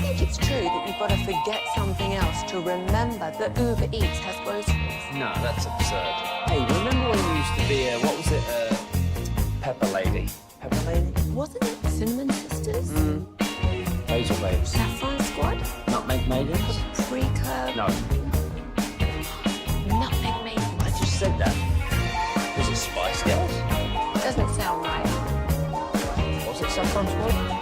think it's true that you've got to forget something else to remember that Uber Eats has groceries? No, that's absurd. Hey, remember when you used to be what was it, Pepper Lady? Pepper Lady? Wasn't it Cinnamon Sisters? Basil Babes. Saffron Squad? Nutmeg Maidens? Pre-curve? No, Nutmeg Maiden. I just said that. Was it Spice Girls? Doesn't sound right. Was it Saffron Squad?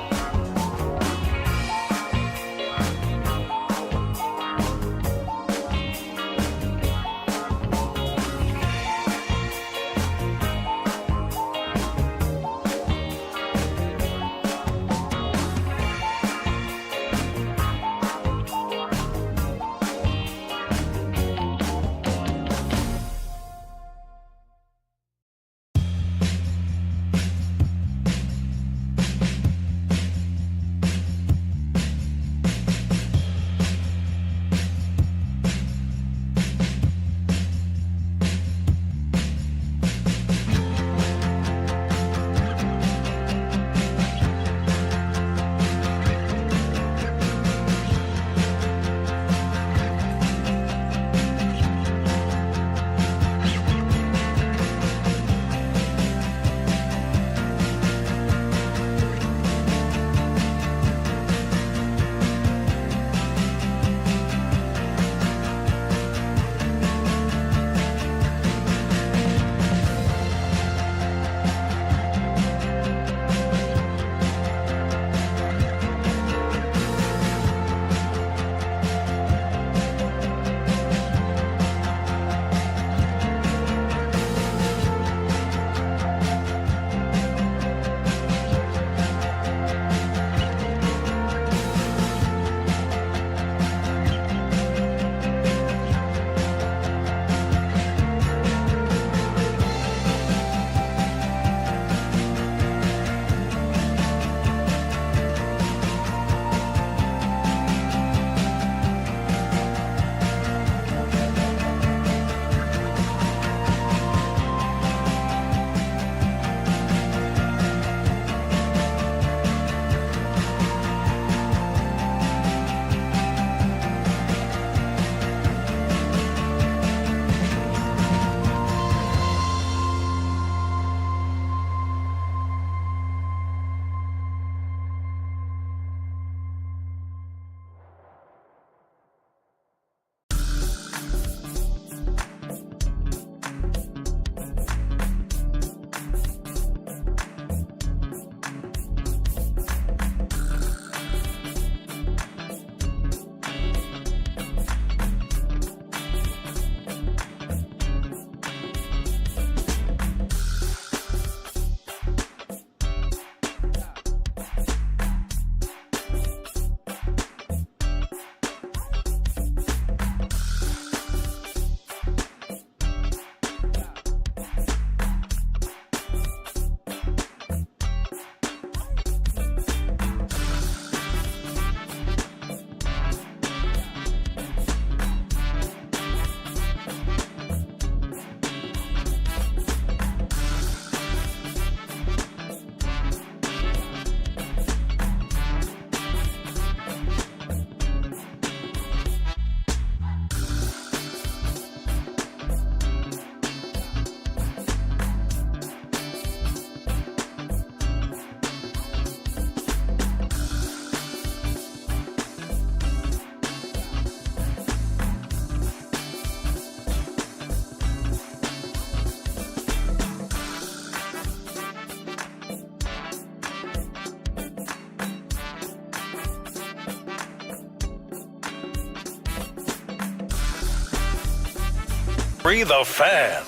Free the fan.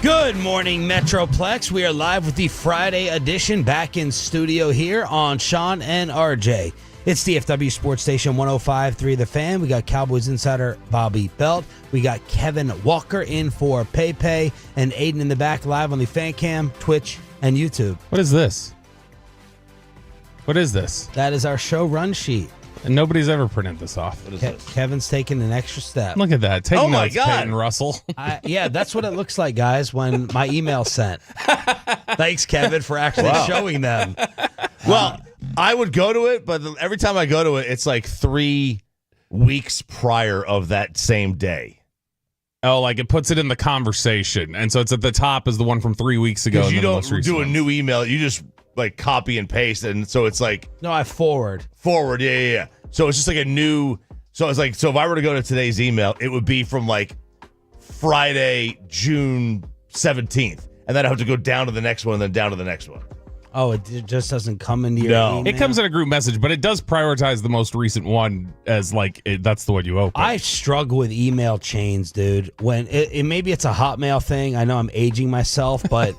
Good morning, Metroplex. We are live with the Friday edition back in studio here on Sean and RJ. It's DFW Sports Station 105.3 The Fan. We got Cowboys insider Bobby Belt. We got Kevin Walker in for Pepe and Aiden in the back live on the Fan Cam, Twitch, and YouTube. What is this? What is this? That is our show run sheet. And nobody's ever printed this off. What is this? Kevin's taking an extra step. Look at that. Take Oh my notes, God. Peyton Russell. Yeah, that's what it looks like, guys, when my email's sent. Thanks, Kevin, for actually showing them. Well, I would go to it, but every time I go to it, it's like 3 weeks prior of that same day. Oh, like it puts it in the conversation. And so it's at the top is the one from 3 weeks ago. Because you don't do a new email. You just like copy and paste. And so it's like. No, I forward. Yeah. So it's just like a new. So it's like, so if I were to go to today's email, it would be from like Friday, June 17th. And then I have to go down to the next one and then down to the next one. Oh, it just doesn't come into your email? It comes in a group message, but it does prioritize the most recent one as like that's the one you open. I struggle with email chains, dude. When maybe it's a Hotmail thing. I know I'm aging myself, but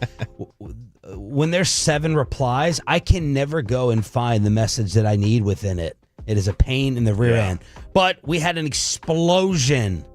when there's 7 replies, I can never go and find the message that I need within it. It is a pain in the rear end. But we had an explosion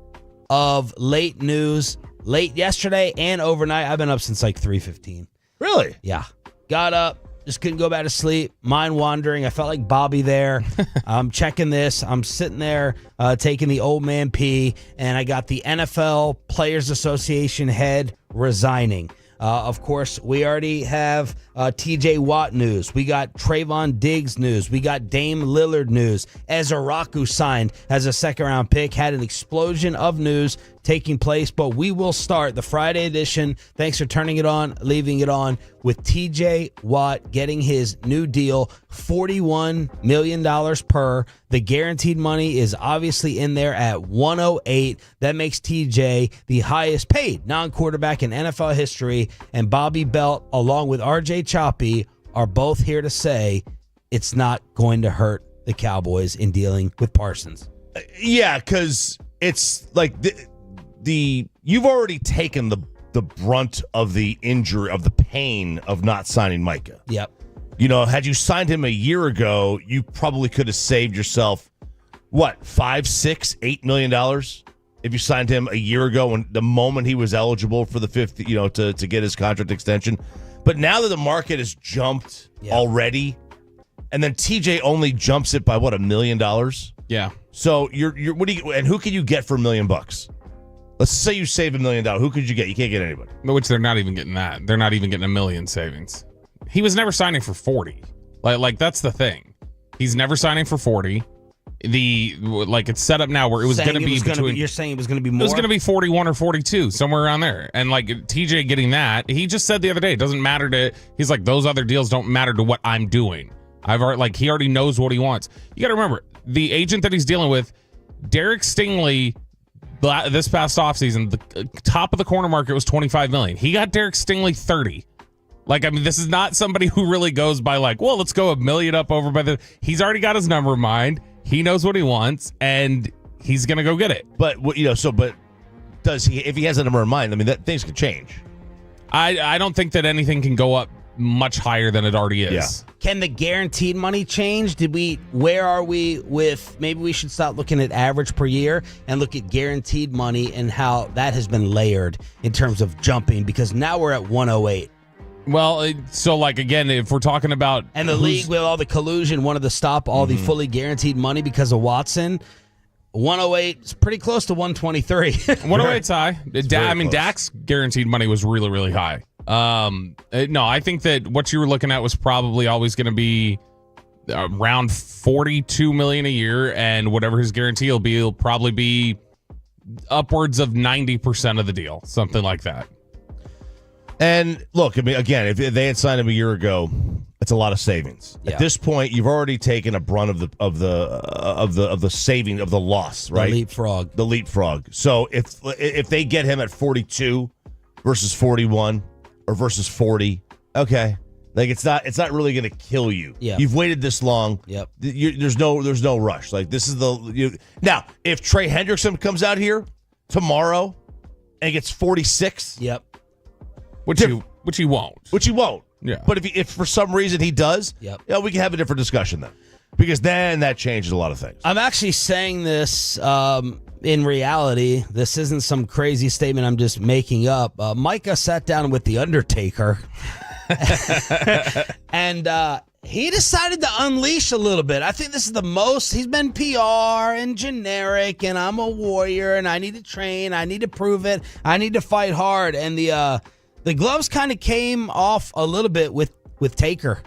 of late news, late yesterday and overnight. I've been up since like 3:15. Really? Yeah. Got up, just couldn't go back to sleep, mind wandering. I felt like Bobby there. I'm checking this. I'm sitting there taking the old man pee, and I got the NFL Players Association head resigning. Of course, we already have TJ Watt news. We got Trayvon Diggs news. We got Dame Lillard news. Ezra Raku signed as a second-round pick. Had an explosion of news taking place, but we will start the Friday edition. Thanks for turning it on, leaving it on, with TJ Watt getting his new deal, $41 million per. The guaranteed money is obviously in there at 108. That makes TJ the highest paid non-quarterback in NFL history, and Bobby Belt, along with RJ Choppy, are both here to say it's not going to hurt the Cowboys in dealing with Parsons. Yeah, because it's like the you've already taken the brunt of the injury, of the pain of not signing Micah. Yep. You know, had you signed him a year ago, you probably could have saved yourself, what, $5, $6, $8 million if you signed him a year ago when the moment he was eligible for the 5th, you know, to get his contract extension. But now that the market has jumped already, and then TJ only jumps it by what, $1 million? Yeah. So you're what do you, and who can you get for $1 million? Let's say you save $1 million. Who could you get? You can't get anybody. Which they're not even getting that. They're not even getting $1 million savings. He was never signing for 40. Like that's the thing. He's never signing for 40. It's set up now where it was going to be between. You're saying it was going to be more? It was going to be 41 or 42, somewhere around there. And like TJ getting that, he just said the other day, it doesn't matter to. He's like, those other deals don't matter to what I'm doing. He already knows what he wants. You got to remember, the agent that he's dealing with, Derek Stingley. This past offseason, the top of the corner market was $25 million. He got Derek Stingley 30. This is not somebody who really goes by well, let's go $1 million up over by the. He's already got his number in mind. He knows what he wants, and he's gonna go get it. But but does he? If he has a number in mind, that things can change. I don't think that anything can go up much higher than it already is. Yeah. Can the guaranteed money change? Where are we with, maybe we should stop looking at average per year and look at guaranteed money and how that has been layered in terms of jumping, because now we're at 108. Well, so again, if we're talking about. And the league with all the collusion wanted to stop all the fully guaranteed money because of Watson. 108 is pretty close to 123. 108's high. Close. Dak's guaranteed money was really, really high. No, I think that what you were looking at was probably always going to be around $42 million a year, and whatever his guarantee will be, it'll probably be upwards of 90% of the deal, something like that. And look, again, if they had signed him a year ago, that's a lot of savings. Yeah. At this point, you've already taken a brunt of the saving of the loss, right? The leapfrog. So if they get him at 42 versus 41 or versus 40, okay, it's not really going to kill you. Yeah. You've waited this long. Yep. There's no rush. This is now if Trey Hendrickson comes out here tomorrow and gets 46, which he won't. Yeah. But if for some reason he does, Yep. We can have a different discussion then. Because then that changes a lot of things. I'm actually saying this in reality. This isn't some crazy statement I'm just making up. Micah sat down with The Undertaker and he decided to unleash a little bit. I think this is the most. He's been PR and generic, and I'm a warrior, and I need to train. I need to prove it. I need to fight hard. And the gloves kind of came off a little bit with Taker.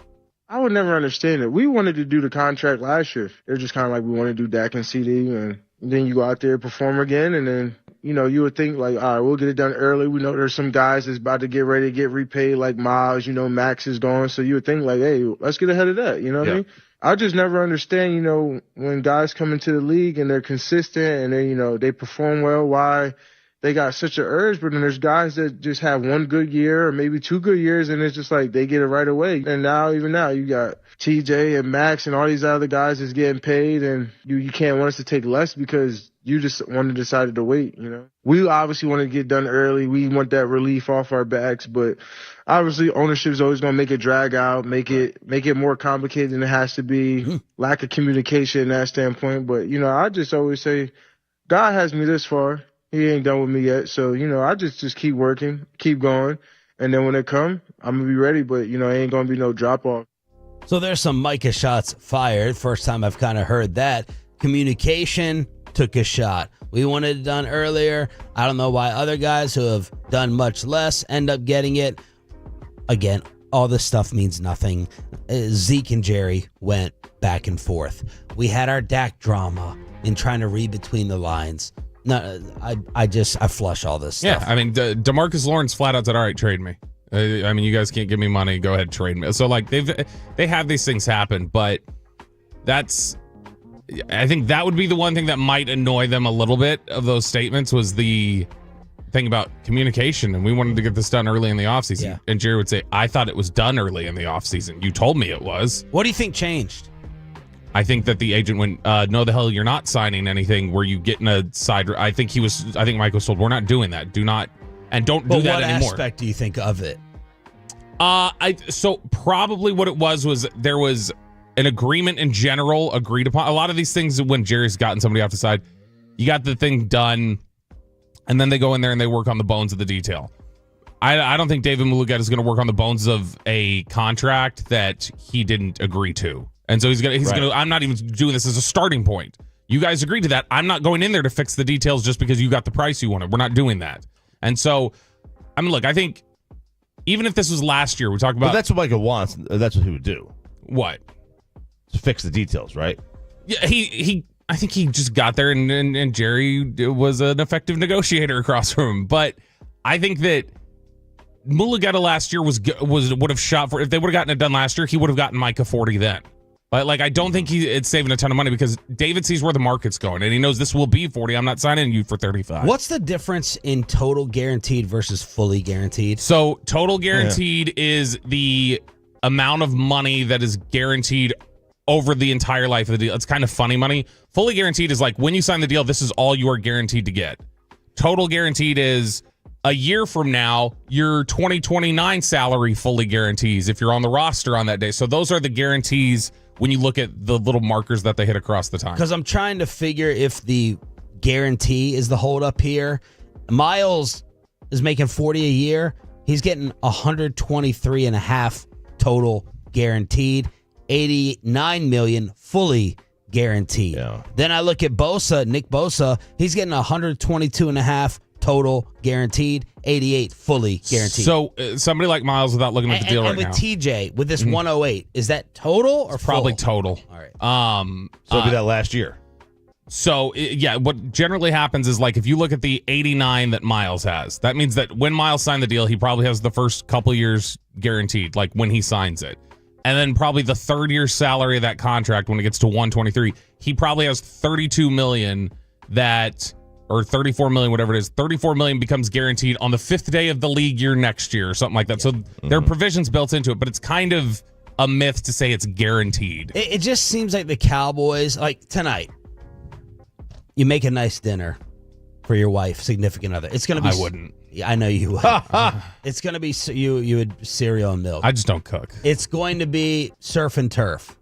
I would never understand it. We wanted to do the contract last year. They're just kind of like, we want to do Dak and CD, and then you go out there, perform again, and then, you know, you would think like, all right, we'll get it done early. We know there's some guys that's about to get ready to get repaid, like Miles, you know, Max is gone. So you would think like, hey, let's get ahead of that. You know what I mean? I just never understand, you know, when guys come into the league and they're consistent and they, you know, they perform well, why they got such an urge. But then there's guys that just have one good year or maybe 2 good years, and it's just like they get it right away. And even now, you got TJ and Max and all these other guys that's getting paid, and you can't want us to take less because you just decided to wait, you know. We obviously want to get done early. We want that relief off our backs, but obviously ownership is always going to make it drag out, make it more complicated than it has to be, lack of communication in that standpoint. But, you know, I just always say, God has me this far. He ain't done with me yet. So, you know, I just keep working, keep going. And then when it come, I'm going to be ready. But, you know, it ain't going to be no drop off. So there's some Micah shots fired. First time I've kind of heard that. Communication took a shot. We wanted it done earlier. I don't know why other guys who have done much less end up getting it. Again, all this stuff means nothing. Zeke and Jerry went back and forth. We had our Dak drama in trying to read between the lines. No, I flush all this stuff. Yeah, I mean, DeMarcus Lawrence flat out said, all right, trade me. I mean, you guys can't give me money. Go ahead, trade me. So, like, they have these things happen, but I think that would be the one thing that might annoy them a little bit of those statements was the thing about communication. And we wanted to get this done early in the offseason. Yeah. And Jerry would say, I thought it was done early in the offseason. You told me it was. What do you think changed? I think that the agent went, no, the hell, you're not signing anything where you get in a side. I think Mike was told, we're not doing that. Do not, and don't do that anymore. What aspect do you think of it? So probably what it was there was an agreement in general agreed upon. A lot of these things, when Jerry's gotten somebody off the side, you got the thing done, and then they go in there and they work on the bones of the detail. I don't think David Mulugeta is going to work on the bones of a contract that he didn't agree to. And so he's gonna. I'm not even doing this as a starting point. You guys agreed to that. I'm not going in there to fix the details just because you got the price you wanted. We're not doing that. And so, I mean, look, I think even if this was last year, we talked about. But that's what Micah wants. That's what he would do. What? To fix the details, right? Yeah, I think he just got there, and Jerry was an effective negotiator across from him. But I think that Mulugeta last year would have shot for. If they would have gotten it done last year, he would have gotten Micah 40 then. But like, I don't think it's saving a ton of money because David sees where the market's going and he knows this will be 40. I'm not signing you for 35. What's the difference in total guaranteed versus fully guaranteed? So total guaranteed is the amount of money that is guaranteed over the entire life of the deal. It's kind of funny money. Fully guaranteed is like when you sign the deal, this is all you are guaranteed to get. Total guaranteed is a year from now, your 2029 salary fully guarantees if you're on the roster on that day. So those are the guarantees when you look at the little markers that they hit across the time. Because I'm trying to figure if the guarantee is the holdup here. Miles is making 40 a year. He's getting 123 and a half total guaranteed, 89 million fully guaranteed. Yeah. Then I look at Nick Bosa, he's getting 122 and a half total guaranteed, 88 fully guaranteed. So somebody like Miles, without looking at the deal right now. And with TJ, with this 108, is that total or probably full? Total. All right. So it'll be that last year. So, yeah, what generally happens is, like, if you look at the 89 that Miles has, that means that when Miles signed the deal, he probably has the first couple years guaranteed, like when he signs it. And then probably the third year salary of that contract, when it gets to 123, he probably has 32 million or 34 million, whatever it is. 34 million becomes guaranteed on the 5th day of the league year next year or something like that. Yeah. So there are provisions built into it, but it's kind of a myth to say it's guaranteed. It just seems like the Cowboys, like tonight, you make a nice dinner for your wife, significant other. It's going to be. I wouldn't. Yeah, I know you would. It's going to be you would cereal and milk. I just don't cook. It's going to be surf and turf.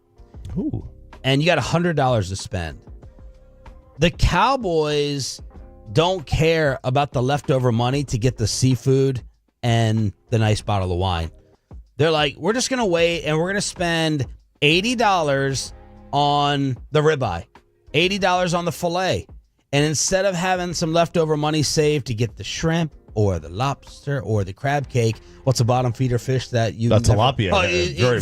Ooh. And you got $100 to spend. The Cowboys don't care about the leftover money to get the seafood and the nice bottle of wine. They're like, we're just going to wait and we're going to spend $80 on the ribeye, $80 on the filet. And instead of having some leftover money saved to get the shrimp or the lobster or the crab cake. What's a bottom feeder fish that you tilapia.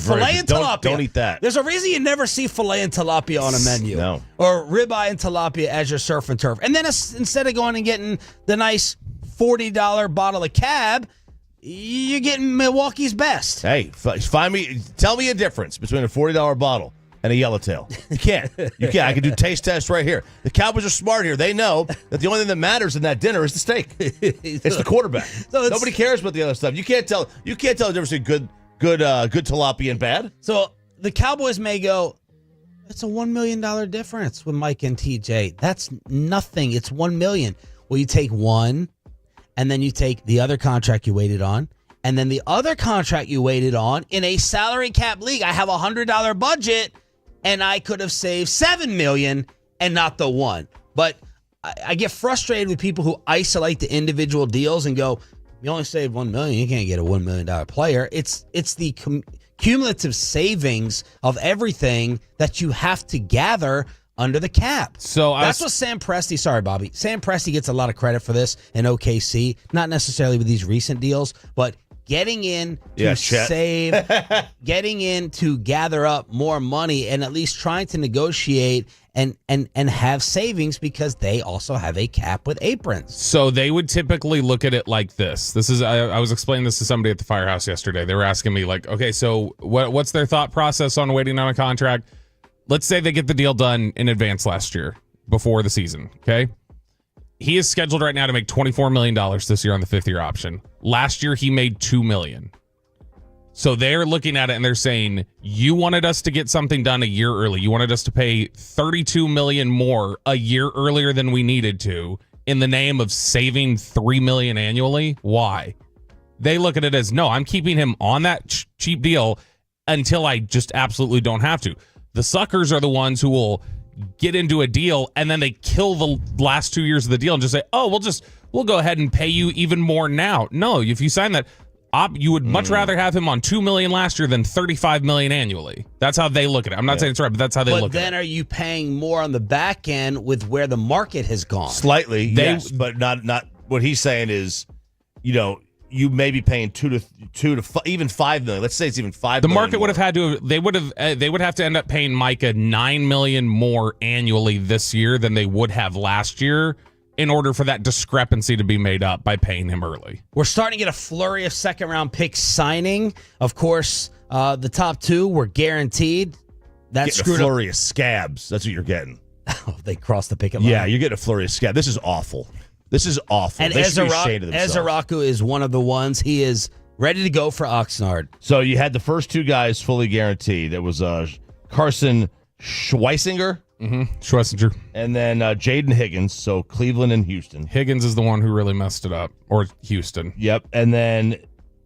Filet and tilapia. Don't eat that. There's a reason you never see filet and tilapia on a menu. No. Or ribeye and tilapia as your surf and turf. And then instead of going and getting the nice $40 bottle of Cab, you're getting Milwaukee's best. Hey, tell me a difference between a $40 bottle and a yellowtail. You can't. I can do taste tests right here. The Cowboys are smart here. They know that the only thing that matters in that dinner is the steak. It's the quarterback. So nobody cares about the other stuff. You can't tell the difference between good tilapia and bad. So the Cowboys may go, it's a $1 million difference with Mike and TJ. That's nothing. It's $1 million. Well, you take one, and then you take the other contract you waited on, and then the other contract you waited on in a salary cap league. I have a $100 budget, and I could have saved $7 million and not the one. But I get frustrated with people who isolate the individual deals and go, you only saved $1 million. You can't get a $1 million player. It's the cumulative savings of everything that you have to gather under the cap. So that's what Sam Presti, sorry, Bobby. Sam Presti gets a lot of credit for this in OKC, not necessarily with these recent deals, but getting in to save, getting in to gather up more money and at least trying to negotiate and have savings because they also have a cap with aprons. So they would typically look at it like this. This is I was explaining this to somebody at the firehouse yesterday. They were asking me like, okay, so what's their thought process on waiting on a contract? Let's say they get the deal done in advance last year before the season, okay? He is scheduled right now to make $24 million this year on the fifth-year option. Last year, he made $2 million. So they're looking at it and they're saying, you wanted us to get something done a year early. You wanted us to pay $32 million more a year earlier than we needed to in the name of saving $3 million annually. Why? They look at it as, no, I'm keeping him on that cheap deal until I just absolutely don't have to. The suckers are the ones who will get into a deal and then they kill the last 2 years of the deal and just say, oh, we'll go ahead and pay you even more now. No, if you sign that, you would much rather have him on $2 million last year than $35 million annually. That's how they look at it. I'm not saying it's right, but that's how they look at it. But then are you paying more on the back end with where the market has gone? Slightly, yes, but not what he's saying is, you may be paying even $5 million. Let's say it's even $5 million. The market would have had to. They would have to end up paying Micah $9 million more annually this year than they would have last year in order for that discrepancy to be made up by paying him early. We're starting to get a flurry of second-round picks signing. Of course, the top two were guaranteed. That's screwed a flurry of scabs. That's what you're getting. Oh, they crossed the picket line. Yeah, you're getting a flurry of scabs. This is awful. And they should be ashamed of themselves. Ezeraku is one of the ones. He is ready to go for Oxnard. So you had the first two guys fully guaranteed. It was Carson Schweisinger. Mm-hmm. Schweisinger. And then Jaden Higgins, so Cleveland and Houston. Higgins is the one who really messed it up, or Houston. Yep. And then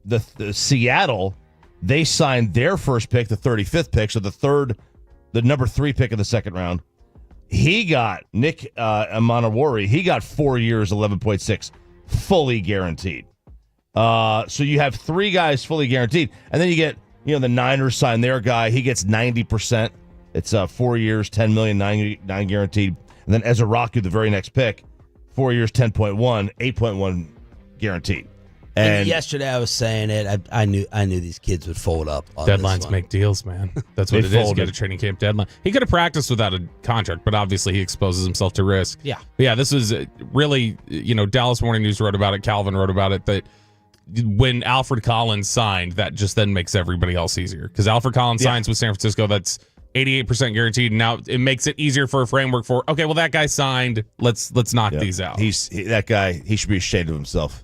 the Seattle, they signed their first pick, the 35th pick, so the number 3 pick of the second round. He got Nick Amanawari. He got 4 years, 11.6, fully guaranteed. So you have 3 guys fully guaranteed, and then you get the Niners signed their guy. He gets 90%. It's 4 years, 10 million, 9 guaranteed. And then Ezeraku, the very next pick, 4 years, 10.1, 8.1 guaranteed. And yesterday I was saying it. I knew these kids would fold up. On Deadlines make deals, man. That's what it is. You get a training camp deadline. He could have practiced without a contract, but obviously he exposes himself to risk. Yeah. But yeah, this was really, Dallas Morning News wrote about it. Calvin wrote about it, that when Alfred Collins signed, that just then makes everybody else easier. Because Alfred Collins signs with San Francisco, that's 88% guaranteed. Now it makes it easier for a framework for, okay, well, that guy signed. Let's knock these out. That guy, he should be ashamed of himself.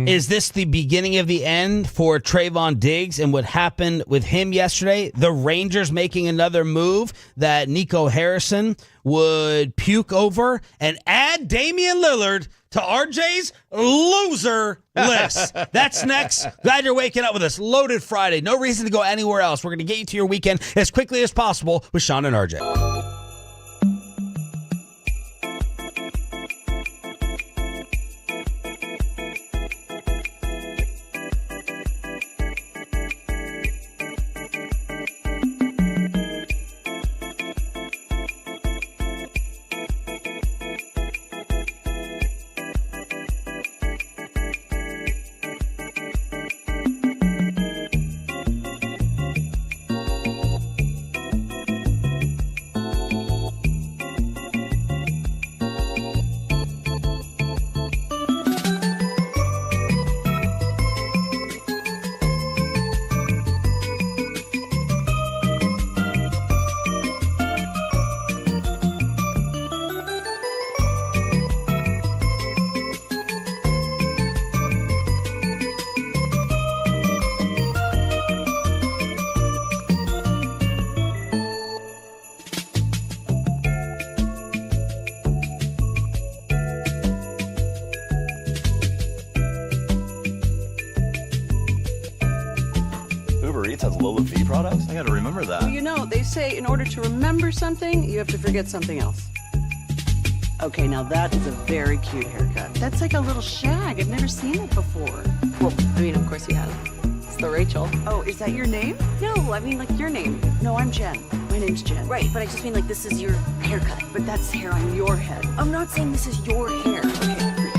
Is this the beginning of the end for Trayvon Diggs and what happened with him yesterday? The Rangers making another move that Nico Harrison would puke over and add Damian Lillard to RJ's loser list. That's next. Glad you're waking up with us. Loaded Friday. No reason to go anywhere else. We're going to get you to your weekend as quickly as possible with Sean and RJ. remember that. Well, you know, they say in order to remember something, you have to forget something else. Okay, now that is a very cute haircut. That's like a little shag. I've never seen it before. Well, I mean, of course you have. It's the Rachel. Oh, is that your name? No, I mean, like, your name. No, I'm Jen. My name's Jen. Right, but I just mean, like, this is your haircut. But that's hair on your head. I'm not saying this is your hair. Okay.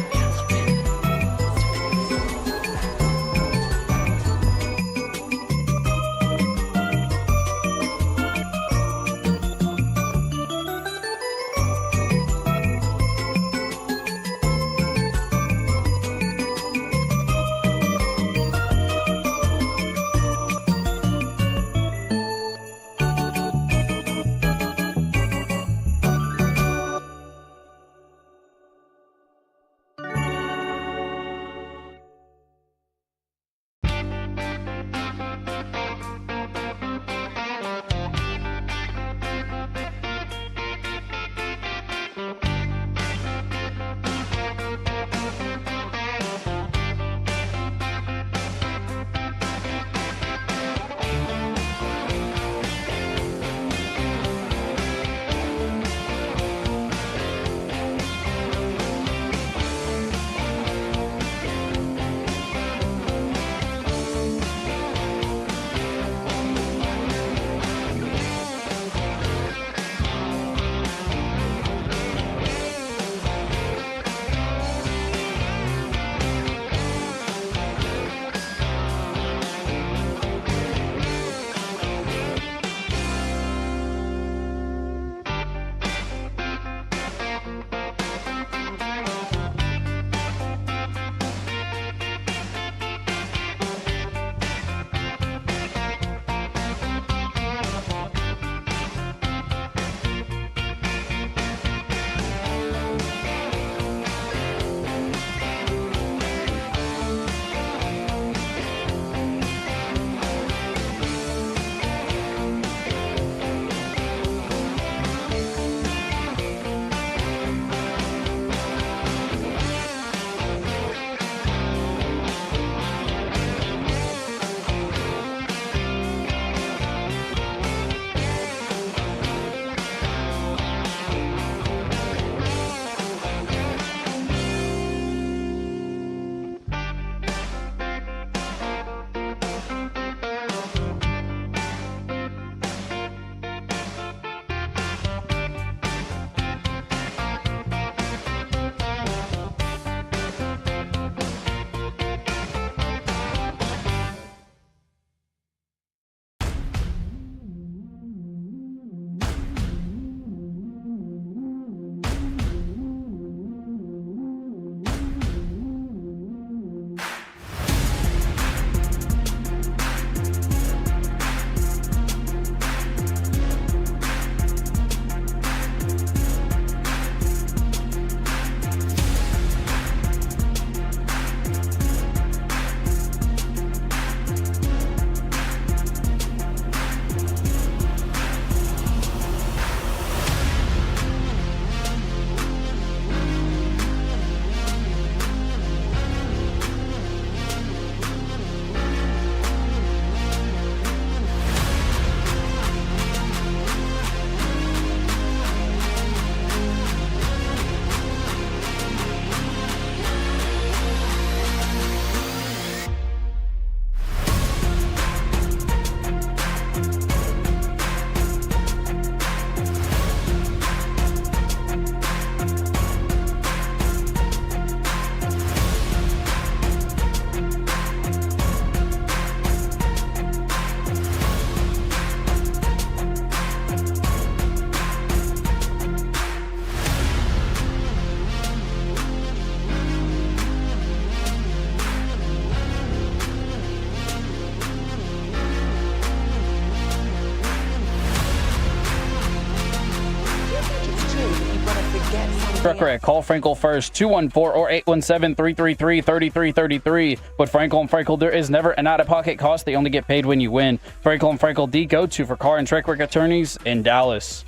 Correct. Call Frankel first, 214 or 817-333-3333. With Frankel and Frankel, there is never an out-of-pocket cost. They only get paid when you win. Frankel and Frankel, the go-to for car and truck work attorneys in Dallas.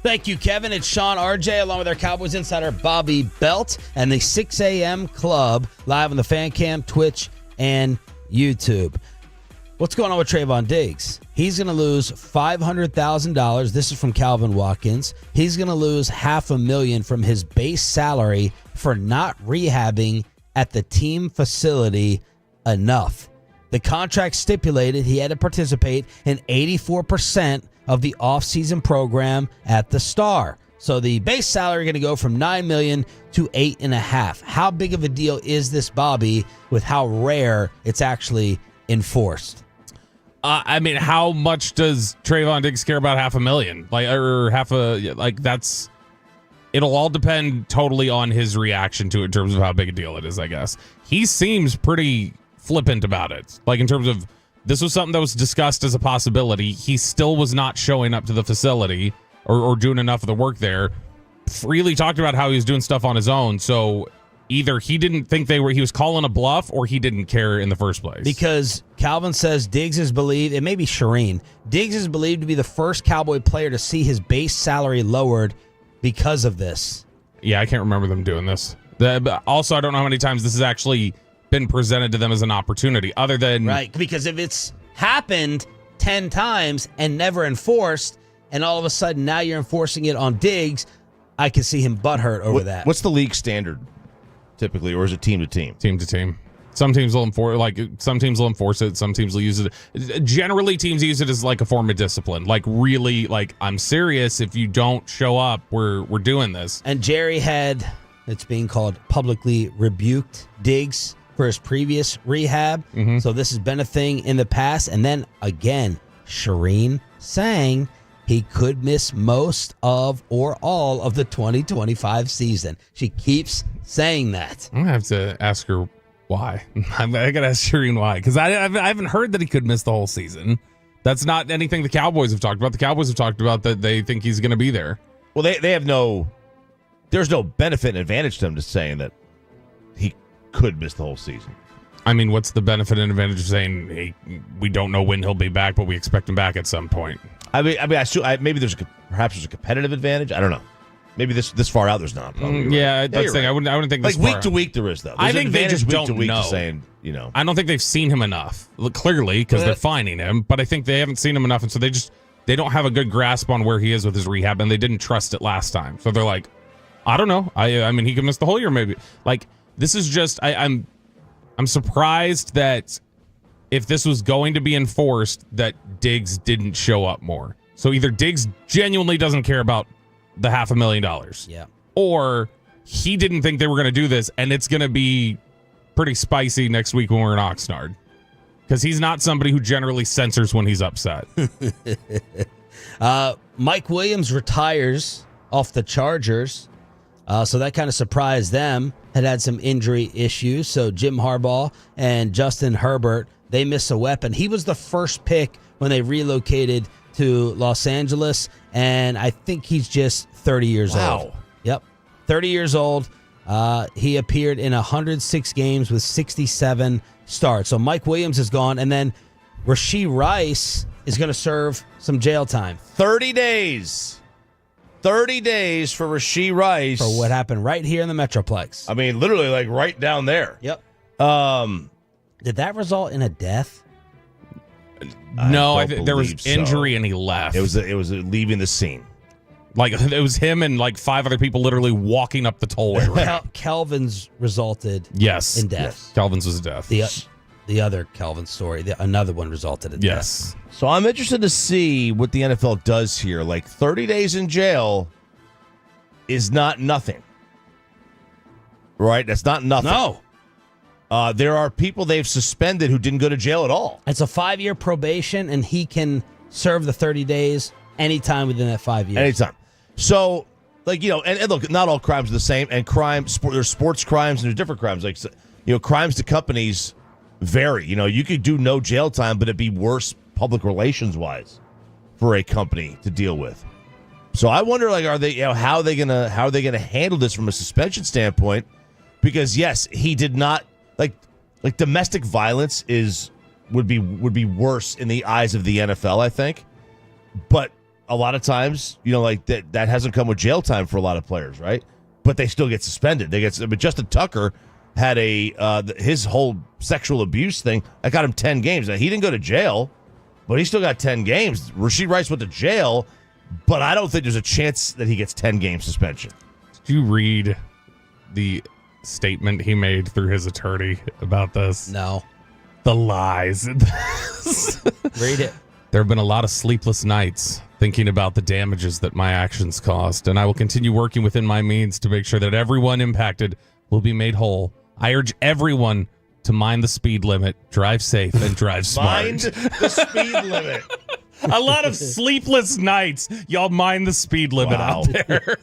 Thank you, Kevin. It's Sean RJ along with our Cowboys insider Bobby Belt and the 6 a.m. Club live on the Fan Cam, Twitch, and YouTube. What's going on with Trayvon Diggs? He's going to lose $500,000. This is from Calvin Watkins. He's going to lose $500,000 from his base salary for not rehabbing at the team facility enough. The contract stipulated he had to participate in 84% of the offseason program at the Star. So the base salary going to go from $9 million to $8.5 million. How big of a deal is this, Bobby, with how rare it's actually enforced? I mean, how much does Trayvon Diggs care about $500,000? It'll all depend totally on his reaction to it in terms of how big a deal it is, I guess. He seems pretty flippant about it. Like, in terms of, this was something that was discussed as a possibility. He still was not showing up to the facility or doing enough of the work there. Freely talked about how he was doing stuff on his own. So either he didn't think he was calling a bluff, or he didn't care in the first place. Because Calvin says Diggs is believed, it may be Shireen, Diggs is believed to be the first Cowboy player to see his base salary lowered because of this. Yeah, I can't remember them doing this. But also, I don't know how many times this has actually been presented to them as an opportunity, other than... Right, because if it's happened 10 times and never enforced, and all of a sudden now you're enforcing it on Diggs, I can see him butthurt over that. What's the league standard typically, or is it team to team? Team to team. Some teams will enforce it. Some teams will use it. Generally, teams use it as like a form of discipline. Like, really, like, I'm serious. If you don't show up, we're doing this. And Jerry had, it's being called, publicly rebuked Diggs for his previous rehab. Mm-hmm. So this has been a thing in the past. And then again, Shireen saying he could miss most of or all of the 2025 season. She keeps saying that. I'm gonna have to ask her why. I gotta ask Shireen why, because I haven't heard that he could miss the whole season. That's not anything the Cowboys have talked about. The Cowboys have talked about that they think he's gonna be there. Well, they have there's no benefit and advantage to them to saying that he could miss the whole season. I mean, what's the benefit and advantage of saying, hey, we don't know when he'll be back, but we expect him back at some point? Maybe there's perhaps a competitive advantage. I don't know. Maybe this far out there's not. Probably, right? Yeah, that's the thing. I wouldn't think this like far week to week there is though. I think they just week don't to week know. To saying, I don't think they've seen him enough. Clearly, because they're fining him. But I think they haven't seen him enough, and so they don't have a good grasp on where he is with his rehab, and they didn't trust it last time. So they're like, I don't know. I mean, he could miss the whole year maybe. Like, this is just I'm surprised that if this was going to be enforced, that Diggs didn't show up more. So either Diggs genuinely doesn't care about the $500,000, yeah, or he didn't think they were going to do this, and it's going to be pretty spicy next week when we're in Oxnard, because he's not somebody who generally censors when he's upset. Mike Williams retires off the Chargers, so that kind of surprised them. Had some injury issues, so Jim Harbaugh and Justin Herbert, they miss a weapon. He was the first pick when they relocated to Los Angeles, and I think he's just 30 years old. Yep, 30 years old. He appeared in 106 games with 67 starts. So Mike Williams is gone, and then Rasheed Rice is going to serve some jail time. 30 days. 30 days for Rasheed Rice. For what happened right here in the Metroplex. I mean, literally, like, right down there. Yep. Did that result in a death? No, I think there was injury and he left. It was leaving the scene. Like, it was him and like 5 other people literally walking up the tollway ramp. Kelvin's resulted in death. Yes. Kelvin's was death. The other Kelvin story, another one resulted in death. So I'm interested to see what the NFL does here. Like, 30 days in jail is not nothing. Right? That's not nothing. No. There are people they've suspended who didn't go to jail at all. It's a 5-year probation, and he can serve the 30 days anytime within that 5 years. Anytime. So, like, and look, not all crimes are the same. And there's sports crimes and there's different crimes. Like, crimes to companies vary. You could do no jail time, but it'd be worse public relations wise for a company to deal with. So I wonder, like, are they, how are they gonna handle this from a suspension standpoint? Because yes, he did not like domestic violence would be worse in the eyes of the NFL, I think. But a lot of times, like that hasn't come with jail time for a lot of players, right? But they still get suspended. But Justin Tucker had his whole sexual abuse thing that got him 10 games. Now, he didn't go to jail, but he still got 10 games. Rasheed Rice went to jail, but I don't think there's a chance that he gets 10-game suspension. Did you read the statement he made through his attorney about this? No. The lies. Read it. There have been a lot of sleepless nights thinking about the damages that my actions caused, and I will continue working within my means to make sure that everyone impacted will be made whole. I urge everyone to mind the speed limit, drive safe, and drive smart. Mind the speed limit. A lot of sleepless nights. Y'all mind the speed limit out there.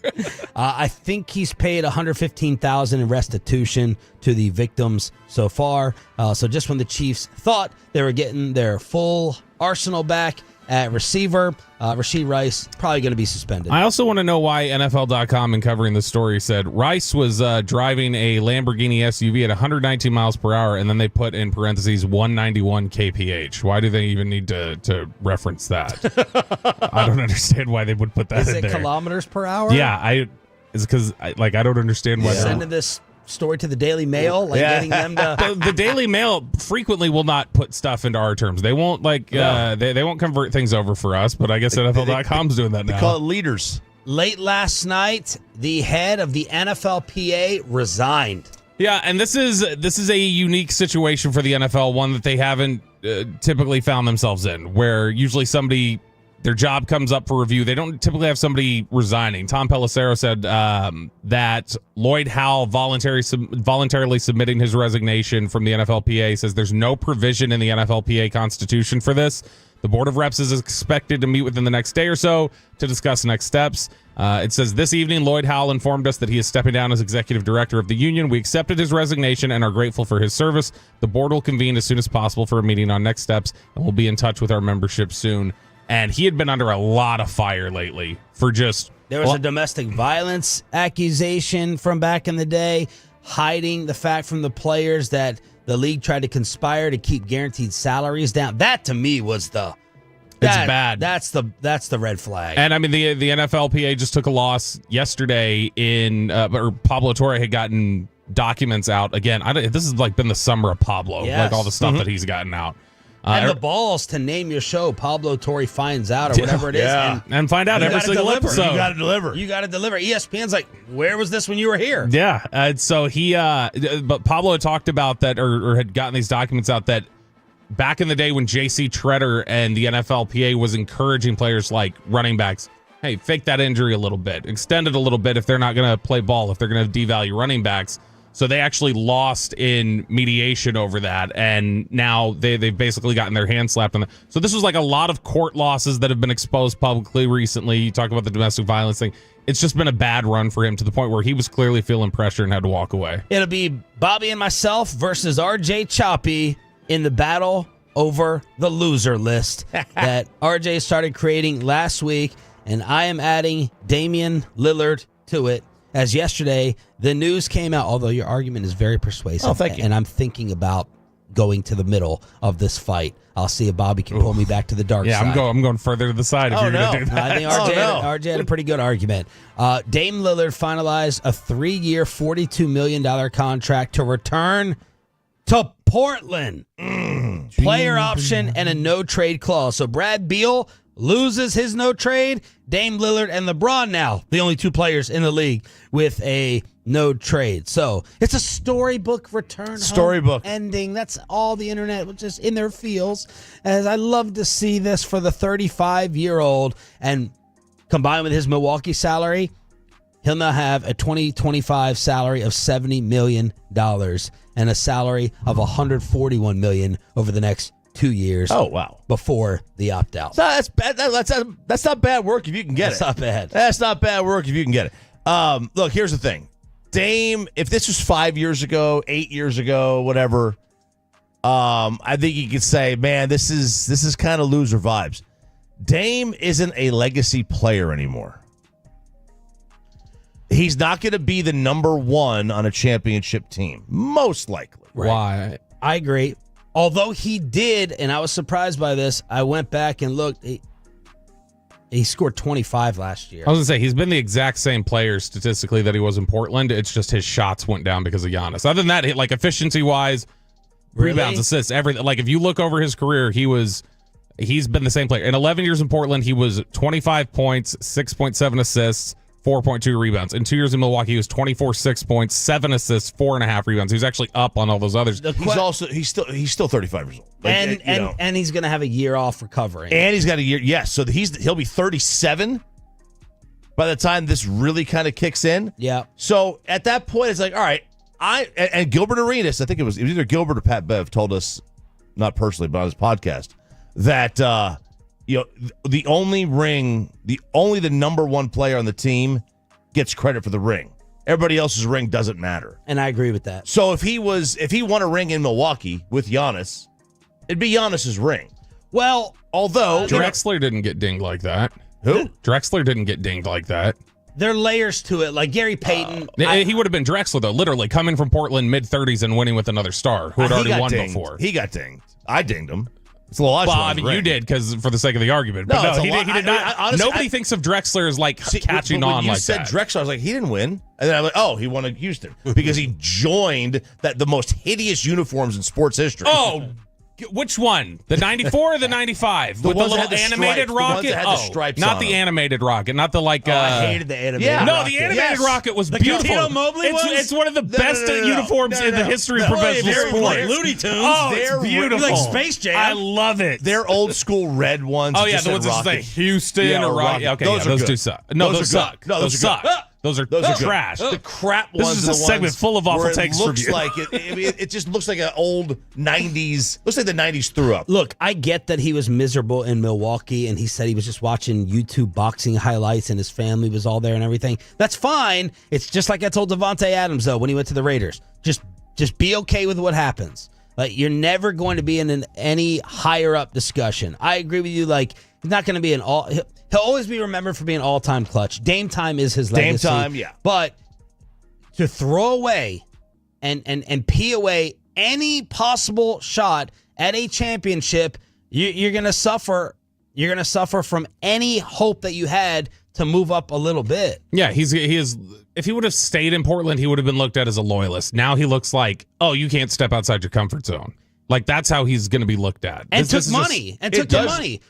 I think he's paid $115,000 in restitution to the victims so far. So just when the Chiefs thought they were getting their full arsenal back at receiver, Rasheed Rice probably going to be suspended. I also want to know why NFL.com, in covering the story, said Rice was driving a Lamborghini SUV at 119 miles per hour, and then they put in parentheses 191 kph. Why do they even need to reference that? I don't understand why they would put that Is in it there. kilometers per hour? Yeah, it's because I don't understand why. Sending this story to the Daily Mail, getting them to. The Daily Mail frequently will not put stuff into our terms. They won't they won't convert things over for us, but I guess NFL.com's doing that now. They call it leaders. Late last night, the head of the NFLPA resigned. Yeah, and this is a unique situation for the NFL, one that they haven't typically found themselves in, where usually their job comes up for review. They don't typically have somebody resigning. Tom Pelissero said that Lloyd Howell voluntarily submitting his resignation from the NFLPA says there's no provision in the NFLPA Constitution for this. The Board of Reps is expected to meet within the next day or so to discuss next steps. It says, this evening, Lloyd Howell informed us that he is stepping down as executive director of the union. We accepted his resignation and are grateful for his service. The board will convene as soon as possible for a meeting on next steps, and we'll be in touch with our membership soon. And he had been under a lot of fire lately for just... There was a domestic violence accusation from back in the day, hiding the fact from the players that the league tried to conspire to keep guaranteed salaries down. That, to me, was it's bad. That's the red flag. And, I mean, the NFLPA just took a loss yesterday or Pablo Torre had gotten documents out. Again, this has been the summer of Pablo, yes. All the stuff that he's gotten out. And the balls to name your show Pablo Torre Finds Out or whatever it is. And find out every single episode. You got to deliver. You got to deliver. ESPN's like, where was this when you were here? Yeah. So but Pablo talked about that or had gotten these documents out that back in the day when J.C. Treader and the NFLPA was encouraging players like running backs, hey, fake that injury a little bit, extend it a little bit if they're not going to play ball, if they're going to devalue running backs. So they actually lost in mediation over that, and now they've basically gotten their hands slapped on that. So this was a lot of court losses that have been exposed publicly recently. You talk about the domestic violence thing. It's just been a bad run for him to the point where he was clearly feeling pressure and had to walk away. It'll be Bobby and myself versus RJ Choppy in the battle over the loser list that RJ started creating last week, and I am adding Damian Lillard to it. As yesterday, the news came out, although your argument is very persuasive. Oh, thank you. And I'm thinking about going to the middle of this fight. I'll see if Bobby can pull me back to the dark side. Yeah, I'm going further to the side if you're going to do that. I think RJ had a pretty good argument. Dame Lillard finalized a 3-year, $42 million contract to return to Portland. Player option and a no-trade clause. So Brad Beal loses his no trade. Dame Lillard and LeBron now, the only two players in the league with a no trade. So it's a storybook return. Storybook ending. That's all the internet was just in their feels. As I love to see this for the 35-year-old, and combined with his Milwaukee salary, he'll now have a 2025 salary of $70 million and a salary of $141 million over the next 2 years. Oh, wow. Before the opt-out. That's bad. That's not bad work if you can get That's not bad. That's not bad work if you can get it. Look, here's the thing. Dame, if this was 5 years ago, 8 years ago, whatever, I think you could say, man, this is kind of loser vibes. Dame isn't a legacy player anymore. He's not going to be the number one on a championship team, most likely. Right. Why? I agree. Although he did, and I was surprised by this, I went back and looked. He scored 25 last year. I was going to say, he's been the exact same player statistically that he was in Portland. It's just his shots went down because of Giannis. Other than that, efficiency-wise, Really? rebounds, assists, everything. If you look over his career, he was He's been the same player. In 11 years in Portland, he was 25 points, 6.7 assists, 4.2 rebounds. In 2 years in Milwaukee, he was 24, 6 points, 7 assists, 4.5 rebounds. He was actually up on all those others. He's still 35 years old. And he's going to have a year off recovering. And he's got a year. Yes, so he'll be 37 by the time this really kind of kicks in. Yeah. So at that point, it's like, all right, and Gilbert Arenas, I think it was either Gilbert or Pat Bev told us, not personally, but on his podcast, that the number one player on the team gets credit for the ring. Everybody else's ring doesn't matter. And I agree with that. So if he won a ring in Milwaukee with Giannis, it'd be Giannis's ring. Well, although Drexler didn't get dinged like that. Who? Drexler didn't get dinged like that. There are layers to it. Like Gary Payton. He would have been Drexler, though, literally coming from Portland mid-30s and winning with another star who had already won before. He got dinged. I dinged him. It's a lot. Well, I mean, you did because for the sake of the argument. But no, he did not. Honestly, nobody thinks of Drexler as like catching on like that. When you said Drexler, I was like, he didn't win. And then I'm like, oh, he won at Houston because he joined the most hideous uniforms in sports history. Oh, which one? The 94 or the 95? With the little animated rocket? Not the animated rocket. Not the like. I hated the animated rocket. No, the animated rocket was beautiful. It's one of the best uniforms in the history of professional sports. Like Looney Tunes. Oh, it's beautiful. Like Space Jam. I love it. They're old school red ones. Oh, yeah, the ones that say Houston or Rocket. Okay, those two suck. No, those suck. No, those suck. Those are trash. The crap ones. This is a segment full of awful takes from you. It just looks like an old 90s. Looks like the 90s threw up. Look, I get that he was miserable in Milwaukee, and he said he was just watching YouTube boxing highlights, and his family was all there and everything. That's fine. It's just like I told Devontae Adams, though, when he went to the Raiders. Just be okay with what happens. Like, you're never going to be in any higher up discussion. I agree with you. Like, he's not going to be an all. He'll always be remembered for being all-time clutch. Dame time is his legacy. Dame time, yeah. But to throw away and pee away any possible shot at a championship, you're going to suffer. You're going to suffer from any hope that you had to move up a little bit. Yeah, he is. If he would have stayed in Portland, he would have been looked at as a loyalist. Now he looks like, oh, you can't step outside your comfort zone. Like, that's how he's going to be looked at. And took money.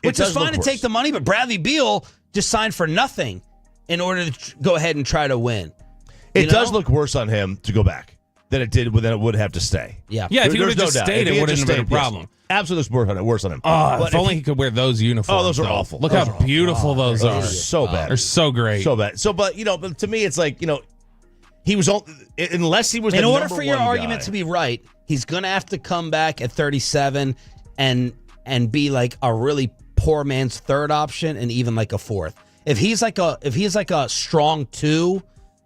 Which is fine to take the money, but Bradley Beal just signed for nothing in order to go ahead and try to win. It does look worse on him to go back than it did than it would have to stay. Yeah. Yeah, if he would have just stayed, it wouldn't have been a problem. Yes. Absolutely worse on him. If only he could wear those uniforms. Oh, those are awful. Look how beautiful those are. So bad. They're so great. So bad. But to me, it's like, he was unless he was in the order number for your one argument guy. to be right, he's going to have to come back at 37 and be like a really poor man's third option and even like a fourth. If he's like a strong 2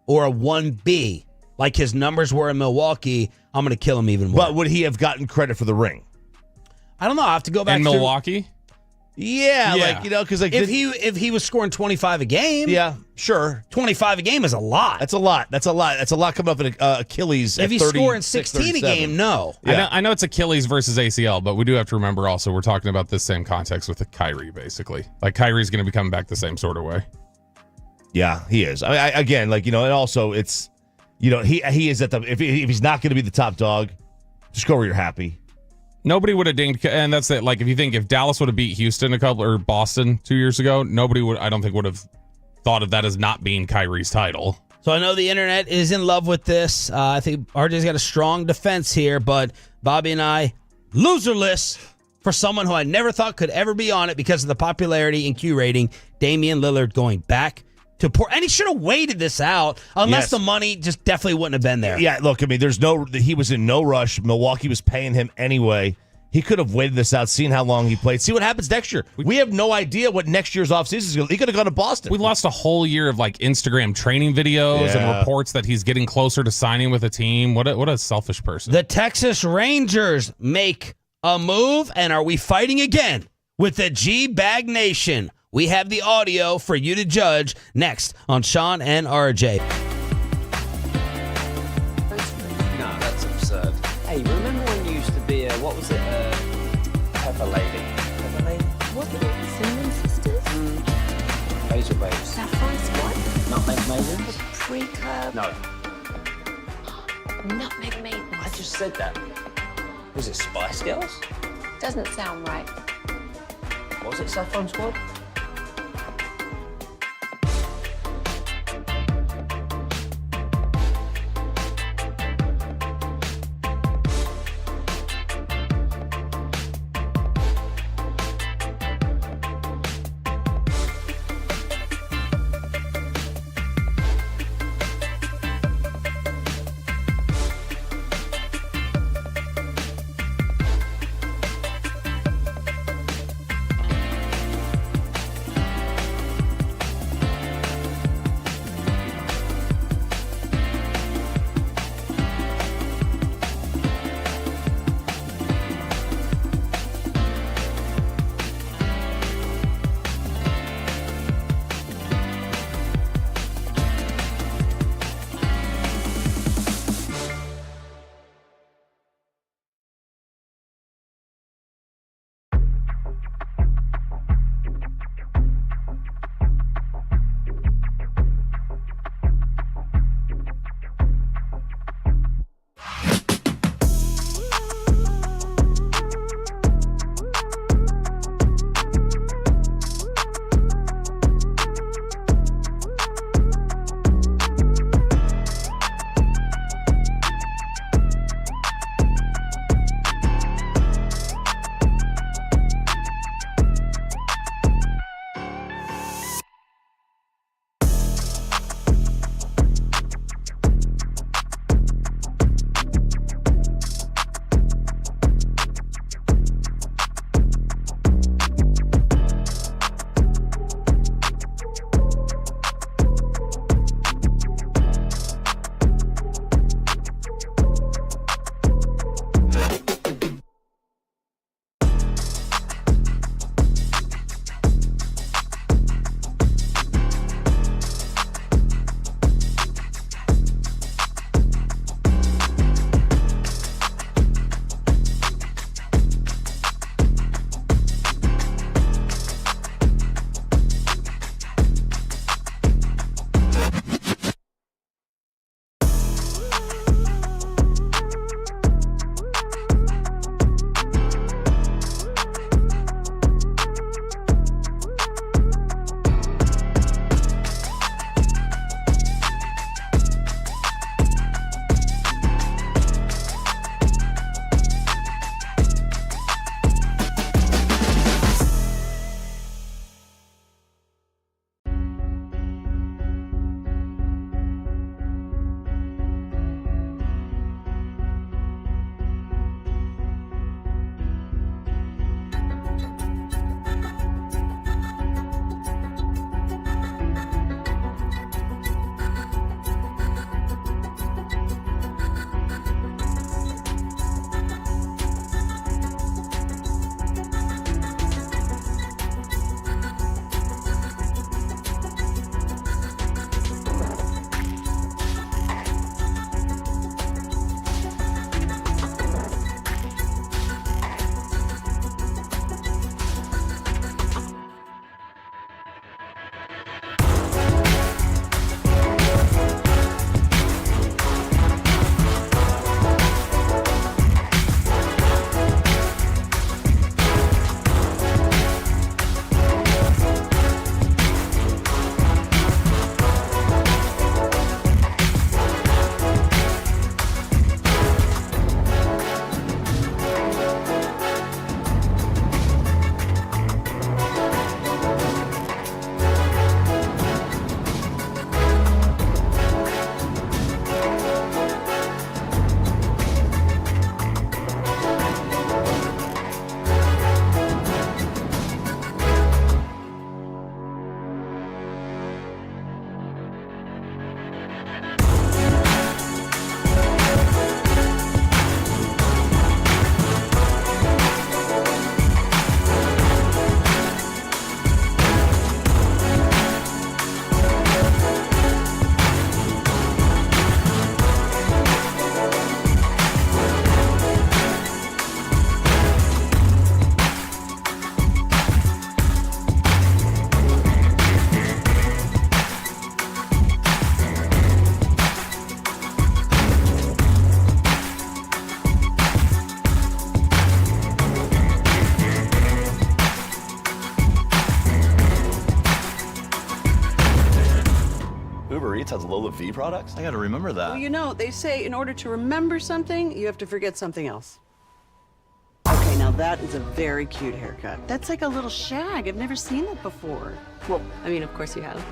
or a 1B, like his numbers were in Milwaukee, I'm going to kill him even more. But would he have gotten credit for the ring? I don't know. I have to go back in Milwaukee. Yeah, because if he was scoring 25 a game, yeah, sure, 25 a game is a lot. That's a lot. That's a lot coming up in Achilles. If he's scoring 16 a game, no. Yeah. I know it's Achilles versus ACL, but we do have to remember also we're talking about this same context with Kyrie, basically. Like Kyrie's going to be coming back the same sort of way. Yeah, he is. And also it's, he is at the if he's not going to be the top dog, just go where you're happy. Nobody would have dinged, and that's it. Like, if Dallas would have beat Houston or Boston 2 years ago, nobody would, I don't think, would have thought of that as not being Kyrie's title. So I know the internet is in love with this. I think RJ's got a strong defense here, but Bobby and I, loserless for someone who I never thought could ever be on it because of the popularity and Q rating, Damian Lillard going back to Portland. And he should have waited this out, unless the money just definitely wouldn't have been there. Yeah, look, he was in no rush. Milwaukee was paying him anyway. He could have waited this out, seen how long he played, see what happens next year. We have no idea what next year's offseason is going to be. He could have gone to Boston. We lost a whole year of Instagram training videos and reports that he's getting closer to signing with a team. What a selfish person. The Texas Rangers make a move, and are we fighting again with the Gbag Nation? We have the audio for you to judge next on Sean and RJ. No, that's absurd. Hey, remember when you used to be what was it? Pepper Lady. Pepper Lady? Wasn't it the Cinnamon Sisters? Hazel Babes. Sapphire Squad? Nutmeg Maidens? Pre-curb? No. Nutmeg Maidens? I just said that. Was it Spice Girls? Doesn't sound right. What was it, Saffron Squad? Uber Eats has Lola V products? I gotta remember that. Well, you know, they say in order to remember something, you have to forget something else. Okay, now that is a very cute haircut. That's like a little shag. I've never seen that before. Well, I mean, of course you have.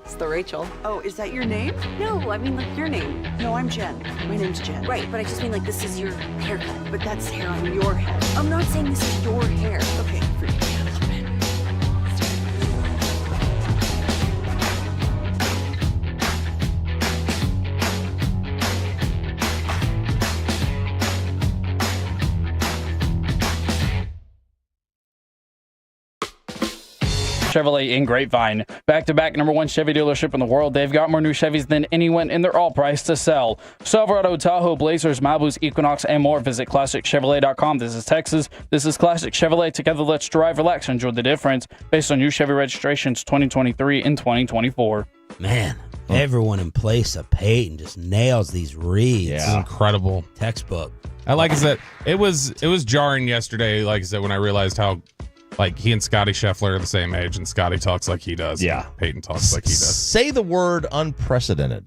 It's the Rachel. Oh, is that your name? No, I mean, like, your name. No, I'm Jen. My name's Jen. Right, but I just mean, like, this is your haircut. But that's hair on your head. I'm not saying this is your hair. Okay, forget it. Chevrolet in Grapevine. Back-to-back #1 Chevy dealership in the world. They've got more new Chevys than anyone, and they're all priced to sell. Silverado, Tahoe, Blazers, Malibus, Equinox, and more. Visit ClassicChevrolet.com. This is Texas. This is Classic Chevrolet. Together, let's drive, relax, and enjoy the difference. Based on new Chevy registrations 2023 and 2024. Man, everyone in place of Peyton just nails these reads. It's incredible. Textbook. I like is that it was jarring yesterday, like I said, when I realized how like he and Scotty Scheffler are the same age, and Scotty talks like he does. Yeah. Peyton talks like he does. Say the word unprecedented.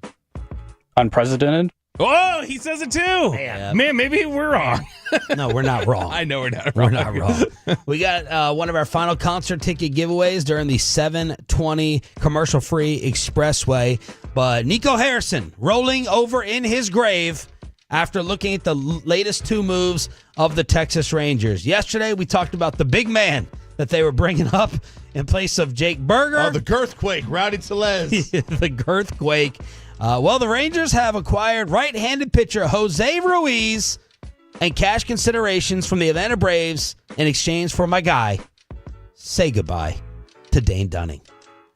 Unprecedented? Oh, he says it too. Man, maybe we're wrong. No, we're not wrong. I know we're not wrong. We're not wrong. We got one of our final concert ticket giveaways during the 720 commercial-free expressway. But Nico Harrison rolling over in his grave after looking at the latest two moves of the Texas Rangers. Yesterday, we talked about the big man that they were bringing up in place of Jake Berger. Oh, the Girthquake, Rowdy Tellez. The Girthquake. Well, the Rangers have acquired right-handed pitcher Jose Ruiz and cash considerations from the Atlanta Braves in exchange for my guy. Say goodbye to Dane Dunning.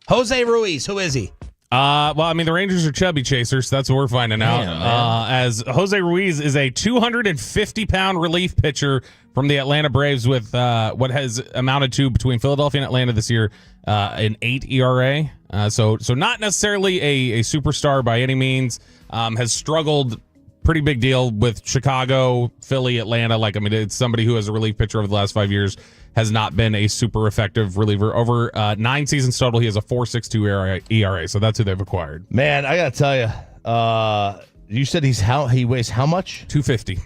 Jose Ruiz, who is he? Well, I mean, the Rangers are chubby chasers. That's what we're finding out. As Jose Ruiz is a 250-pound relief pitcher from the Atlanta Braves with what has amounted to, between Philadelphia and Atlanta this year, an 8 ERA. So not necessarily a superstar by any means. Has struggled pretty big deal with Chicago, Philly, Atlanta. Like, I mean, it's somebody who, as a relief pitcher over the last 5 years, has not been a super effective reliever. Over 9 seasons total, he has a 4.62 ERA. So that's who they've acquired. Man, I gotta tell you, you said he weighs how much? 250.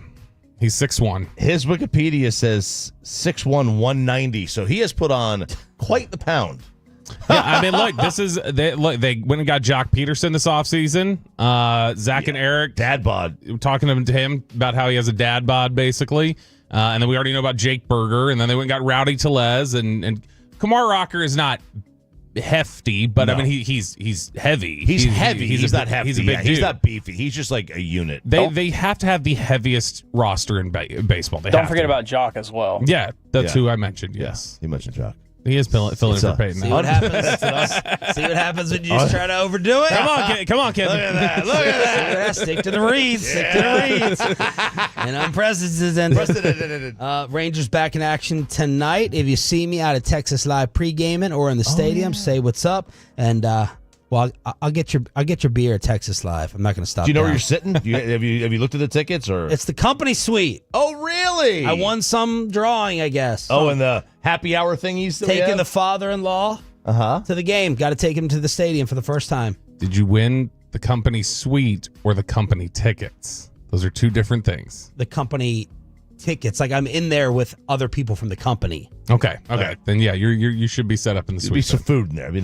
He's 6'1". His Wikipedia says 6'1", 190. So he has put on quite the pound. Yeah, I mean, look, they went and got Jock Peterson this offseason. Zach and Eric, dad bod, talking to him about how he has a dad bod, basically. And then we already know about Jake Berger, and then they went and got Rowdy Tellez, and Kumar Rocker is not hefty, but no. I mean he's heavy. He's heavy. He's not hefty. He's a big dude. He's not beefy. He's just like a unit. They have to have the heaviest roster in baseball. Don't forget about Jock as well. Yeah, that's who I mentioned. Yes, he mentioned Jock. He is filling in for Peyton. See what happens. See what happens when you just try to overdo it. Come on, kid. Look at that. Look at that. Stick to the reads. Stick to the reads. And unprecedented. Rangers back in action tonight. If you see me out at Texas Live pre-gaming or in the stadium, say what's up. And well, I'll get your beer at Texas Live. I'm not going to stop. Do you know down. where you're sitting? Have you looked at the tickets or? It's the company suite. Oh, really? I won some drawing, I guess. Oh, and the happy hour thingies. Taking the father-in-law to the game. Got to take him to the stadium for the first time. Did you win the company suite or the company tickets? Those are two different things. The company tickets, like I'm in there with other people from the company. Okay. Then yeah, you should be set up in the suite. There'd be some food in there. It'd be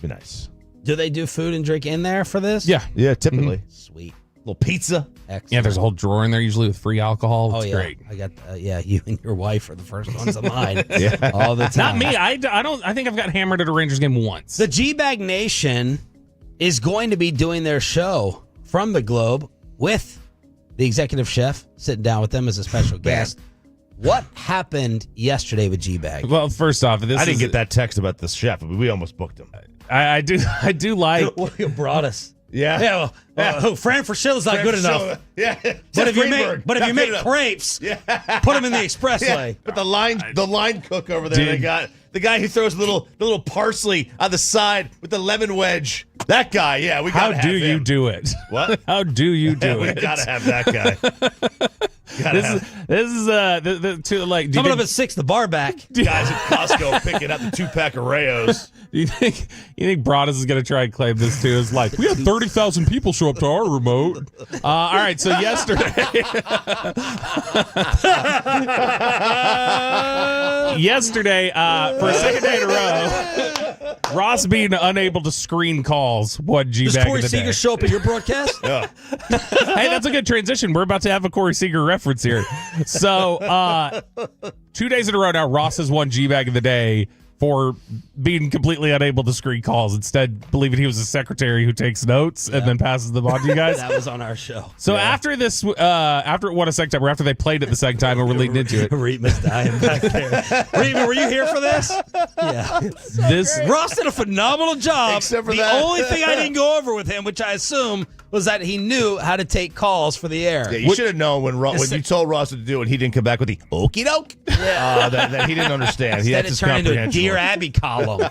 nice. Do they do food and drink in there for this? Yeah, typically. Mm-hmm. Sweet. Little pizza. Excellent. Yeah, there's a whole drawer in there usually with free alcohol. It's great. I got you and your wife are the first ones of mine. All the time. Not me. I think I've got hammered at a Rangers game once. The Gbag Nation is going to be doing their show from the Globe with the executive chef, sitting down with them as a special guest. What happened yesterday with Gbag? Well, first off, I didn't get that text about the chef. We almost booked him. I do like what you brought us. Yeah. Fran Fraschilla is not good enough. Yeah. But if you make crepes, put them in the expressway. But the line cook over there, they got the guy who throws little parsley on the side with the lemon wedge. That guy, yeah, we got to have him. How do you do it? What? How do you do it? We got to have that guy. This is the two like coming up at 6, the bar back. Guys at Costco picking up the 2-pack of Rayos. You think Broadus is going to try and claim this too? It's like, we had 30,000 people show up to our remote. All right, so yesterday, for a second day in a row, Ross being unable to screen calls won Gbag. Does Corey Seager show up at your broadcast? Yeah. Hey, that's a good transition. We're about to have a Corey Seager reference here. So, 2 days in a row now, Ross has won Gbag of the day for being completely unable to screen calls, instead believing he was a secretary who takes notes and then passes them on to you guys. That was on our show. So after this, after it won a second time, or after they played it the second time and we're leading into it. Reed was dying back there. Reed, were you here for this? Yeah. Ross did a phenomenal job. Except for the that. only thing I didn't go over with him, which I assume was that he knew how to take calls for the air. Yeah, you should have known when you told Ross to do it, he didn't come back with the okie doke. Yeah. That he didn't understand. He had Instead his it turned into a comprehension. Dear Abby column.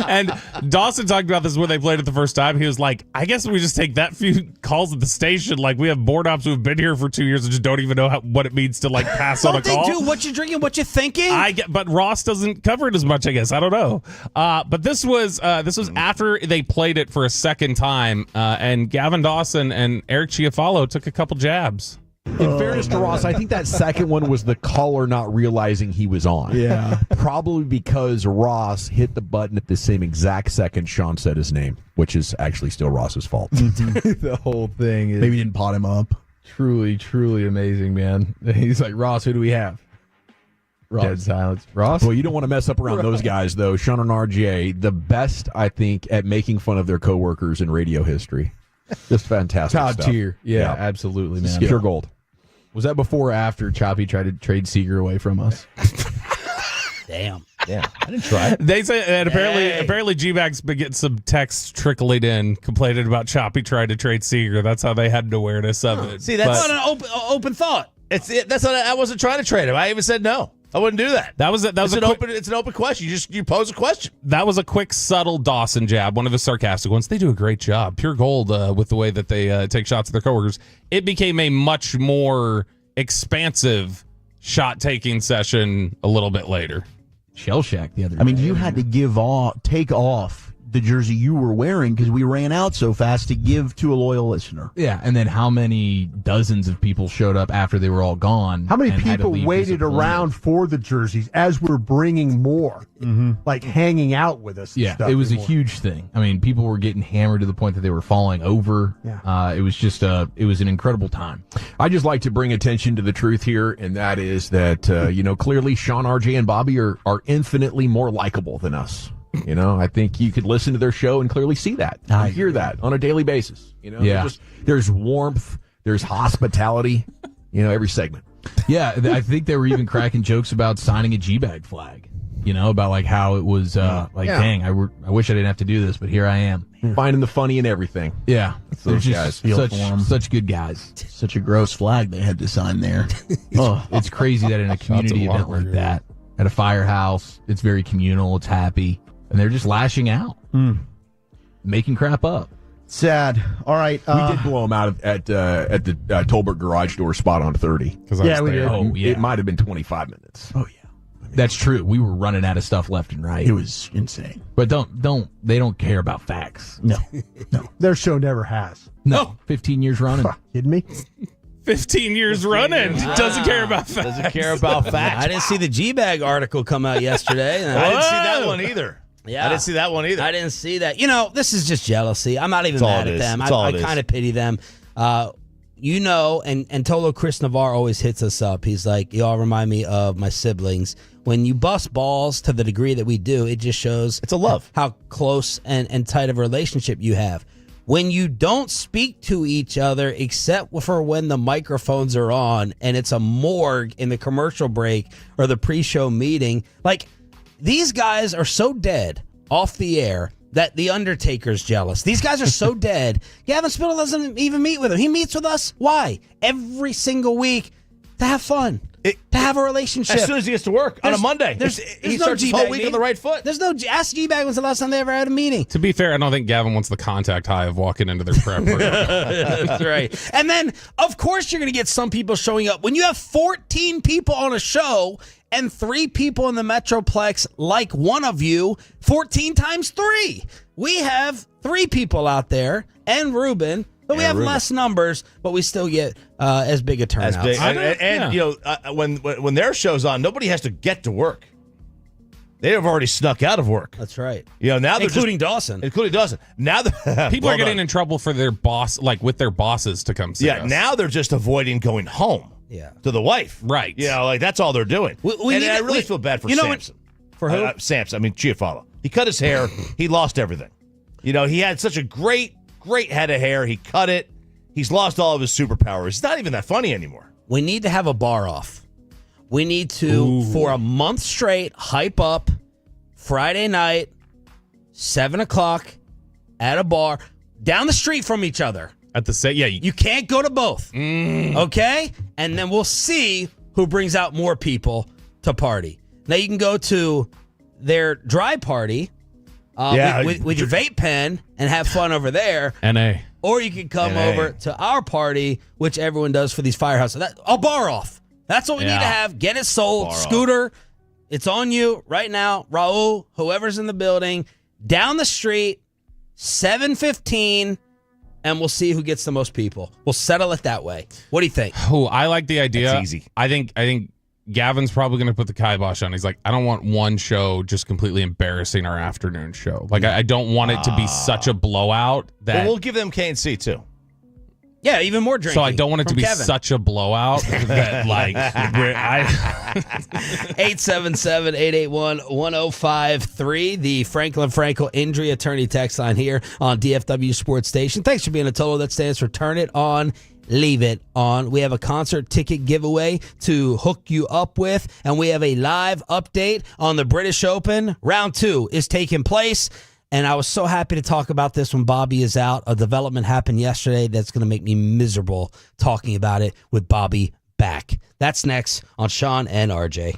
And Dawson talked about this when they played it the first time. He was like, I guess we just take that few calls at the station. Like, we have board ops who have been here for 2 years and just don't even know what it means to, like, pass on a call. Don't they do what you're drinking, what you're thinking? But Ross doesn't cover it as much, I guess. I don't know. But this was after they played it for a second time, and Gavin Dawson and Eric Chiafalo took a couple jabs. In fairness to Ross, I think that second one was the caller not realizing he was on. Yeah. Probably because Ross hit the button at the same exact second Sean said his name, which is actually still Ross's fault. The whole thing is Maybe he didn't pot him up. truly, truly amazing, man. He's like, Ross, who do we have? Dead silence. Ross? Well, you don't want to mess up around those guys, though. Sean and RJ, the best, I think, at making fun of their coworkers in radio history. Just fantastic Top stuff. tier. Yeah, absolutely, man. Pure gold. Was that before or after Choppy tried to trade Seager away from us? Damn. Yeah, I didn't try it. They say, and apparently Gbag's been getting some texts trickling in complaining about Choppy trying to trade Seager. That's how they had an awareness of it. See, that's not an open thought. That's not. I wasn't trying to trade him. I even said no. I wouldn't do that. It's an open question. You pose a question. That was a quick, subtle Dawson jab, one of the sarcastic ones. They do a great job. Pure gold with the way that they take shots at their coworkers. It became a much more expansive shot-taking session a little bit later. Shell Shack the other day. I mean, you had to take off the jersey you were wearing because we ran out so fast to give to a loyal listener. Yeah, and then how many dozens of people showed up after they were all gone? How many and had to people leave waited disappointed? around for the jerseys as we're bringing more, like hanging out with us? and Yeah, stuff it was a anymore. huge thing. I mean, people were getting hammered to the point that they were falling over. Yeah. It was just it was an incredible time. I just like to bring attention to the truth here, and that is that, clearly Sean, RJ, and Bobby are infinitely more likable than us. I think you could listen to their show and clearly see that. I hear that on a daily basis. Yeah. There's warmth, there's hospitality, every segment. Yeah, I think they were even cracking jokes about signing a Gbag flag. About like how it was dang, I wish I didn't have to do this, but here I am. Finding the funny in everything. Yeah, they're those just guys. such good guys. Such a gross flag they had to sign there. It's crazy that in a community event like that, at a firehouse, it's very communal, it's happy, and they're just lashing out, making crap up. Sad. All right. We did blow them out at the Tolbert garage door spot on 30. Yeah, we did. Oh, yeah. It might have been 25 minutes. Oh, yeah. That's true. We were running out of stuff left and right. It was insane. But they don't care about facts. No. Their show never has. No. 15 years running. Kidding me? 15 years running. Doesn't care about facts. Doesn't care about facts. I didn't see the Gbag article come out yesterday. I didn't see that one either. Yeah. I didn't see that one either. I didn't see that. This is just jealousy. I'm not even That's all mad it at is. them. That's all I it is. kind of pity them. And Tolo Chris Navarre always hits us up. He's like, y'all remind me of my siblings. When you bust balls to the degree that we do, it just shows it's a love. How close and tight of a relationship you have. When you don't speak to each other except for when the microphones are on and it's a morgue in the commercial break or the pre-show meeting, like these guys are so dead off the air that the Undertaker's jealous. These guys are so dead. Gavin Spittle doesn't even meet with him. He meets with us. Why? Every single week to have fun. to have a relationship. As soon as he gets to work on a Monday, he starts his whole week on the right foot. There's no ask Gbag when's the last time they ever had a meeting. To be fair, I don't think Gavin wants the contact high of walking into their prep room. That's right. And then, of course, you're going to get some people showing up. When you have 14 people on a show and 3 people in the Metroplex like one of you, 14 times 3. We have 3 people out there and Ruben. But we have less numbers, but we still get as big a turnout. When their show's on, nobody has to get to work. They have already snuck out of work. That's right. Now they're including Dawson. Now people are getting in trouble for their boss, like with their bosses, to come see us. Now they're just avoiding going home. To the wife. Right. That's all they're doing. I really feel bad for Samson. For who? Samson. I mean, Chiafalo. He cut his hair. He lost everything. He had such a great head of hair. He cut it. He's lost all of his superpowers. It's not even that funny anymore. We need to have a bar off. We need to, for a month straight, hype up Friday night, 7 o'clock at a bar down the street from each other. At the same, you can't go to both. Okay? And then we'll see who brings out more people to party. Now you can go to their dry party with your vape pen and have fun over there. NA. Or you can come over to our party, which everyone does for these firehouses. A bar off. That's what we need to have. Get it sold. Bar Scooter, it's on you right now. Raul, whoever's in the building, down the street, 7:15, and we'll see who gets the most people. We'll settle it that way. What do you think? Oh, I like the idea. That's easy. I think Gavin's probably going to put the kibosh on. He's like, I don't want one show just completely embarrassing our afternoon show. Like, I don't want it to be such a blowout that we'll give them K&C too. Yeah, even more drinking. So I don't want it to be such a blowout that, like, 877-881-1053, the Franklin Frankel Injury Attorney text line here on DFW Sports Station. Thanks for being a total that stands for Turn It On, Leave It On. We have a concert ticket giveaway to hook you up with, and we have a live update on the British Open. Round 2 is taking place. And I was so happy to talk about this when Bobby is out. A development happened yesterday that's going to make me miserable talking about it with Bobby back. That's next on Sean and RJ.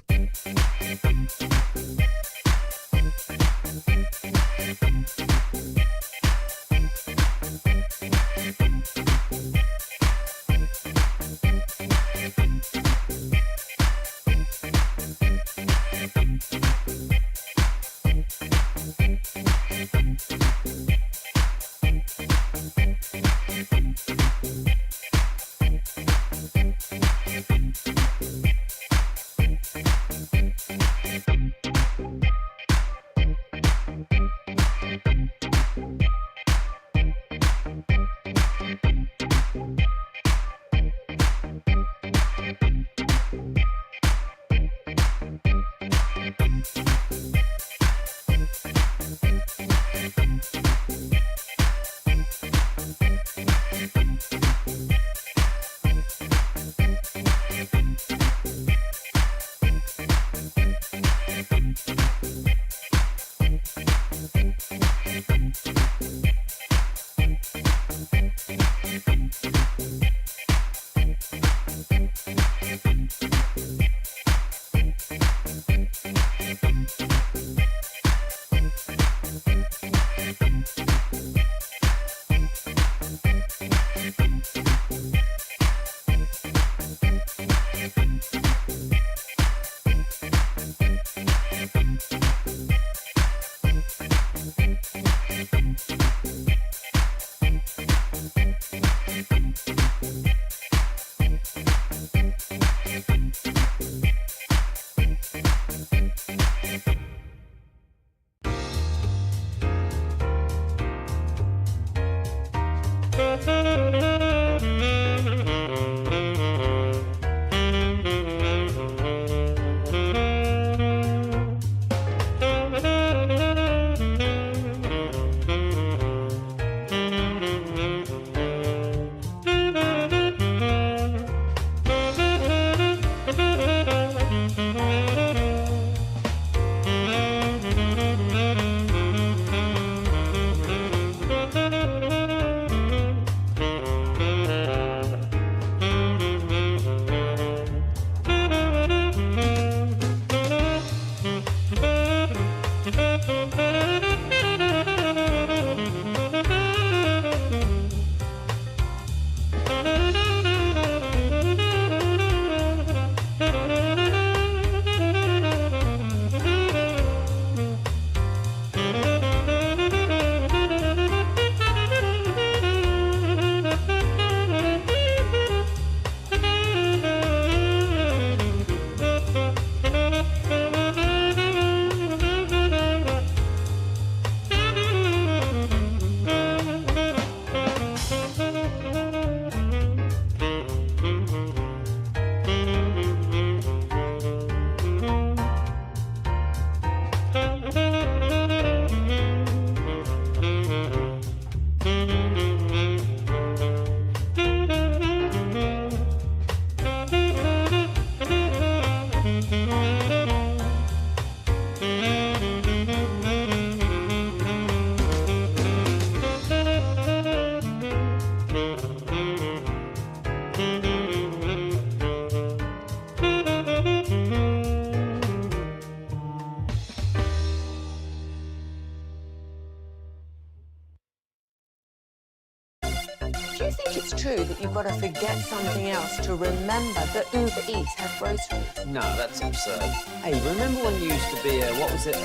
you think it's true that you've got to forget something else to remember that Uber Eats has groceries? No, that's absurd. Hey, remember when you used to be what was it,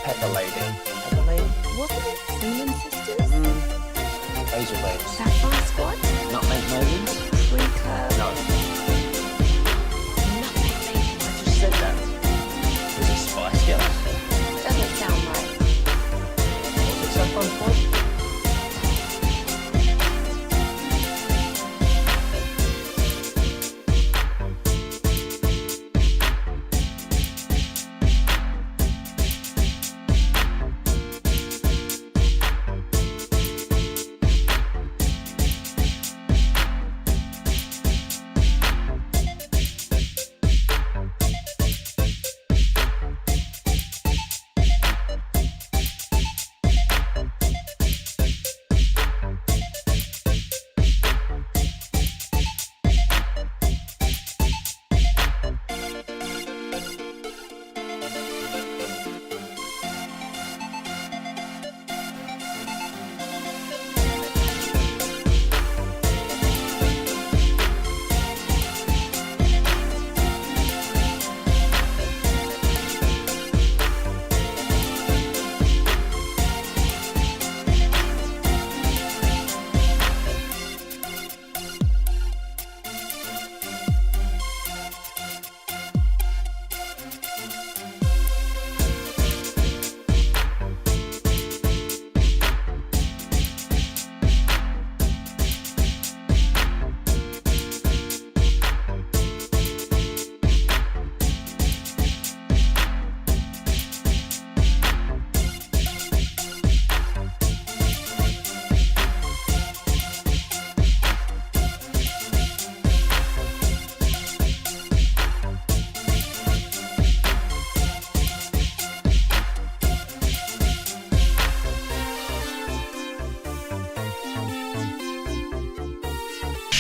Pepper Lady? Pepper Lady? Wasn't it Seaman Sisters? Basil Babes. Sapphire Squad? Nutmeg Maidens? Pre-curve? No. Nutmeg Maidens? I just said that. Was it Spice Girls? Doesn't sound right. Was it Saffron Squad?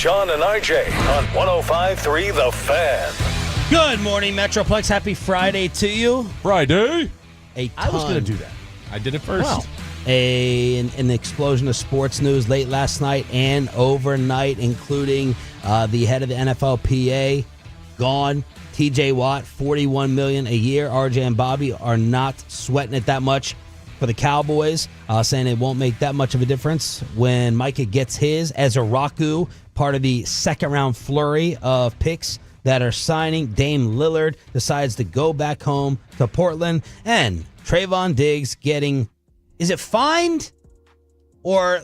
Sean and RJ on 105.3 The Fan. Good morning, Metroplex. Happy Friday to you. Friday. I was going to do that. I did it first. Wow. An explosion of sports news late last night and overnight, including the head of the NFLPA gone. TJ Watt, $41 million a year. RJ and Bobby are not sweating it that much for the Cowboys, saying it won't make that much of a difference when Micah gets his. As Raku, part of the second-round flurry of picks that are signing, Dame Lillard decides to go back home to Portland, and Trayvon Diggs getting, is it fined? Or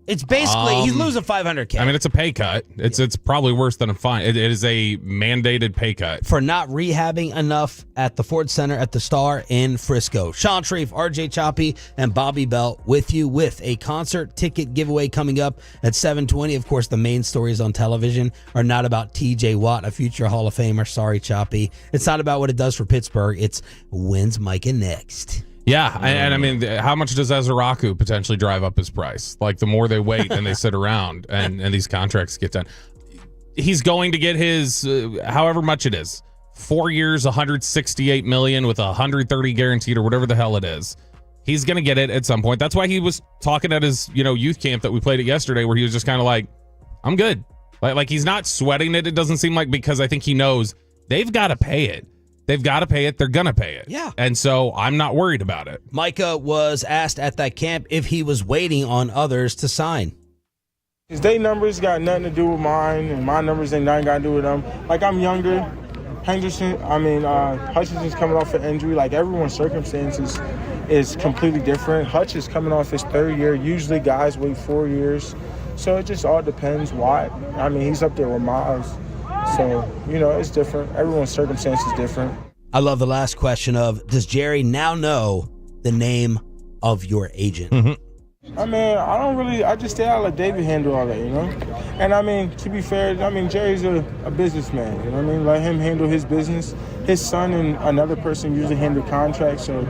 it's basically, he's losing $500K. I mean, it's a pay cut. It's probably worse than a fine. It is a mandated pay cut. For not rehabbing enough at the Ford Center at the Star in Frisco. Sean Sharif, RJ Choppy, and Bobby Belt with you with a concert ticket giveaway coming up at 7:20. Of course, the main stories on television are not about TJ Watt, a future Hall of Famer. Sorry, Choppy. It's not about what it does for Pittsburgh. It's when's Micah next? Yeah, and I mean, how much does Raku potentially drive up his price? Like, the more they wait and they sit around and these contracts get done. He's going to get his, however much it is, 4 years, $168 million with $130 guaranteed or whatever the hell it is. He's going to get it at some point. That's why he was talking at his, youth camp that we played at yesterday, where he was just kind of like, I'm good. Like he's not sweating it. It doesn't seem like, because I think he knows they've got to pay it. They've got to pay it. They're going to pay it. Yeah. And so I'm not worried about it. Micah was asked at that camp if he was waiting on others to sign. His day numbers got nothing to do with mine, and my numbers ain't nothing got to do with them. Like, I'm younger. Hutchinson's coming off an injury. Like, everyone's circumstances is completely different. Hutch is coming off his third year. Usually guys wait 4 years. So it just all depends why. I mean, he's up there with Mavs. So, it's different. Everyone's circumstance is different. I love the last question of, does Jerry now know the name of your agent? Mm-hmm. I just stay out, let David handle all that, And to be fair, Jerry's a businessman, Let him handle his business. His son and another person usually handle contracts, so,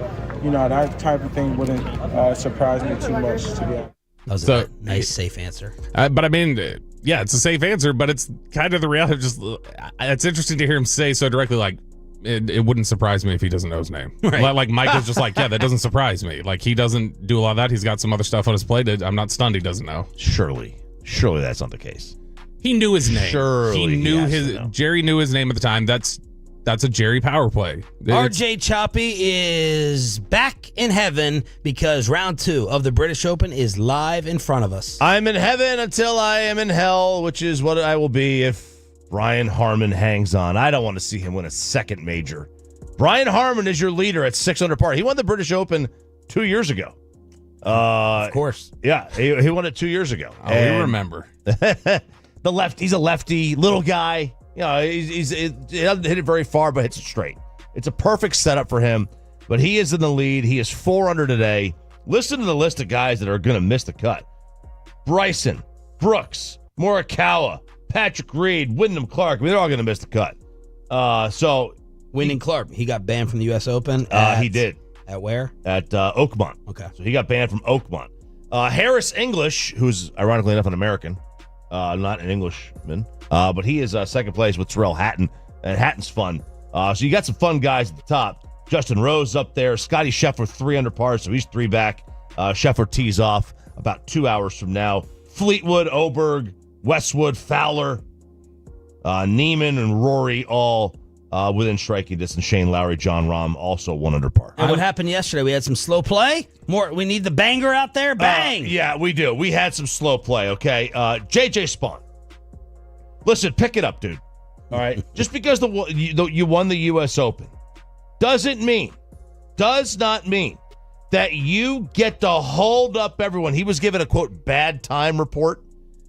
that type of thing wouldn't surprise me too much, to be honest. That was a nice, safe answer. Yeah, it's a safe answer, but it's kind of the reality. It's interesting to hear him say so directly, like, it wouldn't surprise me if he doesn't know his name. Right. Like Micah's just like, yeah, that doesn't surprise me. Like, he doesn't do a lot of that. He's got some other stuff on his plate. I'm not stunned he doesn't know. Surely. Surely that's not the case. He knew his name. Surely he knew has to know. Jerry knew his name at the time. That's a Jerry power play. RJ Choppy is back in heaven because round 2 of the British Open is live in front of us. I'm in heaven until I am in hell, which is what I will be if Brian Harman hangs on. I don't want to see him win a second major. Brian Harman is your leader at 6 under par. He won the British Open 2 years ago. Of course. Yeah, he won it 2 years ago. Oh, we remember. He's a lefty, little guy. You know, he doesn't hit it very far, but hits it straight. It's a perfect setup for him, but he is in the lead. He is 4 under today. Listen to the list of guys that are going to miss the cut. Bryson, Brooks, Morikawa, Patrick Reed, Wyndham Clark. They're all going to miss the cut. Wyndham Clark, he got banned from the U.S. Open. He did. At where? At Oakmont. Okay. So he got banned from Oakmont. Harris English, who's ironically enough an American, not an Englishman, but he is second place with Terrell Hatton, and Hatton's fun. So you got some fun guys at the top. Justin Rose up there. Scotty Scheffler 3 under par, so he's 3 back. Scheffler tees off about 2 hours from now. Fleetwood, Oberg, Westwood, Fowler, Neiman, and Rory all within striking distance. Shane Lowry, John Rahm also 1 under par. And what happened yesterday? We had some slow play. We need the banger out there. Bang! Yeah, we do. We had some slow play, okay? JJ Spawn. Listen, pick it up, dude. All right? Just because you won the U.S. Open does not mean that you get to hold up everyone. He was given a, quote, bad time report.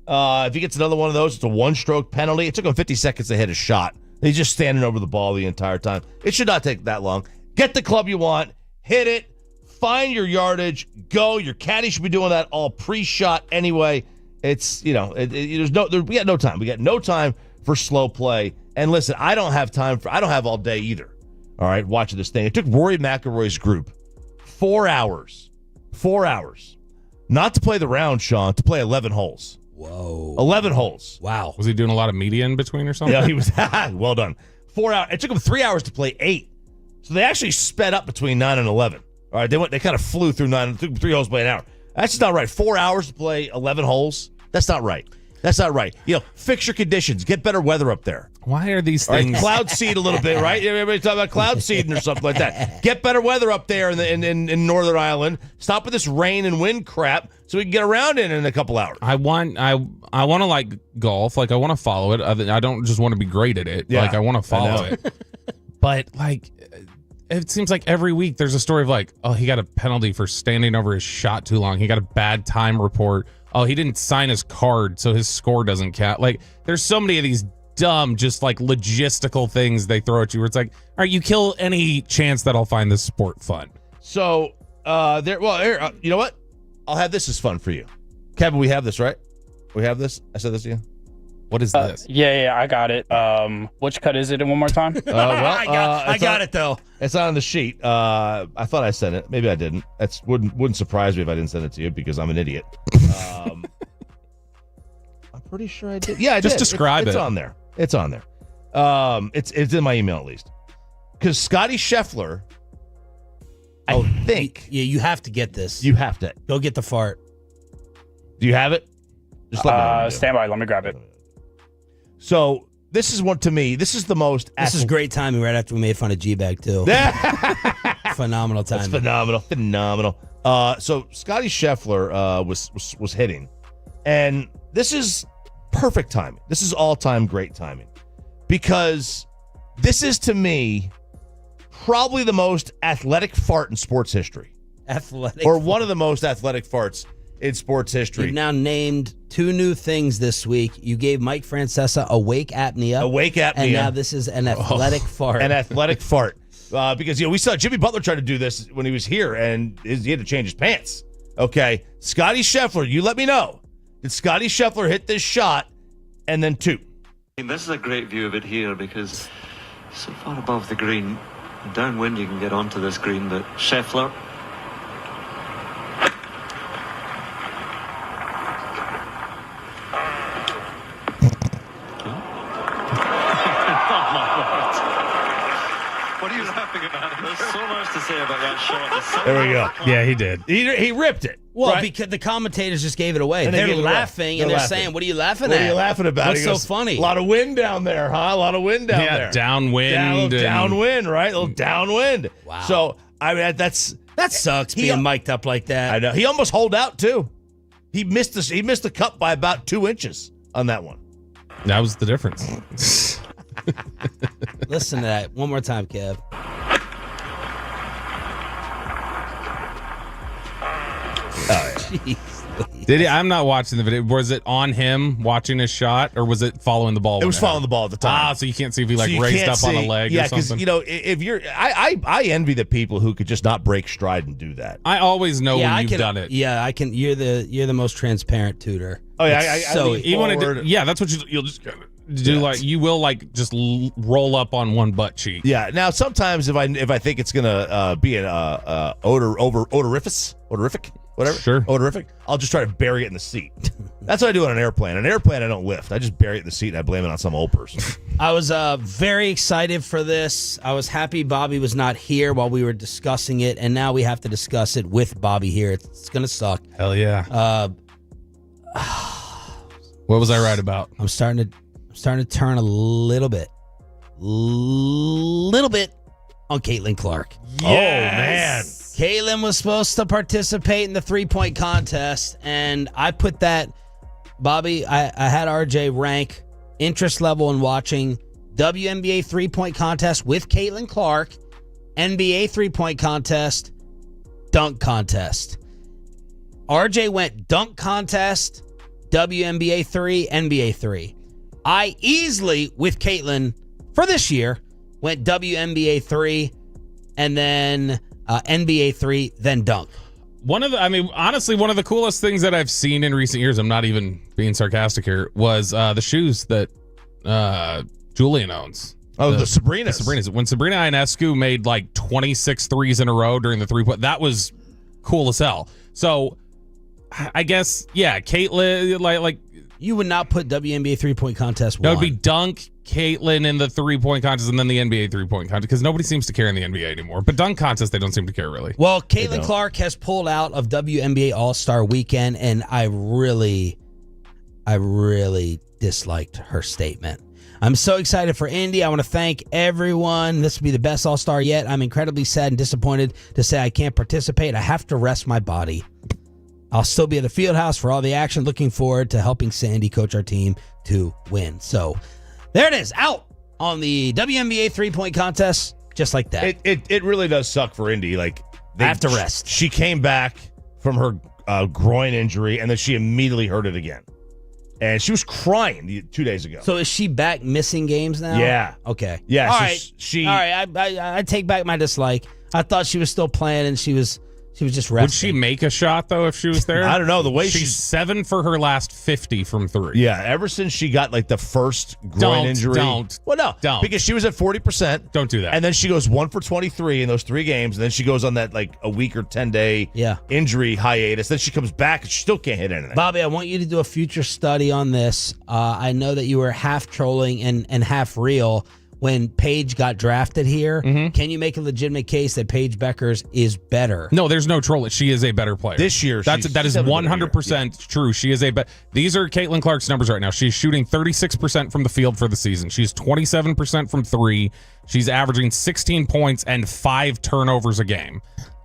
If he gets another one of those, it's a 1-stroke penalty. It took him 50 seconds to hit a shot. He's just standing over the ball the entire time. It should not take that long. Get the club you want, hit it, find your yardage, go. Your caddy should be doing that all pre-shot anyway. It's, we got no time. We got no time for slow play. And listen, I don't have all day either. All right, watching this thing. It took Rory McIlroy's group 4 hours. 4 hours. Not to play the round, Sean, to play 11 holes. Whoa. 11 holes. Wow. Was he doing a lot of media in between or something? Yeah, he was. Well done. 4 hours. It took him 3 hours to play 8. So they actually sped up between 9 and 11. All right, they kind of flew through 9. It took them 3 holes to play an hour. That's just not right. 4 hours to play 11 holes. That's not right. That's not right. Fix your conditions. Get better weather up there. Why are these things? Right, cloud seed a little bit, right? Everybody's talking about cloud seeding or something like that. Get better weather up there in Northern Ireland. Stop with this rain and wind crap so we can get around in a couple hours. I want to like golf. Like I want to follow it. I don't just want to be great at it. Yeah, like I want to follow it. But like it seems like every week there's a story of like, oh, he got a penalty for standing over his shot too long. He got a bad time report. Oh, he didn't sign his card, so his score doesn't count. Like there's so many of these dumb, just like logistical things they throw at you where it's like, all right, you kill any chance that I'll find this sport fun. So here, you know what? I'll have this as fun for you. Kevin, we have this, right? We have this? I said this to you? What is this? Yeah, I got it. Which cut is it one more time? I got it, though. It's on the sheet. I thought I sent it. Maybe I didn't. That wouldn't surprise me if I didn't send it to you because I'm an idiot. I'm pretty sure I did. Yeah, I just did. Describe it. It's on there. It's on there. It's in my email at least. Because Scotty Scheffler, I think. Yeah, you have to get this. You have to. Go get the fart. Do you have it? Just let me know. Stand by. Let me grab it. So this is what, to me, this is the most. This is great timing right after we made fun of Gbag too. Phenomenal timing. That's phenomenal. So Scotty Scheffler was hitting, and this is perfect timing. This is all-time great timing because this is, to me, probably the most athletic fart in sports history. Or one of the most athletic farts in sports history. You've now named 2 new things this week. You gave Mike Francesa awake apnea. And now this is an athletic fart. An athletic fart. Because we saw Jimmy Butler try to do this when he was here, and he had to change his pants. Okay, Scotty Scheffler, you let me know. Did Scotty Scheffler hit this shot and then toot? This is a great view of it here because so far above the green, downwind you can get onto this green, but Scheffler. What are you laughing about? There's so much to say about that shot. There we go. Yeah, he did. He ripped it. Well, right? because the commentators just gave it away. And they They're gave it away. laughing, and they're saying, what are you laughing What at? are you laughing about? What's He goes, so funny? A lot of wind down there, huh? A lot of wind down there. Downwind. Downwind, right? A little downwind. Wow. So, I mean, that sucks being mic'd up like that. I know. He almost holed out, too. He missed the cup by about 2 inches on that one. That was the difference. Listen to that one more time, Kev. Did he? I'm not watching the video. Was it on him watching his shot, or was it following the ball? It was following the ball at the time. So you can't see if he raised up on a leg or something. Yeah, because if you're, I envy the people who could just not break stride and do that. I always know when you've done it. Yeah, I can. You're the most transparent tutor. Oh yeah, that's what you'll just do. Like you will just roll up on one butt cheek. Yeah. Now sometimes if I think it's gonna be an odorific. Whatever. Sure. Odorific. I'll just try to bury it in the seat. That's what I do on an airplane. On an airplane, I don't lift. I just bury it in the seat and I blame it on some old person. I was very excited for this. I was happy Bobby was not here while we were discussing it, and now we have to discuss it with Bobby here. It's going to suck. Hell yeah. What was I right about? I'm starting to turn a little bit on Caitlin Clark. Yes. Oh, man. Caitlin was supposed to participate in the 3-point contest, and I put that, Bobby, I had RJ rank interest level in watching WNBA 3-point contest with Caitlin Clark, NBA 3-point contest, dunk contest. RJ went dunk contest, WNBA 3, NBA 3. I easily, with Caitlin, for this year, went WNBA 3, and then NBA 3, then dunk. Honestly, one of the coolest things that I've seen in recent years, I'm not even being sarcastic here, was the shoes that Julian owns. Oh, the Sabrinas. The Sabrinas. When Sabrina Ionescu made 26 threes in a row during the 3-point, that was cool as hell. So, I guess, yeah, Caitlin, you would not put WNBA 3-point contest That one. would be dunk, Caitlin in the 3-point contest, and then the NBA 3-point contest, because nobody seems to care in the NBA anymore. But dunk contest, they don't seem to care, really. Well, Caitlin Clark has pulled out of WNBA All-Star Weekend, and I really disliked her statement. I'm so excited for Indy. I want to thank everyone. This will be the best All-Star yet. I'm incredibly sad and disappointed to say I can't participate. I have to rest my body. I'll still be at the field house for all the action. Looking forward to helping Sandy coach our team to win. So there it is, out on the WNBA 3-point contest, just like that. It really does suck for Indy. They have to rest. She came back from her groin injury, and then she immediately hurt it again. And she was crying 2 days ago. So is she back missing games now? Yeah. Okay. Yeah. All so right. All right. I take back my dislike. I thought she was still playing, and she was just resting. Would she make a shot, though, if she was there? I don't know. The way she's 7 for her last 50 from 3. Yeah, ever since she got the first groin injury. Don't. Well, no. Don't. Because she was at 40%. Don't do that. And then she goes 1 for 23 in those 3 games. And then she goes on that a week or 10-day injury hiatus. Then she comes back and she still can't hit anything. Bobby, I want you to do a future study on this. I know that you were half trolling and half real when Paige got drafted here. Mm-hmm. Can you make a legitimate case that Paige Beckers is better? No, there's no troll. She is a better player. This year, that is 100% true. She is these are Caitlin Clark's numbers right now. She's shooting 36% from the field for the season. She's 27% from 3. She's averaging 16 points and 5 turnovers a game.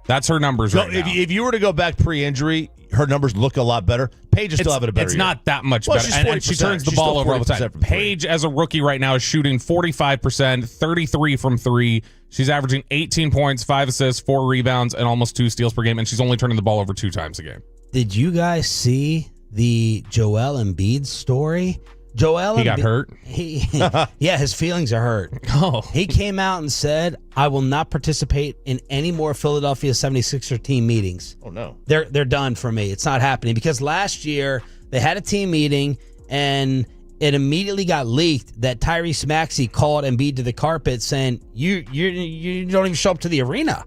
That's her numbers right now. If you were to go back pre-injury, her numbers look a lot better. Paige is still having a better It's year. not that much better. And she turns the ball over all the time. Paige, as a rookie right now, is shooting 45%, 33 from 3. She's averaging 18 points, 5 assists, 4 rebounds, and almost 2 steals per game, and she's only turning the ball over 2 times a game. Did you guys see the Joel Embiid story? He got hurt? Yeah, his feelings are hurt. Oh. He came out and said, I will not participate in any more Philadelphia 76er team meetings. Oh, no. They're done for me. It's not happening. Because last year, they had a team meeting, and it immediately got leaked that Tyrese Maxey called Embiid to the carpet saying, you don't even show up to the arena.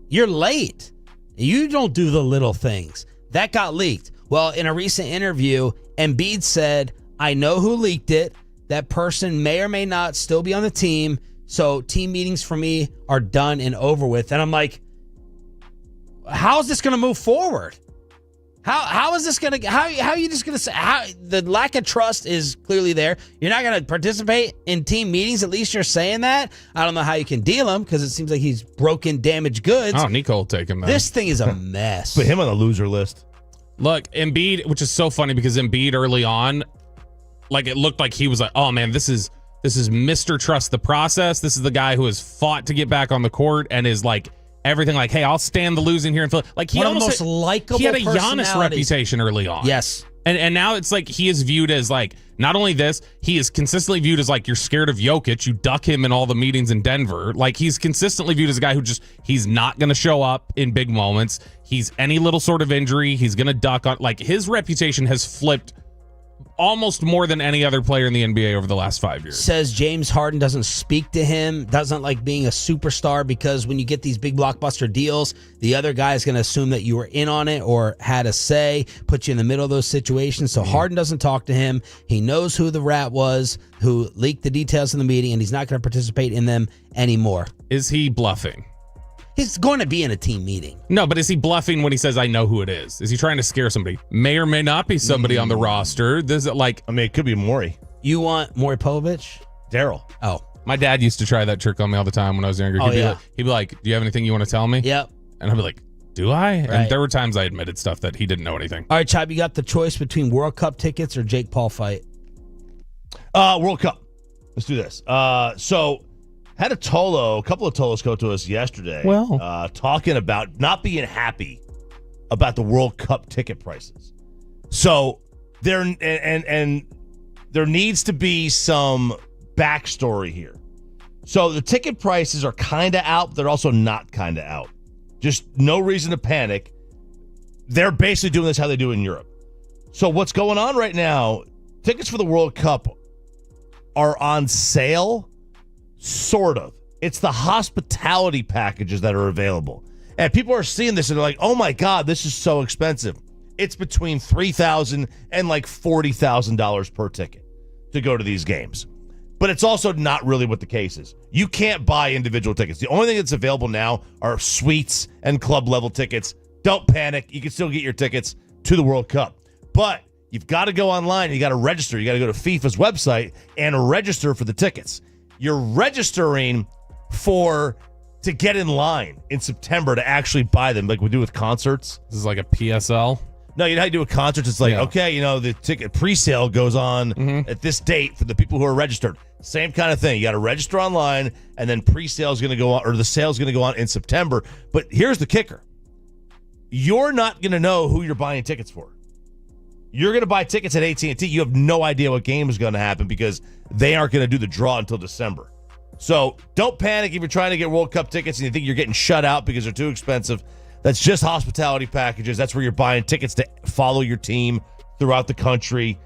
You're late. You don't do the little things. That got leaked. Well, in a recent interview, Embiid said, I know who leaked it. That person may or may not still be on the team. So team meetings for me are done and over with. And I'm like, how is this going to move forward? How is this going to, how are you just going to say, the lack of trust is clearly there. You're not going to participate in team meetings. At least you're saying that. I don't know how you can deal him because it seems like he's broken damaged goods. Oh, Nico will take him, man. This thing is a mess. Put him on the loser list. Look, Embiid, which is so funny because Embiid early on, like it looked like he was like, oh man, this is Mr. Trust the process. This is the guy who has fought to get back on the court and is like everything like, hey, I'll stand the losing here and feel like he One of the almost most likable he had a Giannis personalities. reputation early on. Yes. And now it's like he is viewed as like, not only this, he is consistently viewed as like, you're scared of Jokic. You duck him in all the meetings in Denver. Like he's consistently viewed as a guy who just, he's not going to show up in big moments. He's any little sort of injury. He's going to duck on, like his reputation has flipped almost more than any other player in the NBA over the last 5 years. Says James Harden doesn't speak to him, doesn't like being a superstar because when you get these big blockbuster deals, the other guy is going to assume that you were in on it or had a say, put you in the middle of those situations. So Harden doesn't talk to him. He knows who the rat was, who leaked the details in the meeting, and he's not going to participate in them anymore. Is he bluffing? He's going to be in a team meeting. No, but is he bluffing when he says, I know who it is? Is he trying to scare somebody? May or may not be somebody on the roster. Does it like... I mean, it could be Maury. You want Maury Povich? Daryl. Oh. My dad used to try that trick on me all the time when I was younger. He'd be like, do you have anything you want to tell me? Yep. And I'd be like, do I? Right. And there were times I admitted stuff that he didn't know anything. All right, Chop, you got the choice between World Cup tickets or Jake Paul fight? World Cup. Let's do this. So... had a couple of Tolos go to us yesterday. Well, talking about not being happy about the World Cup ticket prices. So there and there needs to be some backstory here. So the ticket prices are kind of out. They're also not kind of out. Just no reason to panic. They're basically doing this how they do in Europe. So what's going on right now? Tickets for the World Cup are on sale. Sort of. It's the hospitality packages that are available. And people are seeing this and they're like, oh my God, this is so expensive. It's between $3,000 and like $40,000 per ticket to go to these games. But it's also not really what the case is. You can't buy individual tickets. The only thing that's available now are suites and club level tickets. Don't panic. You can still get your tickets to the World Cup. But you've got to go online. You got to register. You got to go to FIFA's website and register for the tickets. You're registering to get in line in September to actually buy them, like we do with concerts. This is like a PSL? No, you know how you do with concerts? It's like, okay, the ticket pre-sale goes on at this date for the people who are registered. Same kind of thing. You got to register online, and then pre-sale is going to go on, or the sale is going to go on in September. But here's the kicker. You're not going to know who you're buying tickets for. You're going to buy tickets at AT&T. You have no idea what game is going to happen because they aren't going to do the draw until December. So don't panic if you're trying to get World Cup tickets and you think you're getting shut out because they're too expensive. That's just hospitality packages. That's where you're buying tickets to follow your team throughout the country.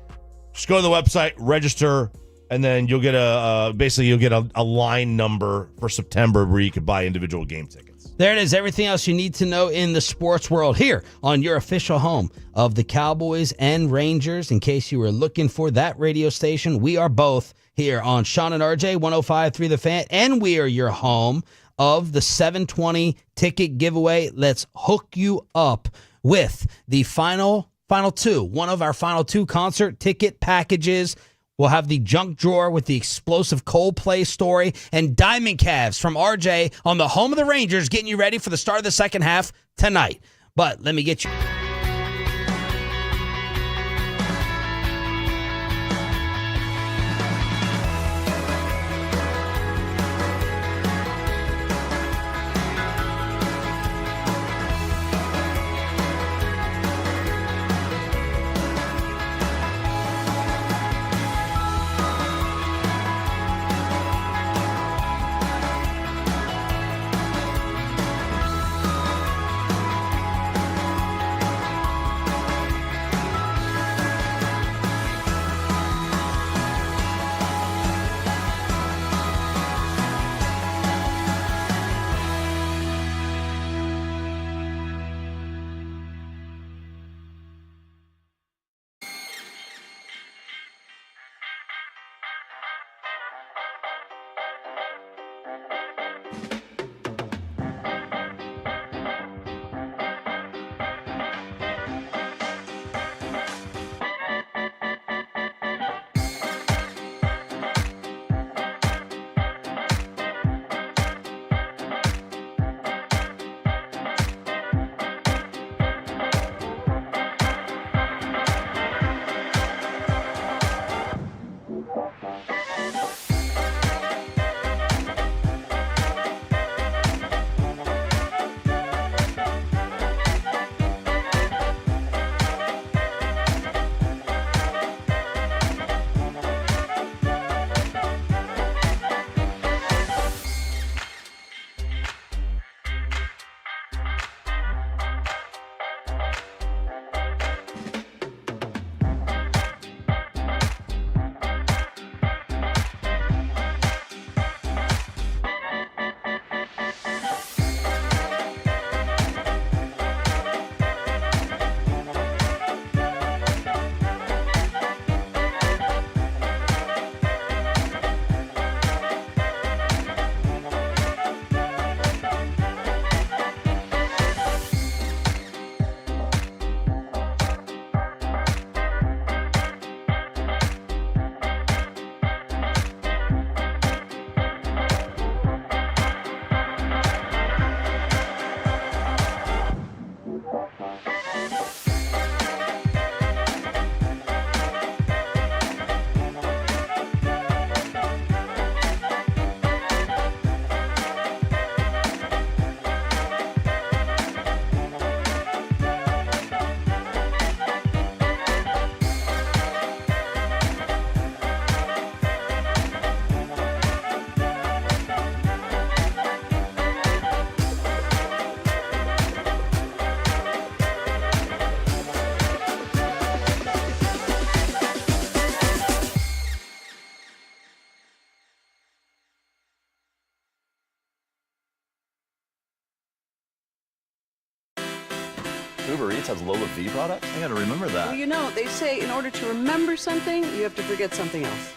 Just go to the website, register, and then you'll get a line number for September where you can buy individual game tickets. There it is. Everything else you need to know in the sports world here on your official home of the Cowboys and Rangers. In case you were looking for that radio station, we are both here on Sean and RJ 105.3 The Fan, and we are your home of the 720 ticket giveaway. Let's hook you up with the final two, one of our final two concert ticket packages. We'll have the junk drawer with the explosive Coldplay story and Diamond Calves from RJ on the home of the Rangers, getting you ready for the start of the second half tonight. But let me get you. Uber Eats has Lola V products? I gotta remember that. Well, you know, they say in order to remember something, you have to forget something else.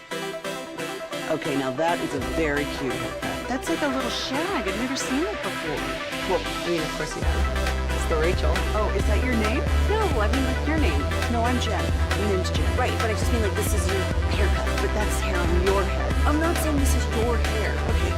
Okay, now that is a very cute haircut. That's like a little shag. I've never seen it before. Well, I mean, of course you have. It's the Rachel. Oh, is that your name? No, I mean, like your name. No, I'm Jen. My name's Jen. Right, but I just mean like this is your haircut. But that's hair on your head. I'm not saying this is your hair. Okay.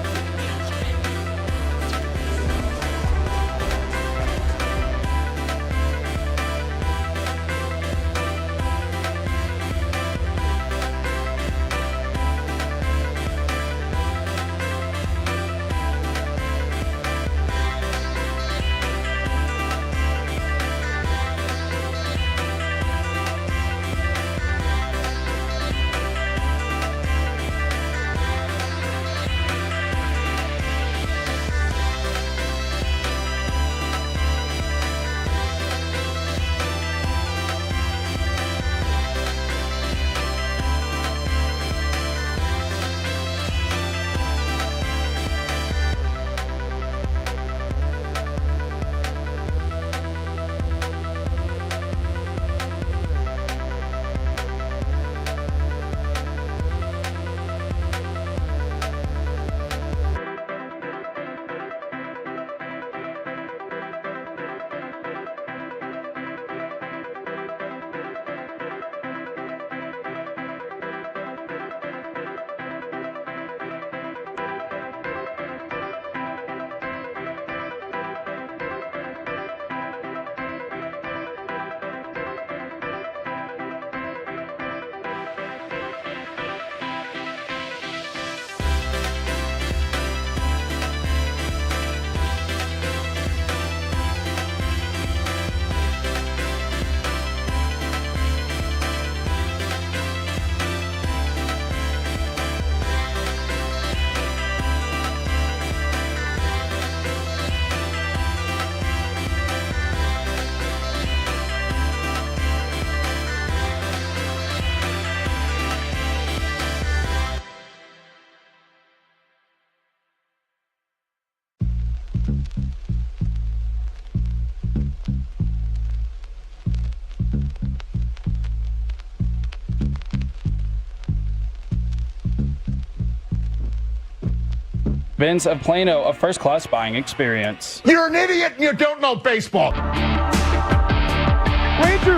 Vince of Plano, a first-class buying experience. You're an idiot and you don't know baseball. Ranger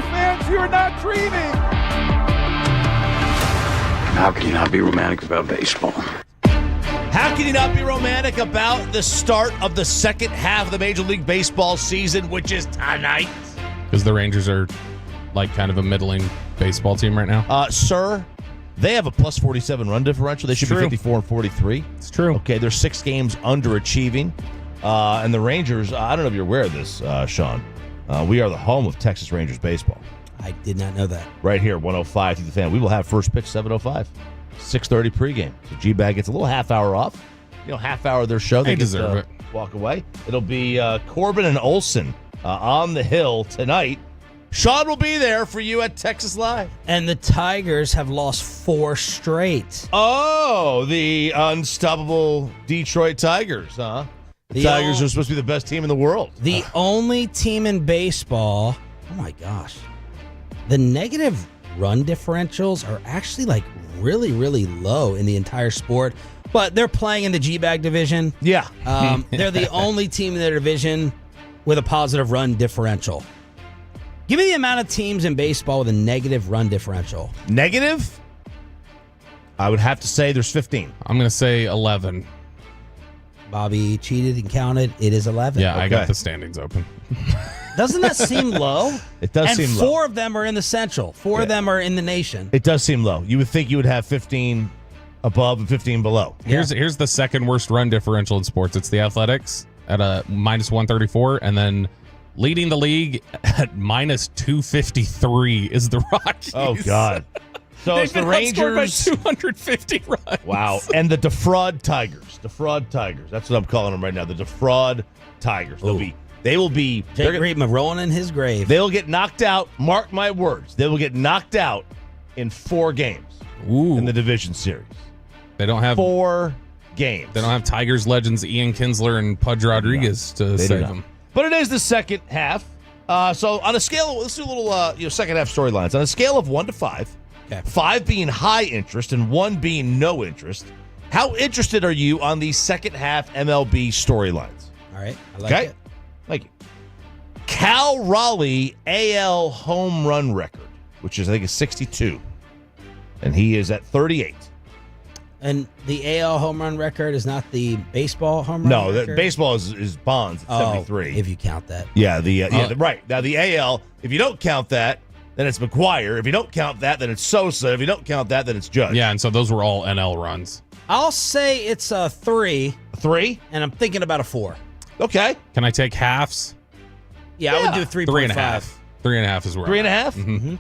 fans, you are not dreaming. How can you not be romantic about baseball? How can you not be romantic about the start of the second half of the Major League Baseball season, which is tonight? Because the Rangers are like kind of a middling baseball team right now. Sir, they have a plus 47 run differential. They should be 54 and 43. It's true. Okay, they're 6 games underachieving. And the Rangers, I don't know if you're aware of this, Sean. We are the home of Texas Rangers baseball. I did not know that. Right here, 105 through the fan. We will have first pitch 7:05, 6:30 pregame. So Gbag gets a little half hour off. You know, half hour of their show. They deserve it. Walk away. It'll be Corbin and Olsen on the hill tonight. Sean will be there for you at Texas Live. And the Tigers have lost 4 straight. Oh, the unstoppable Detroit Tigers, huh? The Tigers are supposed to be the best team in the world. The only team in baseball. Oh my gosh. The negative run differentials are actually like really, really low in the entire sport. But they're playing in the Gbag division. Yeah. They're the only team in their division with a positive run differential. Give me the amount of teams in baseball with a negative run differential. Negative? I would have to say there's 15. I'm going to say 11. Bobby cheated and counted. It is 11. Yeah, okay. I got the standings open. Doesn't that seem low? It does seem low. And 4 of them are in the Central. 4 of them are in the nation. It does seem low. You would think you would have 15 above and 15 below. Here's the second worst run differential in sports. It's the Athletics at a minus 134, and then leading the league at minus 253 is the Rockies. Oh, God. So it's the Rangers by 250 runs. Wow. And the defraud Tigers. Defraud Tigers. That's what I'm calling them right now. The defraud Tigers. They will be Jake Reitman rolling in his grave. They'll get knocked out. Mark my words. They will get knocked out in 4 games in the division series. They don't have 4 games. They don't have Tigers legends Ian Kinsler and Pudge Rodriguez to save them. But it is the second half So on a scale, let's do a little second half storylines. On a scale of 1 to 5, 5 being high interest and 1 being no interest, how interested are you on the second half MLB storylines? All right. I like it. Thank you. Cal Raleigh AL home run record, which is, I think, is 62. And he is at 38. And the AL home run record is not the baseball home run No, record? the baseball is Bonds at 73. If you count that. Yeah, right. Now, the AL, if you don't count that, then it's McGuire. If you don't count that, then it's Sosa. If you don't count that, then it's Judge. Yeah, and so those were all NL runs. I'll say it's a 3. A 3? And I'm thinking about a 4. Okay. Can I take halves? Yeah, I would do 3.5. 3.5 is where 3.5? Mm-hmm.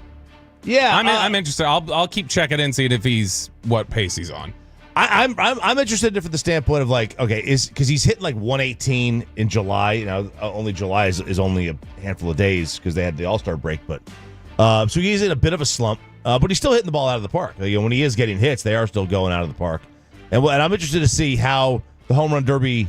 Yeah, I'm interested. I'll keep checking in, seeing if he's what pace he's on. I'm interested from the standpoint of because he's hitting like 118 in July. You know, only July is only a handful of days because they had the All-Star break. But so he's in a bit of a slump, but he's still hitting the ball out of the park. When he is getting hits, they are still going out of the park. And I'm interested to see how the home run derby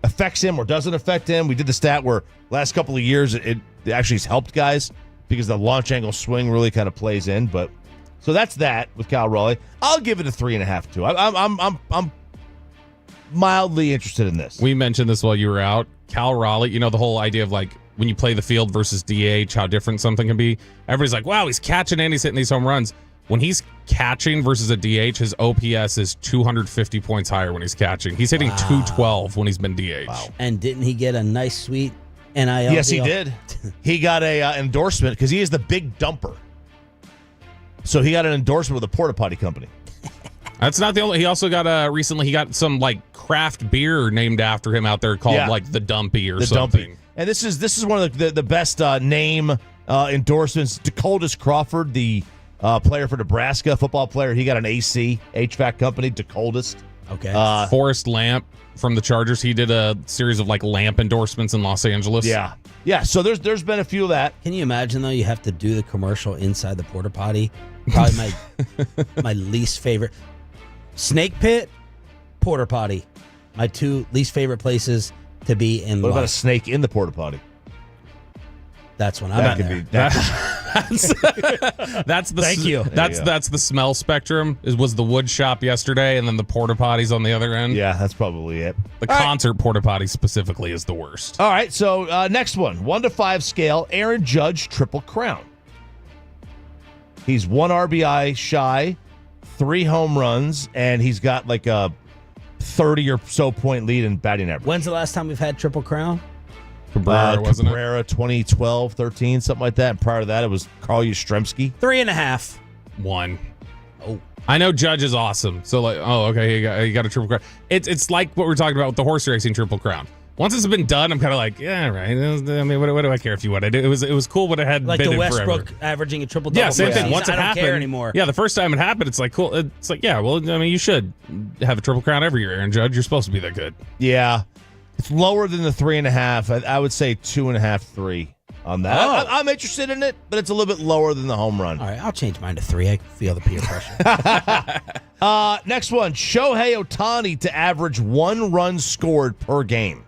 affects him or doesn't affect him. We did the stat where last couple of years it actually has helped guys because the launch angle swing really kind of plays in. But so that's that with Cal Raleigh. I'll give it a 3.5 too. I'm mildly interested in this. We mentioned this while you were out. Cal Raleigh, the whole idea of like when you play the field versus DH, how different something can be. Everybody's like, wow, he's catching and he's hitting these home runs. When he's catching versus a DH, his OPS is 250 points higher when he's catching. He's hitting 212 when he's been DH. Wow. And didn't he get a nice, sweet NIL Yes, deal? he did. He got a endorsement because he is the big dumper. So he got an endorsement with a porta potty company. That's not the only. He also got recently. He got some like craft beer named after him out there called like the Dumpy or something. Dumpy. And this is one of the best name endorsements. Dakotas Crawford, the player for Nebraska, football player, he got an AC HVAC company, Dakotas. Okay. Forrest Lamp from the Chargers. He did a series of like lamp endorsements in Los Angeles. Yeah. So there's been a few of that. Can you imagine though? You have to do the commercial inside the porta potty. Probably my least favorite. Snake pit, porta potty. My 2 least favorite places to be in. What about a snake in the porta potty? That's when that I'm could there. be. That That's the. Thank you. That's the smell spectrum. Was the wood shop yesterday, and then the porta potties on the other end. Yeah, that's probably it. The concert porta potty specifically is the worst. All right, so next one, 1 to 5 scale. Aaron Judge triple crown. He's 1 RBI shy, 3 home runs, and he's got like a 30 or so point lead in batting average. When's the last time we've had Triple Crown? Cabrera, wasn't it? Cabrera, 2012, 13, something like that. And prior to that, it was Carl Yastrzemski. 3.5. 1. Oh. I know Judge is awesome. So like, okay, he got a triple crown. It's like what we're talking about with the horse racing triple crown. Once it's been done, I'm kind of like, yeah, right. I mean, what do I care if you won? It was cool, but it had like been the in Westbrook forever. averaging a triple double. Yeah, same thing. Once it I don't happened, care anymore. Yeah, the first time it happened, it's like cool. It's like, yeah, well, I mean, you should have a triple crown every year, Aaron Judge. You're supposed to be that good. Yeah, it's lower than the 3.5. I would say 2.5, 3 on that. Oh. I'm interested in it, but it's a little bit lower than the home run. All right, I'll change mine to 3. I can feel the peer pressure. Next one, Shohei Ohtani to average 1 run scored per game.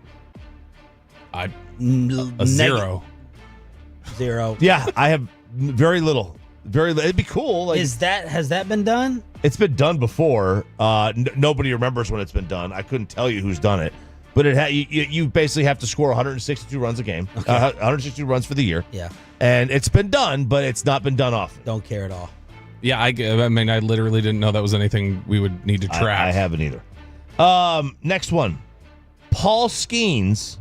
A 0. 0. Yeah, I have very little. It'd be cool. Like, has that been done? It's been done before. Nobody remembers when it's been done. I couldn't tell you who's done it, but you basically have to score 162 runs a game, 162 runs for the year. Yeah, and it's been done, but it's not been done often. Don't care at all. Yeah, I mean, I literally didn't know that was anything we would need to track. I haven't either. Next one, Paul Skeens.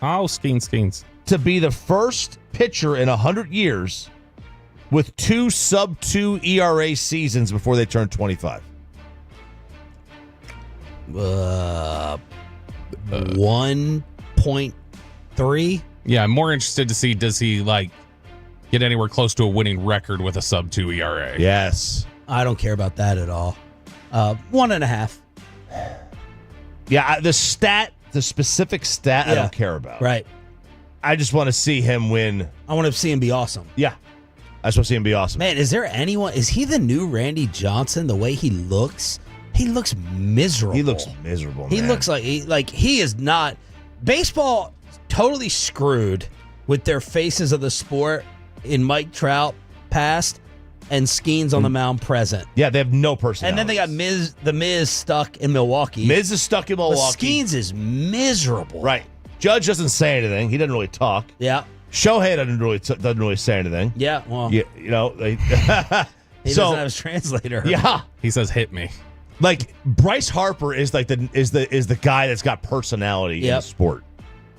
Oh, Skeens. To be the first pitcher in 100 years with 2 sub-2 ERA seasons before they turn 25. 1.3. Yeah, I'm more interested to see, does he like get anywhere close to a winning record with a sub-2 ERA? Yes. I don't care about that at all. 1.5. Yeah, the specific stat, I don't care about. Right. I just want to see him win. I want to see him be awesome. Yeah. I just want to see him be awesome. Man, is there anyone? Is he the new Randy Johnson? The way he looks miserable. He looks miserable, man. He looks like he is not. Baseball totally screwed with their faces of the sport in Mike Trout past and Skeens on the mound present. Yeah, they have no personality. And then they got the Miz stuck in Milwaukee. Miz is stuck in Milwaukee. But Skeens is miserable. Right. Judge doesn't say anything. He doesn't really talk. Yeah. Shohei doesn't really say anything. Yeah, well. He he doesn't have his translator. Yeah. He says, "Hit me." Like Bryce Harper is like the guy that's got personality in the sport.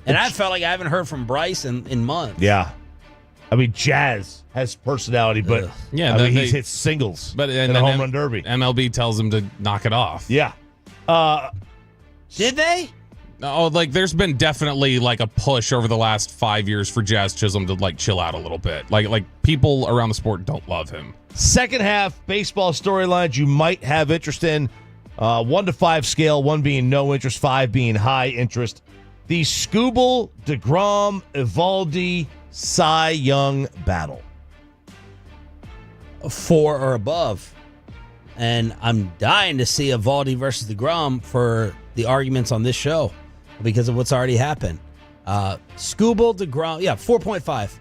And I felt like I haven't heard from Bryce in months. Yeah. I mean, Jazz has personality, but he's hit singles in the home run derby. MLB tells him to knock it off. Yeah. Did they? Oh, like there's been definitely like a push over the last 5 years for Jazz Chisholm to like chill out a little bit. Like people around the sport don't love him. Second half baseball storylines you might have interest in. 1 to 5 scale, 1 being no interest, 5 being high interest. The Skubal, DeGrom, Eovaldi, Cy Young battle. 4 or above. And I'm dying to see Eovaldi versus DeGrom for the arguments on this show because of what's already happened. Skubal, DeGrom, 4.5.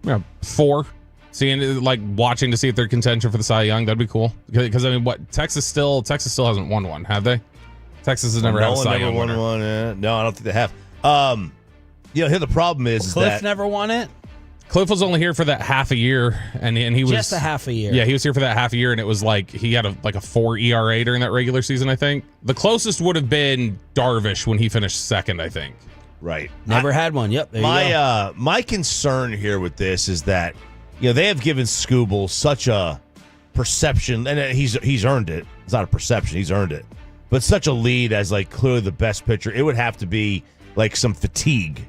Yeah, 4. Seeing watching to see if they're contention for the Cy Young, that'd be cool. Because I mean, Texas still hasn't won one, have they? Texas has never had a Cy Young winner. One. No, I don't think they have. Here the problem is Cliff that never won it. Cliff was only here for that half a year, and he was just a half a year. Yeah, he was here for that half a year, and it was like he had a 4 ERA during that regular season. I think the closest would have been Darvish when he finished second. I think. Right. Never had one. Yep. There you go. My concern here with this is that they have given Skubal such a perception, and he's earned it. It's not a perception; he's earned it. But such a lead as clearly the best pitcher, it would have to be some fatigue.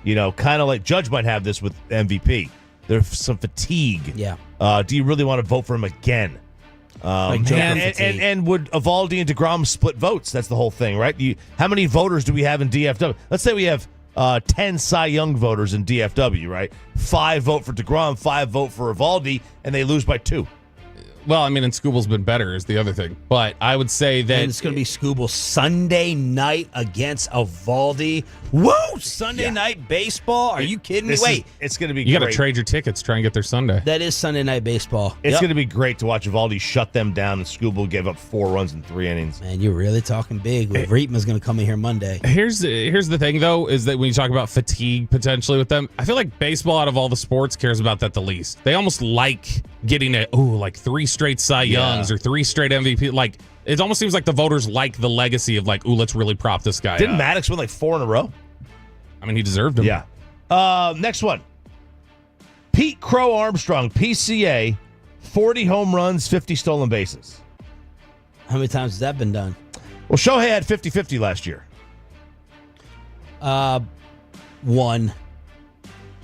Kind of like Judge might have this with MVP. There's some fatigue. Yeah. Do you really want to vote for him again? And would Eovaldi and DeGrom split votes? That's the whole thing, right? How many voters do we have in DFW? Let's say we have 10 Cy Young voters in DFW, right? 5 vote for DeGrom, 5 vote for Eovaldi, and they lose by 2. Well, I mean, and Skubal's been better is the other thing. But I would say that and it's going to be Skubal Sunday night against Eovaldi. Woo! Sunday night baseball? Are you kidding me? Wait. It's going to be You got to great. trade your tickets, try and get there Sunday. That is Sunday night baseball. It's going to be great to watch Eovaldi shut them down, and Skubal gave up 4 runs in 3 innings. Man, you're really talking big. Reitman's going to come in here Monday. Here's the thing, though, is that when you talk about fatigue potentially with them, I feel like baseball out of all the sports cares about that the least. They almost like getting 3 straight Cy Youngs or 3 straight MVP. Like, it almost seems like the voters like the legacy of let's really prop this guy Didn't up. Maddox win 4 in a row? I mean, he deserved them. Yeah. Next one. Pete Crow Armstrong, PCA, 40 home runs, 50 stolen bases. How many times has that been done? Well, Shohei had 50-50 last year. 1.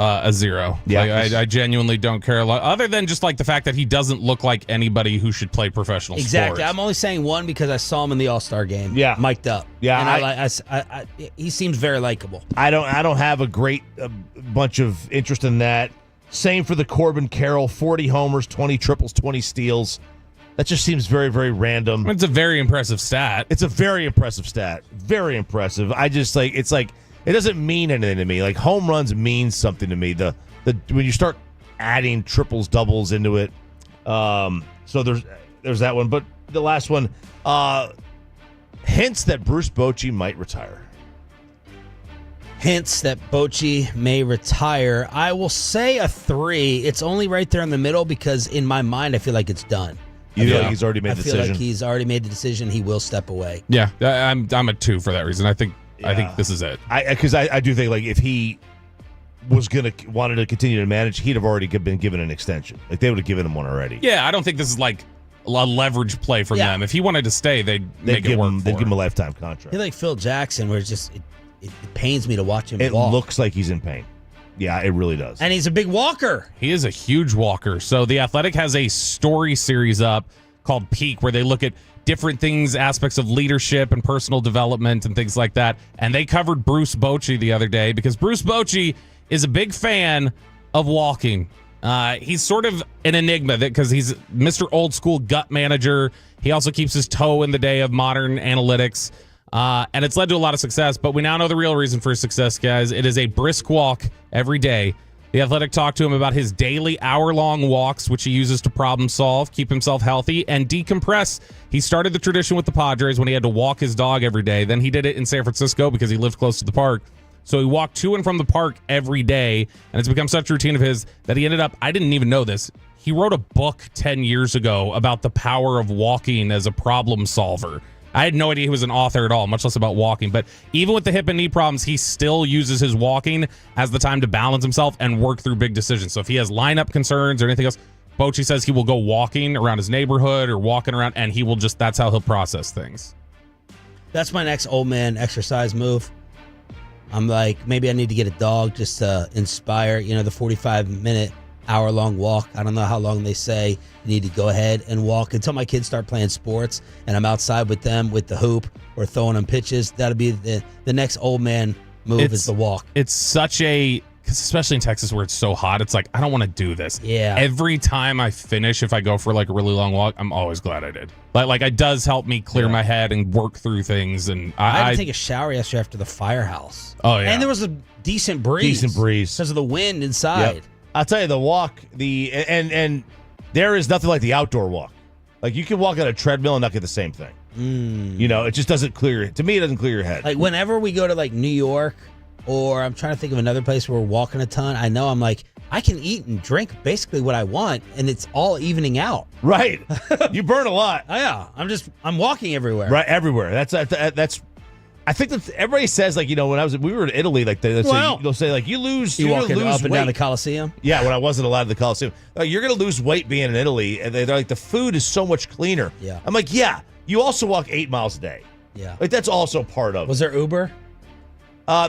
A 0. Yeah, I genuinely don't care a lot, other than just the fact that he doesn't look like anybody who should play professional Exactly. sports. I'm only saying 1 because I saw him in the All-Star game. Yeah. Mic'd up. Yeah, and he seems very likable. I don't have a great bunch of interest in that. Same for the Corbin Carroll, 40 homers, 20 triples, 20 steals. That just seems very, very random. It's a very impressive stat. It's a very impressive stat. Very impressive. I just it doesn't mean anything to me. Home runs means something to me. The when you start adding triples, doubles into it. So there's that one. But the last one, hints that Bruce Bochy might retire. Hints that Bochy may retire. I will say a 3. It's only right there in the middle because in my mind I feel like it's done. You feel like he's already made the decision? I feel like he's already made the decision. He will step away. Yeah, I'm a 2 for that reason. I think this is it. Because I do think if he was wanted to continue to manage, he'd have already been given an extension. They would have given him one already. Yeah, I don't think this is a leverage play from them. If he wanted to stay, they'd make it work. They'd give him a lifetime contract. He's like Phil Jackson, where it's just it pains me to watch him It walk. looks like he's in pain. Yeah, it really does. And he's a big walker. He is a huge walker. So The Athletic has a story series up called Peak, where they look at different things, aspects of leadership and personal development and things like that. And they covered Bruce Bochy the other day because Bruce Bochy is a big fan of walking. He's sort of an enigma because he's Mr. Old School gut manager. He also keeps his toe in the day of modern analytics. And it's led to a lot of success, but we now know the real reason for his success, guys. It is a brisk walk every day. The Athletic talked to him about his daily hour-long walks, which he uses to problem solve, keep himself healthy, and decompress. He started the tradition with the Padres when he had to walk his dog every day. Then he did it in San Francisco because he lived close to the park. So he walked to and from the park every day, and it's become such a routine of his that he ended up, I didn't even know this, he wrote a book 10 years ago about the power of walking as a problem solver. I had no idea he was an author at all, much less about walking. But even with the hip and knee problems, he still uses his walking as the time to balance himself and work through big decisions. So if he has lineup concerns or anything else, Bochy says he will go walking around his neighborhood or walking around, and he will just, that's how he'll process things. That's my next old man exercise move. I'm like, maybe I need to get a dog just to inspire, the 45-minute, hour-long walk. I don't know how long they say you need to go ahead and walk until my kids start playing sports and I'm outside with them with the hoop or throwing them pitches. That'll be the next old man move is the walk. It's such a, especially in Texas where it's so hot, it's like, I don't want to do this. Yeah. Every time I finish, if I go for like a really long walk, I'm always glad I did. Like it does help me clear my head and work through things. And I had to take a shower yesterday after the firehouse. Oh, yeah. And there was a decent breeze. Because of the wind inside. Yep. I'll tell you, the walk, and there is nothing like the outdoor walk. Like, you can walk on a treadmill and not get the same thing. It just doesn't to me, it doesn't clear your head. Like, whenever we go to, like, New York, or I'm trying to think of another place where we're walking a ton, I know I'm like, I can eat and drink basically what I want, and it's all evening out. Right. You burn a lot. Oh, yeah. I'm walking everywhere. Right, everywhere. That's I think that everybody says, like, when we were in Italy, like they'll say like, you walking lose up and weight. down the Coliseum. Yeah, when I wasn't allowed to the Coliseum, you're going to lose weight being in Italy, and they're like, the food is so much cleaner. Yeah, I'm like, yeah, you also walk 8 miles a day. Yeah, like that's also part of. Was there Uber?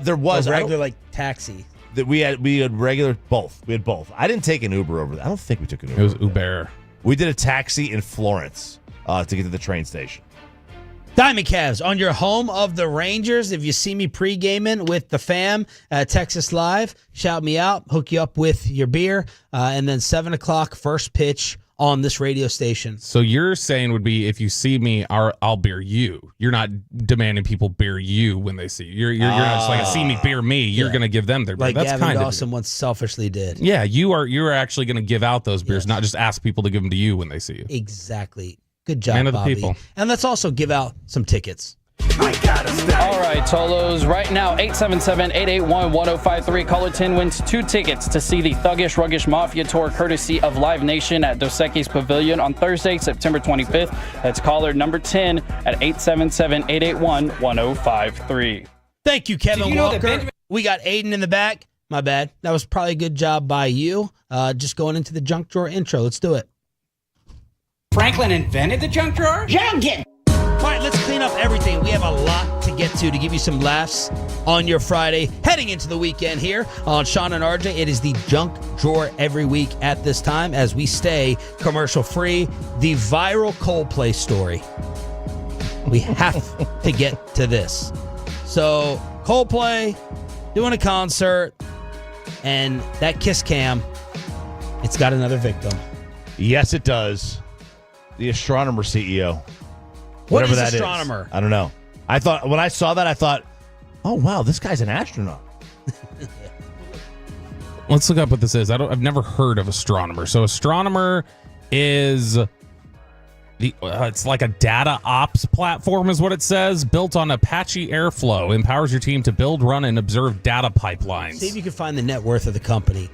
There was or regular like taxi. That we had regular both. We had both. I didn't take an Uber over there. I don't think we took an Uber. It was Uber. We did a taxi in Florence to get to the train station. Diamond Cavs on your home of the Rangers. If you see me pre-gaming with the fam at Texas Live, shout me out, hook you up with your beer, and then 7 o'clock first pitch on this radio station. So you're saying would be if you see me, I'll beer you. You're not demanding people beer you when they see you. You're not just like, see me beer me. You're going to give them their beer. Like That's Gavin kind Dawson once selfishly did. Yeah, you're actually going to give out those beers, not just ask people to give them to you when they see you. Exactly. Good job, Man of the Bobby. people. And let's also give out some tickets. All right, Tolos. Right now, 877-881-1053. Caller 10 wins 2 tickets to see the Thuggish Ruggish Mafia Tour courtesy of Live Nation at Dos Equis Pavilion on Thursday, September 25th. That's caller number 10 at 877-881-1053. Thank you, Kevin Walker. We got Aiden in the back. My bad. That was probably a good job by you. Just going into the junk drawer intro. Let's do it. Franklin invented the junk drawer? Junkin! All right, let's clean up everything. We have a lot to get to give you some laughs on your Friday. Heading into the weekend here on Sean and RJ, it is the junk drawer every week at this time as we stay commercial-free. The viral Coldplay story. We have to get to this. So, Coldplay doing a concert, and that kiss cam, it's got another victim. Yes, it does. The astronomer CEO. What is that astronomer? I don't know. I thought when I saw that, I thought, oh wow, this guy's an astronaut. Let's look up what this is. I've never heard of astronomer. So astronomer is it's like a data ops platform is what it says, built on Apache Airflow, empowers your team to build, run, and observe data pipelines. See if you can find the net worth of the company.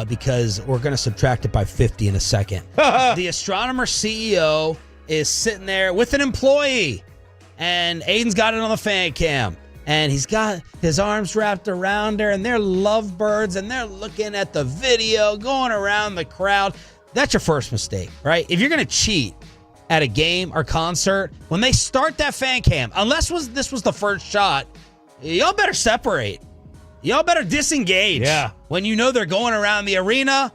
Because we're going to subtract it by 50 in a second. The astronomer CEO is sitting there with an employee, and Aiden's got it on the fan cam, and he's got his arms wrapped around her, and they're lovebirds, and they're looking at the video, going around the crowd. That's your first mistake, right? If you're going to cheat at a game or concert, when they start that fan cam, unless this was the first shot, y'all better separate. Y'all better disengage. Yeah. When you know they're going around the arena.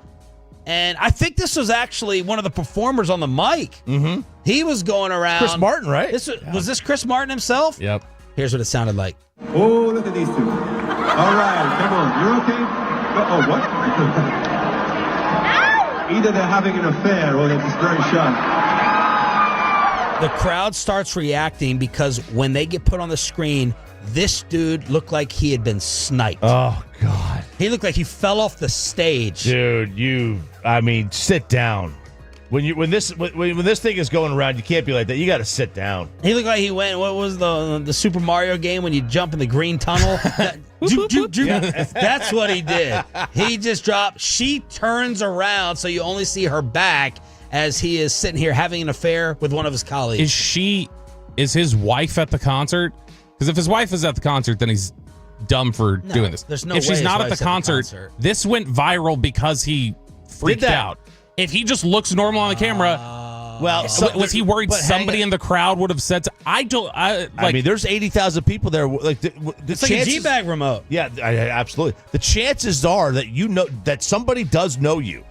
And I think this was actually one of the performers on the mic. Mm-hmm. He was going around. Chris Martin, right? Was this Chris Martin himself? Yep. Here's what it sounded like. Oh, look at these two. All right, come on. You're okay? Oh, what? Either they're having an affair or they're just very shy. The crowd starts reacting because when they get put on the screen, this dude looked like he had been sniped. Oh, God. He looked like he fell off the stage. Dude, sit down. When this thing is going around, you can't be like that. You got to sit down. He looked like he went, what was the Super Mario game when you jump in the green tunnel? That's what he did. He just dropped. She turns around so you only see her back as he is sitting here having an affair with one of his colleagues. Is his wife at the concert? Because if his wife is at the concert, then he's dumb for doing this. There's no if way she's his not at wife's the concert, this went viral because he freaked out. If he just looks normal on the camera, was he worried somebody in the crowd would have said? There's 80,000 people there. Like it's like a G-bag remote. Yeah, absolutely. The chances are that that somebody does know you.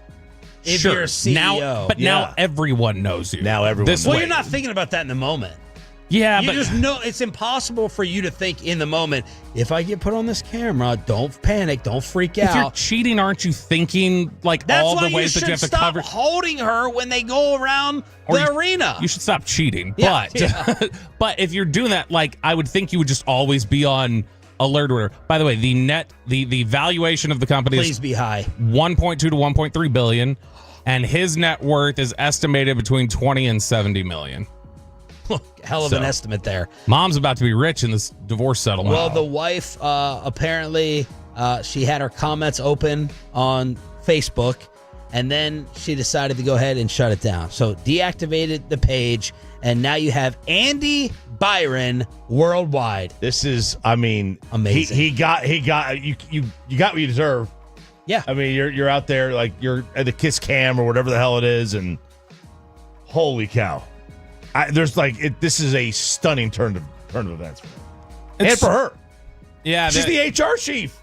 If you're a CEO. Now everyone knows you. Now everyone. You're not thinking about that in the moment. Yeah, you just know it's impossible for you to think in the moment, if I get put on this camera, don't panic, don't freak out. If you're cheating, aren't you thinking all the ways that you have to cover? That's why you should stop holding her when they go around the arena. You should stop cheating. Yeah, but if you're doing that, I would think you would just always be on alert or whatever. By the way, the valuation of the company Please be high. 1.2 to 1.3 billion, and his net worth is estimated between 20 and 70 million. Hell of an estimate there. Mom's about to be rich in this divorce settlement. Well, the wife apparently she had her comments open on Facebook, and then she decided to go ahead and shut it down. So deactivated the page, and now you have Andy Byron worldwide. This is, amazing. He got you got what you deserve. Yeah. You're out there like you're at the kiss cam or whatever the hell it is, and holy cow. This is a stunning turn of events for her. And for her. Yeah. She's the HR chief.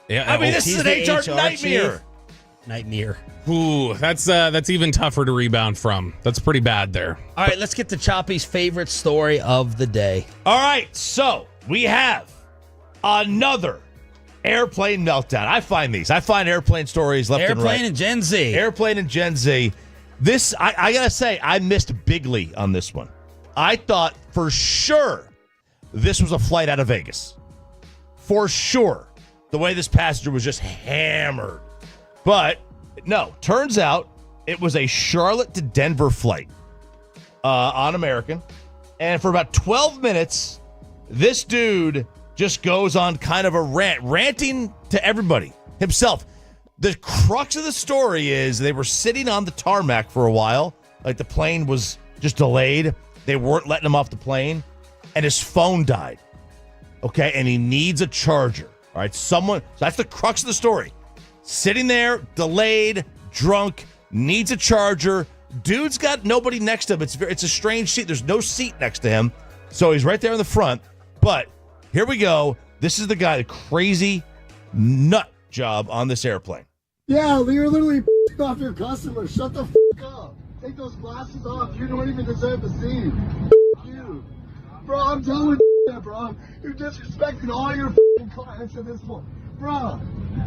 Yeah. This is an HR nightmare. Nightmare. Ooh, that's even tougher to rebound from. That's pretty bad there. All right, let's get to Choppy's favorite story of the day. All right, so we have another airplane meltdown. I find airplane stories left and right. Airplane and Gen Z. Airplane and Gen Z. This, I got to say, I missed bigly on this one. I thought for sure this was a flight out of Vegas. For sure. The way this passenger was just hammered. But no, turns out it was a Charlotte to Denver flight on American. And for about 12 minutes, this dude just goes on kind of a ranting to everybody himself. The crux of the story is they were sitting on the tarmac for a while. Like the plane was just delayed. They weren't letting him off the plane. And his phone died. Okay. And he needs a charger. All right. So that's the crux of the story. Sitting there, delayed, drunk, needs a charger. Dude's got nobody next to him. It's a strange seat. There's no seat next to him. So he's right there in the front. But here we go. This is the guy, the crazy nut job on this airplane. Yeah, you're literally off your customer. Shut the up. Take those glasses off. You don't even deserve the seat. You. Bro, I'm done with bro. You're disrespecting all your clients at this point. Bro,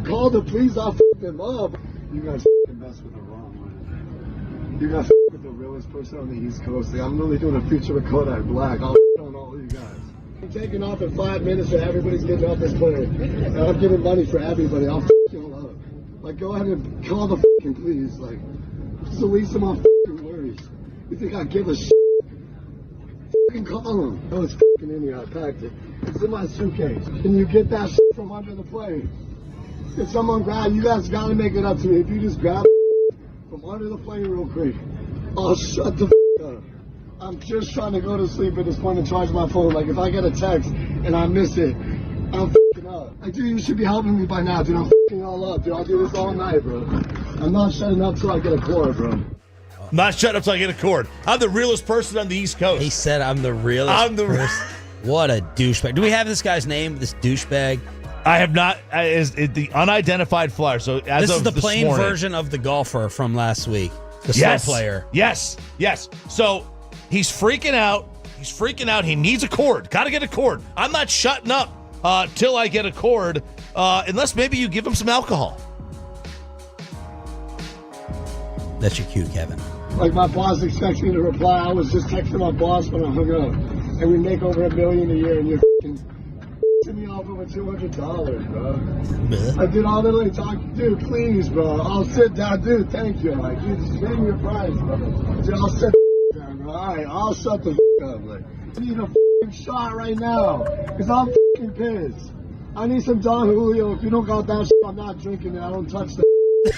call the police. I'll them up. You guys mess with the wrong one. You guys with the realest person on the East Coast. Like, I'm really doing a feature with Kodak Black. I'll on all of you guys. I'm taking off in 5 minutes so everybody's getting off this plane. And I'm giving money for everybody. I'll you all up. Like, go ahead and call the police. Like, just release them off worries. You think I give a shit? Call them. Oh, it's in here. I packed it. It's in my suitcase. Can you get that shit from under the plane? If someone grab, you guys gotta make it up to me. If you just grab from under the plane real quick, I'll shut the up. I'm just trying to go to sleep at this point and charge my phone. Like, if I get a text and I miss it, I'm up. Like, dude, you should be helping me by now, dude. I'm all up, dude. I'll do this all night, bro. I'm not shutting up till I get a cord, bro. I'm not shutting up till I get a cord. I'm the realest person on the East Coast. He said I'm the realest person. What a douchebag. Do we have this guy's name, this douchebag? I have not. Is the unidentified flyer. So this is the plain version of the golfer from last week. The slow player. Yes. So he's freaking out. He needs a cord. Got to get a cord. I'm not shutting up till I get a cord, unless maybe you give him some alcohol. That's your cue, Kevin. Like my boss expects me to reply. I was just texting my boss when I hung up. And we make over $1 million a year, and you're me off over $200, bro. I did all the way talk, dude, please, bro. I'll sit down, dude, thank you. Like, dude, just pay me your price, bro. Dude, I'll sit down, bro. All right, I'll shut the up. Like, I need a shot right now, because I'm pissed. I need some Don Julio. If you don't got that shit, I'm not drinking it. I don't touch the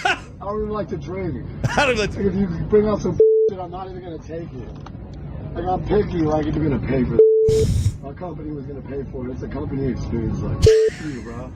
I don't even like to drink. Like, if you bring out some shit, I'm not even going to take it. Like, I'm picky, like, if you're going to pay for it. My company was going to pay for it. It's a company experience. Like, you, bro.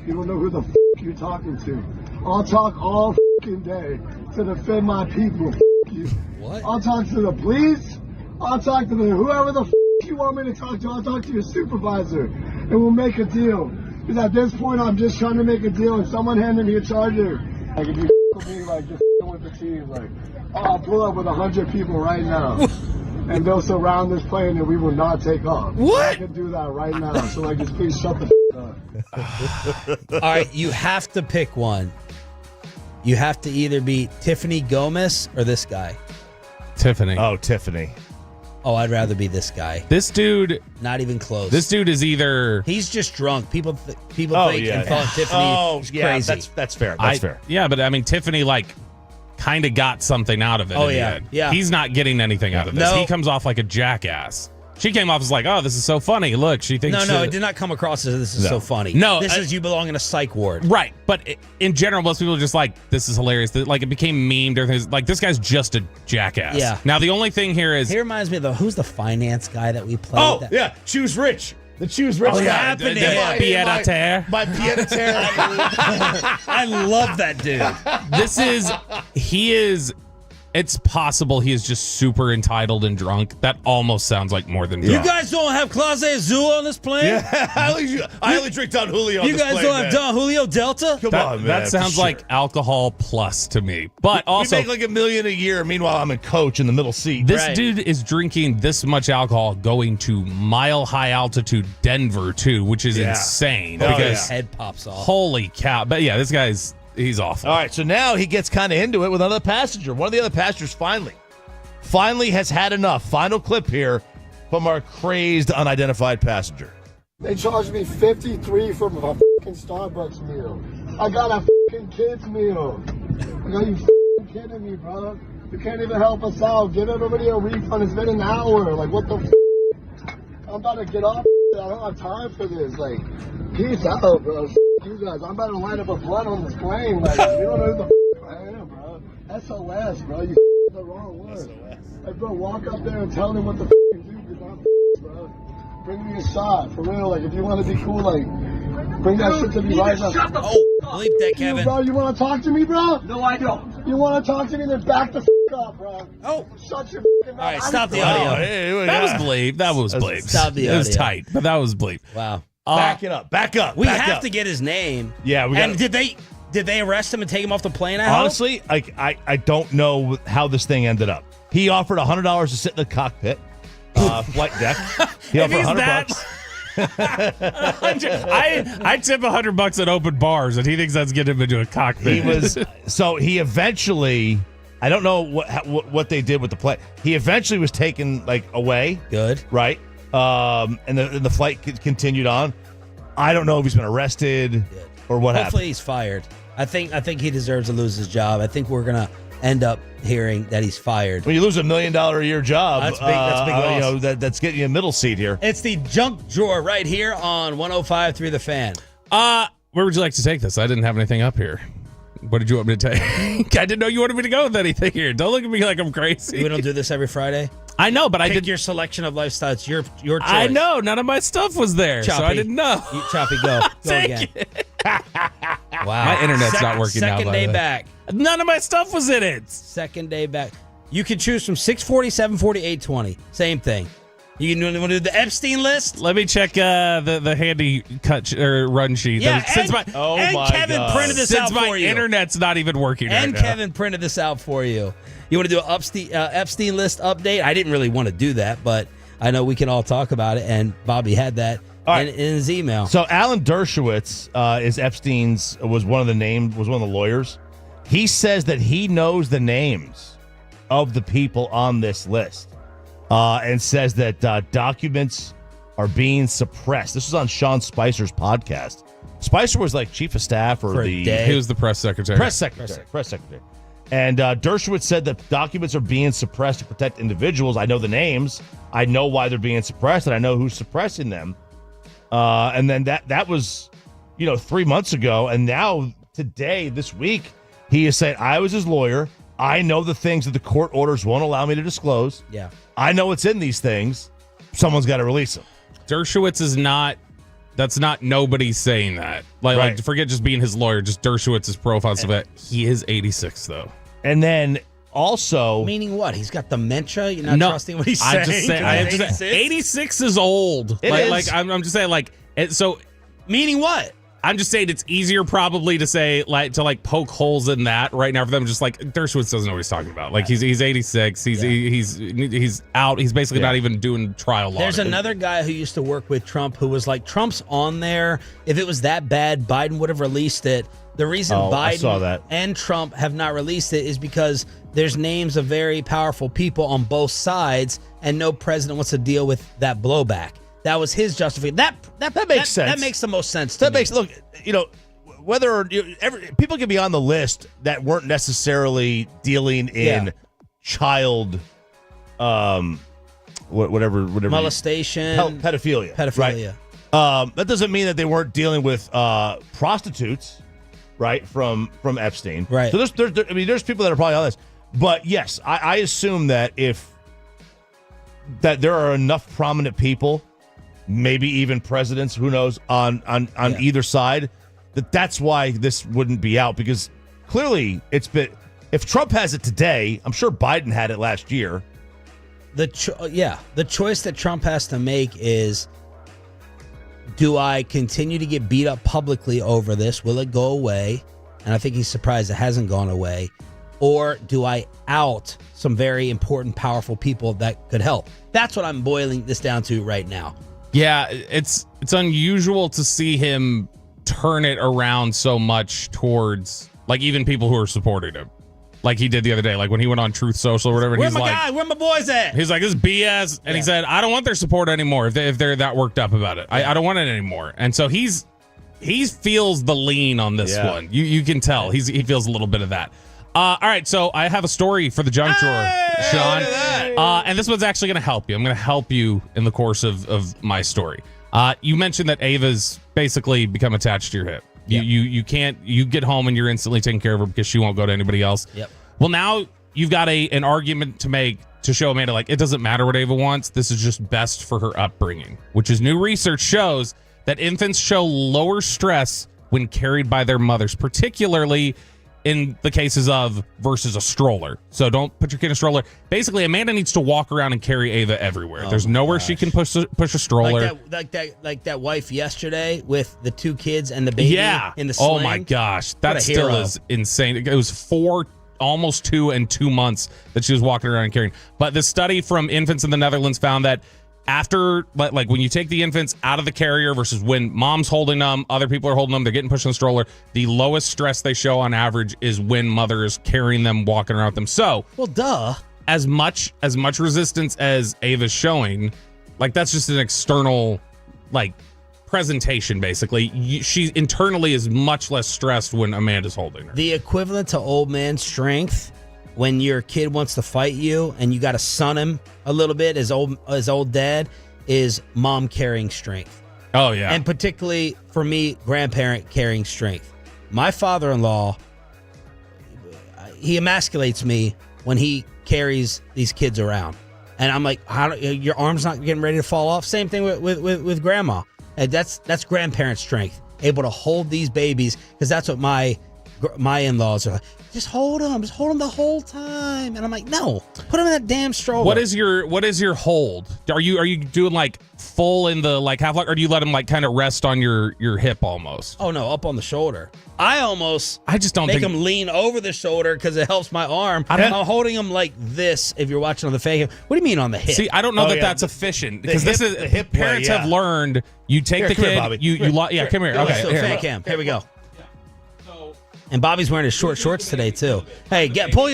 You don't know who the you're talking to. I'll talk all day to defend my people. You. What? I'll talk to the police. I'll talk to whoever the you want me to talk to. I'll talk to your supervisor. And we'll make a deal. Because at this point, I'm just trying to make a deal. And someone handed me a charger. Like, if you with me, like, just with the team, like, I'll pull up with 100 people right now. And they'll surround this plane and we will not take off. What? I can do that right now. So, like, just please shut the up. All right, you have to pick one. You have to either be Tiffany Gomez or this guy. Tiffany. Oh, Tiffany. Oh, I'd rather be this guy. This dude. Not even close. This dude is either. He's just drunk. People think and thought Tiffany was crazy. That's fair. That's fair. Yeah, but I mean, Tiffany, like, kind of got something out of it. Oh, in the yeah. end. Yeah. He's not getting anything out of this. No. He comes off like a jackass. She came off as like, oh, this is so funny. Look, she thinks. No, it did not come across as this is so funny. No, this is you belong in a psych ward. Right. But in general, most people are just like, this is hilarious. Like, it became memed. Everything's like, this guy's just a jackass. Yeah. Now, the only thing here is. He reminds me of who's the finance guy that we played? Oh, yeah. Choose Rich. The Choose Rich guy. happened to him. Pied-à-terre. My pied-à-terre. I love that dude. He is. It's possible he is just super entitled and drunk. That almost sounds like more than drunk. You guys don't have Clase Azul on this plane? Yeah, I only drink Don Julio on You this guys plane, don't man. have Don Julio Delta? Come on, man. That sounds for like sure. alcohol plus to me. But also, we make like $1 million a year. Meanwhile, I'm a coach in the middle seat. this dude is drinking this much alcohol going to mile-high altitude Denver, too, which is insane. Oh, because His head pops off. holy cow. But yeah, this guy's, he's awful. All right, so now he gets kind of into it with another passenger. One of the other passengers finally has had enough. Final clip here from our crazed unidentified passenger. They charged me $53 for my fucking Starbucks meal. I got a fucking kid's meal. I got you fucking kidding me, bro? You can't even help us out. Get everybody a refund. It's been an hour. Like, what the I'm about to get off. I don't have time for this. Like, peace out, bro. You guys. I'm about to light up a blunt on this plane. Like, you don't know who the I am, bro. SOS, bro. You the wrong one. Like, bro, walk up there and tell them what the do, because I'm bro. Bring me a shot, for real. Like, if you want to be cool, like, bring that shit to me right now. Bleep that, Kevin. Bro, you want to talk to me, bro? No, I don't. You want to talk to me, then back the up, bro. Oh. Shut your mouth. All right, stop the audio. That was bleep. That was bleep. Stop the audio. It was tight, but that was bleep. Wow. Back it up. Back up. We back have up. to get his name. Yeah, we And got. did they arrest him and take him off the plane? I hope? Honestly, I don't know how this thing ended up. He offered $100 to sit in the cockpit, flight deck. He offered $100. I tip $100 at open bars, and he thinks that's getting him into a cockpit. He eventually. I don't know what they did with the plane. He eventually was taken away. Good, right? And the flight continued on. I don't know if he's been arrested or what happened. Hopefully he's fired. I think he deserves to lose his job. I think we're gonna end up hearing that he's fired. When you lose $1 million a year job, that's big. That's big loss. That's getting you a middle seat here. It's the junk drawer right here on 105.3 The Fan. Where would you like to take this? I didn't have anything up here. What did you want me to take? I didn't know you wanted me to go with anything here. Don't look at me like I'm crazy. We don't do this every Friday. I know, but I did your selection of lifestyle. It's your choice. I know. None of my stuff was there, Choppy. so I didn't know. Choppy, go again. Wow, my internet's not working now. Second day back. None of my stuff was in it. Second day back. You can choose from 640, 740, 820. Same thing. You want to do the Epstein list? Let me check the handy cut or run sheet. Yeah, Since Kevin printed this out for you. Since my internet's not even working and right now. Kevin printed this out for you. You want to do an Epstein list update? I didn't really want to do that, but I know we can all talk about it, and Bobby had that in his email. So Alan Dershowitz is Epstein's was one of the lawyers. He says that he knows the names of the people on this list and says that documents are being suppressed. This was on Sean Spicer's podcast. Spicer was like chief of staff or he was the press secretary. Press secretary. And Dershowitz said that documents are being suppressed to protect individuals. I know the names. I know why they're being suppressed, and I know who's suppressing them. And then that was, 3 months ago. And now today, this week, he is saying, I was his lawyer. I know the things that the court orders won't allow me to disclose. Yeah. I know what's in these things. Someone's got to release them. Dershowitz is not. That's not nobody saying that. Like forget just being his lawyer. Just Dershowitz's profile. So that he is 86 though. And then also, meaning what? He's got dementia. You're not trusting what he's saying. I'm just saying 86 is old. I'm just saying so. Meaning what? I'm just saying it's easier probably to say to poke holes in that right now for them. Just like Dershowitz doesn't know what he's talking about. Like he's 86. He's out. He's basically not even doing trial law. There's another guy who used to work with Trump who was like, Trump's on there. If it was that bad, Biden would have released it. The reason Biden and Trump have not released it is because there's names of very powerful people on both sides, and no president wants to deal with that blowback. That was his justification. That makes sense. That makes the most sense to me. Look, whether people can be on the list that weren't necessarily dealing in child, whatever molestation, pedophilia. Right. That doesn't mean that they weren't dealing with prostitutes, right? From Epstein, right? So there's people that are probably on this, but yes, I assume that that there are enough prominent people, maybe even presidents, who knows, on either side, that's why this wouldn't be out, because clearly it's been, if Trump has it today, I'm sure Biden had it last year. The choice that Trump has to make is, do I continue to get beat up publicly over this? Will it go away? And I think he's surprised it hasn't gone away. Or do I out some very important, powerful people that could help? That's what I'm boiling this down to right now. Yeah, it's unusual to see him turn it around so much towards even people who are supporting him, like he did the other day, like when he went on Truth Social or whatever. And Where my boys at? He's like, this is BS, and he said, I don't want their support anymore if they're that worked up about it. I don't want it anymore. And so he feels the lean on this one. You can tell he feels a little bit of that. All right, so I have a story for the junk drawer, Sean. And this one's actually going to help you. I'm going to help you in the course of my story. You mentioned that Ava's basically become attached to your hip. You get home and you're instantly taking care of her because she won't go to anybody else. Yep. Well, now you've got an argument to make to show Amanda, it doesn't matter what Ava wants. This is just best for her upbringing, which is new research shows that infants show lower stress when carried by their mothers, particularly in the cases of versus a stroller. So don't put your kid in a stroller. Basically, Amanda needs to walk around and carry Ava everywhere. There's nowhere she can push a stroller. Like that wife yesterday with the two kids and the baby in the sling. Oh my gosh. That still is insane. It was almost 2 and 2 months that she was walking around and carrying. But the study from infants in the Netherlands found that after, when you take the infants out of the carrier versus when mom's holding them, other people are holding them, they're getting pushed in the stroller, the lowest stress they show on average is when mother is carrying them, walking around with them. So, well, duh. As much resistance as Ava's showing, that's just an external, presentation, basically. She internally is much less stressed when Amanda's holding her. The equivalent to old man strength, when your kid wants to fight you and you got to sun him a little bit, as old dad, is mom carrying strength. Oh, yeah. And particularly for me, grandparent carrying strength. My father-in-law, he emasculates me when he carries these kids around. And I'm like, your arm's not getting ready to fall off? Same thing with grandma. And that's grandparent strength, able to hold these babies, because that's what my in-laws are like. Just hold them the whole time. And I'm like, no, put them in that damn stroller. What is your hold? Are you doing full in the half or do you let them kind of rest on your hip almost? Oh no, up on the shoulder. I just don't make them lean over the shoulder because it helps my arm. I'm holding them like this. If you're watching on the fake, what do you mean on the hip? See, I don't know that's efficient, because parents have learned. You take the kid. Here, Come here. Okay, here. Fan cam. Here we go. And Bobby's wearing his short shorts today too. Hey, pull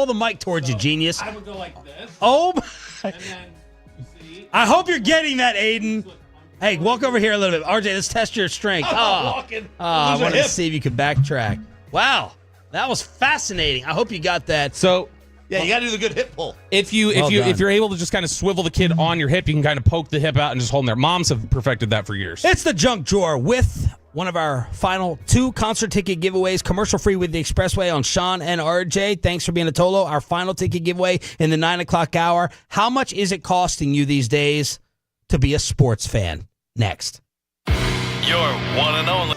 the mic towards you, genius. I would go like this. Oh, And then, see? I hope you're getting that, Aiden. Hey, walk over here a little bit. RJ, let's test your strength. I wanted to see if you could backtrack. Wow, that was fascinating. I hope you got that. So, yeah, you got to do the good hip pull. If you're able to just kind of swivel the kid on your hip, you can kind of poke the hip out and just hold him there. Moms have perfected that for years. It's the junk drawer with one of our final 2 concert ticket giveaways, commercial free with the Expressway on Sean and RJ. Thanks for being a Tolo. Our final ticket giveaway in the 9 o'clock hour. How much is it costing you these days to be a sports fan? Next. Your one and only.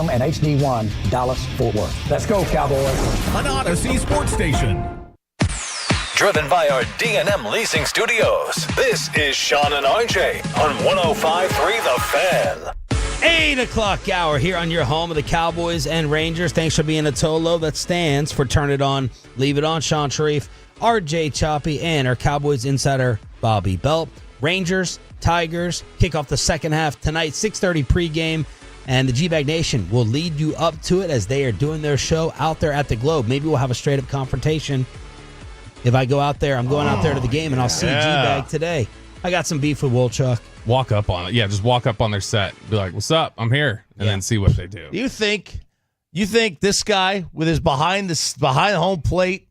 FM and HD1 Dallas-Fort Worth. Let's go, Cowboys. An Odyssey sports station. Driven by our D&M Leasing Studios. This is Sean and RJ on 105.3 The Fan. 8 o'clock hour here on your home of the Cowboys and Rangers. Thanks for being a Tolo that stands for Turn It On, Leave It On. Sean Sharif, RJ Choppy, and our Cowboys insider, Bobby Belt. Rangers, Tigers, kick off the second half tonight, 6:30 pregame, and the Gbag Nation will lead you up to it as they are doing their show out there at the Globe. Maybe we'll have a straight-up confrontation. If I go out there, I'm going out there to the game, and I'll see Gbag today. I got some beef with Wolchuk. Walk up on it. Yeah, just walk up on their set. Be like, what's up? I'm here. And then see what they do. You think this guy with his behind home plate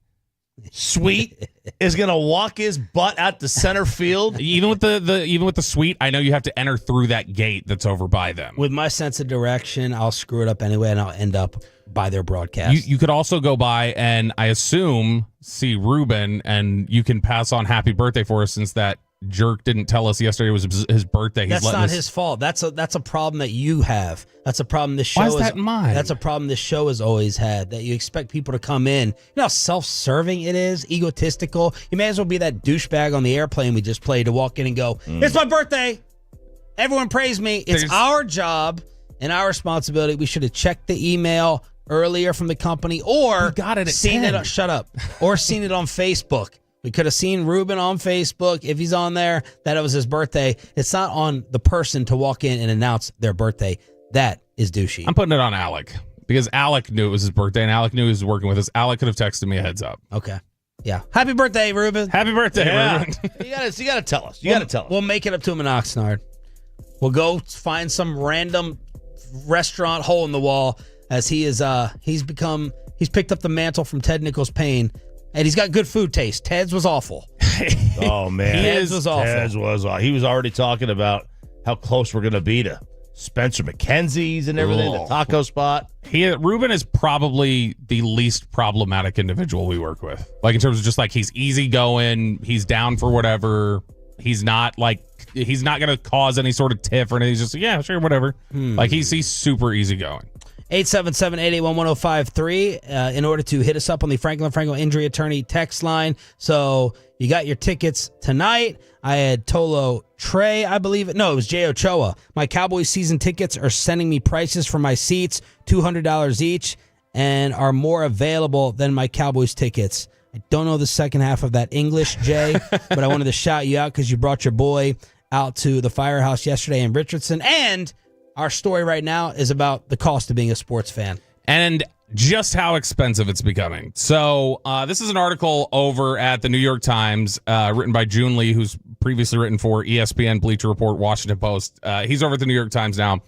suite is going to walk his butt out to center field? Even with the suite, I know you have to enter through that gate that's over by them. With my sense of direction, I'll screw it up anyway, and I'll end up by their broadcast. You could also go by and, I assume, see Ruben, and you can pass on happy birthday for us, since that jerk didn't tell us yesterday was his birthday. That's not his fault. That's a problem that you have. That's a problem this show Why is that mine? That's a problem this show has always had, that you expect people to come in. You know how self-serving it is, egotistical. You may as well be that douchebag on the airplane we just played to walk in and go, it's my birthday. Everyone praise me. It's our job and our responsibility. We should have checked the email earlier from the company, or got it at seen 10. it. Shut up. Or seen it on Facebook. We could have seen Ruben on Facebook, if he's on there, that it was his birthday. It's not on the person to walk in and announce their birthday. That is douchey. I'm putting it on Alec, because Alec knew it was his birthday, and Alec knew he was working with us. Alec could have texted me a heads up. Okay. Yeah. Happy birthday, Ruben. Happy birthday, Ruben. You gotta tell us. You gotta tell us. We'll make it up to him in Oxnard. We'll go find some random restaurant hole in the wall, as he's picked up the mantle from Ted Nichols Payne. And he's got good food taste. Ted's was awful. Oh, man. Ted's was awful. Ted's was awful. He was already talking about how close we're going to be to Spencer McKenzie's and everything, the taco spot. Ruben is probably the least problematic individual we work with. Like, in terms of just, like, he's easygoing. He's down for whatever. He's not going to cause any sort of tiff or anything. He's just, yeah, sure, whatever. Like, he's super easygoing. 877-881-1053 in order to hit us up on the Franklin Injury Attorney text line. So you got your tickets tonight. I had Tolo Trey, I believe it. No, it was Jay Ochoa. My Cowboys season tickets are sending me prices for my seats, $200 each, and are more available than my Cowboys tickets. I don't know the second half of that English, Jay, but I wanted to shout you out because you brought your boy out to the Firehouse yesterday in Richardson. And our story right now is about the cost of being a sports fan. And just how expensive it's becoming. So this is an article over at the New York Times written by June Lee, who's previously written for ESPN, Bleacher Report, Washington Post. He's over at the New York Times now.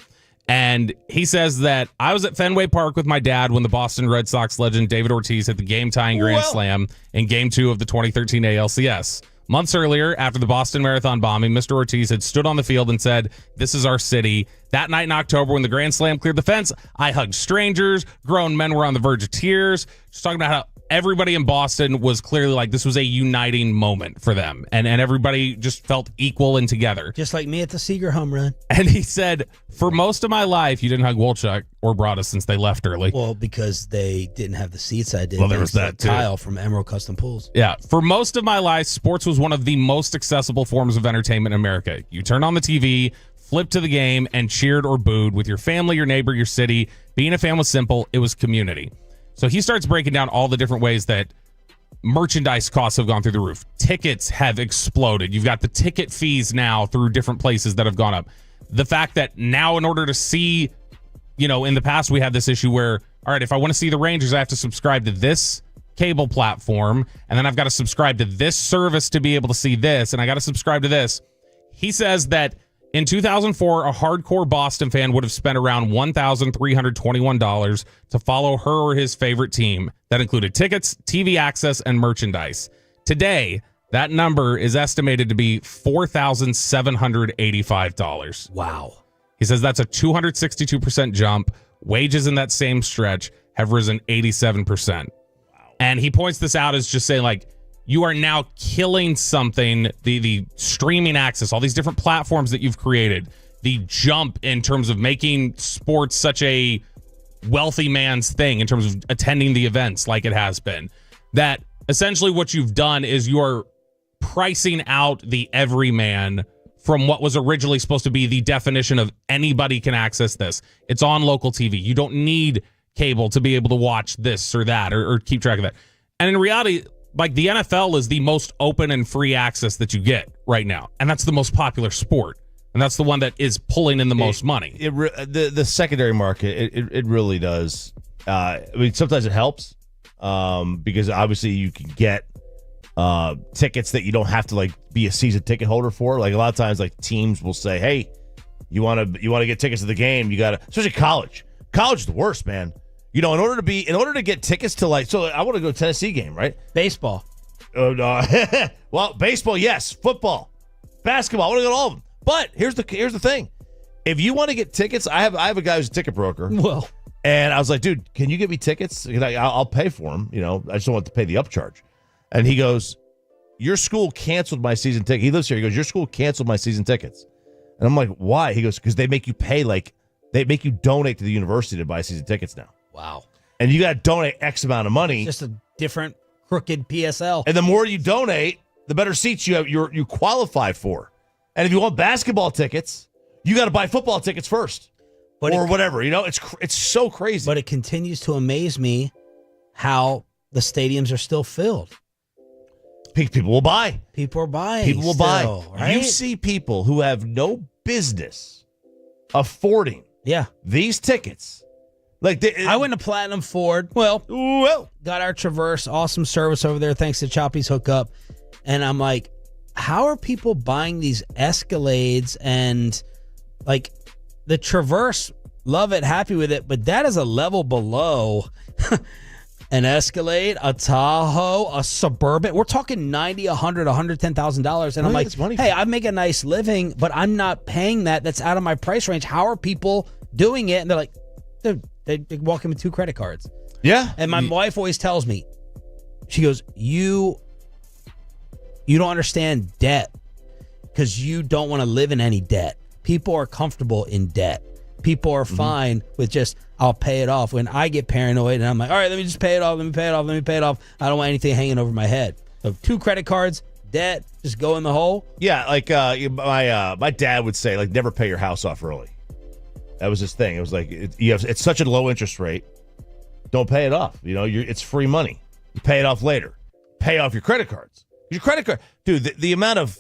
And he says that I was at Fenway Park with my dad when the Boston Red Sox legend David Ortiz hit the game-tying grand slam in Game 2 of the 2013 ALCS. Months earlier, after the Boston Marathon bombing, Mr. Ortiz had stood on the field and said, "This is our city." That night in October, when the Grand Slam cleared the fence, I hugged strangers. Grown men were on the verge of tears. Just talking about how everybody in Boston was clearly like this was a uniting moment for them. And everybody just felt equal and together. Just like me at the Seager home run. And he said, for most of my life, you didn't hug Wolchuk or Broadus since they left early. Well, because they didn't have the seats I did. Well, there was that too. Kyle from Emerald Custom Pools. Yeah. For most of my life, sports was one of the most accessible forms of entertainment in America. You turn on the TV, flip to the game, and cheered or booed with your family, your neighbor, your city. Being a fan was simple. It was community. So he starts breaking down all the different ways that merchandise costs have gone through the roof. Tickets have exploded. You've got the ticket fees now through different places that have gone up. The fact that now in order to see, in the past we had this issue where, all right, if I want to see the Rangers, I have to subscribe to this cable platform, and then I've got to subscribe to this service to be able to see this, and I got to subscribe to this. He says that in 2004, a hardcore Boston fan would have spent around $1,321 to follow her or his favorite team. That included tickets, TV access, and merchandise. Today, that number is estimated to be $4,785. Wow. He says that's a 262% jump. Wages in that same stretch have risen 87%. Wow. And he points this out as just saying, like, you are now killing something, the streaming access, all these different platforms that you've created, the jump in terms of making sports such a wealthy man's thing in terms of attending the events like it has been. That essentially what you've done is you're pricing out the everyman from what was originally supposed to be the definition of anybody can access this. It's on local TV. You don't need cable to be able to watch this or that or keep track of that. And in reality, like the NFL is the most open and free access that you get right now. And that's the most popular sport. And that's the one that is pulling in the most money. The secondary market, it really does. I mean, sometimes it helps because obviously you can get tickets that you don't have to like be a season ticket holder for. Like a lot of times, like teams will say, "Hey, you want to get tickets to the game? You got to." Especially college. College is the worst, man. You know, in order to get tickets to like, so I want to go to a Tennessee game, right? Baseball. Oh no. Well, baseball, yes. Football, basketball. I want to go to all of them. But here's the thing: if you want to get tickets, I have a guy who's a ticket broker. Well, and I was like, dude, can you get me tickets? I'll pay for them. You know, I just don't want to pay the upcharge. And he goes, your school canceled my season ticket. He lives here. He goes, your school canceled my season tickets. And I'm like, why? He goes, because they make you pay they make you donate to the university to buy season tickets now. Wow. And you got to donate X amount of money. It's just a different crooked PSL. And the more you donate, the better seats you qualify for. And if you want basketball tickets, you got to buy football tickets first, or whatever. You know, it's so crazy. But it continues to amaze me how the stadiums are still filled. People will buy. People are buying. People will buy. Right? You see people who have no business affording these tickets. Like I went to Platinum Ford. Well, got our Traverse. Awesome service over there. Thanks to Choppy's hookup. And I'm like, how are people buying these Escalades and like the Traverse? Love it, happy with it, but that is a level below an Escalade, a Tahoe, a Suburban. We're talking $90, $100, $110,000, and I'm like, hey, I make a nice living, but I'm not paying that. That's out of my price range. How are people doing it? And they're like, dude, they walk in with 2 credit cards. Yeah, and my wife always tells me, she goes, You don't understand debt because you don't want to live in any debt. People are comfortable in debt. People are fine with just, I'll pay it off. When I get paranoid and I'm like, all right, let me just pay it off. Let me pay it off. Let me pay it off. I don't want anything hanging over my head. So 2 credit cards, debt, just go in the hole. Yeah, like my dad would say, like, never pay your house off early. That was his thing. It was like, it's such a low interest rate. Don't pay it off. You know, it's free money. You pay it off later. Pay off your credit cards. Your credit card, dude, the amount of,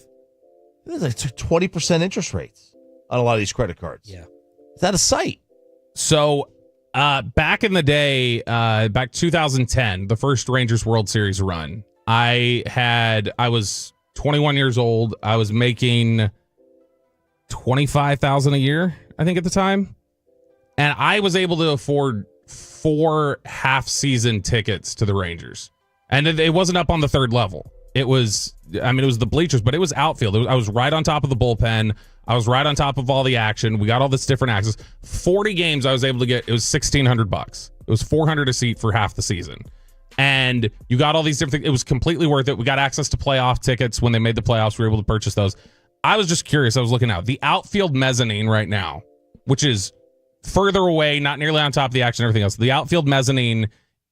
there's like 20% interest rates on a lot of these credit cards. Yeah. It's out of sight. So back in the day, back 2010, the first Rangers World Series run, I was 21 years old. I was making $25,000 a year, I think at the time. And I was able to afford 4 half-season tickets to the Rangers. And it wasn't up on the 3rd level. It was the bleachers, but it was outfield. I was right on top of the bullpen. I was right on top of all the action. We got all this different access. 40 games I was able to get. It was $1,600. It was $400 a seat for half the season. And you got all these different things. It was completely worth it. We got access to playoff tickets when they made the playoffs. We were able to purchase those. I was just curious. I was looking out. The outfield mezzanine right now, which is further away, not nearly on top of the action and everything else. The outfield mezzanine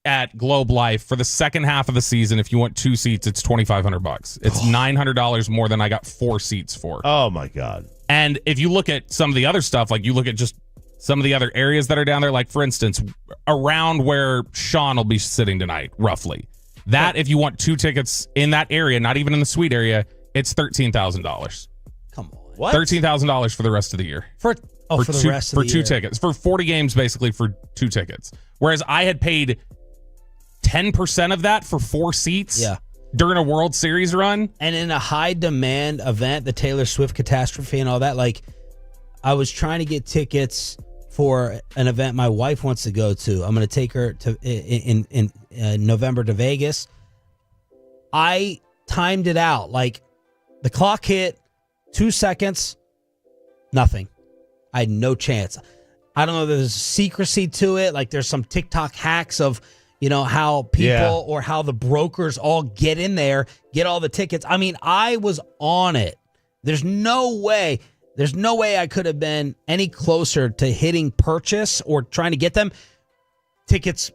at Globe Life for the second half of the season, if you want 2 seats, it's $2,500. It's $900 more than I got 4 seats for. Oh my God. And if you look at some of the other stuff, like you look at just some of the other areas that are down there, like for instance, around where Sean will be sitting tonight, roughly. That, if you want 2 tickets in that area, not even in the suite area, it's $13,000. Come on. What? $13,000 for the rest of the year. For the rest of the year. For 2 tickets. For 40 games, basically, for 2 tickets. Whereas I had paid 10% of that for 4 seats during a World Series run. And in a high demand event, the Taylor Swift catastrophe and all that, like I was trying to get tickets for an event my wife wants to go to. I'm going to take her to in November to Vegas. I timed it out. Like the clock hit 2 seconds, nothing. I had no chance. I don't know. There's secrecy to it. Like there's some TikTok hacks of, how people or how the brokers all get in there, get all the tickets. I mean, I was on it. There's no way I could have been any closer to hitting purchase or trying to get them. tickets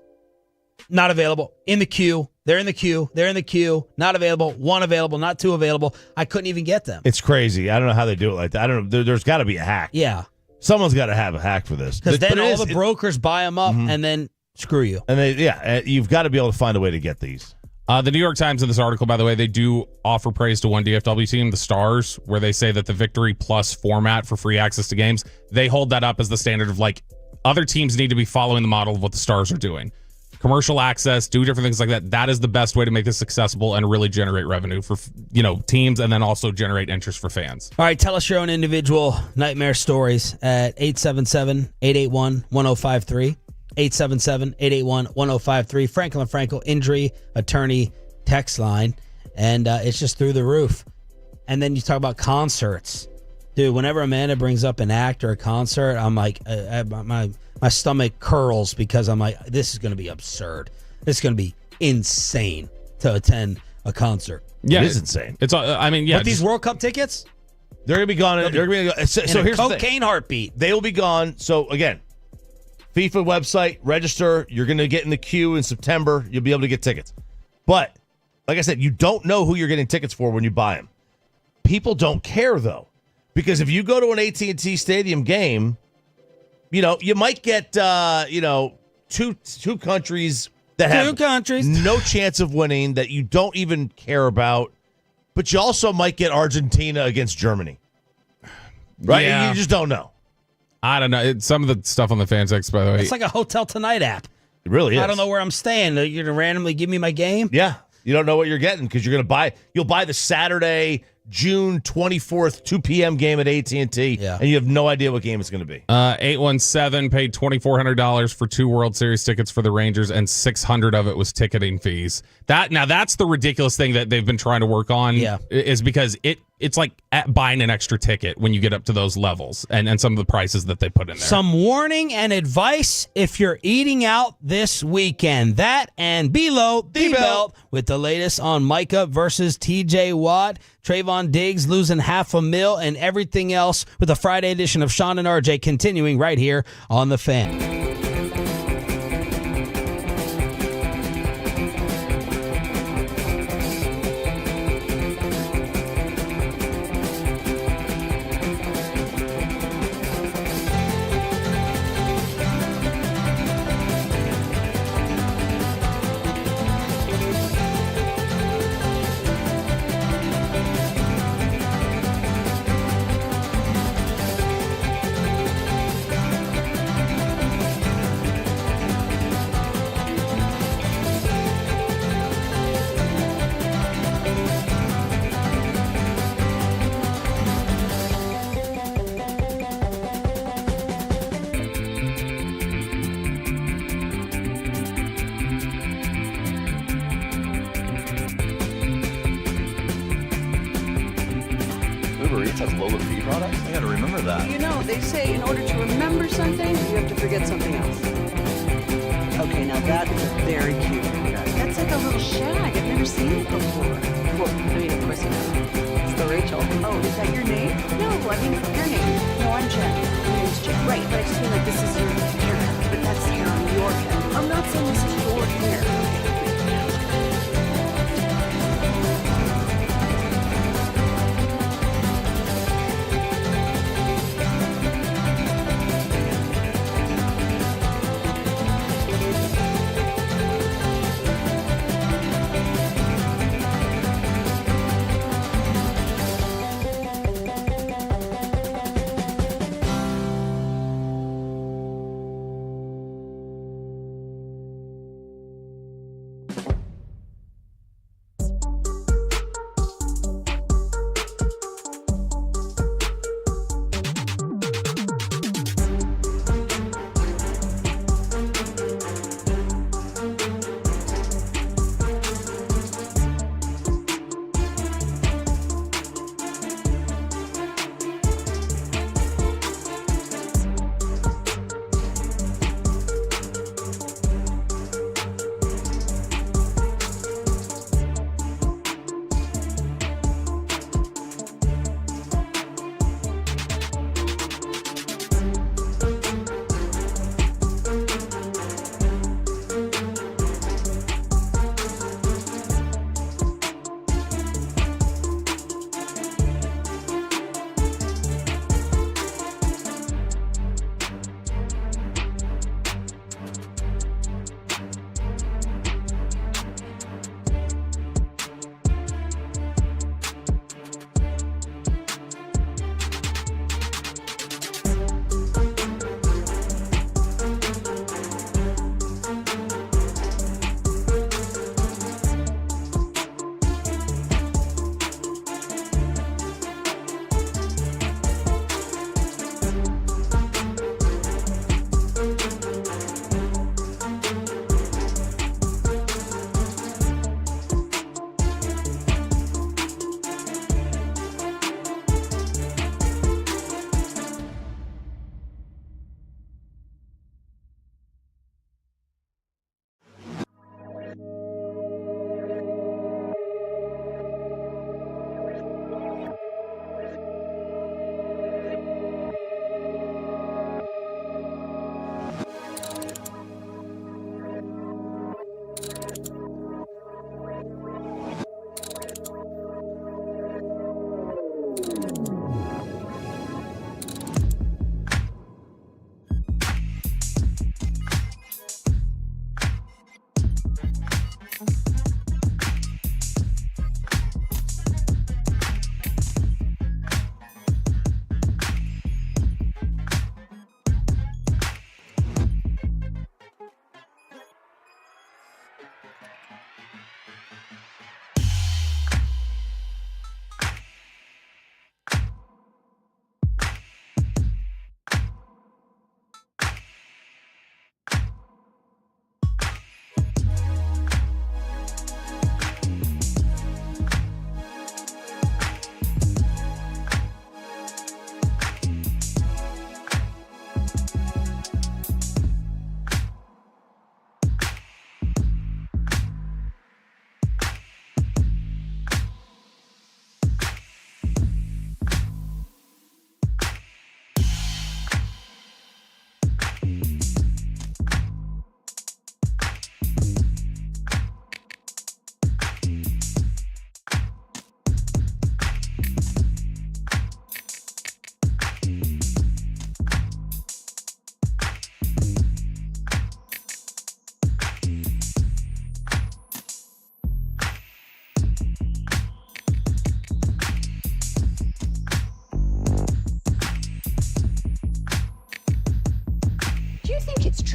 not available. In the queue. They're in the queue. They're in the queue. Not available. One available. Not two available. I couldn't even get them. It's crazy. I don't know how they do it like that. I don't know. There's got to be a hack. Yeah. Someone's got to have a hack for this. Because then all the brokers buy them up and then screw you. And you've got to be able to find a way to get these. The New York Times in this article, by the way, they do offer praise to one DFW team, the Stars, where they say that the Victory Plus format for free access to games, they hold that up as the standard of like other teams need to be following the model of what the Stars are doing. Commercial access, do different things like that. That is the best way to make this accessible and really generate revenue for teams, and then also generate interest for fans. All right, tell us your own individual nightmare stories at 877-881-1053. 877-881-1053. Franklin Frankel injury attorney text line, and it's just through the roof. And then you talk about concerts. Dude, whenever Amanda brings up an act or a concert, I'm like, my stomach curls because I'm like, this is going to be absurd. This is going to be insane to attend a concert. Yeah, it is insane. It's But these World Cup tickets, they're going to be gone. They're going to go. So here's the thing. Cocaine heartbeat. They will be gone. So again, FIFA website, register. You're going to get in the queue in September. You'll be able to get tickets. But like I said, you don't know who you're getting tickets for when you buy them. People don't care though, because if you go to an AT&T Stadium game, you might get two countries that have no chance of winning that you don't even care about, but you also might get Argentina against Germany. Right? Yeah. You just don't know. I don't know. Some of the stuff on the fan text, by the way. It's like a Hotel Tonight app. It really is. I don't know where I'm staying. You're going to randomly give me my game? Yeah. You don't know what you're getting because you'll buy the Saturday, June 24th, 2 p.m. game at AT&T, and you have no idea what game it's going to be. 817 paid $2,400 for 2 World Series tickets for the Rangers, and $600 of it was ticketing fees. That's the ridiculous thing that they've been trying to work on. Yeah. Is because it's like buying an extra ticket when you get up to those levels and some of the prices that they put in there. Some warning and advice if you're eating out this weekend. That and below the belt with the latest on Micah versus TJ Watt. Trayvon Diggs losing $500,000 and everything else with the Friday edition of Sean and RJ continuing right here on The Fan. Has lower fee products? I gotta remember that. They say in order to remember something, you have to forget something else. Okay, now that is a very cute haircut. That's like a little shag. I've never seen it before. Well, of course you have. It's the Rachel. Oh, is that your name? No, I mean your name. No, I'm Jen. My name's Jen. Right, but I just mean like this is your haircut. But that's hair on your head. I'm not saying this is your hair.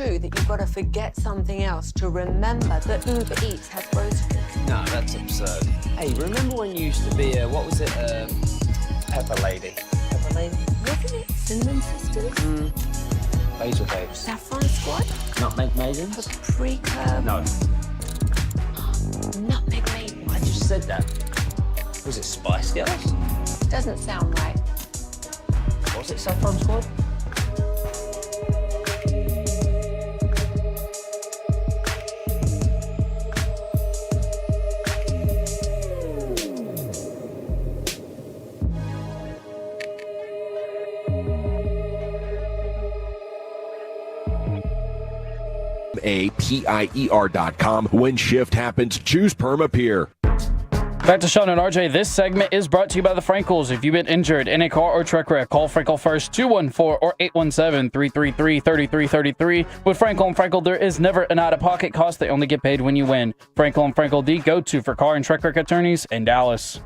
true that you've got to forget something else to remember that Uber Eats has groceries? No, that's absurd. Hey, remember when you used to be a, what was it, Pepper Lady? Pepper Lady? Wasn't it Cinnamon Sisters? Basil Babes. Saffron Squad? Nutmeg Maidens? Paprika? No. Nutmeg Maidens? I just said that. Was it Spice Girls? Doesn't sound right. Was it Saffron Squad? PIER.com. When shift happens, choose Permapeer. Back to Sean and RJ. This segment is brought to you by the Frankels. If you've been injured in a car or truck wreck, call Frankel first, 214 or 817-333-3333. With Frankel and Frankel, there is never an out-of-pocket cost. They only get paid when you win. Frankel and Frankel, the go-to for car and truck wreck attorneys in Dallas.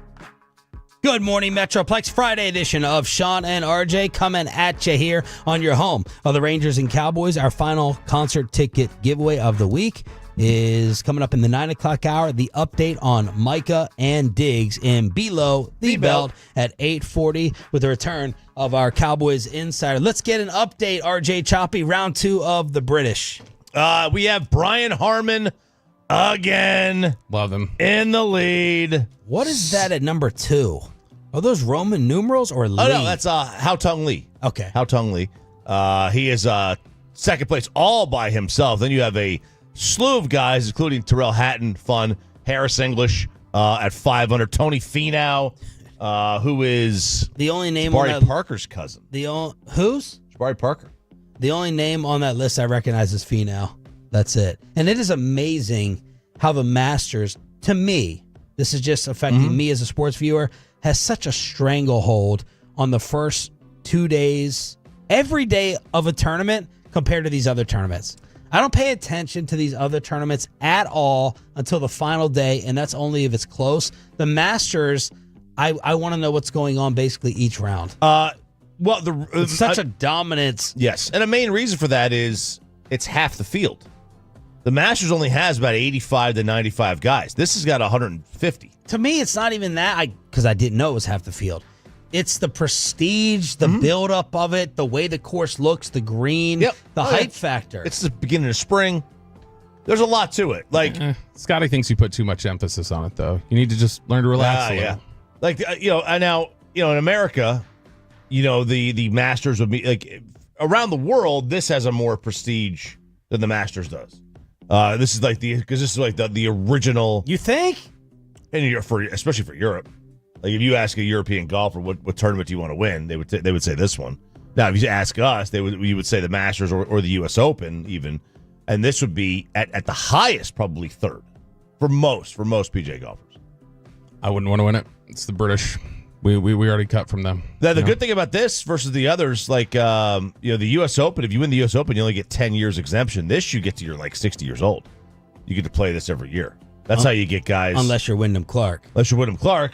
Good morning, Metroplex. Friday edition of Sean and RJ coming at you here on your home of the Rangers and Cowboys. Our final concert ticket giveaway of the week is coming up in the 9 o'clock hour. The update on Micah and Diggs in Below the Belt at 8:40 with the return of our Cowboys insider. Let's get an update, RJ Choppy, round 2 of the British. We have Brian Harmon again. Love him. In the lead. What is that at number 2? Are those Roman numerals or Lee? Oh, no, that's Hao Tung Lee. Okay. Hao Tung Lee. He is second place all by himself. Then you have a slew of guys, including Terrell Hatton, fun, Harris English at 500, Tony Finau, who is the only name Jabari on that, Parker's cousin. Who's? Jabari Parker. The only name on that list I recognize is Finau. That's it. And it is amazing how the Masters, to me, this is just affecting me as a sports viewer, has such a stranglehold on the first 2 days, every day of a tournament compared to these other tournaments. I don't pay attention to these other tournaments at all until the final day, and that's only if it's close. The Masters, I want to know what's going on basically each round. It's such a dominance. Yes, and a main reason for that is it's half the field. The Masters only has about 85 to 95 guys. This has got 150. To me, it's not even that, because I didn't know it was half the field. It's the prestige, the buildup of it, the way the course looks, the green, the hype factor. It's the beginning of spring. There's a lot to it. Like Scotty thinks you put too much emphasis on it, though. You need to just learn to relax a little. Yeah. Like, now, in America, the Masters would be, like, around the world, this has a more prestige than the Masters does. This is like the original. You think? And especially for Europe, like if you ask a European golfer what tournament do you want to win, they would say this one. Now, if you ask us, you would say the Masters or the U.S. Open even, and this would be at the highest probably third for most PGA golfers. I wouldn't want to win it. It's the British. We already cut from them. The good thing about this versus the others, like the U.S. Open, if you win the U.S. Open, you only get 10 years exemption. This you get to you're like 60 years old. You get to play this every year. That's how you get guys. Unless you're Wyndham Clark.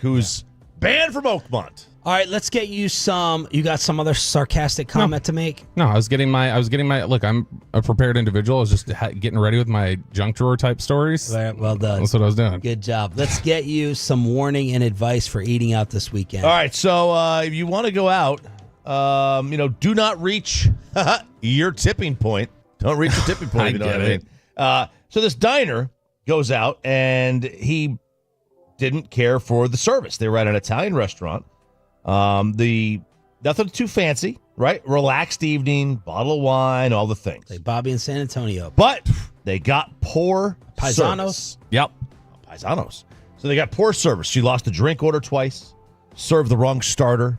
Who's banned from Oakmont. All right, let's get you some. You got some other sarcastic comment to make? No, I was getting my. Look, I'm a prepared individual. I was just getting ready with my junk drawer type stories. Well done. That's what I was doing. Good job. Let's get you some warning and advice for eating out this weekend. All right, so if you want to go out, do not reach your tipping point. Don't reach your tipping point. I you know get what it. I mean? So this diner goes out and he didn't care for the service. They were at an Italian restaurant. Nothing too fancy, right? Relaxed evening, bottle of wine, all the things. Like Bobby in San Antonio. But they got poor Paisanos. service. Yep. Paisanos. So they got poor service. She lost the drink order twice, served the wrong starter,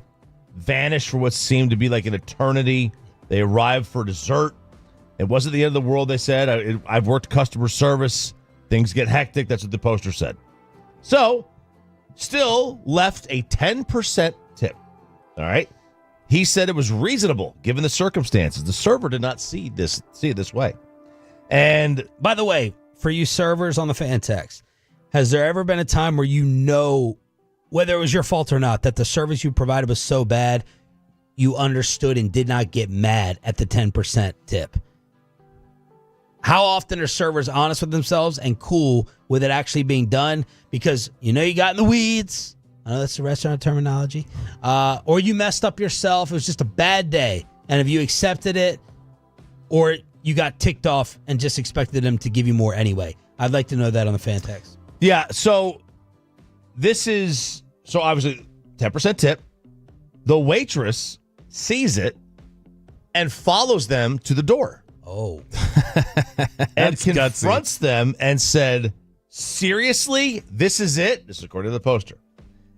vanished for what seemed to be like an eternity. They arrived for dessert. It wasn't the end of the world, they said. I've worked customer service. Things get hectic. That's what the poster said. So, still left a 10% tip. All right? He said it was reasonable given the circumstances. The server did not see it this way. And by the way, for you servers on the fan text, has there ever been a time where whether it was your fault or not, that the service you provided was so bad you understood and did not get mad at the 10% tip? How often are servers honest with themselves and cool with it actually being done? Because you got in the weeds. I know that's the restaurant terminology. Or you messed up yourself. It was just a bad day. And if you accepted it, or you got ticked off and just expected them to give you more anyway. I'd like to know that on the fan text. Yeah, so this is, obviously 10% tip. The waitress sees it and follows them to the door. Oh. And confronts them and said, seriously, this is it? This is according to the poster.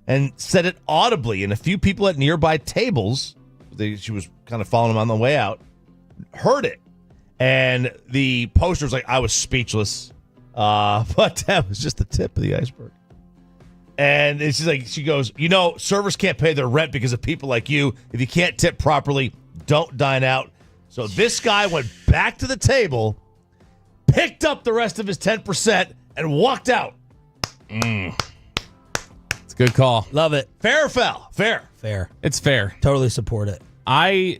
And said it audibly, and a few people at nearby tables, she was kind of following them on the way out, heard it. And the poster was like, I was speechless. But that was just the tip of the iceberg. And she's like, she goes, servers can't pay their rent because of people like you. If you can't tip properly, don't dine out. So this guy went back to the table, picked up the rest of his 10%, and walked out. It's a good call. Love it. Fair or foul? Fair. Fair. It's fair. Totally support it. I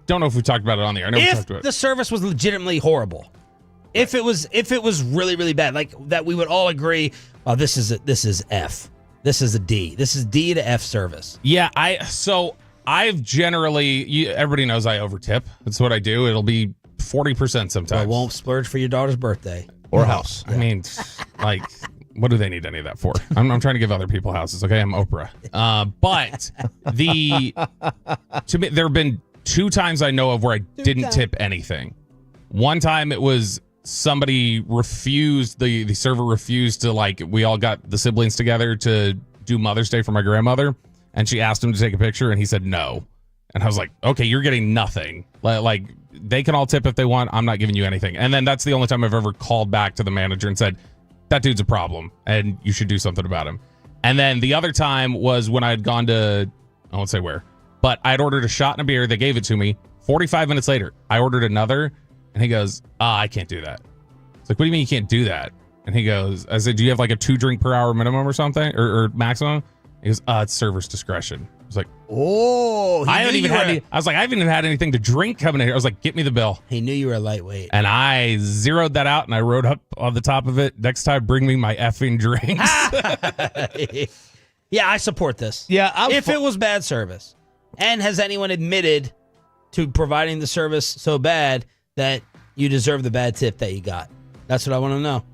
don't know if we talked about it on the air. I never If talked about it. the service was legitimately horrible, if it was really, really bad, like that, we would all agree, oh, this is F. This is a D. This is D to F service. Yeah, I've generally, everybody knows I overtip. That's what I do. It'll be 40% sometimes. I won't splurge for your daughter's birthday. Or house. I mean, like, what do they need any of that for? I'm trying to give other people houses. Okay, I'm Oprah. But to me, there have been 2 times I know of where I didn't tip anything. One time it was somebody refused, the server refused to, like, we all got the siblings together to do Mother's Day for my grandmother, and she asked him to take a picture, and he said no. And I was like, okay, you're getting nothing. Like, they can all tip if they want. I'm not giving you anything. And then that's the only time I've ever called back to the manager and said, that dude's a problem, and you should do something about him. And then the other time was when I had gone to, I won't say where, but I had ordered a shot and a beer. They gave it to me. 45 minutes later, I ordered another, and he goes, I can't do that. It's like, what do you mean you can't do that? And he goes, I said, do you have like a 2 drink per hour minimum or something, or maximum? He goes, it's server's discretion. I was like, oh, I haven't even had I was like, I haven't even had anything to drink coming in here. I was like, get me the bill. He knew you were a lightweight. And I zeroed that out, and I wrote up on the top of it, next time, bring me my effing drinks. Yeah, I support this. Yeah. If it was bad service. And has anyone admitted to providing the service so bad that you deserve the bad tip that you got? That's what I want to know.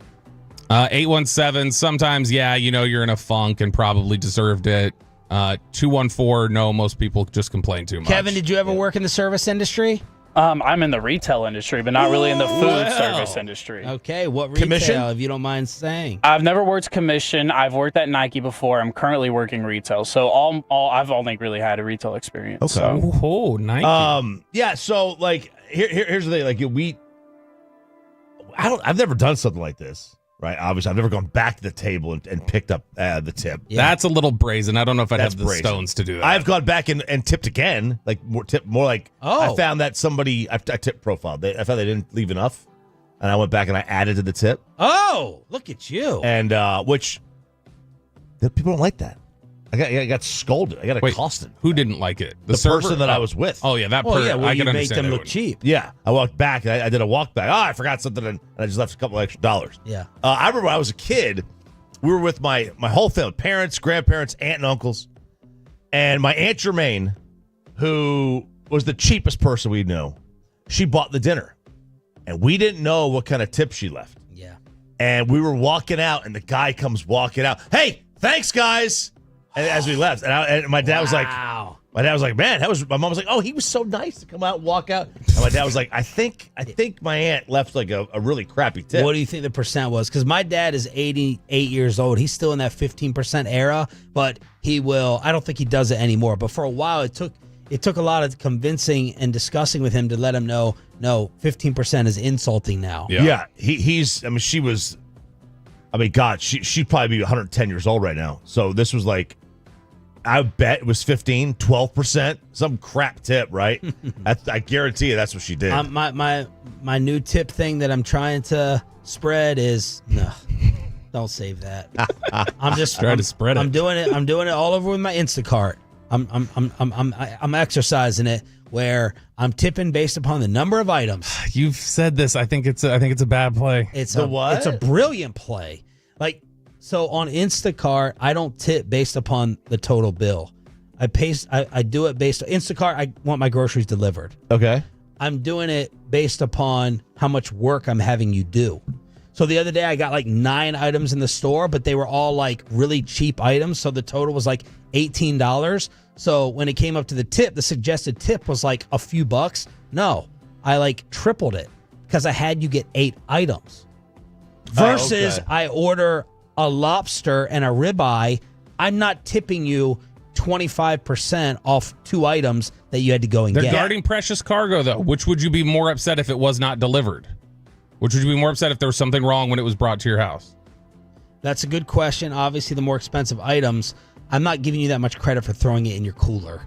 817, sometimes, yeah, you're in a funk and probably deserved it. 214, no, most people just complain too much. Kevin, did you ever work in the service industry? I'm in the retail industry, but not really in the food service industry. Okay, what retail, Commission? if you don't mind saying? I've never worked commission. I've worked at Nike before. I'm currently working retail. So I've only really had a retail experience. Okay. So. Oh, Nike. Yeah, so like here's the thing, like I've never done something like this. Right, obviously, I've never gone back to the table and picked up the tip. Yeah. That's a little brazen. I don't know if I'd have the stones to do that. I've gone back and tipped again, like more like. I found that somebody I tipped profiled. I found they didn't leave enough, and I went back and I added to the tip. Oh, look at you! And which people don't like that. I got scolded. I got accosted. Who didn't like it? The person that I was with. Oh yeah, that person. person. Well, I you can make them understand look cheap. Yeah, I walked back. I did a walk back. I forgot something, and I just left a couple extra dollars. Yeah. I remember when I was a kid, we were with my whole family, parents, grandparents, aunt, and uncles, and my Aunt Germaine, who was the cheapest person we knew. She bought the dinner, and we didn't know what kind of tip she left. Yeah. And we were walking out, and the guy comes walking out. Hey, thanks, guys. And as we left, and my dad was like, man, my mom was like, oh, he was so nice to come out and walk out. And my dad was like, I think my aunt left like a really crappy tip. What do you think the percent was? Because my dad is 88 years old. He's still in that 15% era, but I don't think he does it anymore. But for a while, it took a lot of convincing and discussing with him to let him know, no, 15% is insulting now. Yeah. She was, God, she'd probably be 110 years old right now. So this was like, I bet it was 15, 12%, some crap tip, right? I guarantee you that's what she did. My new tip thing that I'm trying to spread is, no, don't save that. I'm just trying to spread it. I'm doing it all over with my Instacart. I'm exercising it where I'm tipping based upon the number of items. You've said this. I think it's a bad play. It's a brilliant play. Like, so on Instacart, I don't tip based upon the total bill. I do it based on Instacart. I want my groceries delivered. Okay. I'm doing it based upon how much work I'm having you do. So the other day I got like 9 items in the store, but they were all like really cheap items. So the total was like $18. So when it came up to the tip, the suggested tip was like a few bucks. No, I like tripled it because I had you get 8 items. Versus I order a lobster and a ribeye. I'm not tipping you 25% off 2 items that you had to go and They're get. guarding precious cargo, though. Which would you be more upset if it was not delivered? Which would you be more upset if there was something wrong when it was brought to your house? That's a good question. Obviously, the more expensive items, I'm not giving you that much credit for throwing it in your cooler.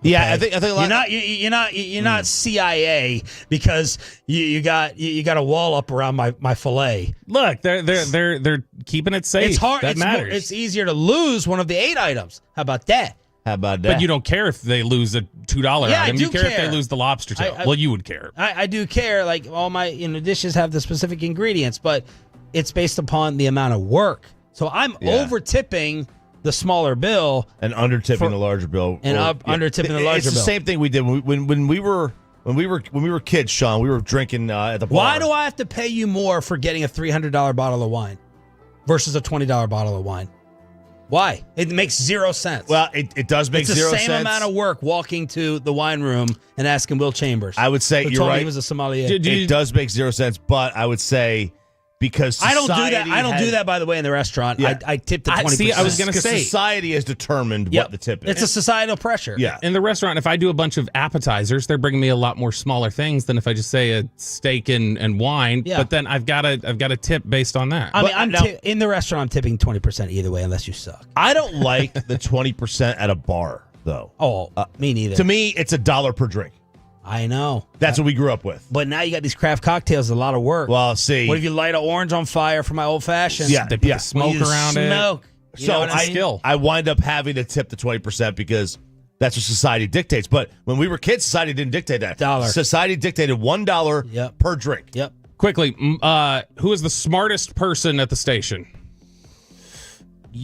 Okay? Yeah, I think a lot you're not CIA because you got a wall up around my fillet. Look, they're keeping it safe. It's hard. That matters. It's easier to lose one of the 8 items. How about that? But you don't care if they lose a $2 Yeah, item. I do You care if care. they lose the lobster tail. Well, you would care. I do care. Like all my dishes have the specific ingredients, but it's based upon the amount of work. So I'm over tipping the smaller bill and under tipping the larger bill, and under tipping the larger bill. It's the same thing we did when we were kids, Sean. We were drinking at the bar. Why do I have to pay you more for getting a $300 bottle of wine versus a $20 bottle of wine? Why? It makes 0 sense. Well, it does make 0 sense. It's the same amount of work walking to the wine room and asking Will Chambers. I would say you're right. He was a sommelier. It does make 0 sense, but I would say because I don't do that. I don't do that, by the way, in the rrestaurant. Yeah. I tip the 20%. See, I was going to say society has determined what the tip is. It's a societal pressure. Yeah. In the restaurant, if I do a bunch of appetizers, they're bringing me a lot more smaller things than if I just say a steak and wine. Yeah. But then I've got a tip based on that. I mean, in the restaurant, I'm tipping 20% either way, unless you suck. I don't like the 20% at a bar, though. Oh, me neither. To me, it's $1 per drink. I know. That's what we grew up with. But now you got these craft cocktails, a lot of work. Well, see. What if you light an orange on fire for my old fashioned? Yeah, they put the smoke around it. You know what I mean? I wind up having to tip the 20% because that's what society dictates. But when we were kids, society didn't dictate that. $1. Society dictated $1 per drink. Yep. Quickly, who is the smartest person at the station?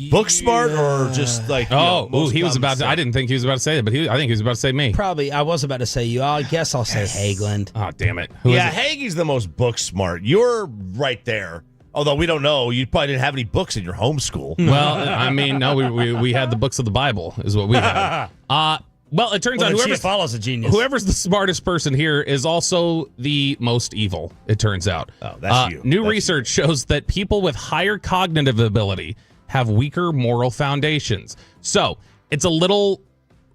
Book smart or just like he was about to. I didn't think he was about to say it, but I think he was about to say me. Probably. I was about to say you. I guess I'll say Hageland. Oh, damn it. Who is it? Hagee's the most book smart. You're right there. Although we don't know. You probably didn't have any books in your homeschool. Well, I mean, no, we had the books of the Bible is what we had. Well, it turns out follows a genius. Whoever's the smartest person here is also the most evil, it turns out. Oh, that's you. New research shows that people with higher cognitive ability have weaker moral foundations. So it's a little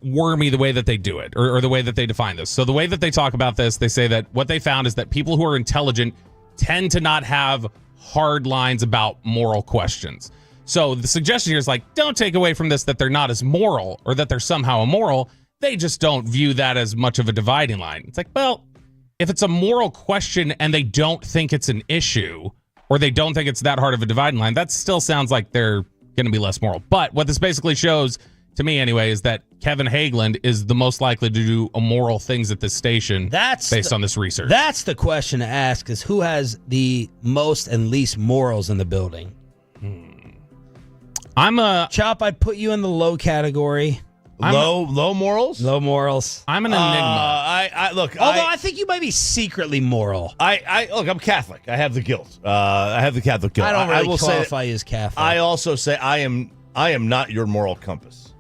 wormy the way that they do it or the way that they define this. So the way that they talk about this, they say that what they found is that people who are intelligent tend to not have hard lines about moral questions. So the suggestion here is like, don't take away from this that they're not as moral or that they're somehow immoral. They just don't view that as much of a dividing line. It's like, well, if it's a moral question and they don't think it's an issue or they don't think it's that hard of a dividing line, that still sounds like they're going to be less moral. But what this basically shows, to me anyway, is that Kevin Hageland is the most likely to do immoral things at this station based on this research. That's the question to ask is who has the most and least morals in the building? Chop, I'd put you in the low category. Low morals? Low morals. I'm an enigma. I think you might be secretly moral. Look, I'm Catholic. I have the guilt. I have the Catholic guilt. I don't really will qualify you as Catholic. I also say I am not your moral compass.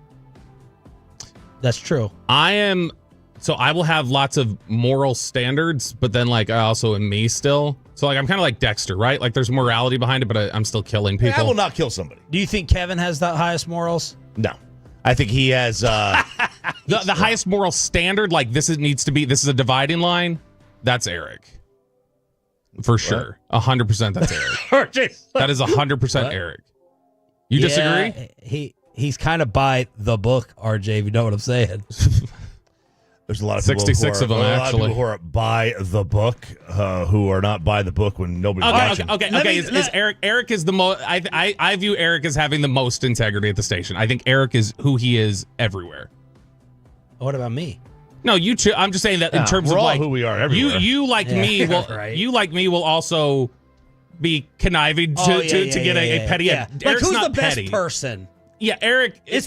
That's true. I am. So I will have lots of moral standards, but then like I also am me still. So like I'm kind of like Dexter, right? Like there's morality behind it, but I'm still killing people. I will not kill somebody. Do you think Kevin has the highest morals? No. I think he has the highest moral standard. Like this is a dividing line. That's Eric, for sure. 100%. That's Eric. That is 100% Eric. You disagree? He's kind of by the book, RJ. If you know what I'm saying. There's a lot of 66 people of them, a lot actually. of people who are by the book, who are not by the book when nobody's watching. Okay. Is Eric is the most. I view Eric as having the most integrity at the station. I think Eric is who he is everywhere. What about me? No, you. I'm just saying that in terms we're of all like who we are everywhere. You like me. Will right. You like me will also be conniving to get a petty. Yeah. Like Eric's who's not the best petty. person? Yeah, Eric. It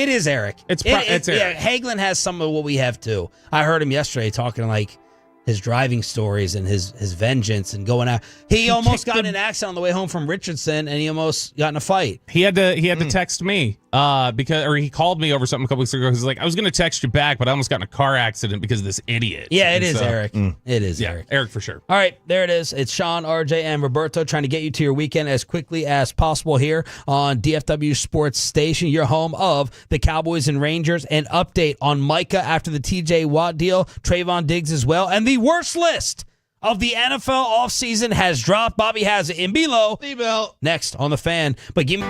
is Eric. It's Eric. Eric. Yeah, Hagelin has some of what we have too. I heard him yesterday talking like his driving stories and his vengeance and going out. He almost got in an accident on the way home from Richardson, and he almost got in a fight. He had to text me because he called me over something a couple weeks ago. He's like, I was going to text you back, but I almost got in a car accident because of this idiot. Yeah, it is Eric. It is Eric. Eric for sure. All right, there it is. It's Sean, RJ, and Roberto trying to get you to your weekend as quickly as possible here on DFW Sports Station, your home of the Cowboys and Rangers. An update on Micah after the TJ Watt deal, Trayvon Diggs as well, and the worst list of the NFL offseason has dropped. Bobby has it in below. Next on the Fan. But give me...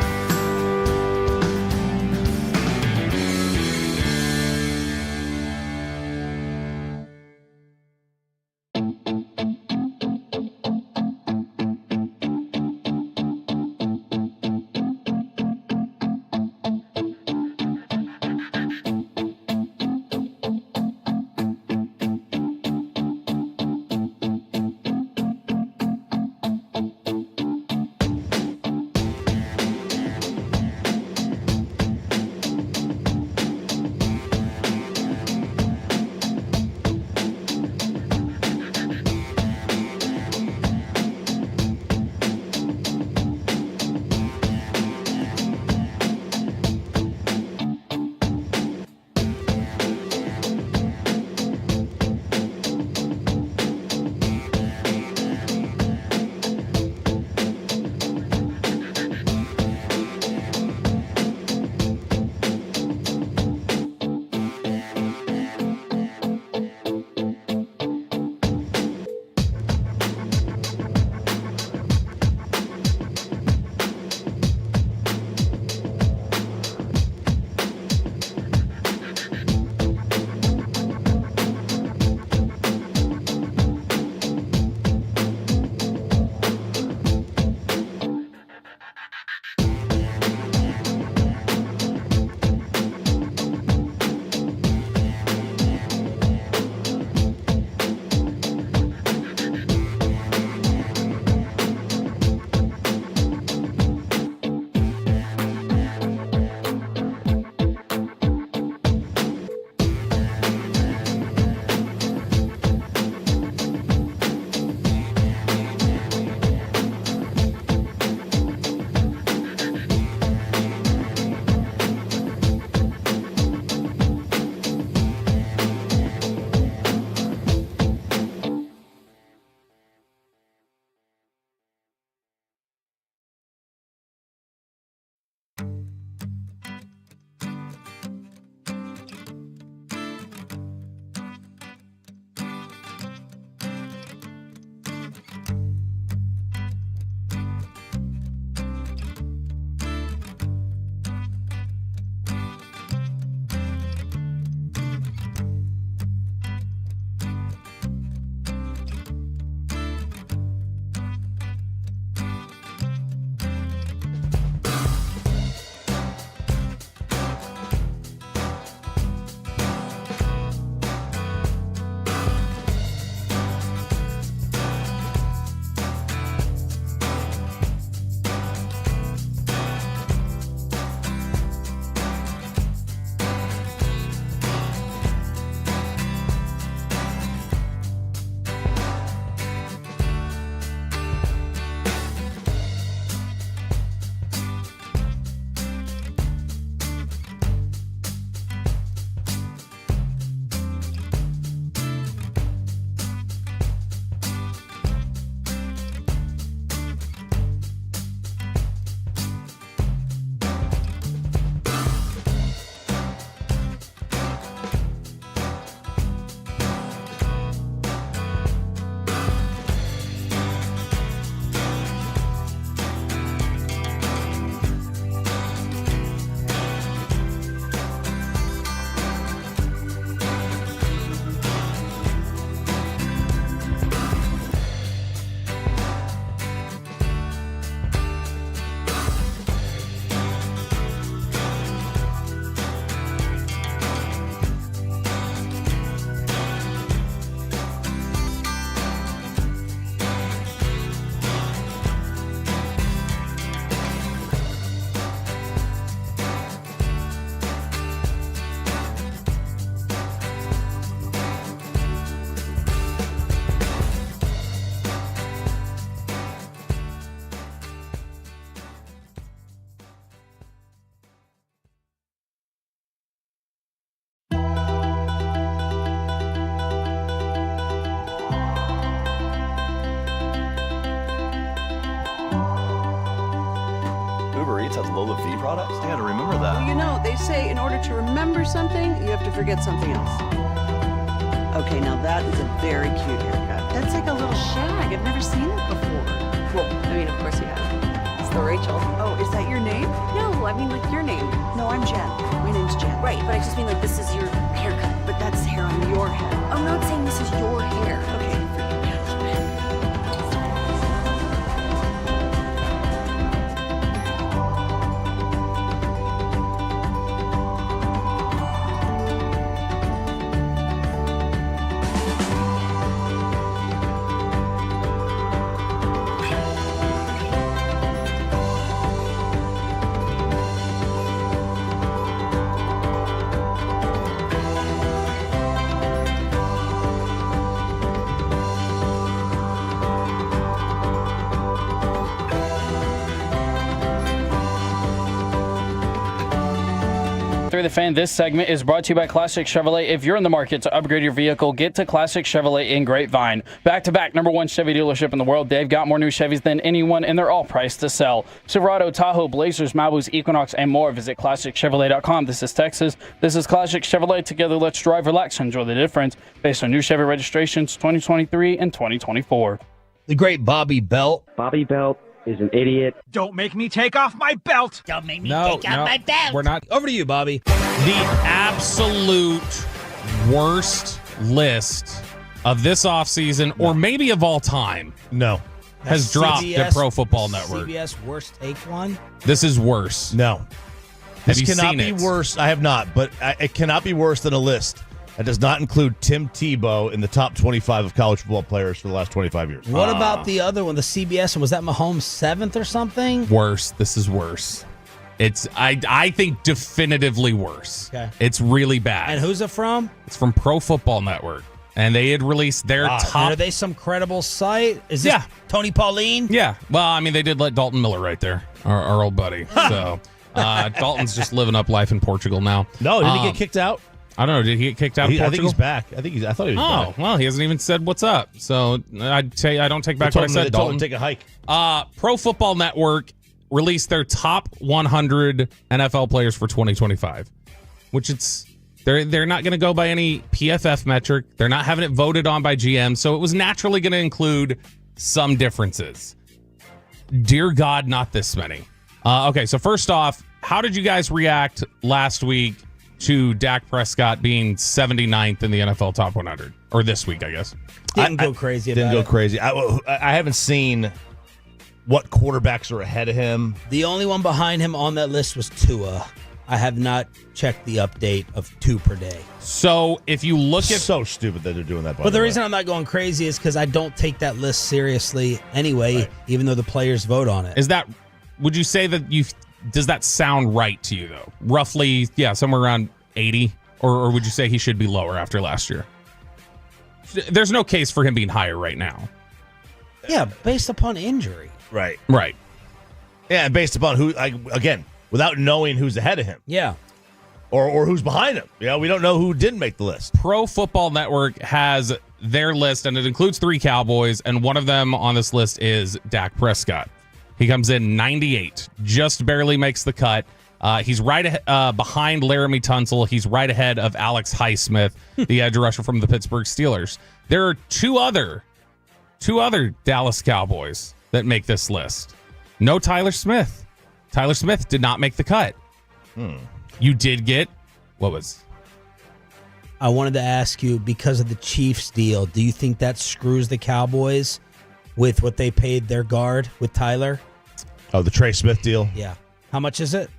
low fee products? I gotta remember that. Well, you know, they say in order to remember something, you have to forget something else. Okay, now that is a very cute haircut. That's like a little shag. I've never seen it before. Well, I mean, of course you have. It's the Rachel. Oh, is that your name? No, I mean, like, your name. No, I'm Jen. My name's Jen. Right, but I just mean, like, this is your haircut. But that's hair on your head. I'm not saying this is your hair. Okay, forget it. Through the Fan, this segment is brought to you by Classic Chevrolet. If you're in the market to upgrade your vehicle, get to Classic Chevrolet in Grapevine. Back-to-back #1 Chevy dealership in the world. They've got more new Chevys than anyone, and they're all priced to sell. Silverado, Tahoe, Blazers, Mavs, Equinox, and more. Visit ClassicChevrolet.com. This is Texas. This is Classic Chevrolet. Together, let's drive, relax, and enjoy the difference based on new Chevy registrations 2023 and 2024. The great Bobby Belt. Bobby Belt is an idiot. Don't make me take off my belt. Don't make me No, take out no, my belt. we're not. Over to you, Bobby. The absolute worst list of this offseason, or maybe of all time, No. has dropped at Pro Football Network. CBS worst take one? This is worse. No. Have This you cannot seen be it? worse. I have not, but it cannot be worse than a list that does not include Tim Tebow in the top 25 of college football players for the last 25 years. What about the other one, the CBS one? Was that Mahomes 7th or something? Worse. This is worse. It's I think definitively worse. Okay. It's really bad. And who's it from? It's from Pro Football Network. And they had released their And top. are they some credible site? Is this Yeah. Tony Pauline? Yeah. Well, I mean, they did let Dalton Miller right there, our old buddy. So Dalton's just living up life in Portugal now. No, did he get kicked out? I don't know. Did he get kicked out of Portugal? I think he's back. I thought he was back. Oh, well, he hasn't even said what's up. So I'd say I don't take back what I said, They told Dalton. him to take a hike. Pro Football Network released their top 100 NFL players for 2025, which they're not going to go by any PFF metric. They're not having it voted on by GM, so it was naturally going to include some differences. Dear God, not this many. Okay, so first off, how did you guys react last week to Dak Prescott being 79th in the NFL top 100? Or this week, I guess. Didn't go crazy about Didn't go it. crazy. I haven't seen what quarterbacks are ahead of him. The only one behind him on that list was Tua. I have not checked the update of 2 per day. So if you look at... So stupid that they're doing that, by But the way. reason I'm not going crazy is because I don't take that list seriously anyway, even though the players vote on it. Is that... Would you say that you... Does that sound right to you, though? Roughly, yeah, somewhere around 80? Or would you say he should be lower after last year? There's no case for him being higher right now. Yeah, based upon injury. Right. Right. Yeah, and based upon who, again, without knowing who's ahead of him. Yeah. Or who's behind him. You know, we don't know who didn't make the list. Pro Football Network has their list, and it includes 3 Cowboys, and one of them on this list is Dak Prescott. He comes in 98, just barely makes the cut. He's right behind Laramie Tunsil. He's right ahead of Alex Highsmith, the edge rusher from the Pittsburgh Steelers. There are two other Dallas Cowboys that make this list. No Tyler Smith. Tyler Smith did not make the cut. You did get, what was? I wanted to ask you, because of the Chiefs deal, do you think that screws the Cowboys with what they paid their guard with Tyler? Oh, the Trey Smith deal? Yeah. How much is it?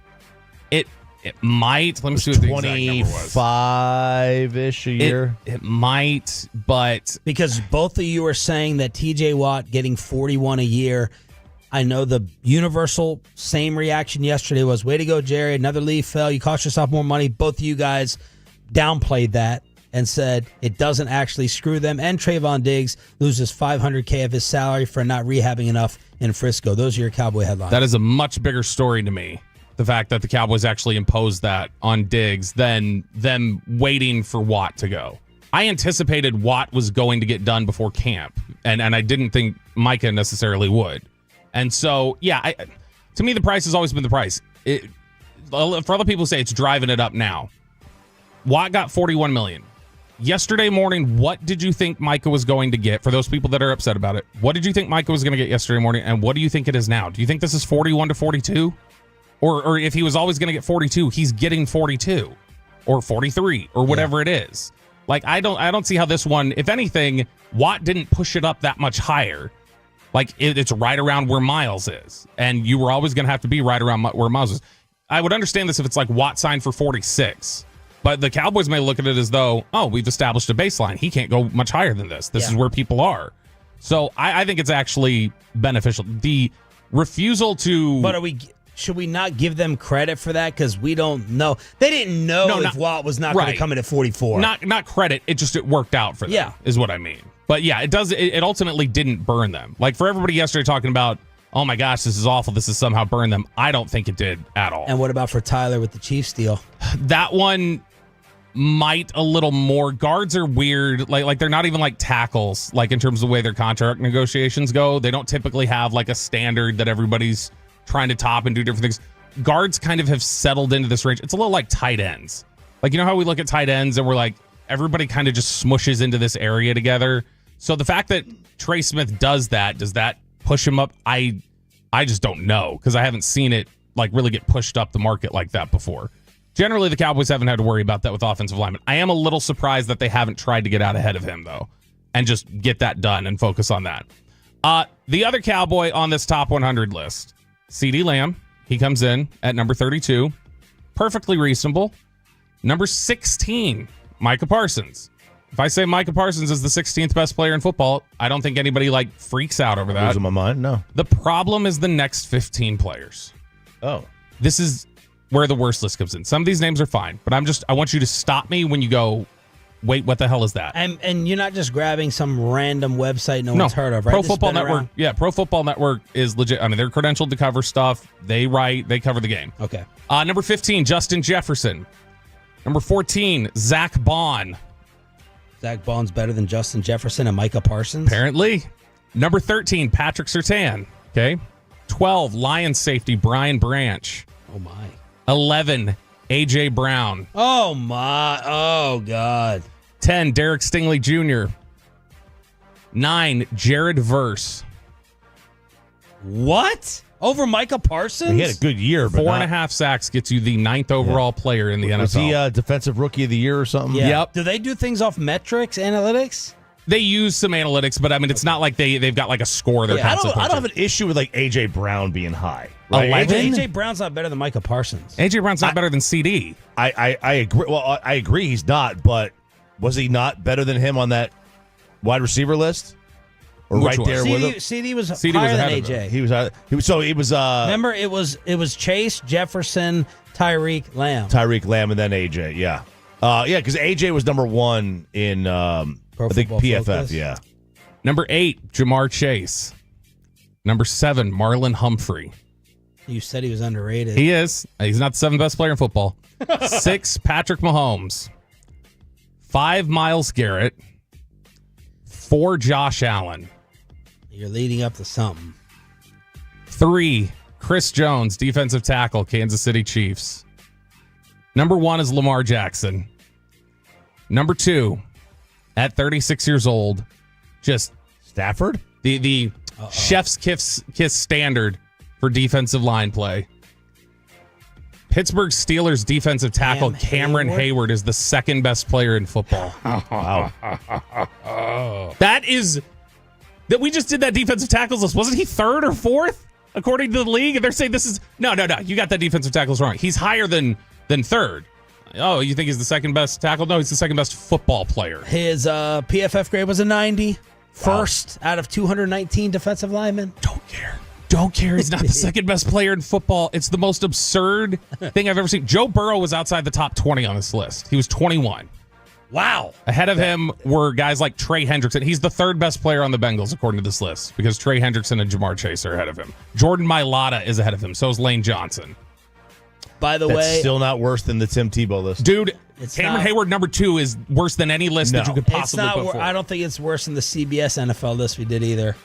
It might. Let me see what the exact number was. 25-ish a year. It might, but... Because both of you are saying that TJ Watt getting 41 a year. I know the universal same reaction yesterday was, way to go, Jerry. Another leaf fell. You cost yourself more money. Both of you guys downplayed that and said it doesn't actually screw them. And Trayvon Diggs loses $500K of his salary for not rehabbing enough in Frisco. Those are your Cowboy headlines. That is a much bigger story to me. The fact that the Cowboys actually imposed that on Diggs than them waiting for Watt to go. I anticipated Watt was going to get done before camp, and I didn't think Micah necessarily would. And so, yeah, to me, the price has always been the price. for other people who say it's driving it up now, Watt got $41 million. Yesterday morning, what did you think Micah was going to get? For those people that are upset about it, what did you think Micah was going to get yesterday morning, and what do you think it is now? Do you think this is 41 to 42? Or if he was always going to get 42, he's getting 42 or 43 or whatever it is. Like, I don't see how this one, if anything, Watt didn't push it up that much higher. Like, it's right around where Miles is, and you were always going to have to be right around where Miles is. I would understand this if it's like Watt signed for 46. But the Cowboys may look at it as though, oh, we've established a baseline. He can't go much higher than this. This is where people are. So I think it's actually beneficial. The refusal to... But should we not give them credit for that? Because we don't know. They didn't know if Watt was not going to come in at 44. Not credit. It worked out for them, is what I mean. But yeah, it ultimately didn't burn them. Like for everybody yesterday talking about, oh my gosh, this is awful. This has somehow burned them. I don't think it did at all. And what about for Tyler with the Chiefs deal? That one... might a little more. Guards are weird. Like they're not even like tackles, like in terms of the way their contract negotiations go. They don't typically have like a standard that everybody's trying to top and do different things. Guards kind of have settled into this range. It's a little like tight ends. Like, you know how we look at tight ends and we're like, everybody kind of just smushes into this area together. So the fact that Trey Smith does that push him up? I just don't know, because I haven't seen it like really get pushed up the market like that before. Generally, the Cowboys haven't had to worry about that with offensive linemen. I am a little surprised that they haven't tried to get out ahead of him, though, and just get that done and focus on that. The other Cowboy on this top 100 list, CeeDee Lamb. He comes in at number 32. Perfectly reasonable. Number 16, Micah Parsons. If I say Micah Parsons is the 16th best player in football, I don't think anybody like freaks out over that. Losing my mind? No. The problem is the next 15 players. Oh. This is where the worst list comes in. Some of these names are fine, but I want you to stop me when you go, wait, what the hell is that? And you're not just grabbing some random website no one's heard of, right? Pro Football Network. Yeah, Pro Football Network is legit. I mean, they're credentialed to cover stuff. They write, they cover the game. Okay. Number 15, Justin Jefferson. Number 14, Zach Bond. Zach Bond's better than Justin Jefferson and Micah Parsons? Apparently. Number 13, Patrick Surtain. Okay. 12, Lions safety Brian Branch. Oh, my. 11, A.J. Brown. Oh, my. Oh, God. 10, Derek Stingley Jr. 9, Jared Verse. What? Over Micah Parsons? He had a good year, but 4.5 sacks gets you the 9th overall player in the NFL. Was he Defensive Rookie of the Year or something? Yeah. Yep. Do they do things off metrics, analytics? They use some analytics, but I mean, it's not like they've got like a score they're constantly I don't have an issue with like A.J. Brown being high. Right? A.J. Brown's not better than Micah Parsons. A.J. Brown's not better than CD. I agree. Well, I agree he's not, but was he not better than him on that wide receiver list? Or Which right there with him? CD was CD higher was than ahead of A.J. He was. So it was. Remember, it was Chase, Jefferson, Tyreek Lamb. Tyreek Lamb and then A.J., yeah. Because A.J. was number 1 in, I think, PFF, Focus. yeah. Number 8, Jamar Chase. Number 7, Marlon Humphrey. You said he was underrated. He is. He's not the 7th best player in football. 6, Patrick Mahomes. 5, Myles Garrett. 4, Josh Allen. You're leading up to something. 3, Chris Jones, defensive tackle, Kansas City Chiefs. Number 1 is Lamar Jackson. Number 2, at 36 years old, just Stafford? The chef's kiss standard for defensive line play. Pittsburgh Steelers defensive tackle Cameron Hayward is the 2nd best player in football. Wow. That we just did that defensive tackles list. Wasn't he 3rd or 4th according to the league? And they're saying this is no. You got that defensive tackles wrong. He's higher than 3rd. Oh, you think he's the 2nd best tackle? No, he's the 2nd best football player. His PFF grade was a 90. First out of 219 defensive linemen. Don't care. He's not the 2nd best player in football. It's the most absurd thing I've ever seen. Joe Burrow was outside the top 20 on this list. He was 21. Wow. Ahead of him were guys like Trey Hendrickson. He's the 3rd best player on the Bengals, according to this list, because Trey Hendrickson and Jamar Chase are ahead of him. Jordan Mailata is ahead of him. So is Lane Johnson. By the That's way, still not worse than the Tim Tebow list. Dude, Cameron Hayward, number 2, is worse than any list that you could possibly put forward. I don't think it's worse than the CBS NFL list we did either.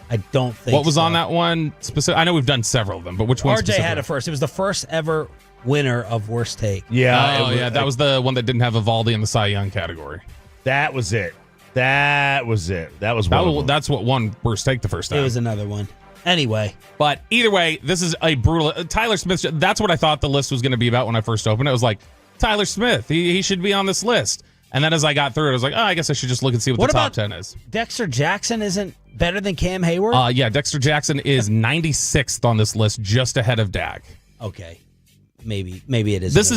I don't think What was so. on that one? Specific? I know we've done several of them, but which one? RJ had it first. It was the first ever winner of Worst Take. Yeah. That was the one that didn't have Evaldi in the Cy Young category. That was it. That was one of them. That's what won Worst Take the first time. It was another one. Anyway. But either way, this is a brutal... Tyler Smith, that's what I thought the list was going to be about when I first opened it. I was like, Tyler Smith, he should be on this list. And then as I got through it, I was like, I guess I should just look and see what the top 10 is. Dexter Jackson isn't better than Cam Hayward? Yeah, Dexter Jackson is 96th on this list, just ahead of Dak. Okay. Maybe it is. This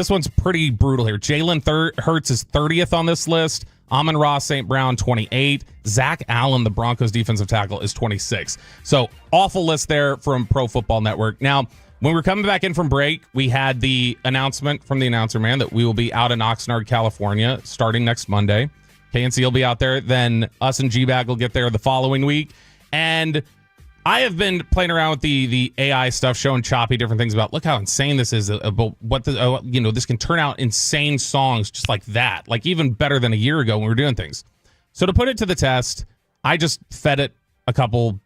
one's pretty brutal here. Jalen Hurts is 30th on this list. Amon-Ra St. Brown, 28. Zach Allen, the Broncos defensive tackle, is 26. So awful list there from Pro Football Network. Now, when we're coming back in from break, we had the announcement from the announcer man that we will be out in Oxnard, California, starting next Monday. KNC will be out there. Then us and Gbag will get there the following week. And I have been playing around with the AI stuff, showing Choppy different things about, look how insane this is, about what this can turn out insane songs just like that, like even better than a year ago when we were doing things. So to put it to the test, I just fed it a couple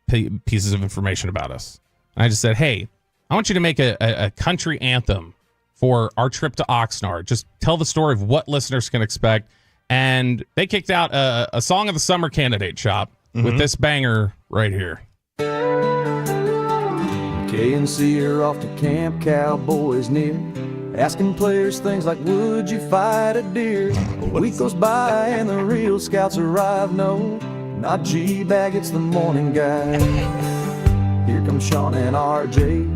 pieces of information about us. And I just said, hey, I want you to make a country anthem for our trip to Oxnard. Just tell the story of what listeners can expect. And they kicked out a Song of the Summer candidate, Chop, with this banger right here. KNC are off to Camp Cowboys near, asking players things like, would you fight a deer? A week goes by and the real scouts arrive. No, not Gbag, it's the morning guy. Here come Sean and RJ,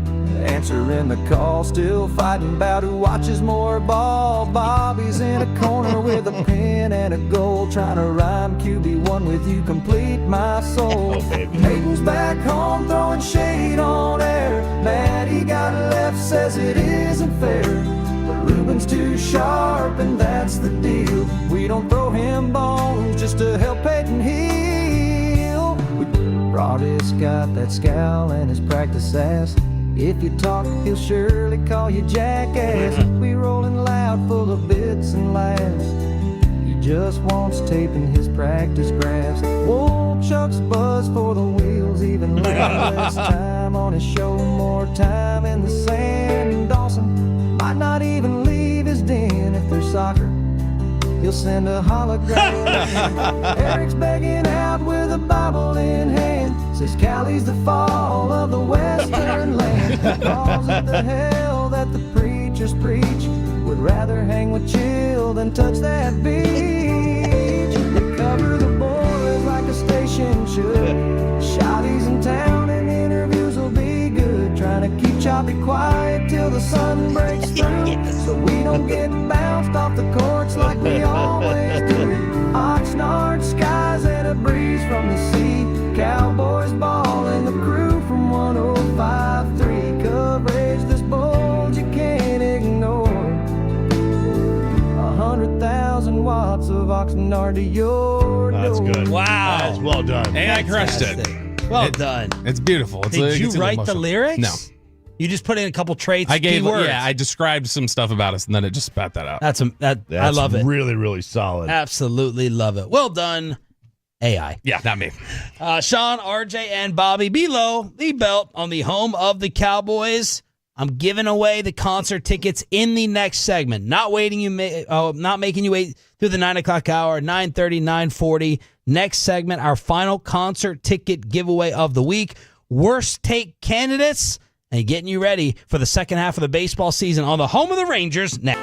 answering the call, still fighting about who watches more ball. Bobby's in a corner with a pen and a goal, trying to rhyme QB1 with you complete my soul. Hayden's back home throwing shade on air. Maddie got left, says it isn't fair, but Ruben's too sharp and that's the deal. We don't throw him bones just to help Peyton heal. Broadus got that scowl and his practice ass. If you talk, he'll surely call you jackass. We rolling loud, full of bits and laughs. He just wants tape in his practice graphs. Whoa, Chuck's buzz for the wheels, even less time on his show, more time in the sand. Dawson might not even leave his den if there's soccer. He'll send a hologram. Eric's begging out with a Bible in hand. Says Cali's the fall of the western land. Calls it the hell that the preachers preach. Would rather hang with chill than touch that beach. They cover the boys like a station should. Shotties in town and interviews will be good. Trying to keep Choppy quiet till the sun breaks through, so we don't get bounced off the courts like we always do. Oxnard skies and a breeze from the sea. Cowboys ball and the crew from 105.3. Coverage this bold you can't ignore. 100,000 watts of Oxnard to your door. That's good. Wow. That's well done. And I crushed it. Well done. It's beautiful. Did you write the lyrics? No. You just put in a couple traits, keywords. keywords. I described some stuff about us, and then it just spat that out. I love it. Really, really solid. Absolutely love it. Well done, AI. Yeah, not me. Sean, RJ, and Bobby below the belt on the home of the Cowboys. I'm giving away the concert tickets in the next segment. Not making you wait through the 9 o'clock hour, 9:30, 9:40. Next segment, our final concert ticket giveaway of the week. Worst take candidates, and getting you ready for the second half of the baseball season on the home of the Rangers next.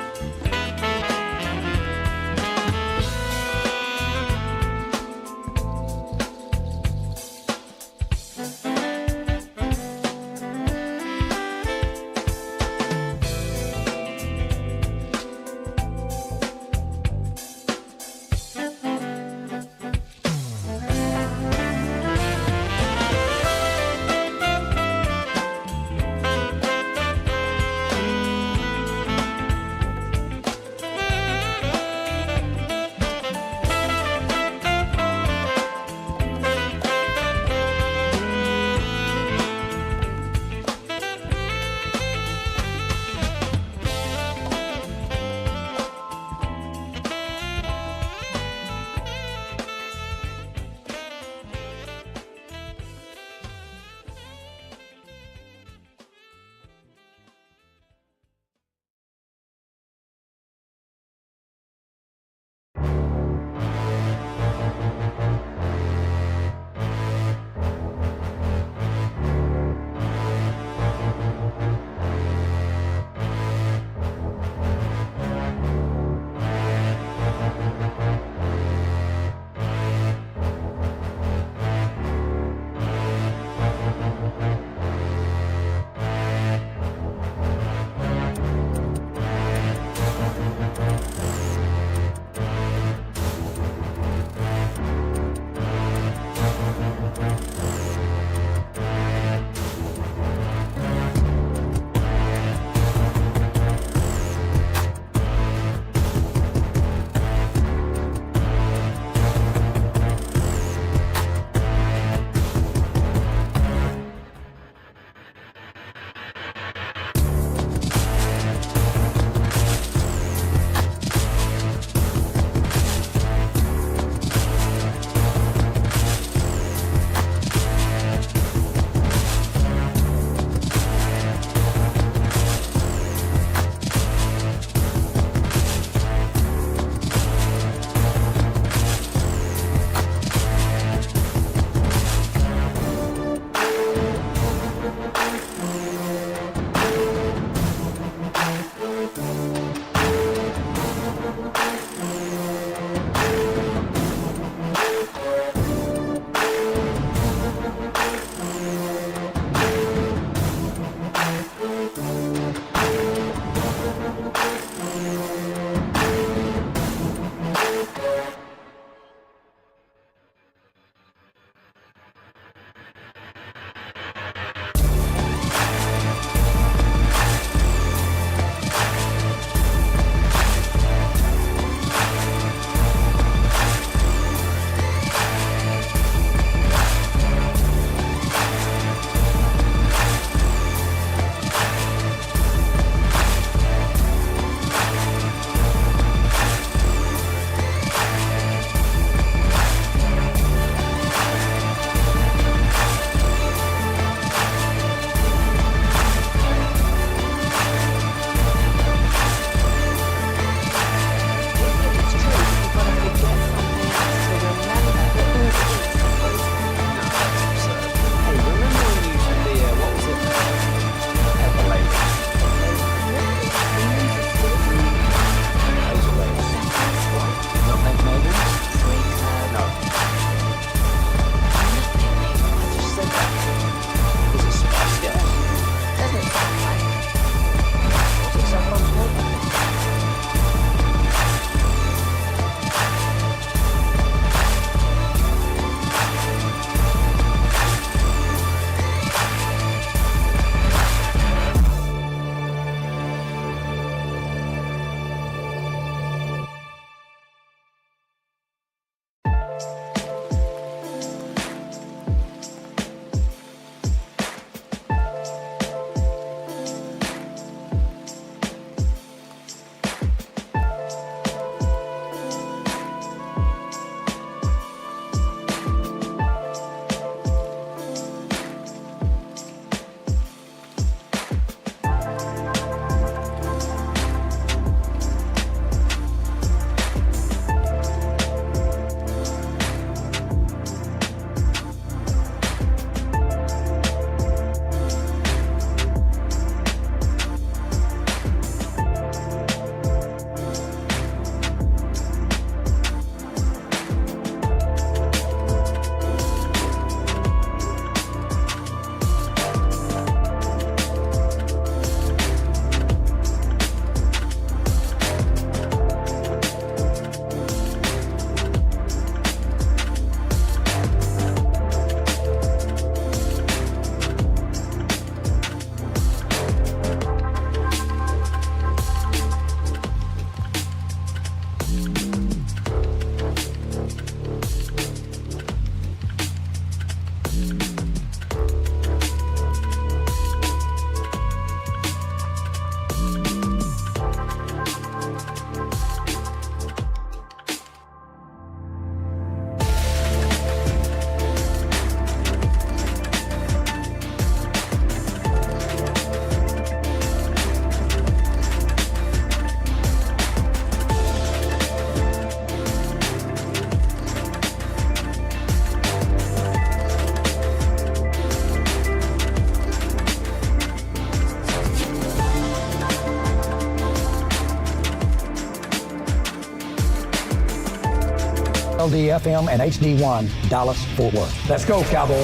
KRLD-FM and HD1, Dallas, Fort Worth. Let's go, Cowboys.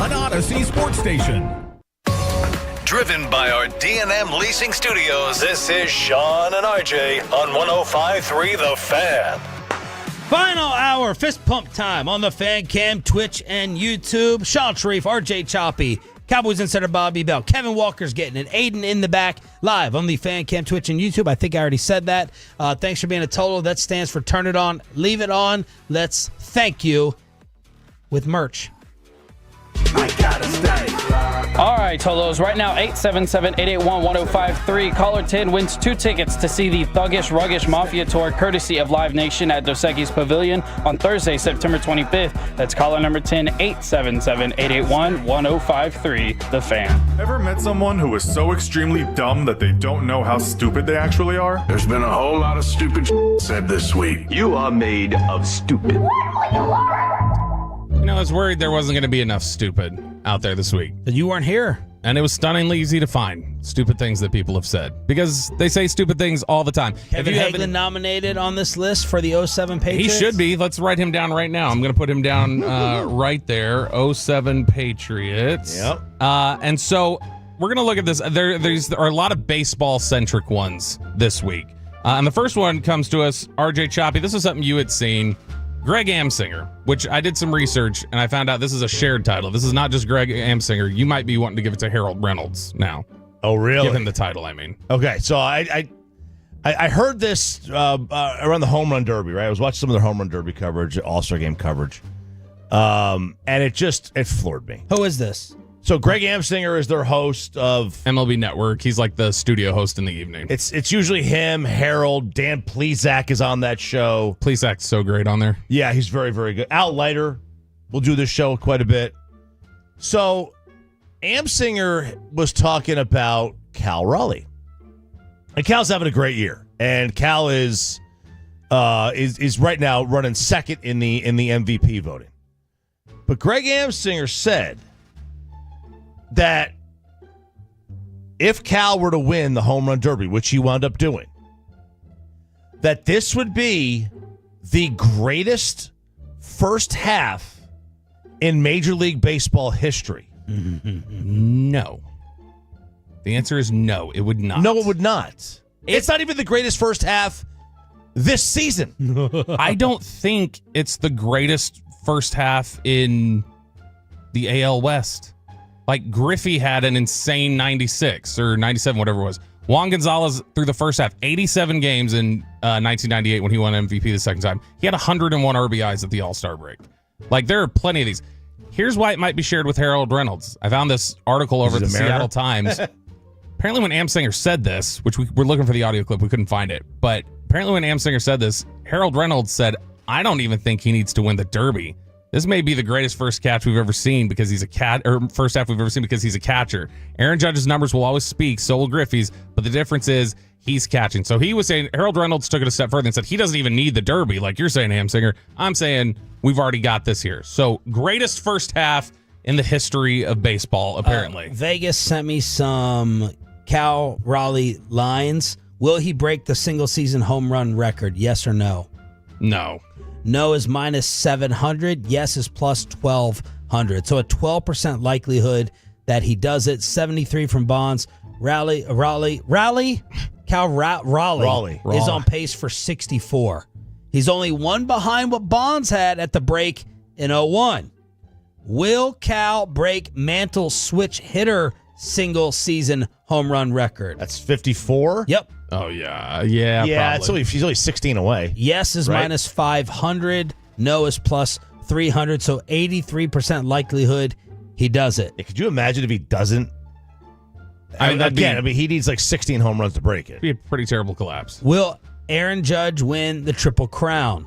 An Odyssey sports station. Driven by our D&M Leasing Studios, this is Sean and RJ on 105.3 The Fan. Final hour, fist pump time on the Fan Cam, Twitch, and YouTube. Sean Sharif, RJ Choppy, Cowboys Insider Bobby Bell. Kevin Walker's getting it. Aiden in the back, live on the Fan Cam, Twitch, and YouTube. I think I already said that. Thanks for being a total. That stands for turn it on, leave it on. Let's thank you with merch. All right, Tolos. Right now, 877-881-1053. Caller 10 wins 2 tickets to see the Thuggish Ruggish Mafia Tour, courtesy of Live Nation at Dos Equis Pavilion on Thursday, September 25th. That's caller number 10, 877-881-1053. The Fan. Ever met someone who is so extremely dumb that they don't know how stupid they actually are? There's been a whole lot of stupid said this week. You are made of stupid. You know, I was worried there wasn't going to be enough stupid out there this week. But you weren't here. And it was stunningly easy to find stupid things that people have said. Because they say stupid things all the time. Kevin Hagelin nominated on this list for the 07 Patriots? He should be. Let's write him down right now. I'm going to put him down right there. 07 Patriots. Yep. And so we're going to look at this. There are a lot of baseball-centric ones this week. And the first one comes to us, RJ Choppy. This is something you had seen. Greg Amsinger, which I did some research, and I found out this is a shared title. This is not just Greg Amsinger. You might be wanting to give it to Harold Reynolds now. Oh, really? Give him the title, I mean. Okay, so I heard this around the home run derby, right? I was watching some of their home run derby coverage, All-Star game coverage, and it floored me. Who is this? So Greg Amsinger is their host of MLB Network. He's like the studio host in the evening. It's usually him, Harold, Dan Plesac is on that show. Plesac's so great on there. Yeah, he's very, very good. Al Leiter will do this show quite a bit. So Amsinger was talking about Cal Raleigh. And Cal's having a great year. And Cal is right now running second in the MVP voting. But Greg Amsinger said that if Cal were to win the home run derby, which he wound up doing, that this would be the greatest first half in Major League Baseball history. No. The answer is no, it would not. No, it would not. It's not even the greatest first half this season. I don't think it's the greatest first half in the AL West. Like, Griffey had an insane 96 or 97, whatever it was. Juan Gonzalez, through the first half, 87 games in 1998 when he won MVP the second time. He had 101 RBIs at the All-Star break. Like, there are plenty of these. Here's why it might be shared with Harold Reynolds. I found this article over at the Seattle Times. Apparently when Amsinger said this, which we're looking for the audio clip, we couldn't find it. But apparently when Amsinger said this, Harold Reynolds said, I don't even think he needs to win the Derby. This may be the greatest first catch we've ever seen because he's first half we've ever seen because he's a catcher. Aaron Judge's numbers will always speak, so will Griffey's, but the difference is he's catching. So he was saying, Harold Reynolds took it a step further and said he doesn't even need the Derby, like you're saying, Amsinger. I'm saying we've already got this here. So greatest first half in the history of baseball, apparently. Vegas sent me some Cal Raleigh lines. Will he break the single season home run record? Yes or no? No. No is minus 700. Yes is plus 1,200. So a 12% likelihood that he does it. 73 from Bonds. Cal Raleigh is on pace for 64. He's only one behind what Bonds had at the break in 01. Will Cal break Mantle's switch hitter single season home run record? That's 54? Yep. Oh, yeah. Yeah, probably. She's only 16 away. Yes is right? minus 500. No is plus 300. So 83% likelihood he does it. Yeah, could you imagine if he doesn't? I mean, he needs like 16 home runs to break it. It'd be a pretty terrible collapse. Will Aaron Judge win the Triple Crown?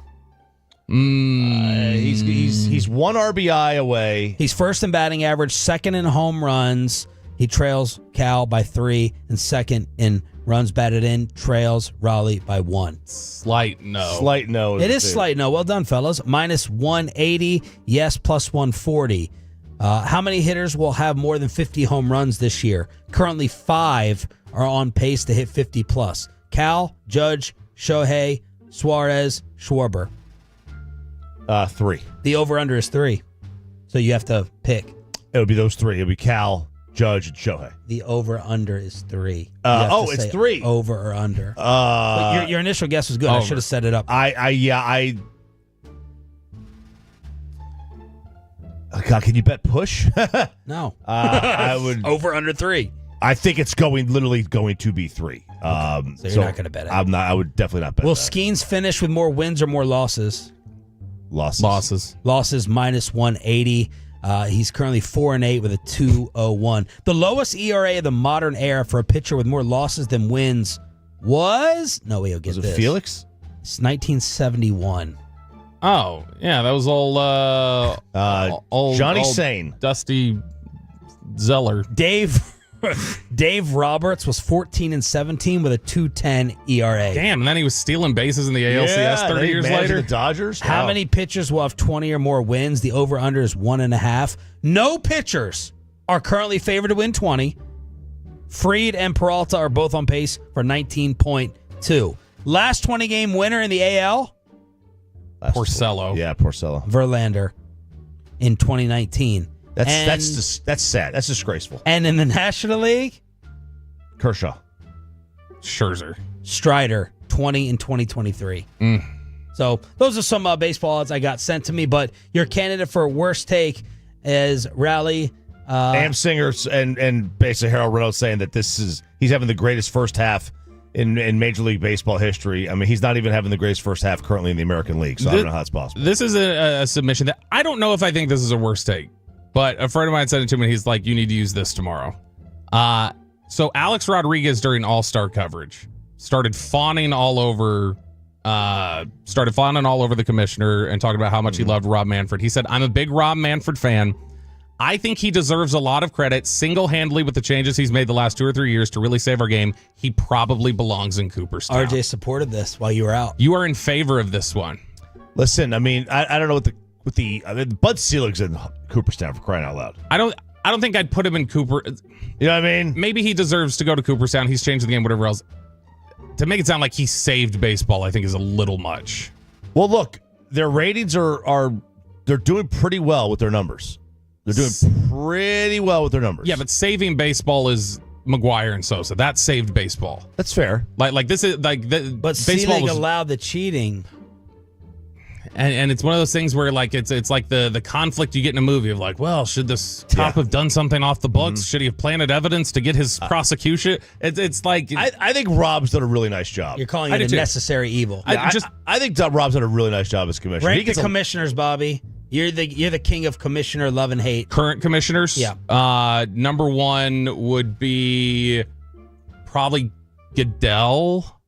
He's one RBI away. He's first in batting average, second in home runs. He trails Cal by 3, and second in runs batted in, trails Raleigh by 1. Slight no. Slight no. It is slight no. Well done, fellas. Minus 180. Yes, plus 140. How many hitters will have more than 50 home runs this year? Currently 5 are on pace to hit 50 plus. Cal, Judge, Shohei, Suarez, Schwarber. 3. The over-under is 3. So you have to pick. It would be those 3. It would be Cal, Judge, and Shohei. The over-under is 3. It's 3. Over or under. But your initial guess was good. Over. I should have set it up. God, can you bet push? No. I would Over under 3. I think it's literally going to be 3. So you're not going to bet it. I would definitely not bet. Will that. Skeens finish with more wins or more losses? Losses. Losses minus 180. He's currently 4-8 with a 2.01. The lowest ERA of the modern era for a pitcher with more losses than wins was he'll get Was this. it Felix? It's 1971. Oh, yeah, that was old Johnny old Sane. Dusty Zeller. Dave Roberts was 14-17 with a 2.10 ERA. Damn, and then he was stealing bases in the ALCS 30 years later. The Dodgers. How many pitchers will have 20 or more wins? The over-under is 1.5. No pitchers are currently favored to win 20. Fried and Peralta are both on pace for 19.2. Last 20-game winner in the AL? Porcello. Yeah, Porcello. Verlander in 2019. That's sad. That's disgraceful. And in the National League? Kershaw. Scherzer. Strider, 20 in 2023. So those are some baseball odds I got sent to me, but your candidate for worst take is Raleigh. Am Singer and basically Harold Reynolds saying that he's having the greatest first half in Major League Baseball history. I mean, he's not even having the greatest first half currently in the American League, so I don't know how it's possible. This is a submission that I don't know if I think this is a worst take, but a friend of mine sent it to me, and he's like, you need to use this tomorrow. So Alex Rodriguez during All-Star coverage started fawning all over the commissioner and talking about how much he loved Rob Manfred. He said, I'm a big Rob Manfred fan. I think he deserves a lot of credit single-handedly with the changes he's made the last 2 or 3 years to really save our game. He probably belongs in Cooperstown. RJ supported this while you were out. You are in favor of this one. Listen, I mean, I don't know Bud Selig's in Cooperstown, for crying out loud. I don't think I'd put him in Cooper. You know what I mean? Maybe he deserves to go to Cooperstown. He's changed the game, whatever else. To make it sound like he saved baseball, I think is a little much. Well, look, their ratings they're doing pretty well with their numbers. They're doing pretty well with their numbers. Yeah, but saving baseball is McGuire and Sosa. That saved baseball. That's fair. Like this is like but baseball Selig allowed the cheating. And it's one of those things where like it's like the conflict you get in a movie of like, well, should this cop have done something off the books? Mm-hmm. Should he have planted evidence to get his prosecution? It's like I think Rob's done a really nice job. You're calling it a necessary evil. I think Rob's done a really nice job as commissioner. Rank the commissioners, Bobby. You're the king of commissioner love and hate. Current commissioners? Yeah. Number 1 would be probably Goodell.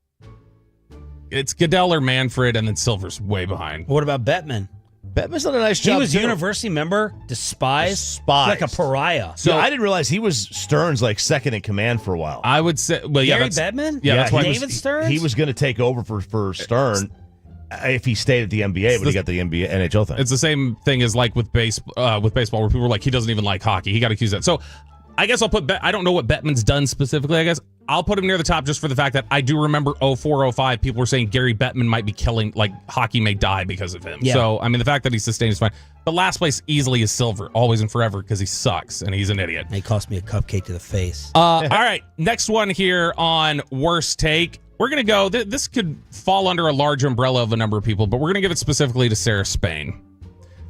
It's Goodell or Manfred, and then Silver's way behind. What about Bettman? Bettman's done a nice job. He was university member, despised. Like a pariah. So I didn't realize he was Stearns like second in command for a while. I would say, well, Gary Bettman? Yeah, that's why David Stearns? He was going to take over for Stern if he stayed at the NBA, but he got the NBA NHL thing. It's the same thing as like with baseball, where people were like, he doesn't even like hockey. He got accused of that. So I guess I'll put. I don't know what Bettman's done specifically. I guess I'll put him near the top just for the fact that I do remember 04-05. People were saying Gary Bettman might be killing, like hockey may die because of him. Yeah. So I mean, the fact that he's sustained is fine. But last place easily is Silver, always and forever, because he sucks and he's an idiot. He cost me a cupcake to the face. All right, next one here on worst take. We're going to go, this could fall under a large umbrella of a number of people, but we're going to give it specifically to Sarah Spain.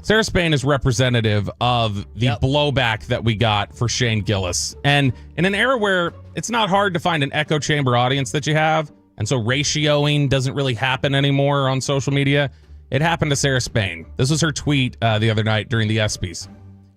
Sarah Spain is representative of the blowback that we got for Shane Gillis. And in an era where it's not hard to find an echo chamber audience that you have, and so ratioing doesn't really happen anymore on social media, it happened to Sarah Spain. This was her tweet the other night during the ESPYs.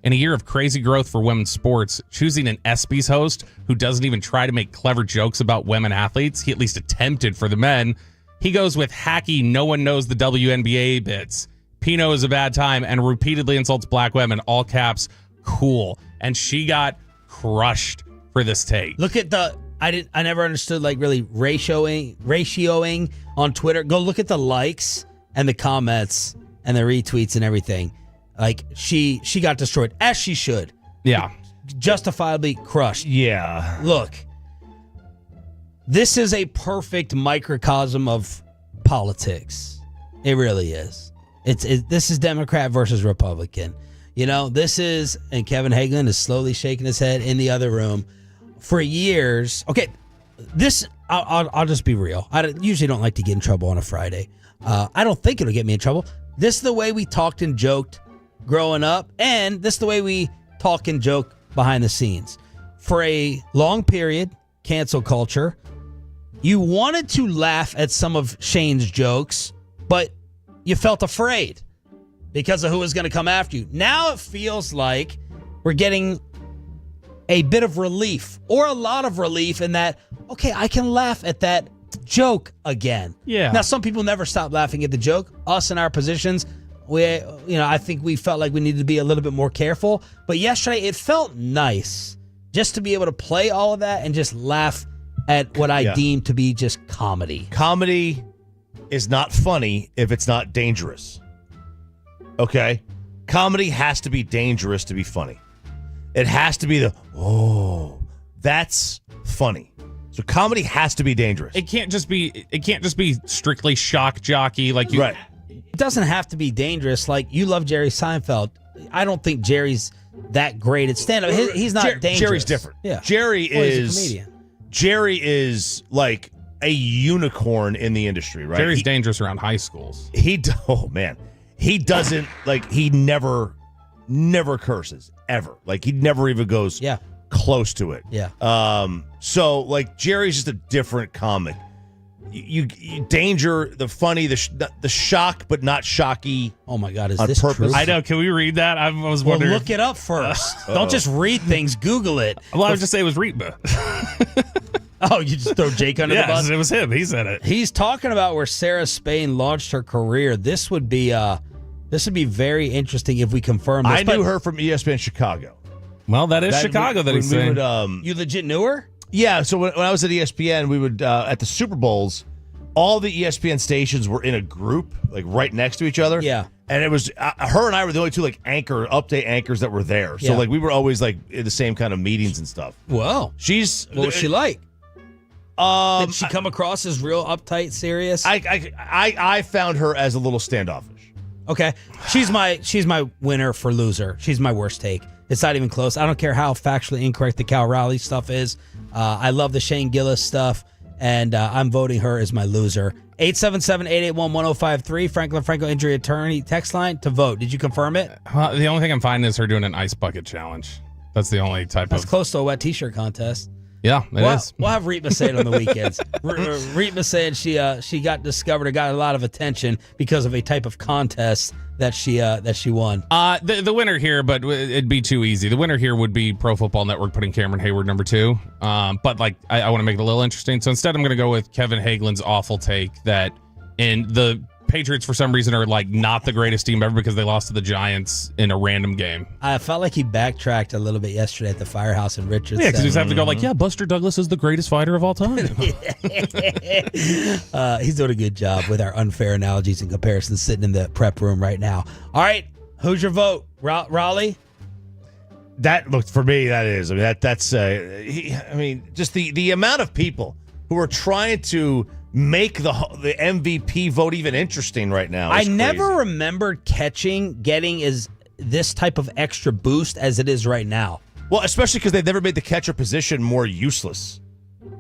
In a year of crazy growth for women's sports, choosing an ESPYs host who doesn't even try to make clever jokes about women athletes, he at least attempted for the men, he goes with hacky, no one knows the WNBA bits. Pino is a bad time and repeatedly insults black women, all caps, cool. And she got crushed for this take. Look at I never understood like really ratioing on Twitter. Go look at the likes and the comments and the retweets and everything. Like she got destroyed, as she should. Yeah. Justifiably crushed. Yeah. Look, this is a perfect microcosm of politics. It really is. This is Democrat versus Republican. You know, this is, and Kevin Hagelin is slowly shaking his head in the other room. For years, okay, this, I'll just be real. I usually don't like to get in trouble on a Friday. I don't think it'll get me in trouble. This is the way we talked and joked growing up, and this is the way we talk and joke behind the scenes. For a long period, cancel culture, you wanted to laugh at some of Shane's jokes, but you felt afraid because of who was going to come after you. Now it feels like we're getting a bit of relief or a lot of relief in that, okay, I can laugh at that joke again. Yeah. Now, some people never stop laughing at the joke. Us in our positions, I think we felt like we needed to be a little bit more careful. But yesterday, it felt nice just to be able to play all of that and just laugh at what I deem to be just comedy. Comedy is not funny if it's not dangerous. Okay? Comedy has to be dangerous to be funny. It has to be that's funny. So comedy has to be dangerous. It can't just be strictly shock jockey like you. Right. It doesn't have to be dangerous. Like, you love Jerry Seinfeld. I don't think Jerry's that great at stand-up. He's not dangerous. Jerry's different. Yeah. Jerry He's a comedian. Jerry is like a unicorn in the industry, right? Jerry's dangerous around high schools. He doesn't he never curses ever. Like, he never even goes close to it. Yeah. So like Jerry's just a different comic. You danger, the funny, the shock, but not shocky. Oh my God, is on this purpose. true? I know. Can we read that? I was wondering. Well, look it up first. Don't just read things. Google it. Well, I would just say it was Reetba. Oh, you just throw Jake under the bus? It was him. He said it. He's talking about where Sarah Spain launched her career. This would be very interesting if we confirm this. I knew her from ESPN Chicago. Well, that is Chicago that he's saying. You legit knew her? Yeah, so when I was at ESPN, we would, at the Super Bowls, all the ESPN stations were in a group, like right next to each other. Yeah. And it was, her and I were the only two update anchors that were there. So Yeah. like we were always like in the same kind of meetings and stuff. Well, what was she like? Did she come across as real uptight, serious? I found her as a little standoffish. Okay. She's my winner for loser. She's my worst take. It's not even close. I don't care how factually incorrect the Cal Raleigh stuff is. I love the Shane Gillis stuff, and I'm voting her as my loser. 877-881-1053, Franklin Franco injury attorney text line to vote. Did you confirm it? Well, the only thing I'm finding is her doing an ice bucket challenge. That's the only type That's close to a wet t-shirt contest. Yeah, it is. We'll have Reetma say it on the weekends. Reetma said she got discovered or got a lot of attention because of a type of contest that she won. The winner here, but it'd be too easy. The winner here would be Pro Football Network putting Cameron Hayward number 2. But like I want to make it a little interesting. So instead I'm going to go with Kevin Hagelin's awful take that in the Patriots for some reason are like not the greatest team ever because they lost to the Giants in a random game. I felt like he backtracked a little bit yesterday at the Firehouse in Richardson. Yeah, because he was having to go like, Buster Douglas is the greatest fighter of all time. He's doing a good job with our unfair analogies and comparisons sitting in the prep room right now. All right, who's your vote? Raleigh? That looked for me. That is. I mean, that's. Just the amount of people who are trying to make the MVP vote even interesting right now. I never remembered getting this type of extra boost as it is right now. Well, especially because they've never made the catcher position more useless.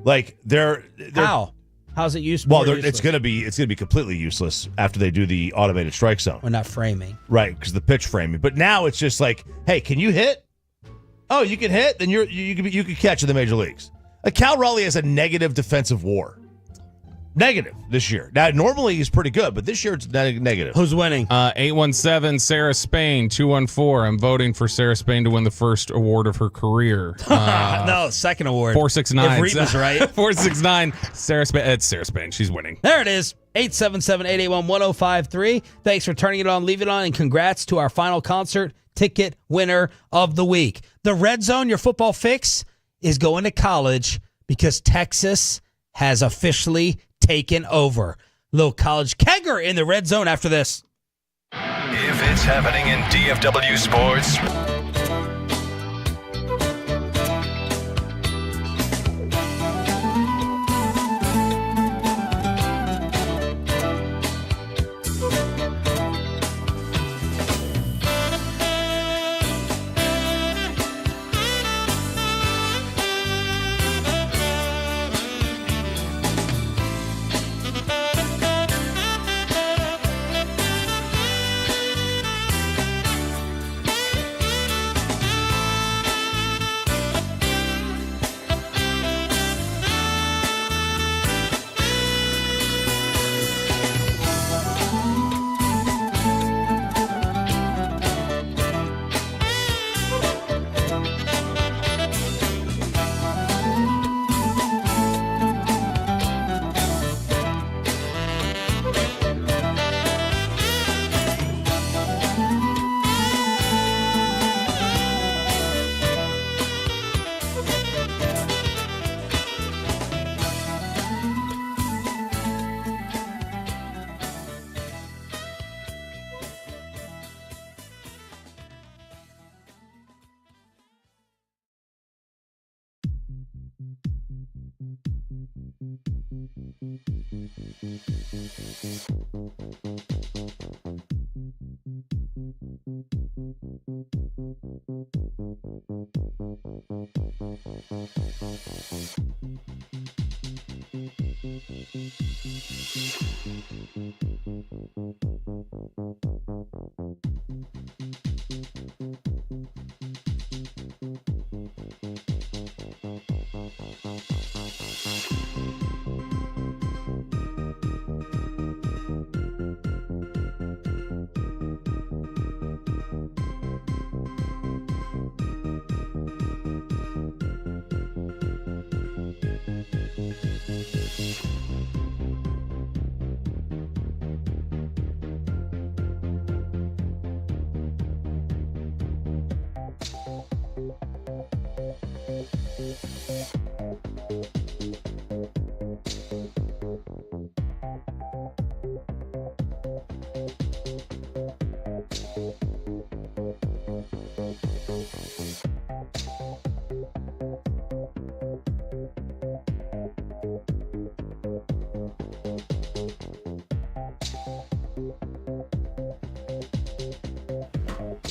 Like they're how? How's it useful? Well, it's going to be completely useless after they do the automated strike zone. We're not framing. Right, because the pitch framing. But now it's just like, hey, can you hit? Oh, you can hit? Then you can catch in the major leagues. Cal Raleigh has a negative defensive WAR. Negative this year. Now, normally he's pretty good, but this year it's negative. Who's winning? 817 Sarah Spain, 214. I'm voting for Sarah Spain to win the first award of her career. No, second award. 469. If Reed was right. 469 Sarah Spain. It's Sarah Spain. She's winning. There it is. 877-881-1053. Thanks for turning it on, leave it on, and congrats to our final concert ticket winner of the week. The Red Zone, your football fix, is going to college because Texas has officially taken over. Little college kegger in the Red Zone after this. If it's happening in DFW sports,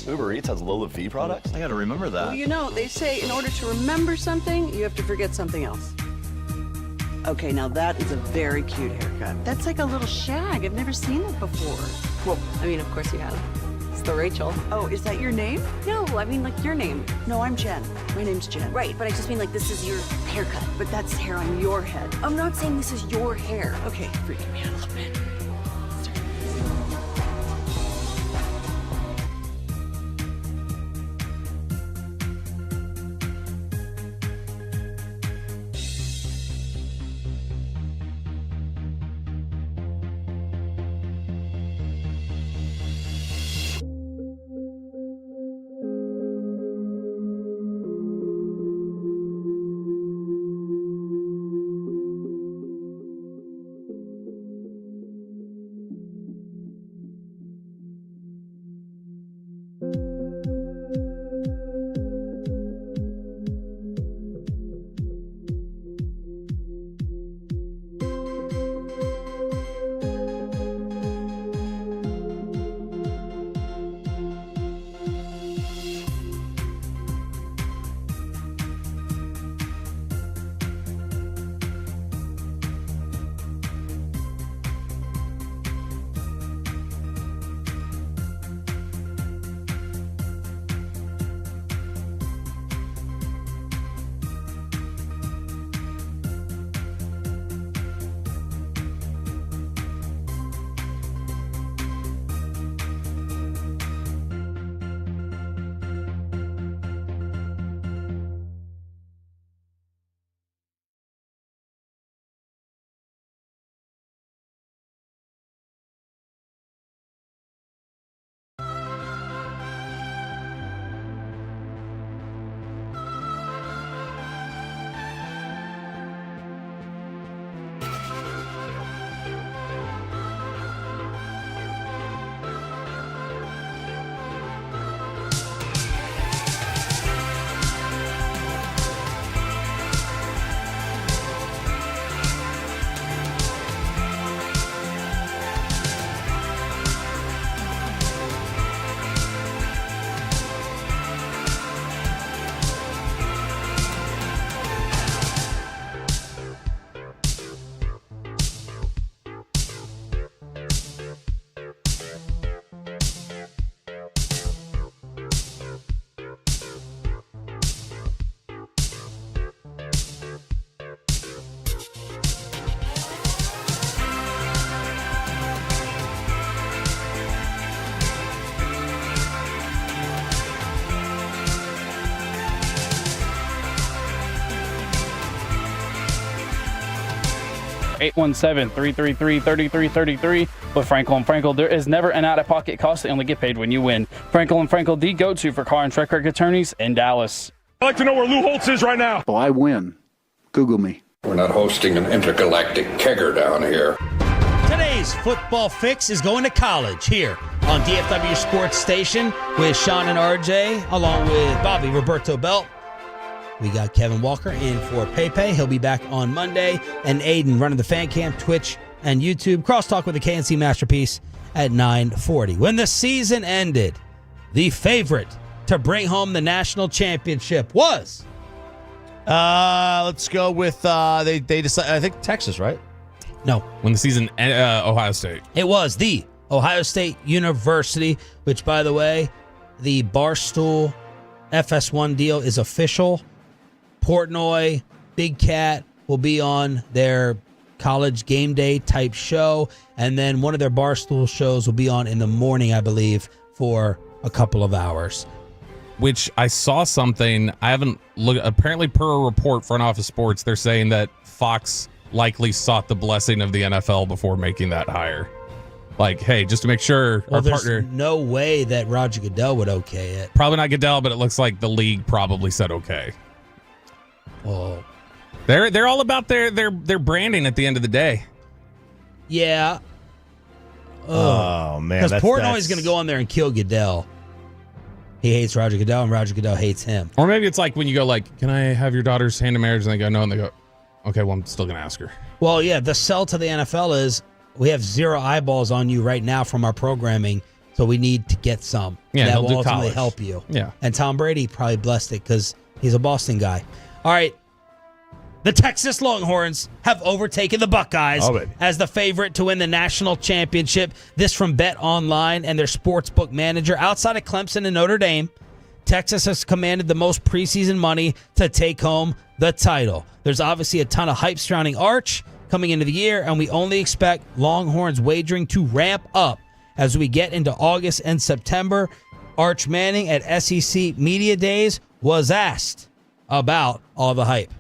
Uber Eats has low fee products? I gotta remember that. Well, you know, they say in order to remember something, you have to forget something else. Okay, now that is a very cute haircut. That's like a little shag. I've never seen that before. Well, I mean, of course you have. It's the Rachel. Oh, is that your name? No, I mean, like, your name. No, I'm Jen. My name's Jen. Right, but I just mean, like, this is your haircut. But that's hair on your head. I'm not saying this is your hair. Okay, freaking me out a little bit. 817-333-3333 with Frankel and Frankel. There is never an out-of-pocket cost. They only get paid when you win. Frankel and Frankel, the go-to for car and truck wreck attorneys in Dallas. I'd like to know where Lou Holtz is right now. Oh, I win. Google me. We're not hosting an intergalactic kegger down here. Today's football fix is going to college here on DFW Sports Station with Sean and RJ, along with Bobby Roberto Belt. We got Kevin Walker in for Pepe. He'll be back on Monday. And Aiden running the fan cam, Twitch, and YouTube. Crosstalk with the KNC Masterpiece at 9:40. When the season ended, the favorite to bring home the national championship was... let's go with they decided, I think Texas, right? No. When the season Ohio State. It was the Ohio State University, which, by the way, the Barstool FS1 deal is official. Portnoy, Big Cat will be on their college game day type show, and then one of their Barstool shows will be on in the morning, I believe, for a couple of hours. Which I saw something, I haven't looked, apparently per a report, Front Office Sports, they're saying that Fox likely sought the blessing of the NFL before making that hire. Like, hey, just to make sure Well, our there's partner... no way that Roger Goodell would okay it. Probably not Goodell, but it looks like the league probably said okay. Oh. They're all about their branding at the end of the day. Yeah. Oh, man. Because Portnoy's going to go on there and kill Goodell. He hates Roger Goodell, and Roger Goodell hates him. Or maybe it's like when you go like, can I have your daughter's hand in marriage? And they go, no. And they go, okay, well, I'm still going to ask her. Well, yeah, the sell to the NFL is we have 0 eyeballs on you right now from our programming, so we need to get some. Yeah, that they'll will do ultimately college. help you. Yeah. And Tom Brady probably blessed it because he's a Boston guy. All right. The Texas Longhorns have overtaken the Buckeyes as the favorite to win the national championship. This from Bet Online and their sportsbook manager. Outside of Clemson and Notre Dame, Texas has commanded the most preseason money to take home the title. There's obviously a ton of hype surrounding Arch coming into the year, and we only expect Longhorns wagering to ramp up as we get into August and September. Arch Manning at SEC Media Days was asked about all the hype.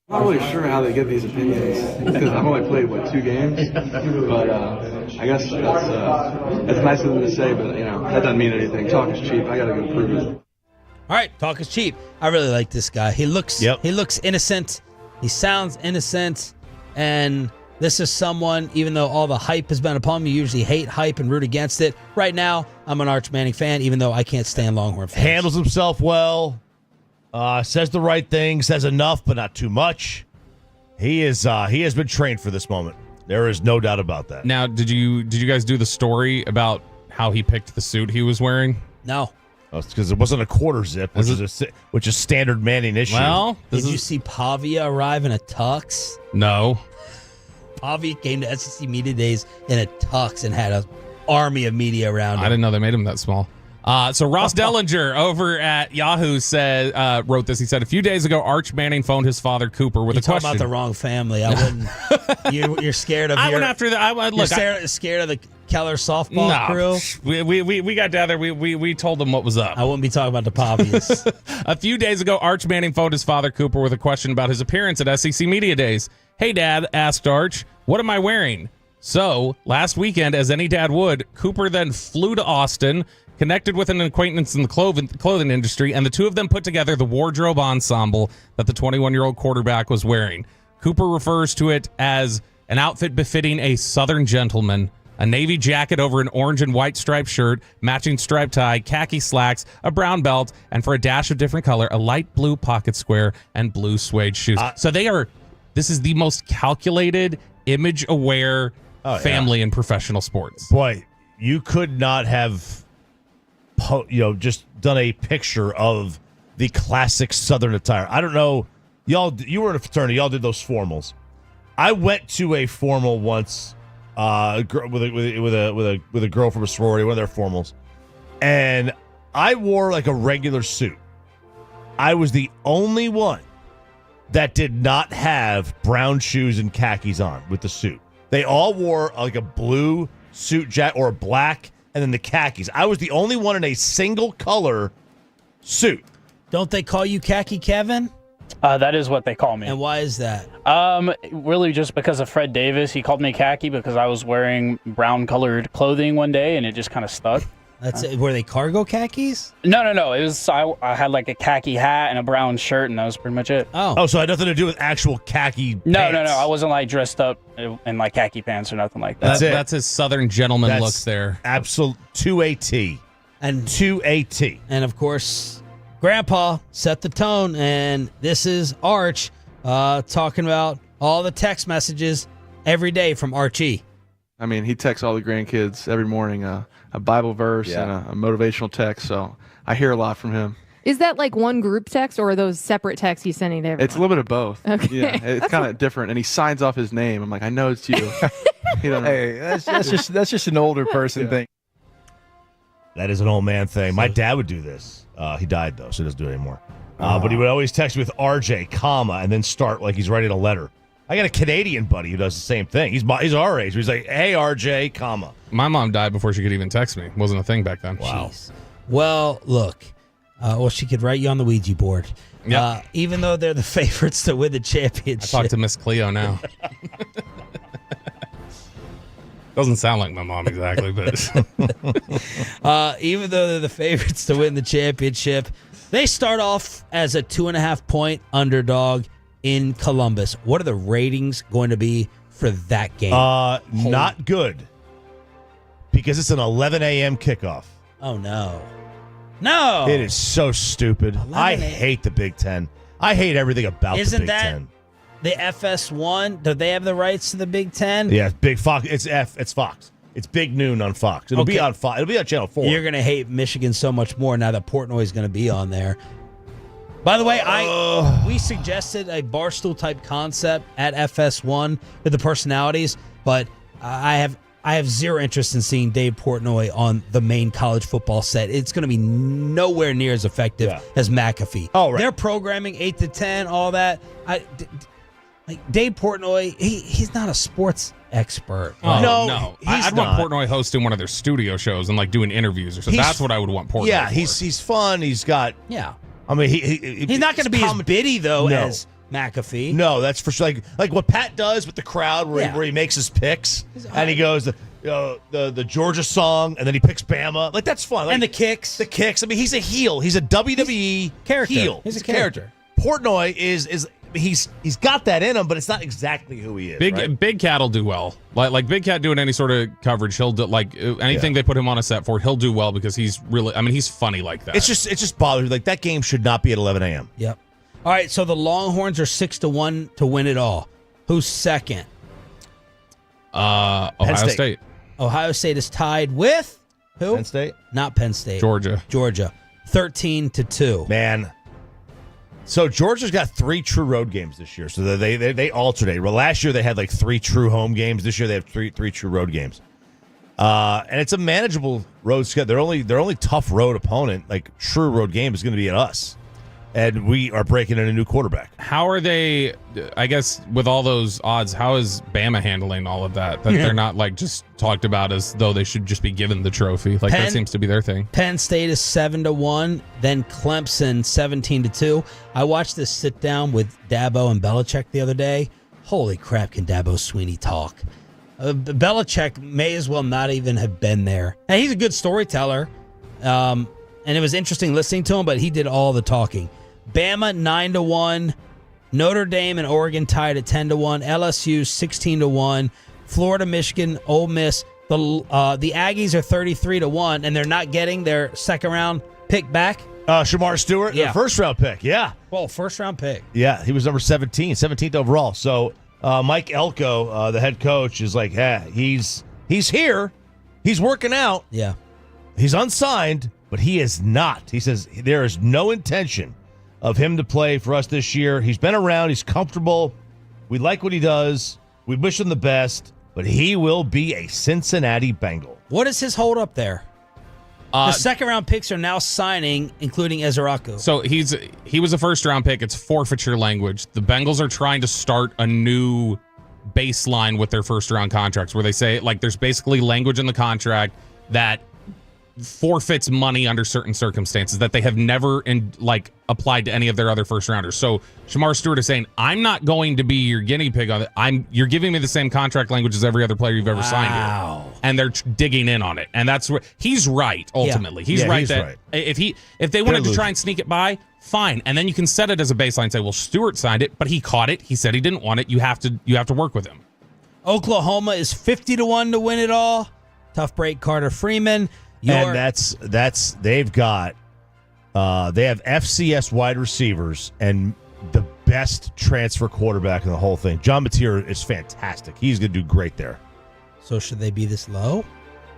I'm not really sure how they get these opinions because I've only played, 2 games? But I guess that's nice of them to say, but, that doesn't mean anything. Talk is cheap. I got to go prove it. All right, talk is cheap. I really like this guy. He looks innocent. He sounds innocent. And this is someone, even though all the hype has been upon me, you usually hate hype and root against it. Right now, I'm an Arch Manning fan, even though I can't stand Longhorn fans. Handles himself well. Says the right thing, says enough, but not too much. He has been trained for this moment. There is no doubt about that. Now, did you guys do the story about how he picked the suit he was wearing? No. Oh, it's because it wasn't a quarter zip, which is standard Manning issue. Well, did you see Pavia arrive in a tux? No. Pavia came to SEC Media Days in a tux and had an army of media around him. I didn't know they made him that small. So Ross Dellinger over at Yahoo wrote this. He said, a few days ago, Arch Manning phoned his father, Cooper, with a question. You're talking about the wrong family. I wouldn't. You're scared of I went after the... You're scared of the Keller softball crew? We got down there. We told them what was up. I wouldn't be talking about the Pavias. A few days ago, Arch Manning phoned his father, Cooper, with a question about his appearance at SEC Media Days. Hey, Dad, asked Arch, what am I wearing? So, last weekend, as any dad would, Cooper then flew to Austin, connected with an acquaintance in the clothing industry, and the two of them put together the wardrobe ensemble that the 21-year-old quarterback was wearing. Cooper refers to it as an outfit befitting a Southern gentleman, a navy jacket over an orange and white striped shirt, matching striped tie, khaki slacks, a brown belt, and for a dash of different color, a light blue pocket square and blue suede shoes. This is the most calculated, image-aware family in professional sports. Boy, you could not have... just done a picture of the classic Southern attire. I don't know, you were in a fraternity, y'all did those formals. I went to a formal once, with a girl from a sorority, one of their formals, and I wore like a regular suit. I was the only one that did not have brown shoes and khakis on with the suit. They all wore like a blue suit jacket or a black, and then the khakis. I was the only one in a single color suit. Don't they call you Khaki Kevin? That is what they call me. And why is that? Really just because of Fred Davis. He called me khaki because I was wearing brown-colored clothing one day, and it just kind of stuck. Were they cargo khakis? No. It was I had like a khaki hat and a brown shirt, and that was pretty much it. Oh, so it had nothing to do with actual khaki pants. No. I wasn't like dressed up in like khaki pants or nothing like that. That's his Southern gentleman look there. Absolute to a T. And to a T. And of course, Grandpa set the tone, and this is Arch talking about all the text messages every day from Archie. I mean, he texts all the grandkids every morning a Bible verse and a motivational text, so I hear a lot from him. Is that like one group text, or are those separate texts he's sending to everyone? It's a little bit of both. Okay. Yeah, it's kind of different, and he signs off his name. I'm like, I know it's you. Hey, that's just an older person thing. That is an old man thing. My dad would do this. He died, though, so he doesn't do it anymore. But he would always text with RJ, comma, and then start like he's writing a letter. I got a Canadian buddy who does the same thing. He's our age. He's like, hey, RJ, comma. My mom died before she could even text me. Wasn't a thing back then. Wow. Jeez. Well, look. She could write you on the Ouija board. Yep. Even though they're the favorites to win the championship. I talk to Miss Cleo now. Doesn't sound like my mom exactly, but even though they're the favorites to win the championship, they start off as a 2.5-point underdog in Columbus. What are the ratings going to be for that game? Not good, because it's an 11 a.m. kickoff. Oh, no. No. It is so stupid. I hate the Big Ten. I hate everything about the Big Ten. The FS1, do they have the rights to the Big Ten? Yeah, Big Fox. It's Fox. It's Big Noon on Fox. It'll be on Fox. It'll be on Channel 4. You're going to hate Michigan so much more now that Portnoy is going to be on there. By the way, we suggested a Barstool type concept at FS1 with the personalities, but I have zero interest in seeing Dave Portnoy on the main college football set. It's going to be nowhere near as effective as McAfee. Oh, right. They're programming 8 to 10, all that. Dave Portnoy, he's not a sports expert. Oh, no. I'd want Portnoy hosting one of their studio shows and like doing interviews or something. That's what I would want Portnoy. Yeah, for. He's fun. He's got. Yeah. I mean, he's not going to be as bitty though as McAfee. No, that's for sure. Like what Pat does with the crowd, where he makes his picks and he goes the Georgia song, and then he picks Bama. Like that's fun. Like, and the kicks. I mean, he's a heel. He's a WWE character. Heel. He's a character. Portnoy is he's got that in him, but it's not exactly who he is. Big Cat will do well. Like Big Cat doing any sort of coverage, he'll do anything they put him on a set for. He'll do well because he's really. I mean, he's funny like that. It just bothers me. Like that game should not be at 11 a.m. Yep. All right, so the Longhorns are 6-1 to win it all. Who's second? Ohio State. Ohio State is tied with who? Penn State. Not Penn State. Georgia. 13-2. Man. So Georgia's got 3 true road games this year. So they alternate. Well, last year they had like 3 true home games. This year they have three true road games. And it's a manageable road schedule. Their only tough road opponent, like true road game, is going to be at us. And we are breaking in a new quarterback. How are they, I guess, with all those odds, how is Bama handling all of that? That they're not like just talked about as though they should just be given the trophy. Like that seems to be their thing. Penn State is 7-1, then Clemson 17-2. I watched this sit down with Dabo and Belichick the other day. Holy crap, can Dabo Swinney talk? Belichick may as well not even have been there. And he's a good storyteller. And it was interesting listening to him, but he did all the talking. Bama 9-1, Notre Dame and Oregon tied at 10-1, LSU 16-1, Florida, Michigan, Ole Miss. The Aggies are 33-1, and they're not getting their second round pick back. Shamar Stewart, the first round pick, Well, first round pick. Yeah, he was number 17th overall. So Mike Elko, the head coach, is like, he's here, he's working out. Yeah, he's unsigned, but he is not. He says there is no intention of him to play for us this year. He's been around. He's comfortable. We like what he does. We wish him the best, but he will be a Cincinnati Bengal. What is his hold up there? The second round picks are now signing, including Ezeraku. So he was a first round pick. It's forfeiture language. The Bengals are trying to start a new baseline with their first round contracts where they say, like, there's basically language in the contract that forfeits money under certain circumstances that they have never applied to any of their other first rounders. So Shamar Stewart is saying, I'm not going to be your guinea pig on it. You're giving me the same contract language as every other player you've ever signed here. And they're digging in on it. And that's where he's right, ultimately. He's right. If they wanted to try and sneak it by, fine. And then you can set it as a baseline and say, well, Stewart signed it, but he caught it. He said he didn't want it. You have to work with him. Oklahoma is 50-1 to win it all. Tough break, Carter Freeman. And they've got they have FCS wide receivers and the best transfer quarterback in the whole thing. John Mateer is fantastic. He's going to do great there. So should they be this low?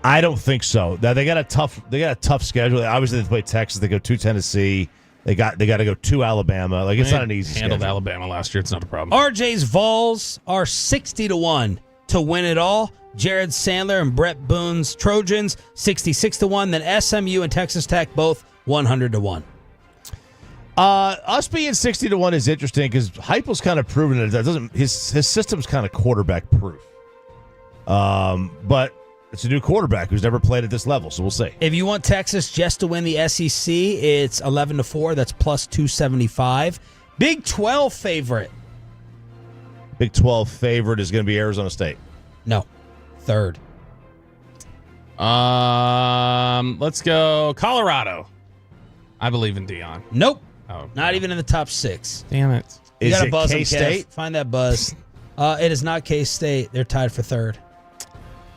I don't think so. Now they got a tough schedule. Obviously they play Texas. They go to Tennessee. They got to go to Alabama. Like it's not an easy handled schedule. Alabama last year. It's not a problem. RJ's Vols are 60-1 to win it all. Jared Sandler and Brett Boone's Trojans 66-1. Then SMU and Texas Tech both 100-1. Us being 60-1 is interesting because Heupel's kind of proven it. His system's kind of quarterback proof. But it's a new quarterback who's never played at this level, so we'll see. If you want Texas just to win the SEC, it's 11-4. That's plus 275. Big 12 favorite. Big 12 favorite is going to be Arizona State. No, third. Let's go Colorado. I believe in Dion. Nope. Oh, not even in the top 6. Damn it. You Is got to it buzz K-State? Kev. Find that buzz. It is not K-State. They're tied for third.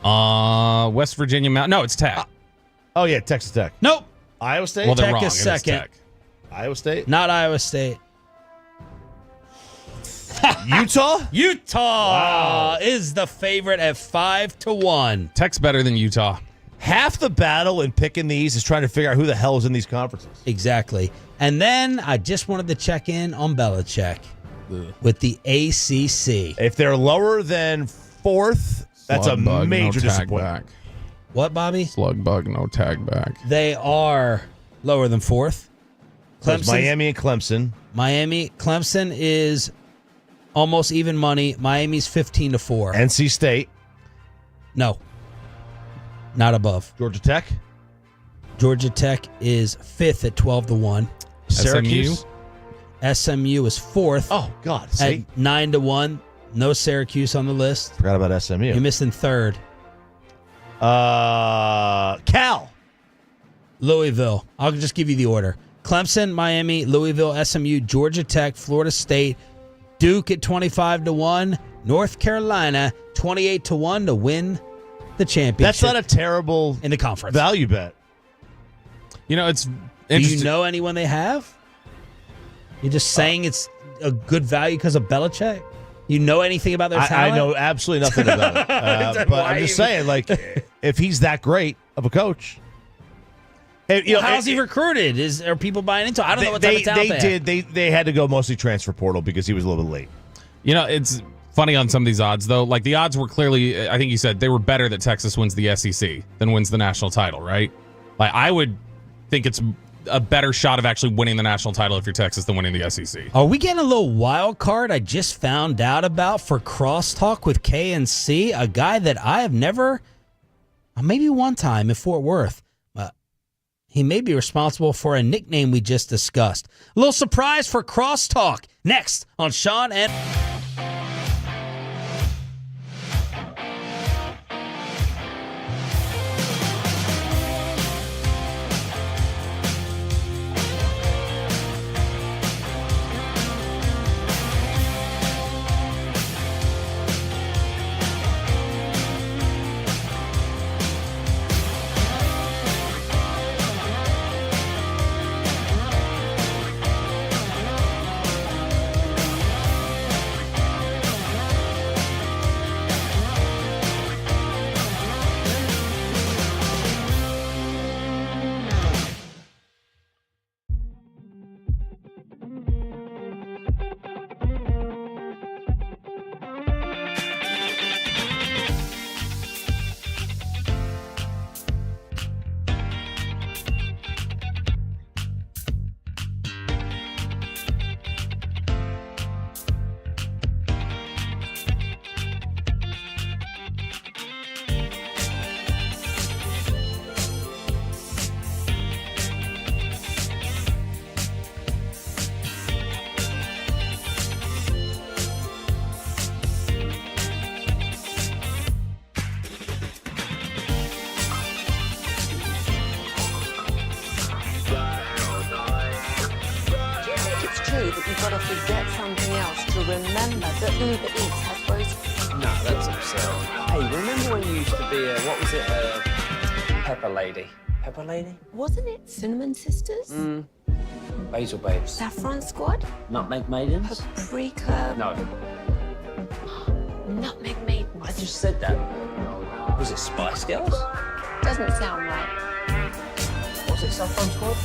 West Virginia Mountain. No, it's Tech. Oh, yeah, Texas Tech. Nope. Iowa State? Well, they're Tech wrong. is second. Tech. Iowa State? Not Iowa State. Utah? Utah is the favorite at 5-1. Tech's better than Utah. Half the battle in picking these is trying to figure out who the hell is in these conferences. Exactly. And then I just wanted to check in on Belichick with the ACC. If they're lower than fourth, that's a major disappointment. What, Bobby? Slug bug, no tag back. They are lower than fourth. Miami and Clemson. Clemson is almost even money. Miami's 15-4. NC State. No. Not above. Georgia Tech. Georgia Tech is 5th at 12-1. Syracuse. SMU is 4th. Oh, God. At 9-1. No Syracuse on the list. Forgot about SMU. You're missing third. Cal. Louisville. I'll just give you the order. Clemson, Miami, Louisville, SMU, Georgia Tech, Florida State, Duke at 25-1, North Carolina 28-1 to win the championship. That's not a terrible in the conference value bet. You know, it's Do interesting. you know anyone they have? You're just saying it's a good value because of Belichick? You know anything about their talent? I know absolutely nothing about it. But I'm just saying, like, if he's that great of a coach. How's he recruited? Are people buying into it? I don't know what type of talent they had to go mostly transfer portal because he was a little bit late. You know, it's funny on some of these odds, though. Like, the odds were clearly, I think you said, they were better that Texas wins the SEC than wins the national title, right? Like, I would think it's a better shot of actually winning the national title if you're Texas than winning the SEC. Are we getting a little wild card I just found out about for crosstalk with KNC? A guy that I have never, maybe one time in Fort Worth. He may be responsible for a nickname we just discussed. A little surprise for crosstalk next on Sean and... but you've got to forget something else to remember that Uber Eats has groceries. No, that's absurd. Hey, remember when you used to be what was it, Pepper Lady? Pepper Lady? Wasn't it Cinnamon Sisters? Basil Babes. Saffron Squad? Nutmeg Maidens? Paprika? No. Nutmeg Maidens. I just said that. Was it Spice Girls? Doesn't sound right. Was it Saffron Squad?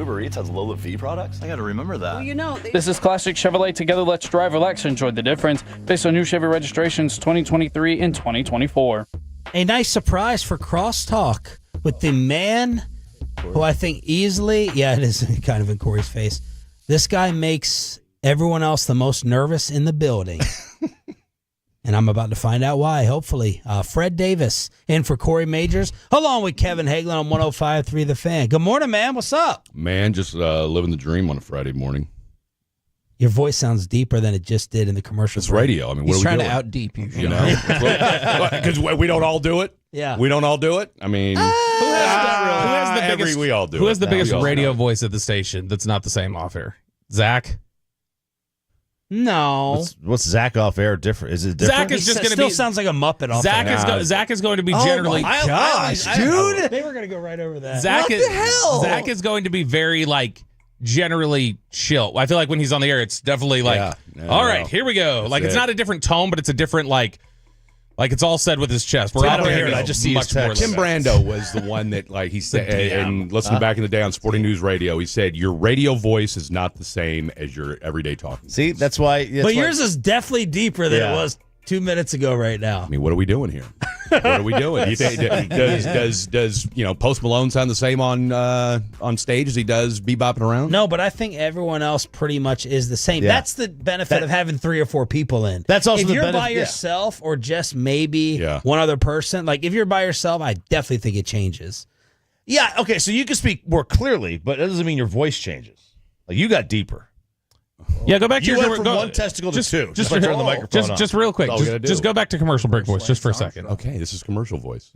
Uber Eats has low fee products? I got to remember that. Well, you know, This is Classic Chevrolet. Together, let's drive, relax, and enjoy the difference. Based on new Chevy registrations 2023 and 2024. A nice surprise for Crosstalk with the man who I think easily, it is kind of in Corey's face. This guy makes everyone else the most nervous in the building. And I'm about to find out why, hopefully. Fred Davis in for Corey Majors, along with Kevin Hagelin on 105.3 The Fan. Good morning, man. What's up? Man, just living the dream on a Friday morning. Your voice sounds deeper than it just did in the commercial. It's radio. I mean, He's what are trying we to doing? out deep you. You know? Because we don't all do it? Yeah. We don't all do it? I mean, Who has the biggest, we all do who it has the now. biggest We all radio know. voice at the station that's not the same off air? Zach? No. What's Zach off air different? Is it different? Zach is just going to still be. sounds like a Muppet off Zach air. is Zach is going to be generally. my gosh, dude. They were going to go right over that. Zach what is, the hell? Zach is going to be very generally chill. I feel like when he's on the air, it's definitely all right, here we go. That's It's it. not a different tone, but it's a different it's all said with his chest. I don't hear it. I just see his much more. text. Tim Brando was the one that he said, and listening back in the day on Sporting News Radio, he said, your radio voice is not the same as your everyday talking. See, that's why. But yours is definitely deeper than it was 2 minutes ago right now. I mean, what are we doing here? What are we doing? You think, does Post Malone sound the same on stage as he does bebopping around? No, but I think everyone else pretty much is the same. Yeah. That's the benefit of having 3 or 4 people in. That's also if the you're benefit- by yeah. yourself or just maybe one other person. Like if you're by yourself, I definitely think it changes. Yeah, okay, so you can speak more clearly, but that doesn't mean your voice changes. Like you got deeper. Yeah, go back to You your went from one testicle to two. Just by turning the microphone on. just real quick. That's all we gotta Just do. go back to commercial break voice just for a second. Okay, this is commercial voice.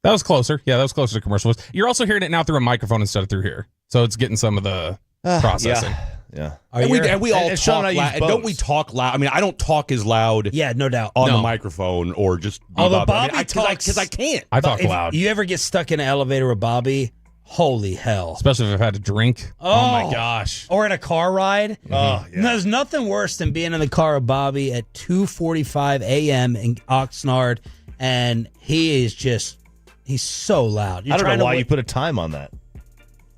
That was closer. Yeah, that was closer to commercial voice. You're also hearing it now through a microphone instead of through here, so it's getting some of the processing. Yeah. And we all and Sean talk and I loud. use And don't both. we talk loud? I mean, I don't talk as loud Yeah, no doubt. on No. the microphone or just Although bebop. I mean, Bobby talks because I can't. I talk if loud, you ever get stuck in an elevator with Bobby, holy hell. especially if I've had to drink. Oh my gosh. Or in a car ride. Oh, yeah. There's nothing worse than being in the car with Bobby at 2:45 a.m. in Oxnard, and he's so loud. You're I don't trying know to why wait- you put a time on that.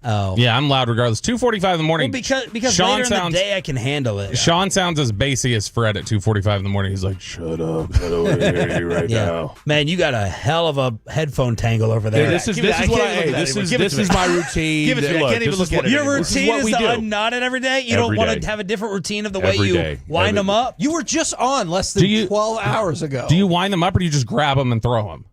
Oh. Yeah, I'm loud regardless. 2:45 in the morning. Well, because Sean later in the day I can handle it. Sean sounds as bassy as Fred at 2:45 in the morning. He's like, "Shut up, I don't want to hear you right now." Man, you got a hell of a headphone tangle over there. This is my routine. Give it to me. I can't even look at it. Your anymore. routine is we to do. unknot it every day? You Every don't want day. to have a different routine of the way Every you day. wind them up? You were just on less than 12 hours ago. Do you wind them up or do you just grab them and throw them?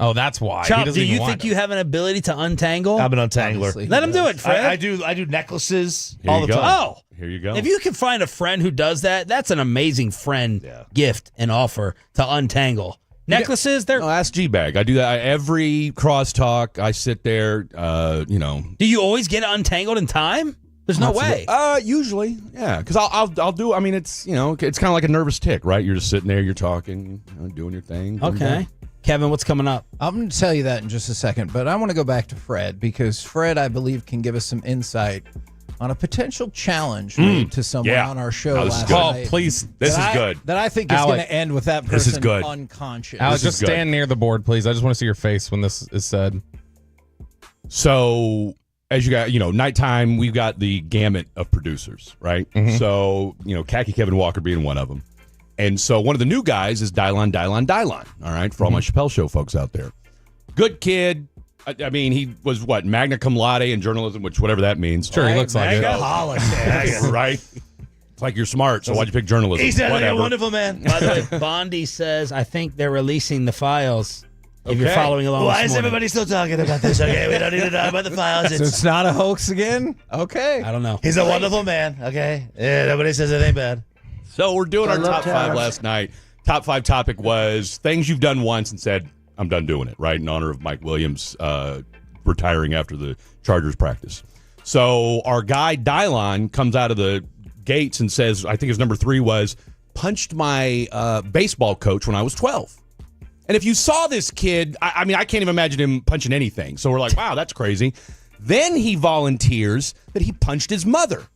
Oh, that's why. He Chop, doesn't do even you wind think them. you have an ability to untangle? I'm an untangler. Obviously. Let him do it, Fred. I do necklaces Here all you the go. time. Oh, Here you go. if you can find a friend who does that, that's an amazing friend gift and offer to untangle. Necklaces, they're. No, ask Gbag. I do that every crosstalk. I sit there. Do you always get it untangled in time? There's no way. Usually, yeah. Because I'll do. I mean, it's it's kind of like a nervous tick, right? You're just sitting there, you're talking, doing your thing. Okay. Kevin, what's coming up? I'm going to tell you that in just a second, but I want to go back to Fred because Fred, I believe, can give us some insight on a potential challenge made to someone on our show this is last good. night. Oh, please. This is good. That I think is going to end with that person This is good. unconscious. Alex, This is just good. stand near the board, please. I just want to see your face when this is said. So, as you got, nighttime, we've got the gamut of producers, right? So, Khaki Kevin Walker being one of them. And so one of the new guys is Dylon, all right, for all my Chappelle Show folks out there. Good kid. I mean, he was, magna cum laude in journalism, which whatever that means. Sure, he looks like it. Right? It's like you're smart, so why'd you pick journalism? He's a Whatever. wonderful man. By the way, Bondi says, I think they're releasing the files. If you're Okay. following along Why this is morning. everybody still talking about this? Okay, we don't need to talk about the files. So it's not a hoax again? Okay. I don't know. He's a wonderful man. Okay, yeah, nobody says anything bad. So we're doing I our love top five towers. last night. Top five topic was things you've done once and said, I'm done doing it, right? In honor of Mike Williams retiring after the Chargers practice. So our guy Dylon comes out of the gates and says, I think his number 3 was, punched my baseball coach when I was 12. And if you saw this kid, I mean, I can't even imagine him punching anything. So we're like, wow, that's crazy. Then he volunteers that he punched his mother.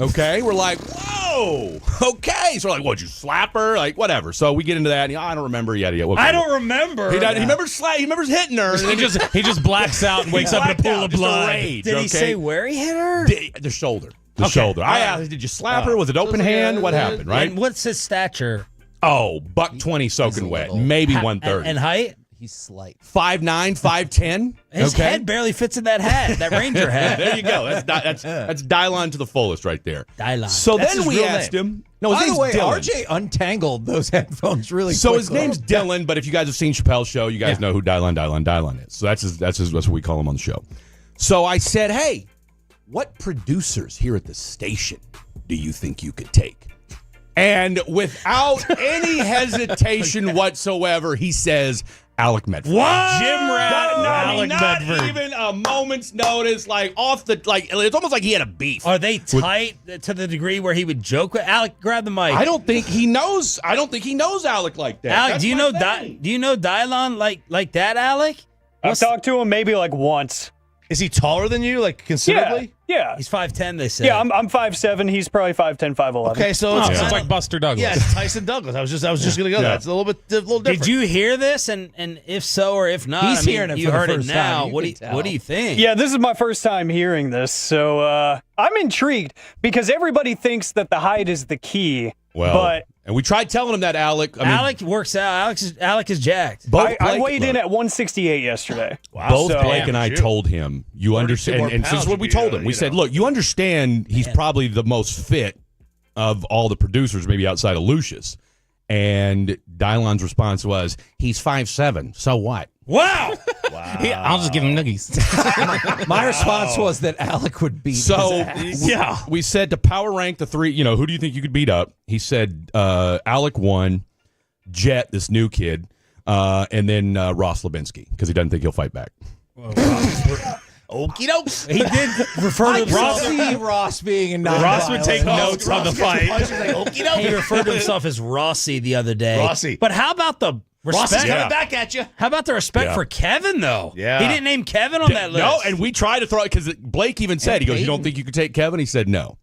Okay, we're like, whoa. Okay, so we're like, what'd you slap her? Like, whatever. So we get into that. And, I don't remember yet. I don't remember. He remembers hitting her. And he just blacks out and wakes up in a pool of blood. Rage, Did he say where he hit her? The shoulder. The shoulder. I asked, did you slap her? Was it open hand? What happened, right? And what's his stature? Oh, $120 soking wet. Maybe 130. And height? He's slight. 5'9", 5'10". His head barely fits in that hat, that Ranger hat. There you go. That's Dylon to the fullest right there. Dylon. So That's then his we real asked name. him. No, his By name's the way, Dylan. RJ untangled those headphones really So quickly. his name's Dylan, but if you guys have seen Chappelle's show, you guys know who Dylon is. So that's what we call him on the show. So I said, hey, what producers here at the station do you think you could take? And without any hesitation whatsoever, he says, Alec Medford. What? Jim Rat. Alec not Medford. even a moment's notice. It's almost like he had a beef. Are they tight to the degree where he would joke with Alec? Grab the mic. I don't think he knows Alec like that. Alec, That's do you my know thing. do you know Dylon like that, Alec? I've talked to him maybe like once. Is he taller than you, like considerably? Yeah. He's 5'10", they say. Yeah, I'm 5'7". He's probably 5'10", 5'11". Okay, so it's like Buster Douglas. Yeah, it's Tyson Douglas. I was just gonna go. Yeah. That's a little different. Did you hear this? And if so or if not, He's hearing it you for the heard it first now. time. You What can do tell. what do you think? Yeah, this is my first time hearing this, so I'm intrigued because everybody thinks that the height is the key. Well, and we tried telling him that, Alec. Alec works out. Alec is jacked. I weighed in at 168 yesterday. Wow. Both So- Blake and I told him, you understand, and this is what we told him. We said, look, you understand he's probably the most fit of all the producers, maybe outside of Lucius. And Dylon's response was, he's 5'7", so what? Wow. I'll just give him noogies. My response was that Alec would beat his ass. We said to power rank the three, who do you think you could beat up? He said Alec 1, Jet, this new kid, and then Ross Levinsky, because he doesn't think he'll fight back. Okie dokes. He did refer to himself. Ross being a non Ross would take notes on the fight. He referred to himself as Rossi the other day. Rossi. But how about the Ross is respect? coming back at you. How about the respect for Kevin, though? Yeah. He didn't name Kevin on that list. No, and we tried to throw it because Blake even said, he goes, you don't think you could take Kevin? He said no.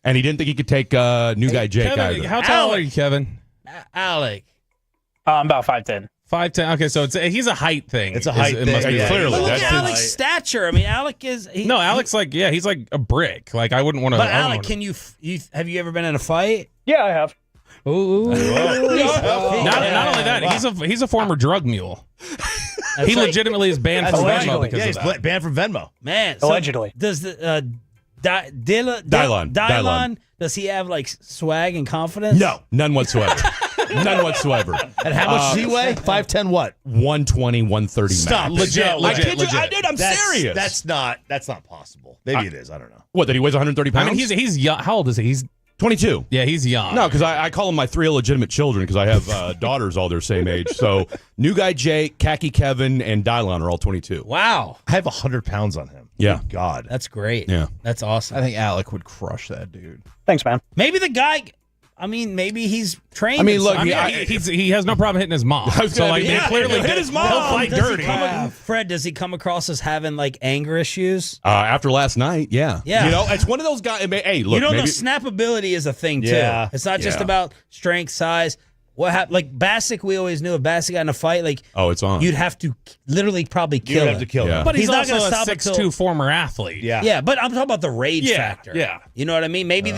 And he didn't think he could take new guy Jake Kevin, either. how tall are you, Kevin? Alec. I'm about 5'10". 5'10". Okay, so he's a height thing. It's a height It must thing, be yeah. clearly. But look That's at his- Alec's stature. I mean, Alec is. No, Alec's he's like a brick. Like I wouldn't want to. But Alec, can you have you ever been in a fight? Yeah, I have. Ooh. Not only that, he's a former drug mule. He legitimately is banned from Venmo because he's of that. banned from Venmo. Man, so Allegedly. does the Dylon. Does he have like swag and confidence? No, none whatsoever. None whatsoever. And how much does he weigh? 5'10" what? 120, 130 Stop. max. Legit. I kid you, dude, I'm serious. That's not possible. Maybe it is. I don't know. What, that he weighs 130 pounds? I mean, he's young. How old is he? He's 22. Yeah, he's young. No, because I call them my three illegitimate children because I have daughters all their same age. So new guy Jake, Khaki Kevin, and Dylon are all 22. Wow. I have 100 pounds on him. Yeah. Good God. That's great. Yeah. That's awesome. I think Alec would crush that dude. Thanks, man. Maybe the guy. I mean, maybe he's trained. I mean, in look, something. he has no problem hitting his mom. Clearly hit his mom. He'll fight Does dirty. Fred, does he come across as having like anger issues? After last night, yeah. Yeah. You know, it's one of those guys. Hey, look, the maybe, snappability is a thing too. Yeah. It's not just Yeah. about strength, size. What happened? Like Bassick, we always knew if Bassick got in a fight, like it's on. you'd have to literally probably kill You'd him. have to kill Yeah. him. But he's not also gonna a stop 6'2" former athlete. Yeah. Yeah, but I'm talking about the rage factor. Yeah. You know what I mean? Maybe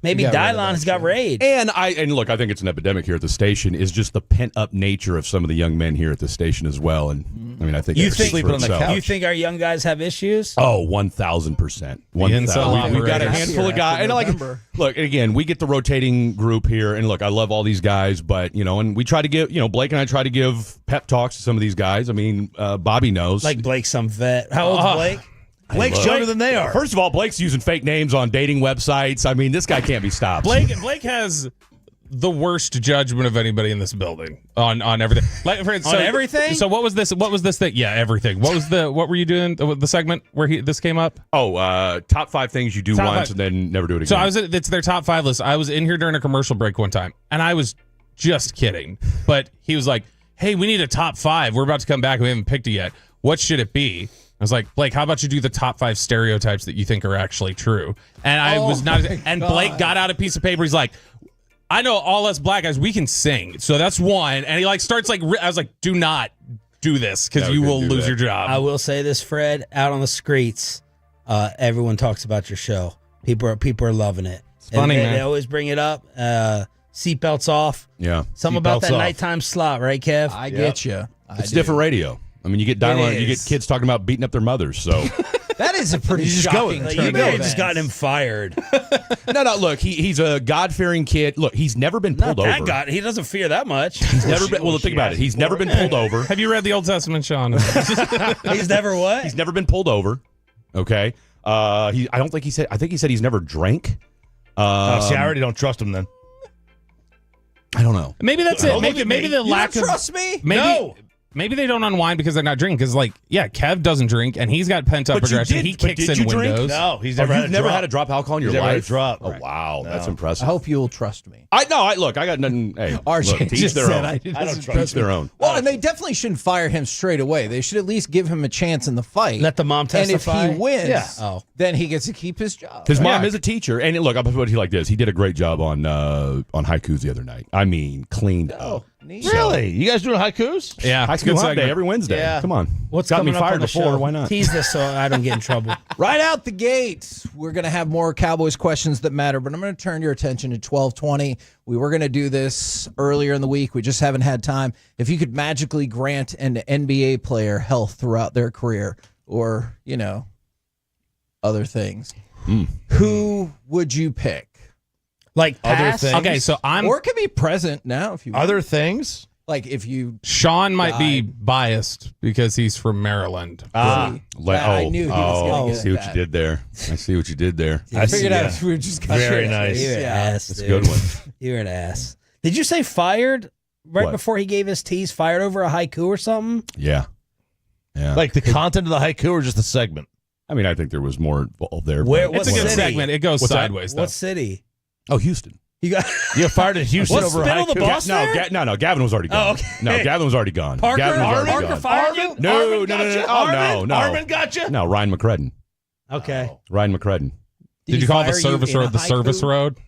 maybe got rid of Dylon that has got shit. rage. And look, I think it's an epidemic here at the station. Is just the pent up nature of some of the young men here at the station as well. And I mean, I think You that think- speaks for Sleeping on the itself. couch. You think our young guys have issues? Oh, 1,000%. incel We've got a operators. handful of guys. And look, and again, we get the rotating group here, and look, I love all these guys, but and we try to give, Blake and I try to give pep talks to some of these guys. I mean, Bobby knows. Like Blake, some vet. How old's Blake? Blake's younger than they are. First of all, Blake's using fake names on dating websites. I mean, this guy can't be stopped. Blake has the worst judgment of anybody in this building on everything. Like for instance, On everything? So what was this? What was this thing? Yeah, everything. What were you doing? The segment where this came up? Top 5 things you do Top once 5. and then never do it again. So it's their top 5 list. I was in here during a commercial break one time, and I was just kidding. But he was like, "Hey, we need a top 5. We're about to come back. We haven't picked it yet. What should it be?" was like, Blake, how about you do the top 5 stereotypes that you think are actually true? And I was not. And Blake got out a piece of paper. He's like, I know all us black guys, we can sing. So that's one. And he like starts like, I was like, do not do this because you will lose your job. I will say this, Fred, out on the streets, everyone talks about your show. People are loving it. It's funny, man. They always bring it up. Seatbelts off. Yeah. Something about that off. nighttime slot, right, Kev? I get you. It's different radio. I mean, you get kids talking about beating up their mothers. So that is a pretty shocking turn. You may have just gotten him fired. no. Look, he's a God-fearing kid. Look, he's never been pulled over. He doesn't fear that much. He's never been. Well, think about it. He's never been pulled over. Have you read the Old Testament, Sean? He's never what? He's never been pulled over. Okay. I think he said he's never drank. See, I already don't trust him then. I don't know. Maybe that's it. Maybe the lack of trust me. Maybe they don't unwind because they're not drinking. Because, like, yeah, Kev doesn't drink, and he's got pent-up aggression. He kicks in windows. No, he's never had a drop alcohol in your never life? had a drop. Oh, wow. That's impressive. I hope you'll trust me. Look, I got nothing. Hey, RJ look, teach just their said own. I don't trust their own. Well, and they definitely shouldn't fire him straight away. They should at least give him a chance in the fight. Let the mom testify. And if he wins, then he gets to keep his job. His mom is a teacher. And look, I'll put it like this. He did a great job on haikus the other night. I mean, cleaned up. Really? You guys doing haikus? Yeah. Haiku Hump Day every Wednesday. Yeah. Come on. What's got me coming up fired on the before. show? Why not? Tease this so I don't get in trouble. Right out the gate, we're going to have more Cowboys questions that matter, but I'm going to turn your attention to 1220. We were going to do this earlier in the week. We just haven't had time. If you could magically grant an NBA player health throughout their career or, other things, who would you pick? Like other things? Okay, so Or it could be present now if you want. Other things? Like if you Sean might be biased because he's from Maryland. I knew he was going to get see what you did there. I see what you did there. I figured out we were just very nice. You're an ass. That's a good one. You're an ass. Did you say fired right before he gave his tease? Fired over a haiku or something? Yeah. Like the content of the haiku or just the segment? I mean, I think there was more involved there. It's a good segment. It goes What's that? sideways, though. What city? Oh, Houston. You got fired in Houston over a haiku? The boss there? No, Gavin was already gone. Oh, okay. No, Gavin was already gone. Parker? Gavin was already Parker gone. fired you? No. Oh, no. Armin got you? No, Ryan McCredden. Okay. Ryan McCredden. Did you call the service road the service road?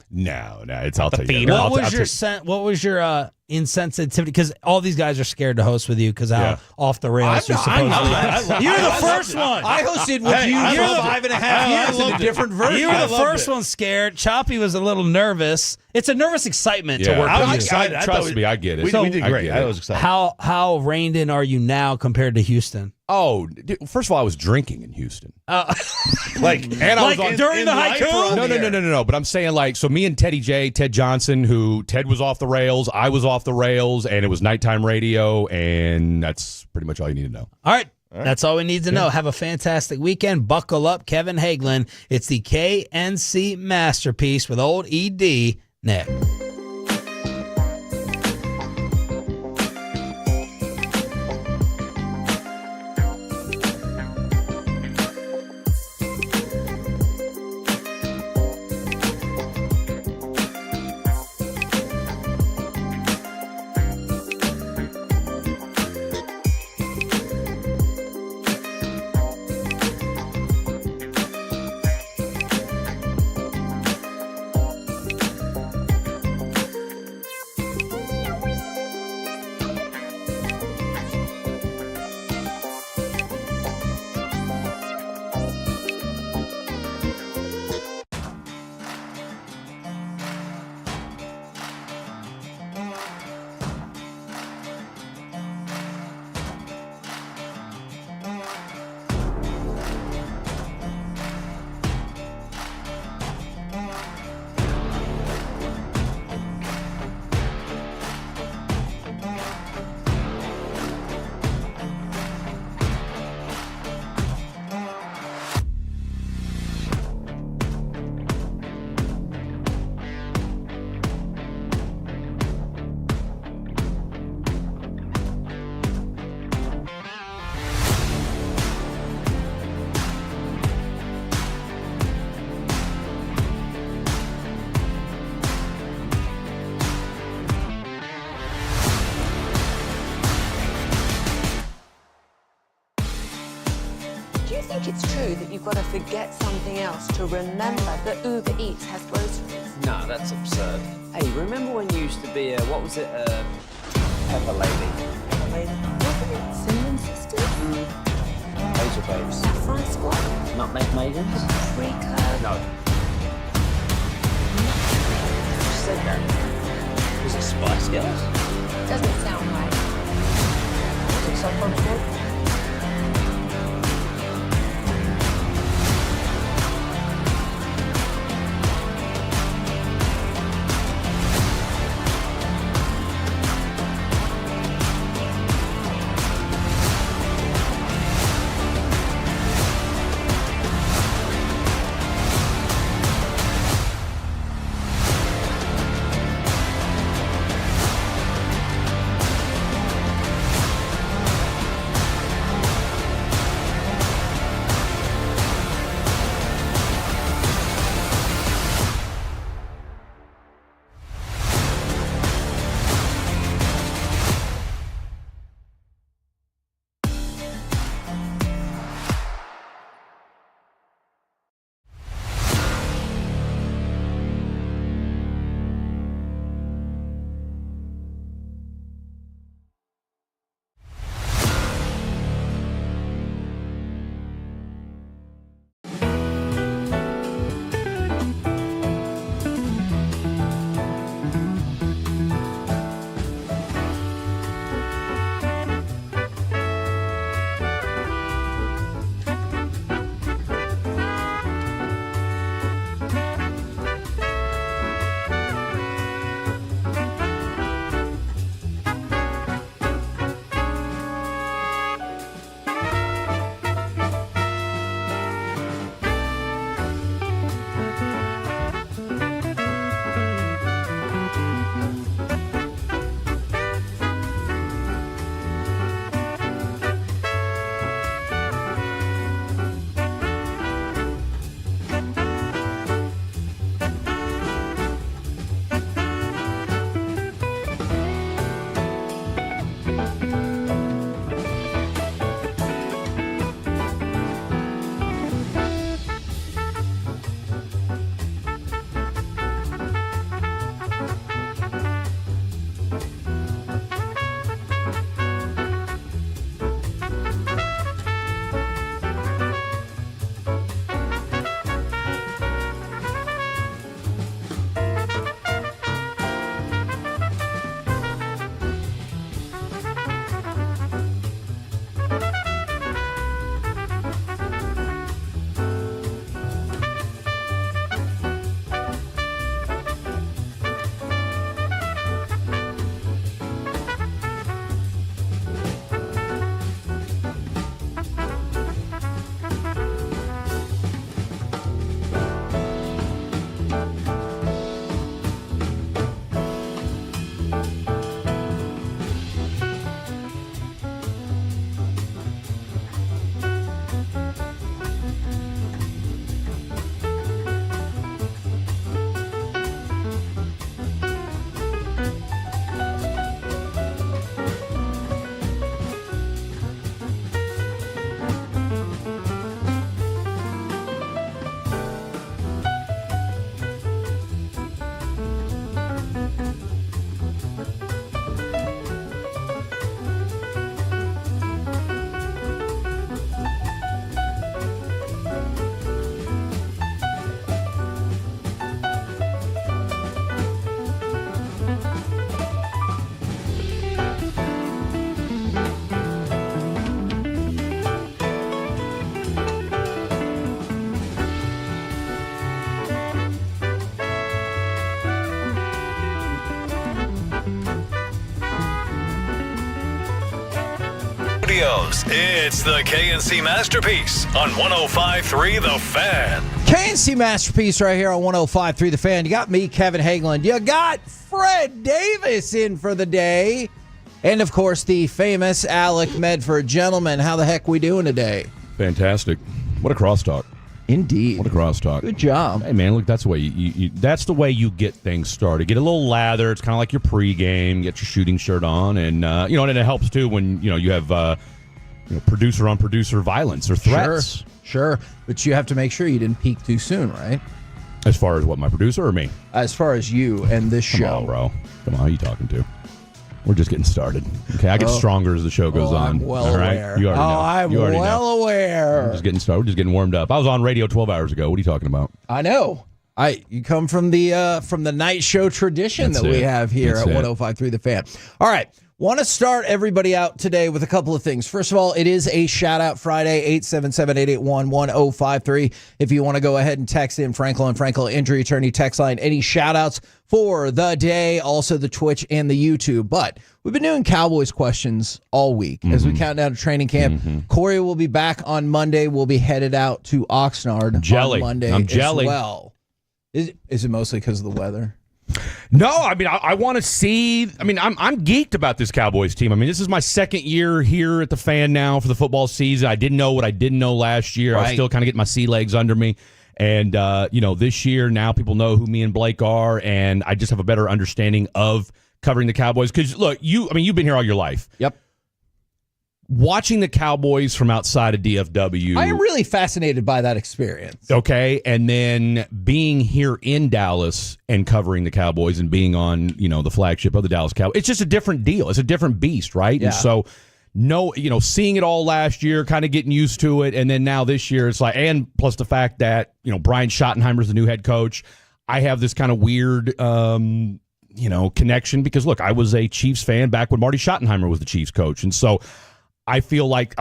No. I'll tell you. What was your insensitivity? Because all these guys are scared to host with you because how off the rails you're supposed You're the first one. I hosted with you for 5.5 years in a different version. You were the first one scared. Choppy was a little nervous. It's a nervous excitement to work I with was you. excited. Trust me, I get it. We did great. I was excited. How reined in are you now compared to Houston? Oh, first of all, I was drinking in Houston. I was on during the haiku? No. But I'm saying so me and Ted Johnson, who Ted was off the rails, I was off the rails, and it was nighttime radio, and that's pretty much all you need to know. All right. That's all we need to know. Have a fantastic weekend. Buckle up, Kevin Hagelin. It's the KNC Masterpiece with old ED Nick. Do you think it's true that you've got to forget something else to remember that Uber Eats has groceries? No, that's absurd. Hey, remember when you used to be Pepper Lady? Pepper Lady? Wasn't it Cinnamon Sisters? Hazel Babes. Saffron Squad? Nutmeg Maidens? Freaker? No. Who said that? Was it Spice Girls? Doesn't sound right. Was it Saffron Squad? It's the KNC Masterpiece on 105.3 The Fan. KNC Masterpiece right here on 105.3 The Fan. You got me, Kevin Hageland. You got Fred Davis in for the day. And, of course, the famous Alec Medford. Gentlemen, how the heck we doing today? Fantastic. What a crosstalk. Indeed. What a crosstalk. Good job. Hey, man, look, that's the way that's the way you get things started. Get a little lather. It's kind of like your pregame. Get your shooting shirt on. And, and it helps, too, when, you have, producer on producer violence or threats. Sure. But you have to make sure you didn't peak too soon, right? As far as what, my producer or me? As far as you and this show. Come on, bro. Come on, who are you talking to? We're just getting started. Okay, I get stronger as the show goes on. I'm well all right? aware. You already know. I'm you already well know. aware. We're just getting started. We're just getting warmed up. I was on radio 12 hours ago. What are you talking about? I know. You come from the night show tradition that we have here at 105.3 The Fan. All right. Want to start everybody out today with a couple of things. First of all, it is a shout-out Friday, 877-881-1053. If you want to go ahead and text in Frankel and Frankel Injury Attorney text line, any shout-outs for the day, also the Twitch and the YouTube. But we've been doing Cowboys questions all week as we count down to training camp. Corey will be back on Monday. We'll be headed out to Oxnard on Monday I'm jelly. as well. Is it mostly because of the weather? No, I mean, I want to see. I mean, I'm geeked about this Cowboys team. I mean, this is my second year here at the Fan now for the football season. I didn't know what I didn't know last year. I was still kind of getting my sea legs under me. And, this year now people know who me and Blake are, and I just have a better understanding of covering the Cowboys. Because, look, you've been here all your life. Yep. Watching the Cowboys from outside of DFW. I am really fascinated by that experience. Okay, and then being here in Dallas and covering the Cowboys and being on, the flagship of the Dallas Cowboys, it's just a different deal. It's a different beast, right? Yeah. And so, seeing it all last year, kind of getting used to it, and then now this year, it's like, and plus the fact that, Brian Schottenheimer's the new head coach, I have this kind of weird, connection because, look, I was a Chiefs fan back when Marty Schottenheimer was the Chiefs coach, and so I feel like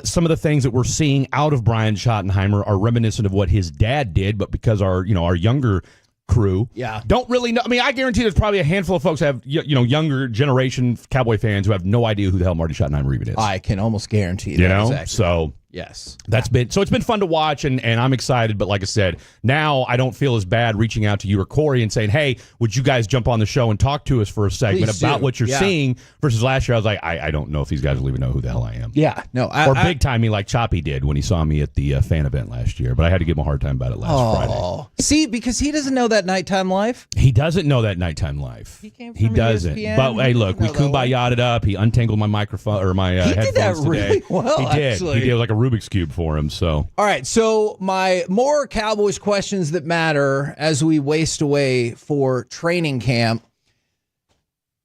some of the things that we're seeing out of Brian Schottenheimer are reminiscent of what his dad did, but because our younger crew don't really know. I mean, I guarantee there's probably a handful of folks that have, younger generation Cowboy fans who have no idea who the hell Marty Schottenheimer even is. I can almost guarantee that. Exactly. So yes, it's been fun to watch, and I'm excited. But like I said, now I don't feel as bad reaching out to you or Corey and saying, "Hey, would you guys jump on the show and talk to us for a segment about what you're seeing?" Versus last year, I was like, I don't know if these guys will even know who the hell I am. Yeah, no, or big time me like Choppy did when he saw me at the fan event last year. But I had to give him a hard time about it last Friday. See, because he doesn't know that nighttime life. He doesn't know that nighttime life. He doesn't. ESPN. But hey, look, we kumbaya'd it up. He untangled my microphone or my headphones did that today. really well. He did. Actually. He did like a Rubik's Cube for him. So all right, so my more Cowboys questions that matter as we waste away for training camp.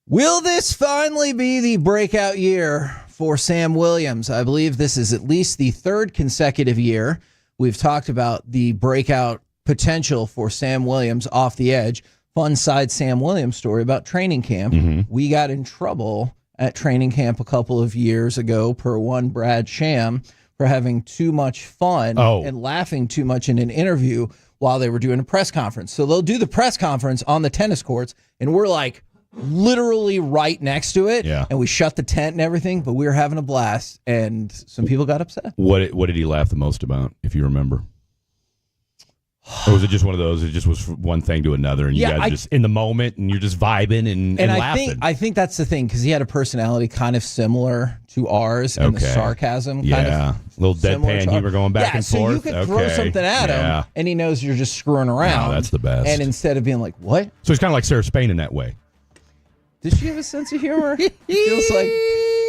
Will this finally be the breakout year for Sam Williams? I believe this is at least the third consecutive year we've talked about the breakout potential for Sam Williams off the edge. Fun side Sam Williams story about training camp. We got in trouble at training camp a couple of years ago, per one Brad Sham, for having too much fun and laughing too much in an interview while they were doing a press conference. So they'll do the press conference on the tennis courts, and we're like literally right next to it. Yeah. And we shut the tent and everything, but we were having a blast, and some people got upset. what did he laugh the most about, if you remember? Or was it just one of those? It just was one thing to another, and you guys are just in the moment, and you're just vibing and laughing. I think that's the thing, because he had a personality kind of similar to ours, and the sarcasm kind of a little deadpan humor going back and forth. So you could throw something at him, and he knows you're just screwing around. No, that's the best. And instead of being like, what? So he's kind of like Sarah Spain in that way. Does she have a sense of humor? It feels like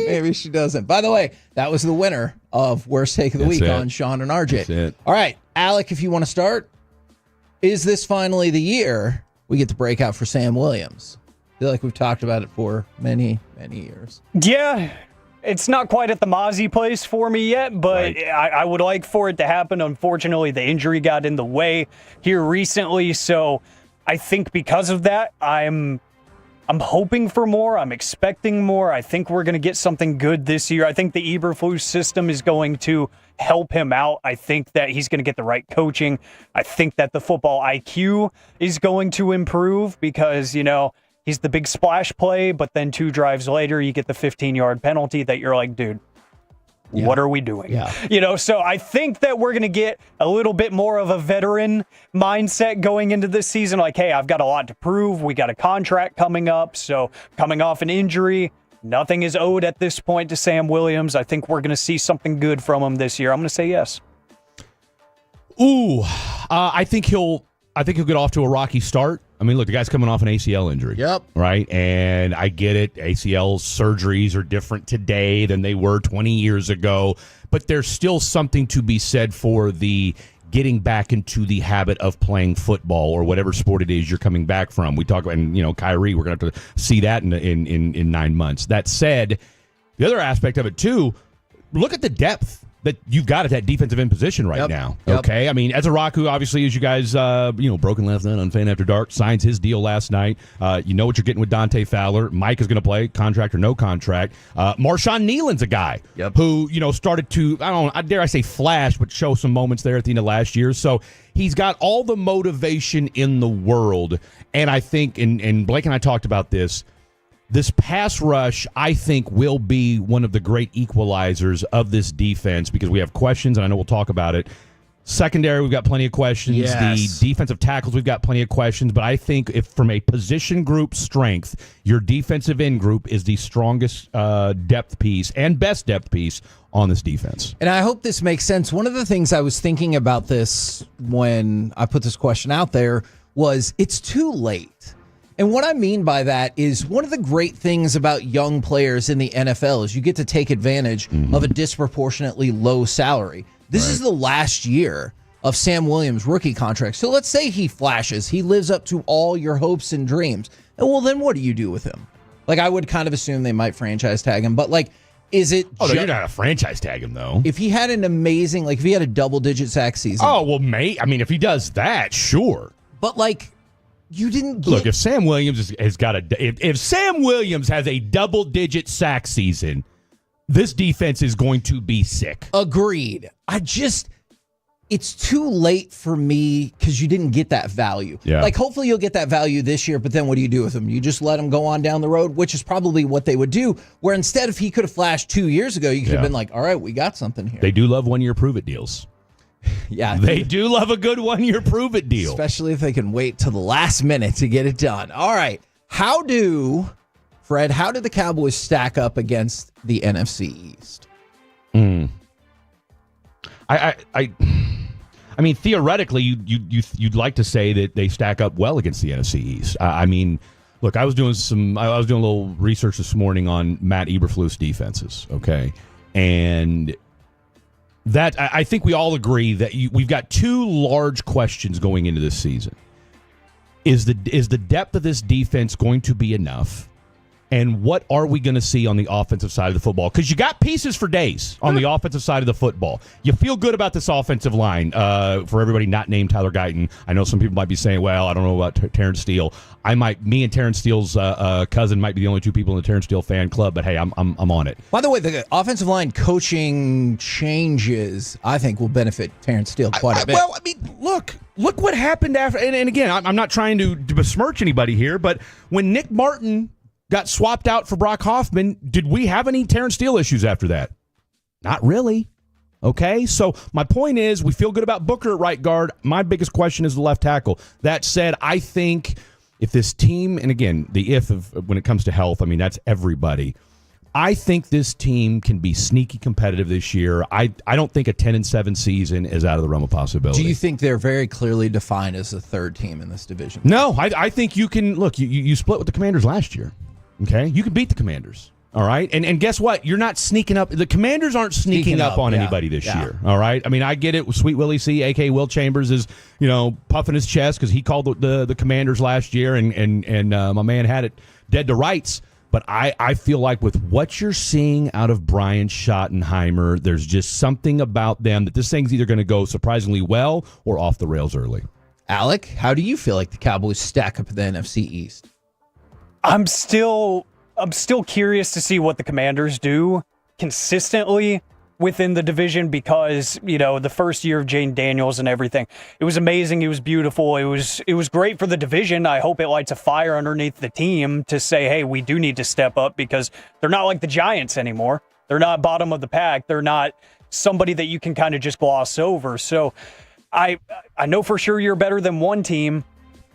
maybe she doesn't. By the way, that was the winner of Worst Take of the Week on Sean and RJ. That's it. All right, Alec, if you want to start. Is this finally the year we get the breakout for Sam Williams? I feel like we've talked about it for many, many years. Yeah, it's not quite at the Mozzie place for me yet, but I would like for it to happen. Unfortunately, the injury got in the way here recently, so I think because of that, I'm hoping for more. I'm expecting more. I think we're going to get something good this year. I think the Eberflus system is going to help him out. I think that he's going to get the right coaching. I think that the football IQ is going to improve because, he's the big splash play, but then 2 drives later, you get the 15-yard penalty that you're like, dude, what are we doing? Yeah. So I think that we're going to get a little bit more of a veteran mindset going into this season. Like, hey, I've got a lot to prove. We got a contract coming up. So coming off an injury, nothing is owed at this point to Sam Williams. I think we're going to see something good from him this year. I'm going to say yes. Ooh, I think he'll I think he'll get off to a rocky start. I mean, look, the guy's coming off an ACL injury. Yep. Right? And I get it. ACL surgeries are different today than they were 20 years ago. But there's still something to be said for the getting back into the habit of playing football or whatever sport it is you're coming back from. We talk about, and, Kyrie, we're going to have to see that in 9 months. That said, the other aspect of it, too, look at the depth that you've got at that defensive end position right now. Yep. Okay, I mean, Ezaraku, obviously, as you guys, broken last night on Fan After Dark, signs his deal last night. You know what you're getting with Dante Fowler. Mike is going to play, contract or no contract. Marshawn Nealon's a guy who, started to, dare I say flash, but show some moments there at the end of last year. So he's got all the motivation in the world. And I think, and Blake and I talked about this pass rush, I think, will be one of the great equalizers of this defense because we have questions, and I know we'll talk about it. Secondary, we've got plenty of questions. Yes. The defensive tackles, we've got plenty of questions. But I think if from a position group strength, your defensive end group is the strongest depth piece and best depth piece on this defense. And I hope this makes sense. One of the things I was thinking about this when I put this question out there was it's too late. And what I mean by that is one of the great things about young players in the NFL is you get to take advantage of a disproportionately low salary. This is the last year of Sam Williams' rookie contract. So let's say he flashes. He lives up to all your hopes and dreams. And well, then what do you do with him? Like, I would kind of assume they might franchise tag him. But, like, is it... Oh, no, you're not going to franchise tag him, though. If he had an amazing... Like, if he had a double-digit sack season... Oh, well, if he does that, sure. But, like... You didn't get... Look, if Sam Williams has got if Sam Williams has a double-digit sack season, this defense is going to be sick. Agreed. It's too late for me because you didn't get that value. Yeah. Like, hopefully you'll get that value this year, but then what do you do with him? You just let him go on down the road, which is probably what they would do, where instead if he could have flashed 2 years ago, you could have been like, all right, we got something here. They do love one-year prove-it deals. Yeah, they do love a good 1-year prove-it deal. Especially if they can wait till the last minute to get it done. All right. How did the Cowboys stack up against the NFC East? I mean, theoretically, you'd like to say that they stack up well against the NFC East. I mean, look, I was doing a little research this morning on Matt Eberflus defenses. Okay, and that I think we all agree that we've got two large questions going into this season. Is the depth of this defense going to be enough? And what are we going to see on the offensive side of the football? Because you got pieces for days on the offensive side of the football. You feel good about this offensive line. For everybody not named Tyler Guyton, I know some people might be saying, well, I don't know about Terrence Steele. Me and Terrence Steele's cousin might be the only two people in the Terrence Steele fan club, but hey, I'm on it. By the way, the offensive line coaching changes, I think, will benefit Terrence Steele quite a bit. Well, I mean, look what happened after. And again, I'm not trying to besmirch anybody here, but when Nick Martin got swapped out for Brock Hoffman, did we have any Terrence Steele issues after that? Not really. Okay, so my point is we feel good about Booker at right guard. My biggest question is the left tackle. That said, I think if this team, and again, the if of when it comes to health, I mean, that's everybody. I think this team can be sneaky competitive this year. I don't think a 10-7 season is out of the realm of possibility. Do you think they're very clearly defined as the third team in this division? No, I think you can, look, you split with the Commanders last year. Okay, you can beat the Commanders. All right, and guess what? You're not sneaking up. The Commanders aren't sneaking up on anybody this year. All right, I mean, I get it. Sweet Willie C, aka Will Chambers, is puffing his chest because he called the Commanders last year, and my man had it dead to rights. But I feel like with what you're seeing out of Brian Schottenheimer, there's just something about them that this thing's either going to go surprisingly well or off the rails early. Alec, how do you feel like the Cowboys stack up at the NFC East? I'm still curious to see what the Commanders do consistently within the division because, the first year of Jane Daniels and everything, it was amazing. It was beautiful. It was great for the division. I hope it lights a fire underneath the team to say, hey, we do need to step up because they're not like the Giants anymore. They're not bottom of the pack. They're not somebody that you can kind of just gloss over. So I know for sure you're better than one team.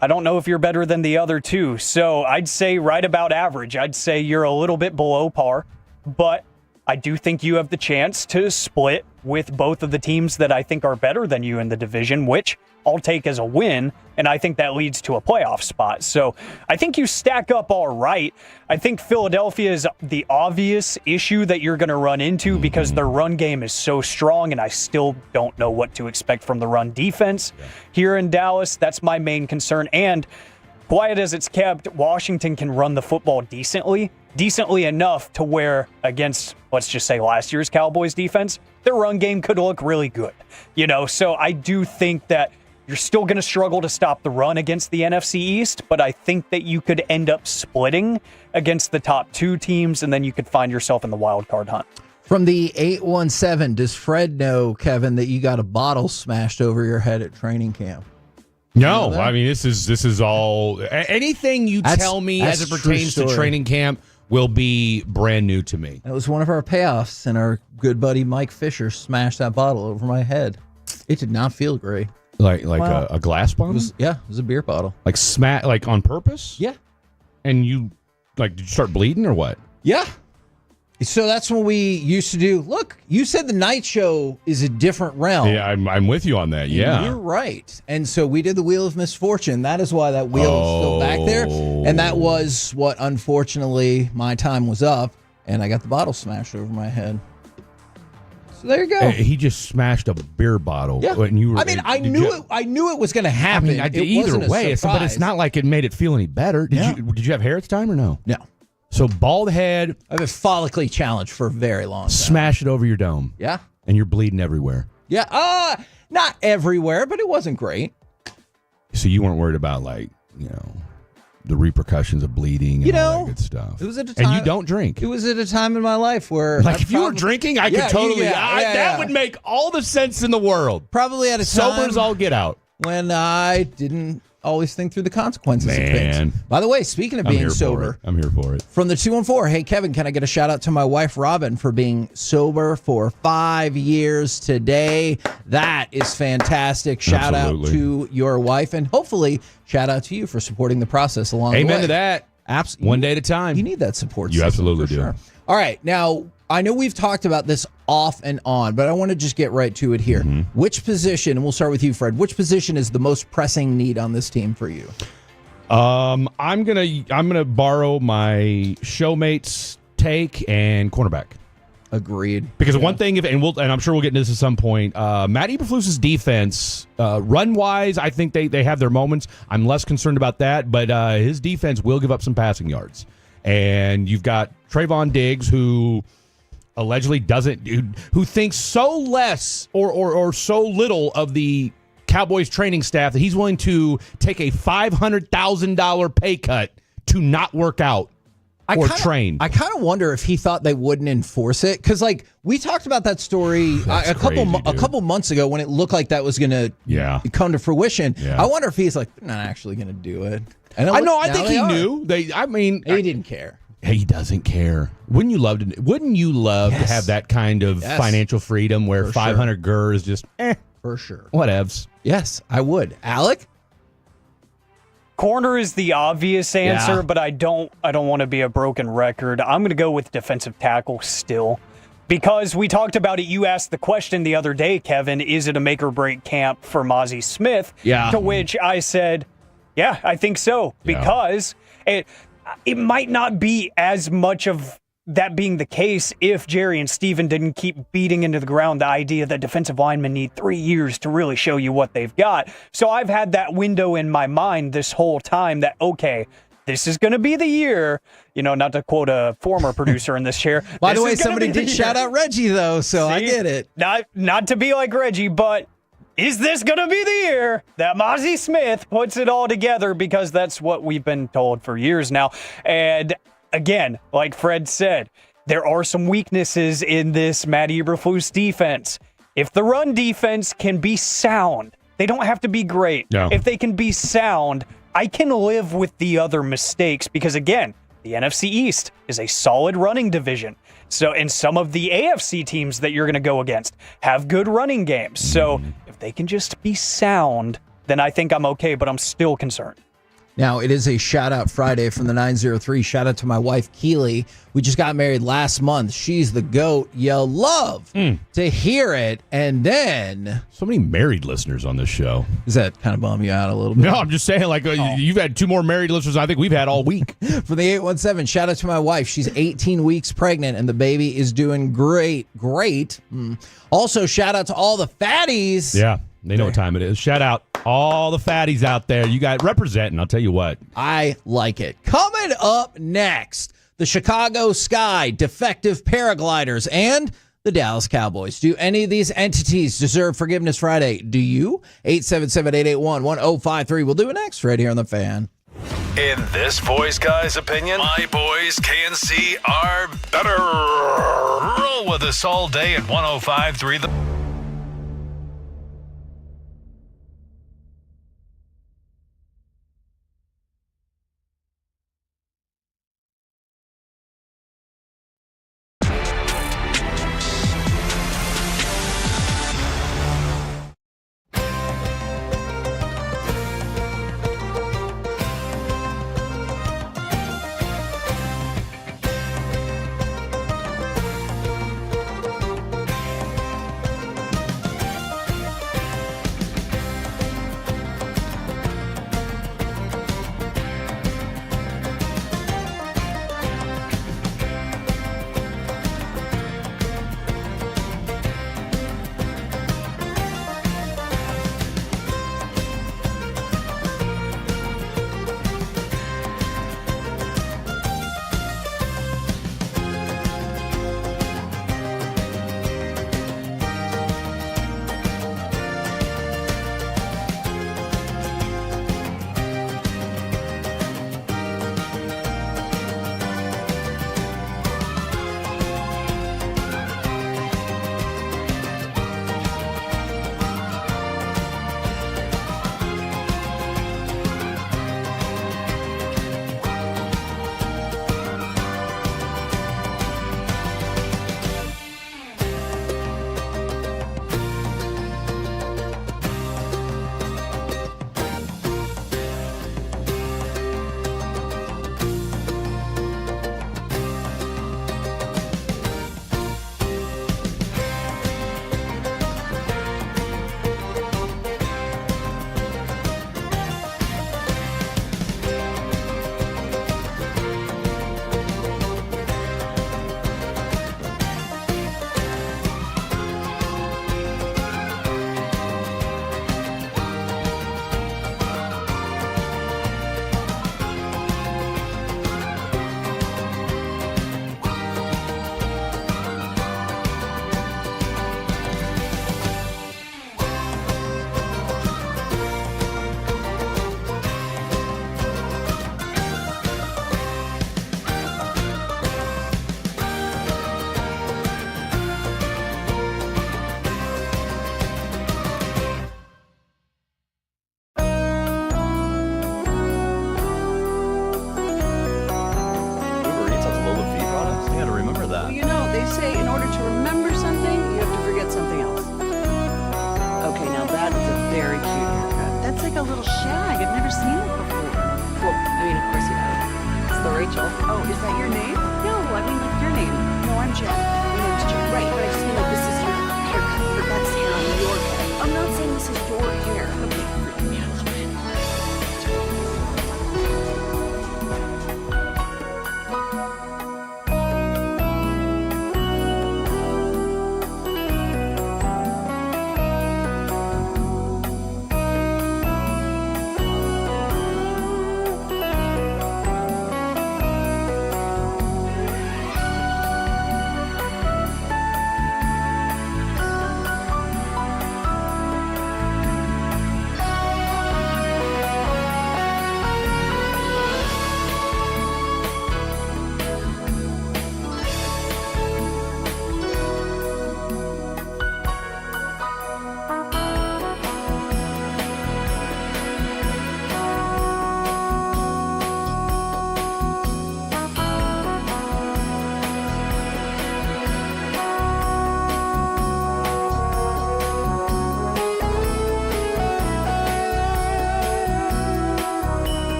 I don't know if you're better than the other two. So I'd say right about average. I'd say you're a little bit below par, but I do think you have the chance to split with both of the teams that I think are better than you in the division, which I'll take as a win, and I think that leads to a playoff spot. So I think you stack up all right. I think Philadelphia is the obvious issue that you're going to run into because their run game is so strong, and I still don't know what to expect from the run defense here in Dallas. That's my main concern. And quiet as it's kept, Washington can run the football decently enough to where against, let's just say, last year's Cowboys defense, their run game could look really good. So I do think that you're still going to struggle to stop the run against the NFC East, but I think that you could end up splitting against the top two teams, and then you could find yourself in the wild card hunt. From the 817, does Fred know, Kevin, that you got a bottle smashed over your head at training camp? No, I mean, this is all anything you tell me as it pertains to training camp will be brand new to me. It was one of our payoffs, and our good buddy Mike Fisher smashed that bottle over my head. It did not feel great. Like a glass bomb? It was a beer bottle. Like on purpose? Yeah. And you did you start bleeding or what? Yeah. So that's what we used to do. Look, you said the night show is a different realm. Yeah, I'm with you on that. Yeah. You're right. And so we did the Wheel of Misfortune. That is why that wheel is still back there. And that was what, unfortunately, my time was up, and I got the bottle smashed over my head. So there you go. He just smashed a beer bottle. Yeah. And you were, I knew it was going to happen. Either way, but it's not like it made it feel any better. Did you have hair at the time or no? No. So bald head. I've been follically challenged for a very long time. Smash it over your dome. Yeah. And you're bleeding everywhere. Yeah. Not everywhere, but it wasn't great. So you weren't worried about the repercussions of bleeding and all that good stuff. It was at a time, and you don't drink. It was at a time in my life where if you were drinking, I could totally. That would make all the sense in the world. Probably at a time sober as all get out when I didn't always think through the consequences of things. By the way, speaking of being sober, I'm here for it. From the 214, hey Kevin, can I get a shout out to my wife Robin for being sober for 5 years today? That is fantastic. Shout out to your wife, and hopefully shout out to you for supporting the process along the way. Amen to that. Absolutely. One day at a time. You need that support. You absolutely do. Sure. All right, now I know we've talked about this off and on, but I want to just get right to it here. Mm-hmm. Which position, and we'll start with you, Fred, which position is the most pressing need on this team for you? I'm gonna borrow my showmate's take and cornerback. Agreed. Because one thing, and I'm sure we'll get into this at some point. Matt Eberflus's defense, run wise, I think they have their moments. I'm less concerned about that, but his defense will give up some passing yards. And you've got Trayvon Diggs, who allegedly who thinks so less or so little of the Cowboys training staff that he's willing to take a $500,000 pay cut to not work out or train. I kind of wonder if he thought they wouldn't enforce it, because we talked about that story a couple months ago when it looked like that was going to come to fruition. Yeah. I wonder if he's like, they're not actually going to do it. I think he knew. He didn't care. He doesn't care. Wouldn't you love to have that kind of financial freedom where for 500 GER is just for sure. Whatevs. Yes, I would. Alec? Corner is the obvious answer, but I don't want to be a broken record. I'm going to go with defensive tackle still. Because we talked about it, you asked the question the other day, Kevin, is it a make or break camp for Mozzie Smith? Yeah. To which I said, yeah, I think so. Because it might not be as much of that being the case if Jerry and Steven didn't keep beating into the ground the idea that defensive linemen need 3 years to really show you what they've got. So I've had that window in my mind this whole time that, okay, this is going to be the year, not to quote a former producer in this chair. By the way, somebody did shout out Reggie, though, so I get it. Not to be like Reggie, but is this going to be the year that Mozzie Smith puts it all together? Because that's what we've been told for years now. And again, like Fred said, there are some weaknesses in this Matt Eberflus defense. If the run defense can be sound, they don't have to be great. No. If they can be sound, I can live with the other mistakes because, again, the NFC East is a solid running division. So, and some of the AFC teams that you're going to go against have good running games. So if they can just be sound, then I think I'm okay, but I'm still concerned. Now, it is a shout-out Friday from the 903. Shout out to my wife, Keely. We just got married last month. She's the GOAT. You'll love to hear it. And then... So many married listeners on this show. Does that kind of bum you out a little bit? No, I'm just saying, you've had 2 more married listeners I think we've had all week. From the 817, shout out to my wife. She's 18 weeks pregnant, and the baby is doing great. Also, shout out to all the fatties. Yeah. They know what time it is. Shout out all the fatties out there. You got representing, I'll tell you what. I like it. Coming up next, the Chicago Sky defective paragliders and the Dallas Cowboys. Do any of these entities deserve Forgiveness Friday? Do you? 877-881-1053. We'll do it next right here on The Fan. In this boys guy's opinion, my boys KNC are better. Roll with us all day at 105.3 The...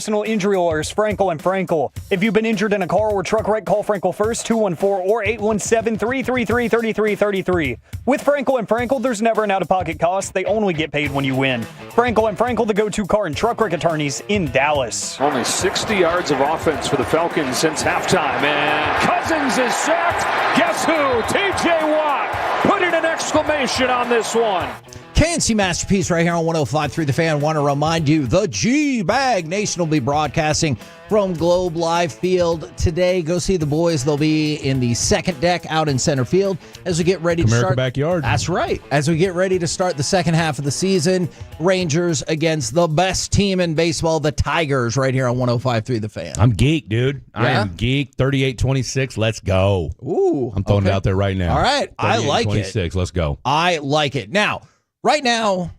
personal injury lawyers, Frankel and Frankel. If you've been injured in a car or truck wreck, call Frankel first, 214 or 817-333-3333. With Frankel and Frankel, there's never an out-of-pocket cost. They only get paid when you win. Frankel and Frankel, the go-to car and truck wreck attorneys in Dallas. Only 60 yards of offense for the Falcons since halftime. And Cousins is sacked. Guess who? T.J. Watt putting an exclamation on this one. KNC Masterpiece right here on 105.3 The Fan. Want to remind you, the Gbag Nation will be broadcasting from Globe Life Field today. Go see the boys. They'll be in the second deck out in center field as we get ready to start. Backyard. That's right. As we get ready to start the second half of the season, Rangers against the best team in baseball, the Tigers, right here on 105.3 The Fan. I'm geek, dude. I Yeah? am geek. 38-26. Let's go. Ooh. I'm throwing it out there right now. All right. I like it. 38-26. Let's go. I like it. Now, right now,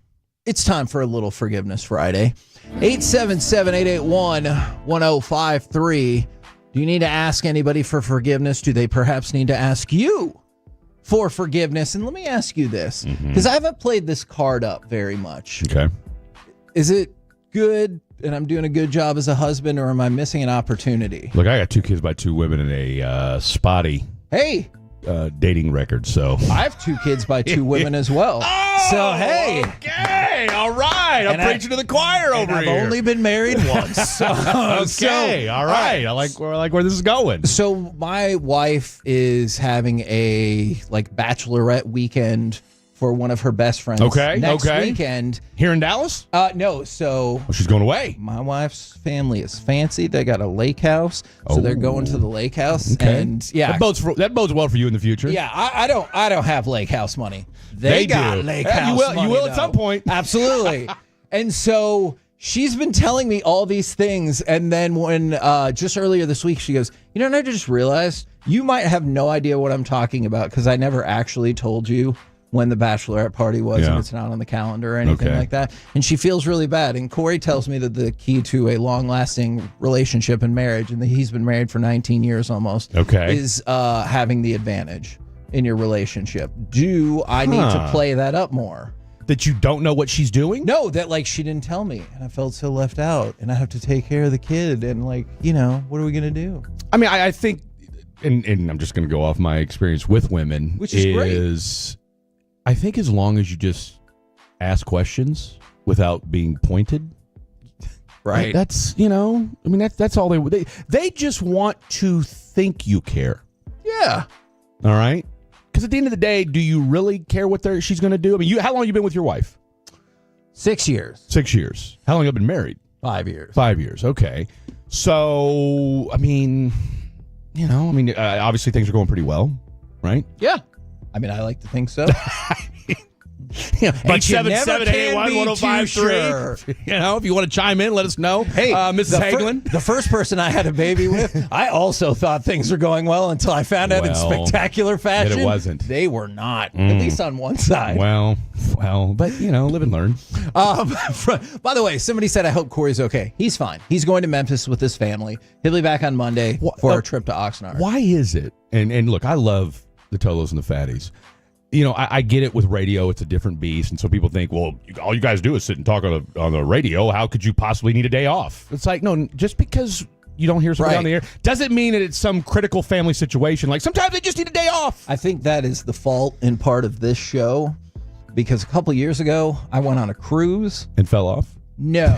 it's time for a little Forgiveness Friday. 877-881-1053. Do you need to ask anybody for forgiveness? Do they perhaps need to ask you for forgiveness? And let me ask you this, because I haven't played this card up very much. Okay. Is it good and I'm doing a good job as a husband, or am I missing an opportunity? Look, I got 2 kids by 2 women and a spotty dating record, so. I have 2 kids by 2 women as well. So, hey. Okay, all right. I'm preaching to the choir over I've here. only been married once. So, okay, all right. I like where this is going. So my wife is having a bachelorette weekend for one of her best friends. Okay, next okay. weekend. Here in Dallas? No, so she's going away. My wife's family is fancy. They got a lake house, so they're going to the lake house. Okay. And yeah, that bodes well for you in the future. Yeah, I don't have lake house money. They got do. lake Yeah, house money. You will though. at some point. Absolutely. And so she's been telling me all these things, and then when just earlier this week she goes, and I just realized you might have no idea what I'm talking about because I never actually told you when the bachelorette party was, and it's not on the calendar or anything like that. And she feels really bad. And Corey tells me that the key to a long-lasting relationship and marriage, and that he's been married for 19 years almost, is having the advantage in your relationship. Do I need to play that up more? That you don't know what she's doing? No, that she didn't tell me, and I felt so left out, and I have to take care of the kid, and what are we gonna do? I mean, I think, and I'm just gonna go off my experience with women, which is great. I think as long as you just ask questions without being pointed, right? That's that's all they just want to think you care. Yeah. All right. Because at the end of the day, do you really care what she's going to do? I mean, how long have you been with your wife? 6 years. 6 years. How long have you been married? 5 years. 5 years. Okay. So, obviously things are going pretty well, right? Yeah. I mean, I like to think so. But you never can be too sure. If you want to chime in, let us know. Hey, Mrs. Hagelin. The first person I had a baby with, I also thought things were going well until I found out in spectacular fashion that it wasn't. They were not, at least on one side. Well, but live and learn. By the way, somebody said, I hope Corey's okay. He's fine. He's going to Memphis with his family. He'll be back on Monday for a trip to Oxnard. Why is it? And look, I love the Tolos and the Fatties. I get it with radio. It's a different beast. And so people think, well, all you guys do is sit and talk on the radio. How could you possibly need a day off? It's like, no, just because you don't hear somebody on the air doesn't mean that it's some critical family situation. Like sometimes they just need a day off. I think that is the fault in part of this show because a couple years ago, I went on a cruise. And fell off? No.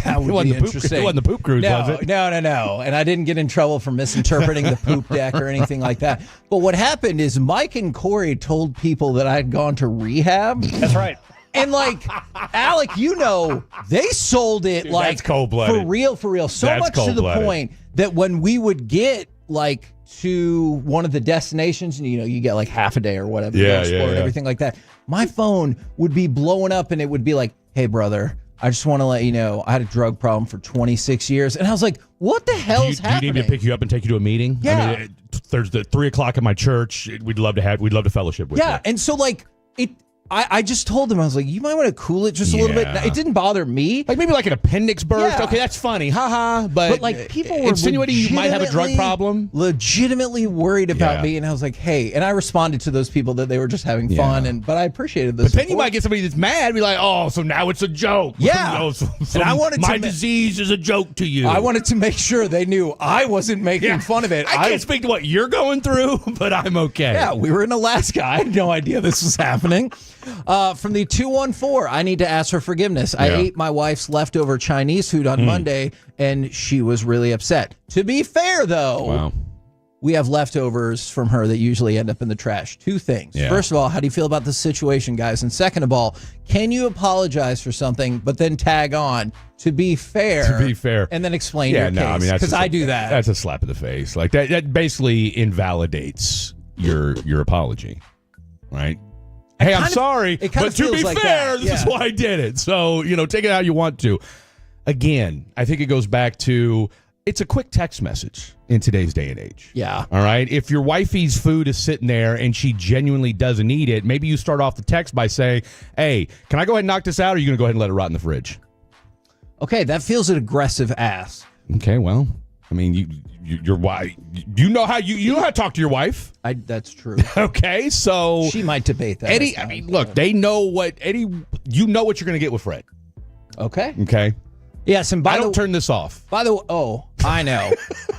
That would be interesting. It wasn't the poop cruise, was it? No. And I didn't get in trouble for misinterpreting the poop deck or anything like that. But what happened is Mike and Corey told people that I had gone to rehab. That's right. And Alec, they sold it. Dude, that's cold-blooded. For real. So that's much to the point that when we would get to one of the destinations, and you get half a day or whatever, and everything like that, my phone would be blowing up and it would be like, hey brother, I just want to let you know I had a drug problem for 26 years. And I was like, what the hell is happening? Do you need me to pick you up and take you to a meeting? Yeah. I mean, Thursday, 3:00 at my church. We'd love to fellowship with you. Yeah. And so I just told him, I was like, you might want to cool it just a little bit. It didn't bother me. Like maybe like an appendix burst. Yeah. Okay, that's funny. Haha. But like people were insinuating you might have a drug problem. Legitimately worried about me. And I was like, hey, and I responded to those people that they were just having fun. But I appreciated this. But then you might get somebody that's mad, be like, oh, so now it's a joke. Yeah. You know, so and I wanted my disease is a joke to you. I wanted to make sure they knew I wasn't making fun of it. I can't speak to what you're going through, but I'm okay. Yeah, we were in Alaska. I had no idea this was happening. From the 214, I need to ask for forgiveness. I ate my wife's leftover Chinese food on Monday, and she was really upset. To be fair, though, we have leftovers from her that usually end up in the trash. Two things. Yeah. First of all, how do you feel about the situation, guys? And second of all, can you apologize for something, but then tag on, to be fair? To be fair. And then explain your case. Because I do that. That's a slap in the face. Like that basically invalidates your apology, right? Hey, I'm sorry, but to be fair, this is why I did it. So, take it how you want to. Again, I think it goes back to it's a quick text message in today's day and age. Yeah. All right? If your wifey's food is sitting there and she genuinely doesn't eat it, maybe you start off the text by saying, hey, can I go ahead and knock this out, or are you going to go ahead and let it rot in the fridge? Okay, that feels an aggressive ask. Okay, well, I mean, your wife, you know how to talk to your wife. That's true. Okay, so she might debate that. Eddie, I mean, look, they know what Eddie. You know what you're going to get with Fred. Okay. Okay. Yes, and I don't turn this off. By the way, I know.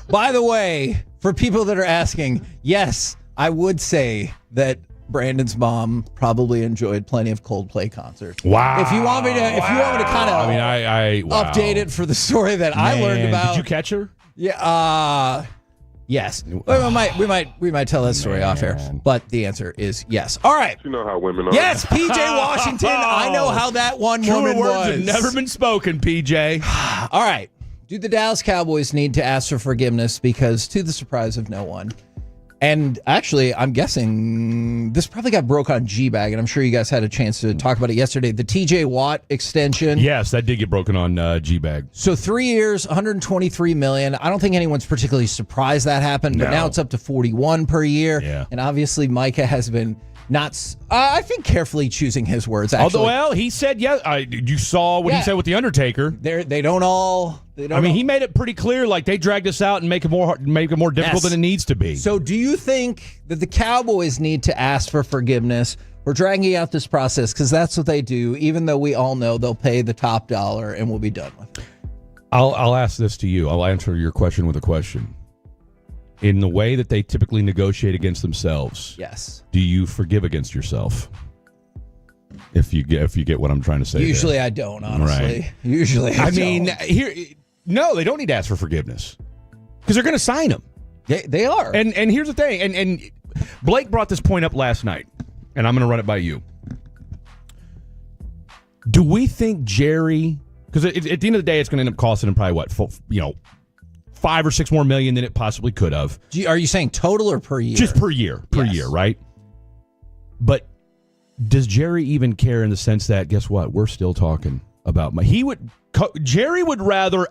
By the way, for people that are asking, yes, I would say that Brandon's mom probably enjoyed plenty of Coldplay concerts. Wow. If you want me to kind of, I update it for the story that I learned about. Did you catch her? Yeah. Yes. We might tell that story off air, but the answer is yes. All right. You know how women are. Yes, PJ Washington. I know how that one woman words was. have never been spoken, PJ. All right. Do the Dallas Cowboys need to ask for forgiveness? Because to the surprise of no one, and actually, I'm guessing this probably got broke on Gbag, and I'm sure you guys had a chance to talk about it yesterday. The TJ Watt extension. Yes, that did get broken on Gbag. So 3 years, $123 million. I don't think anyone's particularly surprised that happened, but now it's up to 41 per year. Yeah. And obviously, Micah has been I think carefully choosing his words. Actually, Although, he said yes. You saw what he said with the Undertaker. They don't all. He made it pretty clear. Like they dragged us out and make it more difficult than it needs to be. So, do you think that the Cowboys need to ask for forgiveness for dragging out this process? Because that's what they do. Even though we all know they'll pay the top dollar and we'll be done with it. I'll ask this to you. I'll answer your question with a question. In the way that they typically negotiate against themselves, yes. Do you forgive against yourself? If you get what I'm trying to say. Usually there. I don't, honestly. Right. Usually I mean, don't. No, they don't need to ask for forgiveness because they're going to sign him. They are. And here's the thing. And Blake brought this point up last night, and I'm going to run it by you. Do we think Jerry? Because at the end of the day, it's going to end up costing him probably what, $5 or $6 more million than it possibly could have. Are you saying total or per year? Just per year. Per year, right? But does Jerry even care in the sense that, guess what? We're still talking about Jerry would rather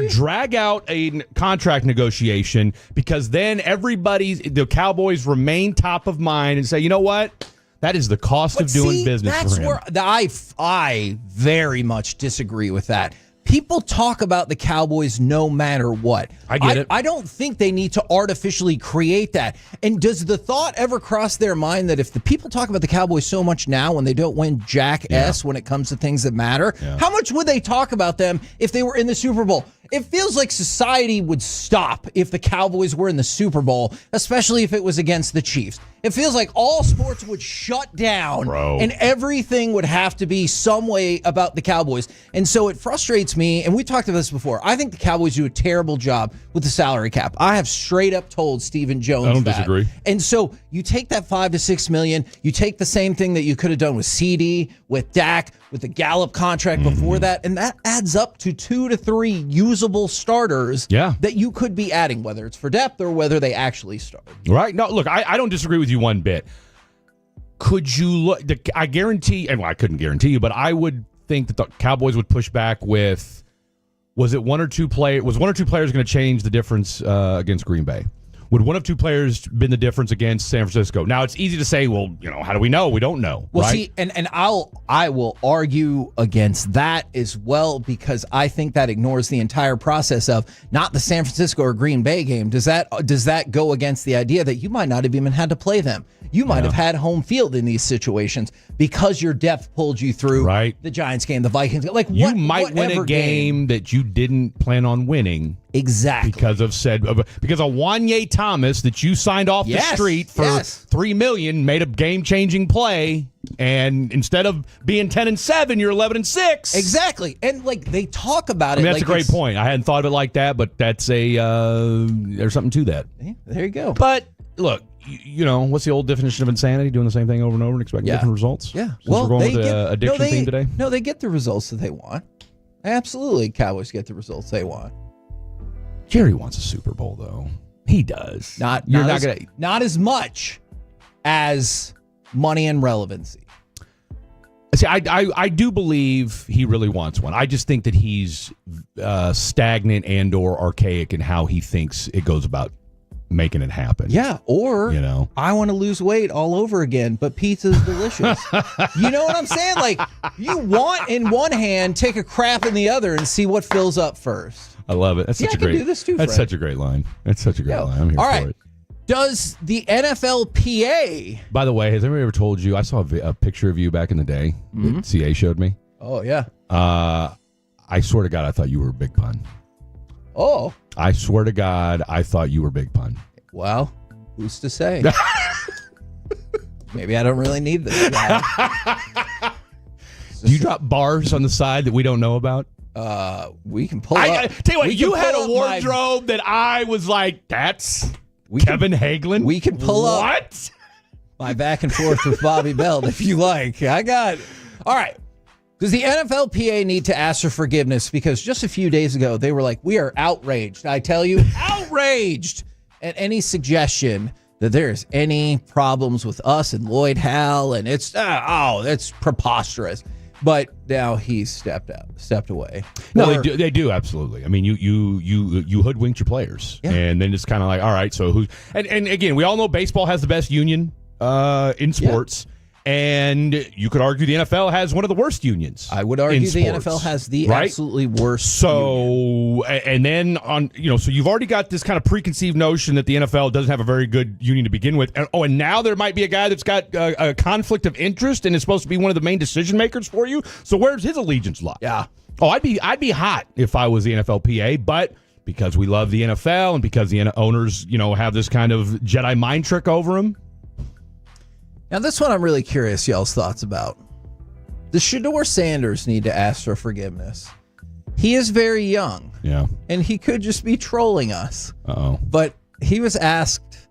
drag out a contract negotiation because then the Cowboys remain top of mind and say, you know what? That is the cost of doing business for him. That's where I very much disagree with that. People talk about the Cowboys no matter what. I get it. I don't think they need to artificially create that. And does the thought ever cross their mind that if the people talk about the Cowboys so much now when they don't win jack S when it comes to things that matter, how much would they talk about them if they were in the Super Bowl? It feels like society would stop if the Cowboys were in the Super Bowl, especially if it was against the Chiefs. It feels like all sports would shut down and everything would have to be some way about the Cowboys. And so it frustrates me, and we talked about this before. I think the Cowboys do a terrible job with the salary cap. I have straight up told Stephen Jones I don't that. disagree. And so you take that $5 to $6 million, you take the same thing that you could have done with CD, with Dak, with the Gallup contract before that, and that adds up to 2 to 3 usable starters that you could be adding, whether it's for depth or whether they actually start. Right. No, look, I don't disagree with you one bit. Could you look? I guarantee, and I couldn't guarantee you, but I would think that the Cowboys would push back with, was one or two players going to change the difference against Green Bay? Would one of two players been the difference against San Francisco? Now, it's easy to say, well, how do we know? We don't know. Well, right? see, and I will argue against that as well, because I think that ignores the entire process of not the San Francisco or Green Bay game. Does that go against the idea that you might not have even had to play them? You might have had home field in these situations because your depth pulled you through the Giants game, the Vikings game. Like, you might win a game that you didn't plan on winning. Exactly. Because of Wanye Thomas that you signed off the street for $3 million made a game-changing play, and instead of being 10-7, you're 11-6. Exactly. And they talk about it. That's a great point. I hadn't thought of it like that, but that's there's something to that. Yeah, there you go. But look, what's the old definition of insanity? Doing the same thing over and over and expecting different results? Yeah. Since we're going with the addiction theme today? No, they get the results that they want. Absolutely, Cowboys get the results they want. Jerry wants a Super Bowl, though. He does. Not as much as money and relevancy. See, I do believe he really wants one. I just think that he's stagnant and/or archaic in how he thinks it goes about making it happen. Yeah, or I want to lose weight all over again, but pizza's delicious. You know what I'm saying? Like, you want in one hand, take a crap in the other, and see what fills up first. I love it. That's such a great. Do this too, that's Fred. such a great line. That's such a great line. I'm here for it. Does the NFLPA? By the way, has anybody ever told you? I saw a picture of you back in the day that CA showed me. Oh yeah. I swear to God, I thought you were Big Pun. Oh. I swear to God, I thought you were Big Pun. Well, who's to say? Maybe I don't really need this. Do you drop bars on the side that we don't know about? We can pull up. Tell you what, you had a wardrobe that I was like, that's Kevin Hagelin? We can pull up. What? My back and forth with Bobby Bell, if you like. I got it. All right. Does the NFLPA need to ask for forgiveness? Because just a few days ago, they were like, we are outraged. I tell you, outraged at any suggestion that there's any problems with us and Lloyd Howell, and it's that's preposterous. But now he's stepped away. No, they do absolutely. I mean, you hoodwinked your players, and then it's kind of like, all right, so who's and again, we all know baseball has the best union in sports. And you could argue the NFL has one of the worst unions. I would argue the NFL has the absolutely worst. So, and then so you've already got this kind of preconceived notion that the NFL doesn't have a very good union to begin with. And now there might be a guy that's got a conflict of interest and is supposed to be one of the main decision makers for you. So where's his allegiance lie? Yeah. Oh, I'd be hot if I was the NFLPA, but because we love the NFL and because the owners, have this kind of Jedi mind trick over them. Now, this one I'm really curious y'all's thoughts about. Does Shedeur Sanders need to ask for forgiveness? He is very young. Yeah. And he could just be trolling us. Uh-oh. But he was asked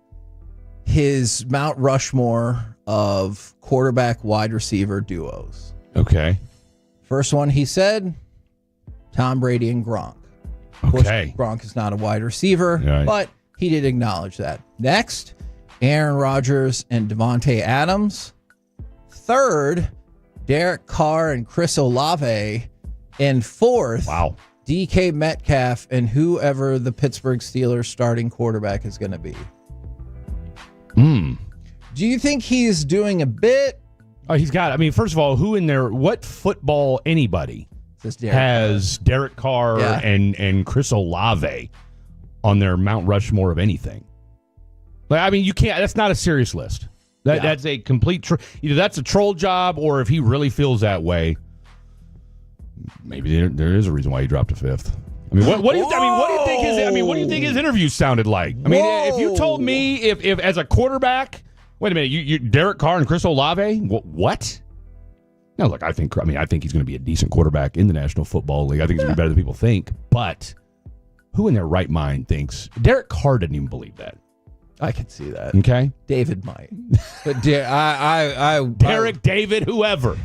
his Mount Rushmore of quarterback wide receiver duos. Okay. First one he said, Tom Brady and Gronk. Of course, Gronk is not a wide receiver, but he did acknowledge that. Next, Aaron Rodgers and Devontae Adams. Third, Derek Carr and Chris Olave. And fourth, DK Metcalf and whoever the Pittsburgh Steelers starting quarterback is going to be. Do you think he's doing a bit? Oh, he's got, first of all, who in there, what football anybody has Derek Carr and Chris Olave on their Mount Rushmore of anything? You can't. That's not a serious list. That's a complete. Either that's a troll job, or if he really feels that way, maybe there is a reason why he dropped to fifth. What do you think his interview sounded like? If you told me if as a quarterback, wait a minute, you Derek Carr and Chris Olave, what? No, look, I think he's going to be a decent quarterback in the National Football League. I think he's going to be better than people think. But who in their right mind thinks Derek Carr didn't even believe that? I can see that. Okay. David might. But Derek, David, whoever.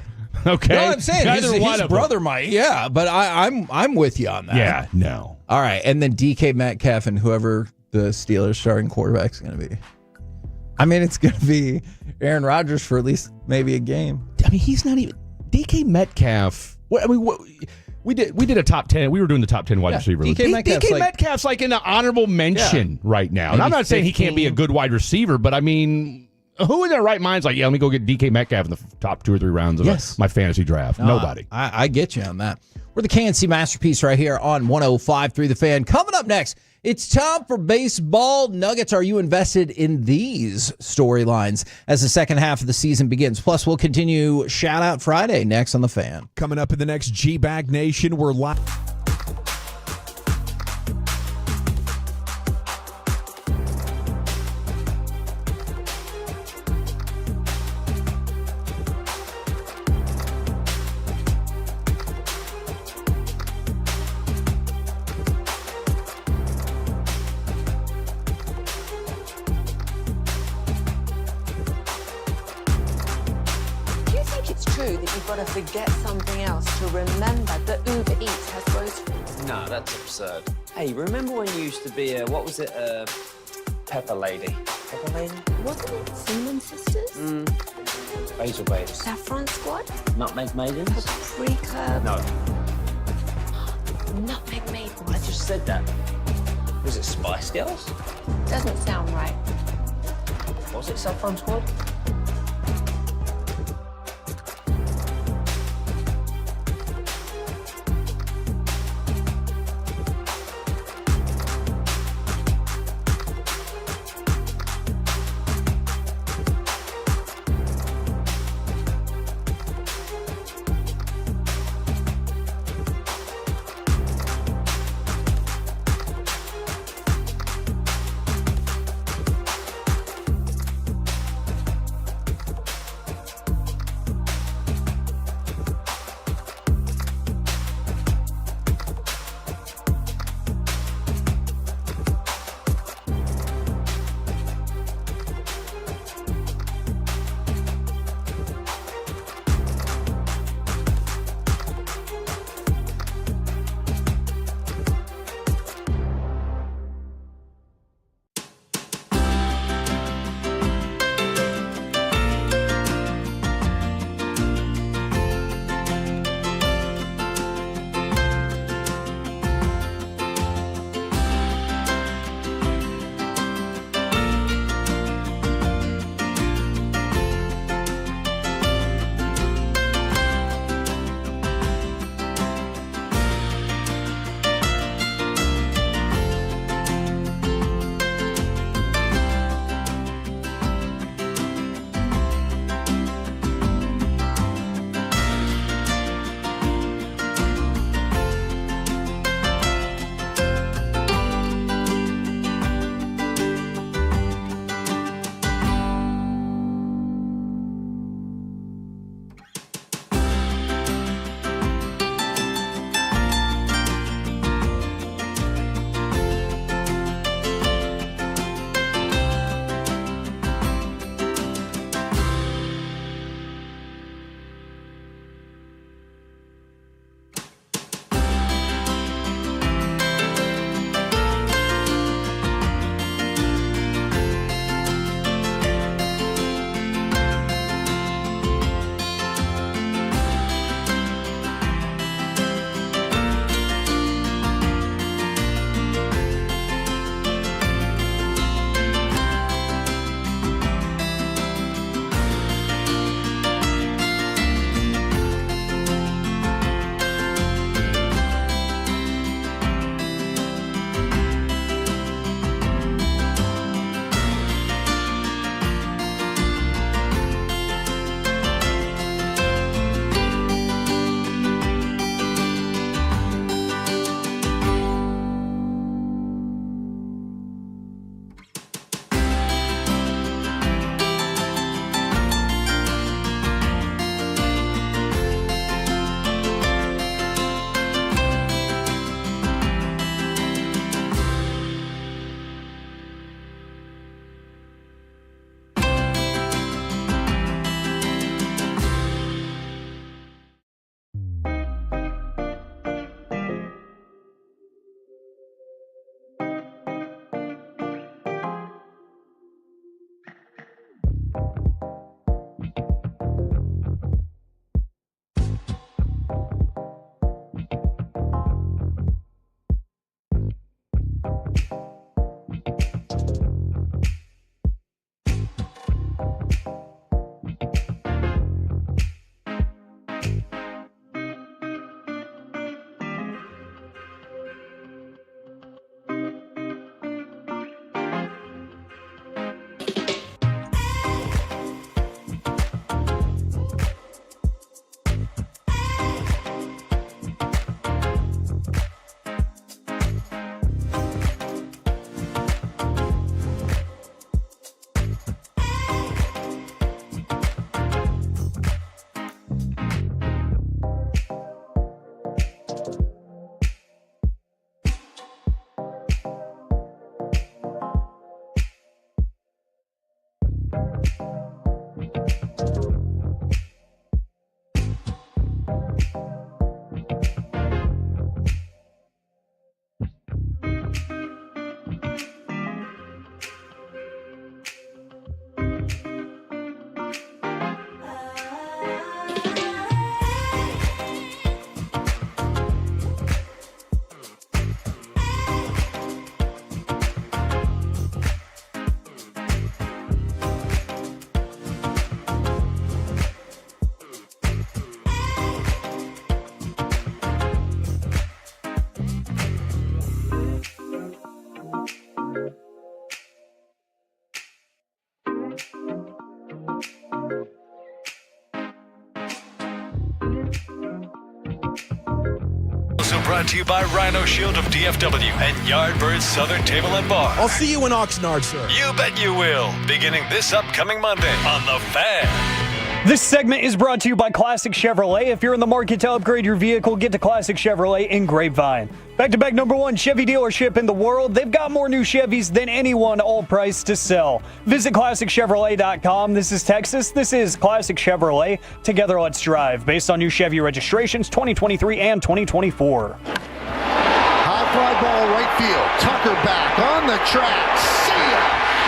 Okay. No, I'm saying his brother might. Yeah, but I'm with you on that. Yeah, no. All right, and then DK Metcalf and whoever the Steelers starting quarterback is going to be. It's going to be Aaron Rodgers for at least maybe a game. He's not even DK Metcalf. We did a top 10. We were doing the top 10 wide receiver. DK Metcalf's like in the honorable mention right now. And I'm not saying he can't be a good wide receiver, but I mean, who in their right mind's like, yeah, let me go get DK Metcalf in the top 2 or 3 rounds of my fantasy draft? Nobody. I get you on that. We're the KNC Masterpiece right here on 105.3 The Fan. Coming up next, it's time for baseball nuggets. Are you invested in these storylines as the second half of the season begins? Plus, we'll continue Shout Out Friday next on The Fan. Coming up in the next Gbag Nation, we're live. That you've got to forget something else to remember that Uber Eats has groceries. No, that's absurd. Hey, remember when you used to be a, what was it, Pepper Lady? Pepper Lady? Wasn't it Cinnamon Sisters? Basil Babes. Saffron Squad? Nutmeg Maidens? Paprika? No. Nutmeg Maidens. I just said that. Was it Spice Girls? Doesn't sound right. Was it Saffron Squad? brought to you by Rhino Shield of DFW and Yardbirds Southern Table and Bar. I'll see you in Oxnard, sir. You bet you will. Beginning this upcoming Monday on The Fan. This segment is brought to you by Classic Chevrolet. If you're in the market to upgrade your vehicle, get to Classic Chevrolet in Grapevine. Back-to-back #1 Chevy dealership in the world. They've got more new Chevys than anyone, all priced to sell. Visit ClassicChevrolet.com. This is Texas. This is Classic Chevrolet. Together, let's drive. Based on new Chevy registrations 2023 and 2024. High fly ball right field. Tucker back on the track. See ya!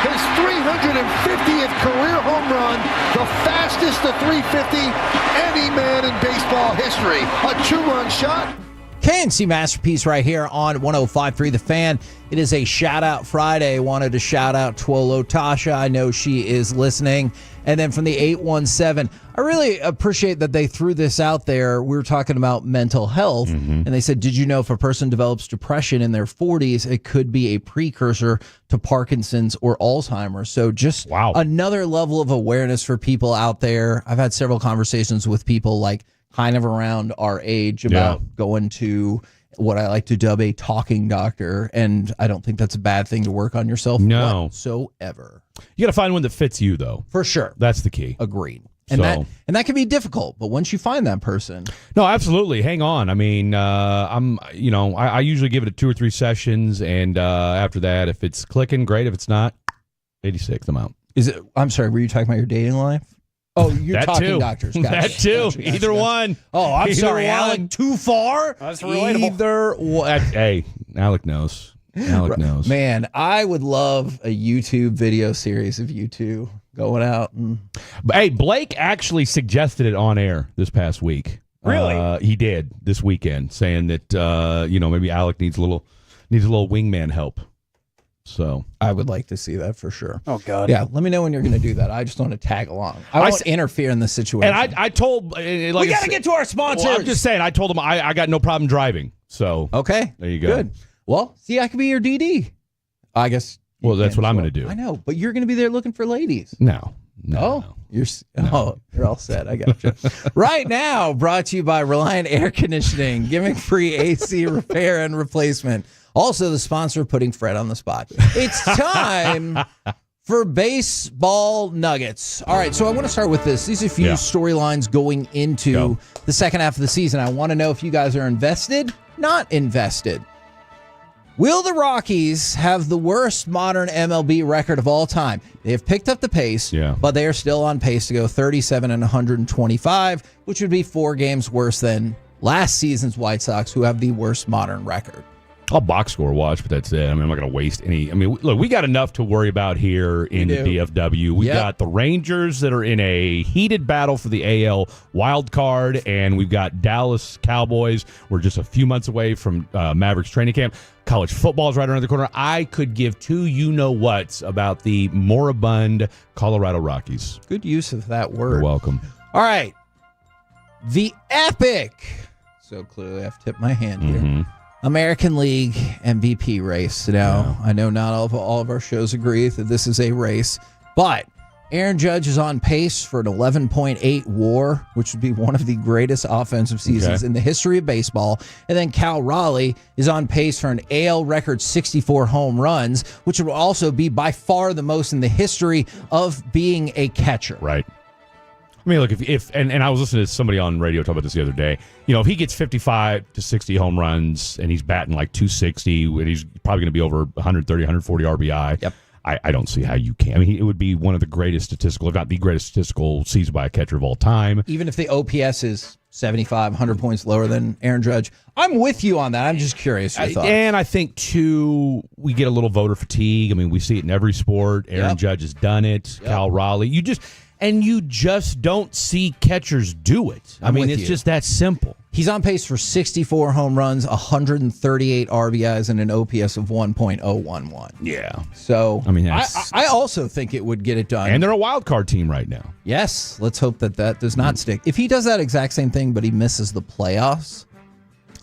His 350th career home run, the fastest to 350 any man in baseball history. A 2-run shot. KNC Masterpiece right here on 105.3 The Fan. It is a shout-out Friday. Wanted to shout out Twolo Tasha. I know she is listening. And then from the 817, I really appreciate that they threw this out there. We were talking about mental health, and they said, did you know if a person develops depression in their 40s, it could be a precursor to Parkinson's or Alzheimer's? So just another level of awareness for people out there. I've had several conversations with people like kind of around our age about going to what I like to dub a talking doctor, and I don't think that's a bad thing to work on yourself whatsoever. You got to find one that fits you, though. For sure. That's the key. Agreed. And that can be difficult, but once you find that person. No, absolutely. Hang on. I mean, I usually give it a 2 or 3 sessions, and after that, if it's clicking, great. If it's not, 86, I'm out. I'm sorry, were you talking about your dating life? Oh, you're that talking too. doctors. Gotcha. That too. Gotcha. Either one. Oh, I'm sorry, one. Alec. Too far? That's relatable. Either one. Hey, Alec knows. Alec knows. Man, I would love a YouTube video series of you two going out. But, hey, Blake actually suggested it on air this past week. Really? He did this weekend, saying that maybe Alec needs a little wingman help. So I would like to see that for sure. Oh, God. Yeah, let me know when you're going to do that. I just want to tag along. I won't interfere in the situation. And I told... we got to get to our sponsors. Well, I'm just saying, I told him I got no problem driving. So okay. There you go. Good. Well, see, I could be your DD. I guess... Well, that's what I'm going to do. I know, but you're going to be there looking for ladies. No. You're all set. I got you. Right now, brought to you by Reliant Air Conditioning, giving free AC repair and replacement. Also, the sponsor of putting Fred on the spot. It's time for baseball nuggets. All right, so I want to start with this. These are a few storylines going into the second half of the season. I want to know if you guys are invested, not invested. Will the Rockies have the worst modern MLB record of all time? They have picked up the pace, but they are still on pace to go 37 and 125, which would be 4 games worse than last season's White Sox, who have the worst modern record. I'll box score watch, but that's it. I mean, I'm not going to waste any. I mean, look, we got enough to worry about here in the DFW. We got the Rangers that are in a heated battle for the AL wild card, and we've got Dallas Cowboys. We're just a few months away from Mavericks training camp. College football is right around the corner. I could give 2 you-know-whats about the moribund Colorado Rockies. Good use of that word. You're welcome. All right. The epic. So clearly I've tipped my hand here. American League MVP race. Now, I know not all of our shows agree that this is a race, but Aaron Judge is on pace for an 11.8 WAR, which would be one of the greatest offensive seasons in the history of baseball. And then Cal Raleigh is on pace for an AL record 64 home runs, which would also be by far the most in the history of being a catcher. Right. I mean, look, if I was listening to somebody on radio talk about this the other day. If he gets 55 to 60 home runs and he's batting like 260, and he's probably going to be over 130, 140 RBI. Yep. I don't see how you can. I mean, it would be one of the greatest statistical, if not the greatest statistical season by a catcher of all time. Even if the OPS is 75, 100 points lower than Aaron Judge. I'm with you on that. I'm just curious your thoughts. And I think, too, we get a little voter fatigue. I mean, we see it in every sport. Aaron Judge has done it. Cal Raleigh. You just don't see catchers do it. I mean, it's just that simple. He's on pace for 64 home runs, 138 RBIs, and an OPS of 1.011. Yeah. So, I mean, I also think it would get it done. And they're a wild card team right now. Yes. Let's hope that does not stick. If he does that exact same thing, but he misses the playoffs.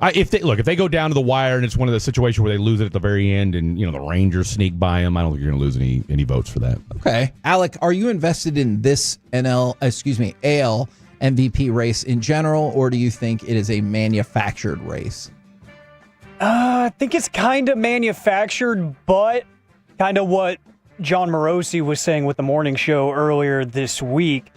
If they go down to the wire and it's one of the situations where they lose it at the very end and the Rangers sneak by him, I don't think you're going to lose any votes for that. Okay. Alec, are you invested in this AL MVP race in general, or do you think it is a manufactured race? I think it's kind of manufactured, but kind of what John Morosi was saying with the morning show earlier this week.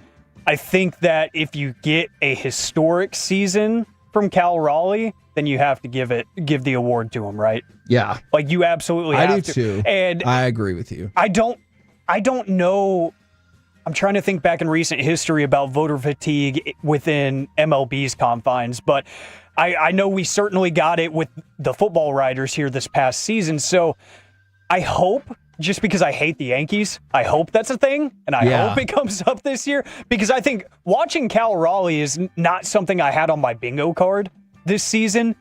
I think that if you get a historic season from Cal Raleigh, then you have to give the award to him, right? Yeah. Like you absolutely have to. I do too. And I agree with you. I don't know. I'm trying to think back in recent history about voter fatigue within MLB's confines, but I know we certainly got it with the football writers here this past season. So I hope, just because I hate the Yankees, I hope that's a thing, and I hope it comes up this year, because I think watching Cal Raleigh is not something I had on my bingo card this season.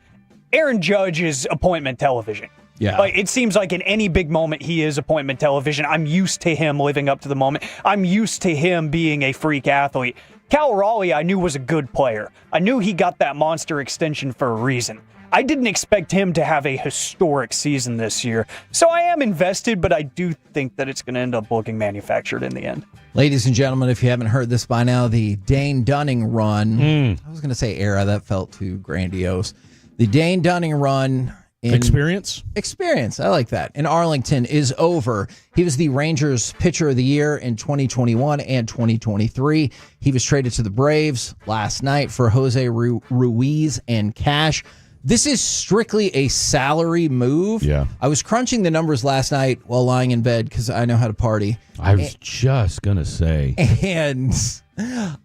Aaron Judge is appointment television. Yeah. Like, it seems like in any big moment, he is appointment television. I'm used to him living up to the moment. I'm used to him being a freak athlete. Cal Raleigh, I knew was a good player. I knew he got that monster extension for a reason. I didn't expect him to have a historic season this year. So I am invested, but I do think that it's going to end up looking manufactured in the end. Ladies and gentlemen, if you haven't heard this by now, the Dane Dunning run. I was going to say era. That felt too grandiose. The Dane Dunning run. Experience, I like that. In Arlington is over. He was the Rangers pitcher of the year in 2021 and 2023. He was traded to the Braves last night for Jose Ruiz and cash. This is strictly a salary move. Yeah. I was crunching the numbers last night while lying in bed because I know how to party. I was just going to say. And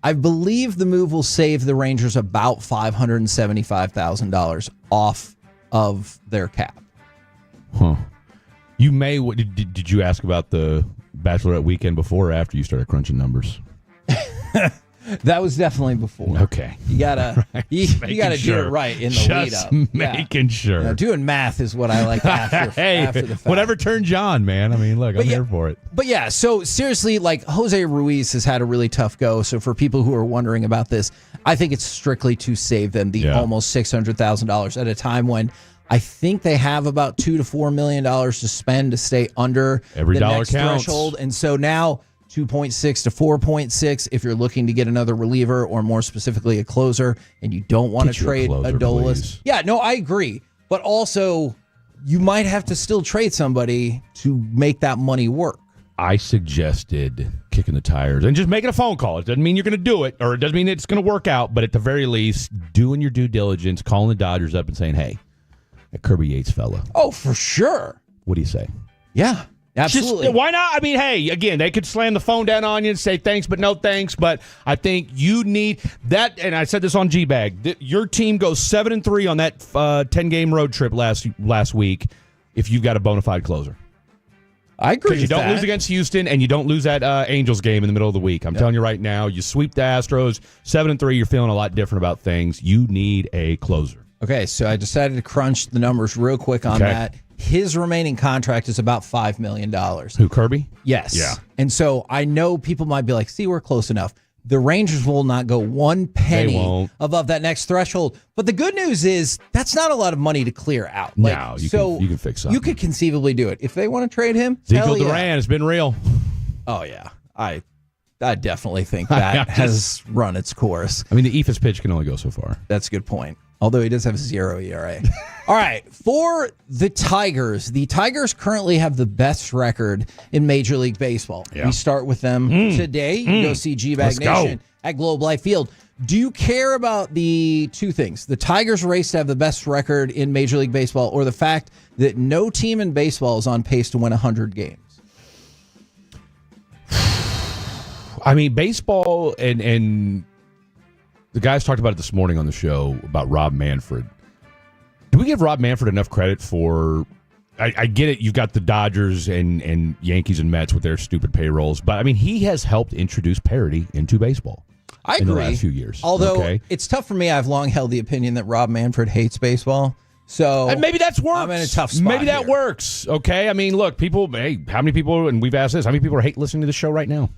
I believe the move will save the Rangers about $575,000 off of their cap. Huh. You may. Did you ask about the Bachelorette weekend before or after you started crunching numbers? That was definitely before. Okay. You gotta you gotta do it right in the lead up. Making sure. Now, doing math is what I like after, after the fact. Whatever turns you on, man. I mean, look, I'm here for it. But yeah, so seriously, like Jose Ruiz has had a really tough go. So for people who are wondering about this, I think it's strictly to save them the almost $600,000 at a time when I think they have about $2 to $4 million to spend to stay under every the dollar next counts. threshold. And so now 2.6 to 4.6 if you're looking to get another reliever or more specifically a closer and you don't want to trade Adolis. Yeah, no, I agree. But also you might have to still trade somebody to make that money work. I suggested kicking the tires and just making a phone call. It doesn't mean you're going to do it, or it doesn't mean it's going to work out, but at the very least, doing your due diligence, calling the Dodgers up and saying, hey, that Kirby Yates fella. Oh, for sure. What do you say? Yeah, absolutely. Just, why not? I mean, hey, again, they could slam the phone down on you and say thanks, but no thanks. But I think you need that. And I said this on Gbag. Your team goes 7-3 on that 10-game road trip last week if you've got a bona fide closer. I agree. Because you don't lose against Houston and you don't lose that Angels game in the middle of the week. I'm telling you right now, you sweep the Astros 7-3. You're feeling a lot different about things. You need a closer. Okay, so I decided to crunch the numbers real quick on that. His remaining contract is about $5 million. Who, Kirby? Yes. Yeah. And so I know people might be like, see, we're close enough. The Rangers will not go one penny above that next threshold. But the good news is that's not a lot of money to clear out. No, you can fix something. You could conceivably do it. If they want to trade him, Ezekiel Duran has been real. Oh, yeah. I definitely think that has run its course. I mean, the Ephus pitch can only go so far. That's a good point. Although he does have 0 ERA. All right. For the Tigers currently have the best record in Major League Baseball. Yeah. We start with them today. You can go see Gbag Nation at Globe Life Field. Do you care about the two things? The Tigers race to have the best record in Major League Baseball, or the fact that no team in baseball is on pace to win 100 games? I mean, baseball and the guys talked about it this morning on the show about Rob Manfred. Do we give Rob Manfred enough credit for... I get it, you've got the Dodgers and Yankees and Mets with their stupid payrolls, but I mean, he has helped introduce parity into baseball. I agree. In the last few years. Although it's tough for me. I've long held the opinion that Rob Manfred hates baseball. So and maybe that's works. I'm in a tough spot. Maybe that works. Okay. I mean, look, people, hey, how many people, and we've asked this, how many people hate listening to the show right now?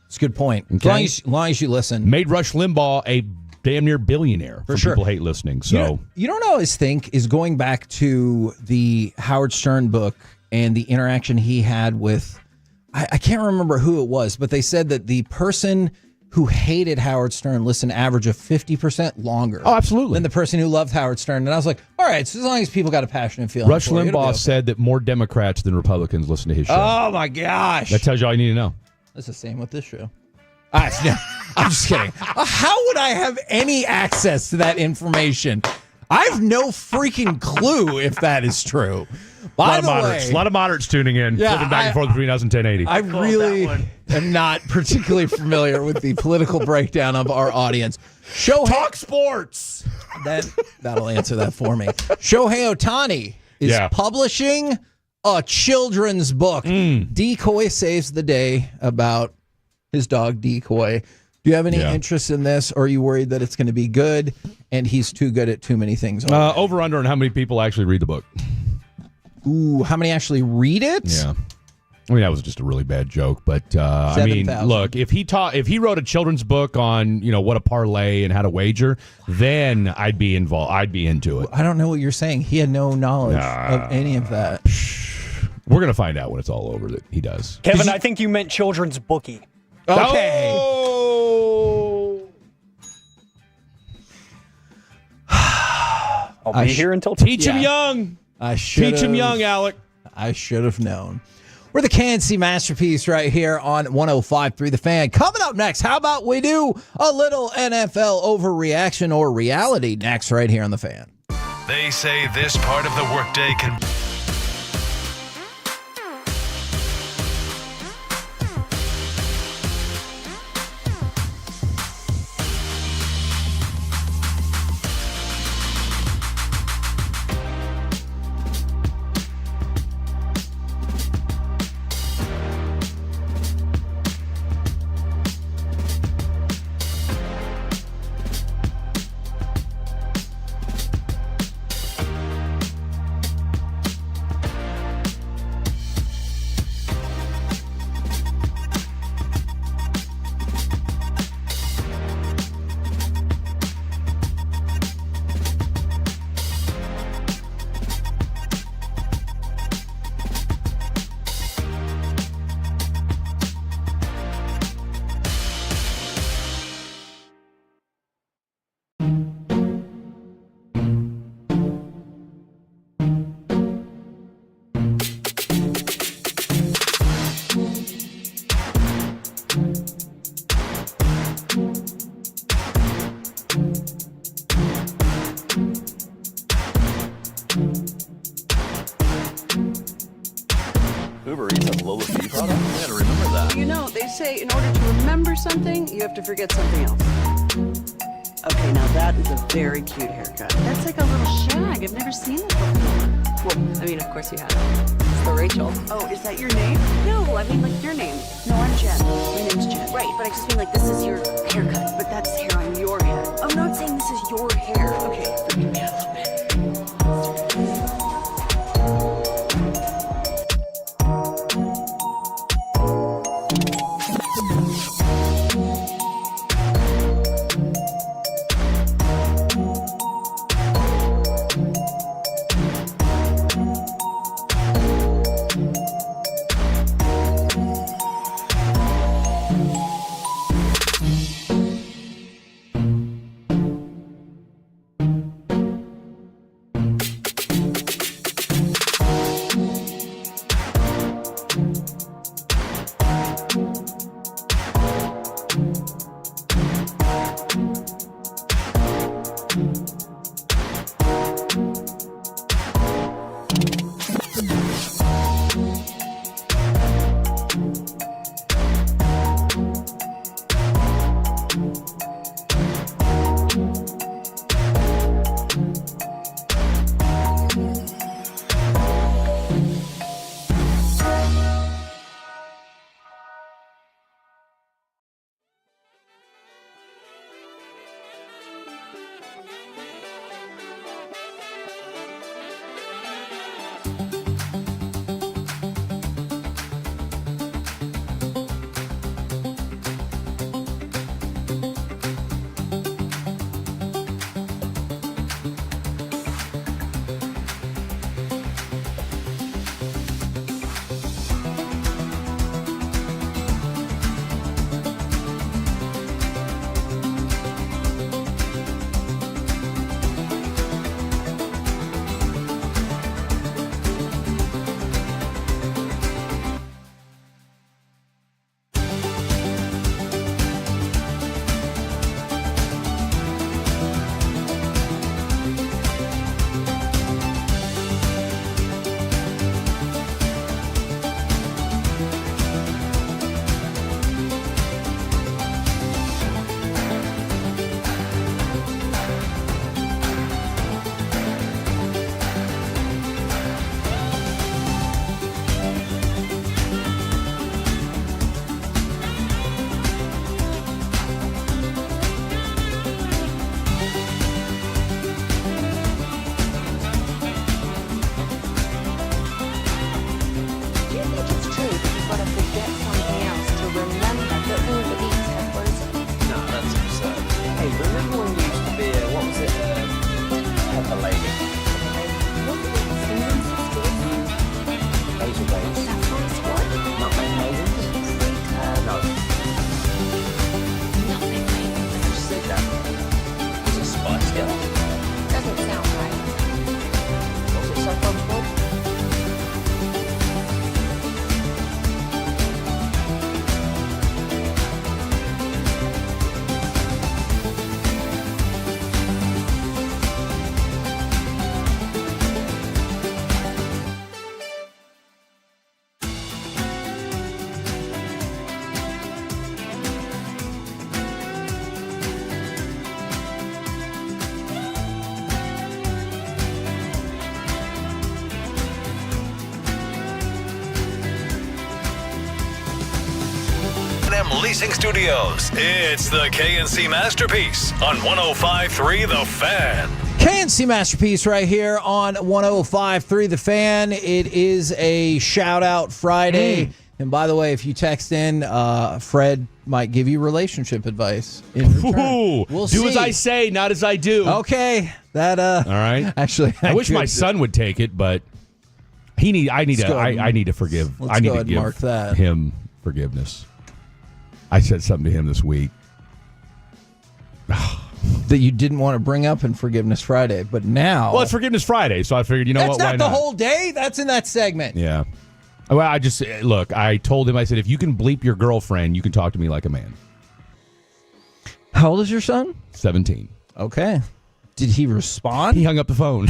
It's a good point. Okay? As long as you listen. Made Rush Limbaugh a damn near billionaire. For sure. People hate listening. So you don't always think is going back to the Howard Stern book and the interaction he had with, I can't remember who it was, but they said that the person who hated Howard Stern listened average of 50% longer. Oh, absolutely. Than the person who loved Howard Stern. And I was like, all All right, so as long as people got a passionate feeling. Rush for it, it'll be Limbaugh okay. said that more Democrats than Republicans listen to his show. Oh, my gosh. That tells you all you need to know. That's the same with this show. I'm just kidding. How would I have any access to that information? I have no freaking clue if that is true. By the way, a lot of moderates tuning in, flipping back and forth between us and 1080. I really am not particularly familiar with the political breakdown of our audience. Talk sports. That'll answer that for me. Shohei Ohtani is publishing a children's book. Decoy saves the day about his dog Decoy. Do you have any interest in this, or are you worried that it's going to be good and he's too good at too many things? Over under on how many people actually read the book. Ooh, how many actually read it? Yeah. I mean, that was just a really bad joke, but I mean, 7,000. look, if he wrote a children's book on, what to parlay and how to wager, then I'd be involved. I'd be into it. I don't know what you're saying. He had no knowledge of any of that. We're going to find out when it's all over that he does. Kevin, I think you meant children's bookie. Okay. I'll be here until teach him young. Teach him young, Alec. I should have known. We're the KNC Masterpiece right here on 105.3 The Fan. Coming up next, how about we do a little NFL overreaction or reality next right here on The Fan. They say this part of the workday can... Uber Eats has lower fee product? I gotta remember that. You know, they say in order to remember something, you have to forget something else. Okay, now that is a very cute haircut. That's like a little shag. I've never seen it before. Well, I mean, of course you have. It's the Rachel. Oh, is that your name? No, I mean like your name. No, I'm Jen. My name's Jen. Right, but I just mean like this is your haircut, but that's hair on your head. I'm not saying this is your hair. Okay, forgive me a little bit. Leasing Studios. It's the KNC Masterpiece on 105.3 The Fan. KNC Masterpiece right here on 105.3 The Fan. It is a shout-out Friday. And by the way, if you text in, Fred might give you relationship advice in return. We'll do as I say, not as I do. Okay. That all right. Actually, I wish my son would take it, but I need to forgive. Let's I need go to ahead and give mark that. him forgiveness. I said something to him this week that you didn't want to bring up in Forgiveness Friday, but now... Well, it's Forgiveness Friday, so I figured, you know what, why That's not the whole day. That's in that segment. Yeah. Well, I just, look, I told him, I said, if you can bleep your girlfriend, you can talk to me like a man. How old is your son? 17. Okay. Did he respond? He hung up the phone.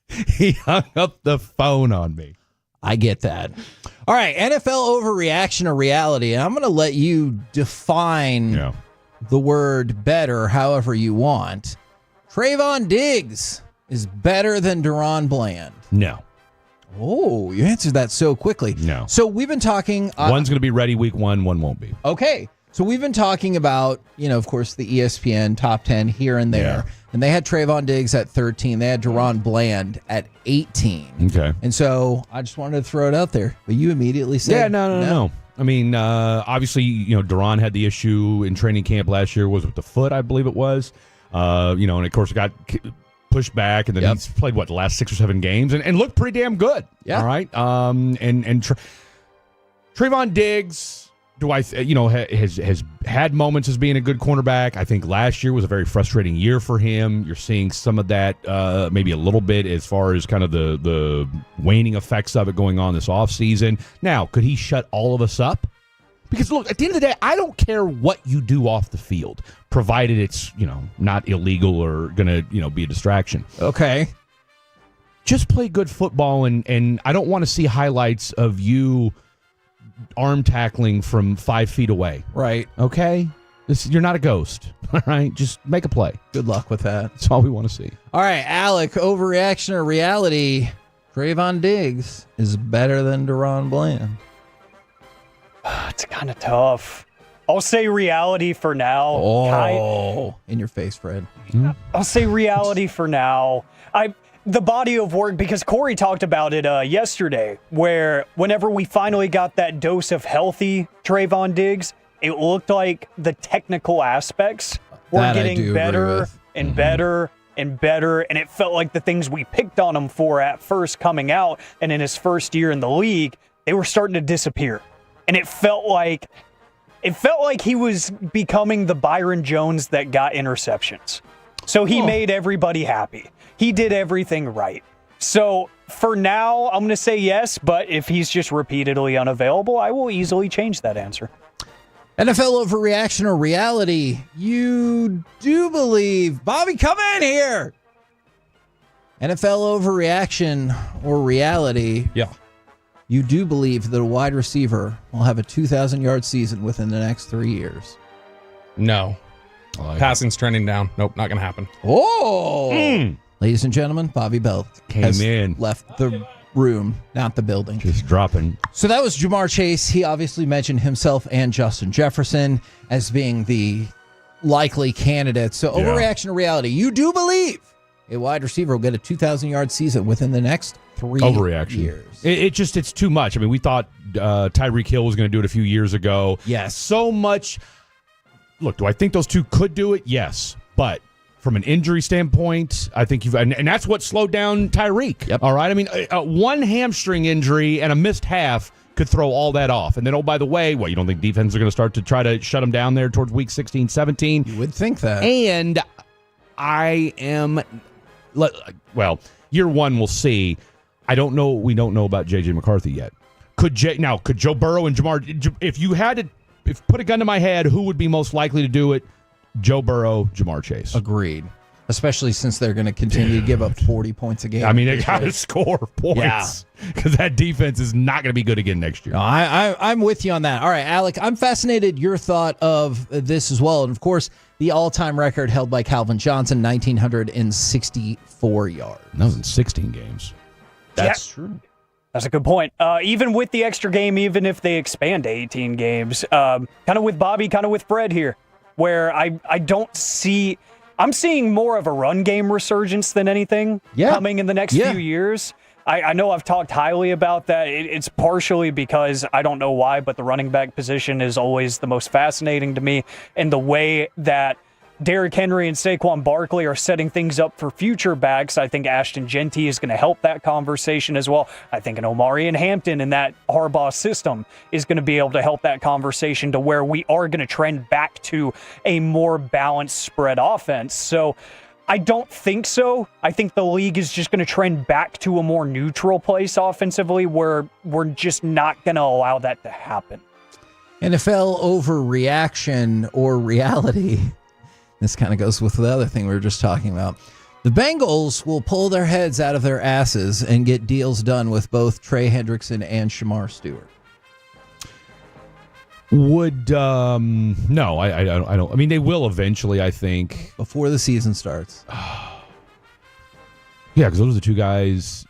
He hung up the phone on me. I get that. All right, NFL overreaction or reality. I'm going to let you define the word better however you want. Trayvon Diggs is better than Deron Bland. No. Oh, you answered that so quickly. No. So we've been talking... One's going to be ready week 1, one won't be. Okay. So we've been talking about, of course, the ESPN top 10 here and there. Yeah. And they had Trayvon Diggs at 13. They had Deron Bland at 18. Okay. And so I just wanted to throw it out there. But you immediately said... Yeah, no. I mean, obviously, Deron had the issue in training camp last year, was with the foot, I believe it was. And of course it got pushed back, and then he's played, the last 6 or 7 games, and looked pretty damn good. Yeah. All right. Trayvon Diggs... has had moments as being a good cornerback. I think last year was a very frustrating year for him. You're seeing some of that, maybe a little bit as far as kind of the waning effects of it going on this offseason. Now, could he shut all of us up? Because, look, at the end of the day, I don't care what you do off the field, provided it's, not illegal or going to, be a distraction. Okay. Just play good football, and I don't want to see highlights of you arm tackling from 5 feet away. Right. Okay? You're not a ghost. All right? Just make a play. Good luck with that. That's all we want to see. All right, Alec, overreaction or reality? Trayvon Diggs is better than Deron Bland. It's kind of tough. I'll say reality for now. Oh, in your face, Fred. I'll say reality for now. The body of work, because Corey talked about it yesterday, where whenever we finally got that dose of healthy Trayvon Diggs, it looked like the technical aspects were getting better and better and better, and it felt like the things we picked on him for at first coming out and in his first year in the league, they were starting to disappear. And it felt like he was becoming the Byron Jones that got interceptions. So he made everybody happy. He did everything right. So for now, I'm going to say yes, but if he's just repeatedly unavailable, I will easily change that answer. NFL overreaction or reality? You do believe... Bobby, come in here! NFL overreaction or reality? Yeah. You do believe that a wide receiver will have a 2,000-yard season within the next 3 years? No. Passing's trending down. Nope, not going to happen. Oh! Ladies and gentlemen, Bobby Bell has left the room, not the building. Just dropping. So that was Jamar Chase. He obviously mentioned himself and Justin Jefferson as being the likely candidates. So overreaction to reality. You do believe a wide receiver will get a 2,000-yard season within the next 3 years. It's too much. I mean, we thought Tyreek Hill was going to do it a few years ago. Yes. So much. Look, do I think those two could do it? Yes. But from an injury standpoint, I think and that's what slowed down Tyreek. Yep. All right. I mean, one hamstring injury and a missed half could throw all that off. And then, oh, by the way, you don't think defenses are going to start to try to shut him down there towards week 16, 17? You would think that. And year one, we'll see. I don't know. We don't know about J.J. McCarthy yet. Could Joe Burrow and Jamar, if you had to put a gun to my head, who would be most likely to do it? Joe Burrow, Jamar Chase. Agreed. Especially since they're going to continue to give up 40 points a game. I mean, they got to score points because that defense is not going to be good again next year. No, I'm with you on that. All right, Alec, I'm fascinated your thought of this as well. And, of course, the all-time record held by Calvin Johnson, 1,964 yards. That was in 16 games. That's true. That's a good point. Even with the extra game, even if they expand to 18 games, kind of with Bobby, kind of with Fred here, where I don't see... I'm seeing more of a run game resurgence than anything coming in the next few years. I know I've talked highly about that. It's partially because I don't know why, but the running back position is always the most fascinating to me. And the way that Derrick Henry and Saquon Barkley are setting things up for future backs, I think Ashton Genty is going to help that conversation as well. I think an Omari and Hampton in that Harbaugh system is going to be able to help that conversation to where we are going to trend back to a more balanced spread offense. So I don't think so. I think the league is just going to trend back to a more neutral place offensively where we're just not going to allow that to happen. NFL overreaction or reality. This kind of goes with the other thing we were just talking about. The Bengals will pull their heads out of their asses and get deals done with both Trey Hendrickson and Shamar Stewart. Would no, I don't. I mean, they will eventually. I think before the season starts. Yeah, because those are the two guys.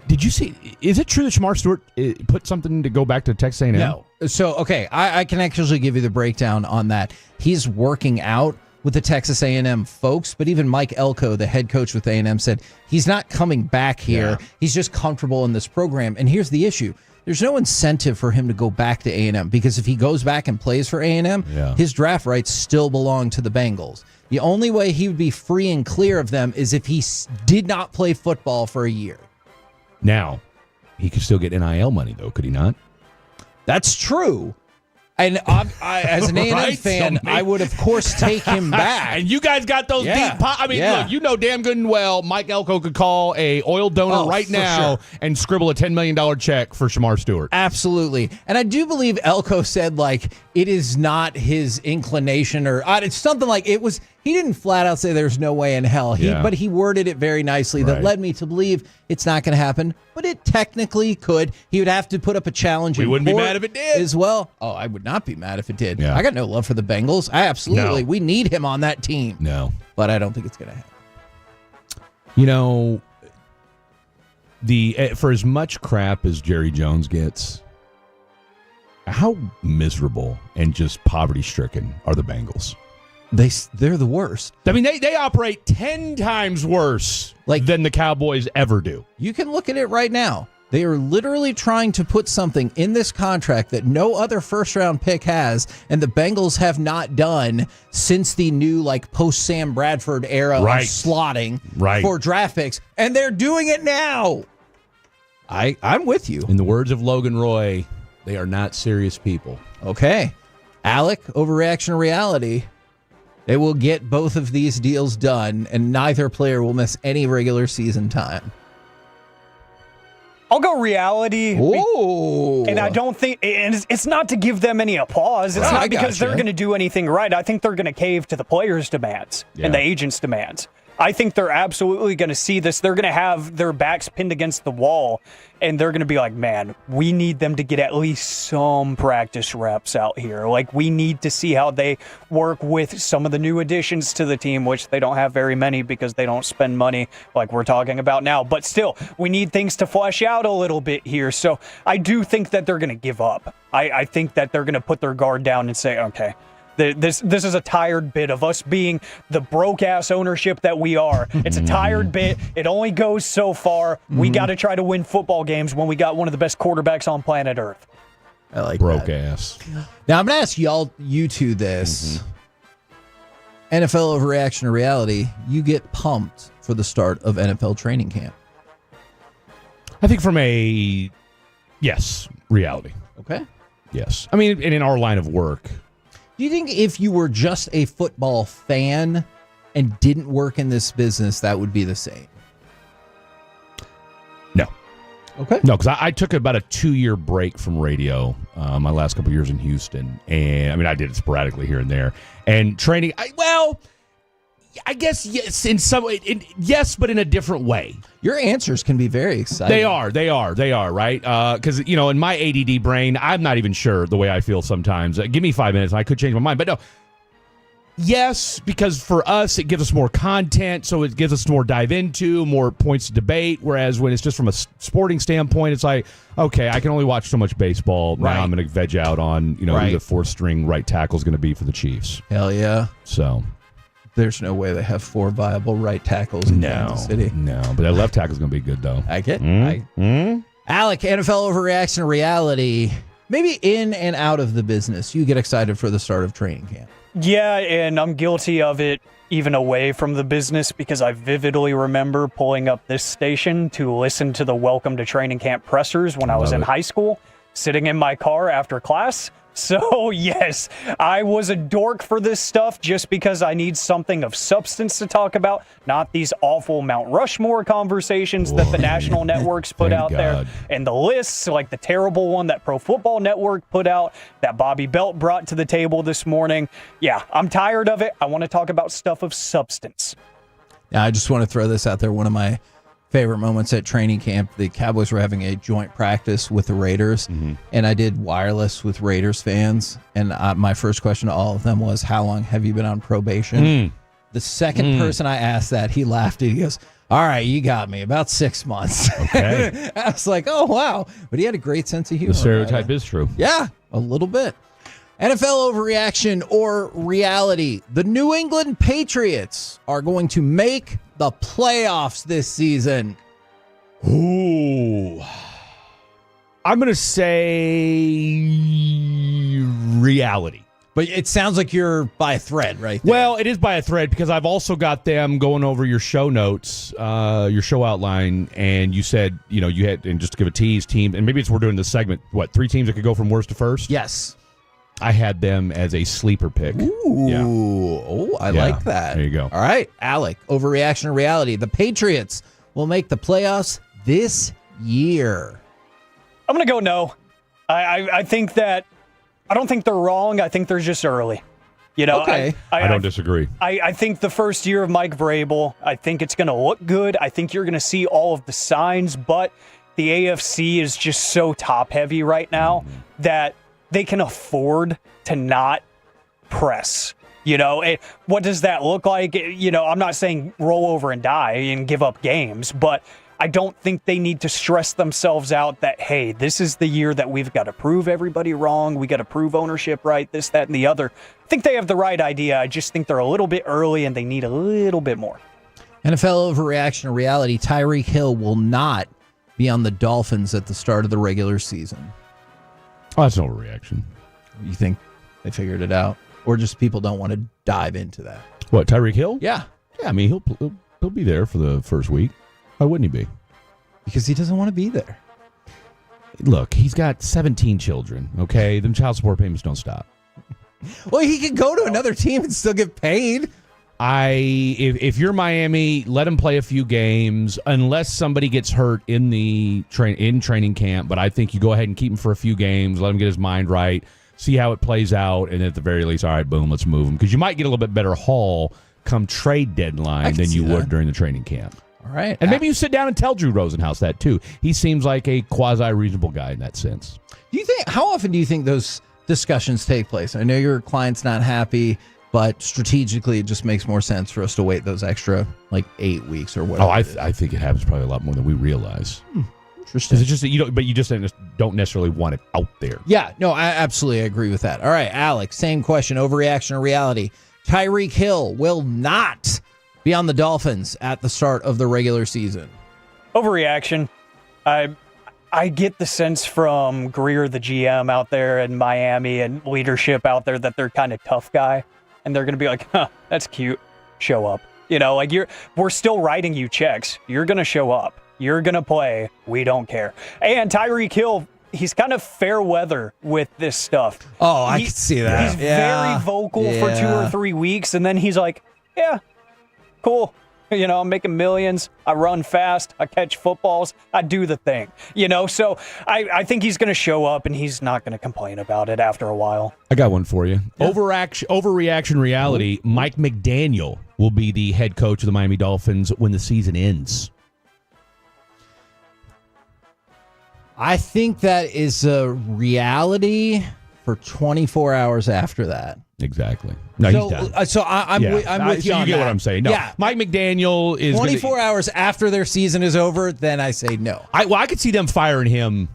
Did you see? Is it true that Shamar Stewart put something to go back to Texas A&M? No. So, okay, I can actually give you the breakdown on that. He's working out with the Texas A&M folks, but even Mike Elko, the head coach with A&M, said he's not coming back here. Yeah. He's just comfortable in this program. And here's the issue. There's no incentive for him to go back to A&M because if he goes back and plays for A&M, his draft rights still belong to the Bengals. The only way he would be free and clear of them is if he did not play football for a year. Now, he could still get NIL money, though, could he not? That's true. And I as an A&M fan, I would, of course, take him back. And you guys got those deep I mean, look, you know damn good and well Mike Elko could call a oil donor right now and scribble a $10 million check for Shamar Stewart. Absolutely. And I do believe Elko said, like, it is not his inclination or it's something like it was. He didn't flat out say there's no way in hell, but he worded it very nicely that led me to believe it's not going to happen, but it technically could. He would have to put up a challenge. We wouldn't be mad if it did. As well. Oh, I would not be mad if it did. Yeah. I got no love for the Bengals. We need him on that team. No. But I don't think it's going to happen. You know, for as much crap as Jerry Jones gets, how miserable and just poverty-stricken are the Bengals? They're the worst. I mean, they operate 10 times worse than the Cowboys ever do. You can look at it right now. They are literally trying to put something in this contract that no other first-round pick has, and the Bengals have not done since the new post-Sam Bradford era of slotting for draft picks, and they're doing it now. I'm with you. In the words of Logan Roy, they are not serious people. Okay. Alec, overreaction or reality? They will get both of these deals done, and neither player will miss any regular season time. I'll go reality. Ooh. And I don't think it's not to give them any applause. It's not because they're going to do anything right. I think they're going to cave to the players' demands and the agents' demands. I think they're absolutely going to see this. They're going to have their backs pinned against the wall, and they're going to be like, man, we need them to get at least some practice reps out here. We need to see how they work with some of the new additions to the team, which they don't have very many because they don't spend money like we're talking about now. But still, we need things to flesh out a little bit here. So I do think that they're going to give up. I think that they're going to put their guard down and say, okay, this is a tired bit of us being the broke-ass ownership that we are. It's a tired bit. It only goes so far. We got to try to win football games when we got one of the best quarterbacks on planet Earth. I like broke that. Ass. Now, I'm going to ask you two this. NFL overreaction or reality, you get pumped for the start of NFL training camp. I think from a, reality. Okay. Yes. I mean, and in our line of work. Do you think if you were just a football fan and didn't work in this business, that would be the same? No. Okay. No, because I took about a 2-year break from radio my last couple of years in Houston. And, I mean, I did it sporadically here and there. And training, I guess yes, in some way, yes, but in a different way. Your answers can be very exciting. They are, right? Because, in my ADD brain, I'm not even sure the way I feel sometimes. Give me 5 minutes and I could change my mind. But no, Yes, because for us, it gives us more content, so it gives us more dive into, more points to debate, whereas when it's just from a sporting standpoint, it's like, okay, I can only watch so much baseball. Right. Now I'm going to veg out on, who Right. the fourth-string right tackle is going to be for the Chiefs. Hell yeah. So there's no way they have 4 viable right tackles in Kansas City. No, but that left tackle is going to be good, though. I get Alec, NFL overreaction to reality. Maybe in and out of the business, you get excited for the start of training camp. Yeah, and I'm guilty of it even away from the business because I vividly remember pulling up this station to listen to the Welcome to Training Camp pressers when I was in high school, sitting in my car after class. So, yes, I was a dork for this stuff just because I need something of substance to talk about, not these awful Mount Rushmore conversations that the national networks put out there, and the lists, like the terrible one that Pro Football Network put out, that Bobby Belt brought to the table this morning. Yeah, I'm tired of it. I want to talk about stuff of substance. Yeah, I just want to throw this out there. One of my favorite moments at training camp, the Cowboys were having a joint practice with the Raiders, and I did wireless with Raiders fans, and my first question to all of them was, how long have you been on probation? The second person I asked that, he laughed and he goes, all right, you got me, about 6 months. Okay. I was like, oh, wow. But he had a great sense of humor. The stereotype is true. Yeah, a little bit. NFL overreaction or reality. The New England Patriots are going to make the playoffs this season. Ooh. I'm going to say reality. But it sounds like you're by a thread, right there. Well, it is by a thread because I've also got them going over your show notes, your show outline, and you said, you had, and just to give a tease, team, and maybe it's we're doing this segment, 3 teams that could go from worst to first? Yes. I had them as a sleeper pick. Ooh. Yeah. Oh, I like that. There you go. All right, Alec, overreaction or reality. The Patriots will make the playoffs this year. I'm going to go no. I think that, I don't think they're wrong. I think they're just early. Okay. I don't disagree. I think the first year of Mike Vrabel, I think it's going to look good. I think you're going to see all of the signs, but the AFC is just so top heavy right now that they can afford to not press. What does that look like? I'm not saying roll over and die and give up games, but I don't think they need to stress themselves out that, hey, this is the year that we've got to prove everybody wrong. We got to prove ownership right, this, that, and the other. I think they have the right idea. I just think they're a little bit early and they need a little bit more. NFL overreaction or reality. Tyreek Hill will not be on the Dolphins at the start of the regular season. Oh, that's an overreaction. You think they figured it out? Or just people don't want to dive into that? What, Tyreek Hill? Yeah. Yeah, I mean, he'll be there for the first week. Why wouldn't he be? Because he doesn't want to be there. Look, he's got 17 children, okay? Them child support payments don't stop. Well, he could go to another team and still get paid. If you're Miami, let him play a few games unless somebody gets hurt in the training camp. But I think you go ahead and keep him for a few games, let him get his mind right, see how it plays out, and at the very least, all right, boom, let's move him because you might get a little bit better haul come trade deadline than you would during the training camp. All right, and maybe you sit down and tell Drew Rosenhaus that too. He seems like a quasi reasonable guy in that sense. Do you think? How often do you think those discussions take place? I know your client's not happy, but strategically, it just makes more sense for us to wait those extra 8 weeks or whatever. Oh, I think it happens probably a lot more than we realize. Interesting. It's just that you just don't necessarily want it out there. Yeah, no, I absolutely agree with that. All right, Alex, same question: overreaction or reality? Tyreek Hill will not be on the Dolphins at the start of the regular season. Overreaction. I get the sense from Greer, the GM out there in Miami, and leadership out there that they're kind of tough guy, and they're going to be like, huh, that's cute. Show up. We're still writing you checks. You're going to show up. You're going to play. We don't care. And Tyreek Hill, he's kind of fair weather with this stuff. Oh, I can see that. He's very vocal for 2 or 3 weeks, and then he's like, yeah, cool. I'm making millions. I run fast. I catch footballs. I do the thing. So I think he's going to show up, and he's not going to complain about it after a while. I got one for you. Yeah. Overreaction reality. Mike McDaniel will be the head coach of the Miami Dolphins when the season ends. I think that is a reality for 24 hours after that. Exactly. No, he's done. So I'm with you on you get that. what I'm saying. No, yeah. Mike McDaniel is 24 hours after their season is over, then I say no. I could see them firing him.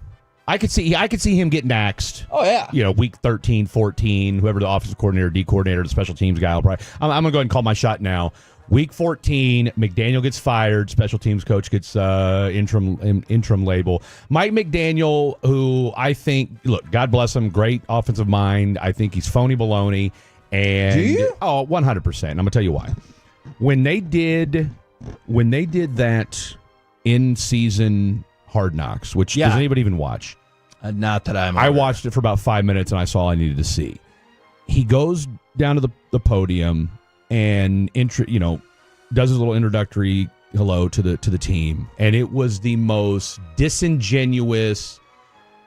I could see him getting axed. Oh, yeah. Week 13, 14, whoever the offensive coordinator, D coordinator, the special teams guy will probably. I'm going to go ahead and call my shot now. Week 14, McDaniel gets fired. Special teams coach gets interim label. Mike McDaniel, who I think, look, God bless him, great offensive mind. I think he's phony baloney. And, do you? Oh, 100%. I'm going to tell you why. When they did that in-season Hard Knocks, which does anybody even watch? Not that I watched it for about 5 minutes, and I saw all I needed to see. He goes down to the podium and does his little introductory hello to the team, and it was the most disingenuous,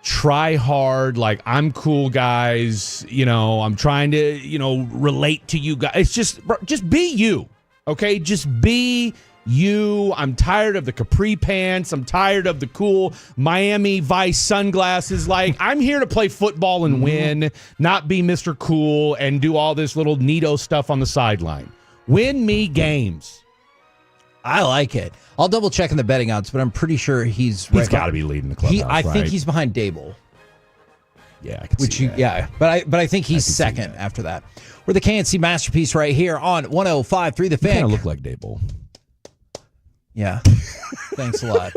try hard, like, I'm cool, guys, I'm trying to relate to you guys. It's just be you, okay? Just be you. I'm tired of the capri pants. I'm tired of the cool Miami Vice sunglasses. Like, I'm here to play football and win, not be Mr. Cool and do all this little neato stuff on the sideline. Win me games. I like it. I'll double check in the betting odds, but I'm pretty sure he's got to be leading the clubhouse. I think he's behind Dable. Yeah, I can see that. Yeah, but I think he's second after that. We're the KNC Masterpiece right here on 105.3 The Fan. Kind of look like Dable. Yeah. Thanks a lot.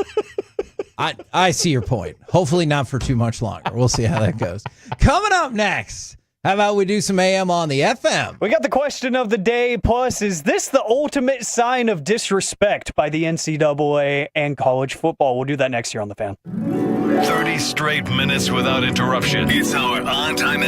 I see your point. Hopefully not for too much longer. We'll see how that goes. Coming up next, how about we do some AM on the FM? We got the question of the day. Plus, is this the ultimate sign of disrespect by the NCAA and college football? We'll do that next year on the Fan. 30 straight minutes without interruption. It's our on-time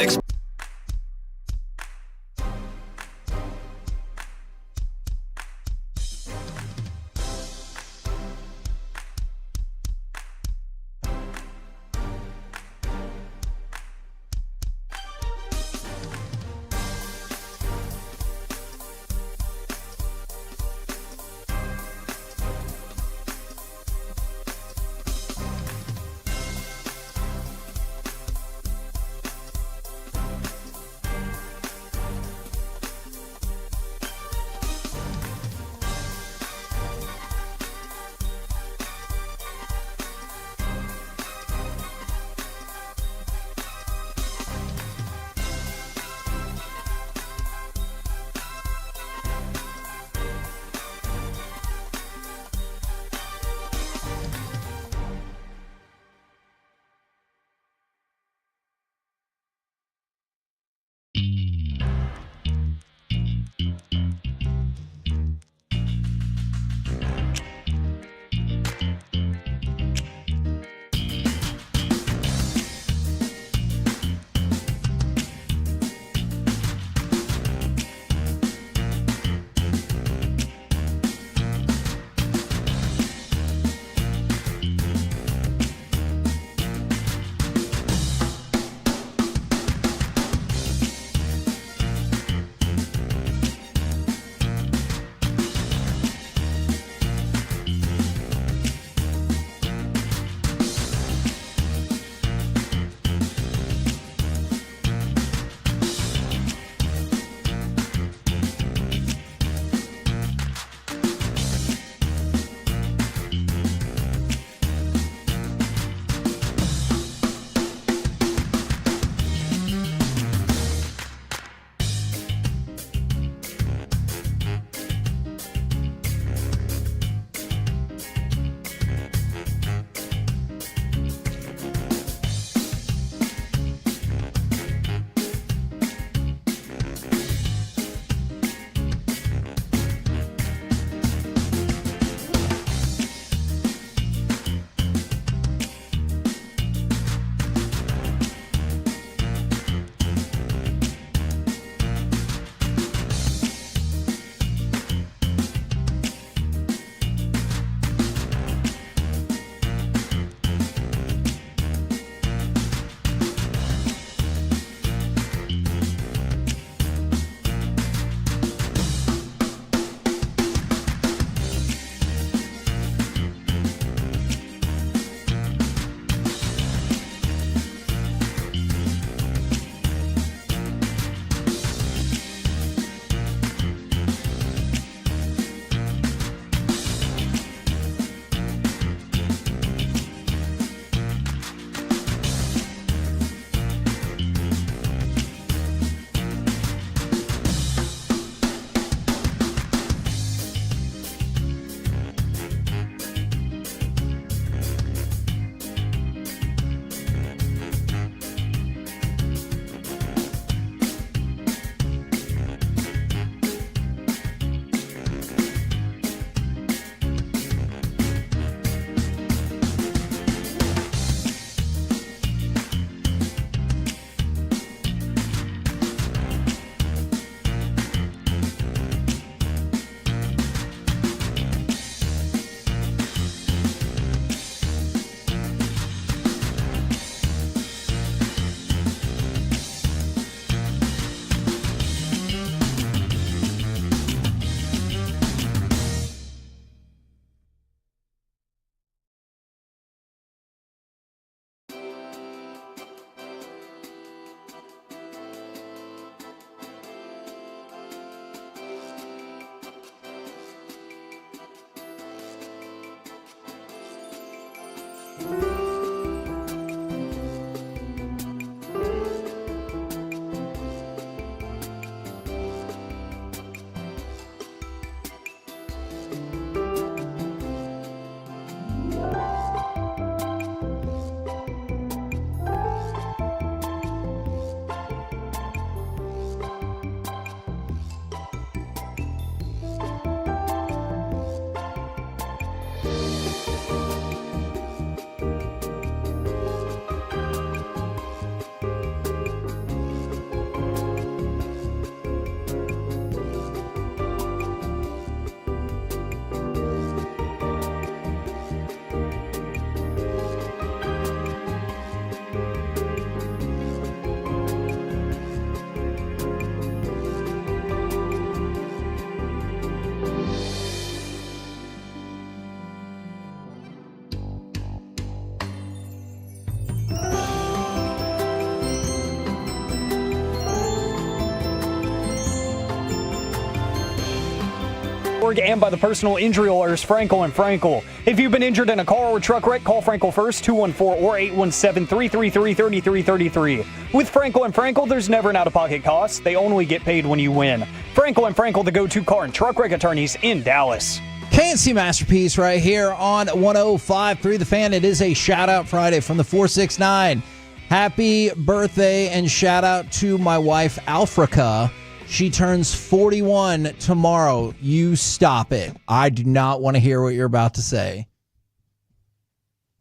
PregameInjuryAttorneys.org and by the personal injury lawyers Frankel and Frankel. If you've been injured in a car or truck wreck, call Frankel first, 214 or 817-333-3333. With Frankel and Frankel, there's never an out-of-pocket cost. They only get paid when you win. Frankel and Frankel, the go-to car and truck wreck attorneys in Dallas. KNC Masterpiece right here on 105.3 The Fan. It is a shout-out Friday from the 469. Happy birthday and shout-out to my wife, Alfrica. She turns 41 tomorrow. You stop it. I do not want to hear what you're about to say.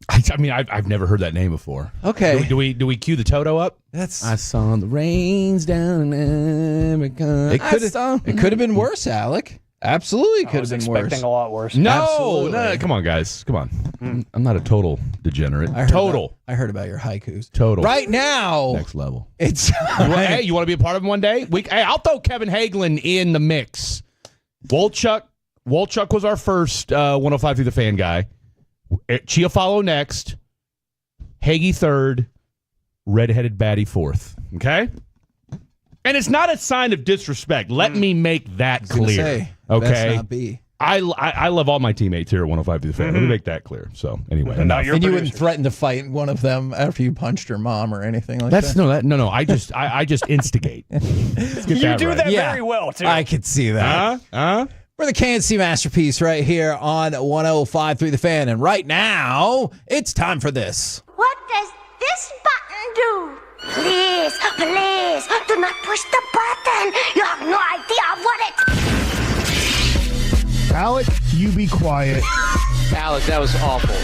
I mean, I've never heard that name before. Okay. Do we cue the Toto up? I saw the rains down in America. It could have been worse, Alec. Absolutely could have been worse. Expecting a lot worse. No, come on, guys. Come on. I'm not a total degenerate. I heard about your haikus. Total. Right now. Next level. It's hey, you want to be a part of it one day? Hey, I'll throw Kevin Hagelin in the mix. Wolchuk was our first 105 through the fan guy. Chiafalo next. Hagee third. Redheaded Batty fourth. Okay? And it's not a sign of disrespect. Let me make that clear. Okay? Best not be. I love all my teammates here at 105 through the fan. Let me make that clear. So, anyway. enough. And you wouldn't threaten to fight one of them after you punched your mom or anything like that? No. I just instigate. Let's get You do right. that very well, too. I could see that. We're the KNC Masterpiece right here on 105 through the Fan. And right now, it's time for this. What does this button do? Please, do not push the button. You have no idea what it... Alec, you be quiet. Alec, that was awful.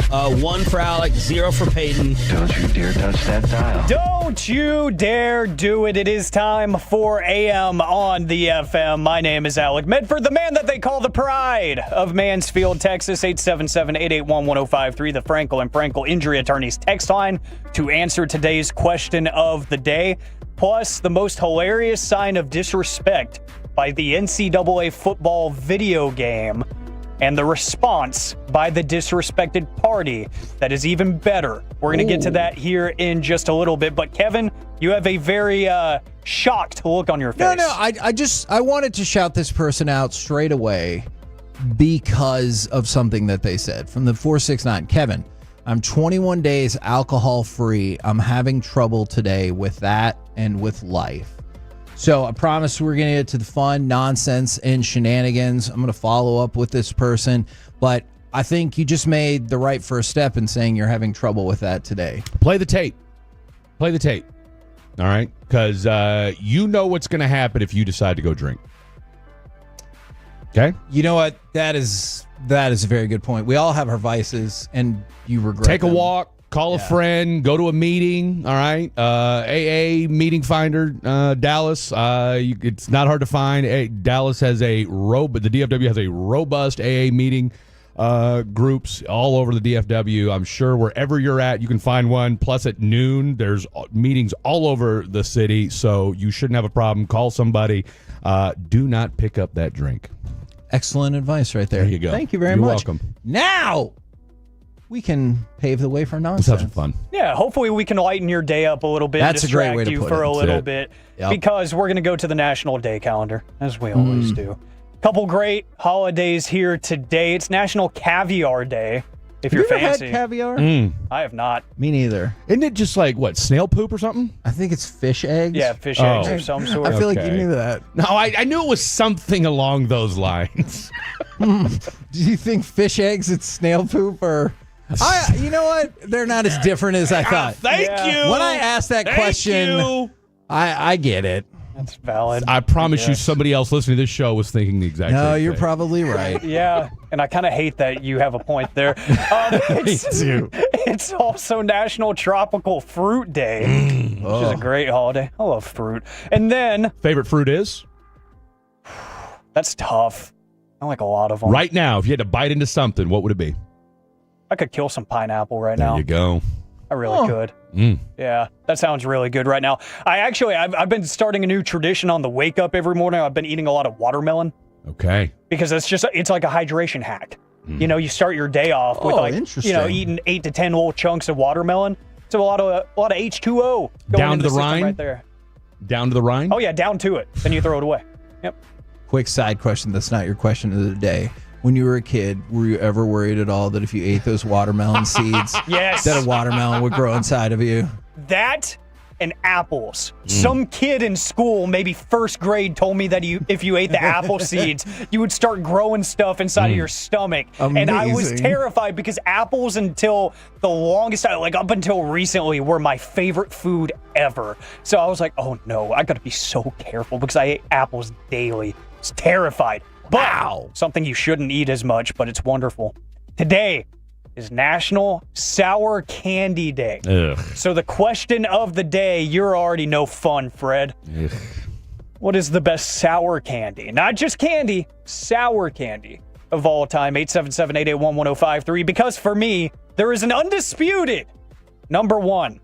1 for Alec, 0 for Peyton. Don't you dare touch that dial. Don't you dare do it. It is time for AM on the FM. My name is Alec Medford, the man that they call the pride of Mansfield, Texas. 877-881-1053, the Frankel and Frankel Injury Attorneys text line to answer today's question of the day. Plus, the most hilarious sign of disrespect by the NCAA football video game. And the response by the disrespected party that is even better. We're going to get to that here in just a little bit. But Kevin, you have a very shocked look on your face. No, I wanted to shout this person out straight away because of something that they said. From the 469, Kevin, I'm 21 days alcohol free. I'm having trouble today with that and with life. So I promise we're going to get to the fun, nonsense, and shenanigans. I'm going to follow up with this person, but I think you just made the right first step in saying you're having trouble with that today. Play the tape. All right? Because you know what's going to happen if you decide to go drink. Okay? You know what? That is a very good point. We all have our vices, and you regret Take them. a walk. Call a friend, go to a meeting, all right? AA meeting finder, Dallas. It's not hard to find. Dallas has the DFW has a robust AA meeting groups all over the DFW. I'm sure wherever you're at, you can find one. Plus at noon, there's meetings all over the city, so you shouldn't have a problem. Call somebody. Do not pick up that drink. Excellent advice right there. There you go. Thank you very You're much. welcome. Now, we can pave the way for nonsense. Let's have some fun. Yeah, hopefully we can lighten your day up a little bit. That's a great way to you put for it. a little That's bit. Yep. Because we're going to go to the National Day calendar, as we always do. Couple great holidays here today. It's National Caviar Day, if you're Have you ever fancy. had caviar? I have not. Me neither. Isn't it just like, what, snail poop or something? I think it's fish eggs. Yeah, fish eggs of some sort. I feel like you Okay. knew that. No, I knew it was something along those lines. Do you think fish eggs it's snail poop or... you know what? They're not as different as I thought. Thank you. When I asked that question, I get it. That's valid. I promise you Yes. somebody else listening to this show was thinking the exact same No, thing. you're probably right. Yeah, and I kind of hate that you have a point there. It's also National Tropical Fruit Day, which is a great holiday. I love fruit. And then... Favorite fruit is? That's tough. I like a lot of them. Right now, if you had to bite into something, what would it be? I could kill some pineapple right There now. you go. I really could. Yeah, that sounds really good right now. I've been starting a new tradition on the wake up every morning. I've been eating a lot of watermelon Okay. because it's like a hydration hack. You know, you start your day off with interesting. eating 8 to 10 little chunks of watermelon. So a lot of H2O going Down into to the system rind? right there. Down to the rind? Oh yeah, down to it. Then you throw it away. Yep. quick side question that's not your question of the day. When you were a kid, were you ever worried at all that if you ate those watermelon seeds, Yes. that a watermelon would grow inside of you? That and apples. Some kid in school, maybe first grade, told me that if you ate the apple seeds, you would start growing stuff inside of your stomach. And I was Amazing. terrified because apples until the longest time, like up until recently, were my favorite food ever. So I was like, oh no, I gotta be so careful because I ate apples daily. I was terrified. But something you shouldn't eat as much, but it's wonderful. Today is National Sour Candy Day. Ugh. So the question of the day, you're already no fun, Fred. Ugh. What is the best sour candy? Not just candy, sour candy of all time. 877-881-1053. Because for me, there is an undisputed number one,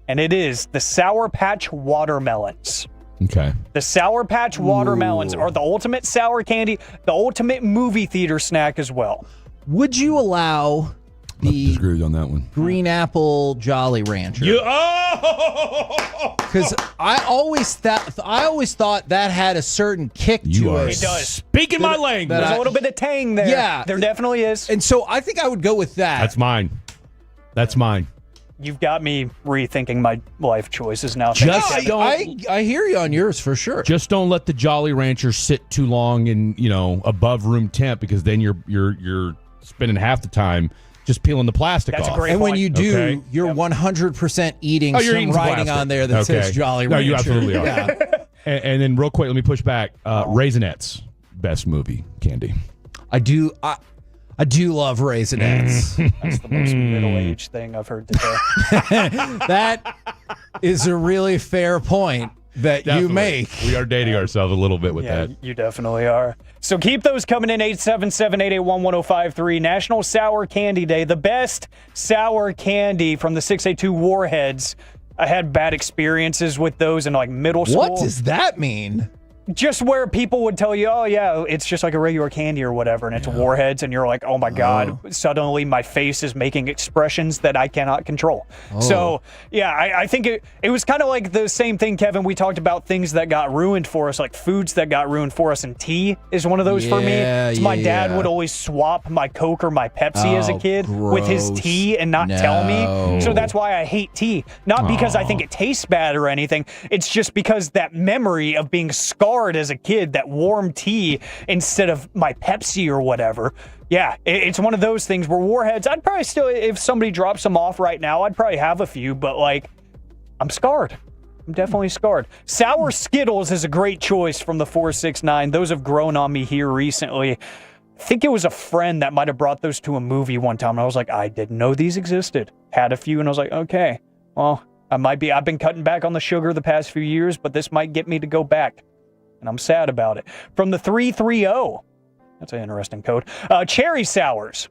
and it is the Sour Patch Watermelons. Okay. The Sour Patch Watermelons are the ultimate sour candy, the ultimate movie theater snack as well. Would you allow the Disagree on that one. green apple Jolly Rancher? Because I always thought that had a certain kick to it. It does. Speaking my language. There's a little bit of tang there. Yeah. There definitely is. And so I think I would go with that. That's mine. That's mine. You've got me rethinking my life choices now. Just don't. I hear you on yours for sure. Just don't let the Jolly Rancher sit too long in, above room temp, because then you're spending half the time just peeling the plastic That's off. a great And when point. you do, Okay. you're 100% eating You're some eating some writing plastic. on there that says Jolly Rancher. No, you absolutely are. Yeah. And then real quick, let me push back. Raisinets, best movie candy. I do love Raisinets. That's the most middle-aged thing I've heard today. That is a really fair point that you make. We are dating ourselves a little bit with Yeah, that. you definitely are. So keep those coming in, 877-881-1053. National Sour Candy Day. The best sour candy from the 682 Warheads. I had bad experiences with those in like middle school. What does that mean? Just where people would tell you, oh, yeah, it's just like a regular candy or whatever, and it's Warheads, and you're like, oh, my God, suddenly my face is making expressions that I cannot control. So, yeah, I think it was kind of like the same thing, Kevin. We talked about things that got ruined for us, like foods that got ruined for us, and tea is one of those for me. So my dad would always swap my Coke or my Pepsi as a kid with his gross. tea and not tell me. So that's why I hate tea. Not because I think it tastes bad or anything. It's just because that memory of being scarred as a kid, that warm tea instead of my Pepsi or whatever. Yeah, it's one of those things where Warheads, I'd probably still, if somebody drops them off right now, I'd probably have a few, but like, I'm scarred. I'm definitely scarred. Sour Skittles is a great choice from the 469. Those have grown on me here recently. I think it was a friend that might have brought those to a movie one time. And I was like, I didn't know these existed. Had a few, and I was like, okay, well, I've been cutting back on the sugar the past few years, but this might get me to go back. And I'm sad about it. From the 330, that's an interesting code. Cherry Sours.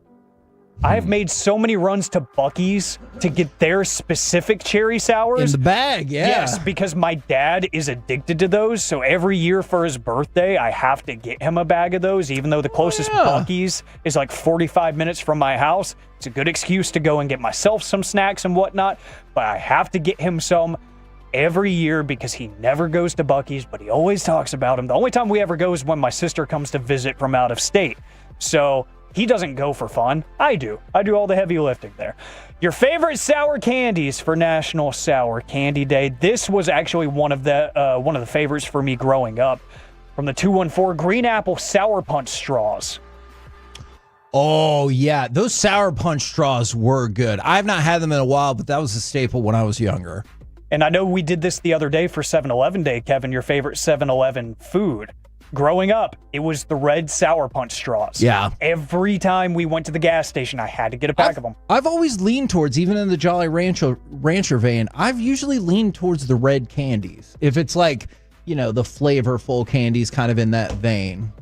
I have made so many runs to Buc-ee's to get their specific cherry sours. In the bag, yeah. Yes, because my dad is addicted to those. So every year for his birthday, I have to get him a bag of those, even though the closest Buc-ee's is like 45 minutes from my house. It's a good excuse to go and get myself some snacks and whatnot, but I have to get him some every year because he never goes to Buc-ee's, but he always talks about him. The only time we ever go is when my sister comes to visit from out of state. So he doesn't go for fun. I do. I do all the heavy lifting there. Your favorite sour candies for National Sour Candy Day. This was actually one of the favorites for me growing up. From the 214, green apple sour punch straws. Oh, yeah. Those Sour Punch straws were good. I've not had them in a while, but that was a staple when I was younger. And I know we did this the other day for 7-Eleven Day, Kevin, your favorite 7-Eleven food. Growing up, it was the red Sour Punch straws. Yeah. Every time we went to the gas station, I had to get a pack of them. I've always leaned towards, even in the Jolly Rancher vein, I've usually leaned towards the red candies. If it's like, the flavorful candies kind of in that vein.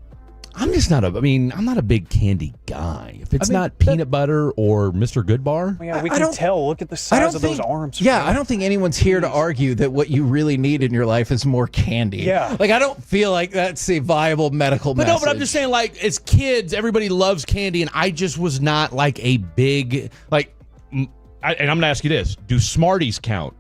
I'm not a big candy guy. If it's not peanut butter or Mr. Goodbar. Yeah, we can tell. Look at the size of those arms. Yeah, I don't think anyone's here to argue that what you really need in your life is more candy. Yeah. Like, I don't feel like that's a viable medical message. But I'm just saying, like, as kids, everybody loves candy, and I just was not like a big, and I'm going to ask you this. Do Smarties count?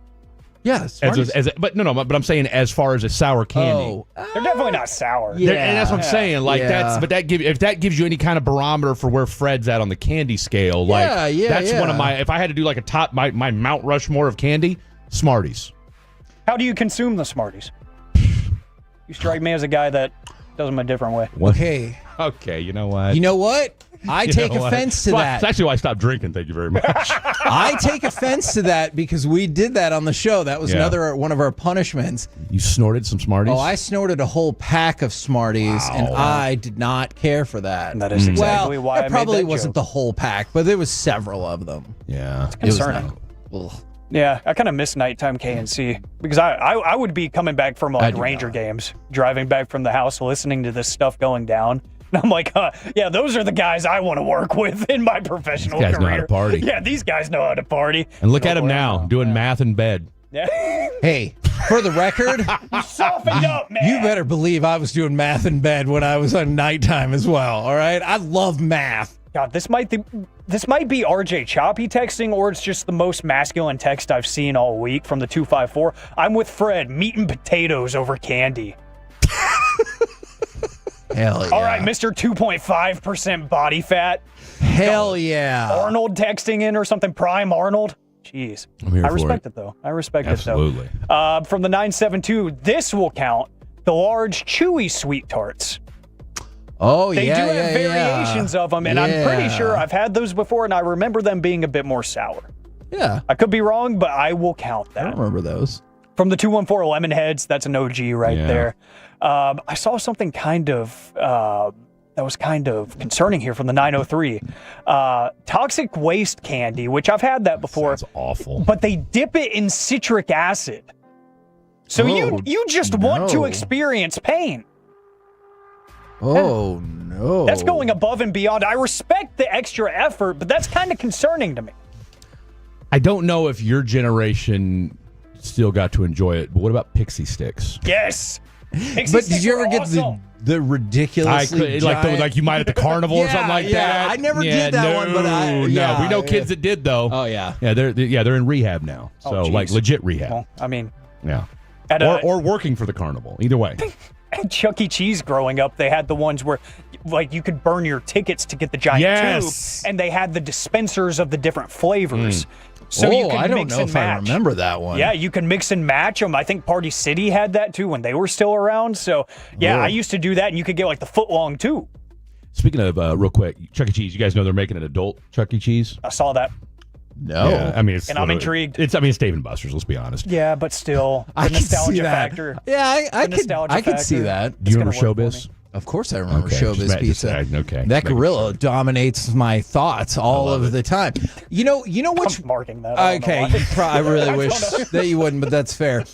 Yeah, Smarties. But I'm saying as far as a sour candy. They're definitely not sour. And that's what I'm saying. Like Yeah. if that gives you any kind of barometer for where Fred's at on the candy scale, like that's one of my. If I had to do like a top my Mount Rushmore of candy, Smarties. How do you consume the Smarties? You strike me as a guy that does them a different way. Okay. Okay, you know what? You know what? I You take know what? offense to Well, that. That's actually why I stopped drinking. Thank you very much. I take offense to that because we did that on the show. That was another one of our punishments. You snorted some Smarties? Oh, I snorted a whole pack of Smarties, and I did not care for that. And that is exactly why I it made probably that wasn't joke. the whole pack, but there was several of them. Yeah. It's concerning. Yeah, I kind of miss nighttime KNC because I would be coming back from like Ranger games, driving back from the house, listening to this stuff going down. And I'm like, yeah, those are the guys I want to work with in my professional These guys career. know how to party. Yeah, these guys know how to party. And look at him now, doing math in bed. Yeah. Hey, for the record, You softened up, man. you better believe I was doing math in bed when I was on nighttime as well. All right, I love math. God, this might be RJ Choppy texting, or it's just the most masculine text I've seen all week from the 254. I'm with Fred, meat and potatoes over candy. Hell yeah. All right, Mr. 2.5% body fat. Hell yeah. Arnold texting in or something. Prime Arnold. Jeez. I'm here I for respect it. it, though. I respect Absolutely. it, though. From the 972, this will count. The large, chewy sweet tarts. Oh, They yeah, do have variations of them, and I'm pretty sure I've had those before, and I remember them being a bit more sour. Yeah. I could be wrong, but I will count that. I remember those. From the 214 Lemon Heads, that's an OG right there. I saw something kind of that was kind of concerning here from the 903. Toxic waste candy, which I've had that before. That's awful. But they dip it in citric acid. So you just want to experience pain. Oh, no. That's going above and beyond. I respect the extra effort, but that's kind of concerning to me. I don't know if your generation still got to enjoy it, but what about Pixie Sticks? Yes. Pixie But sticks did you ever are get awesome. the ridiculously giant... like you might at the carnival or something like that? I never did that one, but we know kids that did though. Oh yeah, they're in rehab now, so like legit rehab. Well, I mean, yeah, at or working for the carnival. Either way. At Chuck E. Cheese growing up, they had the ones where like you could burn your tickets to get the giant tube, and they had the dispensers of the different flavors. So you could I don't mix know and if match. I remember that one. Yeah, you can mix and match them. I think Party City had that too when they were still around. So yeah, I used to do that, and you could get like the foot long too. Speaking of real quick, Chuck E. Cheese. You guys know they're making an adult Chuck E. Cheese. I saw that. No, yeah, I mean, it's and I'm intrigued. It's Dave and Buster's. Let's be honest. Yeah, but still, the I can nostalgia see that. factor. Yeah, I could see factor. that. Do you remember Showbiz? Of course I remember Okay, Showbiz just Pizza. okay. That gorilla dominates my thoughts all of the time. You know which... I'm marking that. I don't know Okay, why. I really wish that you wouldn't, but that's fair.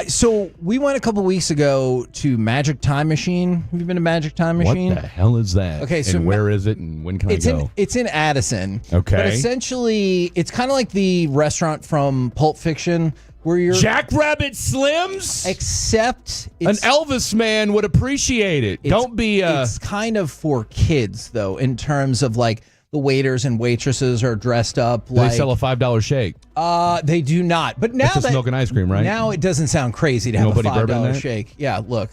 So we went a couple weeks ago to Magic Time Machine. Have you been to Magic Time Machine? What the hell is that? Okay, so and where is it, and when can I go? It's in Addison. Okay. But essentially, it's kind of like the restaurant from Pulp Fiction where you're... Jackrabbit Slims? Except... An Elvis man would appreciate it. Don't be... It's kind of for kids, though, in terms of, like, the waiters and waitresses are dressed up like... They sell a $5 shake. They do not. But now That's just milk and ice cream, right? Now it doesn't sound crazy to have Nobody a bourbon in $5 that? shake. Yeah, look,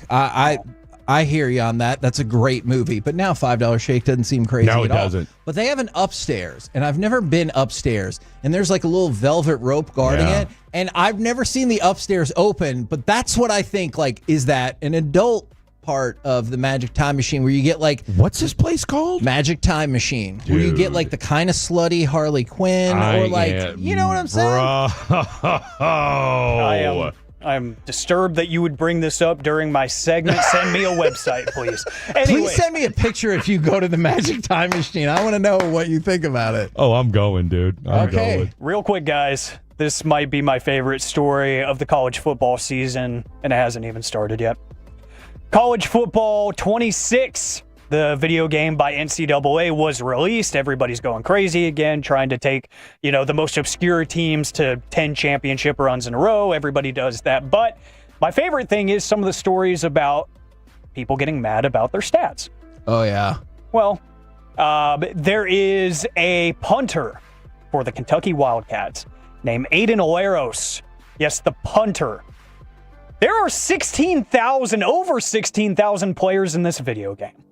I hear you on that. That's a great movie. But now $5 shake doesn't seem crazy No, at it doesn't. all. But they have an upstairs, and I've never been upstairs. And there's like a little velvet rope guarding it. And I've never seen the upstairs open, but that's what I think, like, is that an adult part of the Magic Time Machine where you get like... What's this place called? Magic Time Machine. Where you get like the kind of slutty Harley Quinn or like... You know what I'm saying? I'm disturbed that you would bring this up during my segment. Send me a website, please. Anyway. Please send me a picture if you go to the Magic Time Machine. I want to know what you think about it. Oh, I'm going, dude. I'm going. Real quick, guys. This might be my favorite story of the college football season, and it hasn't even started yet. College Football 26, the video game by NCAA, was released. Everybody's going crazy again, trying to take, the most obscure teams to 10 championship runs in a row. Everybody does that. But my favorite thing is some of the stories about people getting mad about their stats. Oh, yeah. Well, there is a punter for the Kentucky Wildcats named Aiden Oleros, Yes, the punter. There are over 16,000 players in this video game.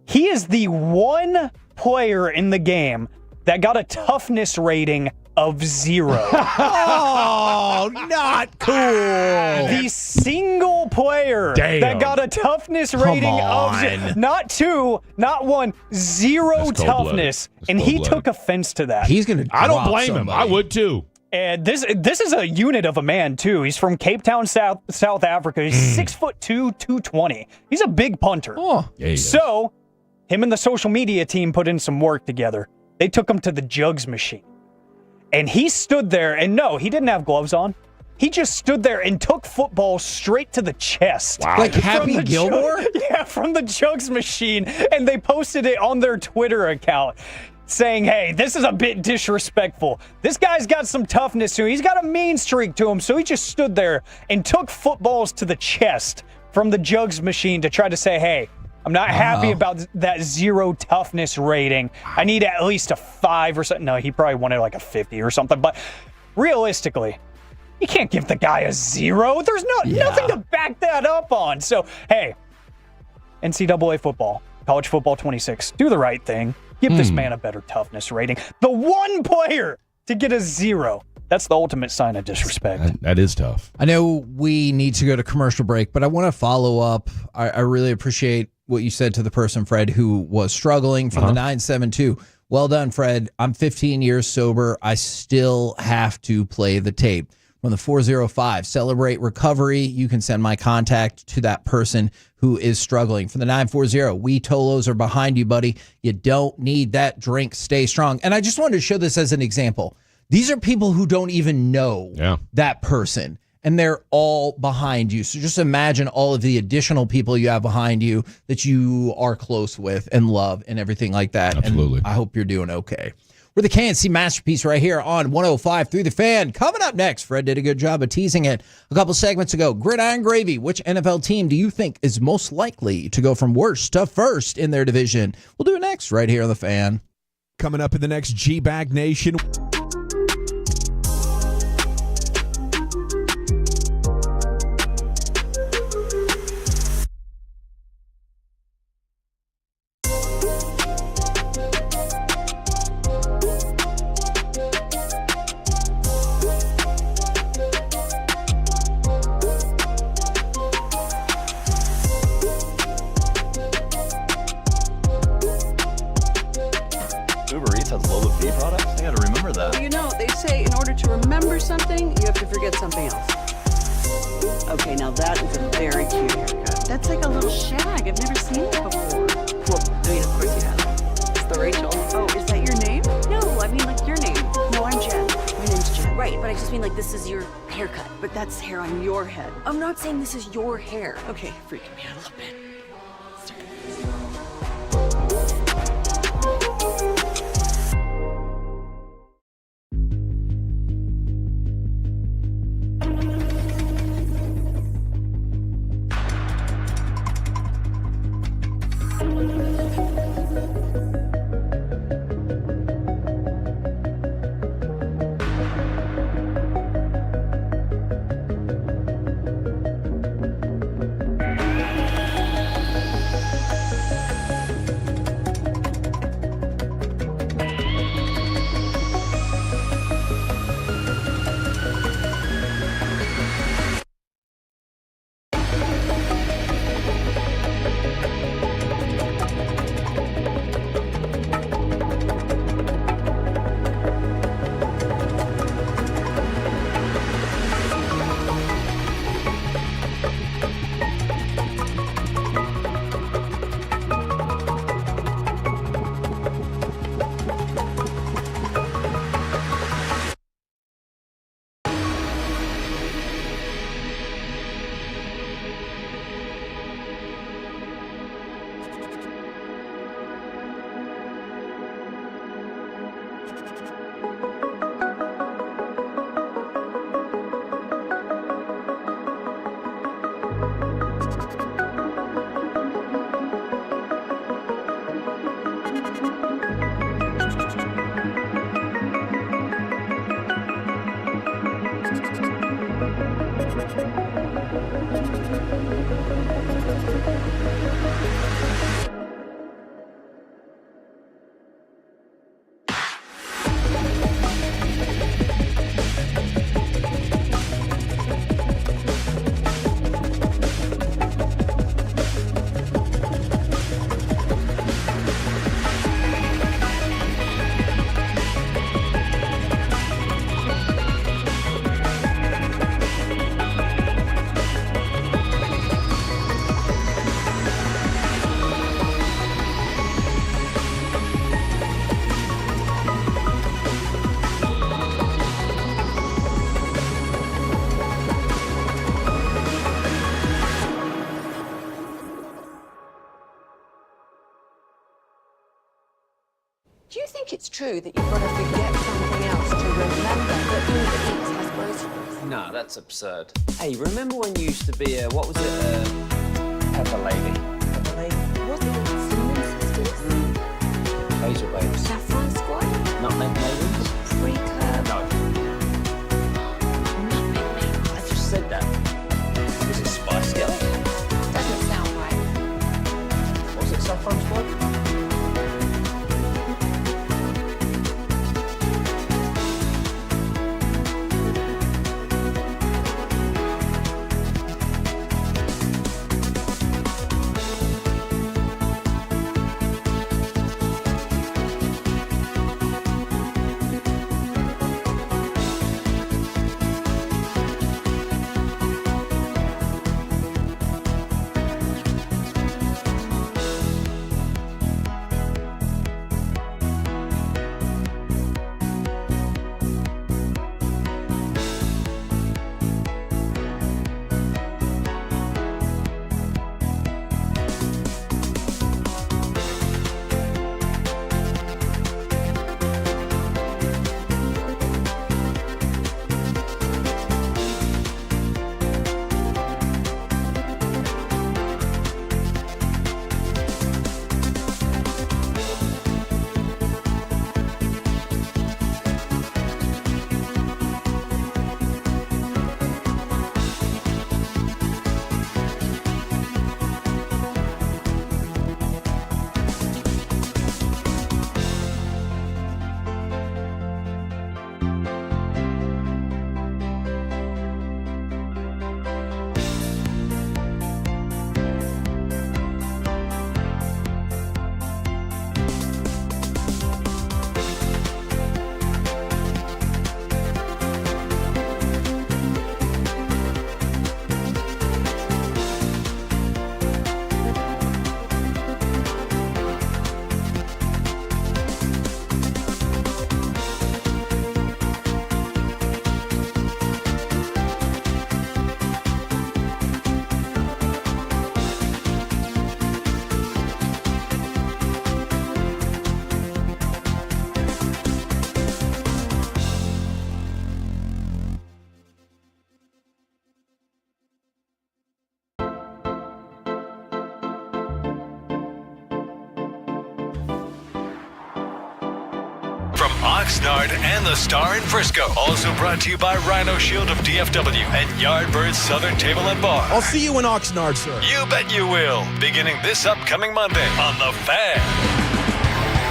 He is the one player in the game that got a toughness rating of 0. Oh, not cool. The single player that got a toughness rating of 0. Not 2, not 1, 0 toughness. And he took offense to that. He's going to I don't blame him. I would too. And this is a unit of a man, too. He's from Cape Town, South Africa. He's 6'2", 220. He's a big punter. Yeah, so, him and the social media team put in some work together. They took him to the jugs machine. And he stood there, and no, he didn't have gloves on. He just stood there and took footballs straight to the chest. Wow. Like Happy Gilmore? Yeah, from the jugs machine. And they posted it on their Twitter account, saying, hey, this is a bit disrespectful. This guy's got some toughness to him. He's got a mean streak to him. So he just stood there and took footballs to the chest from the jugs machine to try to say, hey, I'm not happy about that 0 toughness rating. I need at least a 5 or something. No, he probably wanted like a 50 or something. But realistically, you can't give the guy a 0. There's nothing to back that up on. So, hey, NCAA football, college football 26, do the right thing. Give this man a better toughness rating. The one player to get a 0. That's the ultimate sign of disrespect. That is tough. I know we need to go to commercial break, but I want to follow up. I really appreciate what you said to the person, Fred, who was struggling from the 972. Well done, Fred. I'm 15 years sober. I still have to play the tape. From the 405, celebrate recovery. You can send my contact to that person who is struggling. From the 940, we Tolos are behind you, buddy. You don't need that drink. Stay strong. And I just wanted to show this as an example. These are people who don't even know that person, and they're all behind you. So just imagine all of the additional people you have behind you that you are close with and love and everything like that. Absolutely. And I hope you're doing okay. We're the KNC Masterpiece right here on 105 through the Fan. Coming up next, Fred did a good job of teasing it a couple segments ago. Gridiron Gravy, which NFL team do you think is most likely to go from worst to first in their division? We'll do it next right here on the Fan. Coming up in the next Gbag Nation. Uber Eats has low fee products? I gotta remember that. Well, you know, they say in order to remember something, you have to forget something else. Okay, now that is a very cute haircut. That's like a little shag. I've never seen it before. Well, I mean, of course you have. It's the Rachel. Oh, is that your name? No, I mean like your name. No, I'm Jen. My name's Jen. Right, but I just mean like this is your haircut. But that's hair on your head. I'm not saying this is your hair. Okay, freaking me out a little bit. think it's true that you've got to forget something else to remember that Uber Eats has groceries? No, that's absurd. Hey, remember when you used to be a, what was it, Pepper Lady? Pepper Lady? Wasn't it Cinnamon Sisters? Hazel Babes. Saffron Squad? Nutmeg Maidens? Pre-curb? No. Nutmeg Maidens? I just said that. Was it Spice Girls? Doesn't sound right. Was it Saffron Squad? From Oxnard and the Star in Frisco. Also brought to you by Rhino Shield of DFW and Yardbirds Southern Table and Bar. I'll see you in Oxnard, sir. You bet you will. Beginning this upcoming Monday on The Fan.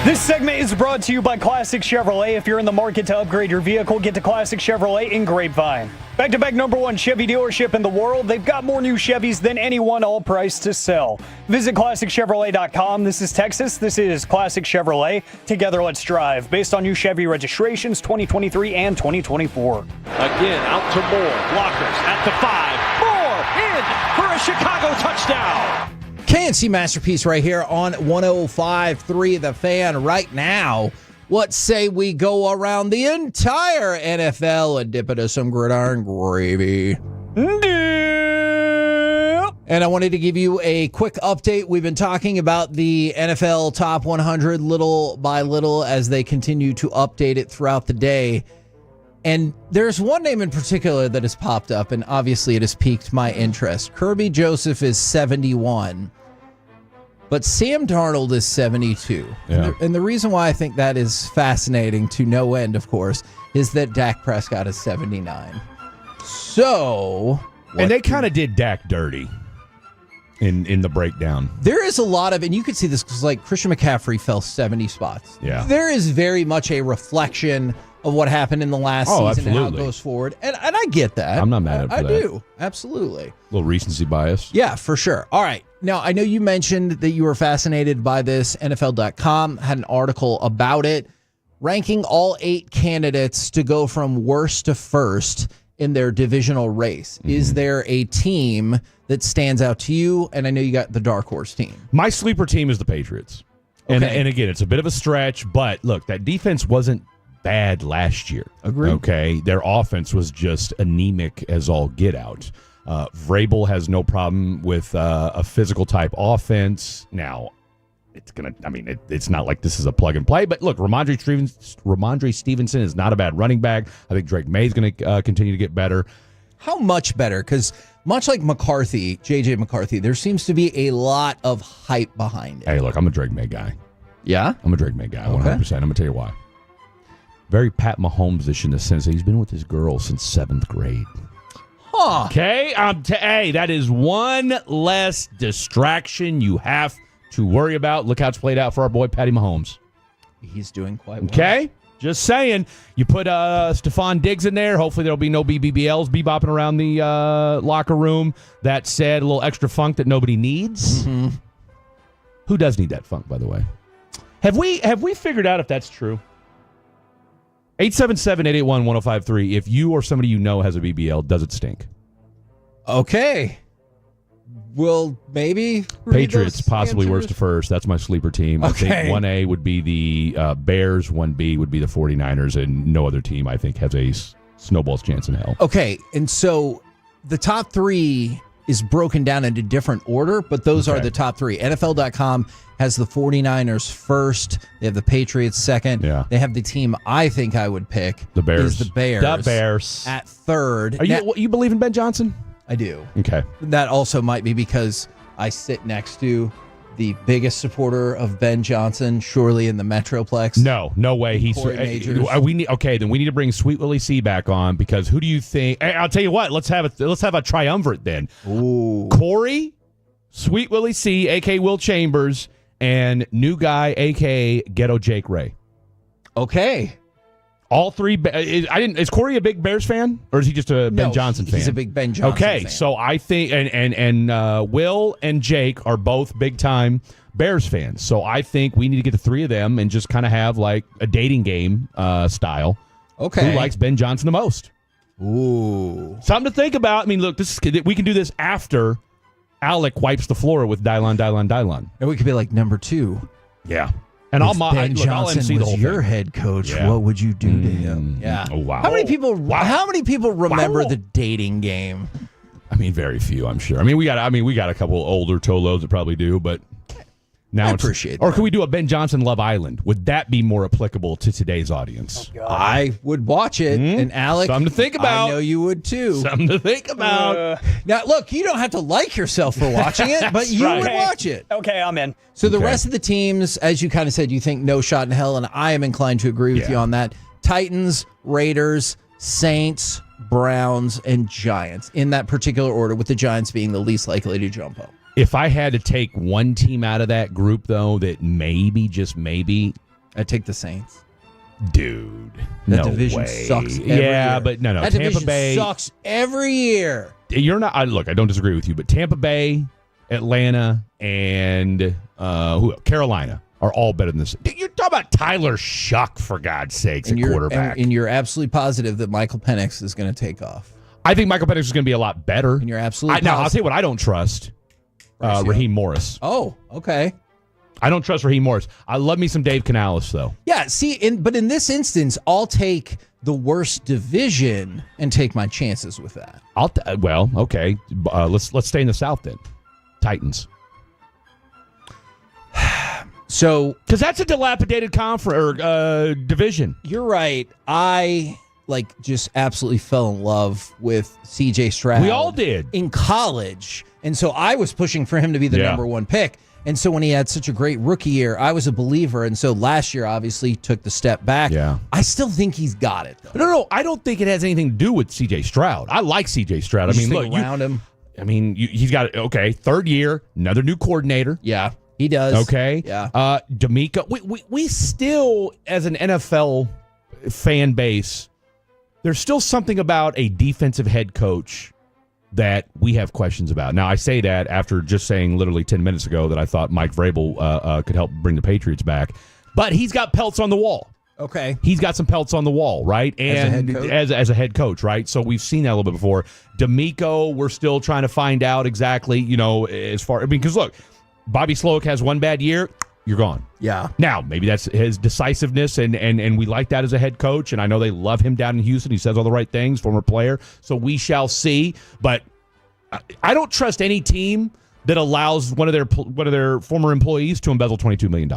This segment is brought to you by Classic Chevrolet. If you're in the market to upgrade your vehicle, get to Classic Chevrolet in Grapevine. Back-to-back #1 Chevy dealership in the world. They've got more new Chevys than anyone, all priced to sell. Visit ClassicChevrolet.com. This is Texas. This is Classic Chevrolet. Together, let's drive. Based on new Chevy registrations 2023 and 2024. Again, out to Moore. Blockers at the 5. Moore in for a Chicago touchdown. KNC Masterpiece right here on 105.3 The Fan right now. What say we go around the entire NFL and dip into some gridiron gravy? And I wanted to give you a quick update. We've been talking about the NFL Top 100 little by little as they continue to update it throughout the day. And there's one name in particular that has popped up, and obviously it has piqued my interest. Kirby Joseph is 71. But Sam Darnold is 72. Yeah. And the reason why I think that is fascinating to no end, of course, is that Dak Prescott is 79. So... And they kind of did Dak dirty in the breakdown. There is a lot of, and you could see this because, like, Christian McCaffrey fell 70 spots. Yeah. There is very much a reflection of what happened in the last season absolutely. and how it goes forward. And I get that. I'm not mad at I that. do. Absolutely. A little recency bias. Yeah, for sure. All right. Now, I know you mentioned that you were fascinated by this. NFL.com had an article about it, ranking all 8 candidates to go from worst to first in their divisional race. Mm-hmm. Is there a team that stands out to you? And I know you got the dark horse team. My sleeper team is the Patriots. And, Okay. and again, it's a bit of a stretch, but look, that defense wasn't bad last year. Agreed. Okay. Their offense was just anemic as all get out. Vrabel has no problem with a physical type offense. Now, it's not like this is a plug and play. But look, Ramondre Stevenson is not a bad running back. I think Drake May is going to continue to get better. How much better? Because much like McCarthy, J.J. McCarthy, there seems to be a lot of hype behind it. Hey, look, I'm a Drake May guy. Yeah? I'm a Drake May guy, 100%. I'm going to tell you why. Very Pat Mahomes-ish in the sense that he's been with his girl since 7th grade. Huh. Okay? Hey, that is one less distraction you have to worry about. Look how it's played out for our boy Patty Mahomes. He's doing quite well. Okay? Just saying. You put Stephon Diggs in there. Hopefully there'll be no BBLs bebopping around the locker room. That said, a little extra funk that nobody needs. Mm-hmm. Who does need that funk, by the way? Have we figured out if that's true? 877-881-1053. If you or somebody you know has a BBL, does it stink? Okay. Well, maybe. Patriots, possibly worst to first. That's my sleeper team. Okay. I think 1A would be the Bears, 1B would be the 49ers, and no other team, I think, has a snowball's chance in hell. Okay, and so the top three is broken down into different order, but those are the top three. NFL.com has the 49ers first. They have the Patriots second. Yeah. They have the team I think I would pick. The Bears. Is the Bears. The Bears. At third. Are you believe in Ben Johnson? I do. Okay. That also might be because I sit next to the biggest supporter of Ben Johnson, surely in the Metroplex. No way. Corey Majors. We need to bring Sweet Willie C back on because who do you think? I'll tell you what. Let's have a triumvirate then. Ooh. Corey, Sweet Willie C, aka Will Chambers, and new guy, aka Ghetto Jake Ray. Okay. All three. Is Corey a big Bears fan, or is he just a Ben Johnson fan? He's a big Ben Johnson fan. So I think, and Will and Jake are both big time Bears fans. So I think we need to get the three of them and just kind of have like a dating game style. Okay. Who likes Ben Johnson the most? Ooh. Something to think about. I mean, look, we can do this after Alec wipes the floor with Dylon. And we could be like number 2. Yeah. And I'll Johnson MC the was whole your thing. head coach. Yeah. What would you do to him? Yeah. Oh, wow. How many people remember the dating game? I mean, very few, I'm sure. I mean, we got a couple older Tolos that probably do, but now I appreciate Or could we do a Ben Johnson Love Island? Would that be more applicable to today's audience? Oh, I would watch it. And Alec, something to think about. I know you would too. Something to think about. Now, look, you don't have to like yourself for watching it, but you would watch it. Okay, I'm in. So the rest of the teams, as you kind of said, you think no shot in hell, and I am inclined to agree with you on that. Titans, Raiders, Saints, Browns, and Giants in that particular order, with the Giants being the least likely to jump up. If I had to take one team out of that group, though, that maybe, just maybe, I'd take the Saints. Dude, That no division way. sucks every year. But no. That Tampa division Bay sucks every year. You're not. Look, I don't disagree with you, but Tampa Bay, Atlanta, and Carolina are all better than this. You're talking about Tyler Shuck, for God's sakes, at quarterback. And you're absolutely positive that Michael Penix is going to take off. I think Michael Penix is going to be a lot better. And you're absolutely Now, I'll tell you what I don't trust. Raheem Morris. Oh, okay. I don't trust Raheem Morris. I love me some Dave Canales, though. Yeah, see, but in this instance, I'll take the worst division and take my chances with that. Okay. Let's stay in the South then. Titans. So, because that's a dilapidated division. You're right. I just absolutely fell in love with C.J. Stroud. We all did in college, and so I was pushing for him to be the number one pick. And so when he had such a great rookie year, I was a believer. And so last year, obviously, took the step back. Yeah. I still think he's got it, though. No. I don't think it has anything to do with C.J. Stroud. I like C.J. Stroud. He's got third year, another new coordinator. Yeah, he does. Okay. Yeah. D'Amico. We still, as an NFL fan base, there's still something about a defensive head coach that we have questions about. Now, I say that after just saying literally 10 minutes ago that I thought Mike Vrabel could help bring the Patriots back. But he's got pelts on the wall. Okay. He's got some pelts on the wall, right? And as a head coach, right? So we've seen that a little bit before. D'Amico, we're still trying to find out exactly, because look, Bobby Slowick has one bad year, you're gone. Yeah. Now, maybe that's his decisiveness, and we like that as a head coach, and I know they love him down in Houston. He says all the right things, former player, so we shall see. But I don't trust any team that allows one of their former employees to embezzle $22 million.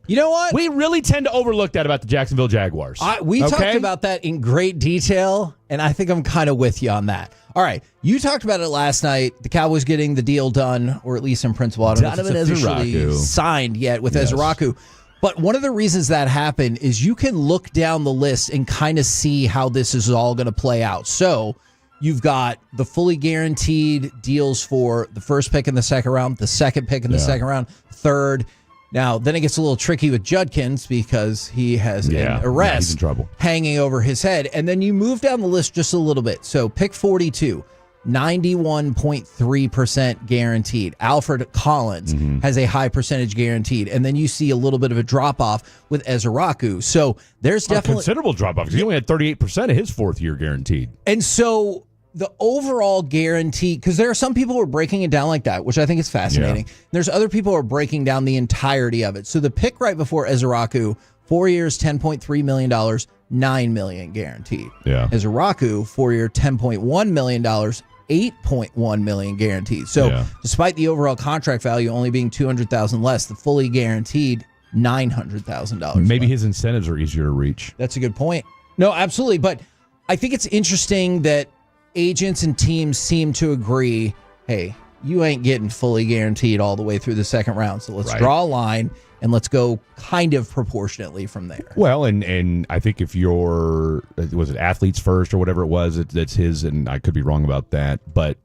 You know what? We really tend to overlook that about the Jacksonville Jaguars. We talked about that in great detail, and I think I'm kind of with you on that. All right, you talked about it last night. The Cowboys getting the deal done, or at least in principle. I don't know if it's officially signed yet with Ezraku. But one of the reasons that happened is you can look down the list and kind of see how this is all going to play out. So you've got the fully guaranteed deals for the first pick in the second round, the second pick in the second round, third. Now, then it gets a little tricky with Judkins because he has an arrest he's in trouble. hanging over his head. And then you move down the list just a little bit. So pick 42, 91.3% guaranteed. Alfred Collins has a high percentage guaranteed. And then you see a little bit of a drop-off with Ezraku. So there's definitely... a considerable drop-off. He only had 38% of his fourth year guaranteed. And so... the overall guarantee, because there are some people who are breaking it down like that, which I think is fascinating. There's other people who are breaking down the entirety of it. So the pick right before Ezraku, 4 years, $10.3 million, $9 million guaranteed. Yeah. Ezraku, 4 year, $10.1 million, $8.1 million guaranteed. So despite the overall contract value only being $200,000 less, the fully guaranteed $900,000. Maybe his incentives are easier to reach. That's a good point. No, absolutely. But I think it's interesting that agents and teams seem to agree, hey, you ain't getting fully guaranteed all the way through the second round. So let's draw a line and let's go kind of proportionately from there. Well, and I think if you're, was it athletes first or whatever it was, that's his, and I could be wrong about that. But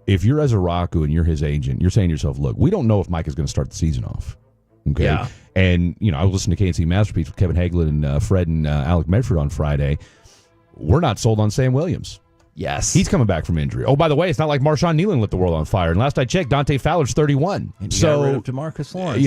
if you're Ezraku and you're his agent, you're saying to yourself, look, we don't know if Mike is going to start the season off. Okay. Yeah. And, I was listening to KNC Masterpiece with Kevin Hagelin and Fred and Alec Medford on Friday. We're not sold on Sam Williams. Yes. He's coming back from injury. Oh, by the way, it's not like Marshawn Nealon lit the world on fire. And last I checked, Dante Fowler's 31. And you got rid of DeMarcus Lawrence.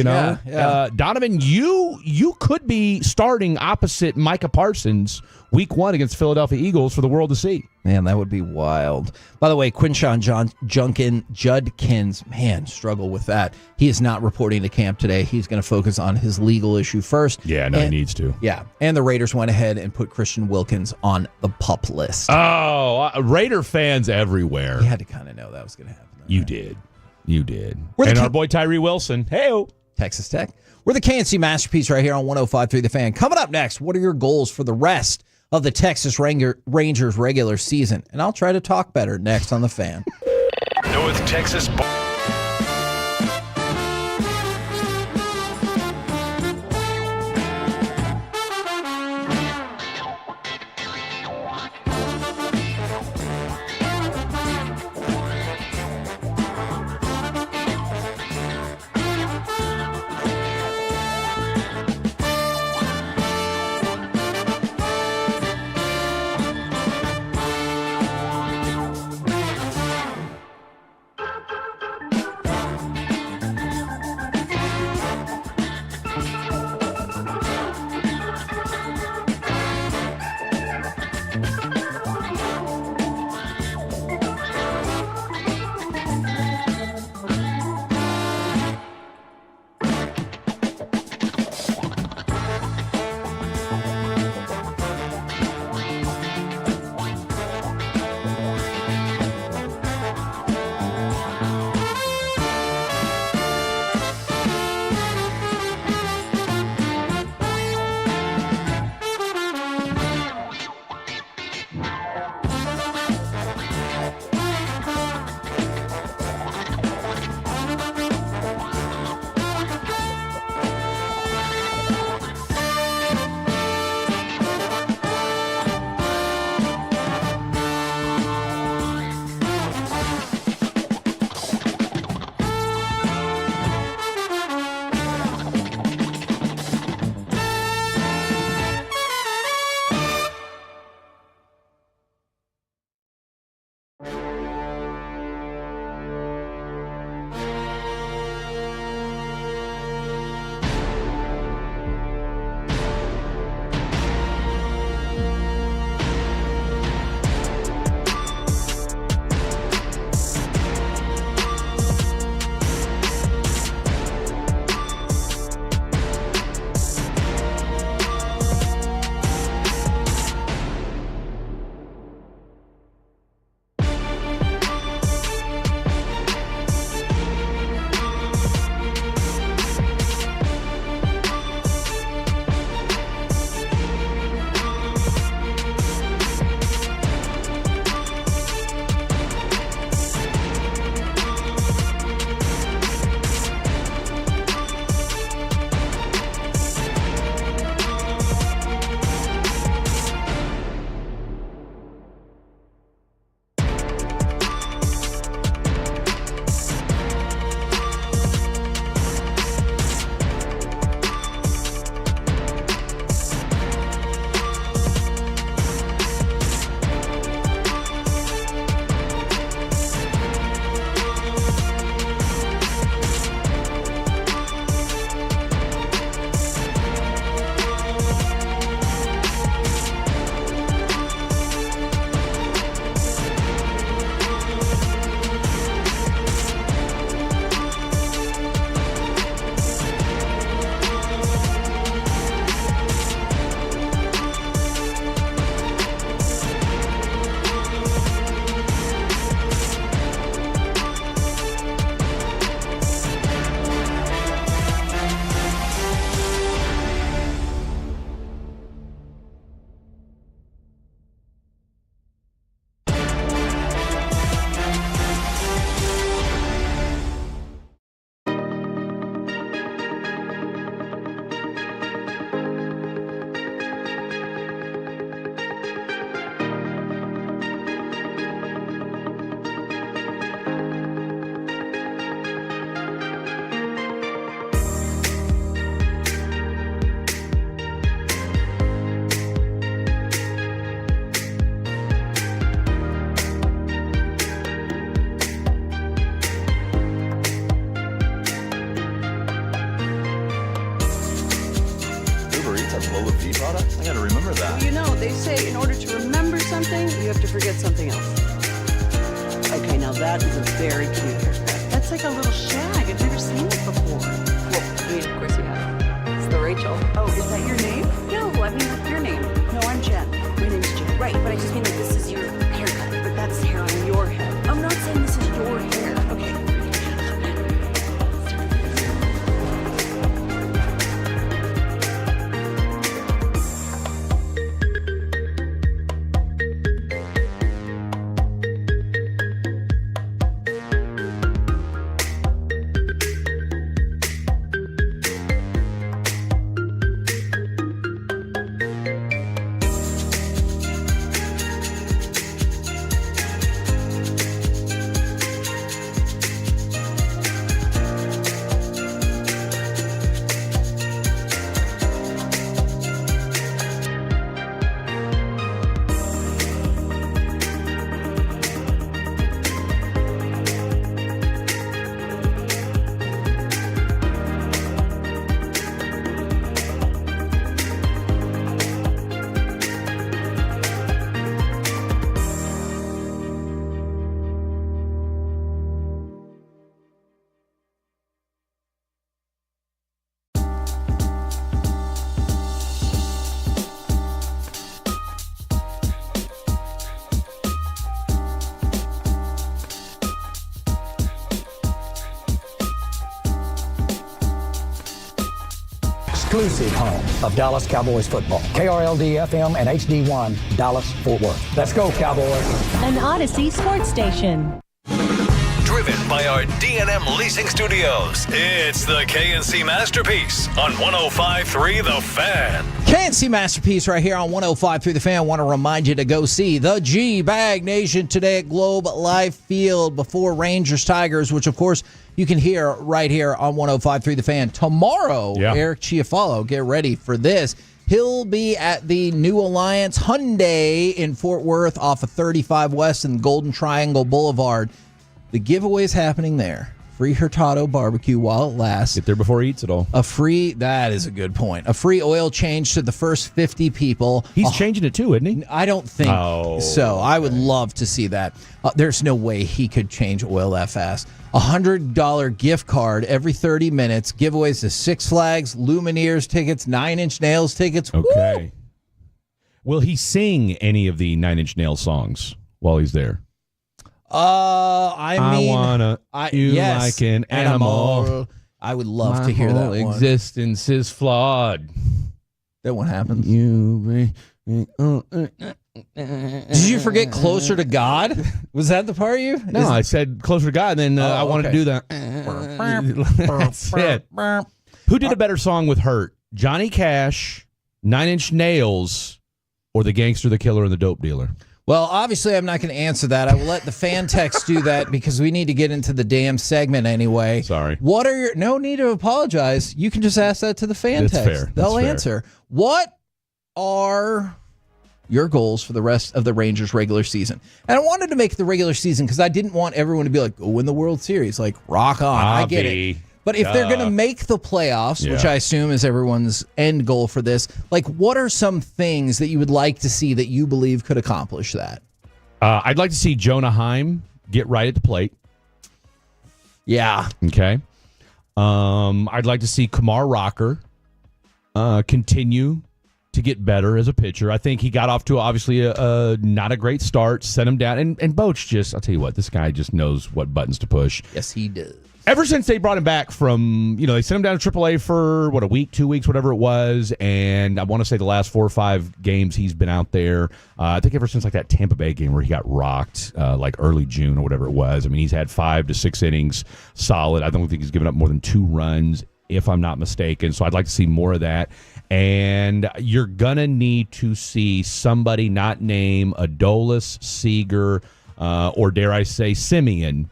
Donovan, you could be starting opposite Micah Parsons week 1 against the Philadelphia Eagles for the world to see. Man, that would be wild. By the way, Quinshawn Judkins, man, struggle with that. He is not reporting to camp today. He's going to focus on his legal issue first. Yeah, he needs to. Yeah, and the Raiders went ahead and put Christian Wilkins on the PUP list. Oh, Raider fans everywhere. You had to kind of know that was going to happen. You did. And our boy Tyree Wilson. Hey-o. Texas Tech. We're the KNC Masterpiece right here on 105.3 The Fan. Coming up next, what are your goals for the rest of the Texas Rangers regular season? And I'll try to talk better next on The Fan. North Texas. very cute haircut. That's like a little shag. I've never seen it before. Well, I mean, of course you have. It's the Rachel. Oh, is that your name? No, I mean, what's your name? No, I'm Jen. My name's Jen. Right, but I just mean like this is your haircut. But that's hair on your head. I'm not saying this is your hair. Okay. Exclusive home of Dallas Cowboys football. KRLD-FM and HD1, Dallas, Fort Worth. Let's go, Cowboys. An Odyssey sports station. Driven by our D&M Leasing Studios, it's the KNC Masterpiece on 105.3 The Fan. KNC Masterpiece right here on 105.3 The Fan. I want to remind you to go see the Gbag Nation today at Globe Life Field before Rangers Tigers, which, of course, you can hear right here on 105.3 The Fan. Tomorrow, Eric Chiafalo, get ready for this. He'll be at the New Alliance Hyundai in Fort Worth off of 35 West and Golden Triangle Boulevard. The giveaway is happening there. Free Hurtado barbecue while it lasts. Get there before he eats it all. That is a good point. A free oil change to the first 50 people. He's changing it too, isn't he? I don't think so. I would love to see that. There's no way he could change oil that fast. $100 gift card every 30 minutes. Giveaways to Six Flags, Lumineers tickets, 9 Inch Nails tickets. Okay. Will he sing any of the 9 Inch Nails songs while he's there? I wanna like an animal. I would love to hear that one. Existence is flawed. That one happens. Did you forget Closer to God? Was that the part you? No, I said Closer to God, and then I wanted to do that. That's it. Who did a better song with Hurt? Johnny Cash, 9 Inch Nails, or The Gangster, the Killer, and the Dope Dealer? Well, obviously, I'm not going to answer that. I will let the fan text do that because we need to get into the damn segment anyway. Sorry. What are your... No need to apologize. You can just ask that to the fan text. Fair. They'll answer. What are your goals for the rest of the Rangers regular season? And I wanted to make the regular season because I didn't want everyone to be like, go win the World Series. Like, rock on. I get it. But if they're going to make the playoffs, which I assume is everyone's end goal for this, like what are some things that you would like to see that you believe could accomplish that? I'd like to see Jonah Heim get right at the plate. Yeah. Okay. I'd like to see Kumar Rocker continue to get better as a pitcher. I think he got off to obviously a not a great start, sent him down. And Bochy just, I'll tell you what, this guy just knows what buttons to push. Yes, he does. Ever since they brought him back from, they sent him down to AAA for, a week, 2 weeks, whatever it was. And I want to say the last 4 or 5 games he's been out there. I think ever since like that Tampa Bay game where he got rocked like early June or whatever it was. I mean, he's had 5 to 6 innings solid. I don't think he's given up more than 2 runs, if I'm not mistaken. So I'd like to see more of that. And you're going to need to see somebody not name Adolis, Seager, or dare I say Simeon.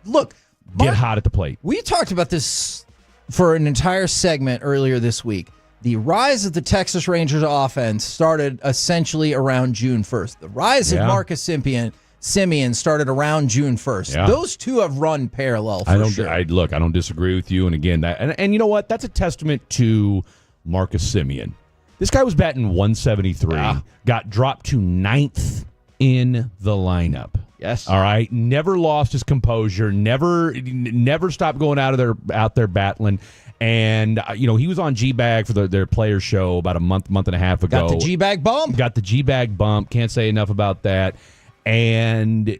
Look. Get hot at the plate. We talked about this for an entire segment earlier this week. The rise of the Texas Rangers offense started essentially around June 1st. The rise of Marcus Simeon started around June 1st. Yeah. Those two have run parallel for sure. I don't disagree with you. And again, and you know what? That's a testament to Marcus Simeon. This guy was batting 173, got dropped to 9th in the lineup. Yes. All right. Never lost his composure. Never stopped going out there battling. And he was on Gbag for their player show about a month and a half ago. Got the Gbag bump. Can't say enough about that. And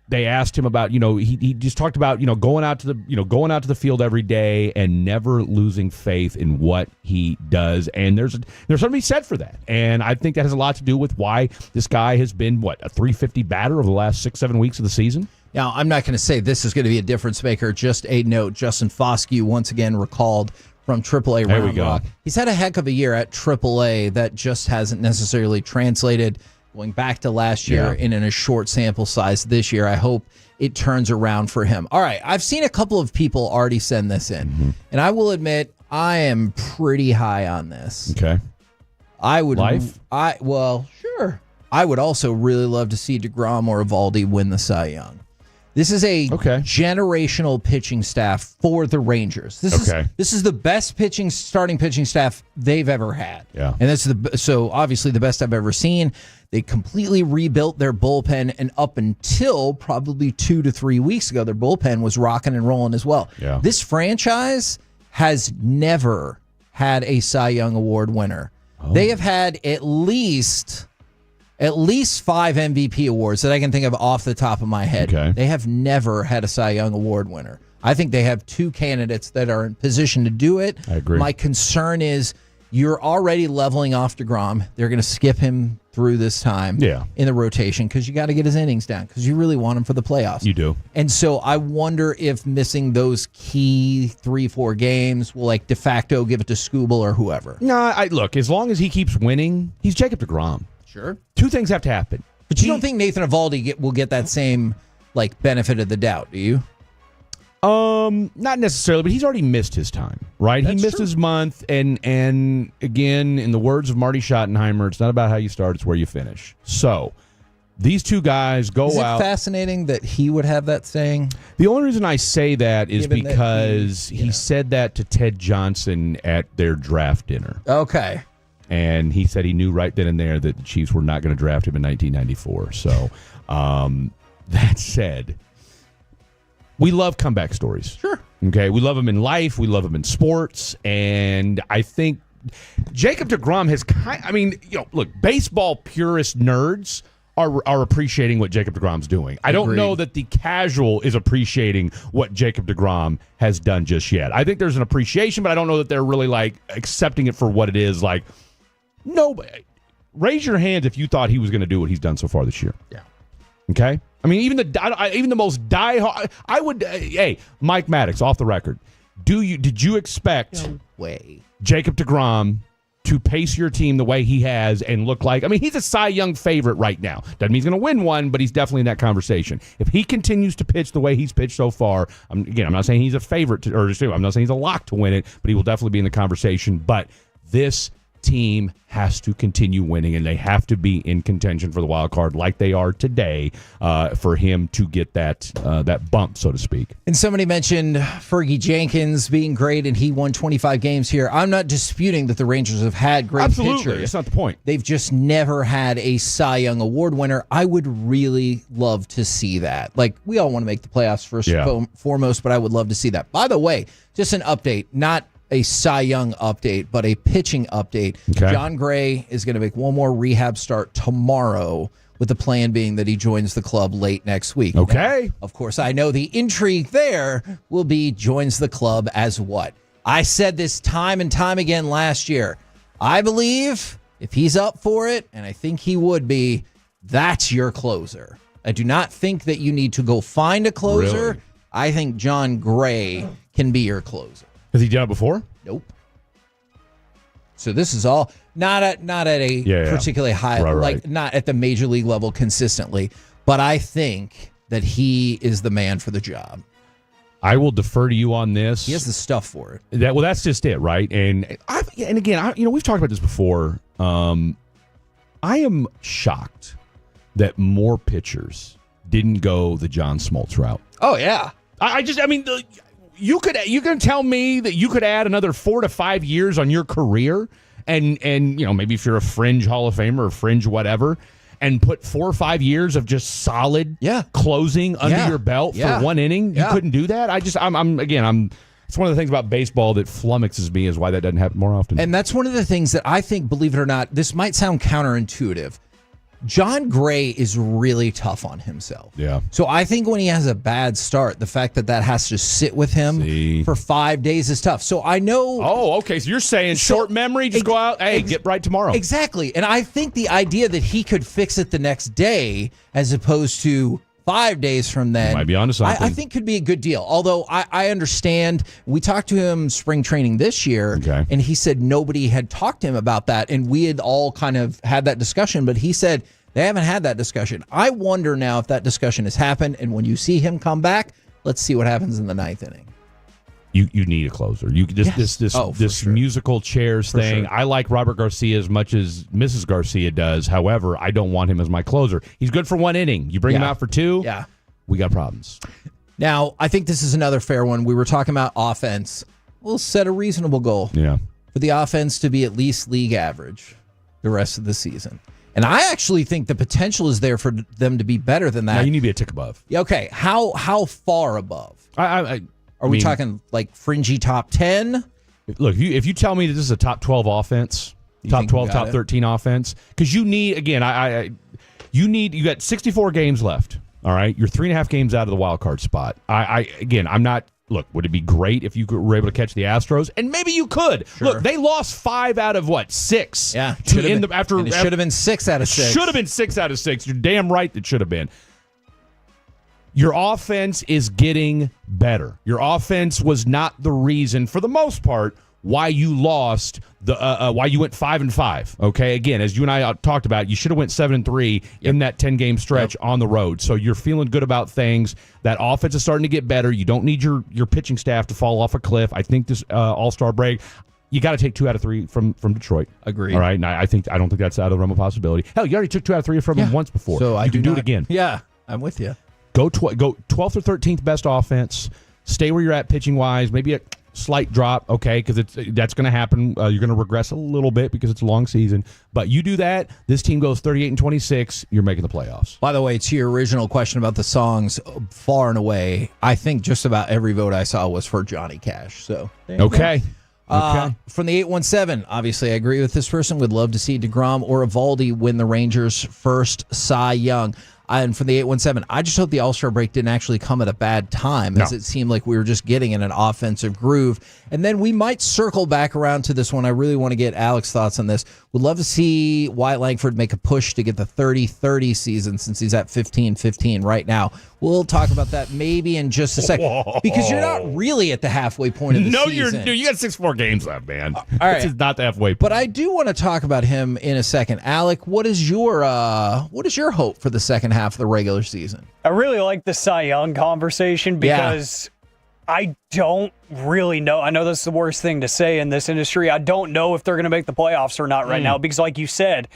they asked him about, he just talked about, going out to the field every day and never losing faith in what he does. And there's something to be said for that. And I think that has a lot to do with why this guy has been, a 350 batter over the last 6-7 weeks of the season. Now, I'm not going to say this is going to be a difference maker. Just a note, Justin Foscue once again recalled from AAA Round Rock. He's had a heck of a year at AAA that just hasn't necessarily translated. Going back to last year in a short sample size this year, I hope it turns around for him. All right, I've seen a couple of people already send this in, and I will admit I am pretty high on this. Okay. Sure. I would also really love to see DeGrom or Eovaldi win the Cy Young. This is a generational pitching staff for the Rangers. This is the best starting pitching staff they've ever had. Yeah. And that's so obviously the best I've ever seen. They completely rebuilt their bullpen, and up until probably 2 to 3 weeks ago, their bullpen was rocking and rolling as well. Yeah. This franchise has never had a Cy Young Award winner. They have had at least 5 MVP awards that I can think of off the top of my head. Okay. They have never had a Cy Young Award winner. I think they have 2 candidates that are in position to do it. I agree. My concern is you're already leveling off DeGrom. They're going to skip him through this time in the rotation because you got to get his innings down because you really want him for the playoffs. You do. And so I wonder if missing those key 3-4 games will de facto give it to Skubal or whoever. No, look, as long as he keeps winning, he's Jacob DeGrom. Sure. 2 things have to happen. But you don't think Nathan Eovaldi will get that same benefit of the doubt, do you? Not necessarily, but he's already missed his time, right? He missed his month, and again, in the words of Marty Schottenheimer, it's not about how you start, it's where you finish. So these 2 guys go out. Is it fascinating that he would have that saying? The only reason I say that is Given because he said that to Ted Johnson at their draft dinner. Okay. And he said he knew right then and there that the Chiefs were not going to draft him in 1994. So that said, we love comeback stories. Sure. Okay. We love them in life. We love them in sports. And I think Jacob DeGrom has look, baseball purist nerds are appreciating what Jacob DeGrom's doing. I don't know that the casual is appreciating what Jacob DeGrom has done just yet. I think there's an appreciation, but I don't know that they're really accepting it for what it is. No, raise your hand if you thought he was going to do what he's done so far this year. Yeah. Okay. I mean, even the most diehard. I would. Hey, Mike Maddox, off the record. Did you expect Jacob DeGrom to pace your team the way he has and look like? I mean, he's a Cy Young favorite right now. Doesn't mean he's going to win one, but he's definitely in that conversation. If he continues to pitch the way he's pitched so far, I'm not saying he's a favorite I'm not saying he's a lock to win it, but he will definitely be in the conversation. But this team has to continue winning, and they have to be in contention for the wild card like they are today for him to get that bump, so to speak. And somebody mentioned Fergie Jenkins being great, and he won 25 games here. I'm not disputing that the Rangers have had great pitchers. That's not the point. They've just never had a Cy Young Award winner. I would really love to see that. We all want to make the playoffs first and foremost, but I would love to see that. By the way, just an update, not a Cy Young update, but a pitching update. Okay. John Gray is going to make one more rehab start tomorrow, with the plan being that he joins the club late next week. Okay. Now, of course, I know the intrigue there will be joins the club as what? I said this time and time again last year. I believe if he's up for it, and I think he would be, that's your closer. I do not think that you need to go find a closer. Really? I think John Gray can be your closer. Has he done it before? Nope. So this is all not at a particularly high, not at the major league level consistently, but I think that he is the man for the job. I will defer to you on this. He has the stuff for it. That's just it, right? And again, we've talked about this before. I am shocked that more pitchers didn't go the John Smoltz route. Oh yeah. You can tell me that you could add another 4 to 5 years on your career, and maybe if you're a fringe Hall of Famer or fringe whatever, and put 4 or 5 years of just solid closing under your belt for one inning? You couldn't do that? It's one of the things about baseball that flummoxes me is why that doesn't happen more often. And that's one of the things that I think, believe it or not, this might sound counterintuitive. John Gray is really tough on himself. Yeah. So I think when he has a bad start, the fact that has to sit with him for 5 days is tough. So I know. Oh, okay. So you're saying short memory, just go out, get right tomorrow. Exactly. And I think the idea that he could fix it the next day as opposed to 5 days from then, might be onto something. I think could be a good deal. Although I understand, we talked to him spring training this year, and he said nobody had talked to him about that, and we had all kind of had that discussion, but he said they haven't had that discussion. I wonder now if that discussion has happened, and when you see him come back, let's see what happens in the ninth inning. You need a closer. This musical chairs thing. Sure. I like Robert Garcia as much as Mrs. Garcia does. However, I don't want him as my closer. He's good for 1 inning. You bring him out for 2, we got problems. Now, I think this is another fair one. We were talking about offense. We'll set a reasonable goal. Yeah. For the offense to be at least league average the rest of the season. And I actually think the potential is there for them to be better than that. Now you need to be a tick above. Yeah, okay. How far above? Are we talking like fringy top 10? Look, if you tell me that this is a top 12 offense, top 12, top 13 offense, because you need, again, you got 64 games left. All right, you're 3.5 games out of the wild card spot. I'm not. Look, would it be great if you were able to catch the Astros? And maybe you could. Sure. Look, they lost 5 out of 6. Yeah, it should have been 6 out of 6. Should have been 6 out of 6. You're damn right it should have been. Your offense is getting better. Your offense was not the reason, for the most part, why you lost why you went 5-5. Okay, again, as you and I talked about, you should have went 7-3 in that 10-game stretch on the road. So you're feeling good about things. That offense is starting to get better. You don't need your pitching staff to fall off a cliff. I think this All-Star break, you got to take 2 out of 3 from Detroit. Agreed. All right, and I don't think that's out of the realm of possibility. Hell, you already took 2 out of 3 from them once before. So you can do it again. Yeah, I'm with you. Go 12th or 13th best offense. Stay where you're at pitching wise. Maybe a slight drop, okay, because that's going to happen. You're going to regress a little bit because it's a long season. But you do that, this team goes 38-26. You're making the playoffs. By the way, to your original question about the songs, far and away, I think just about every vote I saw was for Johnny Cash. So okay. From the 817, obviously I agree with this person. Would love to see DeGrom or Evaldi win the Rangers' first Cy Young. And from the 817, I just hope the All-Star break didn't actually come at a bad time, as it seemed like we were just getting in an offensive groove. And then we might circle back around to this one. I really want to get Alex's thoughts on this. Would love to see Wyatt Langford make a push to get the 30-30 season, since he's at 15-15 right now. We'll talk about that maybe in just a second, because you're not really at the halfway point of the season. You got 6 more games left, man. All right. This is not the halfway point. But I do want to talk about him in a second. Alec, what is your hope for the second half of the regular season? I really like the Cy Young conversation because I don't really know. I know that's the worst thing to say in this industry. I don't know if they're going to make the playoffs or not right now, because like you said,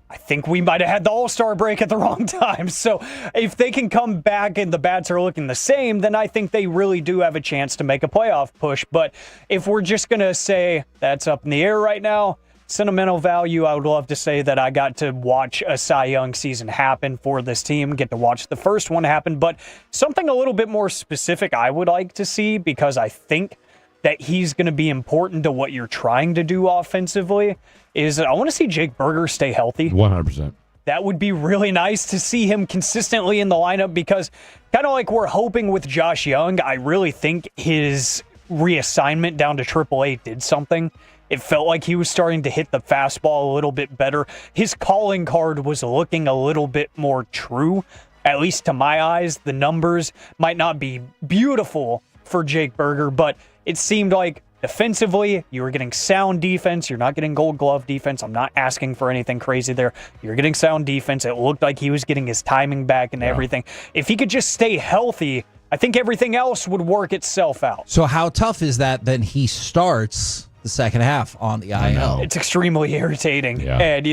I think we might have had the All-Star break at the wrong time. So if they can come back and the bats are looking the same, then I think they really do have a chance to make a playoff push. But if we're just going to say that's up in the air right now, sentimental value, I would love to say that I got to watch a Cy Young season happen for this team, get to watch the first one happen. But something a little bit more specific I would like to see, because I think that he's going to be important to what you're trying to do offensively, is I want to see Jake Berger stay healthy. 100%. That would be really nice to see him consistently in the lineup, because kind of like we're hoping with Josh Young, I really think his reassignment down to AAA did something. It felt like he was starting to hit the fastball a little bit better. His calling card was looking a little bit more true, at least to my eyes. The numbers might not be beautiful for Jake Berger, but it seemed like defensively, you were getting sound defense. You're not getting Gold Glove defense. I'm not asking for anything crazy there. You're getting sound defense. It looked like he was getting his timing back and everything. If he could just stay healthy, I think everything else would work itself out. So how tough is that then he starts the second half on the IL. It's extremely irritating. Yeah. And,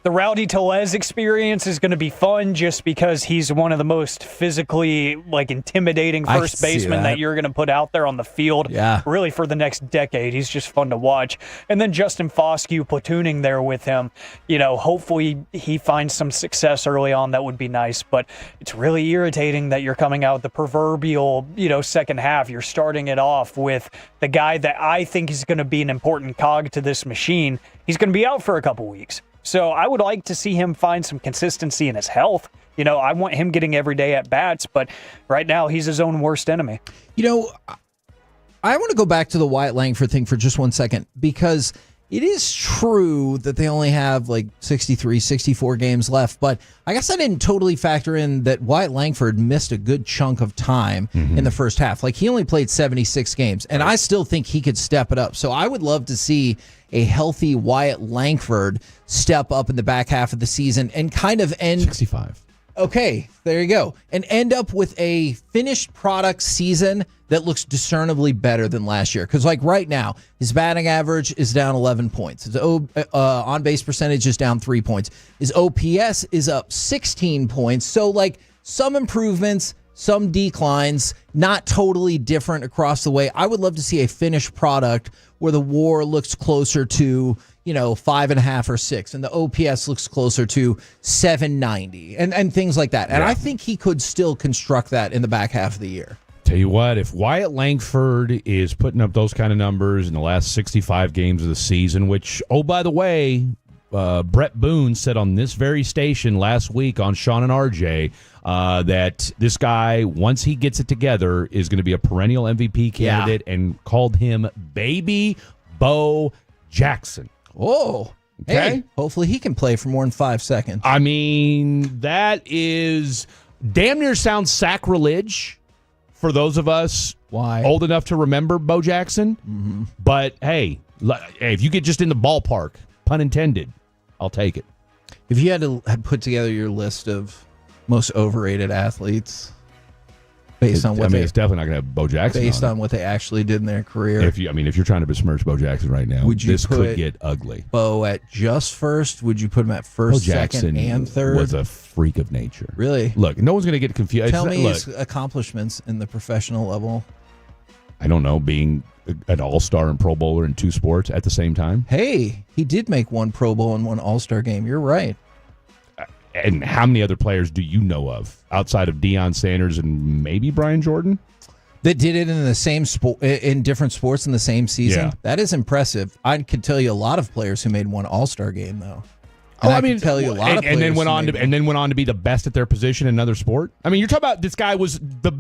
the Rowdy Tellez experience is going to be fun just because he's one of the most physically, intimidating I first can see baseman that you're going to put out there on the field. Yeah. Really for the next decade. He's just fun to watch. And then Justin Foscue platooning there with him. Hopefully he finds some success early on. That would be nice. But it's really irritating that you're coming out with the proverbial, second half. You're starting it off with the guy that I think is going to be an important cog to this machine. He's going to be out for a couple weeks. So I would like to see him find some consistency in his health. I want him getting every day at bats, but right now he's his own worst enemy. I want to go back to the Wyatt Langford thing for just 1 second, because it is true that they only have 63, 64 games left, but I guess I didn't totally factor in that Wyatt Langford missed a good chunk of time in the first half. He only played 76 games, and I still think he could step it up. So I would love to see a healthy Wyatt Langford step up in the back half of the season and kind of end 65. Okay, there you go. And end up with a finished product season that looks discernibly better than last year. Because right now, his batting average is down 11 points. His on-base percentage is down 3 points. His OPS is up 16 points. So some improvements, some declines, not totally different across the way. I would love to see a finished product where the WAR looks closer to 5.5 or 6, and the OPS looks closer to 790 and things like that. And I think he could still construct that in the back half of the year. Tell you what, if Wyatt Langford is putting up those kind of numbers in the last 65 games of the season, which, by the way, Brett Boone said on this very station last week on Sean and RJ that this guy, once he gets it together, is going to be a perennial MVP candidate, and called him Baby Bo Jackson. Oh, okay. Hey, hopefully he can play for more than 5 seconds. I mean, that is damn near sounds sacrilege for those of us old enough to remember Bo Jackson. Mm-hmm. But hey, if you get just in the ballpark, pun intended, I'll take it. If you had to put together your list of most overrated athletes based on what it's definitely not going to have Bo Jackson based on on what they actually did in their career. If you're trying to besmirch Bo Jackson right now, this could get ugly. Bo at just first? Would you put him at first, Bo Jackson second, and third? Was a freak of nature. Really? Look, no one's going to get confused. Tell me his accomplishments in the professional level. I don't know, being an all-star and Pro Bowler in 2 sports at the same time. Hey, he did make 1 Pro Bowl and 1 All-Star game. You're right. And how many other players do you know of outside of Deion Sanders and maybe Brian Jordan that did it in the same sport, in different sports in the same season? Yeah. That is impressive. I could tell you a lot of players who made 1 All-Star game, though. And I can tell you a lot of players and then went on to be the best at their position in another sport. I mean, you're talking about this guy was the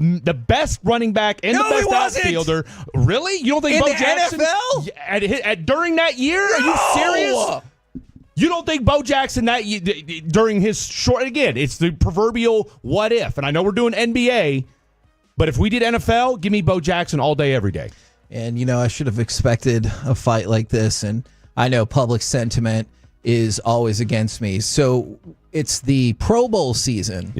best running back and the best outfielder. Really? You don't think Bo Jackson NFL during that year? Are you serious? You don't think Bo Jackson during his short, again, it's the proverbial what if. And I know we're doing NBA, but if we did NFL, give me Bo Jackson all day, every day. And, I should have expected a fight like this. And I know public sentiment is always against me. So it's the Pro Bowl season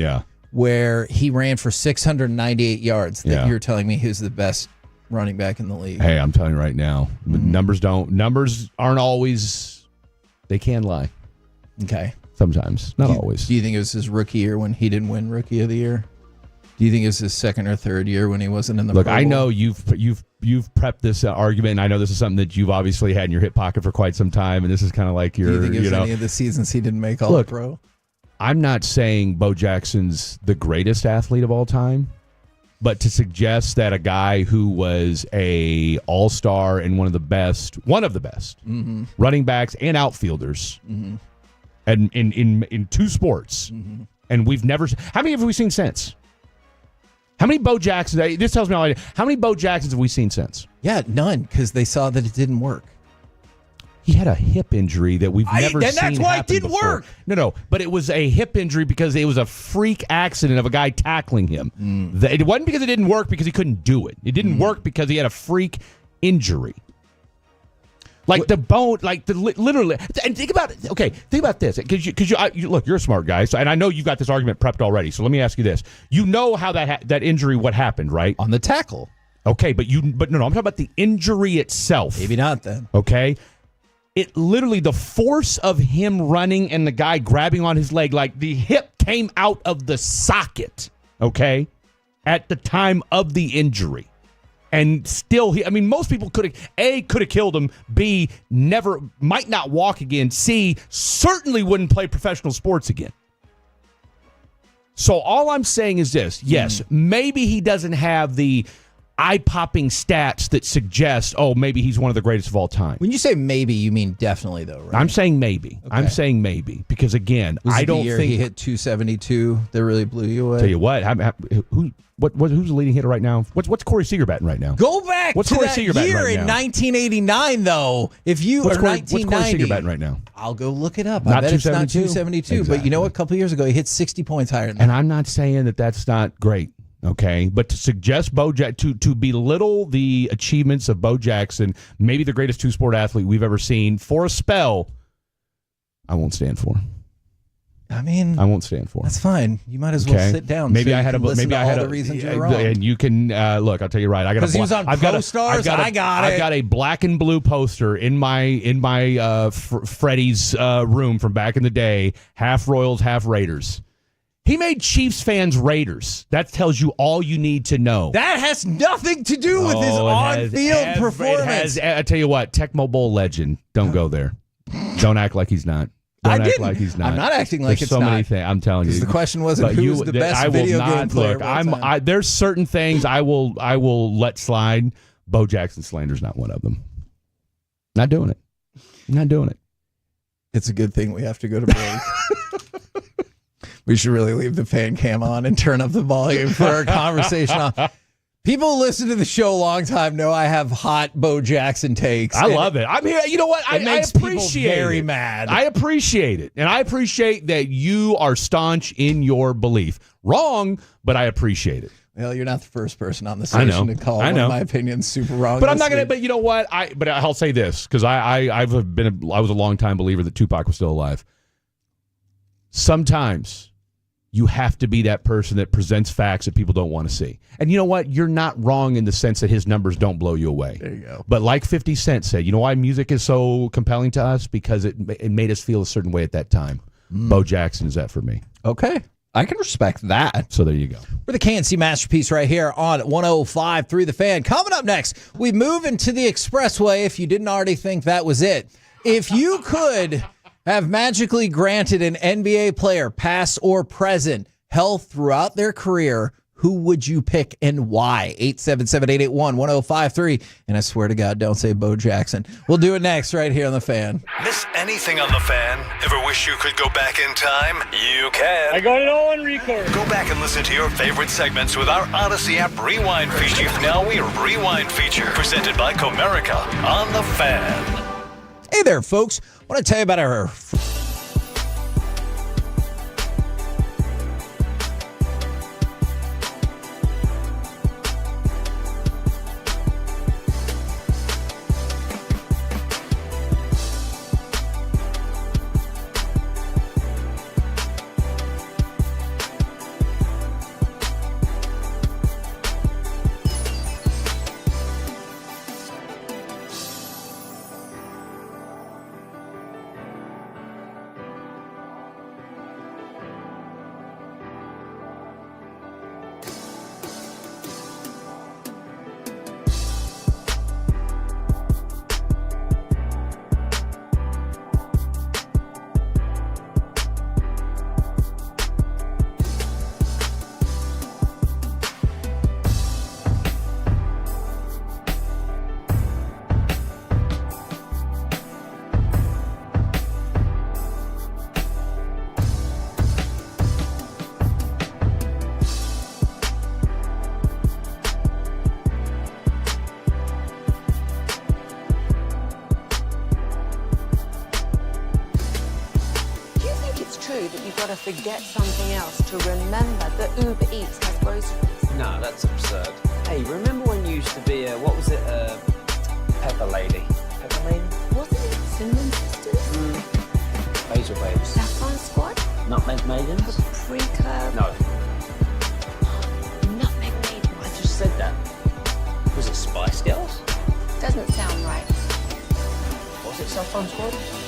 where he ran for 698 yards that you're telling me he's the best running back in the league. Hey, I'm telling you right now, numbers aren't always... They can lie. Okay. Sometimes. Not always. Do you think it was his rookie year when he didn't win Rookie of the Year? Do you think it was his second or third year when he wasn't in the Pro Bowl? I know you've prepped this argument, and I know this is something that you've obviously had in your hip pocket for quite some time, and this is kind of like your, Do you think it was any of the seasons he didn't make All-Pro? I'm not saying Bo Jackson's the greatest athlete of all time, but to suggest that a guy who was a all-star and one of the best running backs and outfielders, and in 2 sports, and we've never. How many have we seen since? How many Bo Jacksons? This tells me all. How many Bo Jacksons have we seen since? Yeah, none, because they saw that it didn't work. He had a hip injury that we've never seen. And that's why it didn't before. work. No, but it was a hip injury because it was a freak accident of a guy tackling him. It wasn't because it didn't work because he couldn't do it. It didn't work because he had a freak injury. Like the bone, literally. And think about it. Okay, think about this. Because you look, you're a smart guy, and I know you've got this argument prepped already. So let me ask you this: you know how that injury, what happened, right? On the tackle. Okay, but no, I'm talking about the injury itself. Maybe not then. Okay. It literally, the force of him running and the guy grabbing on his leg, like the hip came out of the socket, okay, at the time of the injury. And still, most people could have killed him. B, might not walk again. C, certainly wouldn't play professional sports again. So all I'm saying is this. Yes, maybe he doesn't have the eye-popping stats that suggest, maybe he's one of the greatest of all time. When you say maybe, you mean definitely, though, right? I'm saying maybe. Okay. I'm saying maybe because, again, I don't think he hit 272 that really blew you away. Tell you what, who's the leading hitter right now? What's Corey Seager batting right now? Go back to that year in 1989, though. What's Corey Seager batting right now? I'll go look it up. I bet it's not 272. Exactly. But you know what? A couple years ago, he hit 60 points higher than that. And I'm not saying that that's not great. Okay, but to suggest to belittle the achievements of Bo Jackson, maybe the greatest two-sport athlete we've ever seen, for a spell, I won't stand for. I won't stand for. That's fine. You might as well sit down. Maybe I had the reasons you're wrong. And you can look. I'll tell you right. Because he was on ProStars. I've got a black and blue poster in my Freddie's room from back in the day. Half Royals, half Raiders. He made Chiefs fans Raiders. That tells you all you need to know. That has nothing to do with his on-field performance. I tell you what, Tecmo Bowl legend. Don't go there. Don't act like he's not. Don't act like he's not. I'm not acting like There's it's not. so many things. I'm telling you. The question wasn't who's the best video game player. Look, there's certain things I will let slide. Bo Jackson slander's not one of them. Not doing it. Not doing it. It's a good thing we have to go to break. We should really leave the fan cam on and turn up the volume for our conversation on. People who listen to the show a long time know I have hot Bo Jackson takes. I love it. I'm here. You know what? I appreciate it. Very mad. I appreciate it. And I appreciate that you are staunch in your belief. Wrong, but I appreciate it. Well, you're not the first person on the station to call one of my opinions super wrong. But I'm not going to, but you know what? I'll say this, because I was a long-time believer that Tupac was still alive. Sometimes you have to be that person that presents facts that people don't want to see. And you know what? You're not wrong in the sense that his numbers don't blow you away. There you go. But like 50 Cent said, you know why music is so compelling to us? Because it made us feel a certain way at that time. Bo Jackson is that for me. Okay. I can respect that. So there you go. We're the KNC Masterpiece right here on 105.3 The Fan. Coming up next, we move into the Expressway, if you didn't already think that was it. If you could have magically granted an NBA player, past or present, health throughout their career, who would you pick and why? 877-881-1053. And I swear to God, don't say Bo Jackson. We'll do it next right here on The Fan. Miss anything on The Fan? Ever wish you could go back in time? You can. I got it all on record. Go back and listen to your favorite segments with our Odyssey app Rewind feature. Now we Rewind feature, presented by Comerica on The Fan. Hey there, folks. I want to tell you about our forget something else to remember that Uber Eats has groceries. No, that's absurd. Hey, remember when you used to be Pepper Lady? Pepper Lady? Wasn't it Cinnamon Sisters? Basil Babes. Saffron Squad? Nutmeg Maidens? Paprika? No. Nutmeg Maidens. I just said that. halftime squad?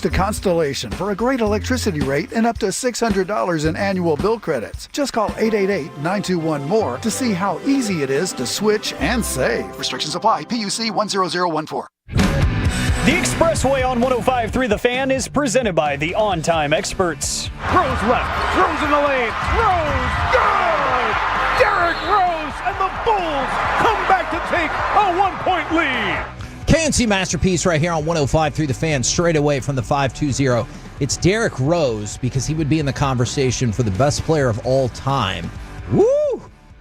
to Constellation for a great electricity rate and up to $600 in annual bill credits. Just call 888-921-MORE to see how easy it is to switch and save. Restrictions apply. PUC 10014. The Expressway on 105.3 The Fan is presented by the On Time Experts. Throws left, throws in the lane, throws, good! Derrick Rose and the Bulls come back to take a 1-point lead. KNC Masterpiece right here on 105.3 The Fan, straight away from the 520. It's Derrick Rose, because he would be in the conversation for the best player of all time. Woo!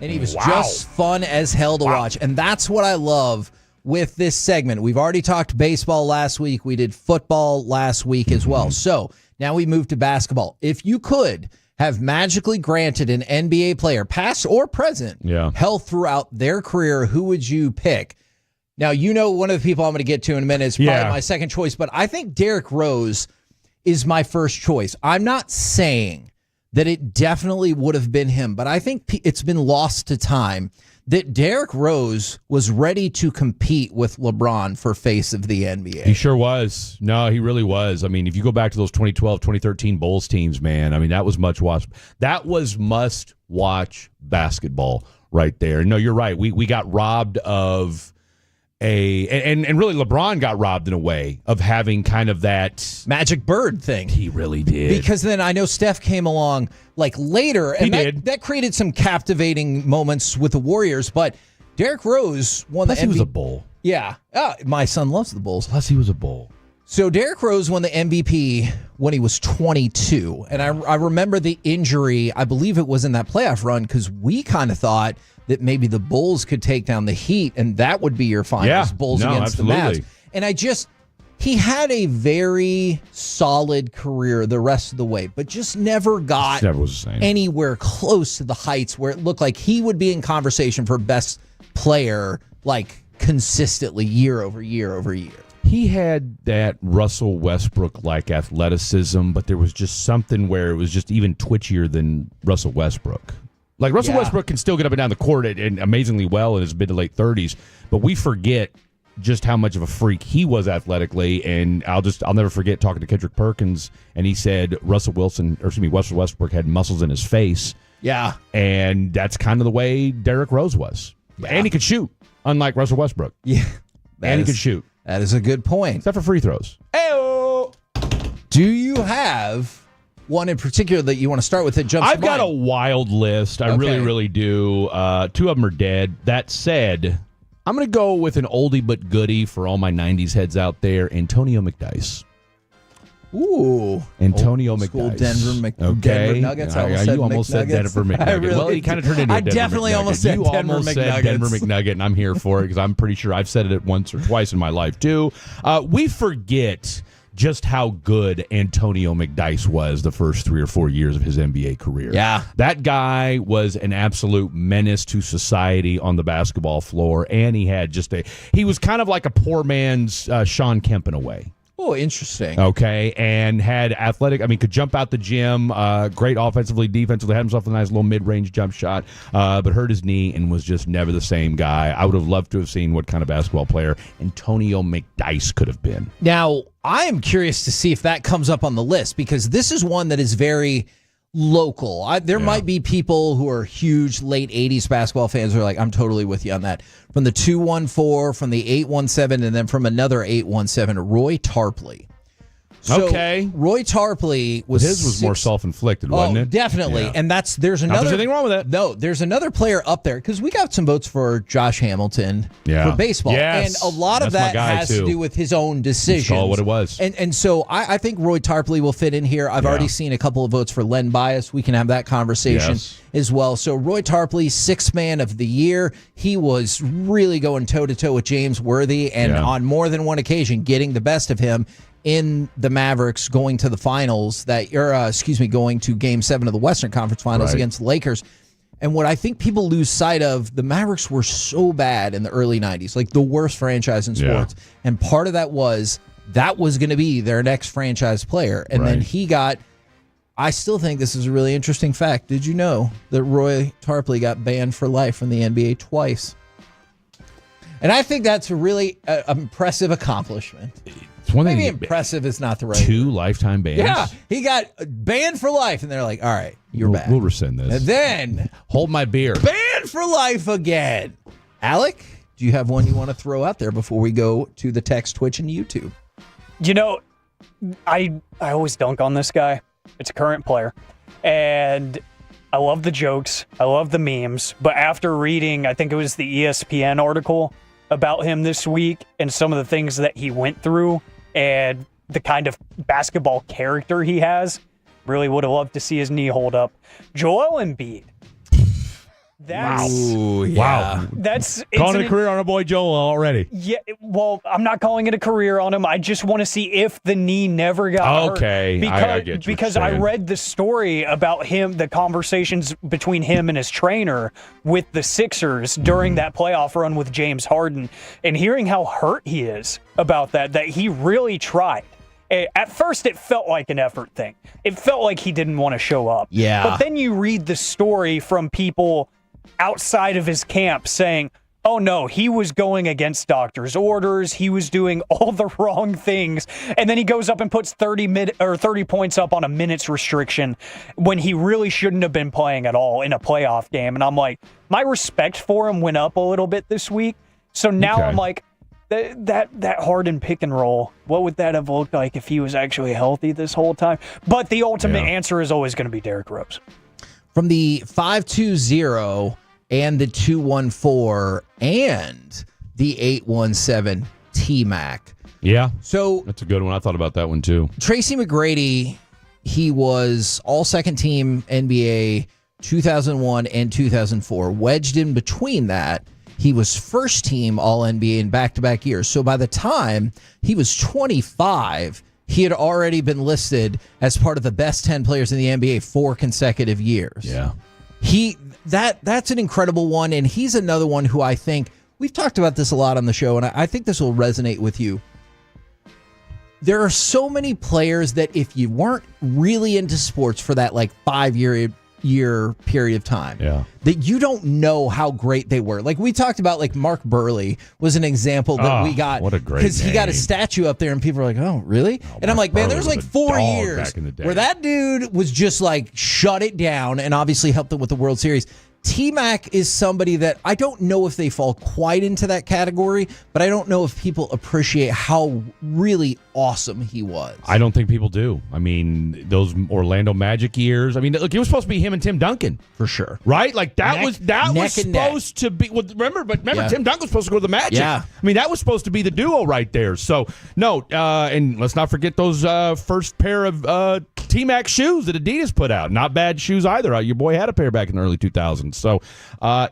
And he was just fun as hell to watch. And that's what I love with this segment. We've already talked baseball last week. We did football last week as well. So now we move to basketball. If you could have magically granted an NBA player, past or present, health throughout their career, who would you pick? Now, you know, one of the people I'm going to get to in a minute is probably my second choice, but I think Derrick Rose is my first choice. I'm not saying that it definitely would have been him, but I think it's been lost to time that Derrick Rose was ready to compete with LeBron for face of the NBA. He sure was. No, he really was. I mean, if you go back to those 2012, 2013 Bulls teams, man, I mean, that was must-watch basketball right there. No, you're right. We got robbed of and really LeBron got robbed in a way of having kind of that magic bird thing. He really did. Because then I know Steph came along like later, and that created some captivating moments with the Warriors, but Derrick Rose won the MVP. He was a Bull. Yeah. My son loves the Bulls. Plus he was a Bull. So Derrick Rose won the MVP when he was 22, and I remember the injury. I believe it was in that playoff run, because we kind of thought that maybe the Bulls could take down the Heat, and that would be your finals, Bulls against the Mavs. And he had a very solid career the rest of the way, but just never got anywhere close to the heights where it looked like he would be in conversation for best player, like consistently year over year over year. He had that Russell Westbrook-like athleticism, but there was just something where it was just even twitchier than Russell Westbrook. Like, Russell Westbrook can still get up and down the court and amazingly well in his mid to late 30s, but we forget just how much of a freak he was athletically. And I'll never forget talking to Kendrick Perkins, and he said Russell Westbrook had muscles in his face. Yeah. And that's kind of the way Derrick Rose was. Yeah. And he could shoot, unlike Russell Westbrook. Yeah. He could shoot. That is a good point. Except for free throws. Ayo! Do you have one in particular that you want to start with that jumps I've got a wild list. I really, really do. Two of them are dead. That said, I'm going to go with an oldie but goodie for all my 90s heads out there, Antonio McDyess. Ooh. Antonio McDyess. School Denver Nuggets. You almost said Denver McNugget. Well, he kind of turned into a Denver definitely McNugget. almost said Denver McNuggets. Said Denver McNugget, and I'm here for it because I'm pretty sure I've said it once or twice in my life, too. We forget just how good Antonio McDyess was the first 3 or 4 years of his NBA career. Yeah. That guy was an absolute menace to society on the basketball floor, and he was kind of like a poor man's Sean Kemp in a way. Oh, interesting. Okay, and had could jump out the gym, great offensively, defensively, had himself a nice little mid-range jump shot, but hurt his knee and was just never the same guy. I would have loved to have seen what kind of basketball player Antonio McDyess could have been. Now, I am curious to see if that comes up on the list, because this is one that is very local. There might be people who are huge late 80s basketball fans who are like, I'm totally with you on that. From the 214, from the 817, and then from another 817, Roy Tarpley. So Roy Tarpley was more self-inflicted, wasn't it? Definitely. Yeah. And there's another. There's anything wrong with that. No, there's another player up there, because we got some votes for Josh Hamilton for baseball. Yes. And a lot of that has to do with his own decisions. That's all what it was. And so I think Roy Tarpley will fit in here. I've already seen a couple of votes for Len Bias. We can have that conversation as well. So Roy Tarpley, Sixth Man of the Year. He was really going toe-to-toe with James Worthy, and on more than one occasion getting the best of him in the Mavericks going to the finals going to Game 7 of the Western Conference Finals against the Lakers. And what I think people lose sight of, the Mavericks were so bad in the early 90s, like the worst franchise in sports. And part of that was going to be their next franchise player. And then he got, I still think this is a really interesting fact. Did you know that Roy Tarpley got banned for life from the NBA twice? And I think that's a really impressive accomplishment. It's one thing. Maybe impressive is not the right 2 word. lifetime bans. Yeah, he got banned for life, and they're like, all right, you're back. We'll rescind this. And then hold my beer. Banned for life again. Alec, do you have one you want to throw out there before we go to the text, Twitch, and YouTube? You know, I always dunk on this guy. It's a current player. And I love the jokes. I love the memes. But after reading, I think it was the ESPN article about him this week and some of the things that he went through and the kind of basketball character he has, really would have loved to see his knee hold up. Joel Embiid. That's, Wow. That's calling a career on our boy Joel already. Yeah, well, I'm not calling it a career on him. I just want to see if the knee never got hurt. I get you. Because I read the story about him, the conversations between him and his trainer with the Sixers during that playoff run with James Harden, and hearing how hurt he is about that he really tried. At first, it felt like an effort thing. It felt like he didn't want to show up. Yeah. But then you read the story from people outside of his camp saying, oh no, he was going against doctor's orders. He was doing all the wrong things. And then he goes up and puts 30 points up on a minutes restriction when he really shouldn't have been playing at all in a playoff game. And I'm like, my respect for him went up a little bit this week. So now I'm like, that Harden pick and roll, what would that have looked like if he was actually healthy this whole time? But the ultimate answer is always going to be Derrick Rose. From the 520 and the 214 and the 817 T-Mac. Yeah. So that's a good one. I thought about that one too. Tracy McGrady, he was all second team NBA 2001 and 2004. Wedged in between that, he was first team all NBA in back-to-back years. So by the time he was 25, he had already been listed as part of the best 10 players in the NBA 4 consecutive years. Yeah. That's an incredible one, and he's another one who I think, we've talked about this a lot on the show, and I think this will resonate with you. There are so many players that if you weren't really into sports for that like 5-year period of time, that you don't know how great they were. Like we talked about, like Mark Burley was an example that we got, what a great because he got a name. statue up there and people are like, oh really? And I'm like, man, there's like 4 years back in the day. where that dude was just like shut it down and obviously helped them with the World Series. T-Mac is somebody that I don't know if they fall quite into that category, but I don't know if people appreciate how really awesome he was. I don't think people do. I mean, those Orlando Magic years. I mean, look, it was supposed to be him and Tim Duncan for sure, right? Like that Neck- was neck and neck. supposed to be. Well, remember, Yeah. Tim Duncan was supposed to go to the Magic. Yeah. I mean, that was supposed to be the duo right there. So no, and let's not forget those first pair of T-Mac shoes that Adidas put out. Not bad shoes either. Your boy had a pair back in the early 2000s. So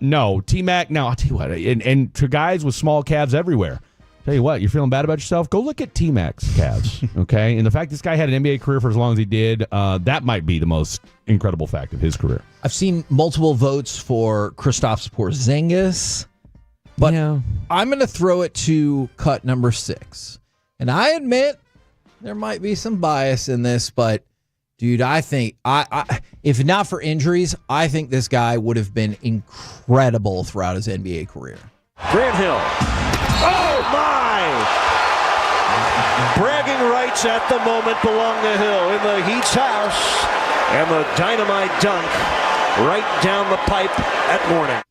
no, T-Mac. Now I'll tell you what, and to guys with small calves everywhere. Tell you what, you're feeling bad about yourself? Go look at T-Mac's calves, okay? And the fact this guy had an NBA career for as long as he did, that might be the most incredible fact of his career. I've seen multiple votes for Kristaps Porzingis, but I'm going to throw it to cut number 6. And I admit there might be some bias in this, but dude, I think I if not for injuries, I think this guy would have been incredible throughout his NBA career. Grant Hill. Oh, my! Bragging rights at the moment belong to Hill in the Heat's house. And the dynamite dunk right down the pipe at Morning.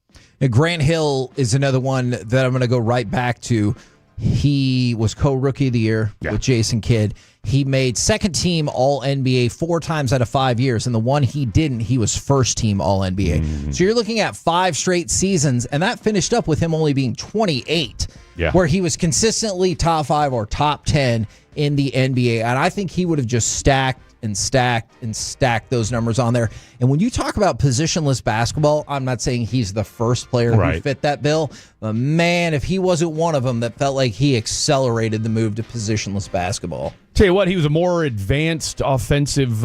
Now, Grant Hill is another one that I'm going to go right back to. He was co-rookie of the year with Jason Kidd. He made second team All-NBA 4 times out of 5 years, and the one he didn't, he was first team All-NBA. So you're looking at 5 straight seasons, and that finished up with him only being 28, where he was consistently top 5 or top 10 in the NBA. And I think he would have just stacked and stacked those numbers on there. And when you talk about positionless basketball, I'm not saying he's the first player who fit that bill, but man, if he wasn't one of them, that felt like he accelerated the move to positionless basketball. Tell you what, he was a more advanced offensive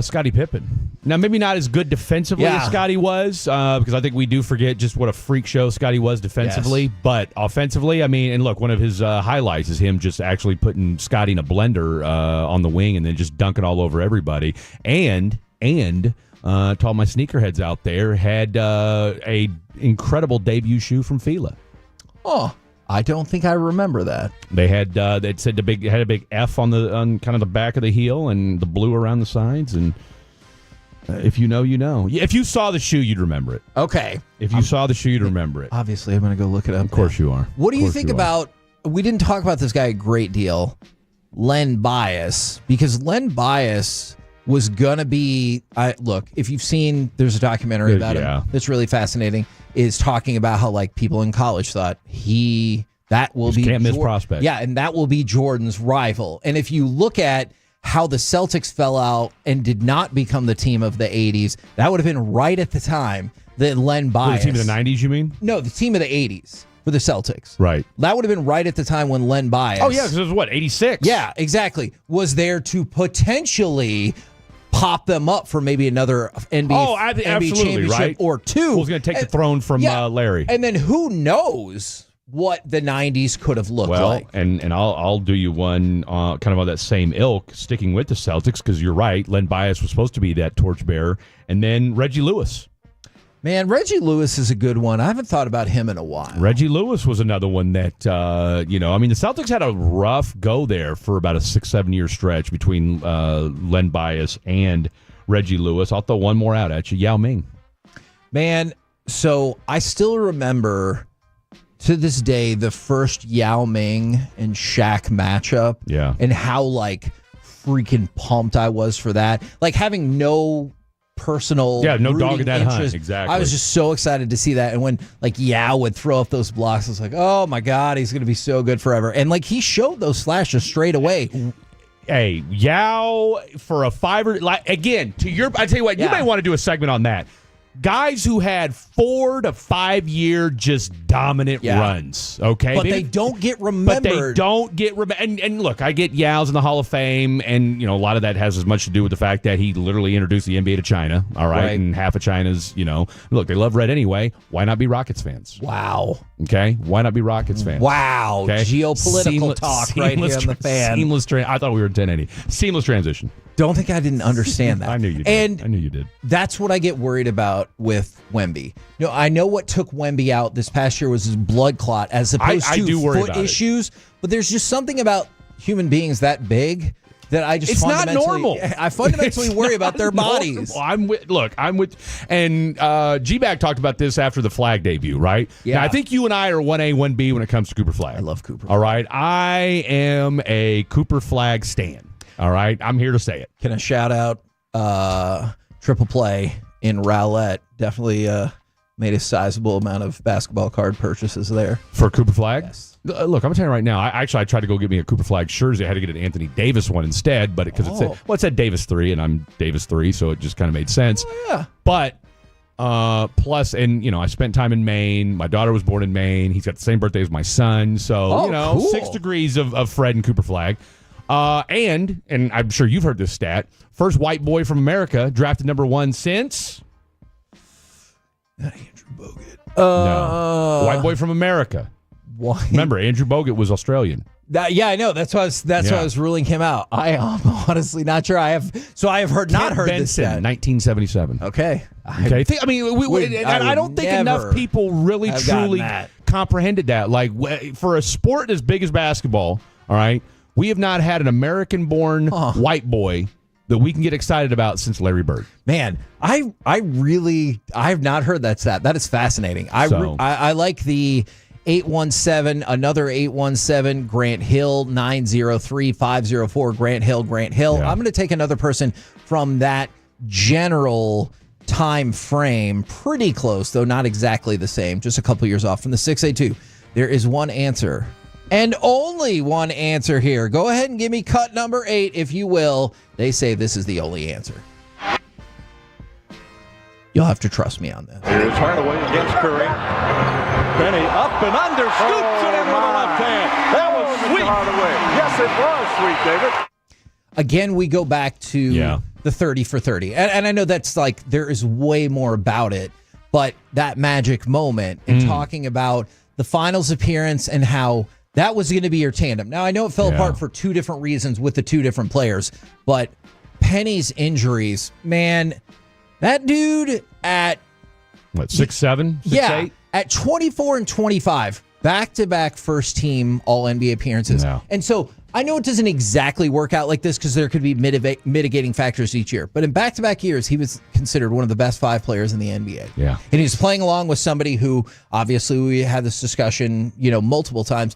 Scottie Pippen. Now, maybe not as good defensively as Scottie was, because I think we do forget just what a freak show Scottie was defensively. Yes. But offensively, I mean, and look, one of his highlights is him just actually putting Scottie in a blender on the wing and then just dunking all over everybody. And to all my sneakerheads out there, had a incredible debut shoe from Fila. Oh, I don't think I remember that. They had it said had a big F on kind of the back of the heel and the blue around the sides. And if you know, you know. If you saw the shoe, you'd remember it. Okay. If you saw the shoe, you'd remember it. Obviously, I'm going to go look it up. Of course you are. What do you think about? We didn't talk about this guy a great deal, Len Bias, because Len Bias was gonna be. Look, if you've seen, there's a documentary about him that's really fascinating. Is talking about how like people in college thought that will be can't miss prospect. Yeah, and that will be Jordan's rival. And if you look at how the Celtics fell out and did not become the team of the 80s, that would have been right at the time that Len Bias. The team of the 90s, you mean? No, the team of the 80s. For the Celtics. Right. That would have been right at the time when Len Bias. Oh, yeah, because it was what, 86? Yeah, exactly. Was there to potentially pop them up for maybe another NBA championship right? or two. Who's going to take the throne from Larry? And then who knows what the 90s could have looked like. And I'll do you one kind of on that same ilk, sticking with the Celtics, because you're right. Len Bias was supposed to be that torchbearer. And then Reggie Lewis. Man, Reggie Lewis is a good one. I haven't thought about him in a while. Reggie Lewis was another one that, the Celtics had a rough go there for about a 6-7 year stretch between Len Bias and Reggie Lewis. I'll throw one more out at you, Yao Ming. Man, so I still remember to this day the first Yao Ming and Shaq matchup. Yeah. And how, like, freaking pumped I was for that. Like, having no personal no dog in that interest. hunt. Exactly. I was just so excited to see that. And when like Yao would throw up those blocks, I was like, oh my God, he's going to be so good forever. And like he showed those slashes straight away. Hey, Yao for a fiver. Like again, I tell you what, you may want to do a segment on that. Guys who had 4 to 5 year just dominant runs, okay? But they don't get remembered. And look, I get Yao's in the Hall of Fame, and a lot of that has as much to do with the fact that he literally introduced the NBA to China, all right? And half of China's, look, they love red anyway. Why not be Rockets fans? Wow. Okay? Why not be Rockets fans? Wow. Okay? Geopolitical talk right here on the fan. I thought we were in 1080. Seamless transition. Don't think I didn't understand that. I knew you did. And I knew you did. That's what I get worried about with Wemby. I know what took Wemby out this past year was his blood clot as opposed to foot issues. But there's just something about human beings that big that I just it's not normal. I fundamentally worry about their bodies. I'm with, and Gbag talked about this after the Flag debut, right? Yeah. Now, I think you and I are 1A, 1B when it comes to Cooper Flag. I love Cooper. All right, I am a Cooper Flag stan. All right, I'm here to say it. Can I shout out Triple Play in Rowlett? Definitely made a sizable amount of basketball card purchases there. For Cooper Flag? Yes. Look, I'm going to tell you right now, I tried to go get me a Cooper Flag jersey. I had to get an Anthony Davis one instead, but because it said Davis 3, and I'm Davis 3, so it just kind of made sense. Oh, yeah. But plus, and I spent time in Maine. My daughter was born in Maine. He's got the same birthday as my son, so cool. 6 degrees of Fred and Cooper Flag. And I'm sure you've heard this stat, first white boy from America drafted number 1 since Andrew Bogut. No, white boy from America. Why? Remember, Andrew Bogut was Australian. I know. That's why I was ruling him out. I am honestly not sure. I have heard Kent heard Benson, this stat. 1977. Okay. I don't think enough people really truly comprehended that. Like for a sport as big as basketball, all right, we have not had an American-born white boy that we can get excited about since Larry Bird. Man, I have not heard that stat. That is fascinating. I like the 817, another 817, Grant Hill, 903-504, Grant Hill. Yeah. I'm going to take another person from that general time frame, pretty close, though not exactly the same, just a couple years off from the 682. There is one answer, and only one answer here. Go ahead and give me cut number 8, if you will. They say this is the only answer. You'll have to trust me on that. Here's Hardaway against Curry. Benny up and under, scoops it in with the left hand. That was sweet. Hardaway. Yes, it was sweet, David. Again, we go back to the 30 for 30. And I know that's like, there is way more about it, but that magic moment and talking about the finals appearance and how that was going to be your tandem. Now, I know it fell apart for 2 different reasons with the 2 different players, but Penny's injuries, man, that dude at... What, 6'7", 6'8"? At 24 and 25, back-to-back first-team All-NBA appearances. No. And so I know it doesn't exactly work out like this because there could be mitigating factors each year. But in back-to-back years, he was considered one of the best 5 players in the NBA. Yeah. And he's playing along with somebody who, obviously, we had this discussion, multiple times,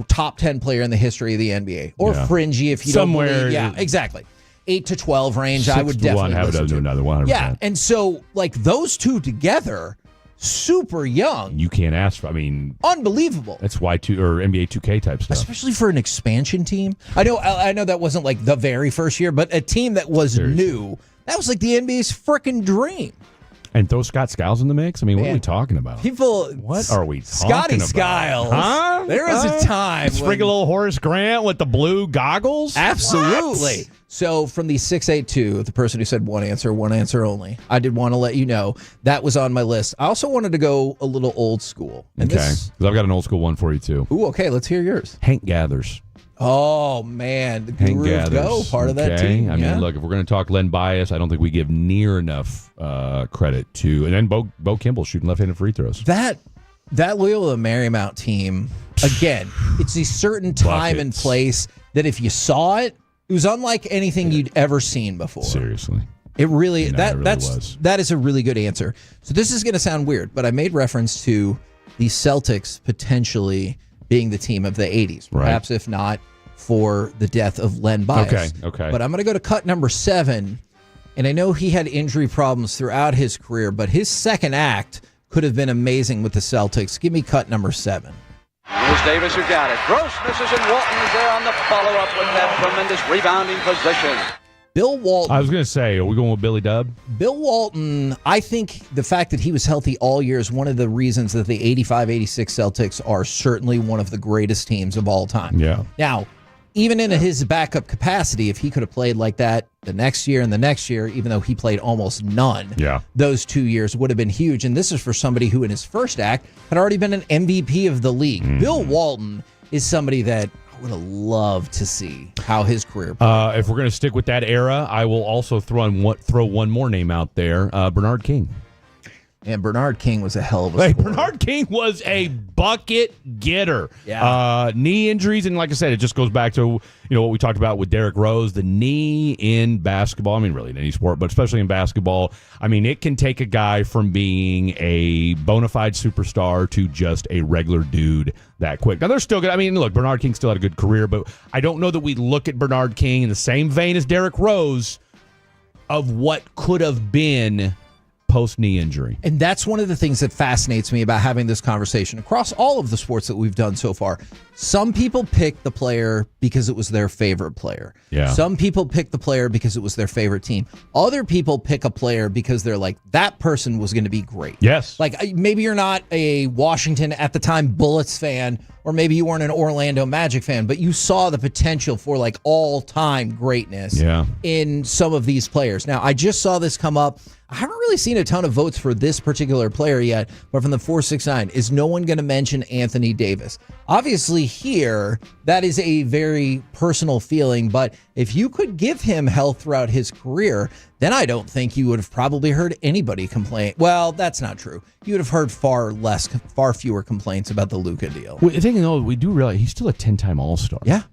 top 10 player in the history of the NBA. Or fringy if you Somewhere, don't believe. Yeah, exactly. 8 to 12 range, I would definitely have listen it to. another 100%. Yeah, and so, those two together, super young. You can't ask for, Unbelievable. That's Y2 or NBA 2K type stuff. Especially for an expansion team. I know that wasn't the very first year, but a team that was new. That was the NBA's freaking dream. And throw Scott Skiles in the mix? What are we talking about? What are we talking Scotty about? Skiles. Huh? There was a time. Sprinkle a little Horace Grant with the blue goggles? Absolutely. What? So from the 682, the person who said one answer only, I did want to let you know that was on my list. I also wanted to go a little old school. And Okay. Because I've got an old school one for you, too. Ooh, okay. Let's hear yours. Hank Gathers. Oh, man. The Hank Guru of Gathers. Go, part of that team. Look, if we're going to talk Len Bias, I don't think we give near enough credit to. And then Bo Kimball shooting left-handed free throws. That Loyola Marymount team, again, it's a certain time and place that if you saw it, it was unlike anything you'd ever seen before. Seriously. It really, No, that is a really good answer. So this is going to sound weird, but I made reference to the Celtics potentially being the team of the 80s, perhaps if not for the death of Len Bias. Okay. But I'm going to go to cut number 7, and I know he had injury problems throughout his career, but his second act could have been amazing with the Celtics. Give me cut number 7. Here's Davis who got it. Gross misses, and Walton is there on the follow-up with that tremendous rebounding position. Bill Walton. I was going to say, are we going with Billy Dub? Bill Walton, I think the fact that he was healthy all year is one of the reasons that the 85-86 Celtics are certainly one of the greatest teams of all time. Yeah. Now, even in his backup capacity, if he could have played like that the next year and the next year, even though he played almost none, those 2 years would have been huge. And this is for somebody who in his first act had already been an MVP of the league. Bill Walton is somebody that I would have loved to see how his career played. If we're going to stick with that era, I will also throw one more name out there, Bernard King. And Bernard King was a hell of a scorer. Bernard King was a bucket getter. Yeah. Knee injuries, and like I said, it just goes back to what we talked about with Derrick Rose. The knee in basketball, really in any sport, but especially in basketball, it can take a guy from being a bona fide superstar to just a regular dude that quick. Now, they're still good. Look, Bernard King still had a good career, but I don't know that we look at Bernard King in the same vein as Derrick Rose of what could have been post-knee injury. And that's one of the things that fascinates me about having this conversation across all of the sports that we've done so far. Some people pick the player because it was their favorite player. Yeah. Some people pick the player because it was their favorite team. Other people pick a player because they're like, that person was going to be great. Yes. Maybe you're not a Washington at the time Bullets fan, or maybe you weren't an Orlando Magic fan, but you saw the potential for all-time greatness in some of these players. Now, I just saw this come up. I haven't really seen a ton of votes for this particular player yet, but from the 469, is no one going to mention Anthony Davis? Obviously here, that is a very personal feeling, but if you could give him health throughout his career, then I don't think you would have probably heard anybody complain. Well, that's not true. You would have heard far fewer complaints about the Luka deal. Well, we do realize he's still a 10-time All-Star. Yeah.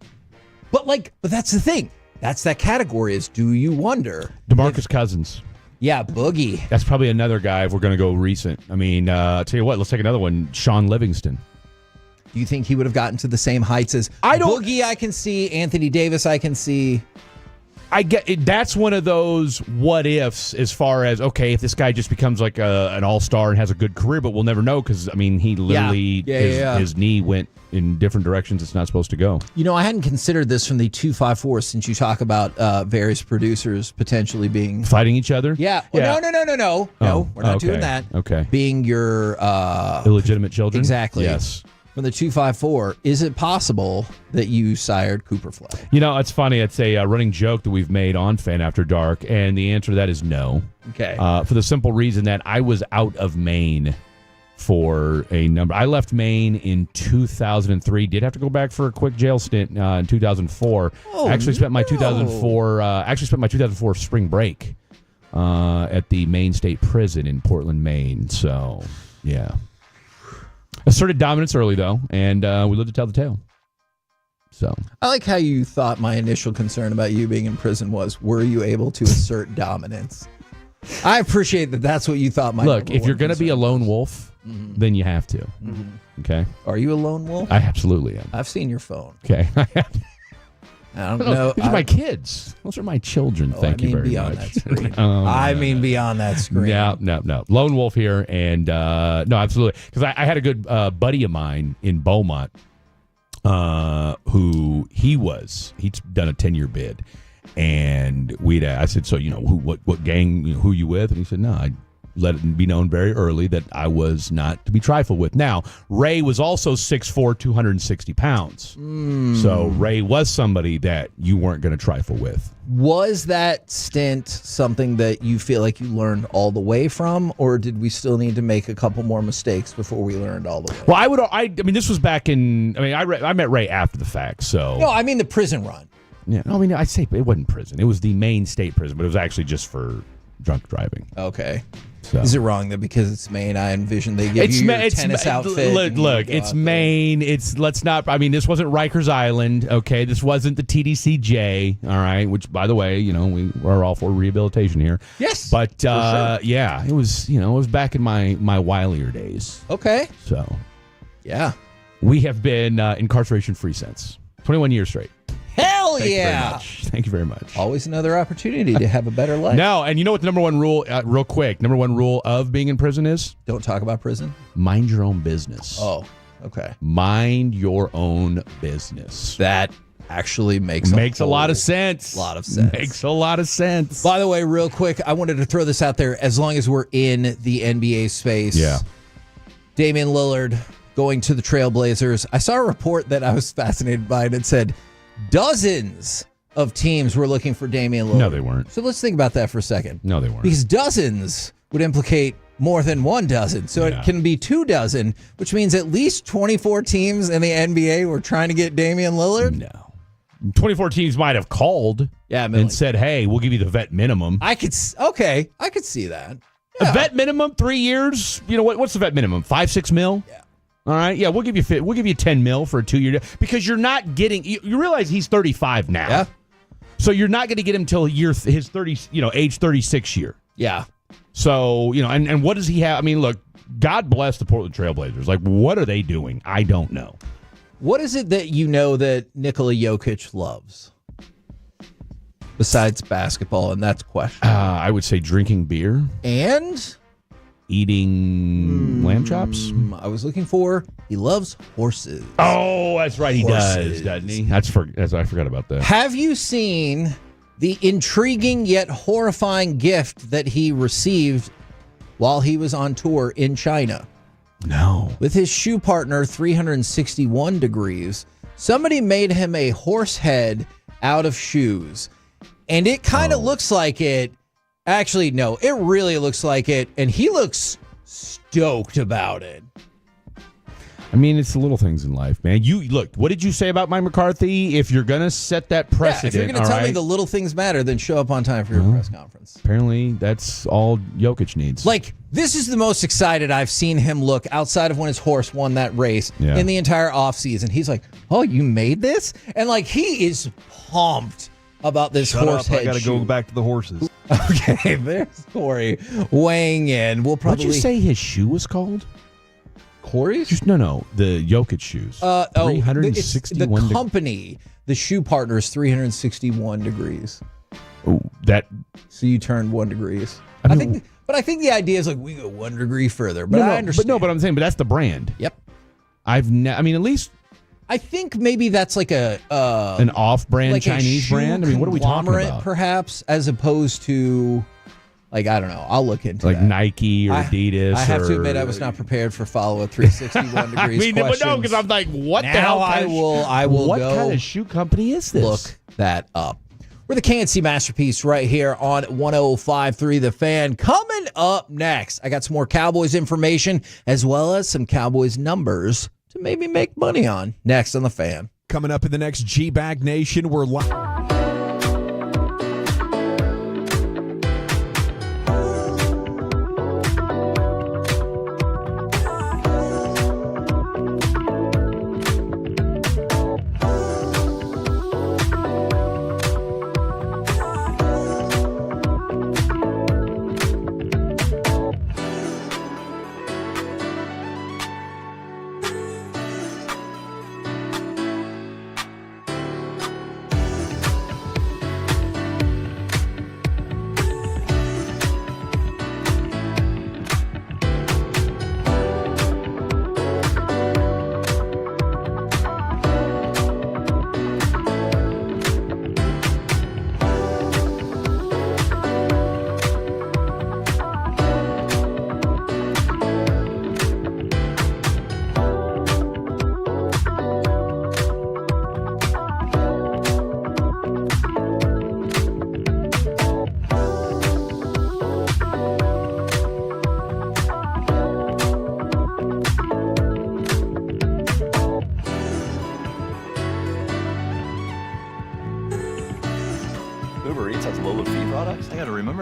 But that's the thing. That's that category is, do you wonder? DeMarcus Cousins. Yeah, Boogie. That's probably another guy if we're going to go recent. I'll tell you what, let's take another one. Sean Livingston. Do you think he would have gotten to the same heights as Boogie? I can see. Anthony Davis, I can see. I get it. That's one of those what ifs as far as, okay, if this guy just becomes like an all-star and has a good career, but we'll never know because, he literally, his knee went in different directions it's not supposed to go. I hadn't considered this from the 254 since you talk about various producers potentially being... Fighting each other? Yeah. Well, no. No, we're not doing that. Okay. Being your... illegitimate children? Exactly. Yes. From the 254, is it possible that you sired Cooper Flag? It's funny. It's a running joke that we've made on Fan After Dark, and the answer to that is no. Okay. For the simple reason that I was out of Maine for a number. I left Maine in 2003. Did have to go back for a quick jail stint in 2004. Spent my 2004 spring break at the Maine State Prison in Portland, Maine. So, yeah. Asserted dominance early, though, and we lived to tell the tale. So I like how you thought my initial concern about you being in prison was, were you able to assert dominance? I appreciate that that's what you thought my Look, if you're going to be a lone wolf, then you have to. Mm-hmm. Okay? Are you a lone wolf? I absolutely am. I've seen your phone. Okay. I don't know. These are my kids. Those are my children. Thank you very beyond much. That screen. Beyond that screen. No. Lone wolf here. And no, absolutely. Because I had a good buddy of mine in Beaumont who he'd done a 10-year bid. And I said, so, what gang, who you with? And he said, no, I let it be known very early that I was not to be trifled with. Now, Ray was also 6'4", 260 pounds. So Ray was somebody that you weren't going to trifle with. Was that stint something that you feel like you learned all the way from, or did we still need to make a couple more mistakes before we learned all the way? Well, I mean, this was back in, I met Ray after the fact, so. No, I mean the prison run. Yeah, I say it wasn't prison. It was the Maine state prison, but it was actually just for drunk driving. Okay. So. Is it wrong that because it's Maine, I envision they give you your tennis outfit? Look, it's Maine. This wasn't Rikers Island. Okay, this wasn't the TDCJ. All right, which by the way, we are all for rehabilitation here. Yes, but sure. yeah, it was back in my wilier days. Okay, so yeah, we have been incarceration free since 21 years straight. Hell yeah! Thank you very much. Always another opportunity to have a better life. No, and you know what the number one rule, real quick, number one rule of being in prison is? Don't talk about prison. Mind your own business. Oh, okay. Mind your own business. That actually makes a lot of sense. Makes a lot of sense. By the way, real quick, I wanted to throw this out there as long as we're in the NBA space. Yeah. Damian Lillard going to the Trailblazers. I saw a report that I was fascinated by, and it said dozens of teams were looking for Damian Lillard. No, they weren't. So let's think about that for a second. No, they weren't. Because dozens would implicate more than 1 dozen. So it can be 2 dozen, which means at least 24 teams in the NBA were trying to get Damian Lillard? No. 24 teams might have called and said, hey, we'll give you the vet minimum. I could see that. Yeah. A vet minimum, 3 years. What's the vet minimum? 5-6 mil? Yeah. All right, yeah, we'll give you 10 mil for a 2-year deal because you're not getting. You realize he's 35 now, yeah. So you're not going to get him till his 30, age 36 year. Yeah. So and what does he have? I mean, look, God bless the Portland Trailblazers. Like, what are they doing? I don't know. What is it that that Nikola Jokic loves besides basketball? And that's question. I would say drinking beer and eating lamb chops. I was looking for. He loves horses. Oh, that's right. He does, doesn't he? I forgot about that. Have you seen the intriguing yet horrifying gift that he received while he was on tour in China? No. With his shoe partner, 361 degrees, somebody made him a horse head out of shoes. And it kind of looks like it. Actually, no, it really looks like it, and he looks stoked about it. I mean, it's the little things in life, man. Look, what did you say about Mike McCarthy? If you're going to set that precedent, if you're going to tell me the little things matter, then show up on time for your press conference. Apparently, that's all Jokic needs. Like, this is the most excited I've seen him look outside of when his horse won that race in the entire offseason. He's like, oh, you made this? And, like, he is pumped about this horse head. I got to go back to the horses. Okay, there's Corey weighing in. We'll probably. What'd you say his shoe was called? Corey's? No, the Jokic shoes. 361 the company, the shoe partner is 361 degrees. Oh, that. So you turned 1 degree. I think the idea is like we go 1 degree further. But I understand. But I'm saying, that's the brand. Yep. at least. I think maybe that's like an off-brand like Chinese brand. I mean, what are we talking about? Perhaps, as opposed to, like, I don't know. I'll look into like that. Nike or Adidas. I have to admit, I was not prepared for follow-up 361 degrees. But no, because I'm like, what the hell? I will. What go kind of shoe company is this? Look that up. We're the KNC Masterpiece right here on 105.3 The Fan. Coming up next, I got some more Cowboys information as well as some Cowboys numbers to maybe make money on. Next on The Fan. Coming up in the next Gbag Nation, we're live.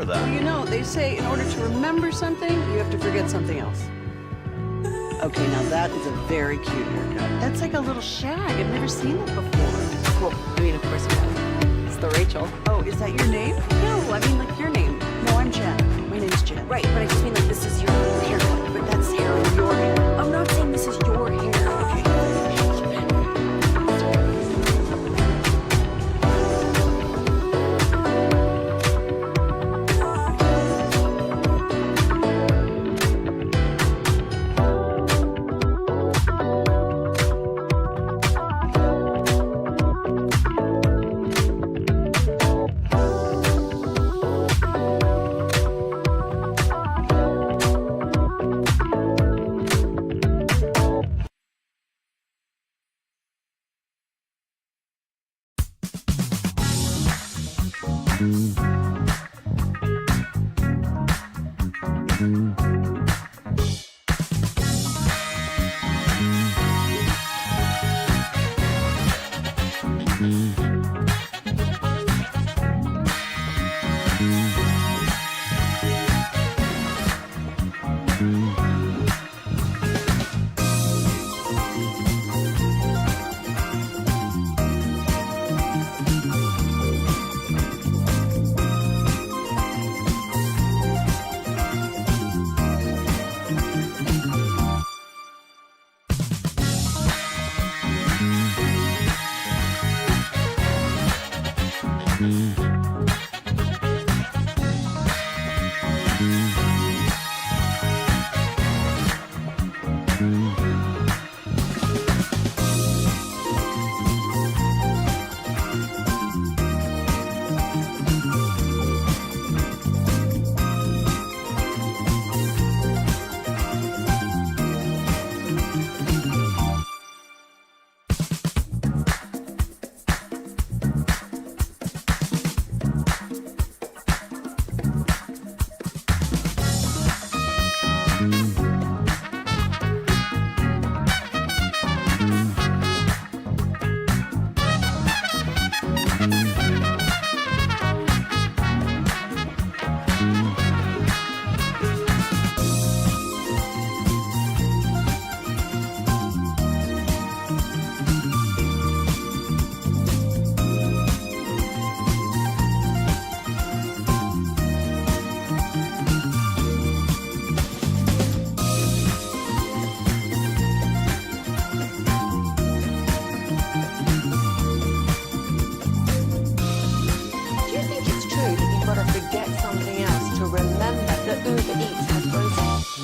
remember that. You know, they say in order to remember something, you have to forget something else. Okay, now that is a very cute haircut. That's like a little shag. I've never seen it before. Well, I mean, of course you have. It's the Rachel. Oh, is that your name? No, I mean like your name. No, I'm Jen. My name's Jen. Right, but I just mean like this is your haircut. But that's hair in your hair. I'm not saying this is your hair. Okay.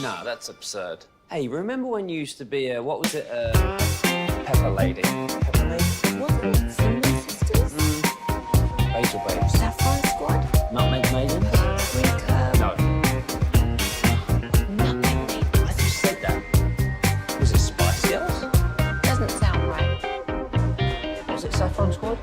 No, that's absurd. Hey, remember when you used to be a, what was it, Pepper Lady? Pepper Lady? Wasn't it Cinnamon Sisters? Basil Babes. Saffron Squad? Nutmeg Maiden? No. Nutmeg Maiden. I just said that. Was it Spice Girls? Doesn't sound right. Was it Saffron Squad?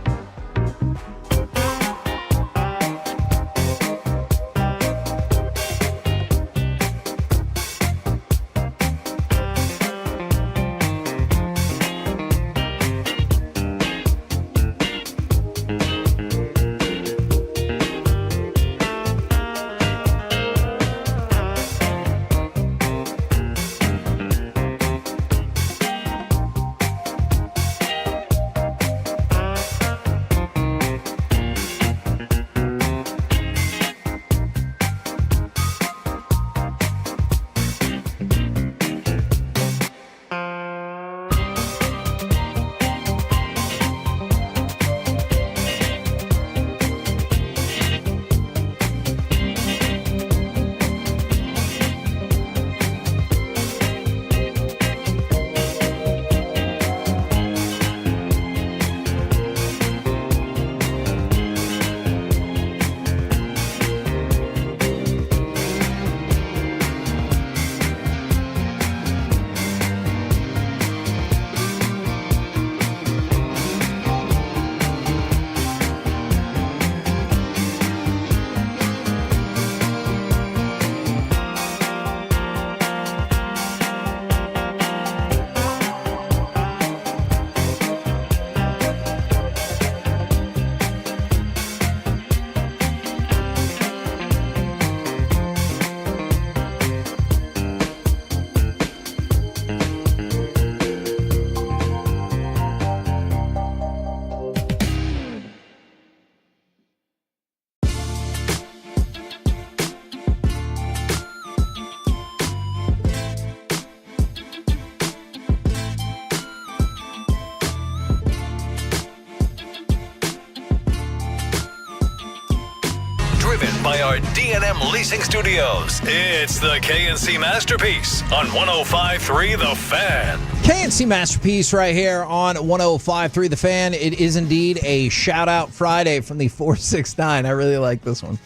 our D&M Leasing Studios. It's the KNC Masterpiece on 105.3 The Fan. KNC Masterpiece right here on 105.3 The Fan. It is indeed a shout-out Friday from the 469. I really like this one.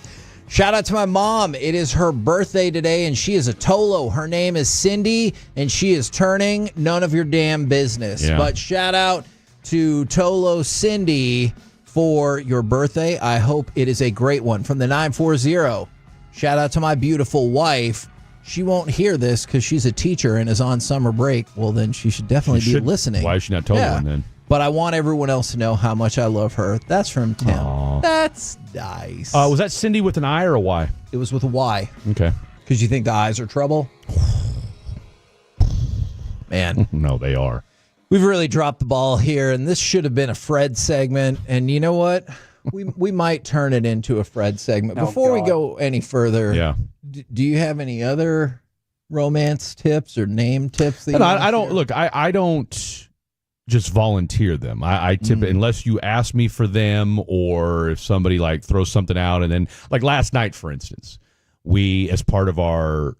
Shout out to my mom. It is her birthday today, and she is a Tolo. Her name is Cindy, and she is turning none of your damn business. Yeah. But shout out to Tolo Cindy for your birthday. I hope it is a great one. From the 940, shout out to my beautiful wife. She won't hear this because she's a teacher and is on summer break. Well, then she should definitely be listening. Why is she not Toloing then? But I want everyone else to know how much I love her. That's from Tim. Aww. That's nice. Was that Cindy with an I or a Y? It was with a Y. Okay. Because you think the eyes are trouble? Man. No, they are. We've really dropped the ball here, and this should have been a Fred segment. And you know what? We might turn it into a Fred segment. Before we go any further, do you have any other romance tips or name tips? That I don't. Look, I don't just volunteer them. I tip it unless you ask me for them, or if somebody like throws something out, and then like last night, for instance, we as part of our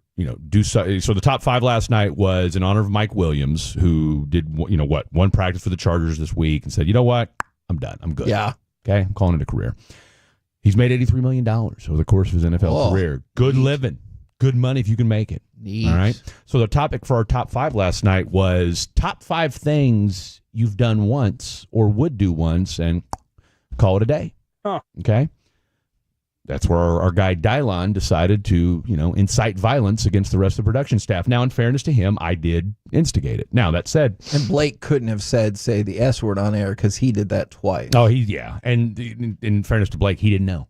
so the top 5 last night was in honor of Mike Williams, who did one practice for the Chargers this week and said, you know what, I'm done, I'm good. Yeah. Okay, I'm calling it a career. He's made $83 million over the course of his NFL career. Good living, good money if you can make it. Neat. All right. So the topic for our top 5 last night was top 5 things you've done once or would do once and call it a day. Huh. Okay. That's where our guy Dylon decided to, incite violence against the rest of the production staff. Now, in fairness to him, I did instigate it. Now, that said... And Blake couldn't have say the S word on air because he did that twice. Oh, And in fairness to Blake, he didn't know.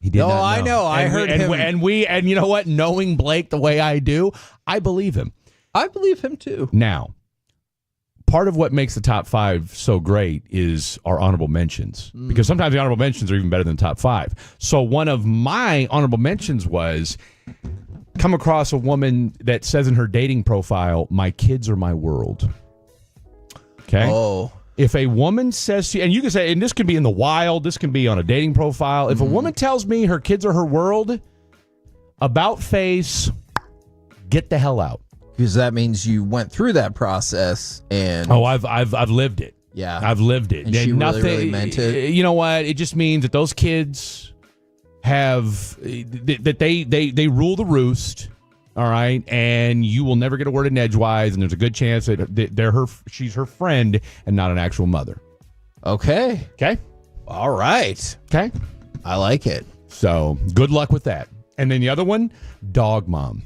He did not know. I know. I heard him. And you know what? Knowing Blake the way I do, I believe him. I believe him, too. Now, part of what makes the top 5 so great is our honorable mentions, because sometimes the honorable mentions are even better than the top 5. So one of my honorable mentions was come across a woman that says in her dating profile, "My kids are my world." Okay. Oh. If a woman says to you, and you can say, and this can be in the wild, this can be on a dating profile. If a woman tells me her kids are her world, about face, get the hell out. Because that means you went through that process and... Oh, I've lived it. Yeah. I've lived it. And she really meant it. You know what? It just means that those kids have... that they rule the roost, all right? And you will never get a word in edgewise, and there's a good chance that she's her friend and not an actual mother. Okay. Okay? All right. Okay? I like it. So, good luck with that. And then the other one, dog mom.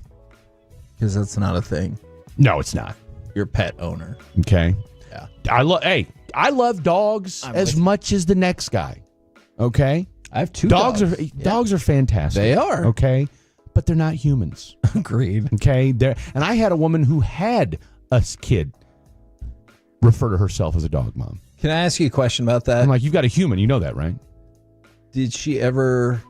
Because that's not a thing. No, it's not. Your pet owner. Okay. Yeah. I love dogs as much as the next guy. Okay. I have 2 dogs. dogs. Dogs are fantastic. They are. Okay. But they're not humans. Agreed. Okay. And I had a woman who had a kid refer to herself as a dog mom. Can I ask you a question about that? I'm like, you've got a human. You know that, right? Did she ever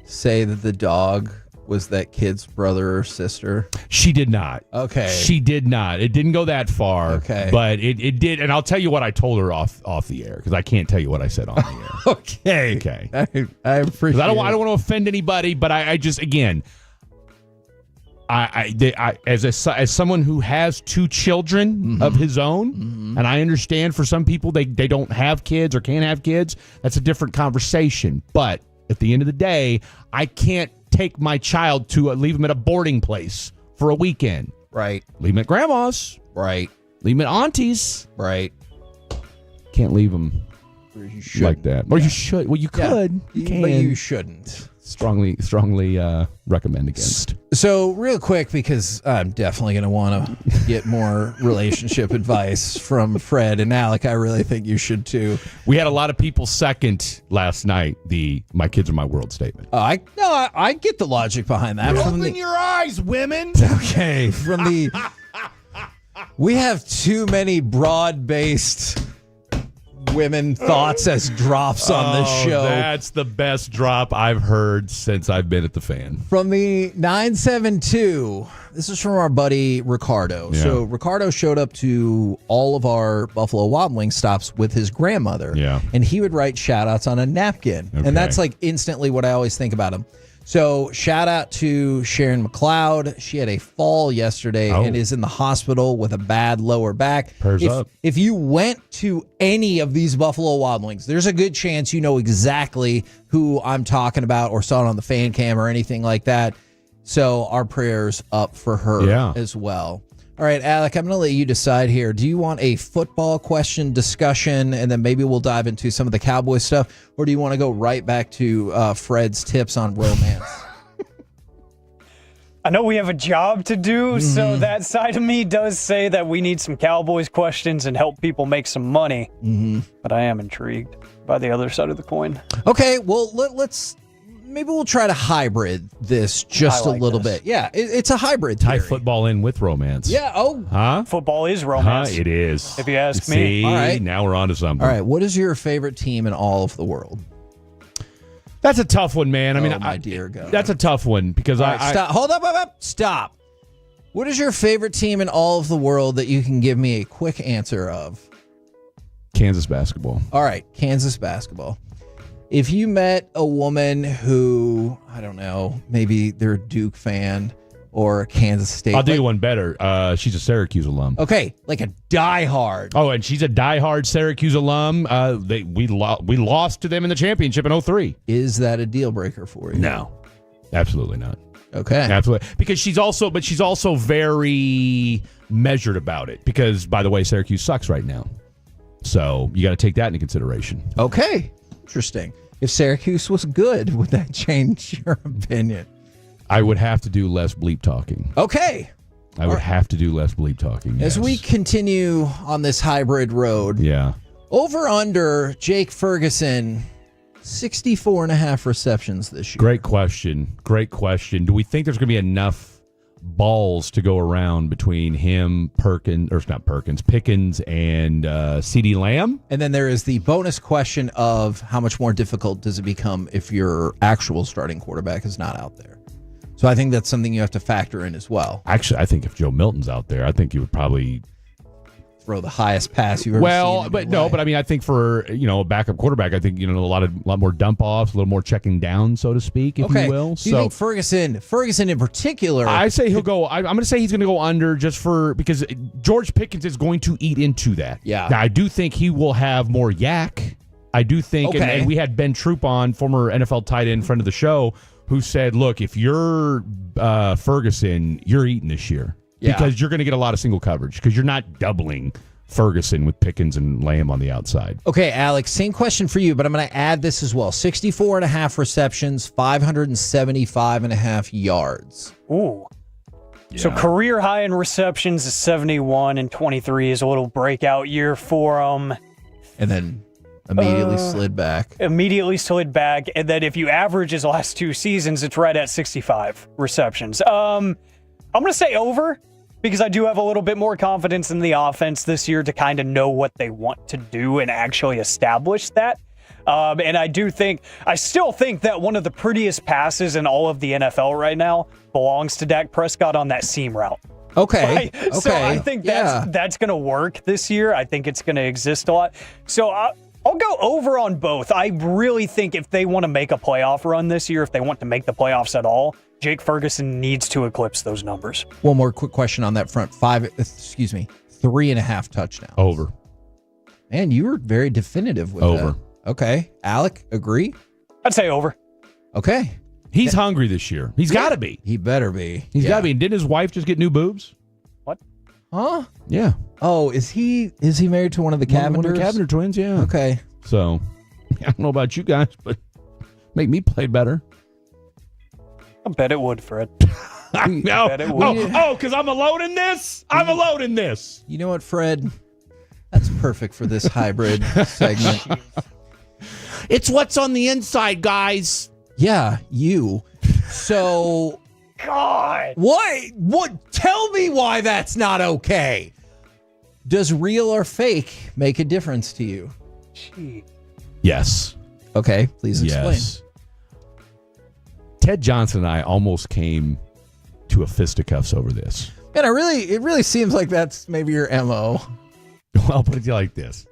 say that the dog was that kid's brother or sister? She did not. Okay. She did not. It didn't go that far. Okay. But it did. And I'll tell you what I told her off the air, because I can't tell you what I said on the air. Okay. Okay. I appreciate I don't want to offend anybody, but I just, again, as someone who has 2 children of his own, and I understand for some people they don't have kids or can't have kids, that's a different conversation. But at the end of the day, I can't take my child to leave him at a boarding place for a weekend. Right. Leave him at grandma's. Right. Leave him at auntie's. Right. Can't leave him like that. Or you should. Well, you could. You can. But you shouldn't. Strongly recommend against. So real quick, because I'm definitely going to want to get more relationship advice from Fred and Alec. I really think you should too. We had a lot of people second last night the "my kids are my world" statement. I get the logic behind that. Open your eyes, women. Okay, we have too many broad-based women thoughts as drops on this show. That's the best drop I've heard since I've been at the Fan. From the 972, this is from our buddy Ricardo. Yeah. So Ricardo showed up to all of our Buffalo Wild Wings stops with his grandmother. Yeah. And he would write shout outs on a napkin. Okay. And that's like instantly what I always think about him. So shout out to Sharon McLeod. She had a fall yesterday and is in the hospital with a bad lower back. Prayers up. If you went to any of these Buffalo Wild Wings, there's a good chance you know exactly who I'm talking about or saw it on the fan cam or anything like that. So our prayers up for her as well. All right, Alec, I'm going to let you decide here. Do you want a football question discussion, and then maybe we'll dive into some of the Cowboys stuff, or do you want to go right back to Fred's tips on romance? I know we have a job to do, so that side of me does say that we need some Cowboys questions and help people make some money. But I am intrigued by the other side of the coin. Okay, well, let's... Maybe we'll try to hybrid this just a little bit. Yeah, it's a hybrid theory. Tie football in with romance. Yeah, Football is romance. It is. If you ask me. See, all right. Now we're on to something. All right, what is your favorite team in all of the world? That's a tough one, man. I mean, my dear God. That's a tough one because Stop. Hold up. Stop. What is your favorite team in all of the world that you can give me a quick answer of? Kansas basketball. All right, Kansas basketball. If you met a woman who, I don't know, maybe they're a Duke fan or a Kansas State. I'll do you one better. She's a Syracuse alum. Okay, like a diehard. Oh, and she's a diehard Syracuse alum. We lost to them in the championship in 2003. Is that a deal breaker for you? No, absolutely not. Okay. Absolutely. Because she's also very measured about it. Because, by the way, Syracuse sucks right now. So you got to take that into consideration. Okay. Interesting. If Syracuse was good, would that change your opinion? I would have to do less bleep talking. Okay. I would have to do less bleep talking. As we continue on this hybrid road. Yeah. Over under Jake Ferguson, 64.5 receptions this year. Great question. Do we think there's going to be enough balls to go around between him, Pickens, and CeeDee Lamb? And then there is the bonus question of how much more difficult does it become if your actual starting quarterback is not out there? So I think that's something you have to factor in as well. Actually, I think if Joe Milton's out there, I think you would probably throw the highest pass you've ever seen. But I mean, I think for a backup quarterback, I think a lot more dump offs, a little more checking down, so to speak, if you will. Do you think Ferguson in particular? I say he'll go. I'm going to say he's going to go under because George Pickens is going to eat into that. Yeah. Now I do think he will have more yak. I do think, and we had Ben Troop on, former NFL tight end, friend of the show, who said, "Look, if you're Ferguson, you're eating this year." Because you're going to get a lot of single coverage because you're not doubling Ferguson with Pickens and Lamb on the outside. Okay, Alex, same question for you, but I'm going to add this as well. 64.5 receptions, 575.5 yards. Ooh. Yeah. So career high in receptions is 71, and 23 is a little breakout year for him. And then immediately slid back. And then if you average his last two seasons, it's right at 65 receptions. I'm going to say over, because I do have a little bit more confidence in the offense this year to kind of know what they want to do and actually establish that. And I still think that one of the prettiest passes in all of the NFL right now belongs to Dak Prescott on that seam route. Okay. Right? Okay. So I think that's going to work this year. I think it's going to exist a lot. So I'll go over on both. I really think if they want to make a playoff run this year, if they want to make the playoffs at all, Jake Ferguson needs to eclipse those numbers. One more quick question on that front. 3.5 touchdowns. Over. Man, you were very definitive with over. That. Okay. Alec, agree? I'd say over. Okay. He's hungry this year. He's got to be. He better be. He's got to be. And didn't his wife just get new boobs? What? Huh? Yeah. Oh, is he married to one of the Cavenders? One of the Cavender twins, yeah. Okay. So, I don't know about you guys, but make me play better. I bet it would, Fred. No. Because I'm alone in this? I'm alone in this. You know what, Fred? That's perfect for this hybrid segment. It's what's on the inside, guys. Yeah, you. So... God. What? Tell me why that's not okay. Does real or fake make a difference to you? Gee. Yes. Okay, please explain. Yes. Ted Johnson and I almost came to a fisticuffs over this. Man, it really seems like that's maybe your MO. Well, I'll put it like this.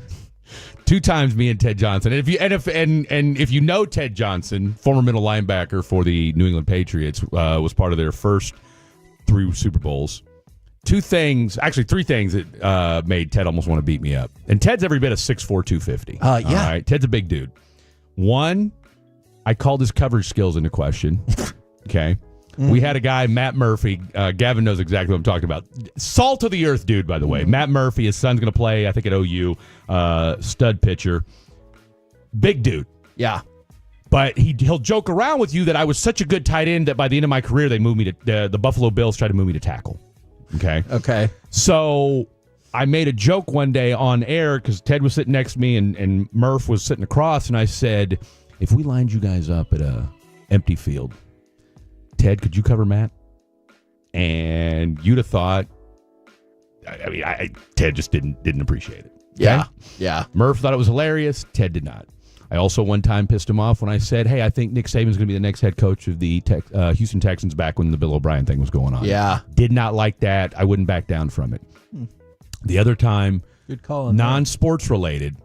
2 times me and Ted Johnson. And if you know Ted Johnson, former middle linebacker for the New England Patriots, was part of their first 3 Super Bowls. 3 things that made Ted almost want to beat me up. And Ted's every bit of 6'4", 250. Yeah. All right? Ted's a big dude. 1, I called his coverage skills into question. Okay. We had a guy, Matt Murphy. Gavin knows exactly what I'm talking about. Salt of the earth dude, by the way. Matt Murphy, his son's going to play, I think, at OU. Stud pitcher. Big dude. Yeah. But he'll joke around with you that I was such a good tight end that by the end of my career, they moved me to the Buffalo Bills tried to move me to tackle. Okay. So I made a joke one day on air because Ted was sitting next to me and Murph was sitting across, and I said, if we lined you guys up at a empty field, Ted, could you cover Matt? And you'd have thought, Ted just didn't appreciate it. Okay? Yeah. Murph thought it was hilarious. Ted did not. I also one time pissed him off when I said, hey, I think Nick Saban's going to be the next head coach of the Houston Texans back when the Bill O'Brien thing was going on. Yeah. Did not like that. I wouldn't back down from it. The other time, good call, non-sports related,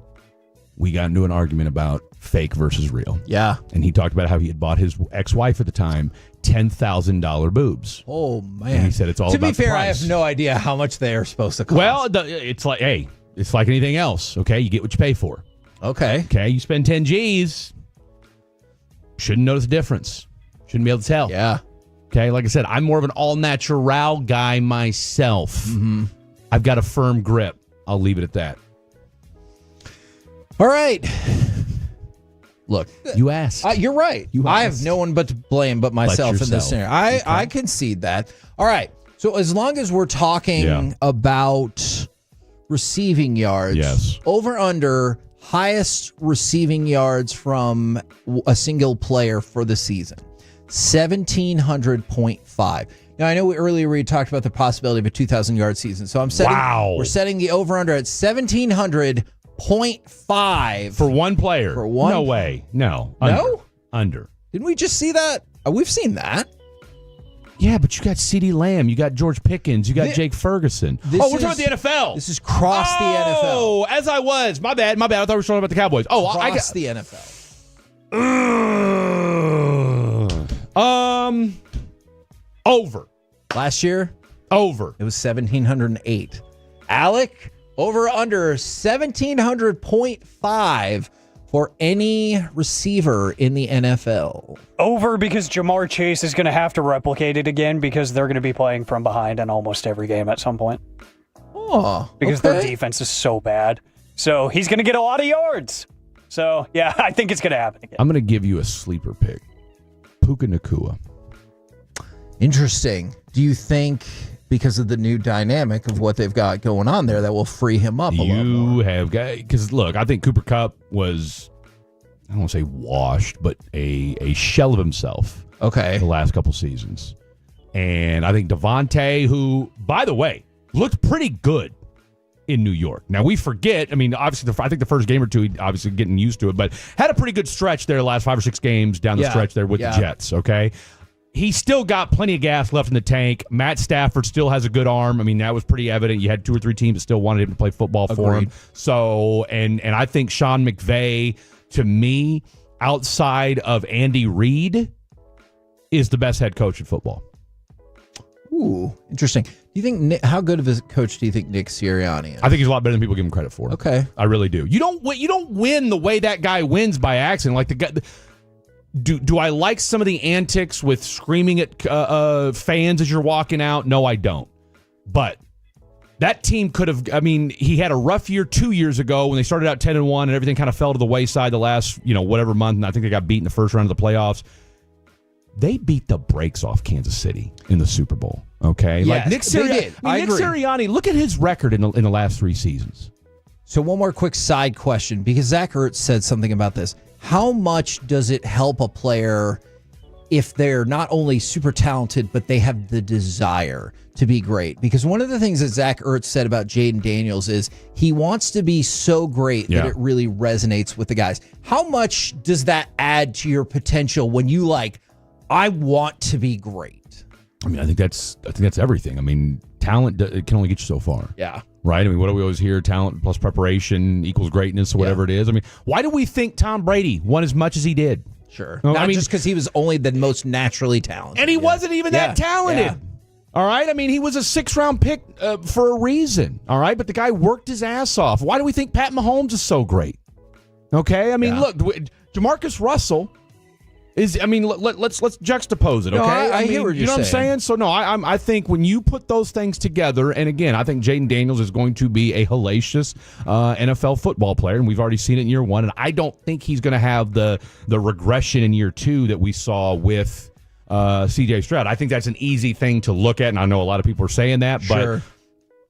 we got into an argument about fake versus real. Yeah. And he talked about how he had bought his ex-wife at the time $10,000 boobs. Oh, man. And he said it's all about the To be fair, price. I have no idea how much they are supposed to cost. Well, it's like anything else, okay? You get what you pay for. Okay. You spend 10 G's, shouldn't notice a difference. Shouldn't be able to tell. Yeah. Okay, like I said, I'm more of an all-natural guy myself. Mm-hmm. I've got a firm grip. I'll leave it at that. All right. Look, you asked. You're right. I have no one but to blame but myself in this scenario. I concede that. All right. So as long as we're talking about receiving yards, yes. Over under highest receiving yards from a single player for the season, 1,700.5. Now, I know earlier we talked about the possibility of a 2,000-yard season. So we're setting the over-under at 1,700.5. For one player. For one. No way. No. No? Under. Didn't we just see that? We've seen that. Yeah, but you got CeeDee Lamb, you got George Pickens, you got Jake Ferguson. We're talking about the NFL. This is cross the NFL. Oh, as I was. My bad. I thought we were talking about the Cowboys. Oh, cross I got the NFL. Over. Last year? Over. It was 1,708. Alec, over under 1,700.5 for any receiver in the NFL. Over, because Jamar Chase is going to have to replicate it again because they're going to be playing from behind in almost every game at some point. Oh, because their defense is so bad. So he's going to get a lot of yards. So, yeah, I think it's going to happen again. I'm going to give you a sleeper pick. Puka Nacua. Interesting. Do you think because of the new dynamic of what they've got going on there that will free him up a lot more? You have got, because look, I think Cooper Kupp was, I don't want to say washed, but a shell of himself. Okay. The last couple seasons. And I think Devontae, who, by the way, looked pretty good in New York. Now, we forget, I mean, obviously, I think the first game or two, obviously getting used to it, but had a pretty good stretch there the last 5 or 6 games down the stretch there with the Jets, okay? He's still got plenty of gas left in the tank. Matt Stafford still has a good arm. I mean, that was pretty evident. You had 2 or 3 teams that still wanted him to play football for him. So, and I think Sean McVay, to me, outside of Andy Reid, is the best head coach in football. Ooh, interesting. Do you think how good of a coach do you think Nick Sirianni is? I think he's a lot better than people give him credit for. Okay, I really do. You don't win the way that guy wins by accident. Like the guy. Do I like some of the antics with screaming at fans as you're walking out? No, I don't. But that team could have. I mean, he had a rough year 2 years ago when they started out 10-1 and everything kind of fell to the wayside the last whatever month. And I think they got beat in the first round of the playoffs. They beat the brakes off Kansas City in the Super Bowl. Okay, yes, like Nick Sirianni. Nick Sirianni. Look at his record in the last 3 seasons. So one more quick side question, because Zach Ertz said something about this. How much does it help a player if they're not only super talented, but they have the desire to be great? Because one of the things that Zach Ertz said about Jaden Daniels is he wants to be so great that it really resonates with the guys. How much does that add to your potential when you I want to be great? I mean, I think that's everything. I mean, talent can only get you so far. Yeah. right? I mean, what do we always hear? Talent plus preparation equals greatness, or whatever it is. I mean, why do we think Tom Brady won as much as he did? Sure. No, Not just because he was only the most naturally talented. And he wasn't even that talented. Yeah. All right? I mean, he was a 6th-round pick for a reason. All right? But the guy worked his ass off. Why do we think Pat Mahomes is so great? Okay? I mean, look, Jamarcus Russell is, I mean, let's juxtapose it, okay? No, I mean, hear what you you're know what I'm saying? So, no, I think when you put those things together, and again, I think Jaden Daniels is going to be a hellacious NFL football player, and we've already seen it in year 1, and I don't think he's going to have the regression in year 2 that we saw with C.J. Stroud. I think that's an easy thing to look at, and I know a lot of people are saying that, but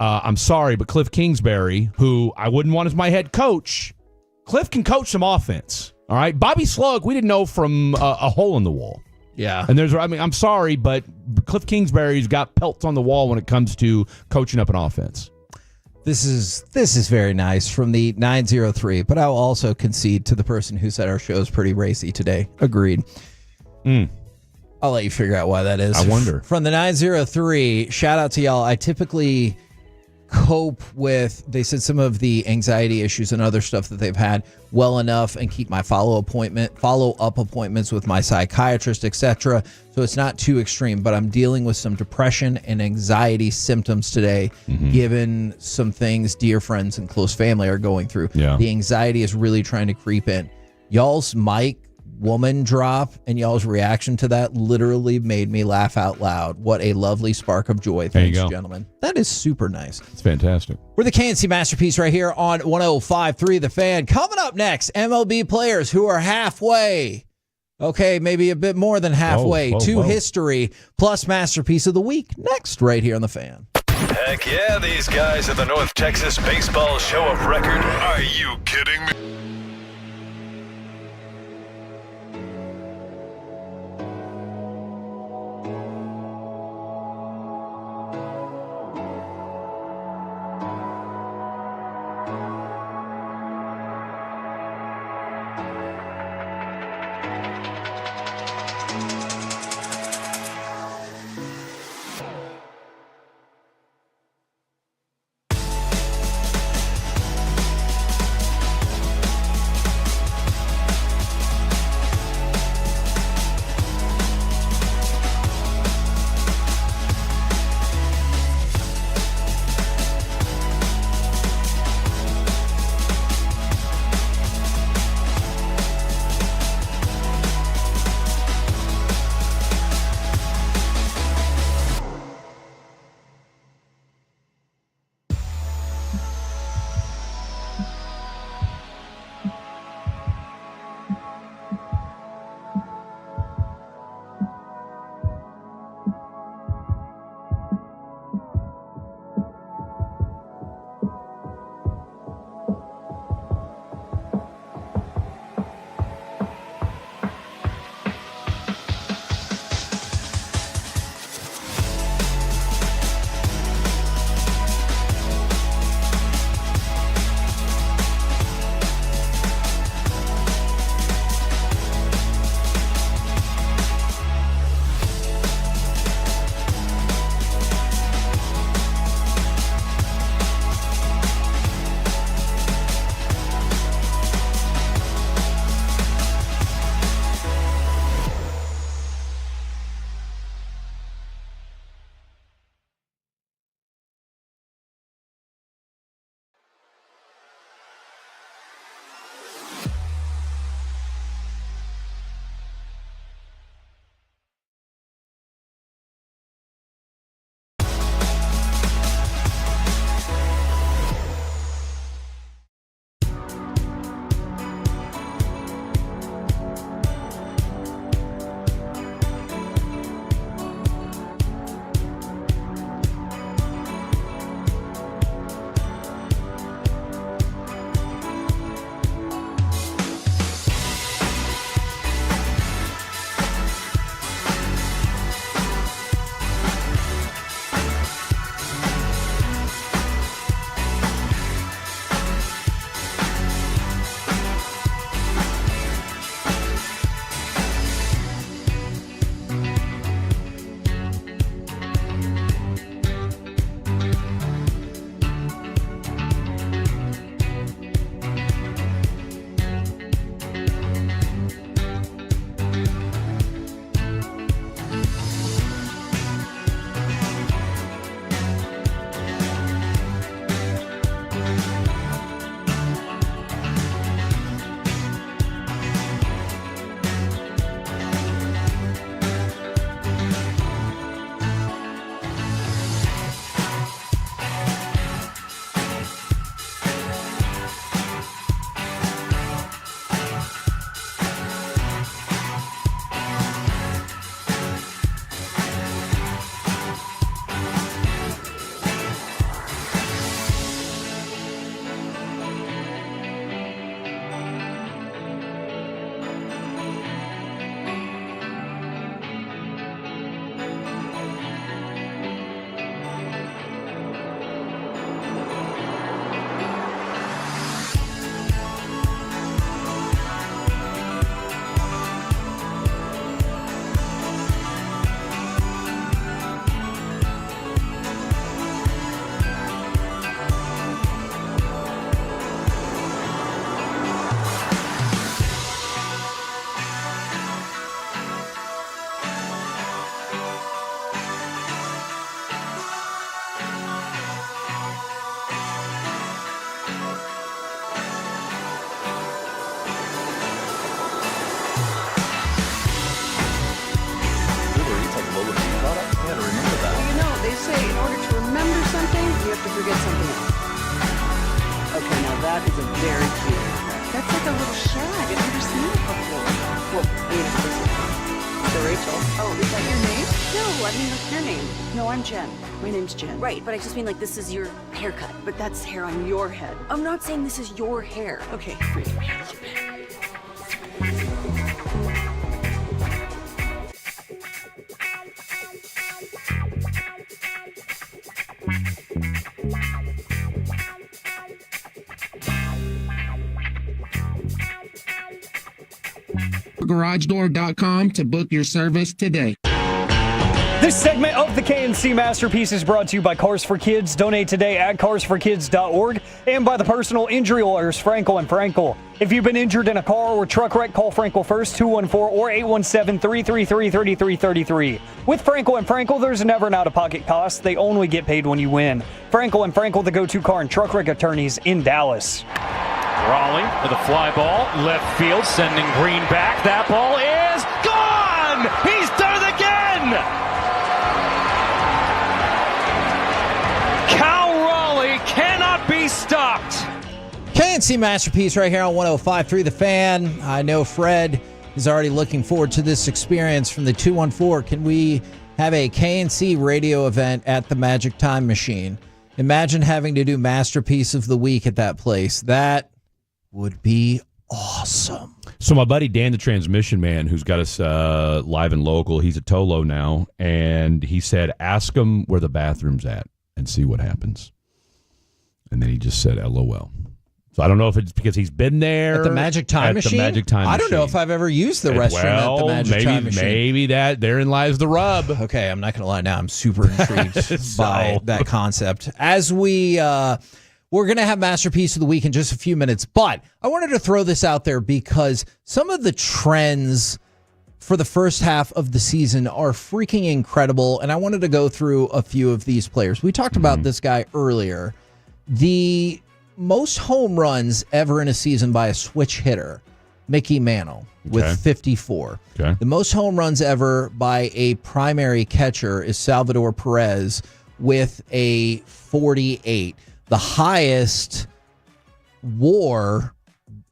I'm sorry, but Cliff Kingsbury, who I wouldn't want as my head coach, Cliff can coach some offense. All right, Bobby Slug, we didn't know from a hole in the wall. Yeah. And I'm sorry, but Cliff Kingsbury's got pelts on the wall when it comes to coaching up an offense. This is very nice from the 903, but I'll also concede to the person who said our show is pretty racy today. Agreed. I'll let you figure out why that is. I wonder. From the 903, shout out to y'all. I typically cope with, they said, some of the anxiety issues and other stuff that they've had well enough and keep my follow-up appointments with my psychiatrist, etc. So it's not too extreme, but I'm dealing with some depression and anxiety symptoms today, given some things dear friends and close family are going through. Yeah. The anxiety is really trying to creep in. Y'all's mic woman drop and y'all's reaction to that literally made me laugh out loud. What a lovely spark of joy. Thanks, gentlemen. That is super nice. It's fantastic. We're the KNC Masterpiece right here on 105.3 The Fan. Coming up next, MLB players who are halfway, okay, maybe a bit more than halfway to history, plus Masterpiece of the Week next right here on The Fan. Heck yeah, these guys are the North Texas Baseball Show of Record. Are you kidding me? to forget something else. Okay, now that is a very cute haircut. That's like a little shag. I've never seen it before. Well, I mean, of course it is. So Rachel. Oh, is that your name? No, I mean, like your name. No, I'm Jen. My name's Jen. Right, but I just mean like this is your haircut. But that's hair on your head. I'm not saying this is your hair. Okay, GarageDoor.com to book your service today. This segment of the KNC Masterpiece is brought to you by Cars for Kids. Donate today at carsforkids.org and by the personal injury lawyers Frankel and Frankel. If you've been injured in a car or truck wreck, call Frankel first, 214 or 817-333-3333. With Frankel and Frankel, there's never an out-of-pocket cost. They only get paid when you win. Frankel and Frankel, the go-to car and truck wreck attorneys in Dallas. Raleigh with a fly ball, left field, sending Green back. That ball is gone! He's done it again! Cal Raleigh cannot be stopped. KNC Masterpiece right here on 105.3 The Fan. I know Fred is already looking forward to this experience from the 214. Can we have a KNC radio event at the Magic Time Machine? Imagine having to do Masterpiece of the Week at that place. That would be awesome. So my buddy Dan, the transmission man, who's got us live and local, he's at Tolo now, and he said, ask him where the bathroom's at and see what happens. And then he just said, LOL. So I don't know if it's because he's been there. At the Magic Time Machine? I don't know if I've ever used the restroom at the Magic Time Machine. Maybe therein lies the rub. Okay, I'm not going to lie now. I'm super intrigued by that concept. As we're going to have Masterpiece of the Week in just a few minutes, but I wanted to throw this out there because some of the trends for the first half of the season are freaking incredible, and I wanted to go through a few of these players. We talked about this guy earlier. The most home runs ever in a season by a switch hitter, Mickey Mantle, with 54. Okay. The most home runs ever by a primary catcher is Salvador Perez with a 48. The highest WAR,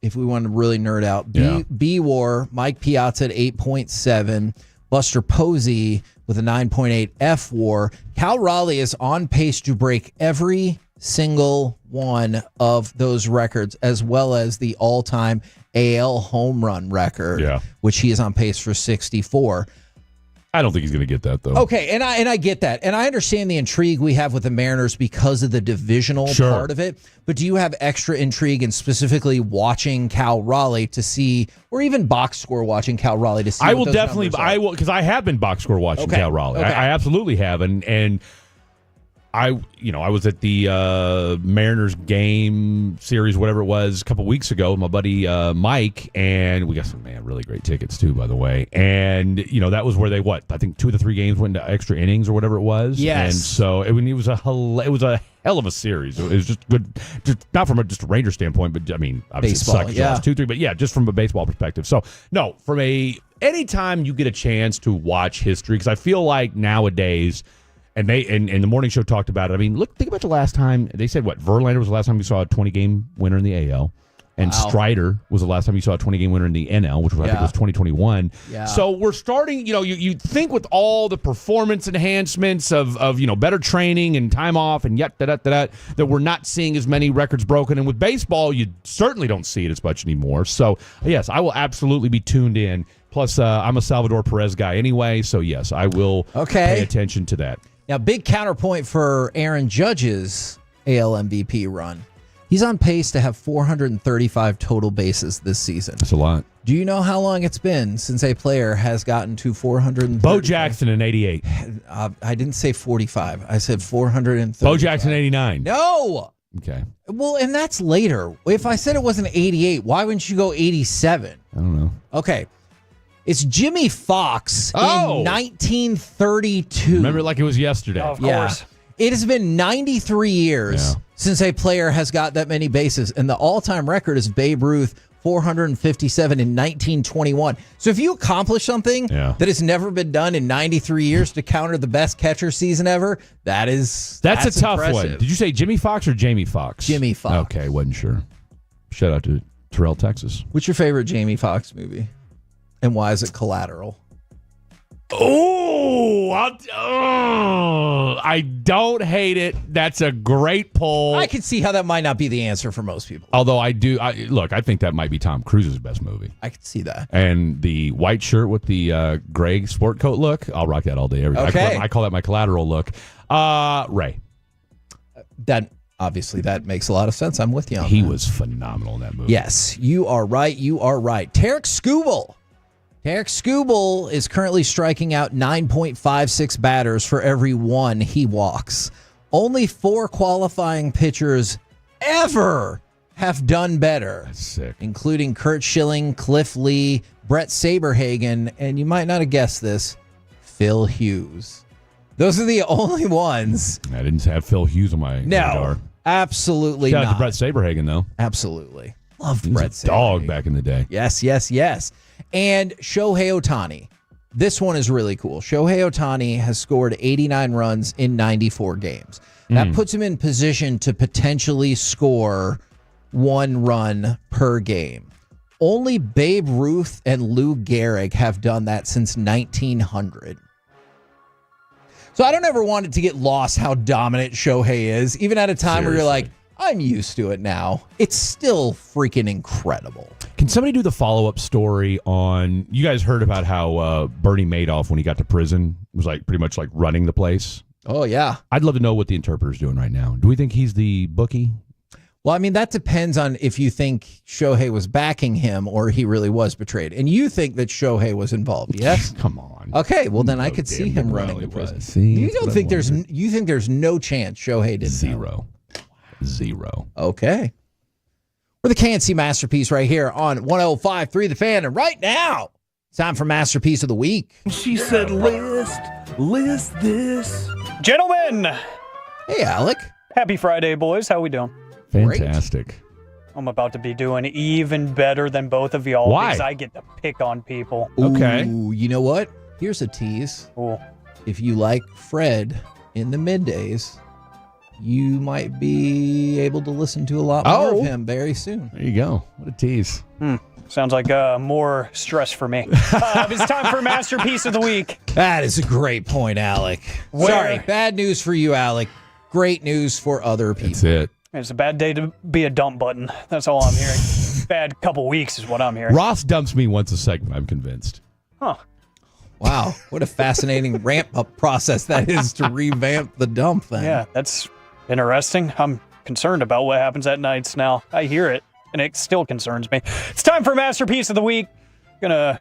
if we want to really nerd out, B WAR, Mike Piazza at 8.7, Buster Posey with a 9.8 F WAR. Cal Raleigh is on pace to break every single one of those records, as well as the all-time AL home run record, which he is on pace for 64. I don't think he's going to get that, though. Okay, and I get that. And I understand the intrigue we have with the Mariners because of the divisional part of it. But do you have extra intrigue in specifically watching Cal Raleigh to see, or even box score watching Cal Raleigh to see? I will definitely, because I have been box score watching Cal Raleigh. Okay. I absolutely have. And I was at the Mariners game series, whatever it was, a couple weeks ago with my buddy Mike, and we got some really great tickets too, by the way. And that was where they I think 2 of the 3 games went into extra innings or whatever it was. Yes. And so it was a hell of a series. It was just good, just not from just a Ranger standpoint, but I mean, obviously baseball, it sucked the last 2-3, but just from a baseball perspective. So no, anytime you get a chance to watch history, because I feel like nowadays. And the morning show talked about it. I mean, think about the last time they said Verlander was the last time we saw a 20-game winner in the AL, and Strider was the last time you saw a 20-game winner in the NL, which I think was 2021. Yeah. So we're starting. You think with all the performance enhancements of better training and time off and that we're not seeing as many records broken. And with baseball, you certainly don't see it as much anymore. So yes, I will absolutely be tuned in. Plus, I'm a Salvador Perez guy anyway, so yes, I will pay attention to that. Now, big counterpoint for Aaron Judge's AL MVP run. He's on pace to have 435 total bases this season. That's a lot. Do you know how long it's been since a player has gotten to 435? Bo Jackson in 88. I didn't say 45. I said 435. Bo Jackson 89. No! Okay. Well, and that's later. If I said it wasn't 88, why wouldn't you go 87? I don't know. Okay. It's Jimmy Fox in 1932. Remember it like it was yesterday. Of course. It has been 93 years since a player has got that many bases, and the all-time record is Babe Ruth, 457 in 1921. So if you accomplish something that has never been done in 93 years to counter the best catcher season ever, that's a tough impressive. one. Did you say Jimmy Fox or Jamie Fox? Jimmy Fox. Okay, wasn't sure. Shout out to Terrell, Texas. What's your favorite Jamie Foxx movie? And why is it Collateral? I don't hate it. That's a great poll. I can see how that might not be the answer for most people. Although I think that might be Tom Cruise's best movie. I can see that. And the white shirt with the gray sport coat look, I'll rock that all day, every day. Okay. I call that my Collateral look. Ray. That makes a lot of sense. I'm with you on He that. was phenomenal in that movie. Yes, you are right. Tarek Skubal is currently striking out 9.56 batters for every one he walks. Only 4 qualifying pitchers ever have done better. That's sick. Including Kurt Schilling, Cliff Lee, Brett Saberhagen, and you might not have guessed this, Phil Hughes. Those are the only ones. I didn't have Phil Hughes on my radar. Absolutely Shout not. out to Brett Saberhagen, though. Absolutely. Loved He was Brett a dog Saberhagen. back in the day. Yes. And Shohei Ohtani. This one is really cool. Shohei Ohtani has scored 89 runs in 94 games. That puts him in position to potentially score 1 run per game. Only Babe Ruth and Lou Gehrig have done that since 1900. So I don't ever want it to get lost how dominant Shohei is, even at a time where you're like, I'm used to it now. It's still freaking incredible. Can somebody do the follow-up story on, you guys heard about how Bernie Madoff, when he got to prison, was like pretty much like running the place? Oh, yeah. I'd love to know what the interpreter's doing right now. Do we think he's the bookie? Well, I mean, that depends on if you think Shohei was backing him or he really was betrayed. And you think that Shohei was involved, yes? Come on. Okay, well, then I could see him running the prison. You think there's no chance Shohei did Zero. Okay. We're the KNC Masterpiece right here on 105.3 The Fan. And right now, it's time for Masterpiece of the Week. She said, list this. Gentlemen. Hey, Alec. Happy Friday, boys. How we doing? Fantastic. I'm about to be doing even better than both of y'all. Why? Because I get to pick on people. Ooh, you know what? Here's a tease. Ooh. If you like Fred in the middays, you might be able to listen to a lot more of him very soon. There you go. What a tease. Sounds like more stress for me. It's time for Masterpiece of the Week. That is a great point, Alec. Sorry, bad news for you, Alec. Great news for other people. That's it. It's a bad day to be a dump button. That's all I'm hearing. Bad couple weeks is what I'm hearing. Ross dumps me once a segment, I'm convinced. Huh. Wow, what a fascinating ramp-up process that is to revamp the dump thing. Yeah, that's interesting. I'm concerned about what happens at nights now. I hear it, and it still concerns me. It's time for Masterpiece of the Week. Gonna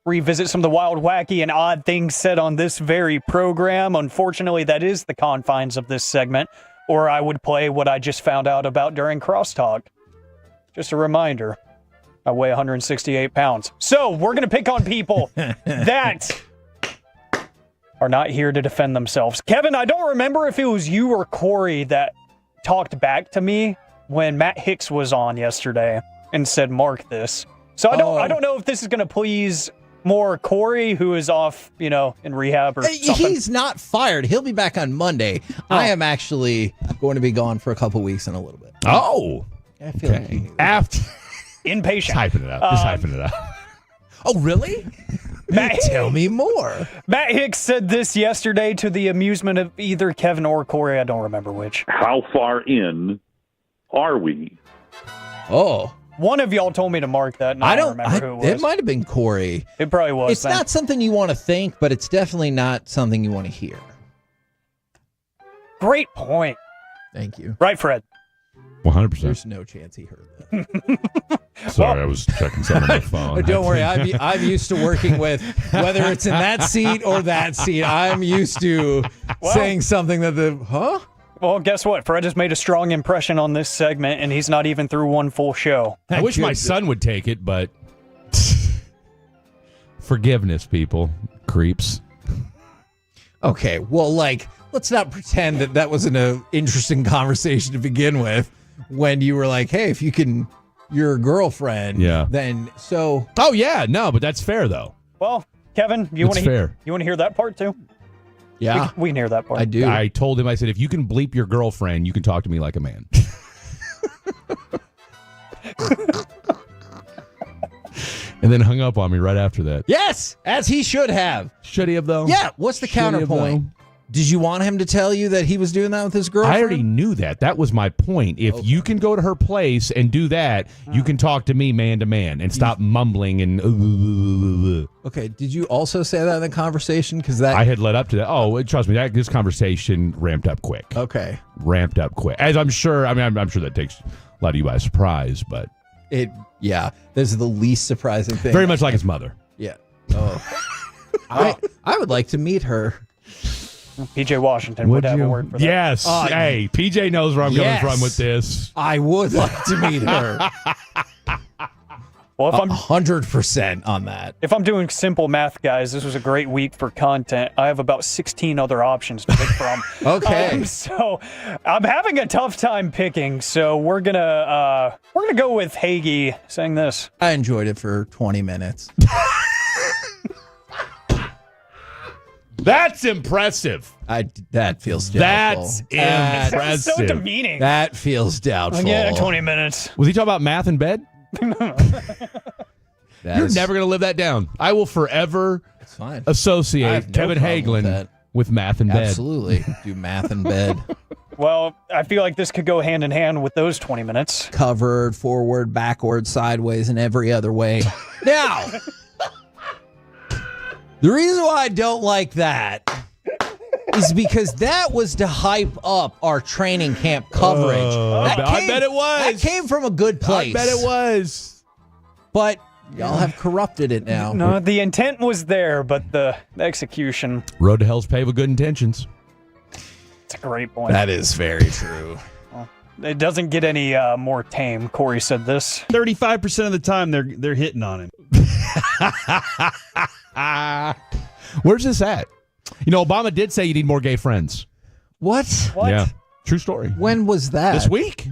revisit some of the wild, wacky, and odd things said on this very program. Unfortunately, that is the confines of this segment, or I would play what I just found out about during Crosstalk. Just a reminder, I weigh 168 pounds. So we're going to pick on people that are not here to defend themselves. Kevin, I don't remember if it was you or Corey that talked back to me when Matt Hicks was on yesterday and said, mark this. So I don't know if this is going to please more Corey, who is off, in rehab or something. He's not fired. He'll be back on Monday. I am actually going to be gone for a couple weeks in a little bit. Oh. I feel like you knew that. After. Impatient. Just hyping it up. Just hyping it up. Oh, really? Tell me more. Matt Hicks said this yesterday to the amusement of either Kevin or Corey. I don't remember which. How far in are we? Oh. One of y'all told me to mark that, and I don't remember who it was. It might have been Corey. It probably was. It's not something you want to think, but it's definitely not something you want to hear. Great point. Thank you. Right, Fred? 100%. There's no chance he heard that. Sorry, I was checking something on my phone. Don't worry, I'm used to working with, whether it's in that seat or that seat, I'm used to saying something that Well, guess what? Fred has made a strong impression on this segment, and he's not even through one full show. I wish my son would take it, but forgiveness, people. Creeps. Okay, well, let's not pretend that wasn't an interesting conversation to begin with when you were like, hey, if you can your girlfriend, then so. Oh yeah, no, but that's fair though. Well, Kevin, you want to hear that part too? Yeah, we can hear that part. I do. I told him, I said, if you can bleep your girlfriend, you can talk to me like a man. And then hung up on me right after that. Yes, as he should have. Should he have, though? Yeah, what's the counterpoint? Did you want him to tell you that he was doing that with his girlfriend? I already knew that. That was my point. If you can go to her place and do that, you can talk to me man to man and stop mumbling and. Okay, did you also say that in the conversation? Because that I had led up to that. Oh, trust me, this conversation ramped up quick. Okay, ramped up quick. As I'm sure. I mean, I'm sure that takes a lot of you by surprise, but this is the least surprising thing. Very much like his mother. Yeah. Oh, I would like to meet her. PJ Washington would have a word for that. Yes. Hey, PJ knows where I'm coming from with this. I would like to meet her. Well, if I'm 100% on that. If I'm doing simple math, guys, this was a great week for content. I have about 16 other options to pick from. Okay. So I'm having a tough time picking. So we're gonna go with Hagee saying this. I enjoyed it for 20 minutes. That's impressive. That feels doubtful. That's impressive. That's so demeaning. That feels doubtful. Yeah, 20 minutes. Was he talking about math in bed? You're never going to live that down. I will forever associate Kevin Hagelin with math in bed. Absolutely. Do math in bed. Well, I feel like this could go hand in hand with those 20 minutes. Covered, forward, backward, sideways, and every other way. Now, the reason why I don't like that is because that was to hype up our training camp coverage. I bet it was. That came from a good place. I bet it was. But y'all have corrupted it now. No, the intent was there, but the execution. Road to hell's paved with good intentions. It's a great point. That is very true. Well, it doesn't get any more tame. Corey said this. 35% of the time they're hitting on him. Where's this at? You know, Obama did say you need more gay friends. What? Yeah. True story. When was that? This week.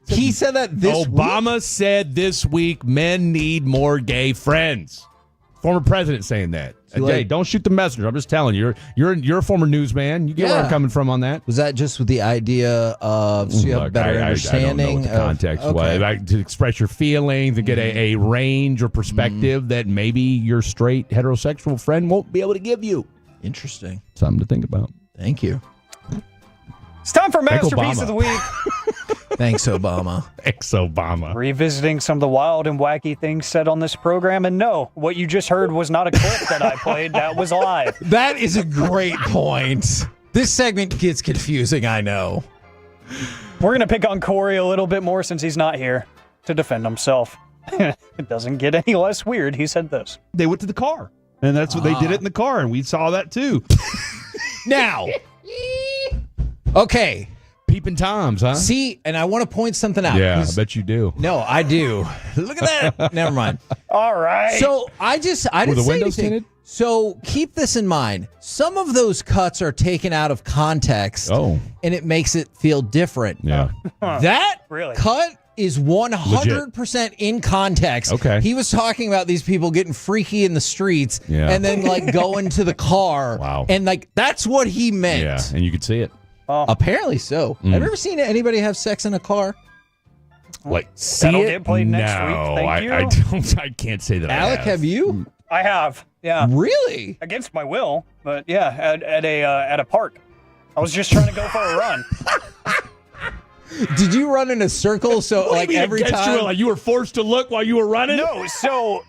He said that this week? Obama said this week men need more gay friends. Former president saying that. Hey, don't shoot the messenger. I'm just telling you. You're a former newsman. You get where I'm coming from on that. Was that just with the idea of so you have a better understanding? I don't know what the context was. Like, to express your feelings and get a range or perspective that maybe your straight heterosexual friend won't be able to give you. Interesting. Something to think about. Thank you. It's time for Masterpiece of the Week. Thanks, Obama. Thanks, Obama. Revisiting some of the wild and wacky things said on this program. And no, what you just heard was not a clip that I played. That was live. That is a great point. This segment gets confusing, I know. We're going to pick on Corey a little bit more since he's not here to defend himself. It doesn't get any less weird. He said this. They went to the car. And that's what they did it in the car, and we saw that too. Now, okay. Peeping Toms, huh? See, and I want to point something out. Yeah, I bet you do. No, I do. Look at that. Never mind. All right. So I didn't the say windows anything. tinted? So keep this in mind. Some of those cuts are taken out of context. Oh. And it makes it feel different. Yeah. That Really? cut is 100% in context. Okay. He was talking about these people getting freaky in the streets and then like going to the car. Wow. And like that's what he meant. Yeah, and you could see it. Apparently so. Have you ever seen anybody have sex in a car? Like, see That'll it? get played next week. Thank you. I don't. I can't say that. Alec, have you? I have. Yeah. Really? Against my will, but yeah, at a park. I was just trying to go for a run. Did you run in a circle? So like every time like you were forced to look while you were running? No, so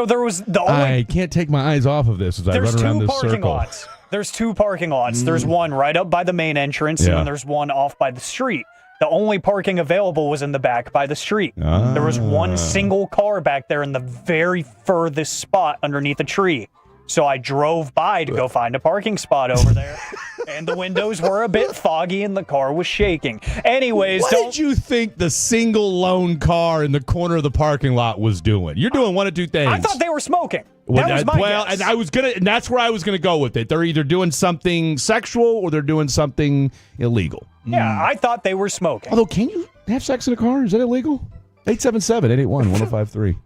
there was the only. I can't take my eyes off of this as I run around this circle. Lots. There's two parking lots. There's one right up by the main entrance, and then there's one off by the street. The only parking available was in the back by the street. There was one single car back there in the very furthest spot underneath a tree. So I drove by to go find a parking spot over there, and the windows were a bit foggy and the car was shaking. Anyways, what did you think the single lone car in the corner of the parking lot was doing? You're doing one of two things. I thought they were smoking. That was my guess. and that's where I was gonna go with it. They're either doing something sexual or they're doing something illegal. Yeah, I thought they were smoking. Although, can you have sex in a car? Is that illegal? 877-881-1053.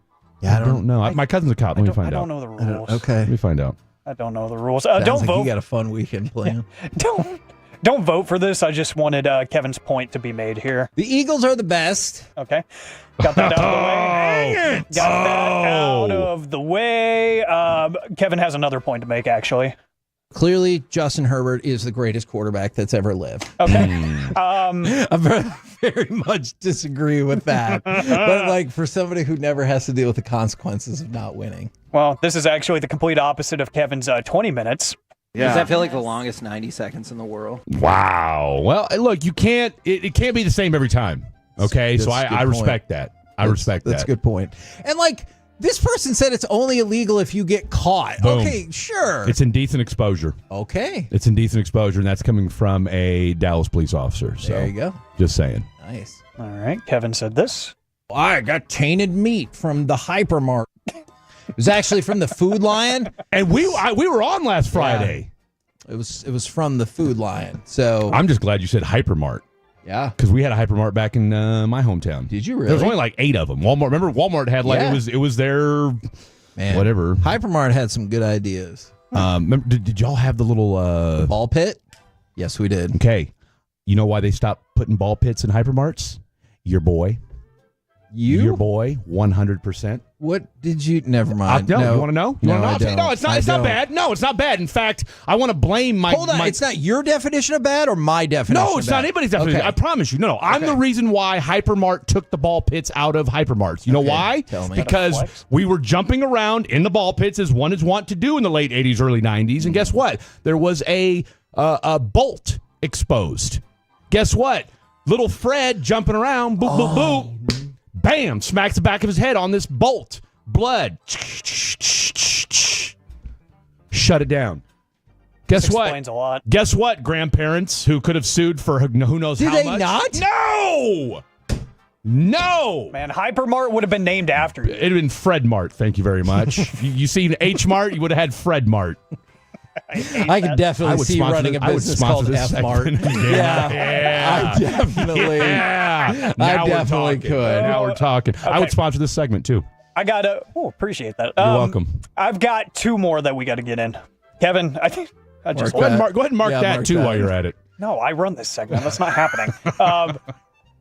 Yeah, I don't know. My cousin's a cop. Let me find out. I don't know the rules. Okay. Let me find out. I don't know the rules. Sounds Don't like vote. You got a fun weekend planned. Don't vote for this. I just wanted Kevin's point to be made here. The Eagles are the best. Okay. Got that out of the way. Got that out of the way. Kevin has another point to make, actually. Clearly, Justin Herbert is the greatest quarterback that's ever lived. Okay. I very much disagree with that. But like for somebody who never has to deal with the consequences of not winning. Well, this is actually the complete opposite of Kevin's 20 minutes. Does that feel like the longest 90 seconds in the world? Wow. Well, look, you can't. It can't be the same every time. Okay, so I respect that. I respect that. That's a good point. And like this person said, it's only illegal if you get caught. Boom. Okay, sure. It's indecent exposure. Okay. It's indecent exposure, and that's coming from a Dallas police officer. So There you go. Just saying. Nice. All right. Kevin said this. I got tainted meat from the hypermart. It was actually from the Food Lion, and we were on last Friday. Yeah. It was from the Food Lion. So I'm just glad you said hypermart. Yeah, because we had a hypermart back in my hometown. Did you really? There was only like 8 of them. Walmart. Remember, Walmart had like it was their whatever. Hypermart had some good ideas. Remember, did y'all have the little the ball pit? Yes, we did. Okay, you know why they stopped putting ball pits in hypermarts? Your boy. Your boy, 100%. What did you? Never mind. No, you want to know? No, I I'll tell you. don't. No, it's not. It's not bad. No, it's not bad. In fact, I want to blame my. Hold on. It's not your definition of bad or my definition. No, it's of bad? not anybody's definition. Okay. I promise you. No. I'm the reason why Hypermart took the ball pits out of Hypermarts. You know why? Tell me. Because we were jumping around in the ball pits as one is wont to do in the late 80s, early 90s, and guess what? There was a bolt exposed. Guess what? Little Fred jumping around. Boop, boop, boop. Bam! Smacks the back of his head on this bolt. Blood. Shut it down. Guess This what? explains a lot. Guess what, grandparents who could have sued for who knows Did how they much? not? No! Man, Hypermart would have been named after you. It'd have been Fred Mart, thank you very much. you seen H Mart, you would have had Fred Mart. I could definitely see running a business called F Mart. Yeah. I definitely. Yeah. I Now we're definitely talking. could. Now we're talking. I would sponsor this segment too. I got to appreciate that. You're welcome. I've got 2 more that we got to get in. Kevin, I think I just Go ahead and mark that too while you're at it. No, I run this segment. That's not happening.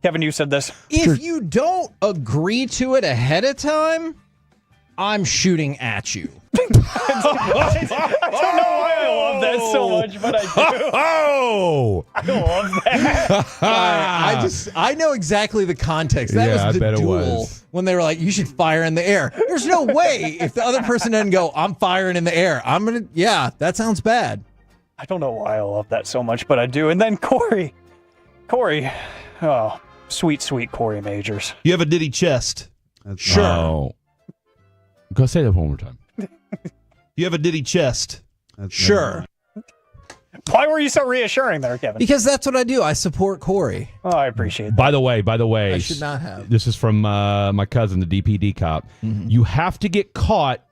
Kevin, you said this. If you don't agree to it ahead of time, I'm shooting at you. I don't know why I love that so much, but I do. Oh! I love that. I know exactly the context. That Yeah, was I bet the it duel was. when they were like, you should fire in the air. There's no way if the other person doesn't go, I'm firing in the air. That sounds bad. I don't know why I love that so much, but I do. And then Corey, oh, sweet Corey Majors. You have a ditty chest. Sure. Oh. Go say that one more time. You have a ditty chest. Sure. Why were you so reassuring there, Kevin? Because that's what I do. I support Corey. Oh, I appreciate that. By the way, I should not have. This is from my cousin, the DPD cop. Mm-hmm. You have to get caught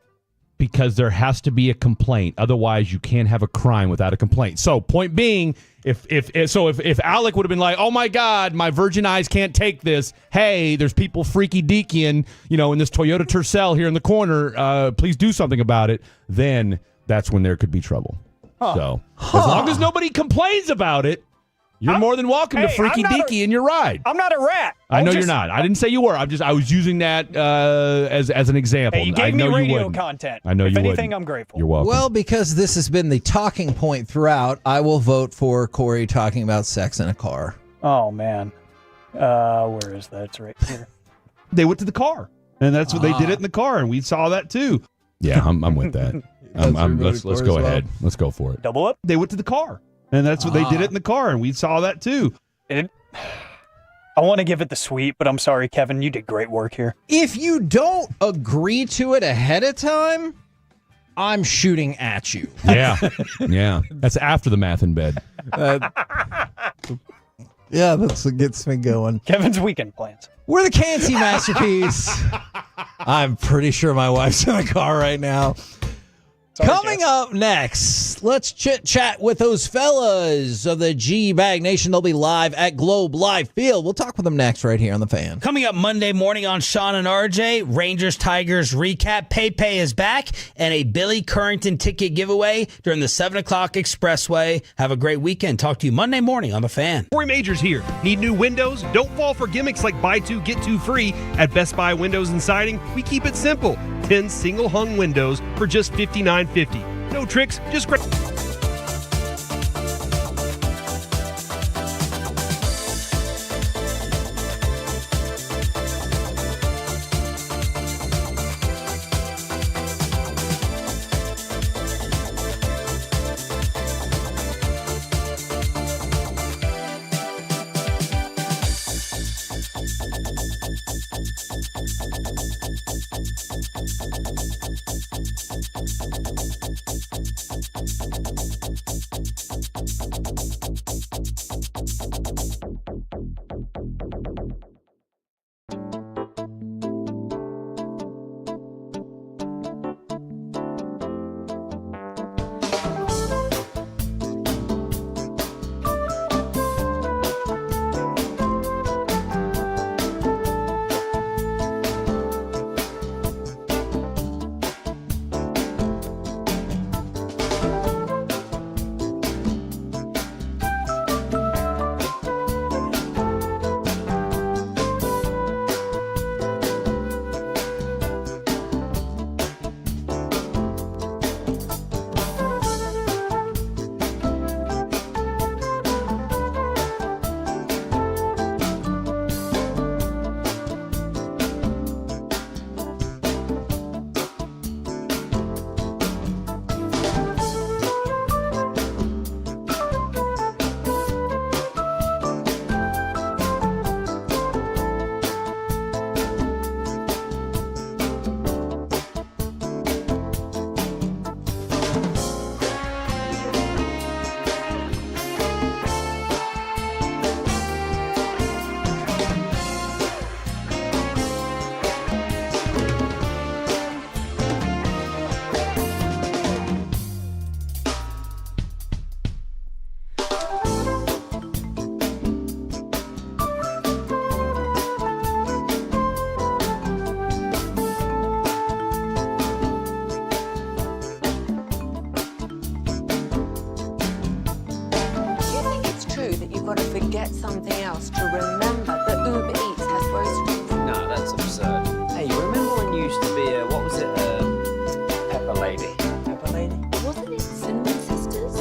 because there has to be a complaint. Otherwise, you can't have a crime without a complaint. So, point being, if Alec would have been like, "Oh my God, my virgin eyes can't take this. Hey, there's people freaky deakying, in this Toyota Tercel here in the corner. Please do something about it." Then that's when there could be trouble. Huh. So, as long as nobody complains about it, you're more than welcome to freaky deaky in your ride. I'm not a rat. I know you're not. I didn't say you were. I was using that as an example. Hey, you gave I know me radio you content. I know if you anything, wouldn't. I'm grateful. You're welcome. Well, because this has been the talking point throughout, I will vote for Corey talking about sex in a car. Oh, man. Where is that? It's right here. They went to the car, and that's what they did it in the car, and we saw that too. Yeah, I'm with that. Let's go ahead. Let's go for it. Double up? They went to the car, and that's what they did it in the car, and we saw that too. I want to give it the sweet, but I'm sorry, Kevin. You did great work here. If you don't agree to it ahead of time, I'm shooting at you. Yeah. Yeah. That's after the math in bed. Yeah, that's what gets me going. Kevin's weekend plans. We're the Canty Masterpiece. I'm pretty sure my wife's in the car right now. Coming up next, let's chit-chat with those fellas of the Gbag Nation. They'll be live at Globe Life Field. We'll talk with them next right here on The Fan. Coming up Monday morning on Sean and RJ, Rangers-Tigers recap. Pepe is back, and a Billy Currington ticket giveaway during the 7 o'clock Expressway. Have a great weekend. Talk to you Monday morning on The Fan. Corey Majors here. Need new windows? Don't fall for gimmicks like buy two, get two free. At Best Buy Windows and Siding, we keep it simple. 10 single-hung windows for just $59.50. No tricks, just great. Something else to remember that Uber Eats has groceries. No, that's absurd. Hey, you remember when you used to be a, what was it, Pepper Lady? Pepper Lady? Wasn't it Cinnamon Sisters?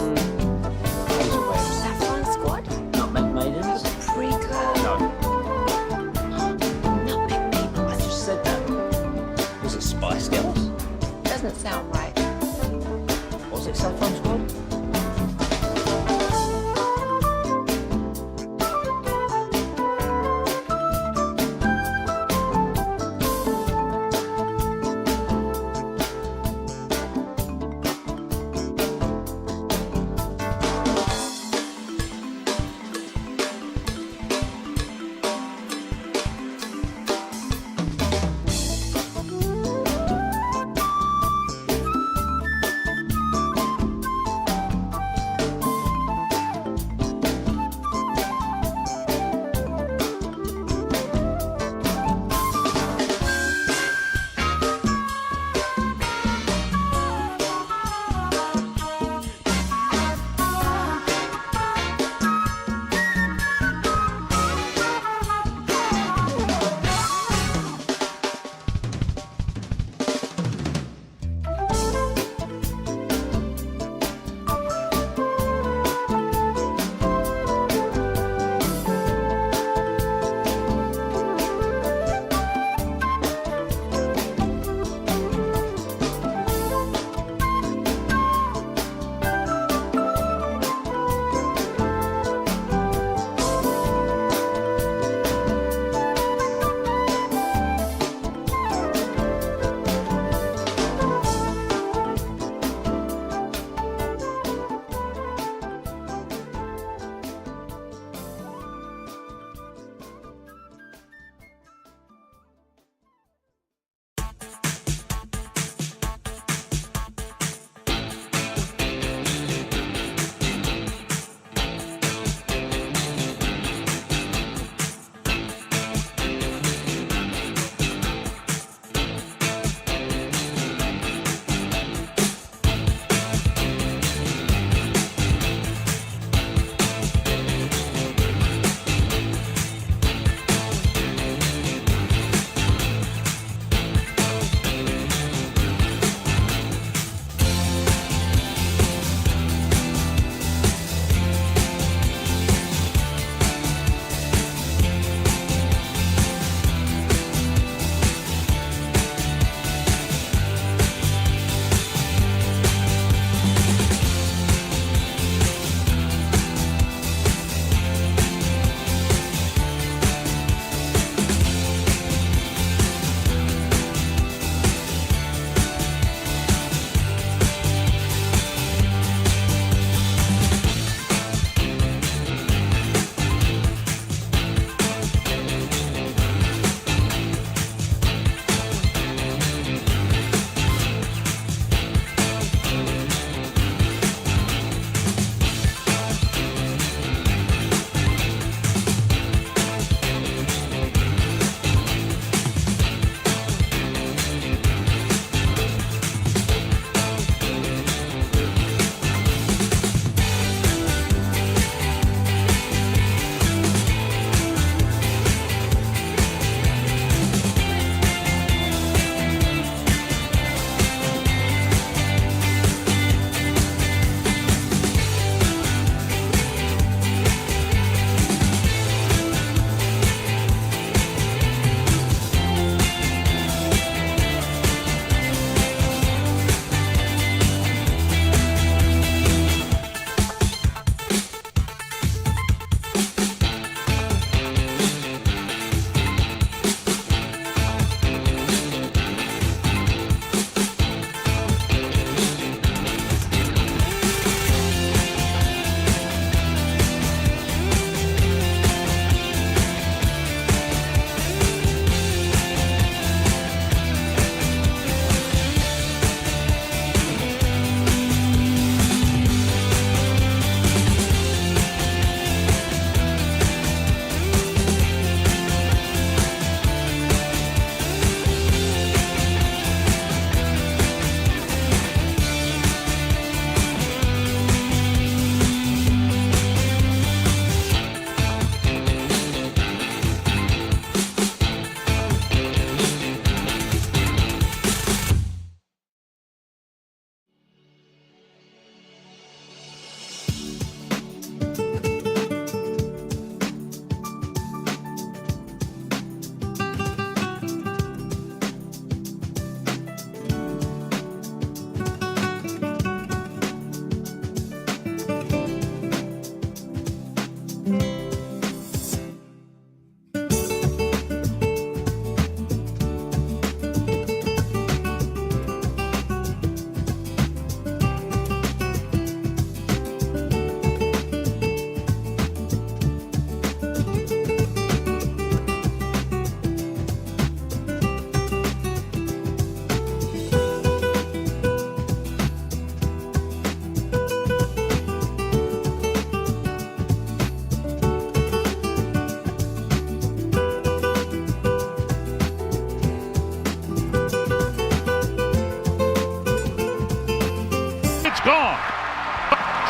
Hazel Waves. Saffron Squad? Nutmeg Maidens? Paprika? No. Nutmeg Maidens? I just said that. Was it Spice Girls? Doesn't sound right. Was it Saffron Squad?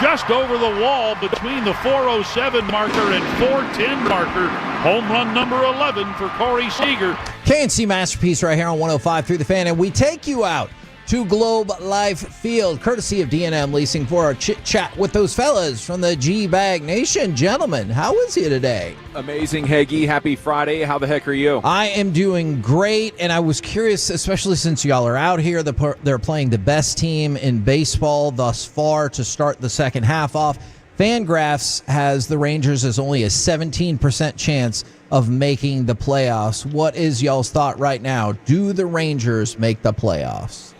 just over the wall between the 4:07 marker and 4:10 marker. Home run number 11 for Corey Seager. KNC Masterpiece right here on 105 through the Fan, and we take you out to Globe Life Field, courtesy of D&M Leasing, for our chit-chat with those fellas from the Gbag Nation. Gentlemen, how is you today? Amazing, Heggy. Happy Friday. How the heck are you? I am doing great, and I was curious, especially since y'all are out here, they're playing the best team in baseball thus far to start the second half off. Fangraphs has the Rangers as only a 17% chance of making the playoffs. What is y'all's thought right now? Do the Rangers make the playoffs?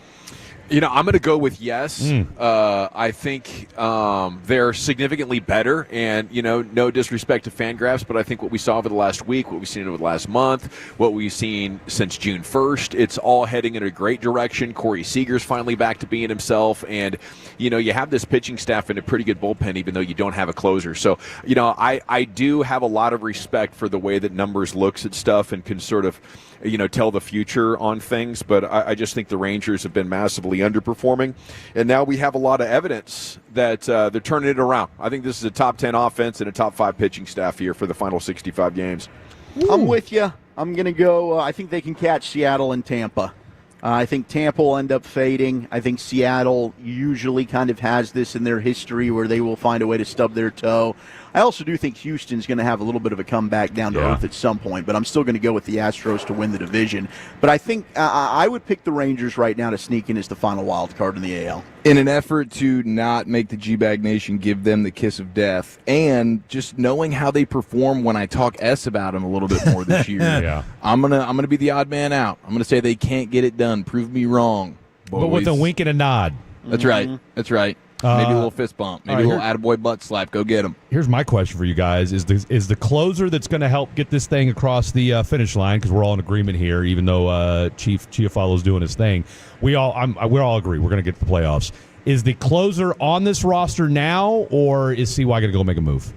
You know, I'm going to go with yes. I think they're significantly better, and, you know, no disrespect to Fangraphs, but I think what we saw over the last week, what we've seen over the last month, what we've seen since June 1st, it's all heading in a great direction. Corey Seager's finally back to being himself, and, you know, you have this pitching staff and a pretty good bullpen, even though you don't have a closer. So, you know, I do have a lot of respect for the way that Numbers looks at stuff and can sort of, you know, tell the future on things, but I just think the Rangers have been massively underperforming, and now we have a lot of evidence that they're turning it around. I think this is a top 10 offense and a top 5 pitching staff here for the final 65 games. I'm with you. I'm going to go, I think they can catch Seattle and Tampa. I think Tampa will end up fading. I think Seattle usually kind of has this in their history where they will find a way to stub their toe. I also do think Houston's going to have a little bit of a comeback down to earth at some point, but I'm still going to go with the Astros to win the division. But I think I would pick the Rangers right now to sneak in as the final wild card in the AL. In an effort to not make the Gbag Nation give them the kiss of death, and just knowing how they perform when I talk S about them a little bit more this year, I'm gonna be the odd man out. I'm gonna say they can't get it done. Prove me wrong, boys. But with a wink and a nod. That's right. That's right. Maybe a little fist bump. Maybe a little attaboy butt slap. Go get them. Here's my question for you guys: Is the closer that's going to help get this thing across the finish line? Because we're all in agreement here, even though Chief Chiafalo's doing his thing. We all agree we're going to get to the playoffs. Is the closer on this roster now, or is CY going to go make a move?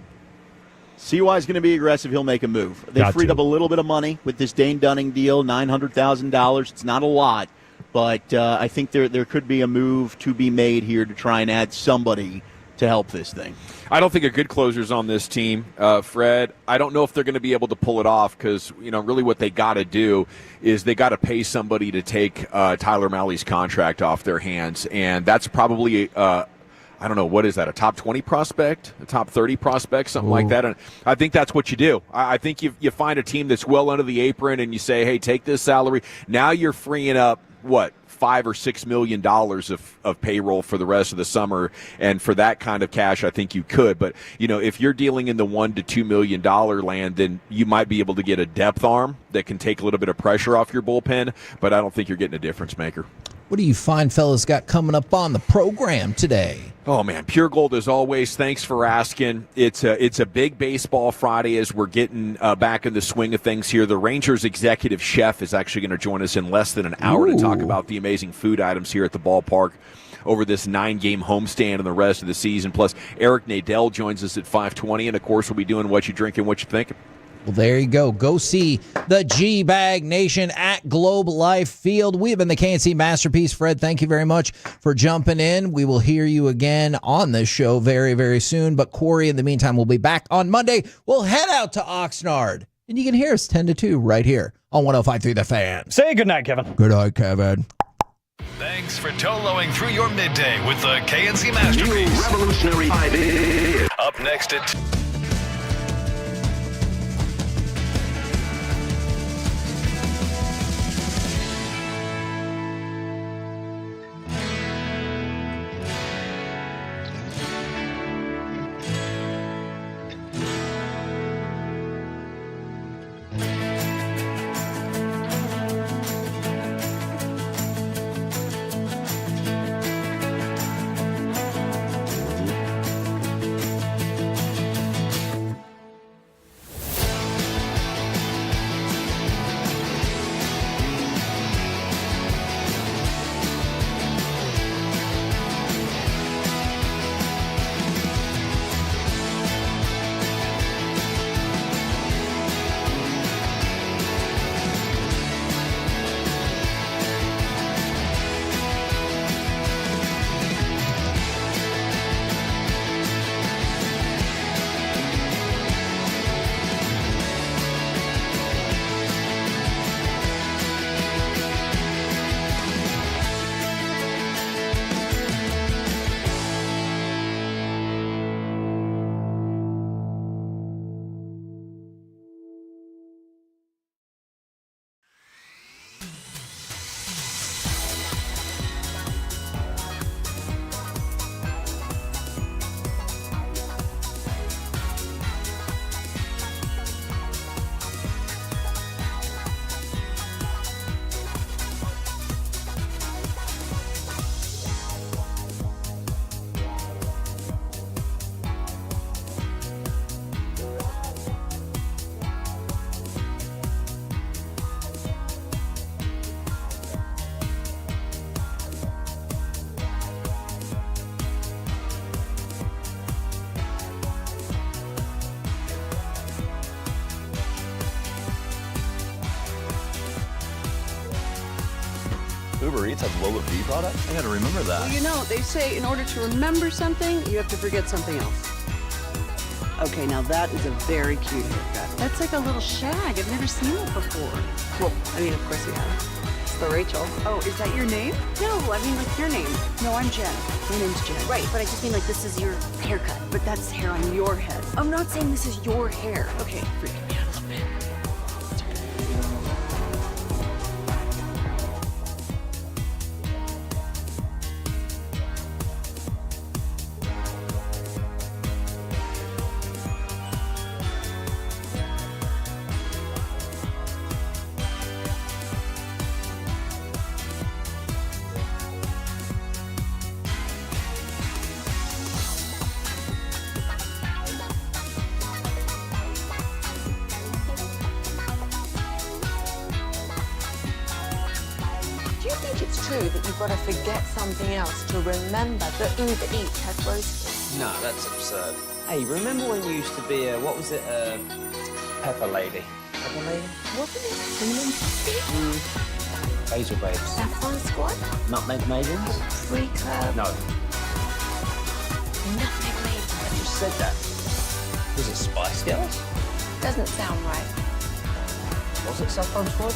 CY is going to be aggressive. He'll make a move. They freed up a little bit of money with this Dane Dunning deal, $900,000. It's not a lot. But I think there could be a move to be made here to try and add somebody to help this thing. I don't think a good closer's on this team, Fred. I don't know if they're going to be able to pull it off because, you know, really what they got to do is they got to pay somebody to take Tyler Malley's contract off their hands. And that's probably, I don't know, what is that, a top 20 prospect, a top 30 prospect, something like that? And I think that's what you do. I think you find a team that's well under the apron and you say, hey, take this salary. Now you're freeing up, what, $5 or $6 million of payroll for the rest of the summer, and for that kind of cash, I think you could. But, you know, if you're dealing in the $1 to $2 million land, then you might be able to get a depth arm that can take a little bit of pressure off your bullpen, but I don't think you're getting a difference maker. What do you find fellas got coming up on the program today? Oh, man, Pure Gold as always. Thanks for asking. It's a big baseball Friday as we're getting back in the swing of things here. The Rangers executive chef is actually going to join us in less than an hour to talk about the amazing food items here at the ballpark over this 9-game homestand and the rest of the season. Plus, Eric Nadel joins us at 5:20, and, of course, we'll be doing What You Drinking, What You Thinking. Well, there you go. Go see the Gbag Nation at Globe Life Field. We have been the KNC Masterpiece. Fred, thank you very much for jumping in. We will hear you again on this show very, very soon. But Corey, in the meantime, will be back on Monday. We'll head out to Oxnard, and you can hear us 10 to 2 right here on 105.3 The Fan. Say goodnight, Kevin. Good night, Kevin. Thanks for Toloing through your midday with the KNC Masterpiece. New revolutionary idea. Up next at... Uber Eats has low fee product? I gotta remember that. Well, you know, they say in order to remember something, you have to forget something else. Okay, now that is a very cute haircut. That's like a little shag. I've never seen it before. Well, I mean, of course we have. It's the Rachel. Oh, is that your name? No, I mean like your name. No, I'm Jen. My name's Jen. Right, but I just mean like this is your haircut. But that's hair on your head. I'm not saying this is your hair. Okay, freaking me out a little bit. True that you've got to forget something else to remember that Uber Eats has groceries. No, that's absurd. Hey, remember when you used to be a, what was it, pepper lady? Pepper lady? Wasn't it cinnamon? Basil babes. Saffron squad? Nutmeg maidens? Pre-club? No. Nutmeg maidens. I just said that. Was it Spice Girls? Doesn't sound right. Was it Saffron squad?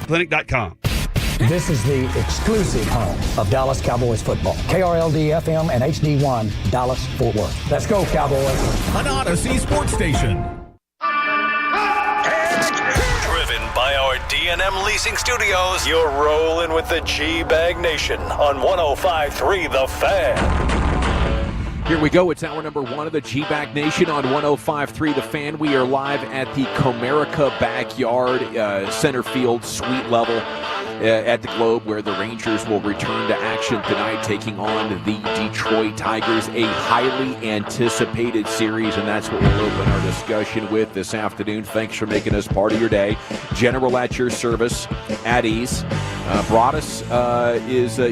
Clinic.com. This is the exclusive home of Dallas Cowboys football. KRLD-FM and HD1, Dallas, Fort Worth. Let's go, Cowboys. An Odyssey sports station. Driven by our D&M Leasing Studios, you're rolling with the Gbag Nation on 105.3 The Fan. Here we go. It's hour number one of the Gbag Nation on 105.3 The Fan. We are live at the Comerica backyard, center field, suite level at the Globe, where the Rangers will return to action tonight, taking on the Detroit Tigers. A highly anticipated series, and that's what we'll open our discussion with this afternoon. Thanks for making us part of your day. General at your service, at ease. Broaddus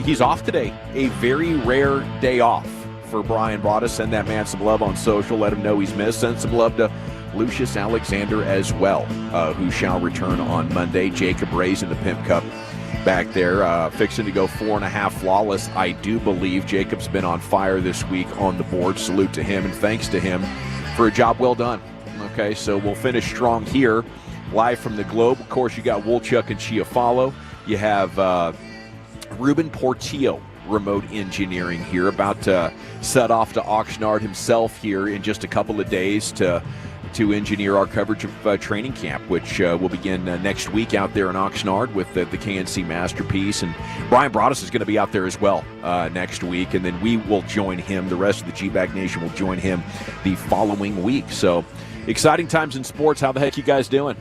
he's off today. A very rare day off for Brian Broaddus. Send that man some love on social. Let him know he's missed. Send some love to Lucius Alexander as well, who shall return on Monday. Jacob Ray's in the Pimp Cup back there, fixing to go 4.5 flawless. I do believe Jacob's been on fire this week on the board. Salute to him, and thanks to him for a job well done. Okay, so we'll finish strong here, live from the Globe. Of course, you got Wolchuk and Chiafalo. You have Ruben Portillo, remote engineering here, about to set off to Oxnard himself here in just a couple of days to engineer our coverage of training camp, which will begin next week out there in Oxnard with the KNC Masterpiece. And Brian Broaddus is going to be out there as well next week, and then we will join him. The rest of the Gbag Nation will join him the following week. So exciting times in sports. How the heck you guys doing?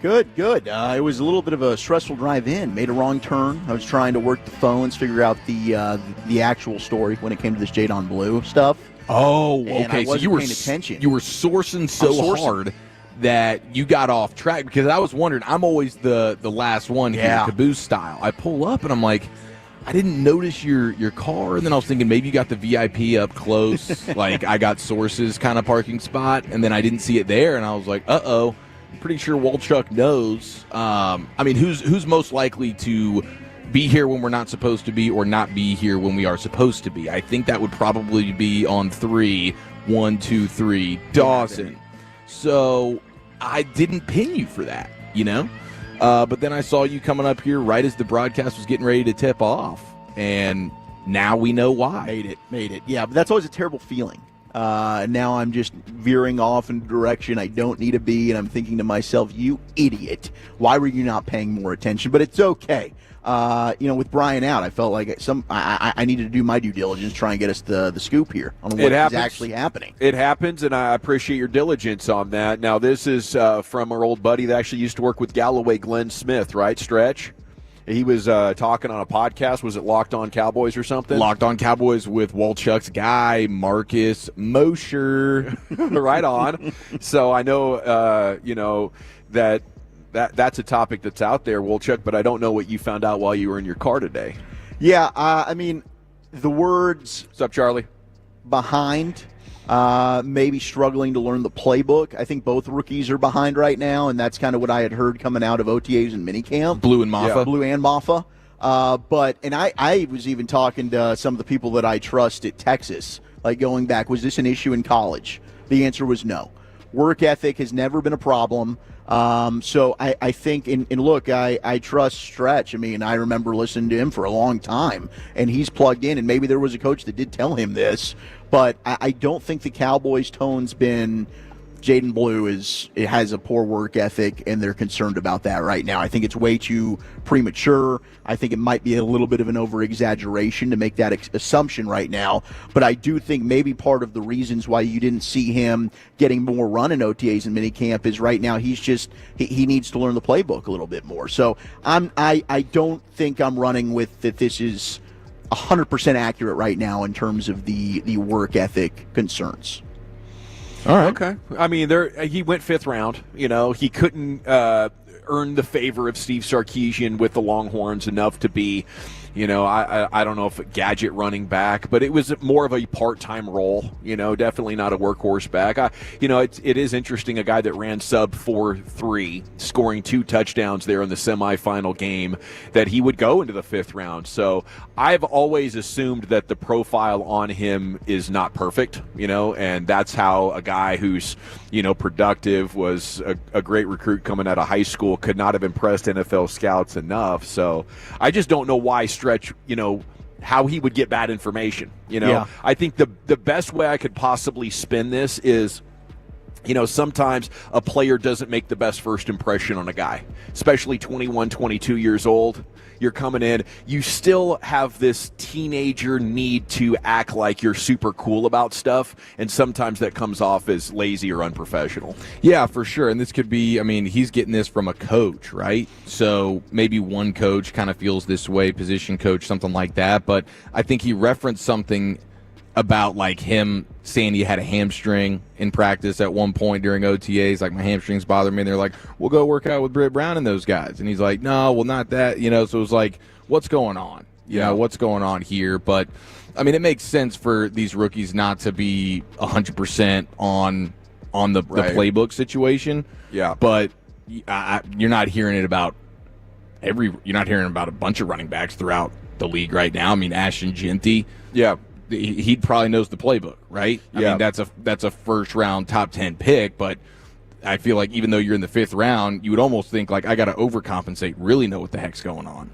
Good. It was a little bit of a stressful drive in. Made a wrong turn. I was trying to work the phones, figure out the actual story when it came to this Jadon Blue stuff. Oh, and okay. So you were paying attention. You were sourcing hard that you got off track, because I was wondering. I'm always the last one here, caboose style. I pull up and I'm like, I didn't notice your car, and then I was thinking maybe you got the VIP up close, like I got Source's kind of parking spot, and then I didn't see it there, and I was like, uh-oh. Pretty sure Wolchuk knows. I mean, who's most likely to be here when we're not supposed to be or not be here when we are supposed to be? I think that would probably be on 3, 1, 2, 3, Dawson. So I didn't pin you for that, you know? But then I saw you coming up here right as the broadcast was getting ready to tip off, and now we know why. Made it. Yeah, but that's always a terrible feeling. Now I'm just veering off in a direction I don't need to be, and I'm thinking to myself, you idiot, why were you not paying more attention? But it's okay. With Brian out, I felt like I needed to do my due diligence, try and get us the scoop here on what is actually happening. It happens, and I appreciate your diligence on that. Now, this is from our old buddy that actually used to work with Galloway, Glenn Smith, right, Stretch? He was talking on a podcast. Was it Locked On Cowboys or something? Locked On Cowboys with Wolchuk's guy, Marcus Mosher. Right on. So I know, that's a topic that's out there, Wolchuk, but I don't know what you found out while you were in your car today. Yeah, the words... What's up, Charlie? Behind... maybe struggling to learn the playbook. I think both rookies are behind right now, and that's kind of what I had heard coming out of OTAs and minicamp. Blue and Maffa. Yeah, Blue and Maffa. I was even talking to some of the people that I trust at Texas, like going back, was this an issue in college? The answer was no. Work ethic has never been a problem. So I think, and look, I trust Stretch. I mean, I remember listening to him for a long time, and he's plugged in, and maybe there was a coach that did tell him this, but I don't think the Cowboys' tone's been Jaden Blue has a poor work ethic, and they're concerned about that right now. I think it's way too premature. I think it might be a little bit of an over-exaggeration to make that assumption right now, but I do think maybe part of the reasons why you didn't see him getting more run in OTAs and minicamp is right now he needs to learn the playbook a little bit more. So I don't think I'm running with that this is 100% accurate right now in terms of the work ethic concerns. All right. Okay. I mean, he went 5th round. You know, he couldn't earn the favor of Steve Sarkisian with the Longhorns enough to be, I don't know if a gadget running back, but it was more of a part-time role, definitely not a workhorse back. It is interesting, a guy that ran sub 4.3, scoring 2 touchdowns there in the semifinal game, that he would go into the 5th round. So I've always assumed that the profile on him is not perfect, and that's how a guy who's, productive, was a great recruit coming out of high school, could not have impressed NFL scouts enough. So I just don't know why Stretch, how he would get bad information. Yeah. I think the best way I could possibly spin this is, sometimes a player doesn't make the best first impression on a guy, especially 21, 22 years old. You're coming in, you still have this teenager need to act like you're super cool about stuff, and sometimes that comes off as lazy or unprofessional. Yeah, for sure. And this could be, he's getting this from a coach, right? So maybe one coach kind of feels this way, position coach, something like that. But I think he referenced something about like him saying he had a hamstring in practice at one point during OTAs, like, my hamstrings bother me, and they're like, we'll go work out with Britt Brown and those guys, and he's like, no, well, not that, so it was like, what's going on, what's going on here? But it makes sense for these rookies not to be 100% on the playbook situation. But you're not hearing about you're not hearing about a bunch of running backs throughout the league right now. Ashton Jeanty, he probably knows the playbook, right? That's a first round top 10 pick, but I feel like even though you're in the 5th round, you would almost think like, I got to overcompensate, really know what the heck's going on.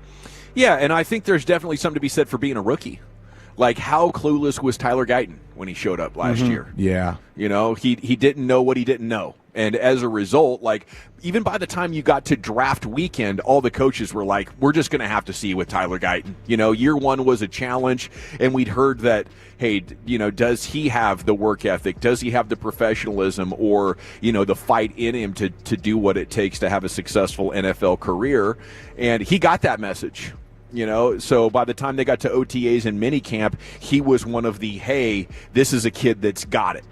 Yeah, and I think there's definitely something to be said for being a rookie. Like, how clueless was Tyler Guyton when he showed up last year? Yeah. He didn't know what he didn't know. And as a result, like, even by the time you got to draft weekend, all the coaches were like, we're just going to have to see with Tyler Guyton. Year one was a challenge, and we'd heard that, hey, does he have the work ethic? Does he have the professionalism or, the fight in him to do what it takes to have a successful NFL career? And he got that message. So by the time they got to OTAs and minicamp, he was one of the, hey, this is a kid that's got it,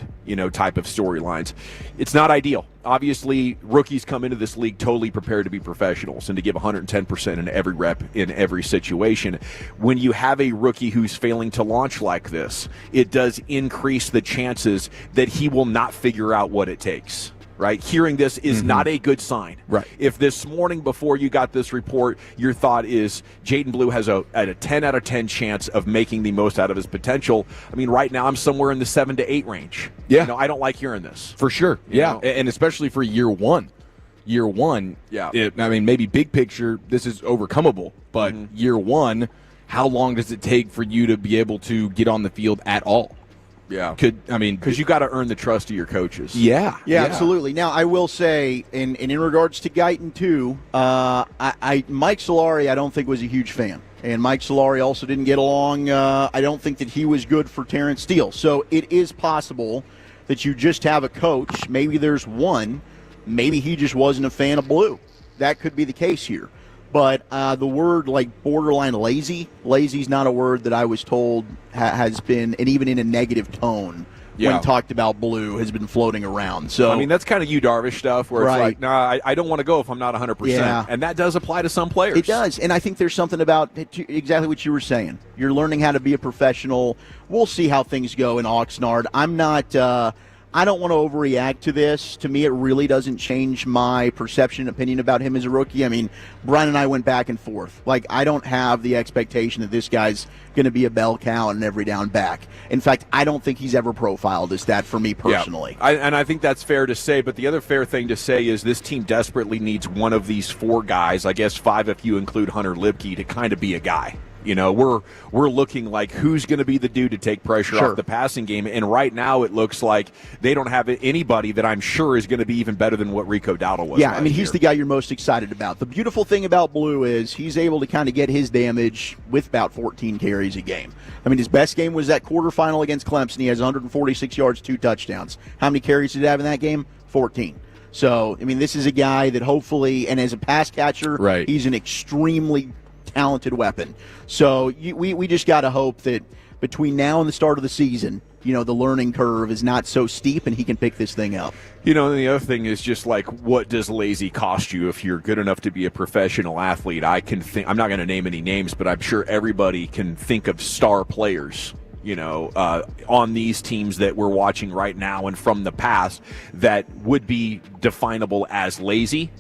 type of storylines. It's not ideal. Obviously, rookies come into this league totally prepared to be professionals and to give 110% in every rep in every situation. When you have a rookie who's failing to launch like this, it does increase the chances that he will not figure out what it takes. Right? Hearing this is not a good sign. Right. If this morning before you got this report, your thought is Jaden Blue has a 10 out of 10 chance of making the most out of his potential. I mean, right now I'm somewhere in the 7 to 8 range. Yeah. I don't like hearing this. For sure. Yeah. And especially for year one. Year one, maybe big picture, this is overcomable. But year one, how long does it take for you to be able to get on the field at all? Yeah. Because you got to earn the trust of your coaches. Yeah, absolutely. Now, I will say, in regards to Guyton, too, Mike Solari, I don't think was a huge fan. And Mike Solari also didn't get along. I don't think that he was good for Terrence Steele. So it is possible that you just have a coach. Maybe there's one. Maybe he just wasn't a fan of Blue. That could be the case here. But the word borderline lazy's not a word that I was told has been, and even in a negative tone, when talked about Blue, has been floating around. So that's kind of you Darvish stuff where it's like, nah, I don't want to go if I'm not 100%. Yeah. And that does apply to some players. It does. And I think there's something about exactly what you were saying. You're learning how to be a professional. We'll see how things go in Oxnard. I don't want to overreact to this. To me, it really doesn't change my perception, opinion about him as a rookie. I mean, Brian and I went back and forth. I don't have the expectation that this guy's going to be a bell cow and an every down back. In fact, I don't think he's ever profiled as that for me personally. Yeah. And I think that's fair to say. But the other fair thing to say is this team desperately needs one of these 4 guys, I guess 5 if you include Hunter Lipke, to kind of be a guy. We're looking like who's going to be the dude to take pressure off the passing game. And right now it looks like they don't have anybody that I'm sure is going to be even better than what Rico Dowdle was. Yeah, he's the guy you're most excited about. The beautiful thing about Blue is he's able to kind of get his damage with about 14 carries a game. His best game was that quarterfinal against Clemson. He has 146 yards, 2 touchdowns. How many carries did he have in that game? 14. So, this is a guy that hopefully, and as a pass catcher, he's an extremely talented weapon. So we just got to hope that between now and the start of the season, the learning curve is not so steep and he can pick this thing up. And the other thing is just what does lazy cost you if you're good enough to be a professional athlete? I'm not going to name any names, but I'm sure everybody can think of star players, on these teams that we're watching right now and from the past that would be definable as lazy.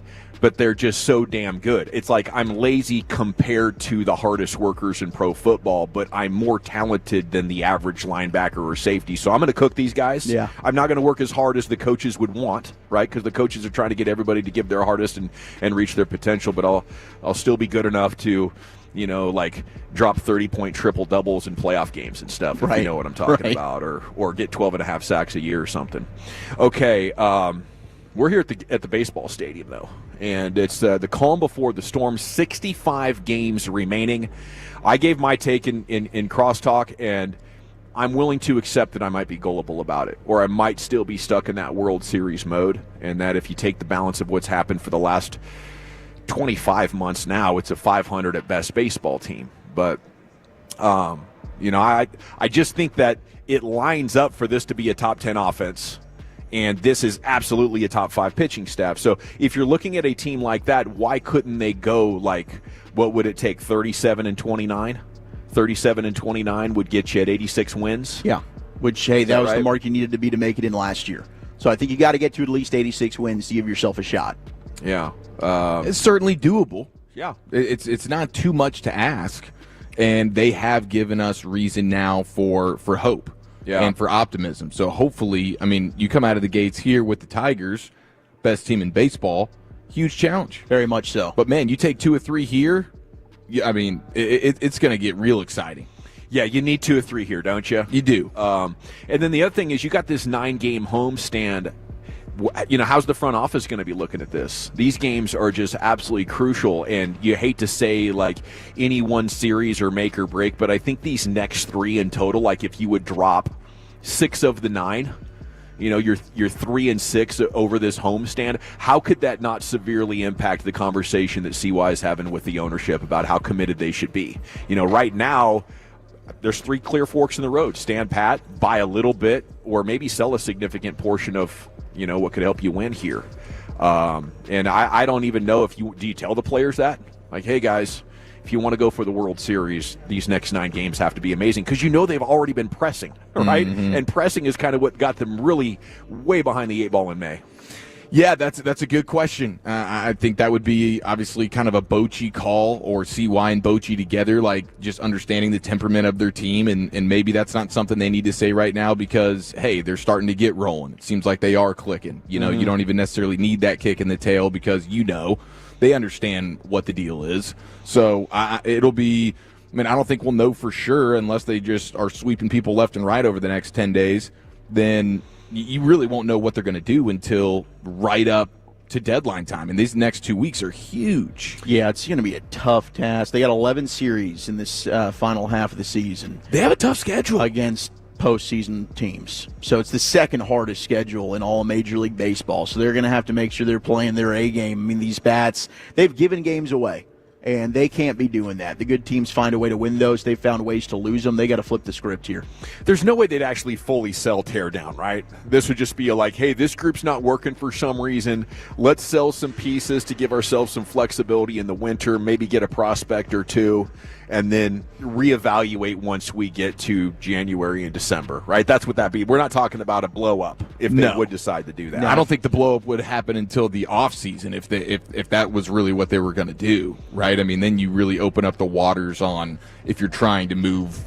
But they're just so damn good. It's like I'm lazy compared to the hardest workers in pro football, but I'm more talented than the average linebacker or safety. So I'm going to cook these guys. Yeah. I'm not going to work as hard as the coaches would want, right? Because the coaches are trying to get everybody to give their hardest and reach their potential. But I'll still be good enough to, drop 30-point triple doubles in playoff games and stuff. If you know what I'm talking about, or get 12.5 sacks a year or something. Okay. We're here at the baseball stadium, though, and it's the calm before the storm. 65 games remaining. I gave my take in crosstalk, and I'm willing to accept that I might be gullible about it, or I might still be stuck in that World Series mode, and that if you take the balance of what's happened for the last 25 months now, it's a 500 at best baseball team. But, I just think that it lines up for this to be a top 10 offense. And this is absolutely a top 5 pitching staff. So if you're looking at a team like that, why couldn't they go what would it take, 37-29? 37-29 would get you at 86 wins. Yeah, which, hey, that was the mark you needed to be to make it in last year. So I think you got to get to at least 86 wins to give yourself a shot. Yeah. It's certainly doable. Yeah. It's not too much to ask, and they have given us reason now for hope. Yeah. And for optimism. So hopefully, you come out of the gates here with the Tigers, best team in baseball, huge challenge. Very much so. But, man, you take 2 or 3 here, it's going to get real exciting. Yeah, you need 2 or 3 here, don't you? You do. And then the other thing is you got this 9-game homestand. How's the front office going to be looking at this? These games are just absolutely crucial, and you hate to say any one series or make or break, but I think these next 3 in total, if you would drop 6 of the 9, You're 3-6 over this homestand. How could that not severely impact the conversation that CY is having with the ownership about how committed they should be? Right now, there's 3 clear forks in the road. Stand pat, buy a little bit, or maybe sell a significant portion of, what could help you win here. And I don't even know do you tell the players that? Like, hey, guys, if you want to go for the World Series, these next 9 games have to be amazing, because they've already been pressing, right? Mm-hmm. And pressing is kind of what got them really way behind the 8 ball in May. Yeah, that's a good question. I think that would be obviously kind of a Bochy call, or CY and Bochy together, like just understanding the temperament of their team, and maybe that's not something they need to say right now because, hey, they're starting to get rolling. It seems like they are clicking. You don't even necessarily need that kick in the tail because they understand what the deal is. So it'll be – I don't think we'll know for sure unless they just are sweeping people left and right over the next 10 days. Then you really won't know what they're going to do until right up to deadline time. And these next 2 weeks are huge. Yeah, it's going to be a tough task. They got 11 series in this final half of the season. They have a tough schedule. Against postseason teams. So it's the second hardest schedule in all of Major League Baseball. So they're going to have to make sure they're playing their A game. These bats, they've given games away, and they can't be doing that. The good teams find a way to win those. They've found ways to lose them. They got to flip the script here. There's no way they'd actually fully sell tear down, right? This would just be hey, this group's not working for some reason. Let's sell some pieces to give ourselves some flexibility in the winter, maybe get a prospect or two, and then reevaluate once we get to January and December, right? That's what that'd be. We're not talking about a blow-up if they would decide to do that. No, I don't think the blow-up would happen until the offseason if that was really what they were going to do, right? Then you really open up the waters on if you're trying to move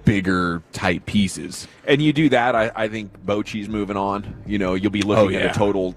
bigger type pieces. And you do that, I think Bochy's moving on. You'll be looking at a total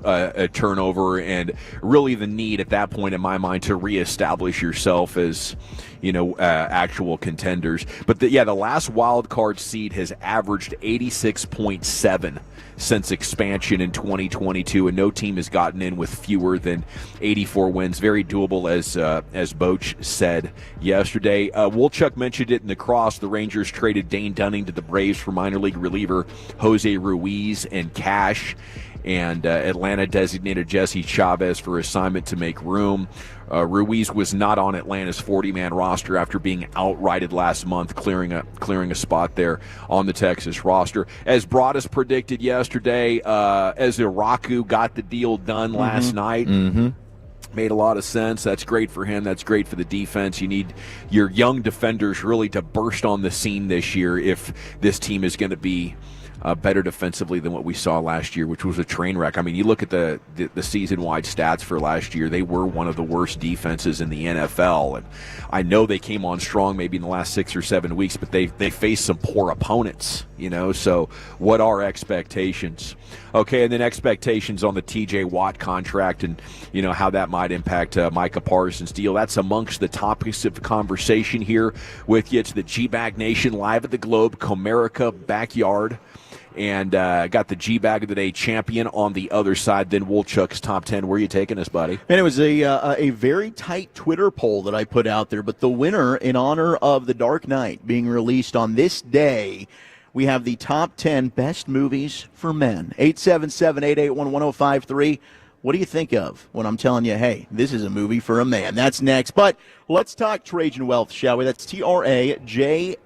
turnover, and really the need at that point, in my mind, to reestablish yourself as actual contenders. But the last wild card seed has averaged 86.7 since expansion in 2022, and no team has gotten in with fewer than 84 wins. Very doable, as Boch said yesterday. Wolchuk mentioned it in the cross. The Rangers traded Dane Dunning to the Braves for minor league reliever Jose Ruiz and cash, and Atlanta designated Jesse Chavez for assignment to make room. Ruiz was not on Atlanta's 40-man roster after being outrighted last month, clearing a spot there on the Texas roster. As Broadus predicted yesterday, as Iraku got the deal done last night. Mm-hmm. Made a lot of sense. That's great for him. That's great for the defense. You need your young defenders really to burst on the scene this year if this team is going to be better defensively than what we saw last year, which was a train wreck. You look at the season-wide stats for last year. They were one of the worst defenses in the NFL, and I know they came on strong maybe in the last 6 or 7 weeks, but they faced some poor opponents, so what are expectations? Okay, and then expectations on the TJ Watt contract and, how that might impact Micah Parsons' deal. That's amongst the topics of conversation here with you. It's the Gbag Nation live at the Globe, Comerica backyard. And got the Gbag of the Day champion on the other side. Then Wolchuk's top 10. Where are you taking us, buddy? And it was a very tight Twitter poll that I put out there. But the winner, in honor of The Dark Knight being released on this day, we have the top 10 best movies for men. 877-881-1053. What do you think of when I'm telling you, hey, this is a movie for a man? That's next. But let's talk Trajan Wealth, shall we? That's TRAJAN.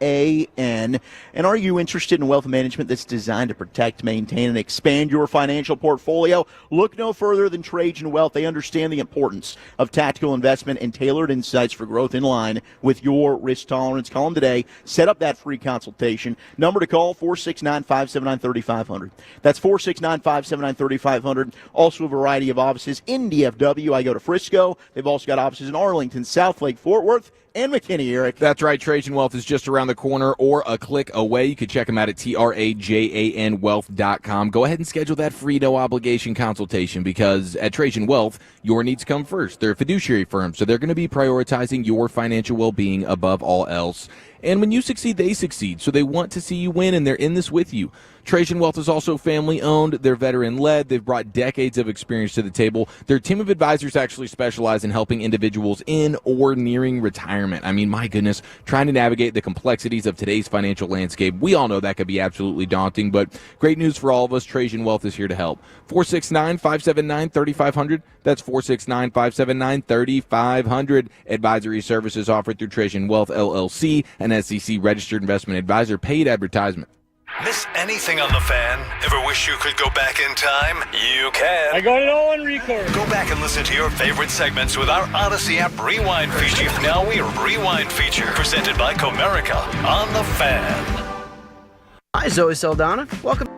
And are you interested in wealth management that's designed to protect, maintain, and expand your financial portfolio? Look no further than Trajan Wealth. They understand the importance of tactical investment and tailored insights for growth in line with your risk tolerance. Call them today. Set up that free consultation. Number to call, 469-579-3500. That's 469-579-3500. Also a variety of offices in DFW. I go to Frisco. They've also got offices in Arlington, Southlake, Fort Worth, and McKinney, Eric. That's right. Trajan Wealth is just around the corner or a click away. You can check them out at trajanwealth.com. Go ahead and schedule that free no-obligation consultation because at Trajan Wealth, your needs come first. They're a fiduciary firm, so they're going to be prioritizing your financial well-being above all else. And when you succeed, they succeed. So they want to see you win, and they're in this with you. Trajan Wealth is also family-owned. They're veteran-led. They've brought decades of experience to the table. Their team of advisors actually specialize in helping individuals in or nearing retirement. retirement. I mean, my goodness, trying to navigate the complexities of today's financial landscape. We all know that could be absolutely daunting, but great news for all of us. Trajan Wealth is here to help. 469-579-3500. That's 469-579-3500. Advisory services offered through Trajan Wealth, LLC, an SEC-registered investment advisor. Paid advertisement. Miss anything on the Fan? Ever wish you could go back in time? You can. I got it all on record. Go back and listen to your favorite segments with our Odyssey app Rewind feature. Now we Rewind feature presented by Comerica on the Fan. Hi, Zoe Saldana. Welcome.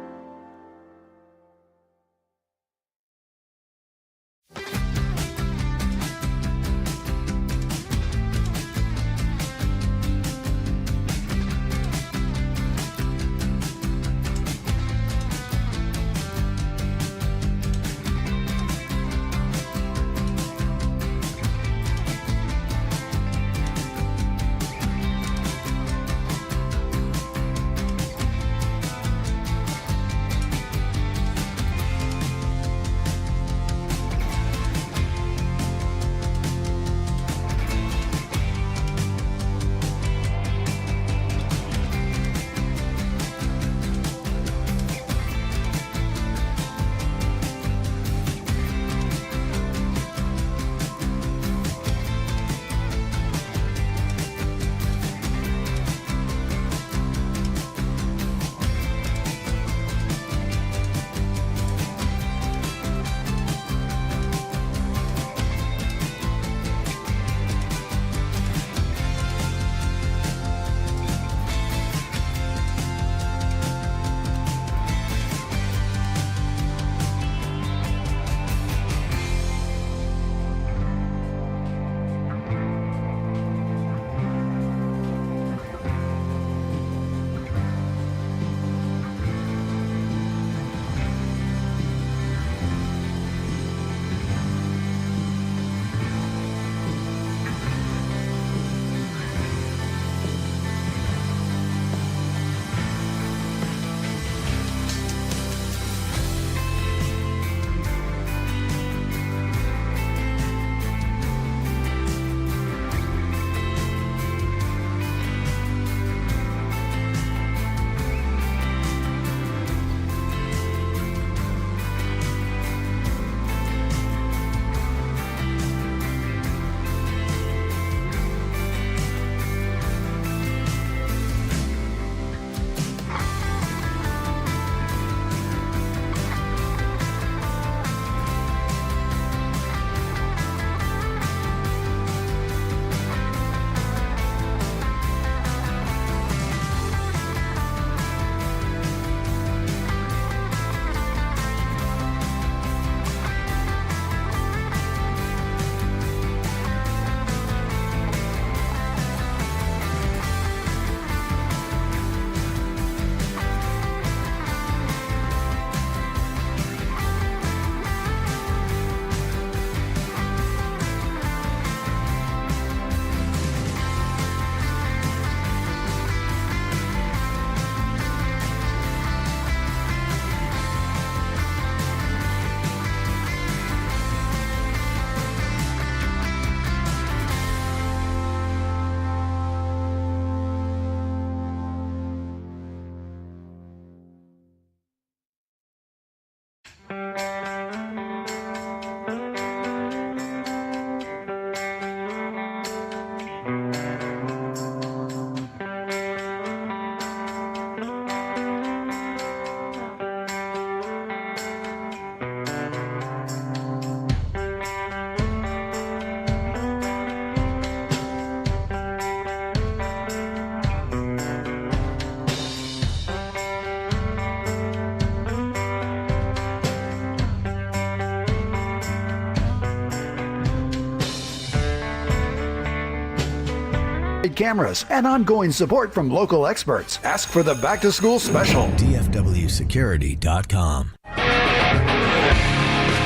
cameras, and ongoing support from local experts. Ask for the Back to School Special. DFWsecurity.com.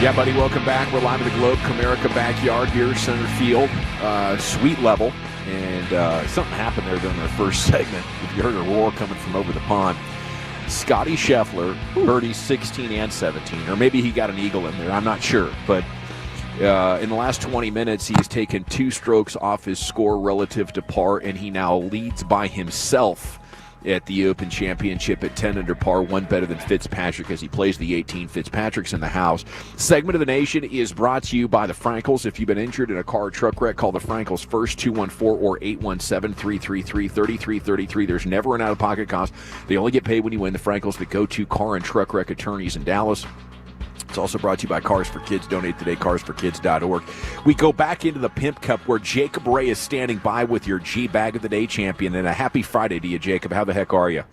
Yeah, buddy, welcome back. We're live at the Globe Comerica backyard here, center field, suite level. And something happened there during our first segment. If you heard a roar coming from over the pond. Scotty Scheffler, birdies 16 and 17, or maybe he got an eagle in there. I'm not sure. But In the last 20 minutes, he's taken 2 strokes off his score relative to par, and he now leads by himself at the Open Championship at 10 under par, 1 better than Fitzpatrick as he plays the 18. Fitzpatrick's in the house. Segment of the Nation is brought to you by the Frankels. If you've been injured in a car or truck wreck, call the Frankels first, 214 or 817-333-3333. There's never an out-of-pocket cost. They only get paid when you win. The Frankels, the go-to car and truck wreck attorneys in Dallas. It's also brought to you by Cars for Kids. Donate today, carsforkids.org. We go back into the Pimp Cup where Jacob Ray is standing by with your G-Bag of the Day champion. And a happy Friday to you, Jacob. How the heck are you?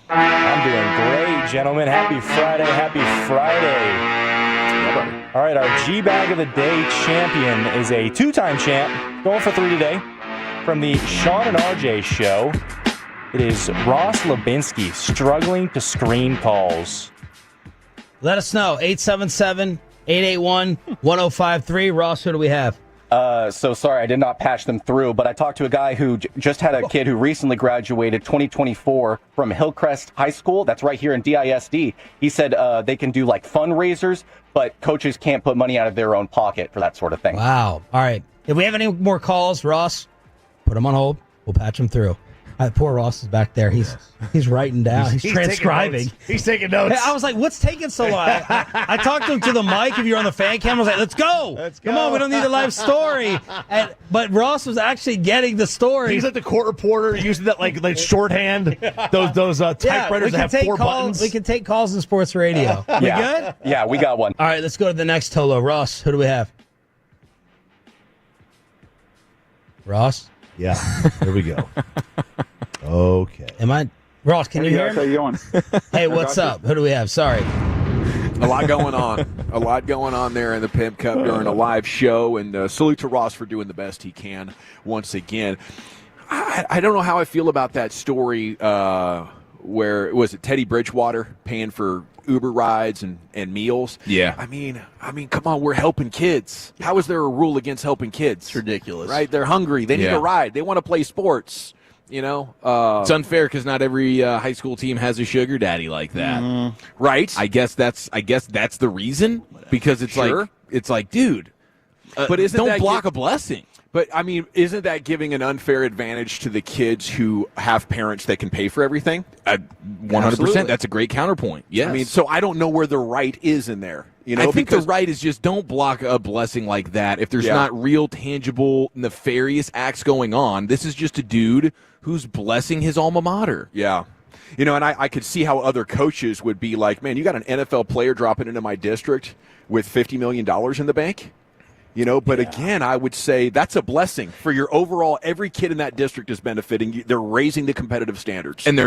I'm doing great, gentlemen. Happy Friday. Happy Friday. Yeah, buddy. All right, our G-Bag of the Day champion is a 2-time champ, going for 3 today, from the Sean and RJ show. It is Ross Lubinsky, struggling to screen calls. Let us know. 877-881-1053. Ross, who do we have? So sorry, I did not patch them through, but I talked to a guy who just had a kid who recently graduated 2024 from Hillcrest High School. That's right here in DISD. He said they can do like fundraisers, but coaches can't put money out of their own pocket for that sort of thing. Wow. All right. If we have any more calls, Ross, put them on hold. We'll patch them through. Poor Ross is back there. He's writing down. He's transcribing. He's taking notes. Hey, I was like, what's taking so long? I talked to him to the mic. If you're on the fan cam, I was like, let's go. Come on, we don't need a live story. But Ross was actually getting the story. He's like the court reporter using that like shorthand. Those typewriters that have 4 buttons. We can take calls in sports radio. We good? Yeah, we got one. All right, let's go to the next Tolo. Ross, who do we have? Ross? Yeah, here we go. Okay. Ross, can you hear me? How you doing? Hey, what's up? Who do we have? Sorry. A lot going on. A lot going on there in the Pimp Cup during a live show. And salute to Ross for doing the best he can once again. I don't know how I feel about that story where, was it Teddy Bridgewater paying for Uber rides and meals? Yeah. I mean, come on, we're helping kids. How is there a rule against helping kids? It's ridiculous. Right? They're hungry. They need a ride. They want to play sports. You know, it's unfair because not every high school team has a sugar daddy like that, right? I guess that's the reason, because it's like, dude, but don't block a blessing. But I mean, isn't that giving an unfair advantage to the kids who have parents that can pay for everything? 100%. That's a great counterpoint. Yes. I mean, so I don't know where the right is in there. You know, I think the right is just don't block a blessing like that if there's not real, tangible, nefarious acts going on. This is just a dude who's blessing his alma mater. Yeah. You know, and I could see how other coaches would be like, man, you got an NFL player dropping into my district with $50 million in the bank? You know, but again, I would say that's a blessing for your overall. Every kid in that district is benefiting. They're raising the competitive standards, and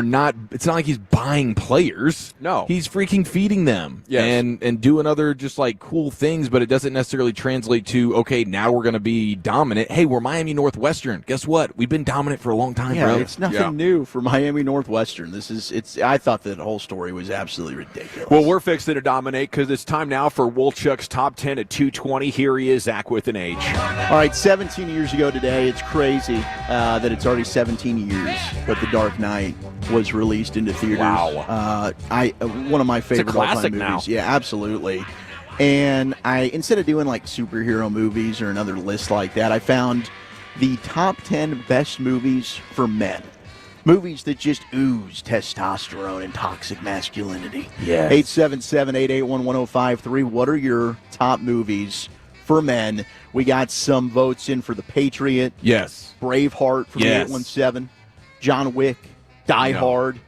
it's not like he's buying players. No, he's freaking feeding them, and doing other just like cool things. But it doesn't necessarily translate to okay, now we're going to be dominant. Hey, we're Miami Northwestern. Guess what? We've been dominant for a long time, bro. It's nothing new for Miami Northwestern. I thought that whole story was absolutely ridiculous. Well, we're fixing to dominate because it's time now for Wolchuk's top 10 at 220. Here he is, Zach with an H. All right, 17 years ago today. It's crazy that it's already 17 years, but The Dark Knight was released into theaters. Wow. One of my favorite classic all-time movies. now. Yeah, absolutely. And instead of doing like superhero movies or another list like that, I found the top 10 best movies for men. Movies that just ooze testosterone and toxic masculinity. Yes. 877-881-1053. What are your top movies for men? We got some votes in for The Patriot. Yes. Braveheart from the 817. John Wick. Die Hard.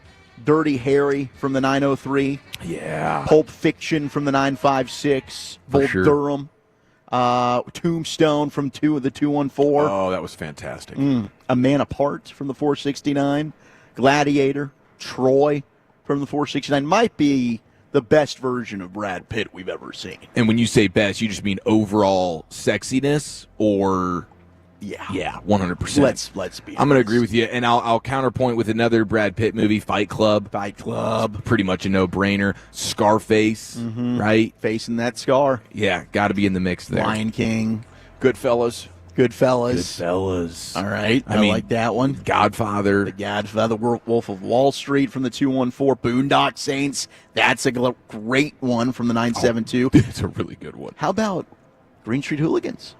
Dirty Harry from the 903. Yeah. Pulp Fiction from the 956. Bull Durham. Tombstone from the 214. Oh, that was fantastic. A Man Apart from the 469. Gladiator. Troy from the 469. Might be the best version of Brad Pitt we've ever seen. And when you say best, you just mean overall sexiness, or yeah, 100%. Let's be honest. I'm going to agree with you, and I'll counterpoint with another Brad Pitt movie, Fight Club. Pretty much a no-brainer. Scarface, right? Facing that scar. Yeah, got to be in the mix there. Lion King. Goodfellas. All right. I mean, like that one. Godfather. The Godfather. Wolf of Wall Street from the 214. Boondock Saints. That's a great one from the 972. It's a really good one. How about Green Street Hooligans.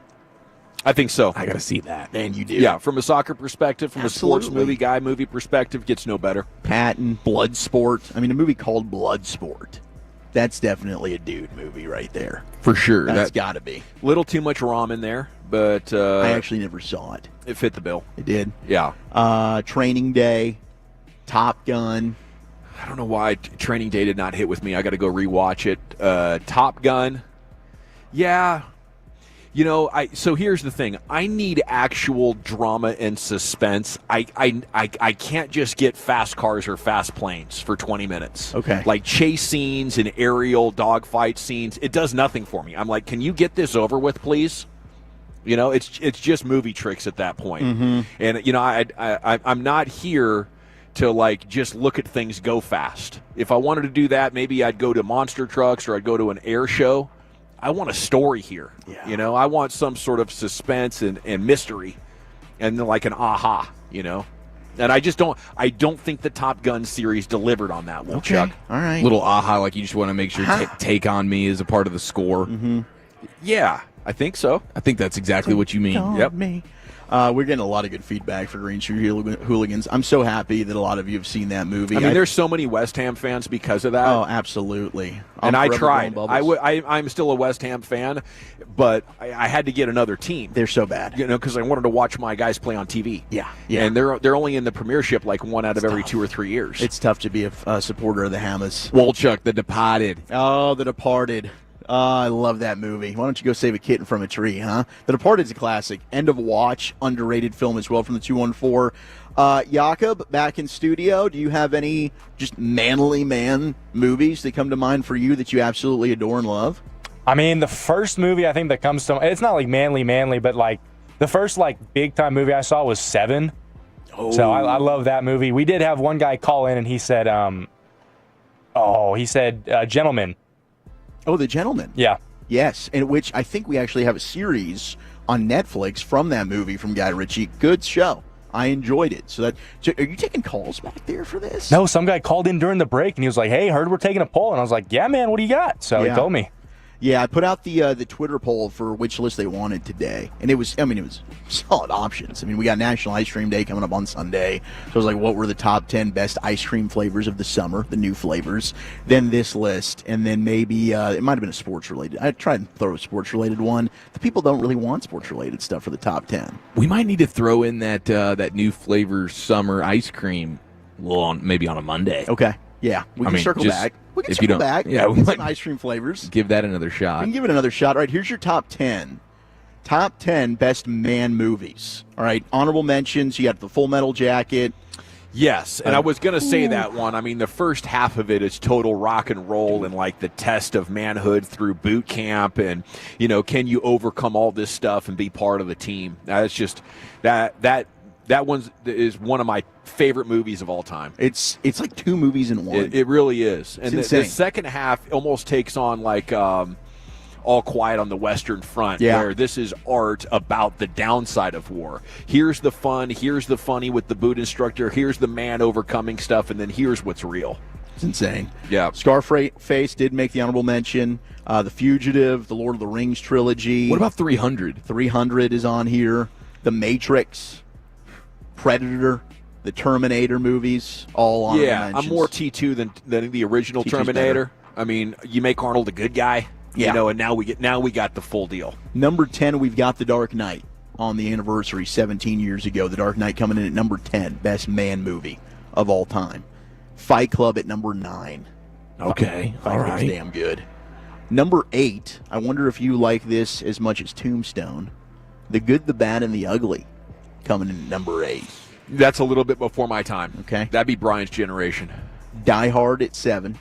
I think so. I got to see that. Man, you do. Yeah, from a soccer perspective, from Absolutely. a sports movie perspective, gets no better. Patton, Bloodsport. I mean, a movie called Bloodsport. That's definitely a dude movie right there. For sure. That's got to be. Little too much ramen there, but I actually never saw it. It fit the bill. It did. Yeah. Training Day, Top Gun. I don't know why Training Day did not hit with me. I got to go rewatch it. Top Gun. Yeah. You know, so here's the thing. I need actual drama and suspense. I can't just get fast cars or fast planes for 20 minutes. Okay. Like chase scenes and aerial dogfight scenes. It does nothing for me. I'm like, can you get this over with, please? You know, it's just movie tricks at that point. Mm-hmm. And, you know, I'm not here to, like, just look at things go fast. If I wanted to do that, maybe I'd go to monster trucks or I'd go to an air show. I want a story here. Yeah. You know, I want some sort of suspense and mystery and then like an aha, you know. And I don't think the Top Gun series delivered on that one, Chuck. All right. Little aha, like you just want to make sure Take On Me is a part of the score. Mm-hmm. Yeah, I think so. I think that's exactly what you mean. Yep. Me. We're getting a lot of good feedback for Green Street Hooligans. I'm so happy that a lot of you have seen that movie. I mean, there's so many West Ham fans because of that. Oh, absolutely. And I tried. Bubbles. I'm still a West Ham fan, but I had to get another team. They're so bad. You know, because I wanted to watch my guys play on TV. Yeah. And they're only in the Premiership like one out of every 2 or 3 years. It's tough to be a supporter of the Hammers. Wolchuk, The Departed. Oh, The Departed. I love that movie. Why don't you go save a kitten from a tree, huh? The Departed's a classic. End of watch, underrated film as well from the 214. Jakob, back in studio. Do you have any just manly man movies that come to mind for you that you absolutely adore and love? I mean, the first movie I think that comes to it's not like manly, but like the first like big time movie I saw was Seven. Oh. So I love that movie. We did have one guy call in and he said, Gentleman. Oh, The Gentleman. Yeah. Yes, in which I think we actually have a series on Netflix from that movie from Guy Ritchie. Good show. I enjoyed it. So are you taking calls back there for this? No, some guy called in during the break and he was like, "Hey, heard we're taking a poll." And I was like, "Yeah, man, what do you got?" So he told me. Yeah, I put out the Twitter poll for which list they wanted today, and it was solid options. I mean, we got National Ice Cream Day coming up on Sunday, so I was like, what were the top 10 best ice cream flavors of the summer, the new flavors? Then this list, and then maybe it might have been a sports-related. I tried and throw a sports-related one. The people don't really want sports-related stuff for the top 10. We might need to throw in that new flavor summer ice cream, maybe on a Monday. Okay. Yeah, we can circle back. We can circle back. Yeah, we get might some ice cream flavors. Give that another shot. We can give it another shot. All right, here's your top 10. Top 10 best man movies. All right, honorable mentions. You got The Full Metal Jacket. Yes, and I was going to say that one. I mean, the first half of it is total rock and roll and like the test of manhood through boot camp and, you know, can you overcome all this stuff and be part of the team? That's just that one is one of my favorite movies of all time. It's like two movies in one. It really is. And the second half almost takes on like All Quiet on the Western Front, where this is art about the downside of war. Here's the fun, here's the funny with the boot instructor, here's the man overcoming stuff, and then here's what's real. It's insane. Yeah. Scarface did make the honorable mention. The Fugitive, the Lord of the Rings trilogy. What about 300? 300 is on here. The Matrix, Predator, the Terminator movies, all on mentions. I'm more T2 than the original T2's Terminator. better. I mean, you make Arnold a good guy, you know, and now we got the full deal. Number 10, we've got The Dark Knight on the anniversary 17 years ago. The Dark Knight coming in at number 10, best man movie of all time. Fight Club at number 9. Okay, all right. Damn good. Number 8, I wonder if you like this as much as Tombstone. The Good, the Bad, and the Ugly coming in at number 8. That's a little bit before my time. Okay. That'd be Brian's generation. Die Hard at 7.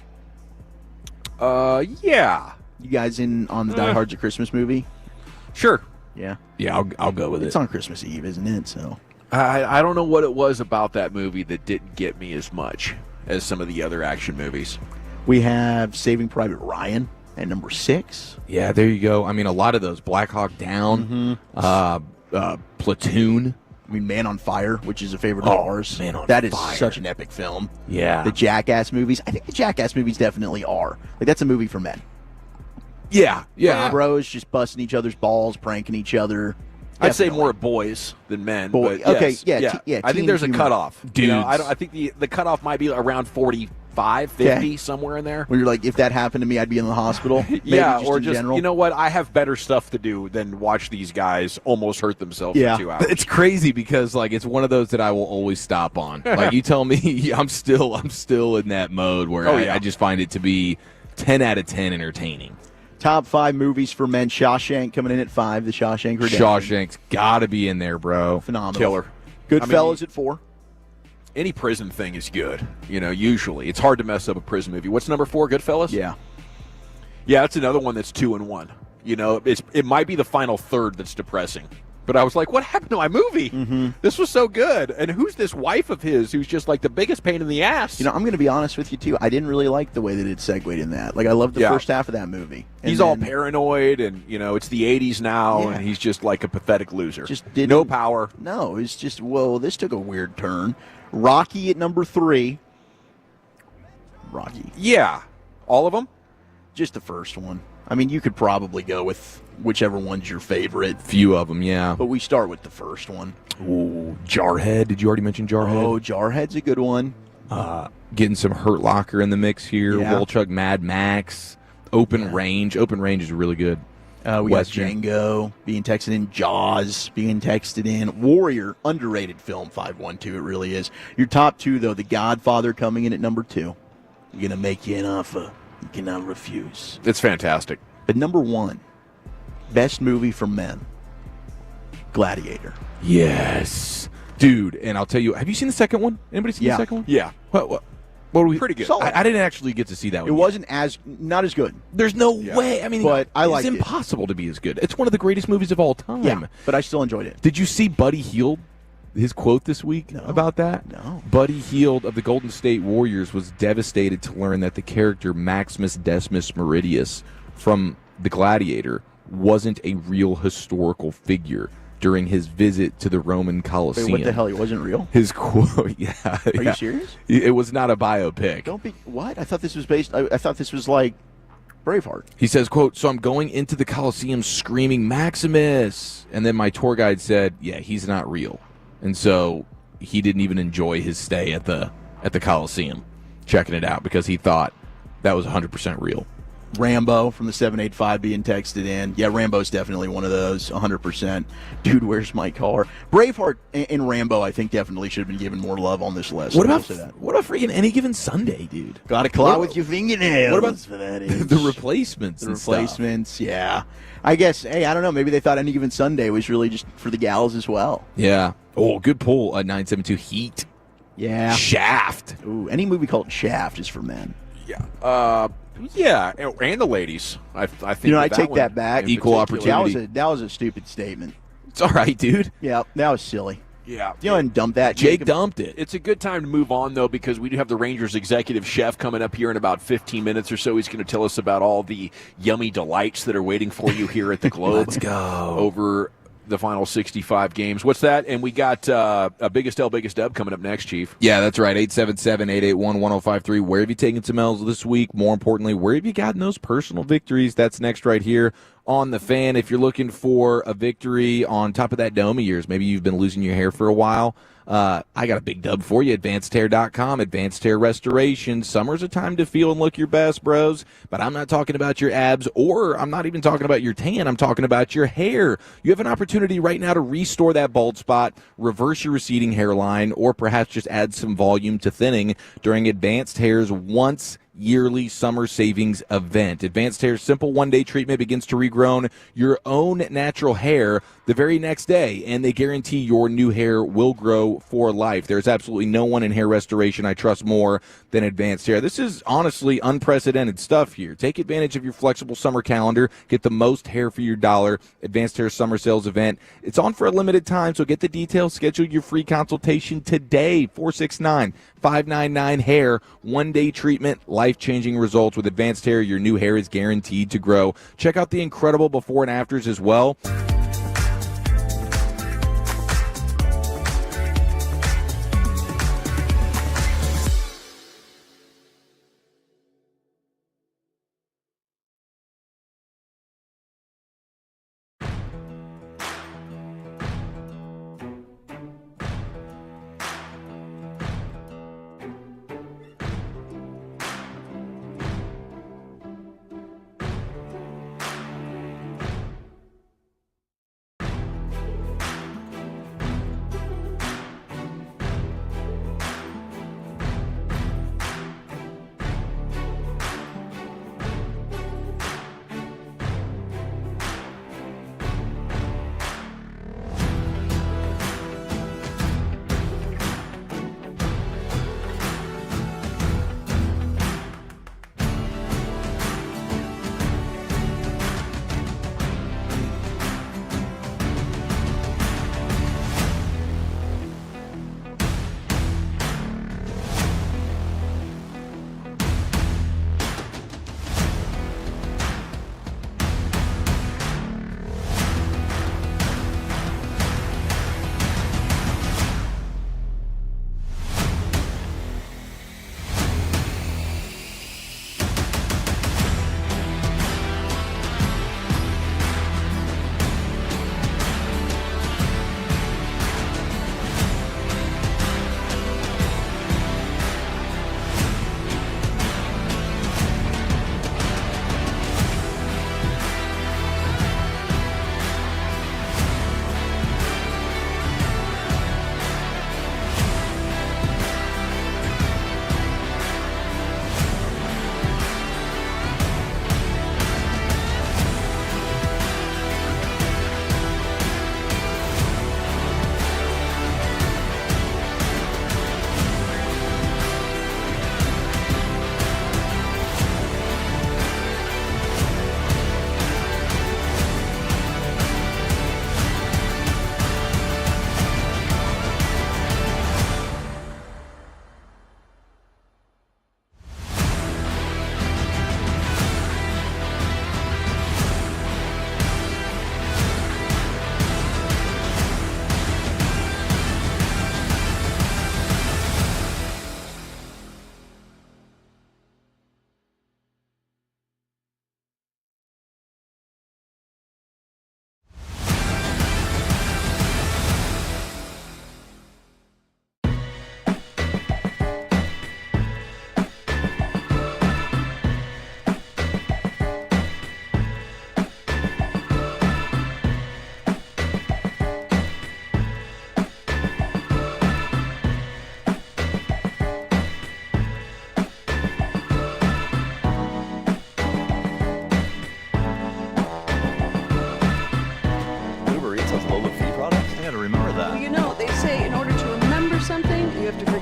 Yeah. You guys in on the Die Hard's a Christmas movie? Sure. Yeah. Yeah, I'll go with it. It's on Christmas Eve, isn't it? So I don't know what it was about that movie that didn't get me as much as some of the other action movies. We have Saving Private Ryan at number 6. Yeah, there you go. I mean, a lot of those. Black Hawk Down, Platoon. I mean, Man on Fire, which is a favorite of ours. Man on That is Fire. such an epic film. Yeah. The Jackass movies. I think the Jackass movies definitely are. Like, that's a movie for men. Yeah. Bros just busting each other's balls, pranking each other. I'd say more boys than men. But okay, yes, yeah. I think there's a cutoff. Dudes. I think the cutoff might be around 45, 50, somewhere in there. Where you're like, if that happened to me, I'd be in the hospital. Yeah, just or in just, general. you know what? I have better stuff to do than watch these guys almost hurt themselves for 2 hours. It's crazy because like it's one of those that I will always stop on. Like you tell me, I'm still in that mode where I just find it to be 10 out of 10 entertaining. Top 5 movies for men. Shawshank coming in at 5. The Shawshank Redemption. Shawshank's got to be in there, bro. Phenomenal. Killer. Goodfellas at 4. Any prison thing is good. Usually it's hard to mess up a prison movie. What's number 4? Goodfellas. Yeah. That's another one that's 2 and 1. It might be the final third that's depressing. But I was like, what happened to my movie? Mm-hmm. This was so good. And who's this wife of his who's just like the biggest pain in the ass? I'm going to be honest with you, too. I didn't really like the way that it segued in that. Like, I loved the first half of that movie. He's all paranoid, and, it's the 80s now, and he's just like a pathetic loser. No power. No, it's just, whoa, this took a weird turn. Rocky at number 3. Rocky. Yeah. All of them? Just the first one. I mean, you could probably go with whichever one's your favorite. Few of them, yeah. But we start with the first one. Ooh, Jarhead. Did you already mention Jarhead? Oh, Jarhead's a good one. Getting some Hurt Locker in the mix here. Yeah. Wolchuk, Mad Max. Open Range. Open Range is really good. We got Django being texted in. Jaws being texted in. Warrior, underrated film, 512. It really is. Your top 2, though, The Godfather coming in at number 2. I'm going to make you an offer you cannot refuse. It's fantastic. But number 1, best movie for men, Gladiator. Yes. Dude, and I'll tell you, have you seen the second one? Anybody seen the second one? Yeah. What were we? Pretty good. I didn't actually get to see that one. It wasn't not as good. There's no way. I mean, but I liked it's impossible to be as good. It's one of the greatest movies of all time. Yeah, but I still enjoyed it. Did you see Buddy Hield? His quote this week about that? No. Buddy Hield of the Golden State Warriors was devastated to learn that the character Maximus Decimus Meridius from The Gladiator wasn't a real historical figure during his visit to the Roman Colosseum. Wait, what the hell? He wasn't real? His quote, yeah. Are you serious? It was not a biopic. Don't be, what? I thought this was based, I thought this was like Braveheart. He says, quote, "So I'm going into the Colosseum screaming, Maximus. And then my tour guide said, yeah, he's not real. And so he didn't even enjoy his stay at the Coliseum, checking it out, because he thought that was 100% real." Rambo from the 785 being texted in. Yeah, Rambo's definitely one of those, 100%. Dude, where's my car? Braveheart and Rambo, I think, definitely should have been given more love on this list. What about freaking Any Given Sunday, dude? Got to claw with your fingernails. What about the the replacements? The replacements, yeah. I guess, hey, I don't know. Maybe they thought Any Given Sunday was really just for the gals as well. Yeah. Oh, good pull. 972 Heat. Yeah. Shaft. Ooh, any movie called Shaft is for men. Yeah. Yeah, and the ladies. I think. I take that back. Equal opportunity. That was a stupid statement. It's all right, dude. Yeah, that was silly. Yeah. You know, and dump that. Jake dumped it. It's a good time to move on, though, because we do have the Rangers executive chef coming up here in about 15 minutes or so. He's going to tell us about all the yummy delights that are waiting for you here at the Globe. Let's go. Over the final 65 games. What's that? And we got a Biggest L, Biggest Dub coming up next, Chief. Yeah, that's right. 877-881-1053. Where have you taken some L's this week? More importantly, where have you gotten those personal victories? That's next right here on The Fan. If you're looking for a victory on top of that dome of yours, maybe you've been losing your hair for a while, I got a big dub for you. AdvancedHair.com, Advanced Hair Restoration. Summer's a time to feel and look your best, bros. But I'm not talking about your abs, or I'm not even talking about your tan. I'm talking about your hair. You have an opportunity right now to restore that bald spot, reverse your receding hairline, or perhaps just add some volume to thinning during Advanced Hair's yearly summer savings event. Advanced Hair's simple one-day treatment begins to regrow your own natural hair the very next day, and they guarantee your new hair will grow for life. There's absolutely no one in hair restoration I trust more than Advanced Hair. This is honestly unprecedented stuff here. Take advantage of your flexible summer calendar. Get the most hair for your dollar. Advanced Hair Summer Sales Event. It's on for a limited time, so get the details. Schedule your free consultation today. 469-599-HAIR. One-day treatment, life-changing results. With Advanced Hair, your new hair is guaranteed to grow. Check out the incredible before and afters as well.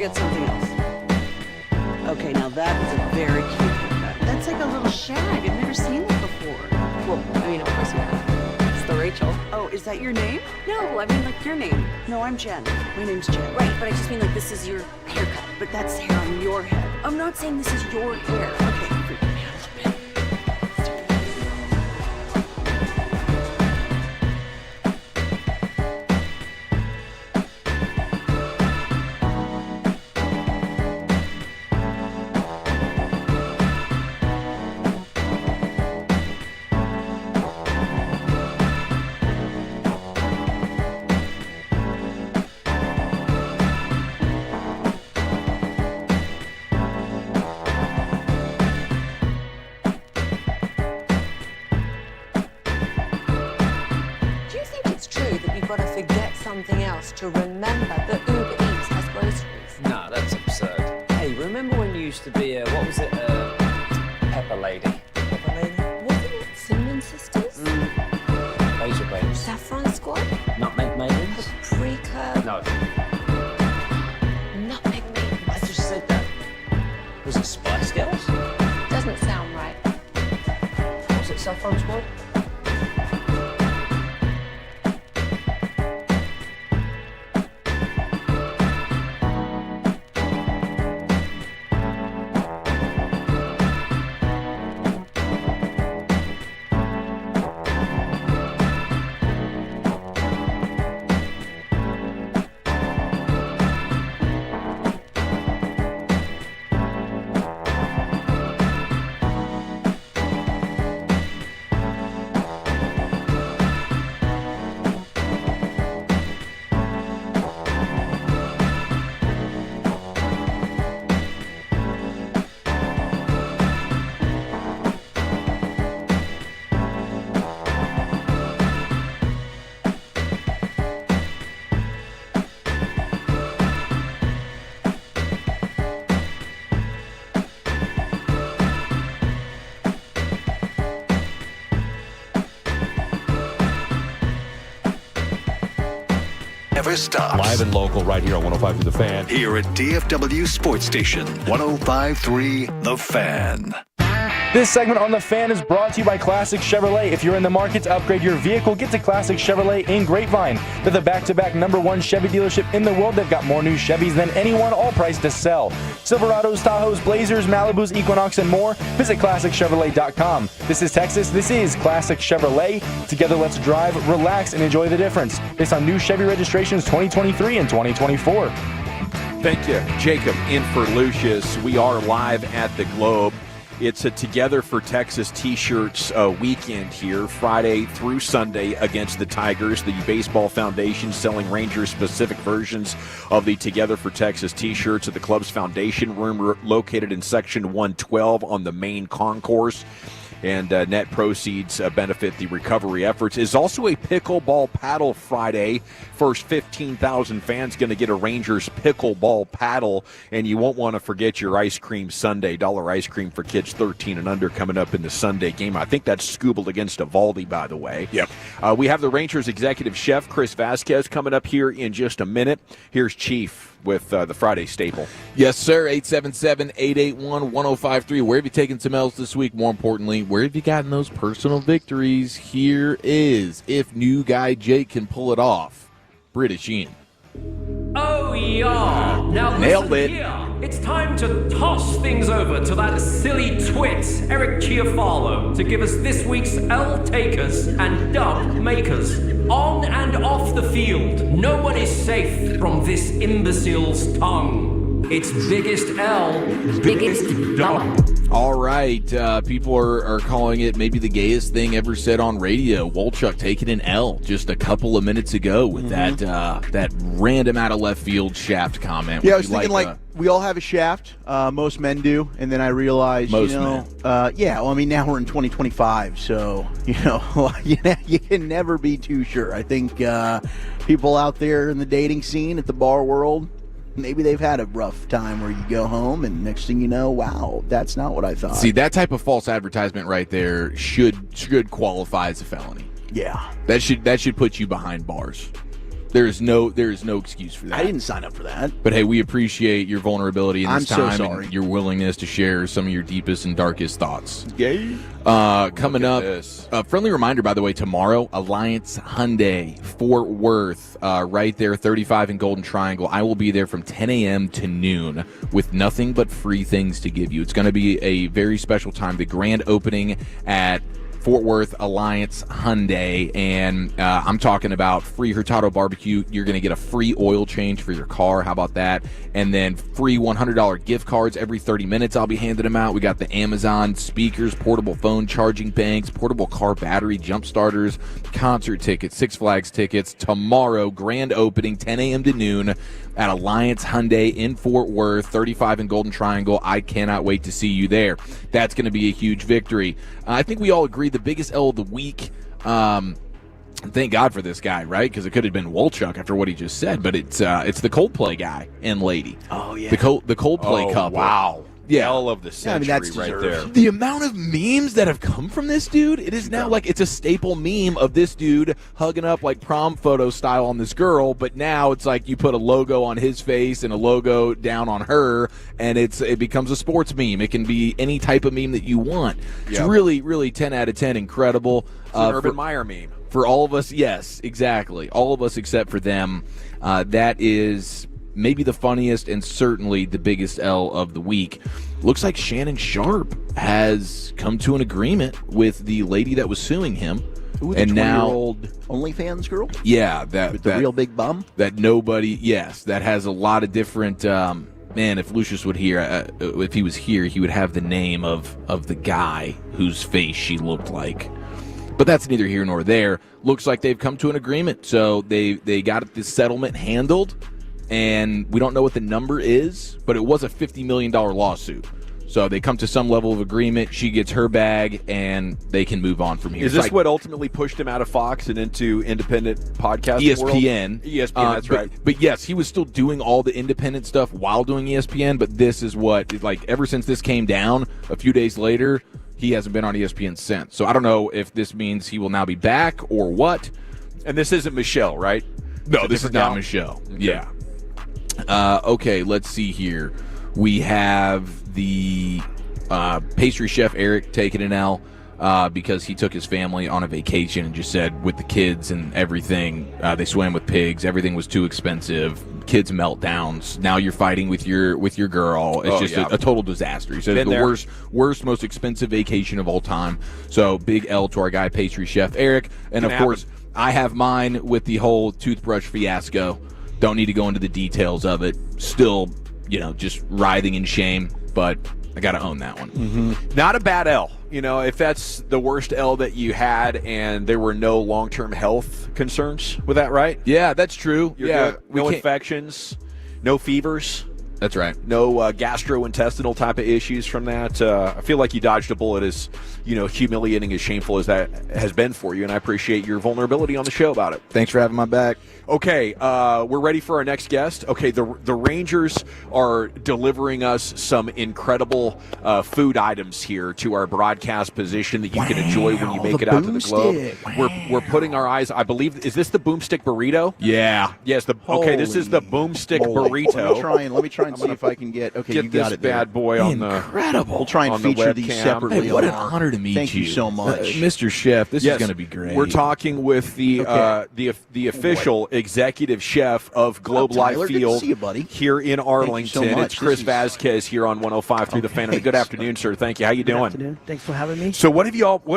forget something else. Okay, now that is a very cute haircut. That's like a little shag. I've never seen that before. Well, I mean, of course you have. It's the Rachel. Oh, is that your name? No, I mean, like, your name. No, I'm Jen. My name's Jen. Right, but I just mean, like, this is your haircut. But that's hair on your head. I'm not saying this is your hair. Okay. Something else to remember that Uber Eats has groceries. Nah, that's absurd. Hey, remember when you used to be what was it, Pepper Lady? Pepper Lady? Wasn't it Cinnamon Sisters? Razor Babes. Saffron Squad? Nutmeg Maidens? Paprika? No. Nutmeg Maidens. I just said that. Was it Spice Girls? Doesn't sound right. Was it Saffron Squad? Never stops. Live and local right here on 105.3 The Fan. Here at DFW Sports Station, 105.3 The Fan. This segment on The Fan is brought to you by Classic Chevrolet. If you're in the market to upgrade your vehicle, get to Classic Chevrolet in Grapevine. They're the back-to-back #1 Chevy dealership in the world. They've got more new Chevys than anyone, all priced to sell. Silverados, Tahoes, Blazers, Malibus, Equinox, and more. Visit ClassicChevrolet.com. This is Texas. This is Classic Chevrolet. Together, let's drive, relax, and enjoy the difference. Based on new Chevy registrations 2023 and 2024. Thank you, Jacob, in for Lucius. We are live at the Globe. It's a Together for Texas T-shirts weekend here, Friday through Sunday against the Tigers. The Baseball Foundation selling Rangers-specific versions of the Together for Texas T-shirts at the club's foundation room located in Section 112 on the main concourse. And net proceeds benefit the recovery efforts. Is also a pickleball paddle Friday. First 15,000 fans going to get a Rangers pickleball paddle, and you won't want to forget your ice cream sundae. $1 ice cream for kids 13 and under coming up in the Sunday game. I think that's Scoobled against Evaldi, by the way. Yep. We have the Rangers executive chef, Chris Vasquez, coming up here in just a minute. Here's Chief with the Friday staple. Yes, sir. 877-881-1053. Where have you taken some L's this week? More importantly, where have you gotten those personal victories? Here is, if new guy Jake can pull it off, British Ian. Oh, yeah. Now Nailed listen it. here. It's time to toss things over to that silly twit, Eric Chiafalo, to give us this week's L takers and dub makers. On and off the field, no one is safe from this imbecile's tongue. Its biggest L, biggest dub. All right. People are calling it maybe the gayest thing ever said on radio. Wolchuk taking an L just a couple of minutes ago with that random out of left field shaft comment. Yeah, I was thinking we all have a shaft. Most men do. And then I realized, men. well, I mean, now we're in 2025. So, you can never be too sure. I think people out there in the dating scene, at the bar world, maybe they've had a rough time where you go home and next thing you know, wow, that's not what I thought. See, that type of false advertisement right there should qualify as a felony. Yeah. That should put you behind bars. There is no excuse for that. I didn't sign up for that. But hey, we appreciate your vulnerability in this I'm so time sorry. and your willingness to share some of your deepest and darkest thoughts. Yay. Coming up, a friendly reminder, by the way, tomorrow, Alliance Hyundai, Fort Worth, right there, 35 in Golden Triangle. I will be there from 10 a.m. to noon with nothing but free things to give you. It's going to be a very special time, the grand opening at Fort Worth Alliance Hyundai, and I'm talking about free Hurtado barbecue. You're going to get a free oil change for your car. How about that? And then free $100 gift cards every 30 minutes. I'll be handing them out. We got the Amazon speakers, portable phone charging banks, portable car battery jump starters, concert tickets, Six Flags tickets. Tomorrow, grand opening, 10 a.m. to noon at Alliance Hyundai in Fort Worth, 35 in Golden Triangle. I cannot wait to see you there. That's going to be a huge victory. I think we all agree the biggest L of the week, thank God for this guy, right? Because it could have been Wolchuk after what he just said, but it's the Coldplay guy and lady. Oh, yeah. The Coldplay couple. Wow. Yeah. L of the century that's right deserved. there. The amount of memes that have come from this dude, it is now like it's a staple meme of this dude hugging up like prom photo style on this girl, but now it's like you put a logo on his face and a logo down on her, and it becomes a sports meme. It can be any type of meme that you want. It's really, really 10 out of 10 incredible. It's an Urban Meyer meme. For all of us, yes, exactly. All of us except for them. That is maybe the funniest and certainly the biggest L of the week. Looks like Shannon Sharp has come to an agreement with the lady that was suing him. Ooh, the and now 20-year-old OnlyFans girl? Yeah, with the real big bum? That nobody, yes, that has a lot of different, man, if Lucius would hear, if he was here, he would have the name of the guy whose face she looked like. But that's neither here nor there. Looks like they've come to an agreement. So they got this settlement handled, and we don't know what the number is, but it was a $50 million lawsuit. So they come to some level of agreement. She gets her bag, and they can move on from here. Is this what ultimately pushed him out of Fox and into independent podcasting ESPN. world? ESPN, that's right. But yes, he was still doing all the independent stuff while doing ESPN, but this is what, like, ever since this came down a few days later, he hasn't been on ESPN since. So I don't know if this means he will now be back or what. And this isn't Michelle, right? No, this is not Michelle. Okay. Yeah. Okay, let's see here. We have the pastry chef Eric taking an L because he took his family on a vacation and just said with the kids and everything, they swam with pigs. Everything was too expensive. Kids meltdowns. Now you're fighting with your girl. It's a total disaster. He said it's the worst, most expensive vacation of all time. So big L to our guy pastry chef Eric. And of course, I have mine with the whole toothbrush fiasco. Don't need to go into the details of it. Still, just writhing in shame, but I got to own that one. Mm-hmm. Not a bad L. If that's the worst L that you had and there were no long-term health concerns with that, right? Yeah, that's true. You're good. No infections, no fevers. That's right. No gastrointestinal type of issues from that. I feel like you dodged a bullet as, humiliating, as shameful as that has been for you, and I appreciate your vulnerability on the show about it. Thanks for having my back. Okay, we're ready for our next guest. Okay, the Rangers are delivering us some incredible food items here to our broadcast position that you can enjoy when you make it out to the globe. We're putting our eyes, I believe, is this the boomstick burrito? Yeah. Yes, this is the boomstick burrito. Let me try and see if I can get you got this it there. bad boy on the incredible. We'll try and feature these separately. Hey, what an honor to meet you. Thank you so much, Mr. Chef. This is going to be great. We're talking with the official executive chef of Globe Life Field here in Arlington. It's Chris Vasquez here on 105.3 The Fan. Good afternoon, sir. Thank you. How you doing? Good afternoon. Thanks for having me. So what have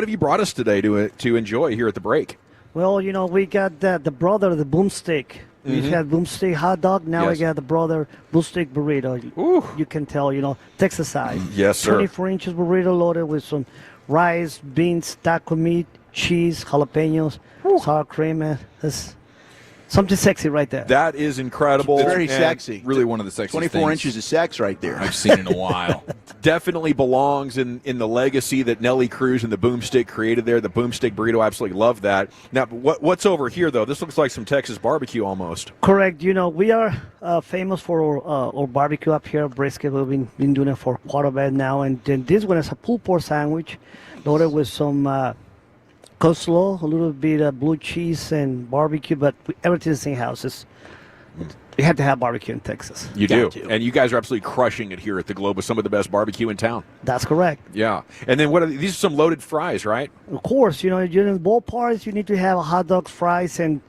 you brought us today to enjoy here at the break? Well, we got the brother, the boomstick. We've had boomstick hot dog. Now we got the brother boomstick burrito. Ooh. You can tell, Texas size. Yes, sir. 24 inches burrito loaded with some rice, beans, taco meat, cheese, jalapenos, sour cream. That's something sexy right there. That is incredible. It's very sexy. Really one of the sexiest 24 inches of sex right there. I've seen in a while. Definitely belongs in the legacy that Nelly Cruz and the Boomstick created there. The Boomstick burrito, absolutely love that. Now, what's over here, though? This looks like some Texas barbecue almost. Correct. We are famous for our barbecue up here, brisket. We've been doing it for quite a bit now. And then this one is a pulled pork sandwich loaded with some coleslaw, a little bit of blue cheese and barbecue, but everything's in houses. You have to have barbecue in Texas. You do. And you guys are absolutely crushing it here at the Globe with some of the best barbecue in town. That's correct. Yeah. And then these are some loaded fries, right? Of course, you're in the ballparks, you need to have hot dogs, fries, and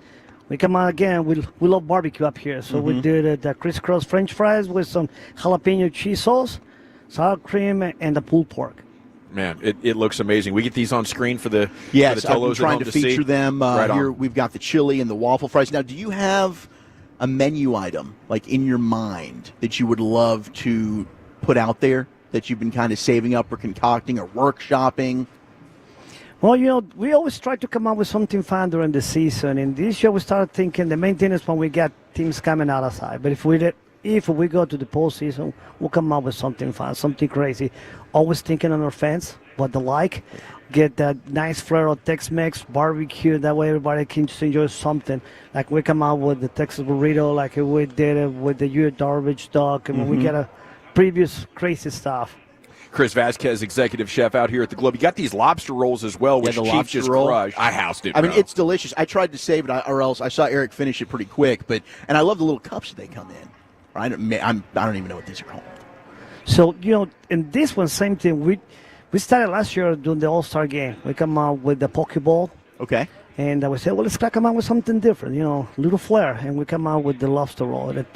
we come out again. We love barbecue up here. So we did the crisscross French fries with some jalapeno cheese sauce, sour cream, and the pulled pork. Man, it looks amazing. We get these on screen for the Yes, for the I've been Tolos trying to feature see. them. Right Here on. we've got the chili and the waffle fries. Now, do you have a menu item, like in your mind, that you would love to put out there that you've been kind of saving up or concocting or workshopping? Well, we always try to come up with something fun during the season. And this year we started thinking the main thing is when we get teams coming out outside. But if we go to the postseason, we'll come up with something fun, something crazy. Always thinking on our fans, what they like. Get that nice flair of Tex-Mex barbecue. That way everybody can just enjoy something. Like we come out with the Texas burrito, like we did it with the U garbage dog. And we get a previous crazy stuff. Chris Vasquez, executive chef out here at the Globe. You got these lobster rolls as well, which the Chief lobster just roll. crushed. I housed it. I mean, bro. it's delicious. I tried to save it, or else I saw Eric finish it pretty quick. And I love the little cups that they come in. I don't even know what these are called. So, in this one, same thing. We started last year doing the All-Star game. We come out with the Pokeball. Okay. And we said, well, let's come out with something different, little flair. And we come out with the lobster roll. It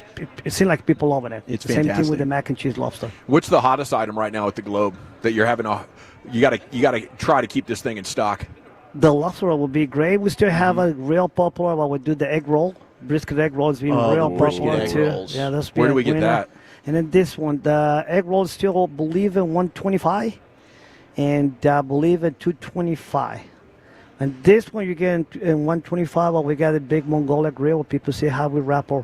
seemed like people loving it. It's the same thing fantastic. with the mac and cheese lobster. What's the hottest item right now at the Globe that you're having you gotta try to keep this thing in stock? The lobster roll will be great. We still have a real popular, but we do the egg roll. Brisket egg roll has been real popular egg too. rolls. Yeah, that's Where been do we a get winner. that? And then this one, the egg roll is still, I believe, in 125, and I believe at 225. And this one you get in 125, but we got a big Mongolia grill where people see how we wrap our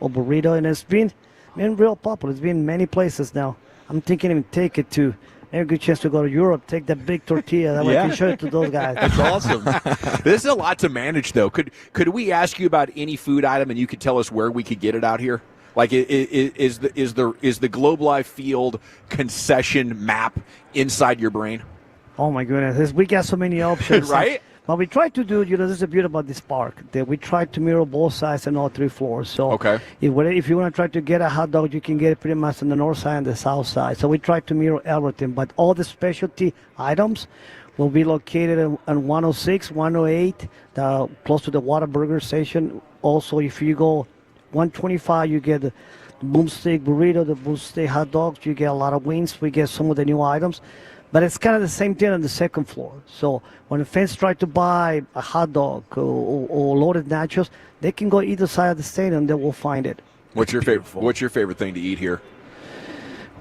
burrito, and it's been real popular. It's been in many places now. I'm thinking even take it to a good chance to go to Europe, take that big tortilla, that way I can show it to those guys. That's awesome. This is a lot to manage, though. Could we ask you about any food item, and you could tell us where we could get it out here? Like, is the Globe Life Field concession map inside your brain? Oh my goodness, we got so many options, right? But we try to do, this is the beauty about this park, that we try to mirror both sides and all three floors. So if you want to try to get a hot dog, you can get it pretty much on the north side and the south side. So we try to mirror everything. But all the specialty items will be located on 106, 108, close to the Whataburger station. Also, if you go 125, you get the boomstick burrito, the boomstick hot dogs. You get a lot of wings. We get some of the new items. But it's kind of the same thing on the second floor. So when the fans try to buy a hot dog or loaded nachos, they can go either side of the stadium. They will find it. What's your favorite thing to eat here?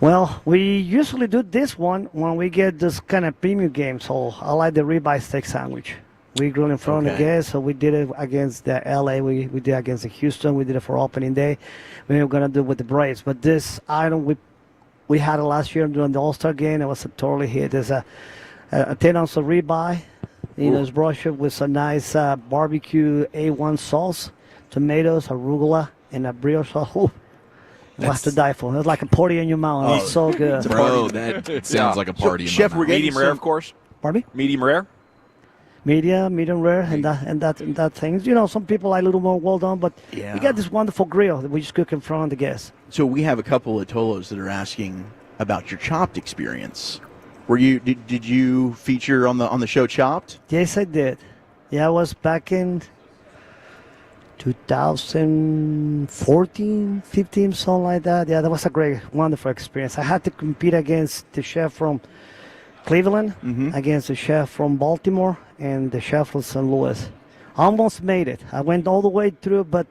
Well, we usually do this one when we get this kind of premium game. So I like the ribeye steak sandwich. We grill in front of the guests. So we did it against the LA. We did it against the Houston. We did it for opening day. We were going to do it with the Braves. But this item, we had it last year during the All-Star game. It was a totally hit. There's a 10-ounce of ribeye. It's brushed with some nice barbecue A1 sauce, tomatoes, arugula, and a brioche sauce. Ooh, it was to die for. It was like a party in your mouth. It was so good. Bro, that sounds like a party. Chef, we're getting medium rare, of course. Pardon me? Medium rare. Medium rare, and that thing. Some people like a little more well done, but we got this wonderful grill that we just cook in front of the guests. So we have a couple of Tolos that are asking about your Chopped experience. Did you feature on the show Chopped? Yes, I did. Yeah, I was back in 2014, 15, something like that. Yeah, that was a great, wonderful experience. I had to compete against the chef from Cleveland, against the chef from Baltimore, and the chef from St. Louis. Almost made it. I went all the way through, but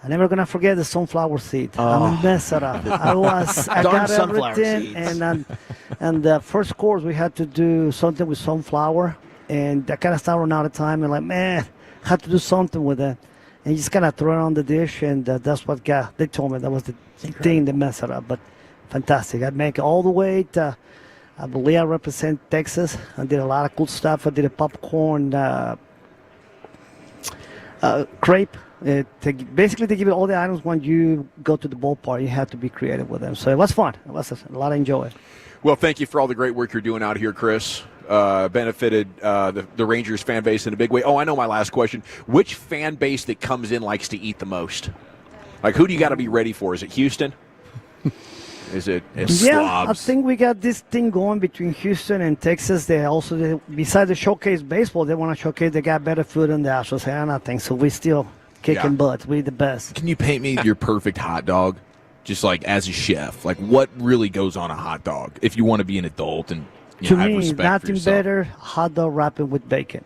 I'm never gonna forget the sunflower seed. I messed it up. I got everything, and the first course we had to do something with sunflower, and I kind of started running out of time, and like, man, I had to do something with it, and you just kind of throw it on the dish, and that's what they told me that was the thing that messed it up. But fantastic. I'd make it all the way to, I believe I represent Texas. I did a lot of cool stuff. I did a popcorn crepe. Basically, they give you all the items when you go to the ballpark. You have to be creative with them. So it was fun. It was a lot of enjoy. Well, thank you for all the great work you're doing out here, Chris. benefited the Rangers fan base in a big way. Oh, I know my last question. Which fan base that comes in likes to eat the most? Like, who do you got to be ready for? Is it Houston? Is it slobs? I think we got this thing going between Houston and Texas. They also, besides the showcase baseball, they want to showcase they got better food than the Astros. And I think so. We still kicking butts. We the best. Can you paint me your perfect hot dog? Just like as a chef, like what really goes on a hot dog if you want to be an adult and to have me, respect for nothing yourself? better. Hot dog wrapping with bacon.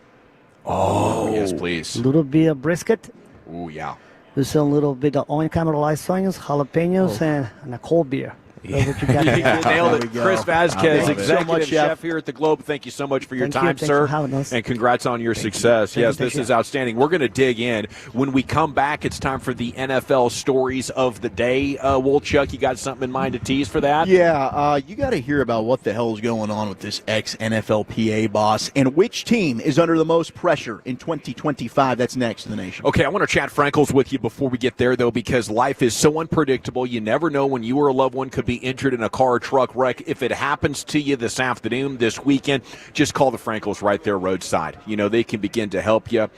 Oh, yes, please. A little bit of brisket. Oh yeah. Just a little bit of onion, caramelized onions, jalapenos, and a cold beer. Yeah. What you got You nailed it. Chris Vasquez, executive Chef. chef here at the Globe. Thank you so much for your Thank you. time, Thanks sir. for having us. And congrats on your success. Yes, this is outstanding. We're going to dig in. When we come back, it's time for the NFL stories of the day. Wolchuk, you got something in mind to tease for that? Yeah, you got to hear about what the hell is going on with this ex-NFLPA boss and which team is under the most pressure in 2025. That's next in the nation. Okay, I want to chat Frankles with you before we get there, though, because life is so unpredictable. You never know when you or a loved one could be injured in a car or truck wreck. If it happens to you this afternoon, this weekend, just call the Frankles right there roadside. You know, they can begin to help you,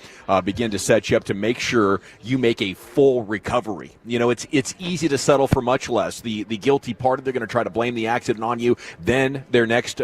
begin to set you up to make sure you make a full recovery. You know, it's easy to settle for much less. The guilty party, they're going to try to blame the accident on you. Then their next...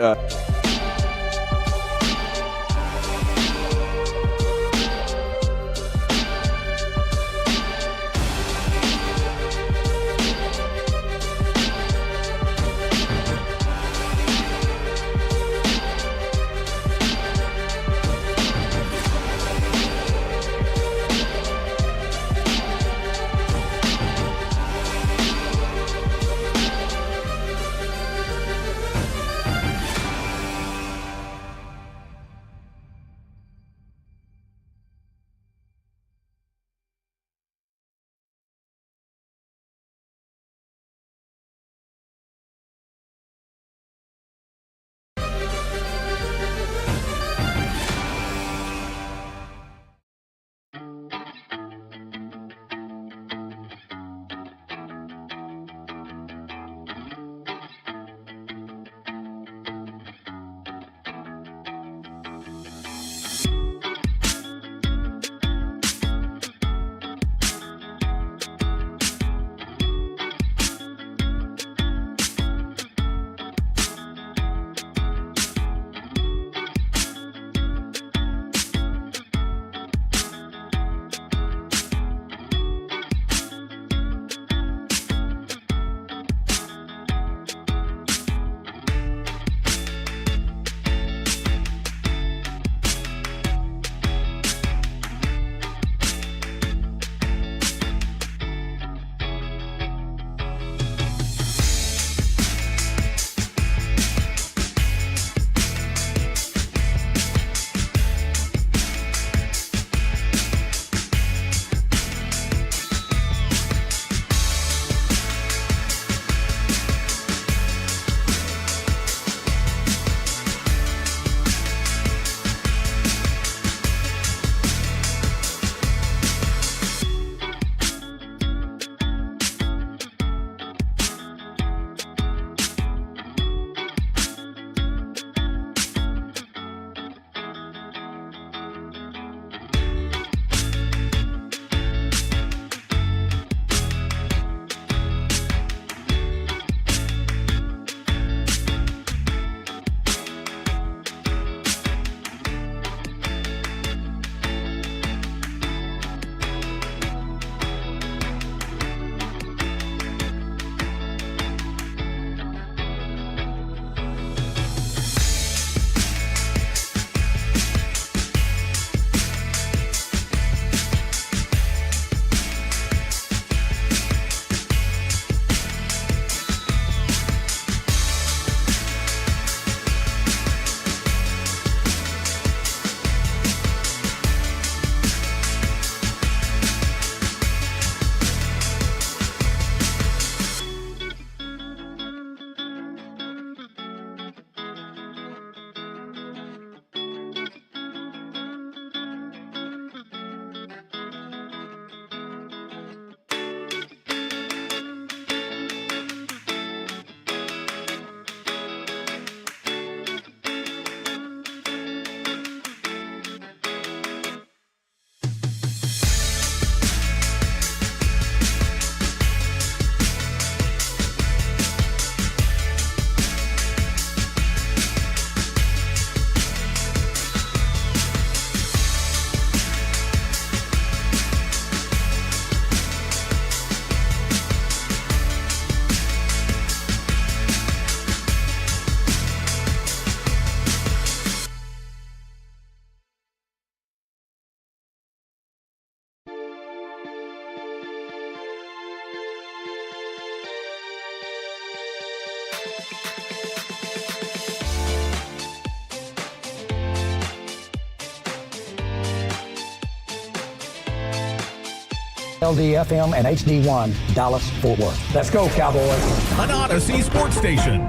KRLD-FM and HD1, Dallas-Fort Worth. Let's go, Cowboys. An Odyssey sports station.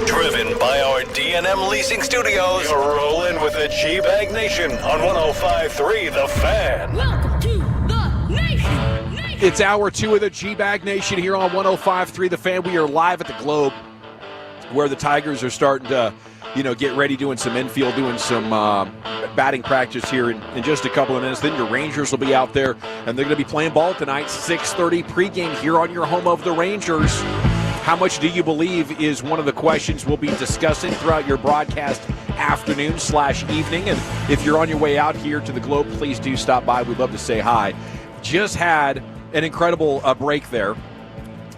Driven by our D&M Leasing Studios. You're rolling with the Gbag Nation on 105.3 The Fan. Welcome to the Nation. It's hour 2 of the Gbag Nation here on 105.3 The Fan. We are live at the Globe, where the Tigers are starting to, get ready, doing some infield, doing some batting practice here in just a couple of minutes. Then your Rangers will be out there, and they're going to be playing ball tonight, 6:30 pregame here on your home of the Rangers. How much do you believe is one of the questions we'll be discussing throughout your broadcast afternoon/evening. And if you're on your way out here to the Globe, please do stop by. We'd love to say hi. Just had an incredible break there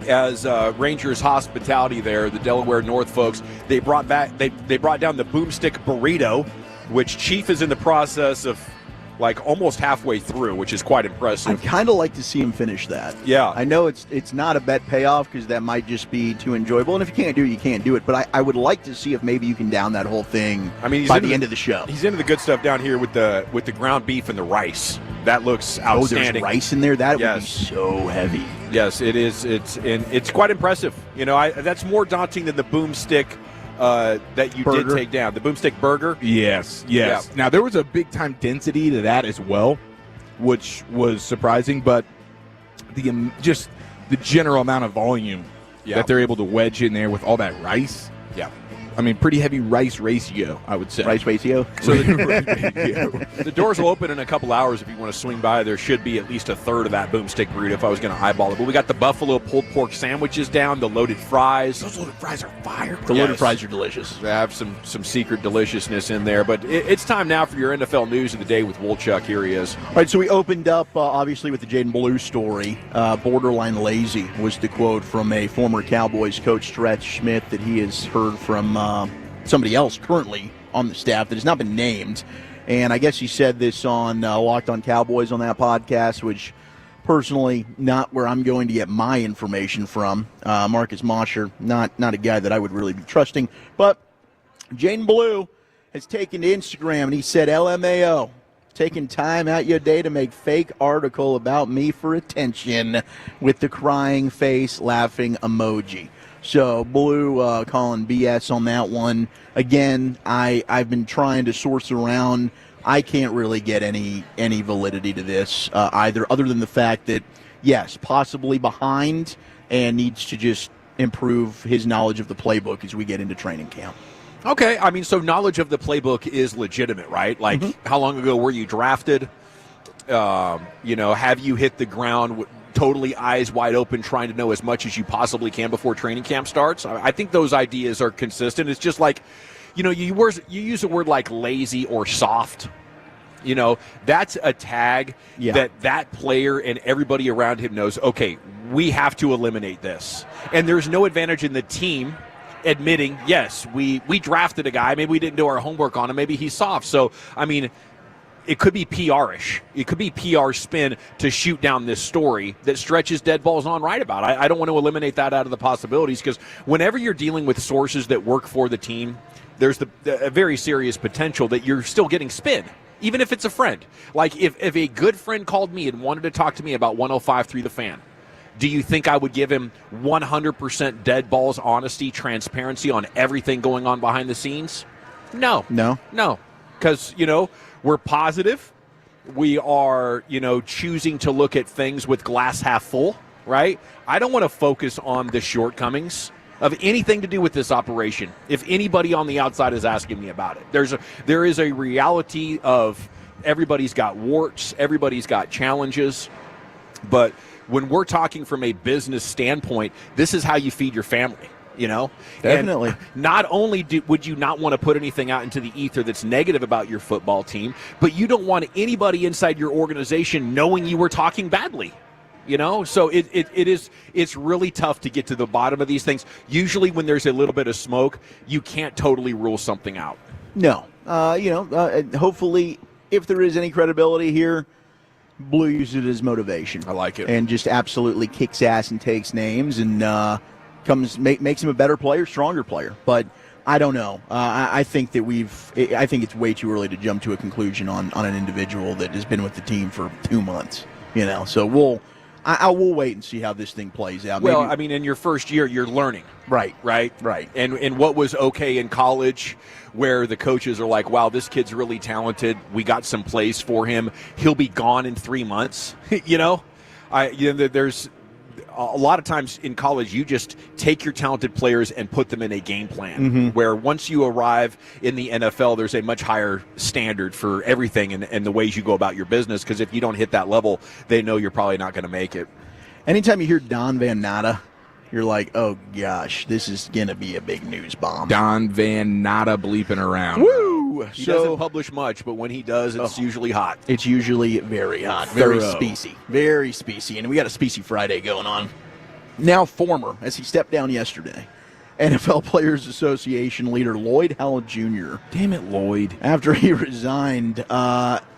as Rangers hospitality there, the Delaware North folks. They brought down the boomstick burrito, which Chief is in the process of almost halfway through, which is quite impressive. I'd kind of like to see him finish that. Yeah. I know it's not a bet payoff because that might just be too enjoyable. And if you can't do it, you can't do it. But I would like to see if maybe you can down that whole thing by the end of the show. He's into the good stuff down here with the ground beef and the rice. That looks outstanding. There's rice in there? That would be so heavy. Yes, it is. It's quite impressive. That's more daunting than the boomstick that you burger. Did take down. The boomstick burger? Yes. Yeah. Now, there was a big-time density to that as well, which was surprising, but just the general amount of volume that they're able to wedge in there with all that rice. Yeah. I mean, pretty heavy rice ratio, I would say. Rice ratio? So the doors will open in a couple hours if you want to swing by. There should be at least a third of that boomstick burrito if I was going to eyeball it. But we got the buffalo pulled pork sandwiches down, the loaded fries. Those loaded fries are fire. The loaded fries are delicious. They have some secret deliciousness in there. But it's time now for your NFL news of the day with Wolchuk. Here he is. All right, so we opened up, obviously, with the Jaden Blue story. Borderline lazy was the quote from a former Cowboys coach, Stretch Smith, that he has heard from somebody else currently on the staff that has not been named. And I guess he said this on Locked on Cowboys on that podcast, which personally not where I'm going to get my information from. Marcus Mosher, not a guy that I would really be trusting. But Jaden Blue has taken to Instagram and he said, LMAO, taking time out your day to make fake article about me for attention with the crying face laughing emoji. So Blue calling BS on that one. Again, I've been trying to source around. I can't really get any validity to this either, other than the fact that, yes, possibly behind and needs to just improve his knowledge of the playbook as we get into training camp. Okay, I mean, so knowledge of the playbook is legitimate, right? Like, how long ago were you drafted? Have you hit the ground totally eyes wide open trying to know as much as you possibly can before training camp starts? I think those ideas are consistent. It's just like, you use a word like lazy or soft. That's a tag that player and everybody around him knows, okay, we have to eliminate this. And there's no advantage in the team admitting, yes, we drafted a guy, maybe we didn't do our homework on him, maybe he's soft. So, I mean, it could be PR-ish. It could be PR spin to shoot down this story that stretches dead balls on right about. I don't want to eliminate that out of the possibilities because whenever you're dealing with sources that work for the team, there's a very serious potential that you're still getting spin, even if it's a friend. Like if a good friend called me and wanted to talk to me about 105.3 The Fan, do you think I would give him 100% dead balls, honesty, transparency on everything going on behind the scenes? No. Because, we're positive. We are, choosing to look at things with glass half full, right? I don't want to focus on the shortcomings of anything to do with this operation if anybody on the outside is asking me about it. There is a reality of everybody's got warts, everybody's got challenges, but when we're talking from a business standpoint, this is how you feed your family. Definitely. And not only would you not want to put anything out into the ether that's negative about your football team, but you don't want anybody inside your organization knowing you were talking badly. So it's really tough to get to the bottom of these things. Usually when there's a little bit of smoke, you can't totally rule something out. No. Hopefully, if there is any credibility here, Blue uses it as motivation. I like it. And just absolutely kicks ass and takes names and makes him a better player, stronger player. But I don't know. I think that I think it's way too early to jump to a conclusion on an individual that has been with the team for 2 months. So we'll wait and see how this thing plays out. Well, Maybe, I mean, in your first year, you're learning. Right. And what was okay in college, where the coaches are like, wow, this kid's really talented. We got some plays for him. He'll be gone in 3 months. There's a lot of times in college, you just take your talented players and put them in a game plan, where once you arrive in the NFL, there's a much higher standard for everything and the ways you go about your business, because if you don't hit that level, they know you're probably not going to make it. Anytime you hear Don Van Natta, you're like, oh, gosh, this is going to be a big news bomb. Don Van Natta bleeping around. Woo! He doesn't publish much, but when he does, it's usually hot. It's usually very hot, very spacey. And we got a Spacey Friday going on. Now former, as he stepped down yesterday, NFL Players Association leader Lloyd Howell Jr. Damn it, Lloyd. After he resigned,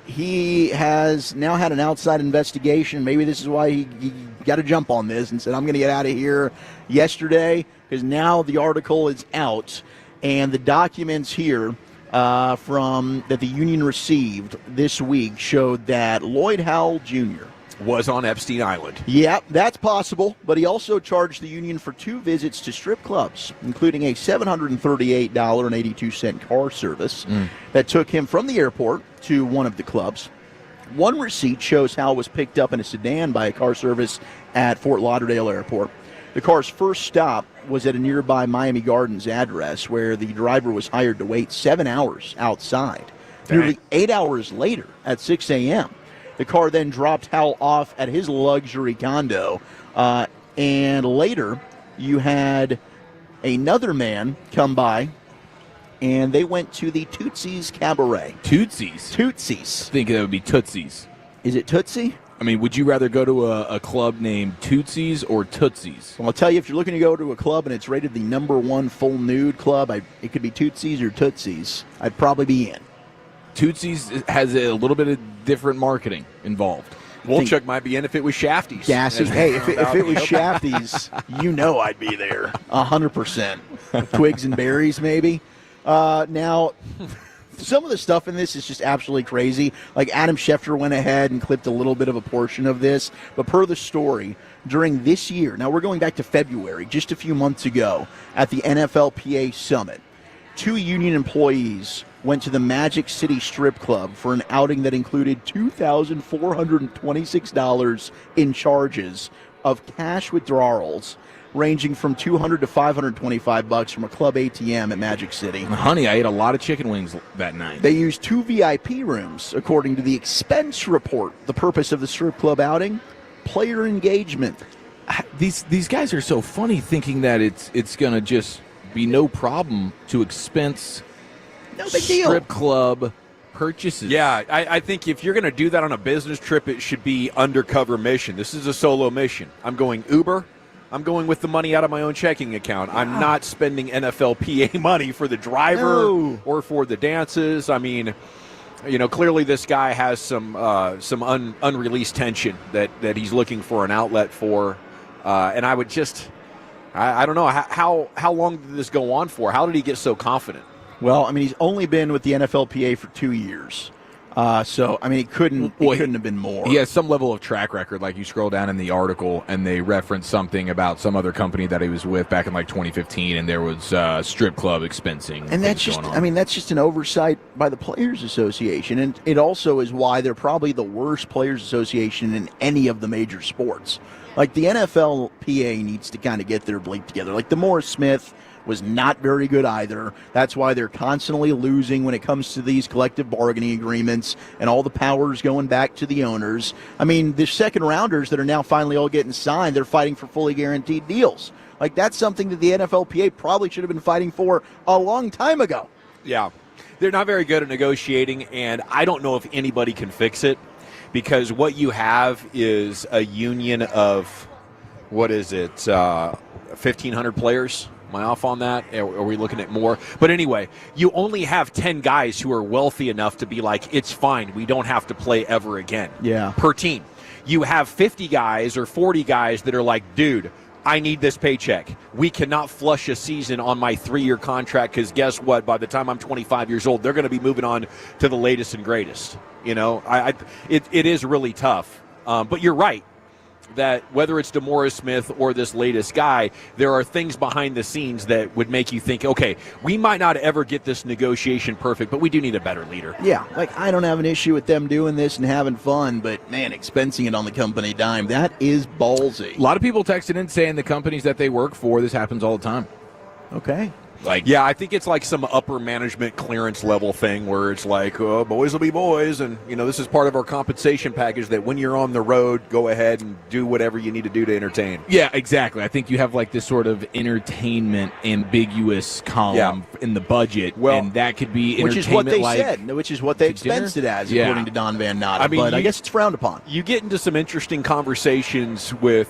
he has now had an outside investigation. Maybe this is why he got a jump on this and said, I'm going to get out of here yesterday, because now the article is out. And the documents here that the union received this week showed that Lloyd Howell Jr. was on Epstein Island. Yeah, that's possible, but he also charged the union for 2 visits to strip clubs, including a $738.82 car service that took him from the airport to one of the clubs. One receipt shows Howell was picked up in a sedan by a car service at Fort Lauderdale Airport. The car's first stop was at a nearby Miami Gardens address, where the driver was hired to wait 7 hours outside. Nearly 8 hours later, at 6 a.m., the car then dropped Howell off at his luxury condo. And later, you had another man come by, and they went to the Tootsie's Cabaret. Tootsie's? I think that would be Tootsie's. Is it Tootsie? I mean, would you rather go to a club named Tootsie's or Tootsie's? Well, I'll tell you, if you're looking to go to a club and it's rated the #1 full nude club, it could be Tootsie's or Tootsie's. I'd probably be in. Tootsie's has a little bit of different marketing involved. Wolchuk might be in if it was Shafty's. Gassy. Hey, if it was Shafty's, I'd be there 100%. Twigs and berries, maybe. Now, some of the stuff in this is just absolutely crazy. Like, Adam Schefter went ahead and clipped a little bit of a portion of this. But per the story, during this year, now we're going back to February, just a few months ago, at the NFLPA Summit, 2 union employees went to the Magic City Strip Club for an outing that included $2,426 in charges of cash withdrawals, ranging from $200 to $525 from a club ATM at Magic City. Honey, I ate a lot of chicken wings that night. They used 2 VIP rooms, according to the expense report. The purpose of the strip club outing? Player engagement. These guys are so funny, thinking that it's going to just be no problem to expense no big deal. Strip club purchases. Yeah, I think if you're going to do that on a business trip, it should be undercover mission. This is a solo mission. I'm going Uber. I'm going with the money out of my own checking account. I'm not spending NFLPA money for the driver or for the dances. I mean, clearly this guy has some unreleased tension that he's looking for an outlet for. And I would just, I don't know, how long did this go on for? How did he get so confident? Well, I mean, he's only been with the NFLPA for 2 years. So, I mean, it couldn't have been more. He has some level of track record. Like, you scroll down in the article, and they reference something about some other company that he was with back in, 2015, and there was strip club expensing. And that's just, that's just an oversight by the Players Association. And it also is why they're probably the worst Players Association in any of the major sports. Like, the NFLPA needs to kind of get their bleep together. Like, the Morris Smith was not very good either. That's why they're constantly losing when it comes to these collective bargaining agreements and all the powers going back to the owners. I mean, the second rounders that are now finally all getting signed, they're fighting for fully guaranteed deals. Like, that's something that the NFLPA probably should have been fighting for a long time ago. Yeah. They're not very good at negotiating, and I don't know if anybody can fix it, because what you have is a union of, 1,500 players? Am I off on that? Are we looking at more? But anyway, you only have 10 guys who are wealthy enough to be like, it's fine, we don't have to play ever again. Yeah. Per team. You have 50 guys or 40 guys that are like, dude, I need this paycheck. We cannot flush a season on my 3-year contract, because guess what? By the time I'm 25 years old, they're going to be moving on to the latest and greatest. It is really tough. But you're right that whether it's DeMaurice Smith or this latest guy, there are things behind the scenes that would make you think, okay, we might not ever get this negotiation perfect, but we do need a better leader. Yeah, like I don't have an issue with them doing this and having fun, but man, expensing it on the company dime, that is ballsy. A lot of people texted in saying the companies that they work for, this happens all the time. Okay. Yeah, I think it's like some upper management clearance level thing where it's like, oh, boys will be boys, and this is part of our compensation package that when you're on the road, go ahead and do whatever you need to do to entertain. Yeah, exactly. I think you have like this sort of entertainment ambiguous column in the budget, and that could be which is what they like said, which is what they expensed it as, according to Don Van Natten. But I guess it's frowned upon. You get into some interesting conversations with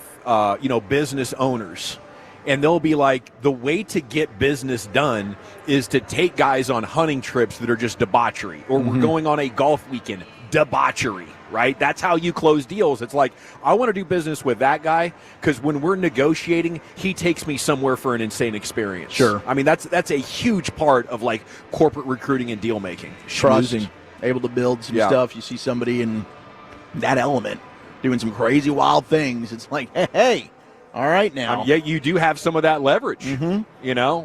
business owners. And they'll be like, the way to get business done is to take guys on hunting trips that are just debauchery. Or we're going on a golf weekend, debauchery, right? That's how you close deals. It's like, I want to do business with that guy because when we're negotiating, he takes me somewhere for an insane experience. Sure. I mean, that's a huge part of, like, corporate recruiting and deal-making. Trust, able to build some stuff. You see somebody in that element doing some crazy, wild things. It's like, hey. All right, now. Yeah, you do have some of that leverage, and I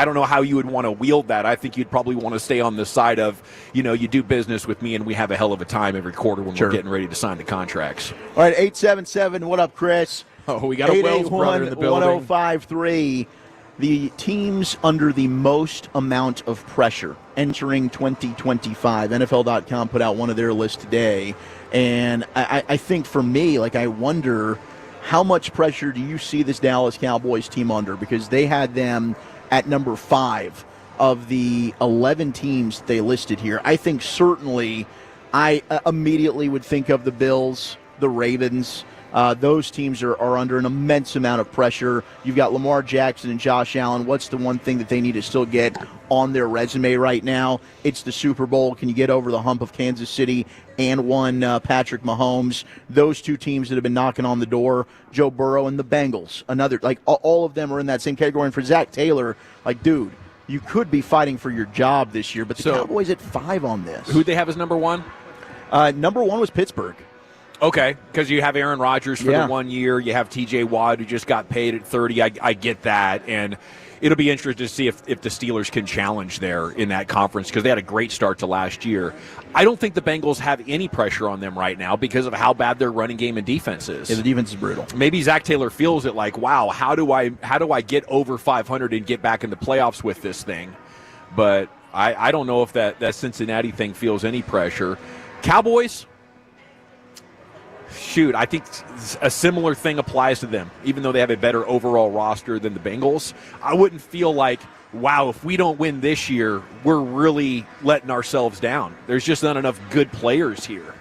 don't know how you would want to wield that. I think you'd probably want to stay on the side of, you do business with me and we have a hell of a time every quarter when we're getting ready to sign the contracts. All right, 877, what up, Chris? Oh, we got a Wells brother in the building. 1053. The teams under the most amount of pressure entering 2025. NFL.com put out one of their lists today, and I think for me, I wonder, how much pressure do you see this Dallas Cowboys team under? Because they had them at number 5 of the 11 teams they listed here. I think certainly I immediately would think of the Bills, the Ravens. Those teams are under an immense amount of pressure. You've got Lamar Jackson and Josh Allen. What's the one thing that they need to still get on their resume right now? It's the Super Bowl. Can you get over the hump of Kansas City and one Patrick Mahomes? Those two teams that have been knocking on the door. Joe Burrow and the Bengals. Another, all of them are in that same category. And for Zach Taylor, dude, you could be fighting for your job this year, but the Cowboys at 5 on this. Who'd they have as number 1? Number 1 was Pittsburgh. Okay, because you have Aaron Rodgers for the 1 year. You have T.J. Watt, who just got paid at 30. I get that. And it'll be interesting to see if the Steelers can challenge there in that conference because they had a great start to last year. I don't think the Bengals have any pressure on them right now because of how bad their running game and defense is. Yeah, the defense is brutal. Maybe Zach Taylor feels it like, wow, how do I get over 500 and get back in the playoffs with this thing? But I don't know if that Cincinnati thing feels any pressure. Cowboys, shoot, I think a similar thing applies to them. Even though they have a better overall roster than the Bengals, I wouldn't feel like, wow, if we don't win this year, we're really letting ourselves down. There's just not enough good players here.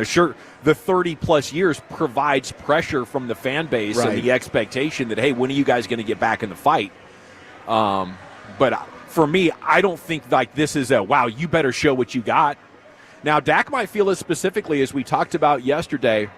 Sure, the 30-plus years provides pressure from the fan base and the expectation that, hey, when are you guys going to get back in the fight? But for me, I don't think this is a, wow, you better show what you got. Now, Dak might feel it specifically, as we talked about yesterday.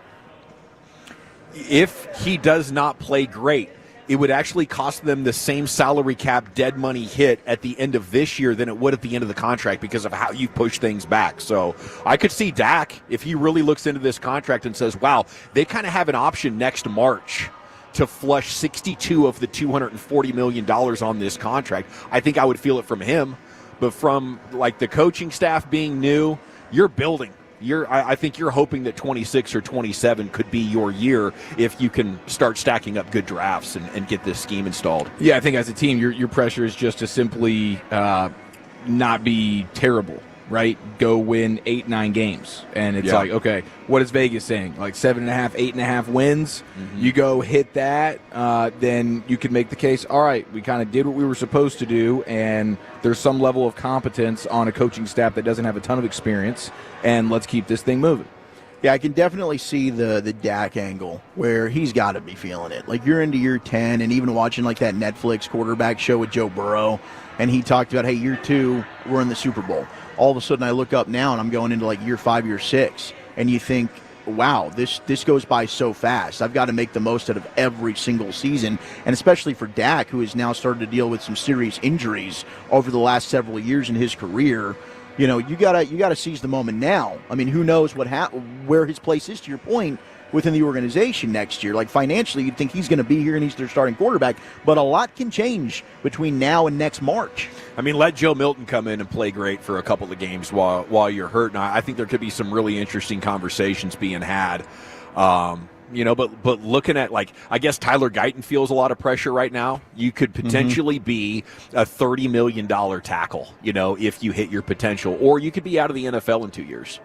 If he does not play great, it would actually cost them the same salary cap dead money hit at the end of this year than it would at the end of the contract because of how you push things back. So I could see Dak, if he really looks into this contract and says, wow, they kind of have an option next March to flush 62 of the $240 million on this contract. I think I would feel it from him. But from the coaching staff being new, you're building. I think you're hoping that 26 or 27 could be your year if you can start stacking up good drafts and get this scheme installed. Yeah, I think as a team, your pressure is just to simply not be terrible, right? Go win 8-9 games. And it's okay, what is Vegas saying? 7.5, 8.5 wins? Mm-hmm. You go hit that, then you can make the case, all right, we kind of did what we were supposed to do, and there's some level of competence on a coaching staff that doesn't have a ton of experience, and let's keep this thing moving. Yeah, I can definitely see the Dak angle where he's got to be feeling it. You're into year 10, and even watching that Netflix quarterback show with Joe Burrow, and he talked about, hey, year 2, we're in the Super Bowl. All of a sudden I look up now, and I'm going into year 5, year 6, and you think, wow, this goes by so fast. I've got to make the most out of every single season, and especially for Dak, who has now started to deal with some serious injuries over the last several years in his career. You gotta seize the moment now. I mean, who knows where his place is, to your point, within the organization next year. Like, financially, you'd think he's going to be here and he's their starting quarterback, but a lot can change between now and next March. I mean, let Joe Milton come in and play great for a couple of games while you're hurt. And I think there could be some really interesting conversations being had. But looking at, like, I guess Tyler Guyton feels a lot of pressure right now. You could potentially be a $30 million tackle, if you hit your potential, or you could be out of the NFL in 2 years.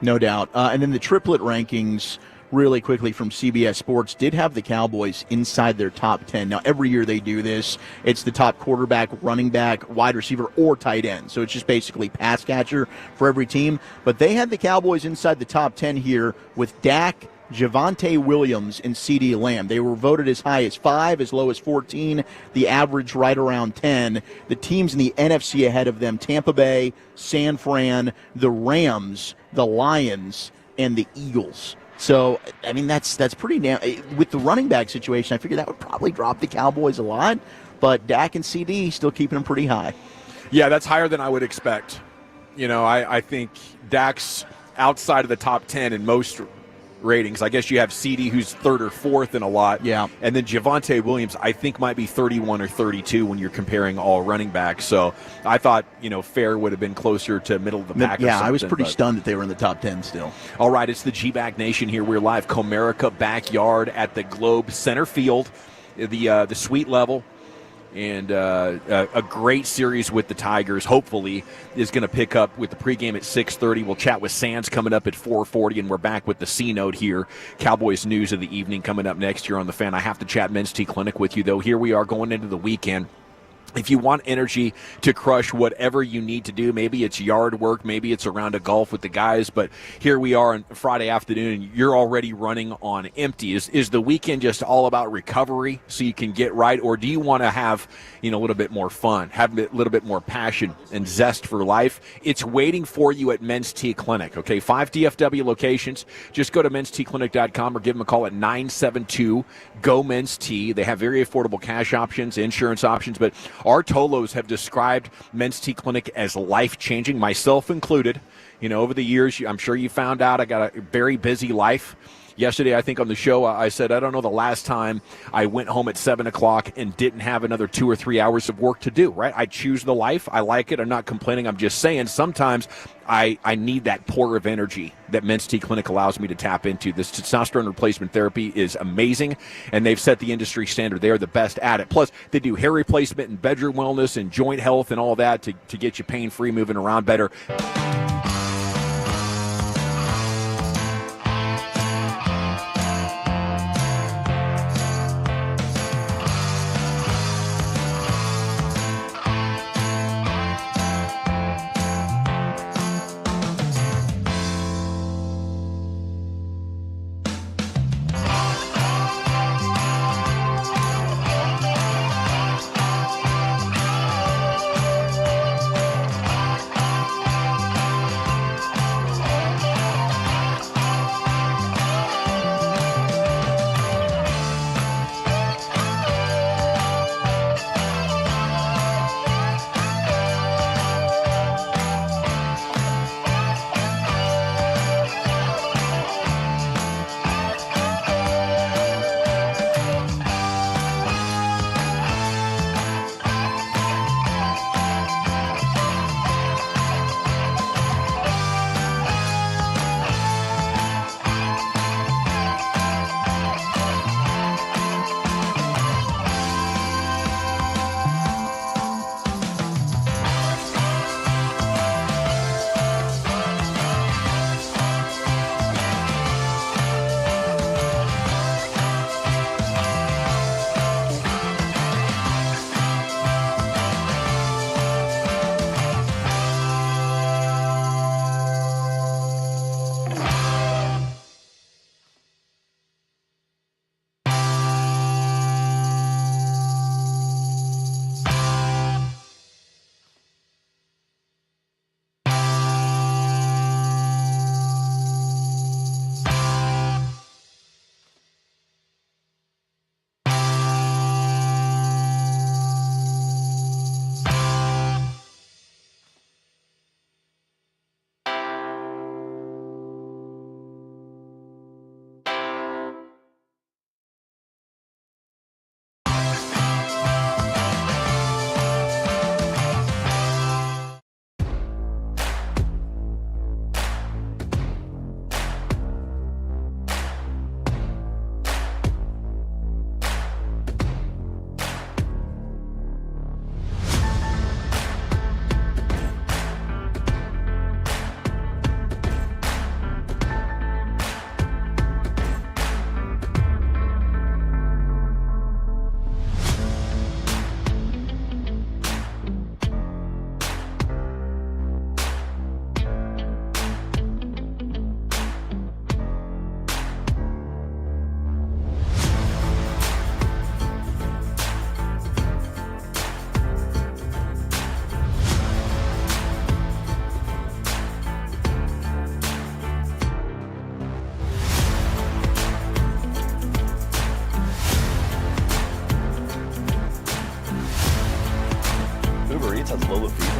No doubt. And then the triplet rankings, really quickly, from CBS Sports, did have the Cowboys inside their top 10. Now, every year they do this. It's the top quarterback, running back, wide receiver, or tight end. So it's just basically pass catcher for every team. But they had the Cowboys inside the top 10 here with Dak, Javonte Williams, and CeeDee Lamb. They were voted as high as 5, as low as 14, the average right around 10. The teams in the NFC ahead of them, Tampa Bay, San Fran, the Rams, the Lions, and the Eagles. So, I mean, that's pretty damn. With the running back situation, I figured that would probably drop the Cowboys a lot, but Dak and CD still keeping them pretty high. Yeah, that's higher than I would expect. I think Dak's outside of the top 10 in most ratings. I guess you have CD, who's third or fourth in a lot. Yeah. And then Javonte Williams, I think, might be 31 or 32 when you're comparing all running backs. So I thought, fair would have been closer to middle of the pack. Yeah, I was pretty stunned that they were in the top 10 still. All right, it's the Gbag Nation here. We're live, Comerica backyard at the Globe Center Field, the suite level. And a great series with the Tigers, hopefully, is going to pick up with the pregame at 6:30. We'll chat with Sands coming up at 4:40, and we're back with the C-Note here. Cowboys news of the evening coming up next year on The Fan. I have to chat Men's T Clinic with you, though. Here we are going into the weekend. If you want energy to crush whatever you need to do, maybe it's yard work, maybe it's a round of golf with the guys, but here we are on Friday afternoon, and you're already running on empty. Is the weekend just all about recovery so you can get right, or do you want to have a little bit more fun, have a little bit more passion and zest for life? It's waiting for you at Men's T Clinic, okay? 5 DFW locations. Just go to mensteclinic.com or give them a call at 972-GO-MENS-T. They have very affordable cash options, insurance options, but our Tolos have described Men's T Clinic as life-changing, myself included. Over the years, I'm sure you found out I got a very busy life. Yesterday, I think on the show, I said, I don't know the last time I went home at 7 o'clock and didn't have another 2 or 3 hours of work to do, right? I choose the life. I like it. I'm not complaining. I'm just saying sometimes I need that pour of energy that Men's T Clinic allows me to tap into. This testosterone replacement therapy is amazing, and they've set the industry standard. They are the best at it. Plus, they do hair replacement and bedroom wellness and joint health and all that to get you pain-free, moving around better.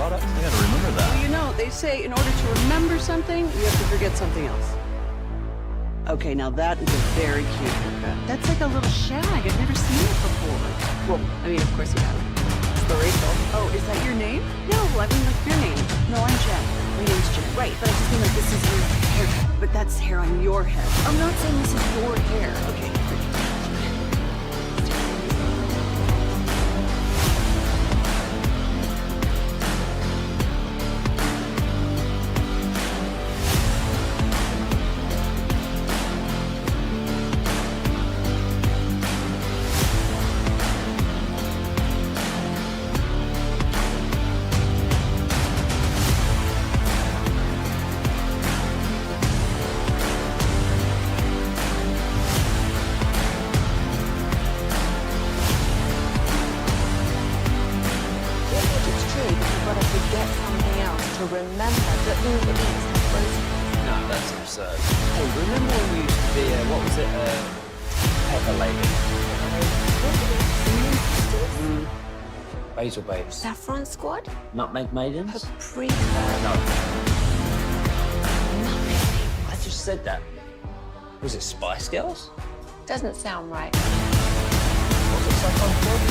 product? I gotta remember that. Well, you know, they say in order to remember something, you have to forget something else. Okay, now that is a very cute haircut. That's like a little shag. I've never seen it before. Well, I mean, of course you haven't. It's the Rachel. Oh, is that your name? No, I mean like your name. No, I'm Jen. My name's Jen. Right, but I just mean like this is your haircut. But that's hair on your head. I'm not saying this is your hair. Okay. Basil babes. Saffron squad? Nutmeg maidens? Paprika. No. I just said that. Was it Spice Girls? Doesn't sound right. Was it Saffron squad?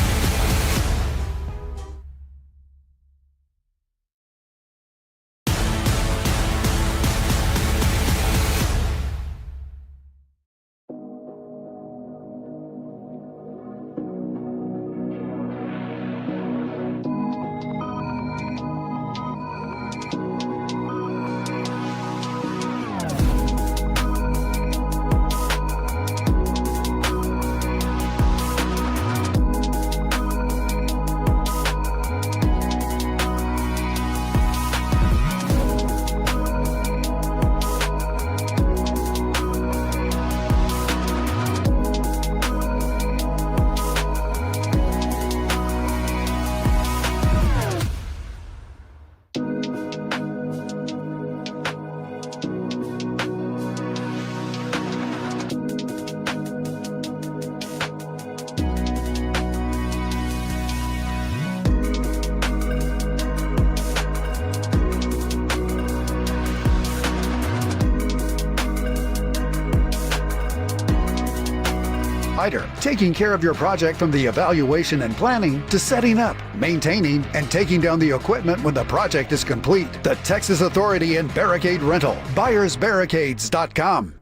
Taking care of your project from the evaluation and planning to setting up, maintaining, and taking down the equipment when the project is complete. The Texas Authority and Barricade Rental. BuyersBarricades.com.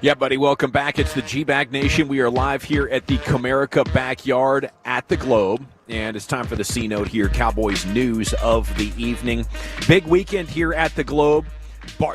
Yeah, buddy, welcome back. It's the Gbag Nation. We are live here at the Comerica backyard at the Globe. And it's time for the C-Note here, Cowboys news of the evening. Big weekend here at the Globe.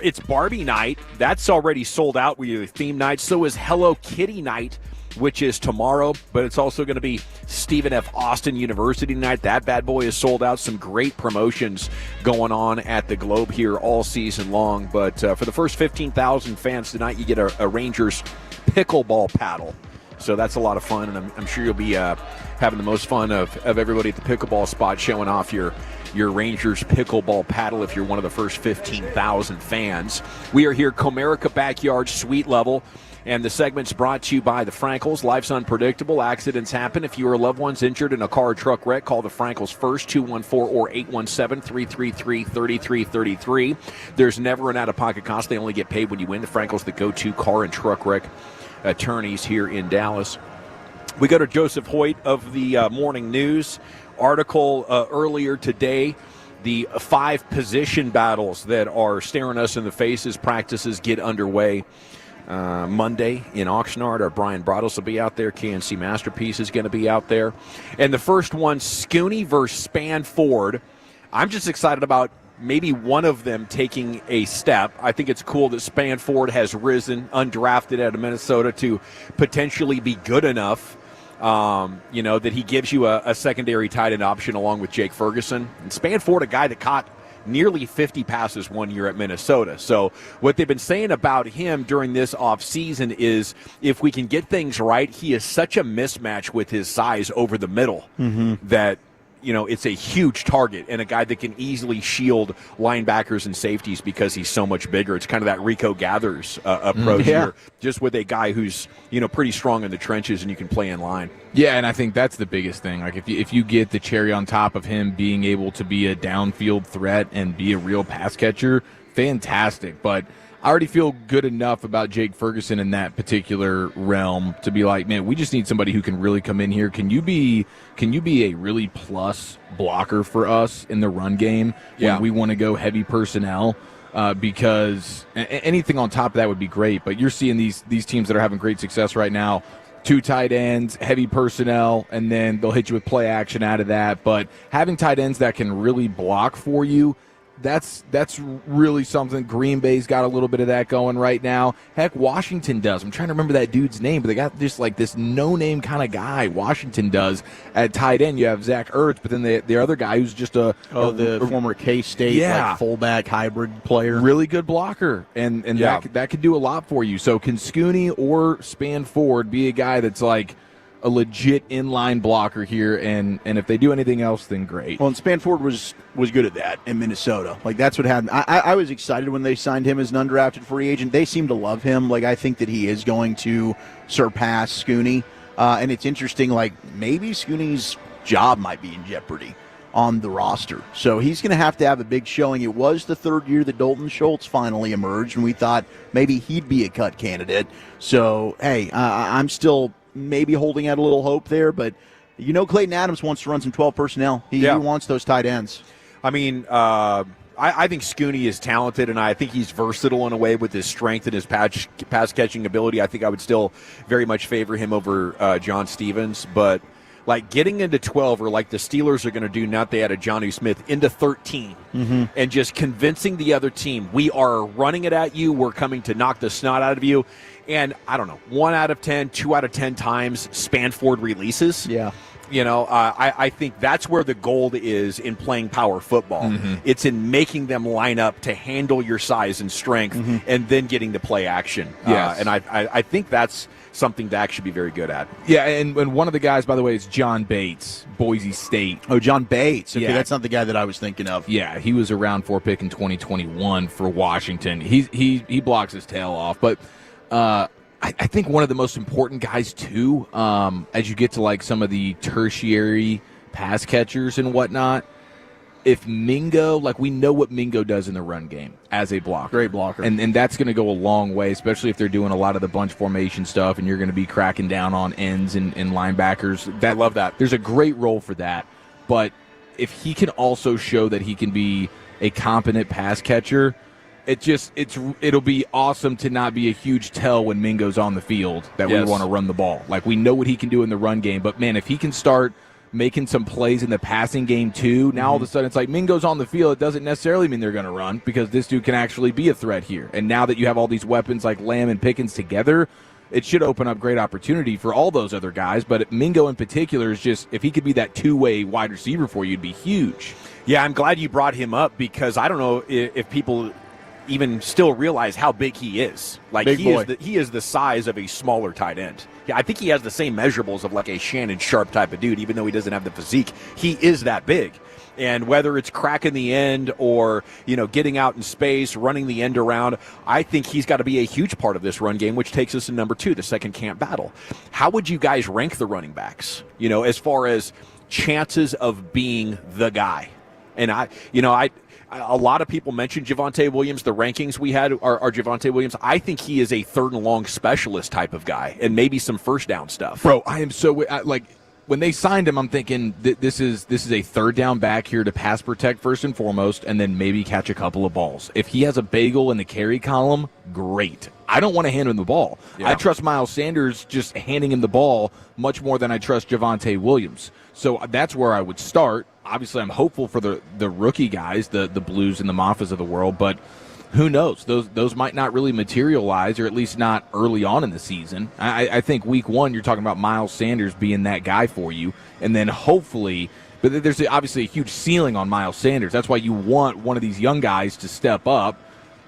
It's Barbie night. That's already sold out. We have a theme night. So is Hello Kitty night, which is tomorrow. But it's also going to be Stephen F. Austin University night. That bad boy is sold out. Some great promotions going on at the Globe here all season long. But for the first 15,000 fans tonight, you get a Rangers pickleball paddle. So that's a lot of fun, and I'm sure you'll be having the most fun of everybody at the pickleball spot, showing off your Rangers pickleball paddle if you're one of the first 15,000 fans. We are here, Comerica Backyard, suite level, and the segment's brought to you by the Frankels. Life's unpredictable. Accidents happen. If you or loved ones injured in a car or truck wreck, call the Frankels first, 214 or 817-333-3333. There's never an out-of-pocket cost. They only get paid when you win. The Frankels, the go-to car and truck wreck attorneys here in Dallas. We go to Joseph Hoyt of the Morning News. Article earlier today, the 5 position battles that are staring us in the face as practices get underway. Monday in Oxnard, our Brian Broaddus will be out there. KNC Masterpiece is going to be out there. And the first one, Scooney versus Spanford. I'm just excited about maybe one of them taking a step. I think it's cool that Spanford has risen, undrafted out of Minnesota, to potentially be good enough, that he gives you a secondary tight end option along with Jake Ferguson. And Spanford, a guy that caught nearly 50 passes one year at Minnesota. So what they've been saying about him during this offseason is if we can get things right, he is such a mismatch with his size over the middle that it's a huge target and a guy that can easily shield linebackers and safeties because he's so much bigger. It's kind of that Rico Gathers approach here, just with a guy who's, pretty strong in the trenches and you can play in line. Yeah, and I think that's the biggest thing. Like if you get the cherry on top of him being able to be a downfield threat and be a real pass catcher, fantastic. But I already feel good enough about Jake Ferguson in that particular realm to be like, man, we just need somebody who can really come in here. Can you be a really plus blocker for us in the run game when we want to go heavy personnel? Because anything on top of that would be great. But you're seeing these teams that are having great success right now. 2 tight ends, heavy personnel, and then they'll hit you with play action out of that. But having tight ends that can really block for you, that's really something. Green Bay's got a little bit of that going right now. Heck, Washington does. I'm trying to remember that dude's name, but they got just like this no-name kind of guy. Washington does at tight end. You have Zach Ertz, but then the other guy who's just the former K-State fullback hybrid player, really good blocker, and that could do a lot for you. So can Scooney or Spanford be a guy that's like a legit inline blocker here, and if they do anything else, then great. Well, and Spanford was good at that in Minnesota. Like, that's what happened. I was excited when they signed him as an undrafted free agent. They seem to love him. Like, I think that he is going to surpass Scooney. And it's interesting, like, maybe Scooney's job might be in jeopardy on the roster. So he's going to have a big showing. It was the third year that Dalton Schultz finally emerged, and we thought maybe he'd be a cut candidate. So, hey, I'm still maybe holding out a little hope there, but Clayton Adams wants to run some 12 personnel. He wants those tight ends. I mean, I think Scooney is talented, and I think he's versatile in a way with his strength and his pass-catching ability. I think I would still very much favor him over John Stevens, but like getting into 12, or like the Steelers are going to do now that they added Jonnu Smith, into 13, and just convincing the other team, we are running it at you, we're coming to knock the snot out of you. And I don't know, 1 out of 10, 2 out of 10 times Spanford releases. Yeah. I think that's where the gold is in playing power football. It's in making them line up to handle your size and strength, and then getting to play action. Yes. And I think that's something to actually be very good at. Yeah, and one of the guys, by the way, is John Bates, Boise State. Oh, John Bates. Okay, Yeah. that's not the guy that I was thinking of. Yeah, he was a round 4 pick in 2021 for Washington. He blocks his tail off, but I think one of the most important guys too, as you get to like some of the tertiary pass catchers and whatnot, if Mingo, like we know what Mingo does in the run game as a blocker. Great blocker. And that's going to go a long way, especially if they're doing a lot of the bunch formation stuff and you're going to be cracking down on ends and linebackers. I love that. There's a great role for that. But if he can also show that he can be a competent pass catcher, it'll be awesome to not be a huge tell when Mingo's on the field that we want to run the ball. Like, we know what he can do in the run game, but man, if he can start making some plays in the passing game too, now all of a sudden it's like Mingo's on the field, it doesn't necessarily mean they're going to run, because this dude can actually be a threat here. And now that you have all these weapons like Lamb and Pickens together, it should open up great opportunity for all those other guys. But Mingo in particular is just, if he could be that two-way wide receiver for you, it'd be huge. Yeah, I'm glad you brought him up, because I don't know if people even still realize how big he is. Like, he is the size of a smaller tight end. Yeah, I think he has the same measurables of like a Shannon Sharp type of dude, even though he doesn't have the physique. He is that big. And whether it's cracking the end or, getting out in space, running the end around, I think he's got to be a huge part of this run game, which takes us to number 2, the second camp battle. How would you guys rank the running backs, as far as chances of being the guy? And a lot of people mentioned Javonte Williams. The rankings we had are Javonte Williams. I think he is a third and long specialist type of guy, and maybe some first down stuff. Bro, I am so like, when they signed him, I'm thinking this is a third down back here to pass protect first and foremost, and then maybe catch a couple of balls. If he has a bagel in the carry column, great. I don't want to hand him the ball. Yeah. I trust Miles Sanders just handing him the ball much more than I trust Javonte Williams. So that's where I would start. Obviously, I'm hopeful for the rookie guys, the Blues and the Moffas of the world, but who knows? Those might not really materialize, or at least not early on in the season. I think week 1, you're talking about Miles Sanders being that guy for you, and then hopefully, but there's obviously a huge ceiling on Miles Sanders. That's why you want one of these young guys to step up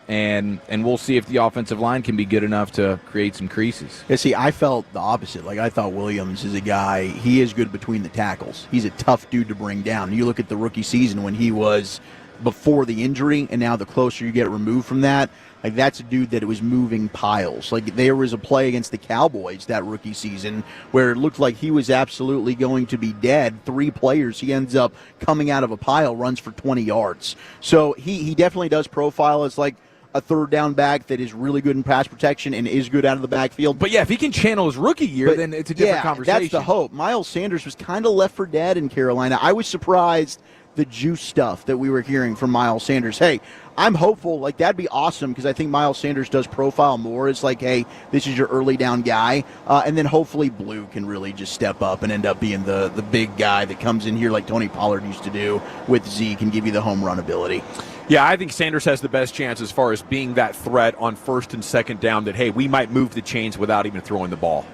and we'll see if the offensive line can be good enough to create some creases. Yeah, see, I felt the opposite. Like, I thought Williams is a guy, he is good between the tackles. He's a tough dude to bring down. You look at the rookie season when he was before the injury, and now the closer you get removed from that, like, that's a dude that was moving piles. Like, there was a play against the Cowboys that rookie season where it looked like he was absolutely going to be dead. 3 players, he ends up coming out of a pile, runs for 20 yards. So he definitely does profile as like a third down back that is really good in pass protection and is good out of the backfield. But yeah, if he can channel his rookie year, then it's a different conversation. That's the hope. Miles Sanders was kind of left for dead in Carolina. I was surprised the juice stuff that we were hearing from Miles Sanders. Hey, I'm hopeful. Like, that'd be awesome because I think Miles Sanders does profile more. It's like, hey, this is your early down guy. And then hopefully Blue can really just step up and end up being the big guy that comes in here like Tony Pollard used to do with Zeke and give you the home run ability. Yeah, I think Sanders has the best chance as far as being that threat on first and second down that, hey, we might move the chains without even throwing the ball.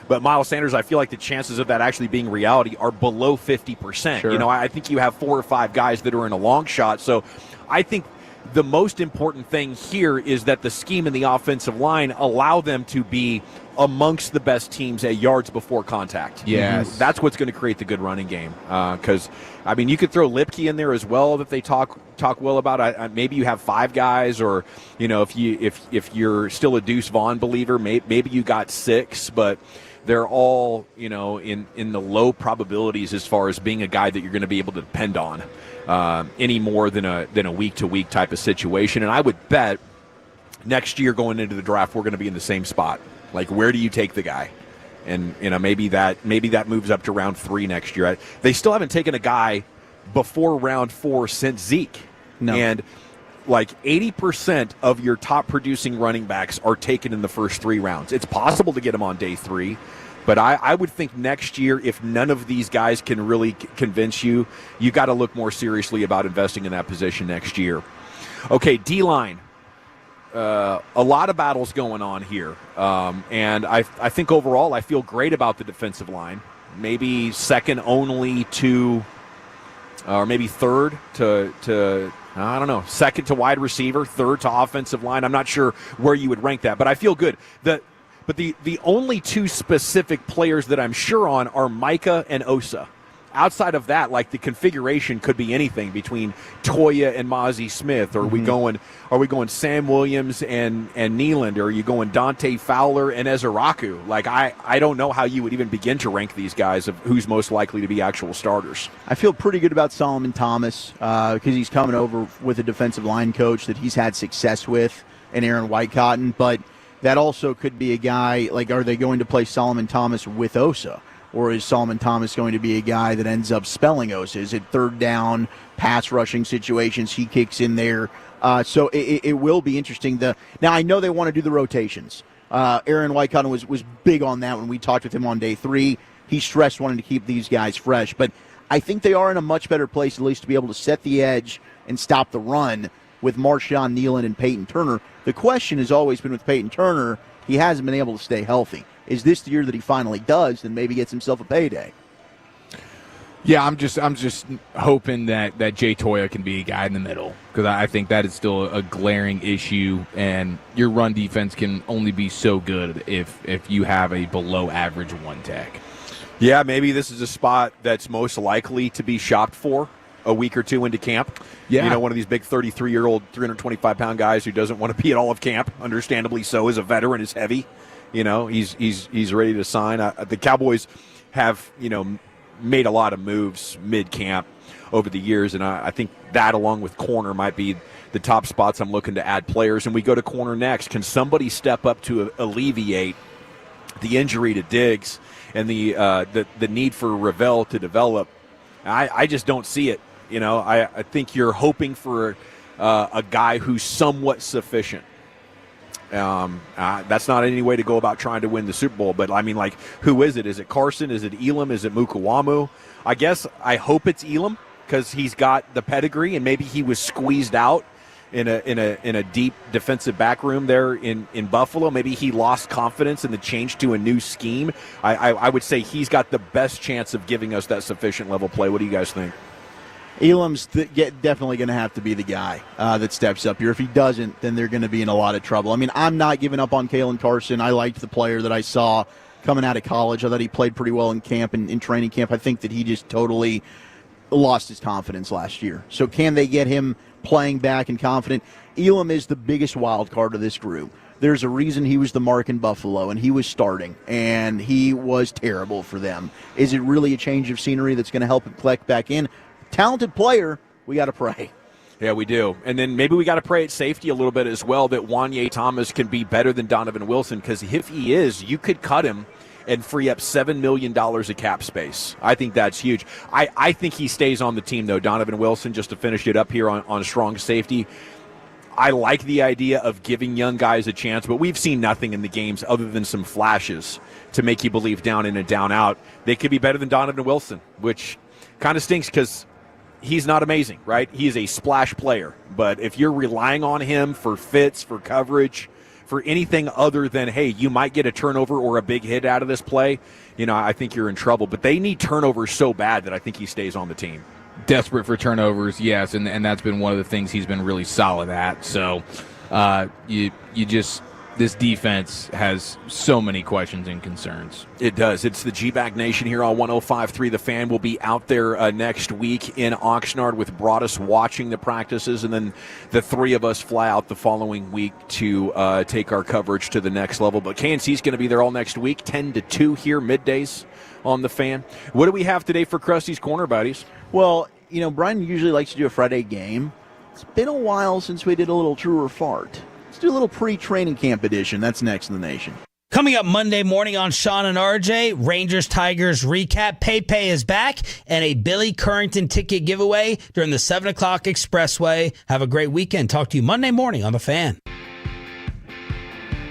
But Miles Sanders, I feel like the chances of that actually being reality are below 50%. Sure. You know, I think you have 4 or 5 guys that are in a long shot. So I think the most important thing here is that the scheme and the offensive line allow them to be amongst the best teams at yards before contact. Yes. That's what's going to create the good running game. Because, I mean, you could throw Lipke in there as well that they talk well about. Maybe you have 5 guys, or, you know, if you're still a Deuce Vaughn believer, maybe you got 6, but they're all, you know, in the low probabilities as far as being a guy that you're going to be able to depend on any more than a week-to-week type of situation. And I would bet next year going into the draft we're going to be in the same spot. Like, where do you take the guy? And, you know, maybe that moves up to round 3 next year. They still haven't taken a guy before round 4 since Zeke. No. And like 80% of your top producing running backs are taken in the first 3 rounds. It's possible to get them on day 3, but I would think next year, if none of these guys can really convince you, you got to look more seriously about investing in that position next year. Okay, D-line. A lot of battles going on here. And I think overall I feel great about the defensive line. Maybe second only to, or maybe third to I don't know, second to wide receiver, third to offensive line. I'm not sure where you would rank that, but I feel good. But the only 2 specific players that I'm sure on are Micah and Osa. Outside of that, like, the configuration could be anything between Toya and Mozzie Smith. Or are we going Sam Williams and Nealand? Or are you going Dante Fowler and Ezeraku? Like, I don't know how you would even begin to rank these guys of who's most likely to be actual starters. I feel pretty good about Solomon Thomas because he's coming over with a defensive line coach that he's had success with, and Aaron Whitecotton. But that also could be a guy, like, are they going to play Solomon Thomas with Osa? Or is Solomon Thomas going to be a guy that ends up spelling Osa? Is it third down, pass rushing situations? He kicks in there. So it will be interesting. Now, I know they want to do the rotations. Aaron Whitecotton was big on that when we talked with him on day 3. He stressed wanting to keep these guys fresh. But I think they are in a much better place, at least, to be able to set the edge and stop the run with Marshawn Nealand and Peyton Turner. The question has always been with Peyton Turner, he hasn't been able to stay healthy. Is this the year that he finally does, then maybe gets himself a payday? Yeah, I'm just hoping that Jay Toya can be a guy in the middle, because I think that is still a glaring issue, and your run defense can only be so good if you have a below average 1 tech. Yeah, maybe this is a spot that's most likely to be shopped for a week or 2 into camp. Yeah. You know, one of these big 33-year-old, 325-pound guys who doesn't want to be at all of camp, understandably so, as a veteran, is heavy. You know, he's ready to sign. The Cowboys have, you know, made a lot of moves mid-camp over the years, and I think that, along with corner, might be the top spots I'm looking to add players. And we go to corner next. Can somebody step up to alleviate the injury to Diggs and the need for Ravel to develop? I just don't see it. You know, I think you're hoping for a guy who's somewhat sufficient. That's not any way to go about trying to win the Super Bowl. But, I mean, like, who is it? Is it Carson? Is it Elam? Is it Mukawamu? I hope it's Elam because he's got the pedigree, and maybe he was squeezed out in a deep defensive back room there in Buffalo. Maybe he lost confidence in the change to a new scheme. I would say he's got the best chance of giving us that sufficient level play. What do you guys think? Elam's definitely going to have to be the guy that steps up here. If he doesn't, then they're going to be in a lot of trouble. I mean, I'm not giving up on Kalen Carson. I liked the player that I saw coming out of college. I thought he played pretty well in camp and in training camp. I think that he just totally lost his confidence last year. So can they get him playing back and confident? Elam is the biggest wild card of this group. There's a reason he was the mark in Buffalo, and he was starting, and he was terrible for them. Is it really a change of scenery that's going to help him collect back in? Talented player, we got to pray. Yeah, we do. And then maybe we got to pray at safety a little bit as well that Wanye Thomas can be better than Donovan Wilson, because if he is, you could cut him and free up $7 million of cap space. I think that's huge. I think he stays on the team, though, Donovan Wilson, just to finish it up here on strong safety. I like the idea of giving young guys a chance, but we've seen nothing in the games other than some flashes to make you believe down in and down out they could be better than Donovan Wilson, which kind of stinks because he's not amazing, right? He's a splash player. But if you're relying on him for fits, for coverage, for anything other than, hey, you might get a turnover or a big hit out of this play, I think you're in trouble. But they need turnovers so bad that I think he stays on the team. Desperate for turnovers, yes, and that's been one of the things he's been really solid at. So this defense has so many questions and concerns. It does. It's the Gbag Nation here on 105.3 The Fan. We'll be out there next week in Oxnard with Broadus watching the practices, and then the three of us fly out the following week to take our coverage to the next level. But KNC's going to be there all next week, 10 to 2 here, middays on The Fan. What do we have today for Krusty's Corner, buddies? Well, Brian usually likes to do a Friday game. It's been a while since we did a little true or fart. Let's do a little pre-training camp edition. That's next in the nation. Coming up Monday morning on Sean and RJ, Rangers-Tigers recap. Pepe is back, and a Billy Currington ticket giveaway during the 7 o'clock Expressway. Have a great weekend. Talk to you Monday morning on The Fan.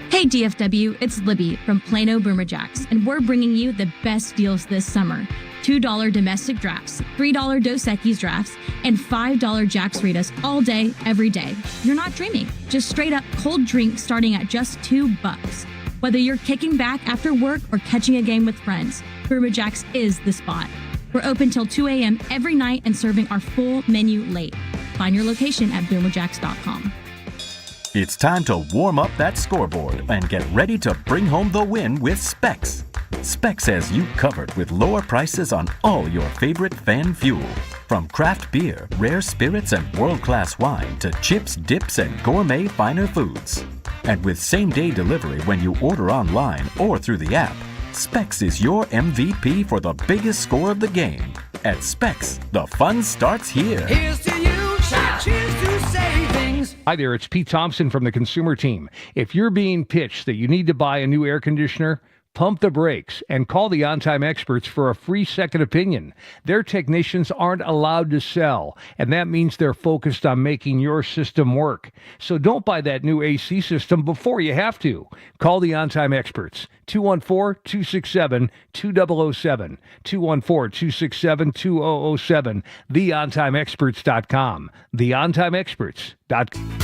Hey DFW, it's Libby from Plano Boomer Jacks, and we're bringing you the best deals this summer. $2 domestic drafts, $3 Dos Equis drafts, and $5 Jack's Ritas all day, every day. You're not dreaming. Just straight up cold drinks starting at just $2. Whether you're kicking back after work or catching a game with friends, Boomer Jacks is the spot. We're open till 2 a.m. every night and serving our full menu late. Find your location at boomerjacks.com. It's time to warm up that scoreboard and get ready to bring home the win with Specs. Specs has you covered with lower prices on all your favorite fan fuel. From craft beer, rare spirits, and world-class wine to chips, dips, and gourmet finer foods. And with same-day delivery when you order online or through the app, Specs is your MVP for the biggest score of the game. At Specs, the fun starts here. Here's to you, cheers to savings. Hi there, it's Pete Thompson from the Consumer Team. If you're being pitched that you need to buy a new air conditioner, pump the brakes and call the On-Time Experts for a free second opinion. Their technicians aren't allowed to sell, and that means they're focused on making your system work. So don't buy that new AC system before you have to. Call the On-Time Experts, 214-267-2007, 214-267-2007, theontimeexperts.com, theontimeexperts.com.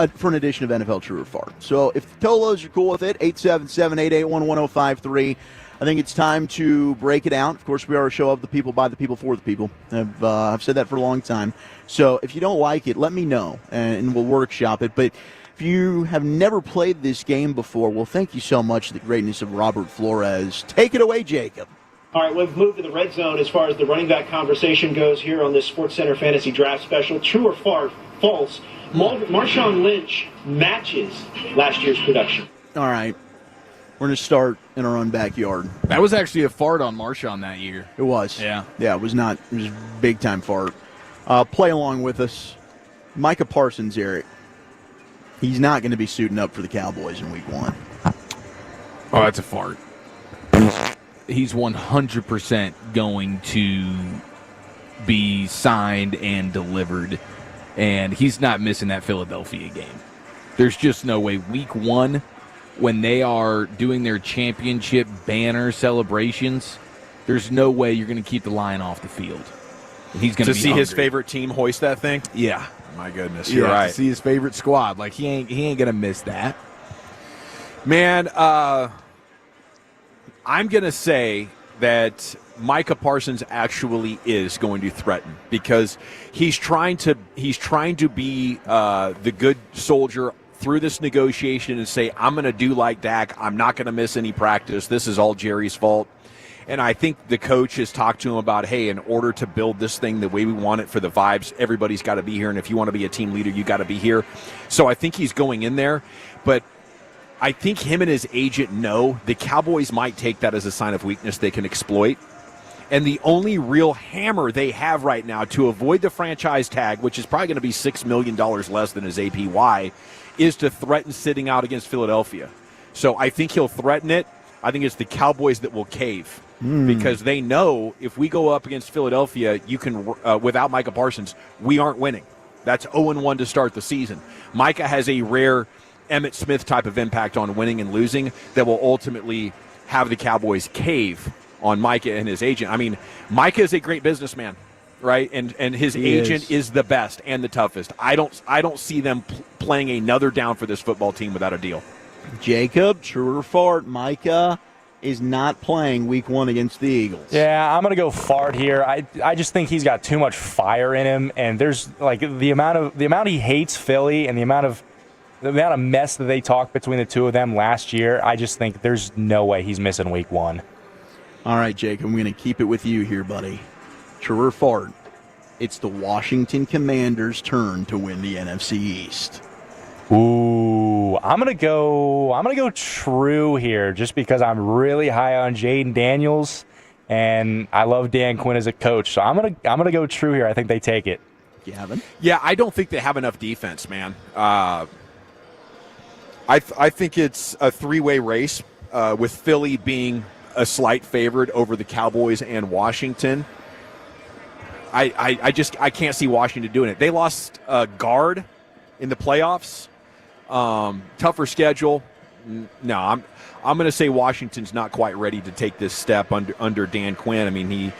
for an edition of NFL True or Fart. So if the Tolos are cool with it, 877-881-1053. I think it's time to break it out. Of course, we are a show of the people, by the people, for the people. I've said that for a long time. So if you don't like it, let me know, and we'll workshop it. But if you have never played this game before, well, thank you so much for the greatness of Robert Flores. Take it away, Jacob. All right, we've moved to the red zone as far as the running back conversation goes here on this SportsCenter Fantasy Draft Special. True or false? Marshawn Lynch matches last year's production. All right. We're going to start in our own backyard. That was actually a fart on Marshawn that year. It was. Yeah. Yeah, it was not. It was a big-time fart. Play along with us. Micah Parsons, Eric. He's not going to be suiting up for the Cowboys in Week 1. Oh, that's a fart. He's 100% going to be signed and delivered, and he's not missing that Philadelphia game. There's just no way. Week 1, when they are doing their championship banner celebrations, there's no way you're going to keep the Lion off the field. He's going to see his favorite team hoist that thing. Yeah, my goodness, you're right. To see his favorite squad, like he ain't going to miss that. Man, I'm going to say that Micah Parsons actually is going to threaten, because he's trying to be the good soldier through this negotiation and say, I'm going to do like Dak. I'm not going to miss any practice. This is all Jerry's fault. And I think the coach has talked to him about, hey, in order to build this thing the way we want it for the vibes, everybody's got to be here. And if you want to be a team leader, you got to be here. So I think he's going in there. But I think him and his agent know the Cowboys might take that as a sign of weakness they can exploit. And the only real hammer they have right now to avoid the franchise tag, which is probably going to be $6 million less than his APY, is to threaten sitting out against Philadelphia. So I think he'll threaten it. I think it's the Cowboys that will cave, because they know if we go up against Philadelphia, you can without Micah Parsons, we aren't winning. That's 0-1 to start the season. Micah has a rare Emmitt Smith type of impact on winning and losing that will ultimately have the Cowboys cave on Micah and his agent. I mean, Micah is a great businessman, right? And his agent is the best and the toughest. I don't see them playing another down for this football team without a deal. Jacob, true or fart, Micah is not playing Week 1 against the Eagles. Yeah, I'm going to go fart here. I just think he's got too much fire in him, and there's like the amount he hates Philly and the amount of mess that they talked between the two of them last year. I just think there's no way he's missing Week 1. All right, Jacob, I'm going to keep it with you here, buddy. True or fart, it's the Washington Commanders' turn to win the NFC East. Ooh, I'm gonna go true here, just because I'm really high on Jaden Daniels, and I love Dan Quinn as a coach. So I'm gonna go true here. I think they take it. Gavin? Yeah, I don't think they have enough defense, man. I think it's a three-way race with Philly being a slight favorite over the Cowboys and Washington. I can't see Washington doing it. They lost a guard in the playoffs. Tougher schedule. No, I'm going to say Washington's not quite ready to take this step under Dan Quinn. I mean,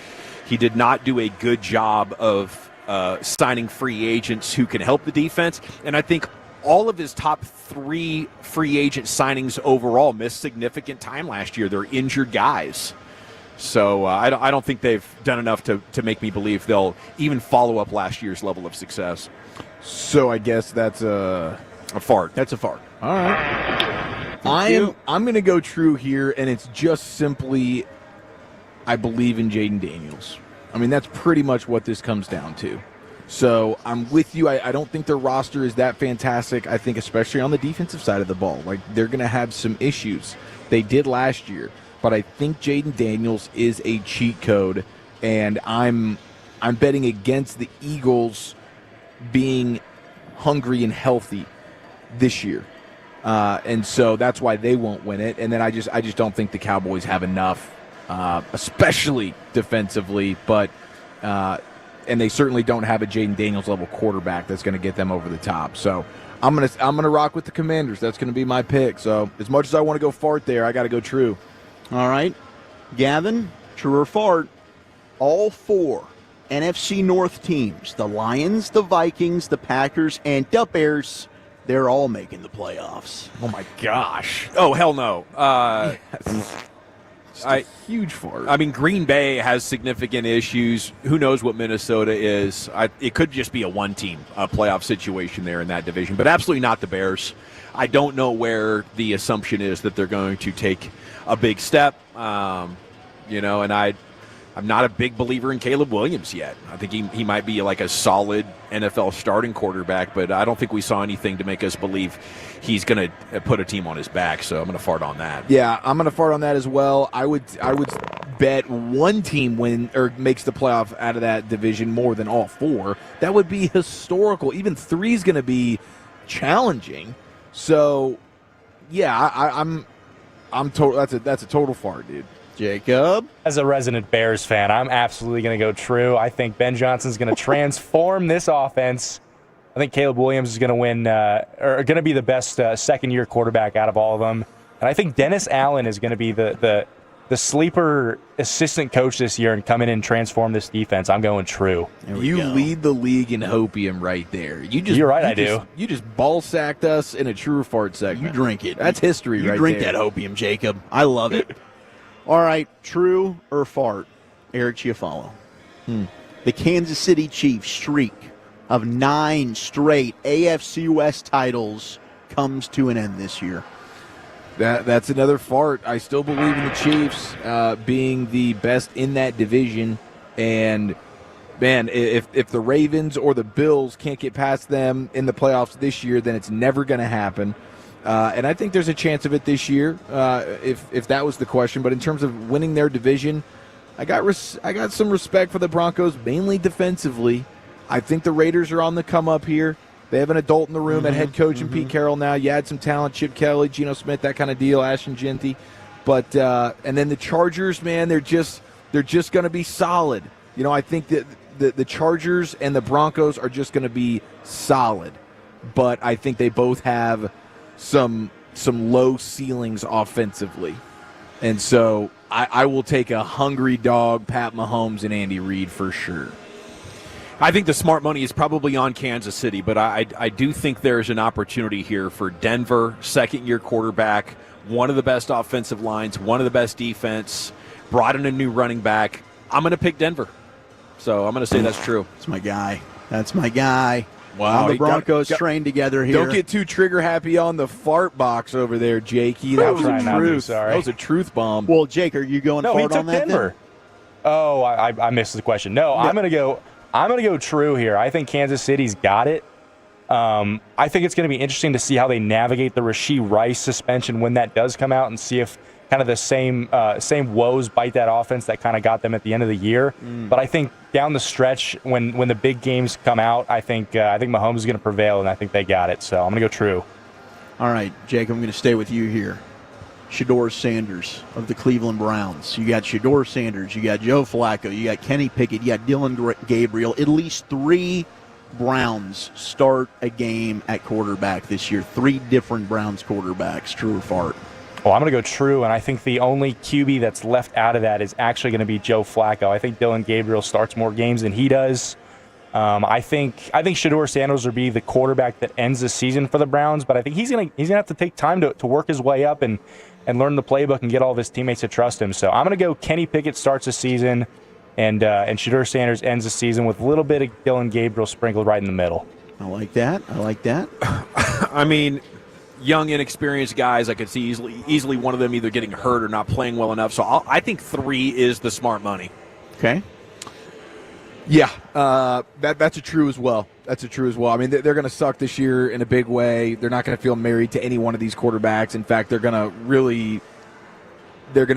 he did not do a good job of signing free agents who can help the defense, and I think all of his top 3 free agent signings overall missed significant time last year. They're injured guys. So I don't think they've done enough to make me believe they'll even follow up last year's level of success. So I guess that's a fart. That's a fart. All right. I'm going to go true here, and it's just simply I believe in Jaden Daniels. I mean, that's pretty much what this comes down to. So I'm with you. I don't think their roster is that fantastic. I think especially on the defensive side of the ball, like they're going to have some issues. They did last year, but I think Jaden Daniels is a cheat code, and I'm betting against the Eagles being hungry and healthy this year. And so that's why they won't win it. And then I just don't think the Cowboys have enough, especially defensively, but and they certainly don't have a Jaden Daniels level quarterback that's going to get them over the top. So I'm gonna rock with the Commanders. That's going to be my pick. So as much as I want to go fart there, I got to go true. All right, Gavin, true or fart? All 4 NFC North teams, the Lions, the Vikings, the Packers, and the Bears, they're all making the playoffs. Oh, my gosh. Oh, hell no. Huge fart. I mean, Green Bay has significant issues. Who knows what Minnesota is? It could just be a one-team playoff situation there in that division, but absolutely not the Bears. I don't know where the assumption is that they're going to take a big step. And I'm not a big believer in Caleb Williams yet. I think he might be like a solid NFL starting quarterback, but I don't think we saw anything to make us believe he's going to put a team on his back, so I'm going to fart on that. Yeah, I'm going to fart on that as well. I would bet one team makes the playoff out of that division more than all four. That would be historical. Even 3 is going to be challenging. So, yeah, I'm total. That's a total fart, dude. Jacob? As a resident Bears fan, I'm absolutely going to go true. I think Ben Johnson's going to transform this offense. I think Caleb Williams is going to win, or going to be the best second-year quarterback out of all of them. And I think Dennis Allen is going to be the sleeper assistant coach this year and come in and transform this defense. I'm going true. You lead the league in hopium right there. You're right, I do. You just ball-sacked us in a true fart segment. You drink it. That's history right there. You drink that opium, Jacob. I love it. All right, true or fart, Eric Chiafalo. The Kansas City Chiefs streak of 9 straight AFC West titles comes to an end this year. That's another fart. I still believe in the Chiefs being the best in that division. And, man, if the Ravens or the Bills can't get past them in the playoffs this year, then it's never going to happen. And I think there's a chance of it this year, if that was the question. But in terms of winning their division, I got some respect for the Broncos, mainly defensively. I think the Raiders are on the come up here. They have an adult in the room at head coach and Pete Carroll now. You add some talent, Chip Kelly, Geno Smith, that kind of deal, Ashton Genty. But and then the Chargers, man, they're just going to be solid. I think that the Chargers and the Broncos are just going to be solid. But I think they both have some low ceilings offensively. And so I will take a hungry dog, Pat Mahomes and Andy Reid for sure. I think the smart money is probably on Kansas City, but I do think there's an opportunity here for Denver, second-year quarterback, one of the best offensive lines, one of the best defense, brought in a new running back. I'm going to pick Denver. So I'm going to say that's true. That's my guy. That's my guy. Wow, the Broncos trained together here. Don't get too trigger happy on the fart box over there, Jakey. That was a truth. That was a truth bomb. Well, Jake, are you going fart on that? Denver. Oh, I missed the question. No, I'm going to go true here. I think Kansas City's got it. I think it's going to be interesting to see how they navigate the Rasheed Rice suspension when that does come out, and see if kind of the same woes bite that offense that kind of got them at the end of the year. But I think down the stretch, when the big games come out, I think Mahomes is going to prevail, and I think they got it. So I'm going to go true. All right, Jake, I'm going to stay with you here. Shedeur Sanders of the Cleveland Browns. You got Shedeur Sanders, you got Joe Flacco, you got Kenny Pickett, you got Dylan Gabriel. At least 3 Browns start a game at quarterback this year. 3 different Browns quarterbacks, true or fart? Well, I'm going to go true, and I think the only QB that's left out of that is actually going to be Joe Flacco. I think Dylan Gabriel starts more games than he does. I think Shedeur Sanders will be the quarterback that ends the season for the Browns, but I think he's going to have to take time to work his way up and learn the playbook and get all of his teammates to trust him. So I'm going to go Kenny Pickett starts the season, and Shedeur Sanders ends the season with a little bit of Dylan Gabriel sprinkled right in the middle. I like that. I mean, young, inexperienced guys, I could see easily one of them either getting hurt or not playing well enough. So I think 3 is the smart money. Okay. Yeah, that's a true as well. I mean, they're going to suck this year in a big way. They're not going to feel married to any one of these quarterbacks. In fact, they're going to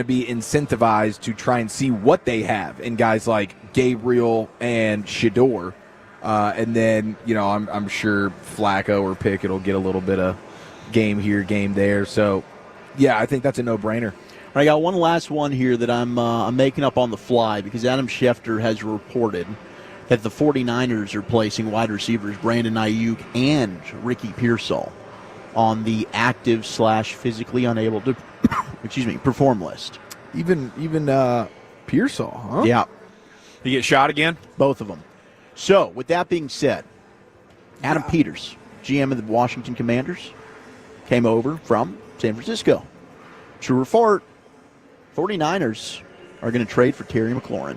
be incentivized to try and see what they have in guys like Gabriel and Shedeur. And then, I'm sure Flacco or Pickett will get a little bit of game here, game there. So, yeah, I think that's a no-brainer. I got one last one here that I'm making up on the fly because Adam Schefter has reported that the 49ers are placing wide receivers Brandon Ayuk and Ricky Pearsall on the active / physically unable to perform list. Even Pearsall, huh? Yeah. He get shot again? Both of them. So, with that being said, Adam Peters GM of the Washington Commanders, came over from San Francisco. True or fart, 49ers are going to trade for Terry McLaurin.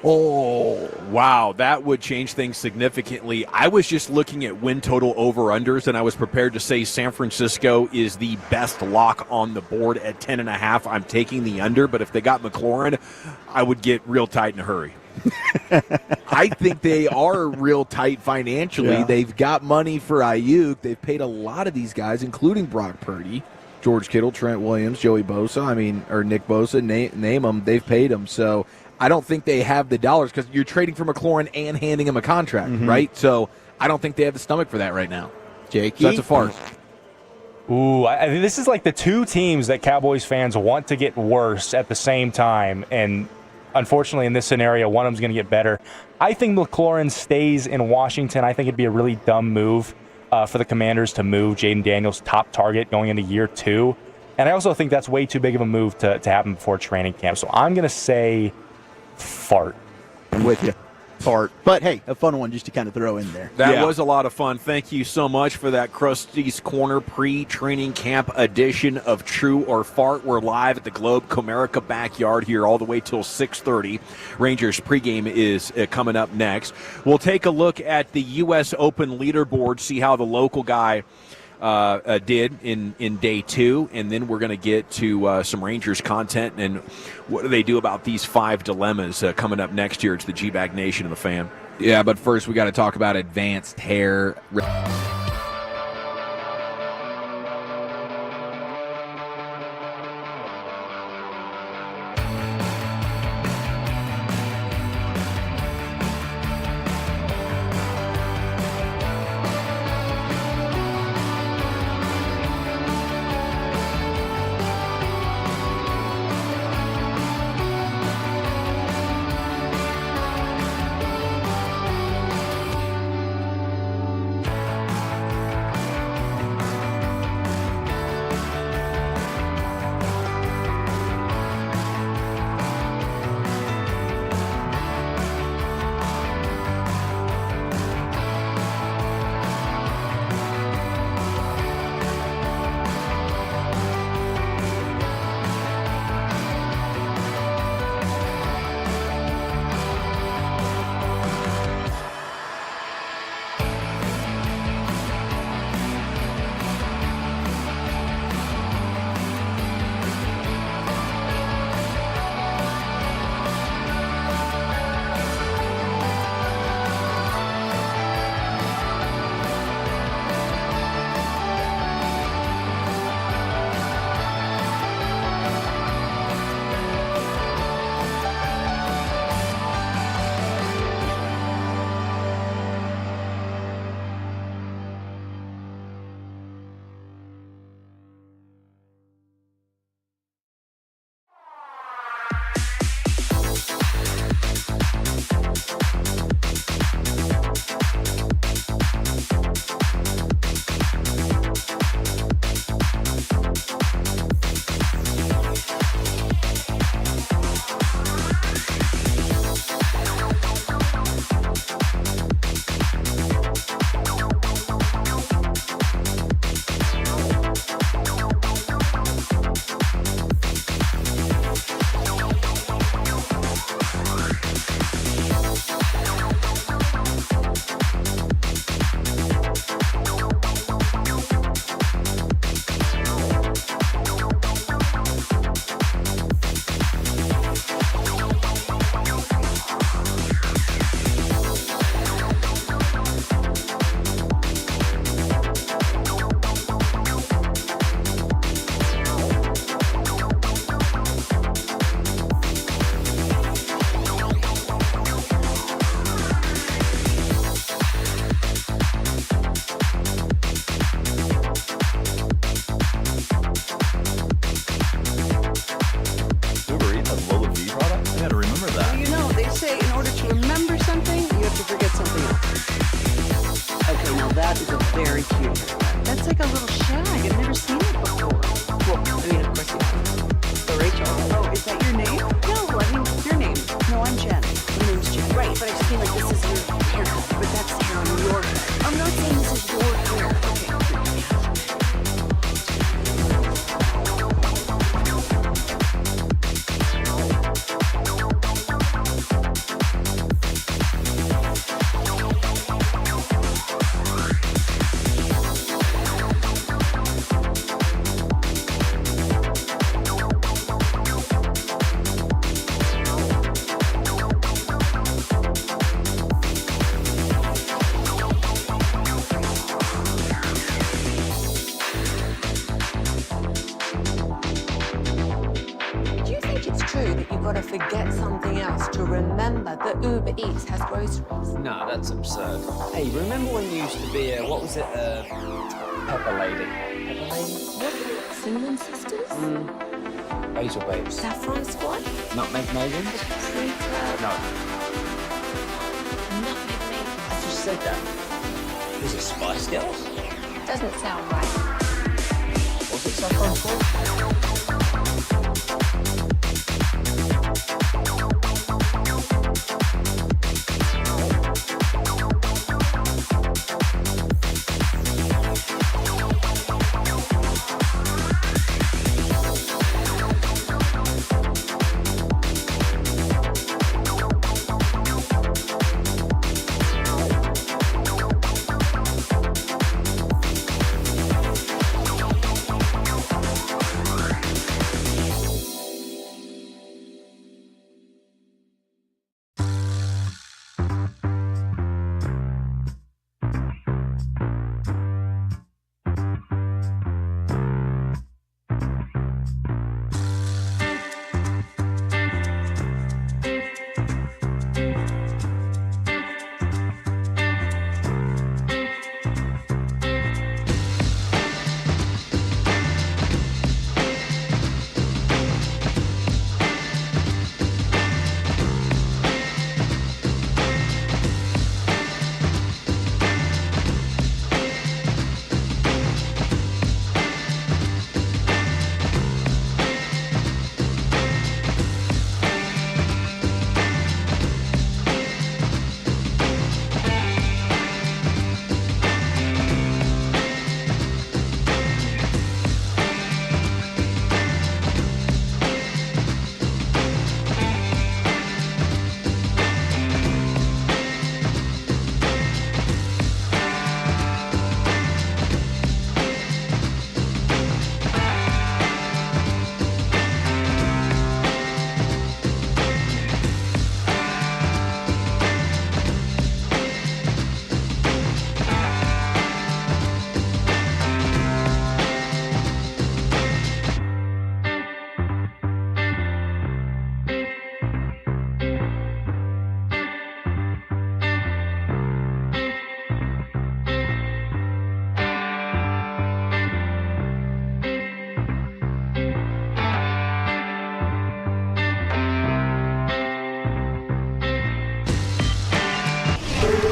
Oh, wow. That would change things significantly. I was just looking at win total over-unders, and I was prepared to say San Francisco is the best lock on the board at 10.5. I'm taking the under, but if they got McLaurin, I would get real tight in a hurry. I think they are real tight financially. Yeah. They've got money for Ayuk. They've paid a lot of these guys, including Brock Purdy, George Kittle, Trent Williams, Joey Bosa, or Nick Bosa, name them. They've paid them. So I don't think they have the dollars because you're trading for McLaurin and handing him a contract, right? So I don't think they have the stomach for that right now. Jakey? So that's a farce. Ooh, I think this is like the two teams that Cowboys fans want to get worse at the same time. And unfortunately, in this scenario, one of them's going to get better. I think McLaurin stays in Washington. I think it'd be a really dumb move for the Commanders to move Jaden Daniels' top target going into year 2. And I also think that's way too big of a move to happen before training camp. So I'm going to say fart. I'm with you. Fart. But, hey, a fun one just to kind of throw in there. That was a lot of fun. Thank you so much for that Krusty's Corner pre-training camp edition of True or Fart. We're live at the Globe Comerica backyard here all the way till 6:30. Rangers pregame is coming up next. We'll take a look at the U.S. Open leaderboard, see how the local guy did in day 2, and then we're going to get to some Rangers content and what do they do about these 5 dilemmas coming up next year. It's the Gbag Nation and the Fan. Yeah, but first we got to talk about advanced hair. That is a very cute haircut. That's like a little shag. I've never seen it before. Well, I mean, of course you have. So Rachel. Oh, is that your name? No, I mean, your name. No, I'm Jen. My name's Jen. Right. but I just feel like this is your haircut, but that's hair on your head. I'm not saying this is your hair. Forget something else to remember that Uber Eats has groceries. No, that's absurd. Hey, remember when you used to be a, what was it, Pepper Lady? Pepper Lady? What? Cinnamon Sisters? Basil Babes. Saffron Squad? Nutmeg Maidens? No. Nutmeg Maidens. I just said that. Is it Spice Girls? Doesn't sound right. Was it Saffron Squad?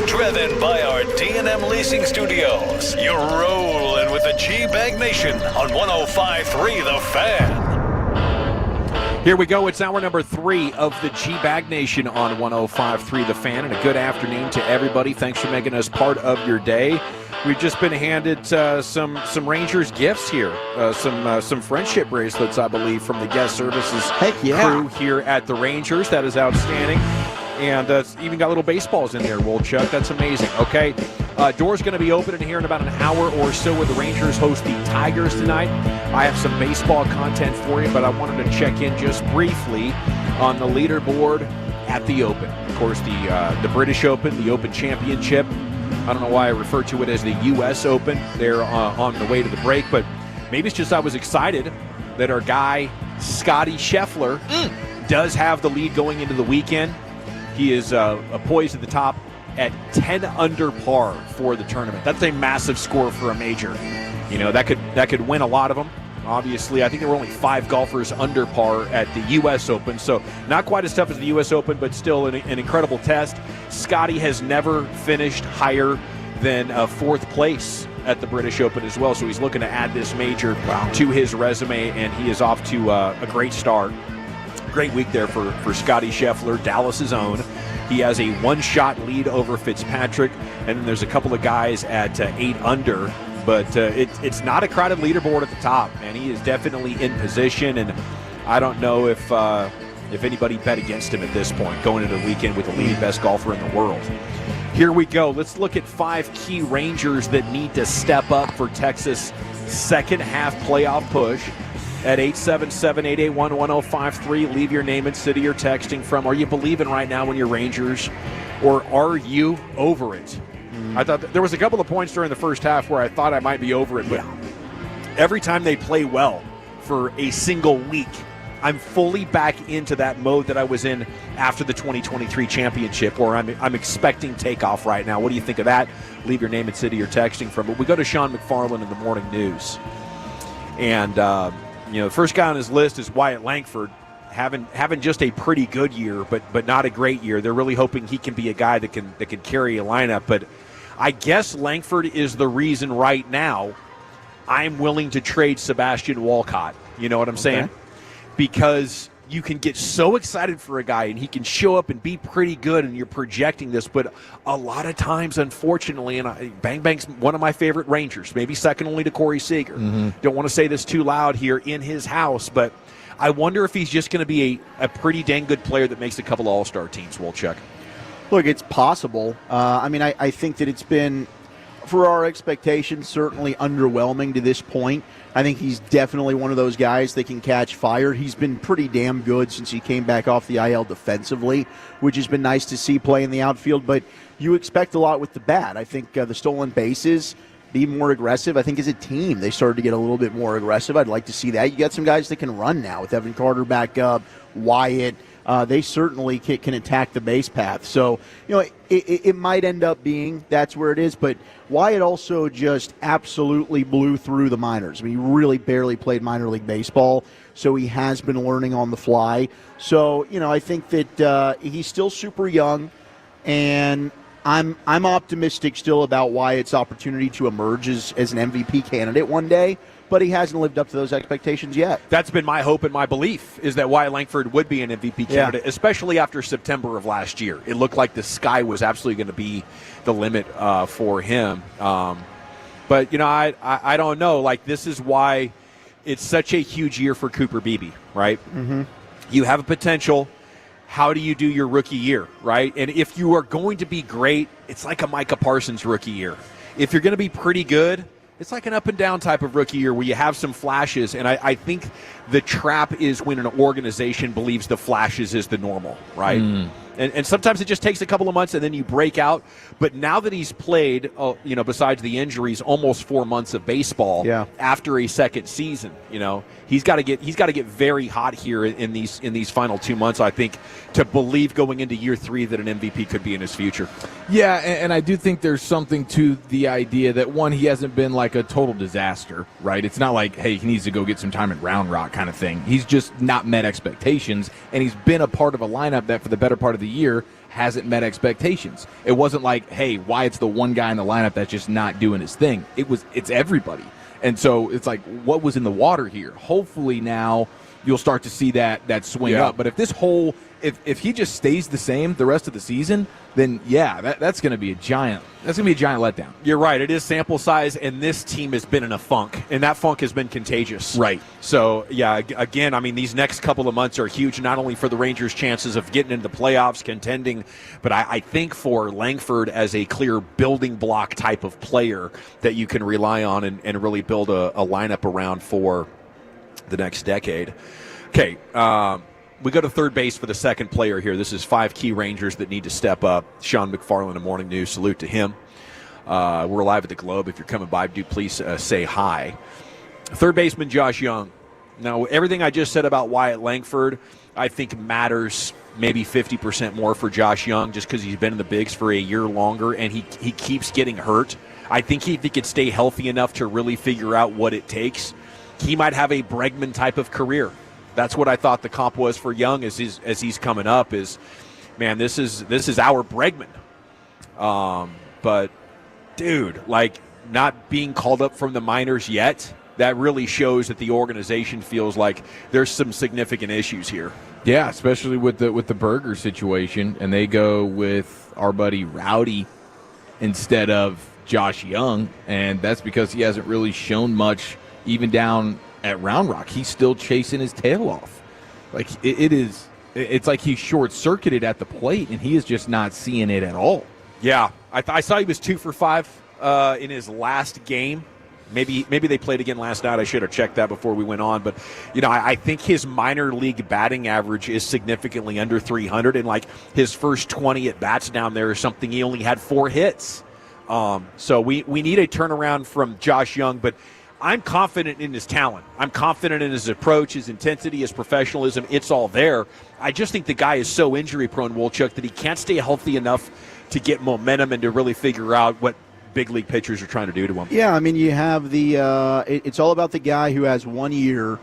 Driven by our D&M Leasing Studios, you're rolling with the Gbag Nation on 105.3 The Fan. Here we go. It's hour number 3 of the Gbag Nation on 105.3 The Fan, and a good afternoon to everybody. Thanks for making us part of your day. We've just been handed some Rangers gifts here, some friendship bracelets, I believe, from the guest services crew here at the Rangers. That is outstanding. And even got little baseballs in there, Wolchuk. That's amazing. Okay, door's going to be open in here in about an hour or so where the Rangers host the Tigers tonight. I have some baseball content for you, but I wanted to check in just briefly on the leaderboard at the Open. Of course, the British Open, the Open Championship. I don't know why I refer to it as the U.S. Open. They're on the way to the break, but maybe it's just I was excited that our guy, Scotty Scheffler, does have the lead going into the weekend. He is poised at the top at 10 under par for the tournament. That's a massive score for a major. You know, that could win a lot of them. Obviously, I think there were only 5 golfers under par at the U.S. Open, so not quite as tough as the U.S. Open, but still an incredible test. Scotty has never finished higher than 4th place at the British Open as well, so he's looking to add this major to his resume, and he is off to a great start. great week there for Scotty Scheffler, Dallas's own. He has a one-shot lead over Fitzpatrick, and then there's a couple of guys at 8 under. But it's not a crowded leaderboard at the top, man. He is definitely in position, and I don't know if anybody bet against him at this point, going into the weekend with the leading best golfer in the world. Here we go. Let's look at 5 key Rangers that need to step up for Texas' second half playoff push. At 877-881-1053, leave your name and city you're texting from. Are you believing right now in your Rangers, or are you over it? I thought there was a couple of points during the first half where I thought I might be over it, but every time they play well for a single week, I'm fully back into that mode that I was in after the 2023 championship, or I'm expecting takeoff right now. What do you think of that? Leave your name and city you're texting from. But we go to Sean McFarland in the morning news, and the first guy on his list is Wyatt Langford, having just a pretty good year, but not a great year. They're really hoping he can be a guy that can carry a lineup. But I guess Langford is the reason right now I'm willing to trade Sebastian Walcott. You know what I'm saying? Because you can get so excited for a guy and he can show up and be pretty good and you're projecting this, but a lot of times, unfortunately, and Bang Bang's one of my favorite Rangers, maybe second only to Corey Seager. Don't want to say this too loud here in his house, but I wonder if he's just going to be a pretty dang good player that makes a couple of all-star teams. Wolchuk. Look, it's possible. I think that it's been, for our expectations, certainly underwhelming to this point. I think he's definitely one of those guys that can catch fire. He's been pretty damn good since he came back off the IL defensively, which has been nice to see play in the outfield. But you expect a lot with the bat. I think the stolen bases, be more aggressive. I think as a team, they started to get a little bit more aggressive. I'd like to see that. You got some guys that can run now with Evan Carter back up, Wyatt. They certainly can attack the base path. So, it might end up being that's where it is. But Wyatt also just absolutely blew through the minors. I mean, he really barely played minor league baseball, so he has been learning on the fly. So, I think that he's still super young, and I'm optimistic still about Wyatt's opportunity to emerge as an MVP candidate one day. But he hasn't lived up to those expectations yet. That's been my hope and my belief, is that Wyatt Langford would be an MVP candidate, especially after September of last year. It looked like the sky was absolutely going to be the limit for him. But, I don't know. Like, this is why it's such a huge year for Cooper Beebe, right? Mm-hmm. You have a potential. How do you do your rookie year, right? And if you are going to be great, it's like a Micah Parsons rookie year. If you're going to be pretty good, it's like an up-and-down type of rookie year where you have some flashes, and I think the trap is when an organization believes the flashes is the normal, right? And sometimes it just takes a couple of months and then you break out. But now that he's played, besides the injuries, almost 4 months of baseball after a second season, he's got to get very hot here in these final 2 months, I think, to believe going into year 3 that an MVP could be in his future. Yeah, and I do think there's something to the idea that, one, he hasn't been like a total disaster, right? It's not like, hey, he needs to go get some time at Round Rock kind of thing. He's just not met expectations, and he's been a part of a lineup that for the better part of the year hasn't met expectations. It wasn't like, hey, Wyatt's the one guy in the lineup that's just not doing his thing. It's everybody. And so it's like, what was in the water here? Hopefully now you'll start to see that swing up. But if he just stays the same the rest of the season, then that's going to be a giant letdown. You're right. It is sample size, and this team has been in a funk, and that funk has been contagious. Right. So, again, I mean, these next couple of months are huge, not only for the Rangers' chances of getting into the playoffs, contending, but I think for Langford as a clear building block type of player that you can rely on and really build a lineup around for the next decade. Okay, we go to third base for the second player here. This is 5 key Rangers that need to step up. Sean McFarland of Morning News. Salute to him. We're live at the Globe. If you're coming by, do please say hi. Third baseman Josh Young. Now, everything I just said about Wyatt Langford, I think matters maybe 50% more for Josh Young just because he's been in the bigs for a year longer and he keeps getting hurt. I think if he could stay healthy enough to really figure out what it takes, he might have a Bregman type of career. That's what I thought the comp was for Young as he's coming up is, man, this is our Bregman. But, dude, like, not being called up from the minors yet, that really shows that the organization feels like there's some significant issues here. Yeah, especially with the Burger situation, and they go with our buddy Rowdy instead of Josh Young, and that's because he hasn't really shown much even down at Round Rock. He's still chasing his tail off. Like it's like he's short-circuited at the plate, and he is just not seeing it at all. Yeah, I saw he was 2 for 5 in his last game. Maybe they played again last night. I should have checked that before we went on. But, I think his minor league batting average is significantly under 300. And, his first 20 at-bats down there or something, he only had 4 hits. So we need a turnaround from Josh Young. But I'm confident in his talent. I'm confident in his approach, his intensity, his professionalism. It's all there. I just think the guy is so injury-prone, Wolchuk, that he can't stay healthy enough to get momentum and to really figure out what big league pitchers are trying to do to him. Yeah, I mean, you have it's all about the guy who has 1 year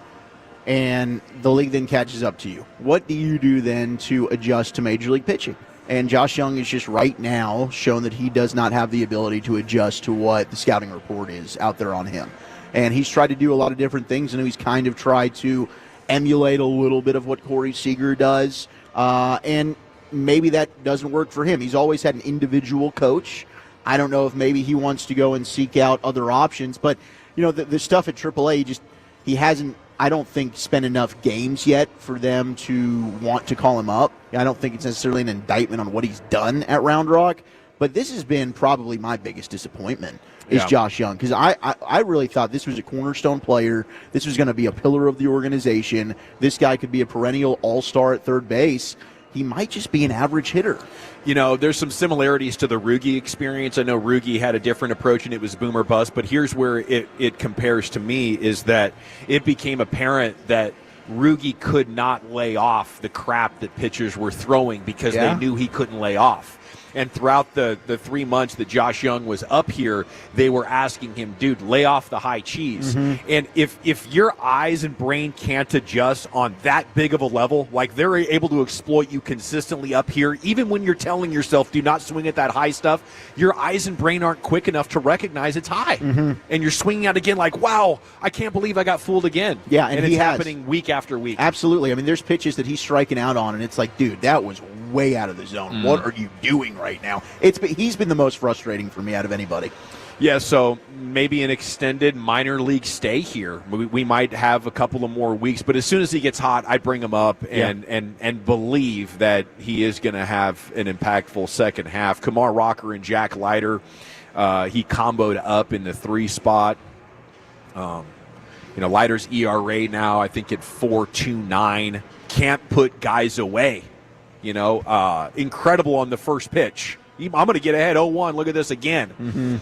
and the league then catches up to you. What do you do then to adjust to major league pitching? And Josh Young is just right now shown that he does not have the ability to adjust to what the scouting report is out there on him. And he's tried to do a lot of different things, and he's kind of tried to emulate a little bit of what Corey Seager does. And maybe that doesn't work for him. He's always had an individual coach. I don't know if maybe he wants to go and seek out other options. But, the stuff at AAA, he hasn't, I don't think, spent enough games yet for them to want to call him up. I don't think it's necessarily an indictment on what he's done at Round Rock. But this has been probably my biggest disappointment is Josh Young, because I really thought this was a cornerstone player. This was going to be a pillar of the organization. This guy could be a perennial all-star at third base. He might just be an average hitter. There's some similarities to the Rugi experience. I know Rugi had a different approach, and it was boom or bust, but here's where it compares to me is that it became apparent that Rugi could not lay off the crap that pitchers were throwing because they knew he couldn't lay off. And throughout the 3 months that Josh Young was up here, they were asking him, dude, lay off the high cheese. Mm-hmm. And if your eyes and brain can't adjust on that big of a level, like they're able to exploit you consistently up here, even when you're telling yourself, do not swing at that high stuff, your eyes and brain aren't quick enough to recognize it's high. Mm-hmm. And you're swinging out again like, wow, I can't believe I got fooled again. Yeah, and it's happening week after week. Absolutely. I mean, there's pitches that he's striking out on, and it's like, dude, that was way out of the zone. Mm. What are you doing right now? He's been the most frustrating for me out of anybody. Yeah, so maybe an extended minor league stay here. We might have a couple of more weeks, but as soon as he gets hot, I bring him up and believe that he is going to have an impactful second half. Kumar Rocker and Jack Leiter, he comboed up in the 3 spot. Leiter's ERA now, I think, at 4.29. Can't put guys away. Incredible on the first pitch. I'm going to get ahead 0-1. Look at this again. Mm-hmm.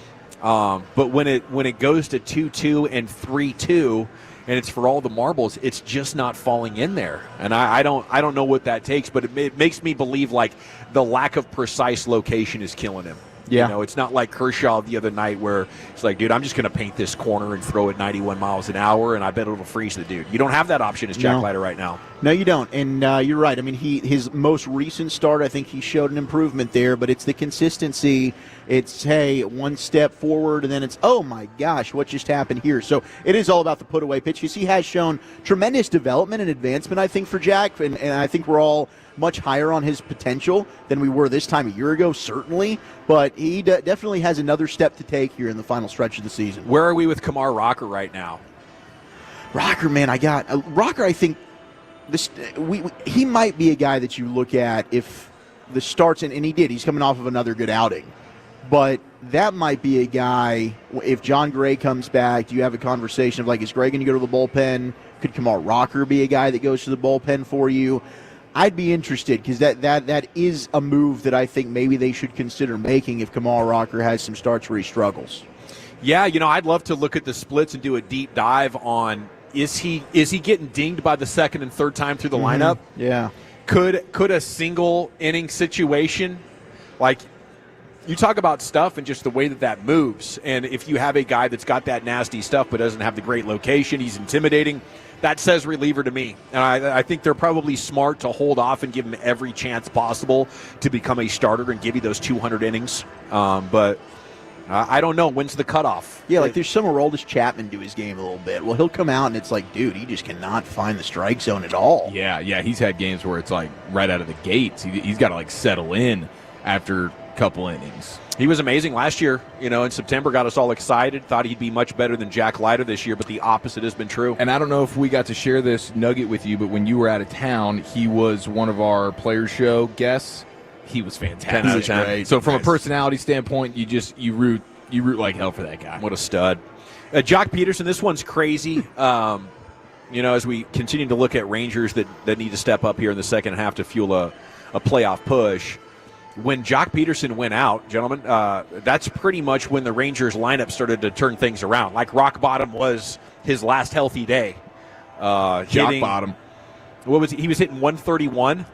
But when it goes to 2-2 and 3-2, and it's for all the marbles, it's just not falling in there. And I don't know what that takes, but it makes me believe like the lack of precise location is killing him. Yeah. It's not like Kershaw the other night where it's like, dude, I'm just going to paint this corner and throw it 91 miles an hour, and I bet it'll freeze the dude. You don't have that option as Jack Leiter right now. No, you don't. And you're right. I mean, his most recent start, I think he showed an improvement there, but it's the consistency. It's, hey, one step forward, and then it's, oh, my gosh, what just happened here? So it is all about the put-away pitches. He has shown tremendous development and advancement, I think, for Jack, and I think we're all much higher on his potential than we were this time a year ago, certainly. But he definitely has another step to take here in the final stretch of the season. Where are we with Kumar Rocker right now? Rocker, man, Rocker, I think he might be a guy that you look at if the starts, and he did. He's coming off of another good outing. But that might be a guy, if John Gray comes back, do you have a conversation of, like, is Gray going to go to the bullpen? Could Kumar Rocker be a guy that goes to the bullpen for you? I'd be interested because that is a move that I think maybe they should consider making if Kumar Rocker has some starts where he struggles. Yeah, I'd love to look at the splits and do a deep dive on is he getting dinged by the second and third time through the lineup? Yeah. Could a single inning situation, like, you talk about stuff and just the way that moves, and if you have a guy that's got that nasty stuff but doesn't have the great location, he's intimidating, that says reliever to me. And I think they're probably smart to hold off and give him every chance possible to become a starter and give you those 200 innings. But I don't know. When's the cutoff? Yeah, like there's some Aroldis Chapman to his game a little bit. Well, he'll come out and it's like, dude, he just cannot find the strike zone at all. Yeah, he's had games where it's like right out of the gates. He's got to like settle in after a couple innings. He was amazing last year, in September, got us all excited, thought he'd be much better than Jack Leiter this year, but the opposite has been true. And I don't know if we got to share this nugget with you, but when you were out of town, he was one of our Players Show guests. He was fantastic. 10 out of 10. So from a personality standpoint, you root like hell for that guy. What a stud. Jock Peterson, this one's crazy. As we continue to look at Rangers that need to step up here in the second half to fuel a playoff push. When Jock Peterson went out, gentlemen, that's pretty much when the Rangers lineup started to turn things around. Like rock bottom was his last healthy day. Jock bottom. What was he was hitting 131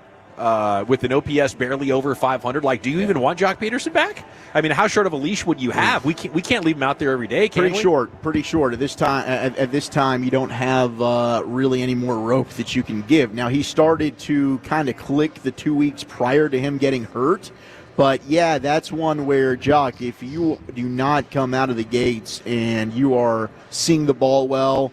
with an OPS barely over 500. Like, do you even want Jock Peterson back? I mean, how short of a leash would you have? We can't leave him out there every day, can we? Pretty short. At this time, you don't have really any more rope that you can give. Now, he started to kind of click the 2 weeks prior to him getting hurt. But, yeah, that's one where, Jock, if you do not come out of the gates and you are seeing the ball well,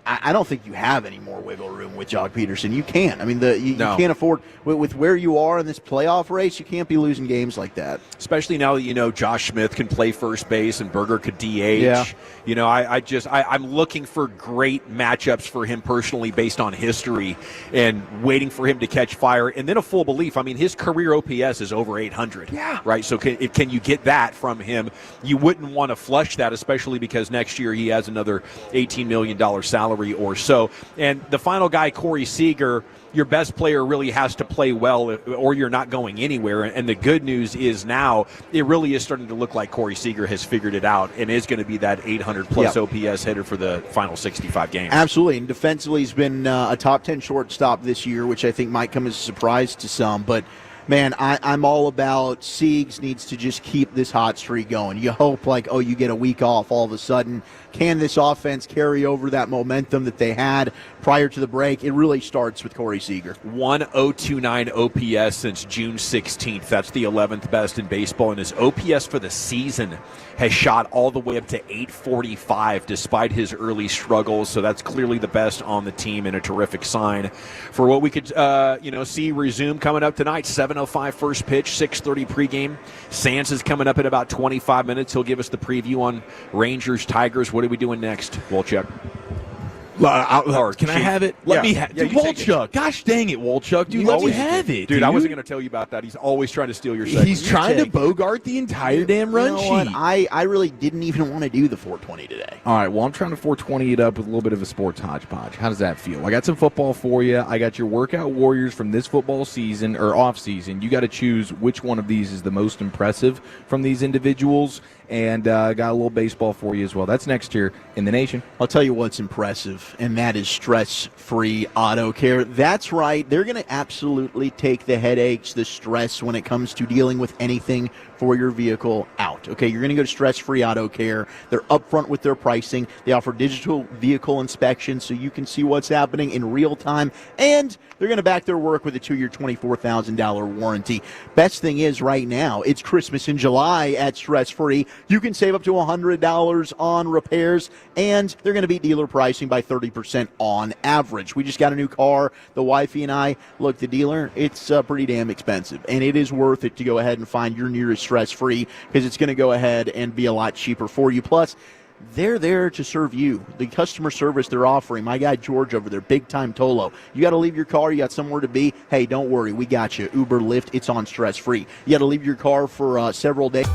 I don't think you have any more wiggle room with Jock Peterson. You can't. I mean, you can't afford with where you are in this playoff race. You can't be losing games like that. Especially now that Josh Smith can play first base and Berger could DH. Yeah. I'm looking for great matchups for him personally based on history and waiting for him to catch fire. And then a full belief. I mean, his career OPS is over 800. Yeah. Right. So can you get that from him? You wouldn't want to flush that, especially because next year he has another $18 million salary or so. And the final guy, Corey Seager, your best player really has to play well or you're not going anywhere. And the good news is now it really is starting to look like Corey Seager has figured it out and is going to be that 800-plus OPS hitter for the final 65 games. Absolutely. And defensively, he's been a top 10 shortstop this year, which I think might come as a surprise to some. But, man, I'm all about Siegs needs to just keep this hot streak going. You hope, you get a week off all of a sudden. Can this offense carry over that momentum that they had prior to the break? It really starts with Corey Seager. 1.029 OPS since June 16th. That's the 11th best in baseball. And his OPS for the season has shot all the way up to 845 despite his early struggles. So that's clearly the best on the team and a terrific sign for what we could see resume coming up tonight. 7:05 first pitch, 6:30 pregame. Sands is coming up in about 25 minutes. He'll give us the preview on Rangers, Tigers. What are we doing next, Wolchuk? Can I have it? Let me have it. Wolchuk. Gosh dang it, Wolchuk. Dude, let me have it. Dude, I wasn't going to tell you about that. He's always trying to steal your segment. He's trying to bogart the entire damn run sheet. What? I really didn't even want to do the 420 today. All right, well, I'm trying to 420 it up with a little bit of a sports hodgepodge. How does that feel? I got some football for you. I got your workout warriors from this football season or off season. You got to choose which one of these is the most impressive from these individuals. And got a little baseball for you as well. That's next year in the nation. I'll tell you what's impressive, and that is stress-free auto care. That's right. They're going to absolutely take the headaches, the stress when it comes to dealing with anything for your vehicle out. Okay, you're going to go to Stress-Free Auto Care. They're upfront with their pricing. They offer digital vehicle inspection so you can see what's happening in real time, and they're going to back their work with a 2-year, $24,000 warranty. Best thing is right now, it's Christmas in July at Stress-Free. You can save up to $100 on repairs, and they're going to beat dealer pricing by 30% on average. We just got a new car. The wifey and I, look, the dealer, it's pretty damn expensive, and it is worth it to go ahead and find your nearest Stress-Free because it's going to go ahead and be a lot cheaper for you. Plus, they're there to serve you. The customer service they're offering, my guy George over there, big time Tolo. You got to leave your car, you got somewhere to be. Hey, don't worry, we got you. Uber, Lyft, it's on Stress-Free. You got to leave your car for several days.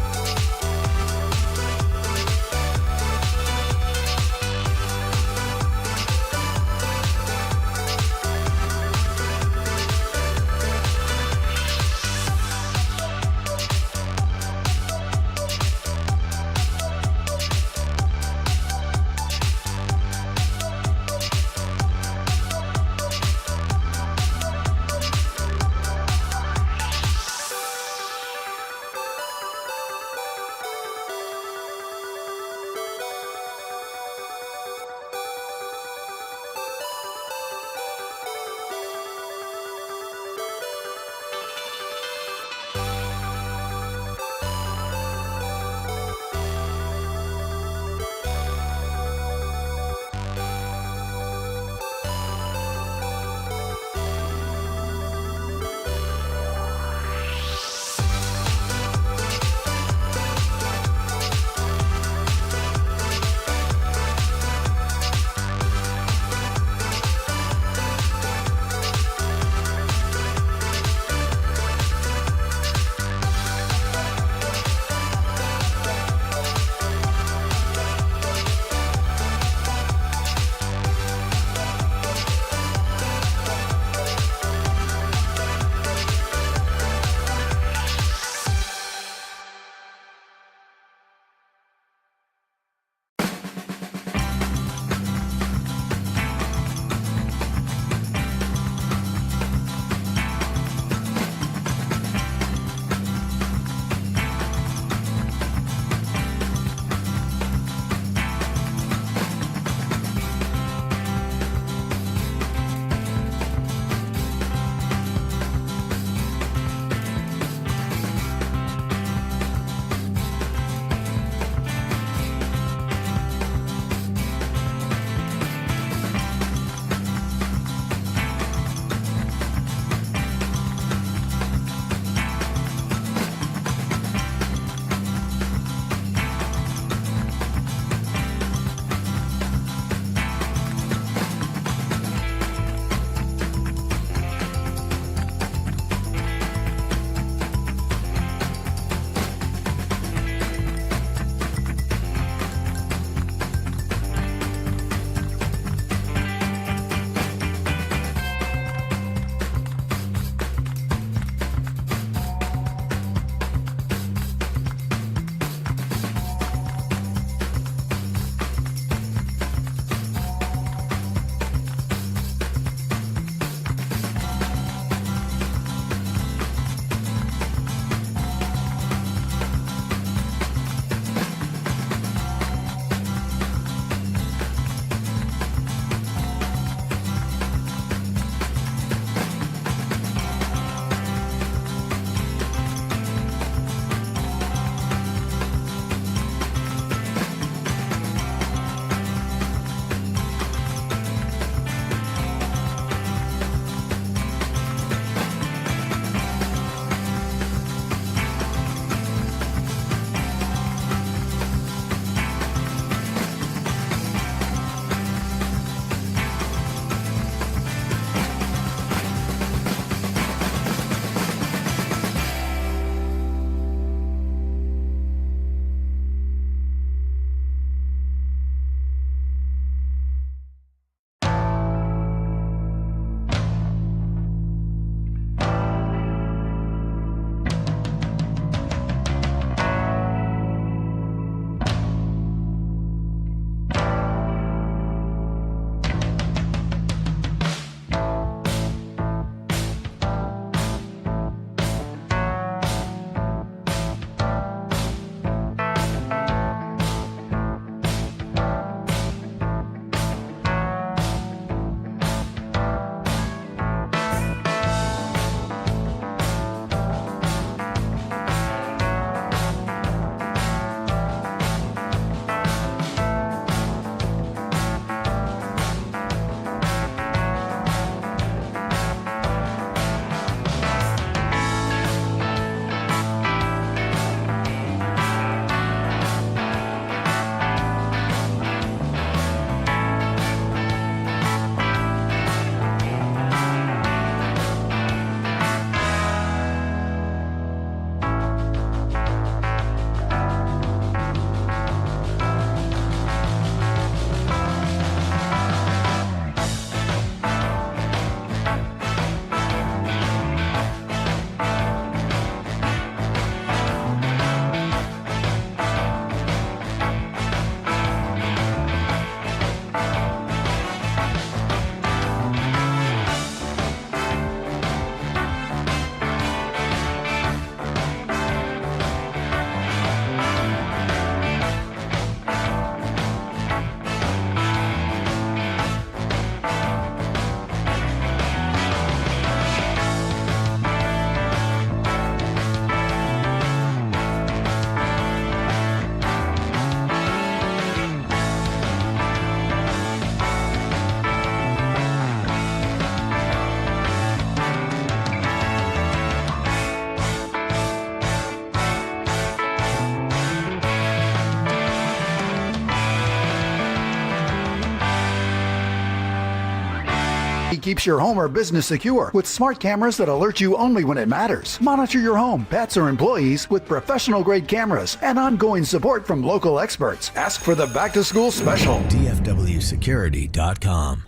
He keeps your home or business secure with smart cameras that alert you only when it matters. Monitor your home, pets, or employees with professional-grade cameras and ongoing support from local experts. Ask for the back-to-school special. DFWsecurity.com.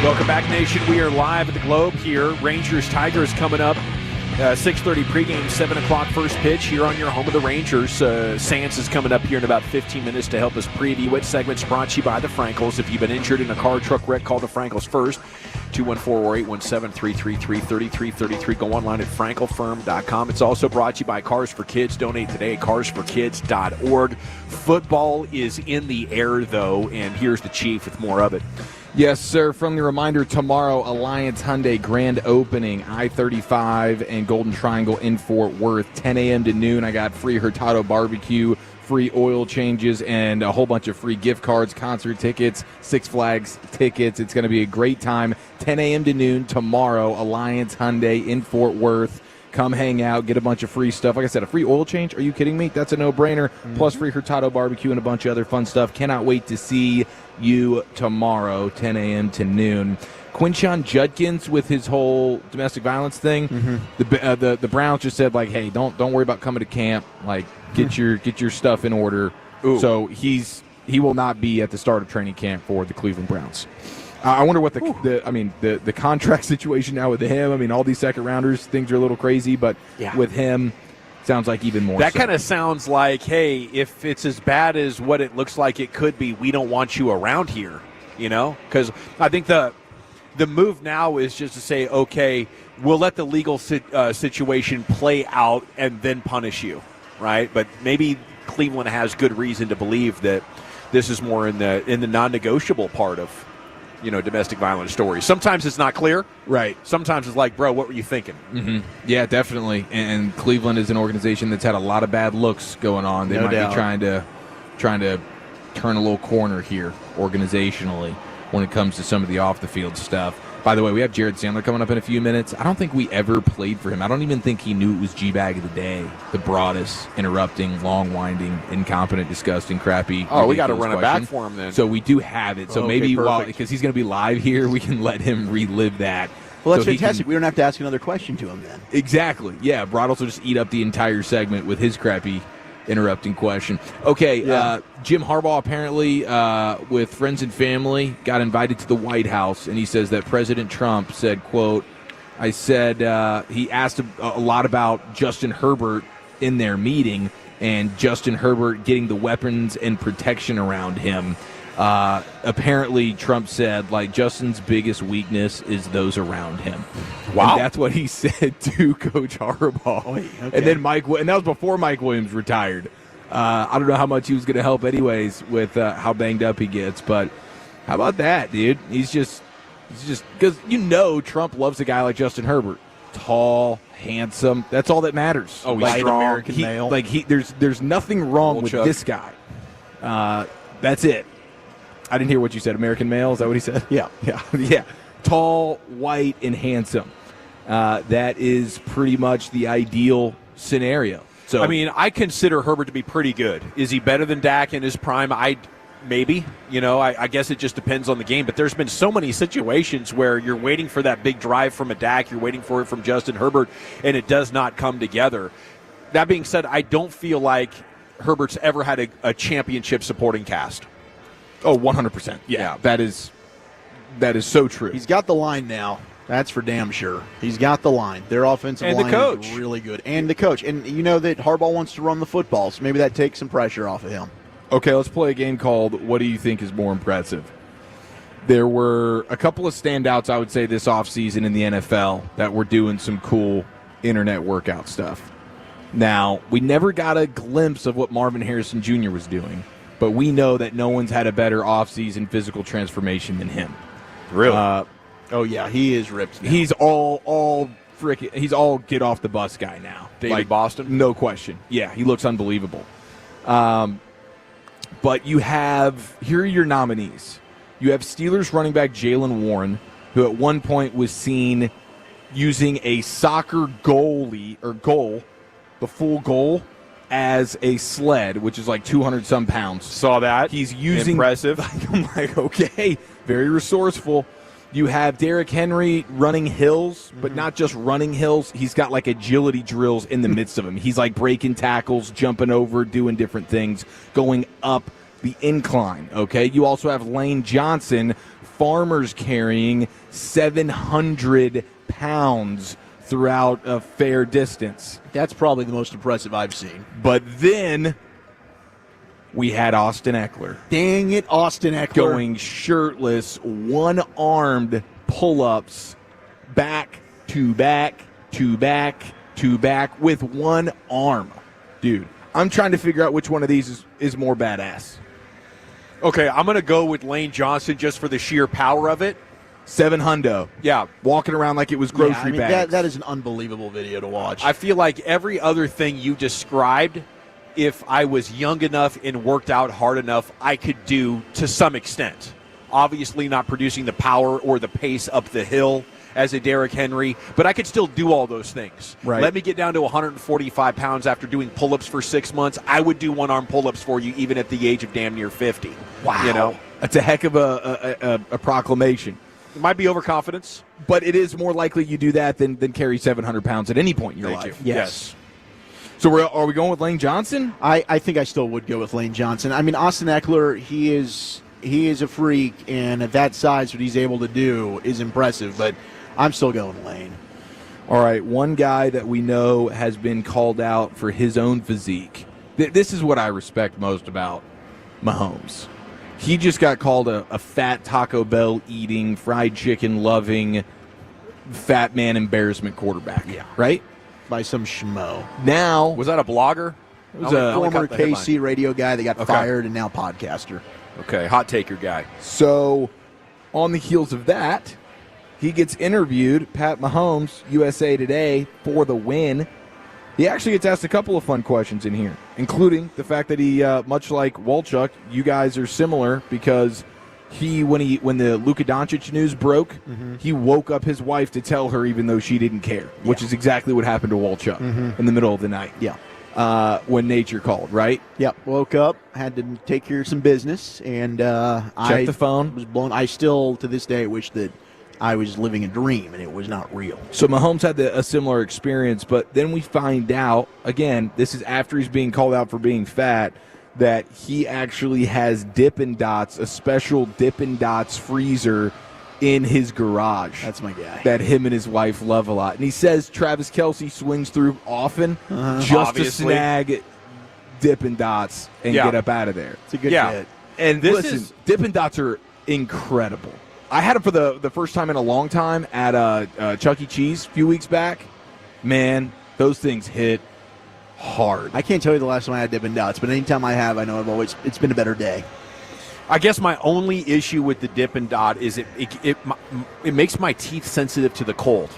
Welcome back, Nation. We are live at the Globe here. Rangers-Tigers coming up. 6:30 pregame, 7 o'clock first pitch here on your home of the Rangers. Sands is coming up here in about 15 minutes to help us preview it. Segment's brought to you by the Frankels. If you've been injured in a car, truck wreck, call the Frankels first. 214-817-333-3333. Go online at frankelfirm.com. It's also brought to you by Cars for Kids. Donate today at carsforkids.org. Football is in the air, though, and here's the Chief with more of it. Yes, sir. Friendly reminder, tomorrow, Alliance Hyundai grand opening, I-35 and Golden Triangle in Fort Worth, 10 a.m. to noon. I got free Hurtado barbecue, free oil changes, and a whole bunch of free gift cards, concert tickets, Six Flags tickets. It's going to be a great time. 10 a.m. to noon tomorrow, Alliance Hyundai in Fort Worth. Come hang out, get a bunch of free stuff. Like I said, a free oil change. Are you kidding me? That's a no-brainer. Plus free Hurtado barbecue and a bunch of other fun stuff. Cannot wait to see you tomorrow, 10 a.m. to noon. Quinshon Judkins with his whole domestic violence thing. The Browns just said, like, hey, don't worry about coming to camp. Like, get your stuff in order. Ooh. So he will not be at the start of training camp for the Cleveland Browns. I wonder what the contract situation now with him. I mean, all these second rounders, things are a little crazy, but with him, sounds like even more. That so. kind of sounds like, hey, if it's as bad as what it looks like it could be, we don't want you around here, you know? Because I think the move now is just to say, okay, we'll let the legal situation play out and then punish you, right? But maybe Cleveland has good reason to believe that this is more in the non-negotiable part of, you know, domestic violence stories. Sometimes it's not clear. Right. Sometimes it's like, bro, what were you thinking? Mm-hmm. Yeah, definitely. And Cleveland is an organization that's had a lot of bad looks going on. They might be trying to turn a little corner here organizationally when it comes to some of the off-the-field stuff. By the way, we have Jared Sandler coming up in a few minutes. I don't think we ever played for him. I don't even think he knew it was Gbag of the day. The broadest, interrupting, long-winding, incompetent, disgusting, crappy. Oh, we got to run it back for him then. So we do have it. So maybe because he's going to be live here, we can let him relive that. Well, that's fantastic. We don't have to ask another question to him then. Exactly. Yeah, Broadles will just eat up the entire segment with his crappy interrupting question. Okay, Jim Harbaugh apparently, with friends and family, got invited to the White House, and he says that President Trump said, quote, he asked a lot about Justin Herbert in their meeting, and Justin Herbert getting the weapons and protection around him. Apparently, Trump said, like, Justin's biggest weakness is those around him. Wow. And that's what he said to Coach Harbaugh. Okay. And then and that was before Mike Williams retired. I don't know how much he was going to help anyways with how banged up he gets, but how about that, dude? He's just because Trump loves a guy like Justin Herbert. Tall, handsome. That's all that matters. Oh, he's strong. American male. There's nothing wrong with this guy. That's it. I didn't hear what you said. American male? Is that what he said? Yeah. Yeah. Tall, white, and handsome. That is pretty much the ideal scenario. So I mean, I consider Herbert to be pretty good. Is he better than Dak in his prime? Maybe. You know, I guess it just depends on the game. But there's been so many situations where you're waiting for that big drive from a Dak, you're waiting for it from Justin Herbert, and it does not come together. That being said, I don't feel like Herbert's ever had a championship supporting cast. Oh, 100%. Yeah, that is so true. He's got the line now. That's for damn sure. He's got the line. Their offensive and line the coach. is really good. And the coach. And you know that Harbaugh wants to run the football, so maybe that takes some pressure off of him. Okay, let's play a game called What Do You Think Is More Impressive? There were a couple of standouts, I would say, this offseason in the NFL that were doing some cool internet workout stuff. Now, we never got a glimpse of what Marvin Harrison Jr. was doing, but we know that no one's had a better offseason physical transformation than him. Really? Oh, yeah, he is ripped now. He's all get off the bus guy now. David Boston? No question. Yeah, he looks unbelievable. But here are your nominees. You have Steelers running back Jaylen Warren, who at one point was seen using a soccer goal, the full goal, as a sled, which is like 200-some pounds. Saw that. He's using... Impressive. I'm like, okay, very resourceful. You have Derrick Henry running hills, but not just running hills. He's got like agility drills in the midst of him. He's like breaking tackles, jumping over, doing different things, going up the incline, okay? You also have Lane Johnson, farmers carrying 700 pounds throughout a fair distance. That's probably the most impressive I've seen. But then we had Austin Eckler. Dang it, Austin Eckler. Going shirtless, one-armed pull-ups, back to back to back to back with one arm. Dude, I'm trying to figure out which one of these is more badass. Okay, I'm going to go with Lane Johnson just for the sheer power of it. 700. Yeah. Walking around like it was grocery bags. That is an unbelievable video to watch. I feel like every other thing you described, if I was young enough and worked out hard enough, I could do to some extent. Obviously not producing the power or the pace up the hill as a Derrick Henry, but I could still do all those things. Right. Let me get down to 145 pounds after doing pull-ups for 6 months. I would do one-arm pull-ups for you even at the age of damn near 50. Wow. You know? That's a heck of a proclamation. It might be overconfidence. But it is more likely you do that than carry 700 pounds at any point in your life. Yes. So are we going with Lane Johnson? I think I still would go with Lane Johnson. I mean, Austin Eckler, he is a freak, and at that size, what he's able to do is impressive. But I'm still going Lane. All right, one guy that we know has been called out for his own physique. This is what I respect most about Mahomes. He just got called a fat Taco Bell eating, fried chicken loving, fat man embarrassment quarterback. Yeah. Right? By some schmo. Now, was that a blogger? It was a former KC radio guy that got fired and now podcaster. Okay, hot taker guy. So, on the heels of that, he gets interviewed, Pat Mahomes, USA Today, for the win. He actually gets asked a couple of fun questions in here, including the fact that he, much like Walchuk, you guys are similar because when the Luka Doncic news broke, he woke up his wife to tell her even though she didn't care, which is exactly what happened to Walchuk in the middle of the night. Yeah. When nature called, right? Yep. Woke up, had to take care of some business, and Checked the phone. Was blown. I still, to this day, wish that I was living a dream and it was not real. So Mahomes had a similar experience, but then we find out, again, this is after he's being called out for being fat, that he actually has Dippin' Dots, a special Dippin' Dots freezer in his garage. That's my guy. That him and his wife love a lot. And he says Travis Kelce swings through often just Obviously. to snag Dippin' Dots and get up out of there. It's a good bit. And listen, Dippin' Dots are incredible. I had them for the first time in a long time at Chuck E. Cheese a few weeks back. Man, those things hit hard. I can't tell you the last time I had Dippin' Dots, but anytime I have, I know it's been a better day. I guess my only issue with the Dippin' Dot is it makes my teeth sensitive to the cold.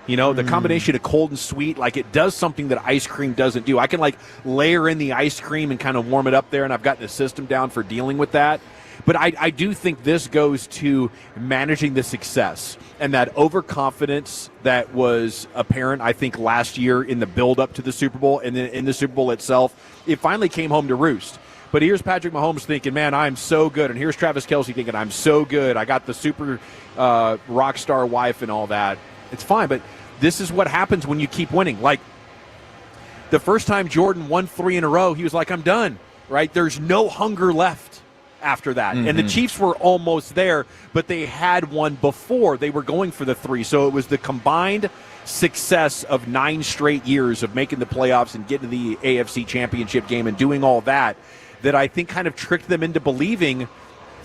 You know, the combination of cold and sweet, like it does something that ice cream doesn't do. I can like layer in the ice cream and kind of warm it up there, and I've gotten a system down for dealing with that. But I do think this goes to managing the success and that overconfidence that was apparent, I think, last year in the build-up to the Super Bowl and then in the Super Bowl itself. It finally came home to roost. But here's Patrick Mahomes thinking, man, I'm so good. And here's Travis Kelce thinking, I'm so good. I got the super rock star wife and all that. It's fine, but this is what happens when you keep winning. Like, the first time Jordan won 3 in a row, he was like, I'm done, right? There's no hunger left after that. And the Chiefs were almost there, but they had one before. They were going for the 3. So it was the combined success of 9 straight years of making the playoffs and getting to the AFC Championship game and doing all that I think kind of tricked them into believing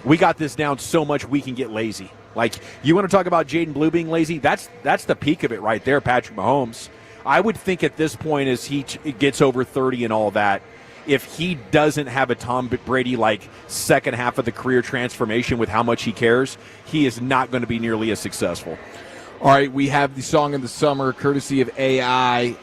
we got this down so much we can get lazy. Like, you want to talk about Jaden Blue being lazy? That's the peak of it right there, Patrick Mahomes. I would think at this point as he gets over 30 and all that, if he doesn't have a Tom Brady like second half of the career transformation with how much he cares, he is not going to be nearly as successful. All right, we have the Song of the Summer, courtesy of AI,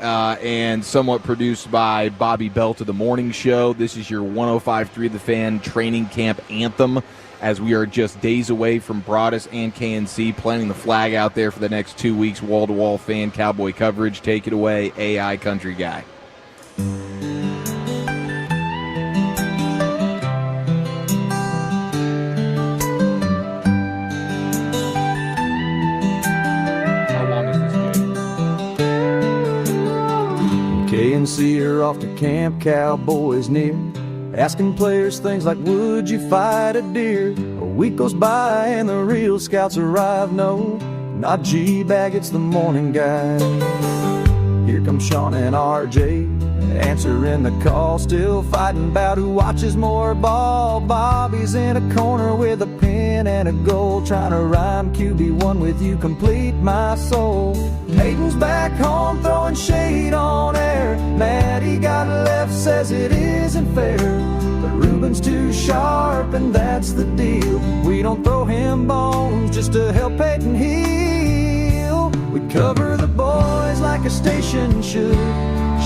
and somewhat produced by Bobby Belt of the Morning Show. This is your 105.3 The Fan training camp anthem, as we are just days away from Broadus and KNC, planting the flag out there for the next 2 weeks, wall-to-wall fan Cowboy coverage. Take it away, AI country guy. see her off to Camp Cowboys near, asking players things like, would you fight a deer? A week goes by and the real scouts arrive. No, not Gbag, it's the morning guy. Here come Sean and RJ, answering the call, still fighting about who watches more ball. Bobby's in a corner with a pen and a goal, trying to rhyme QB1 with you complete my soul. Hayden's back home throwing shade on air. Maddie got left, says it isn't fair, but Ruben's too sharp and that's the deal. We don't throw him bones just to help Peyton heal. We cover the boys like a station should.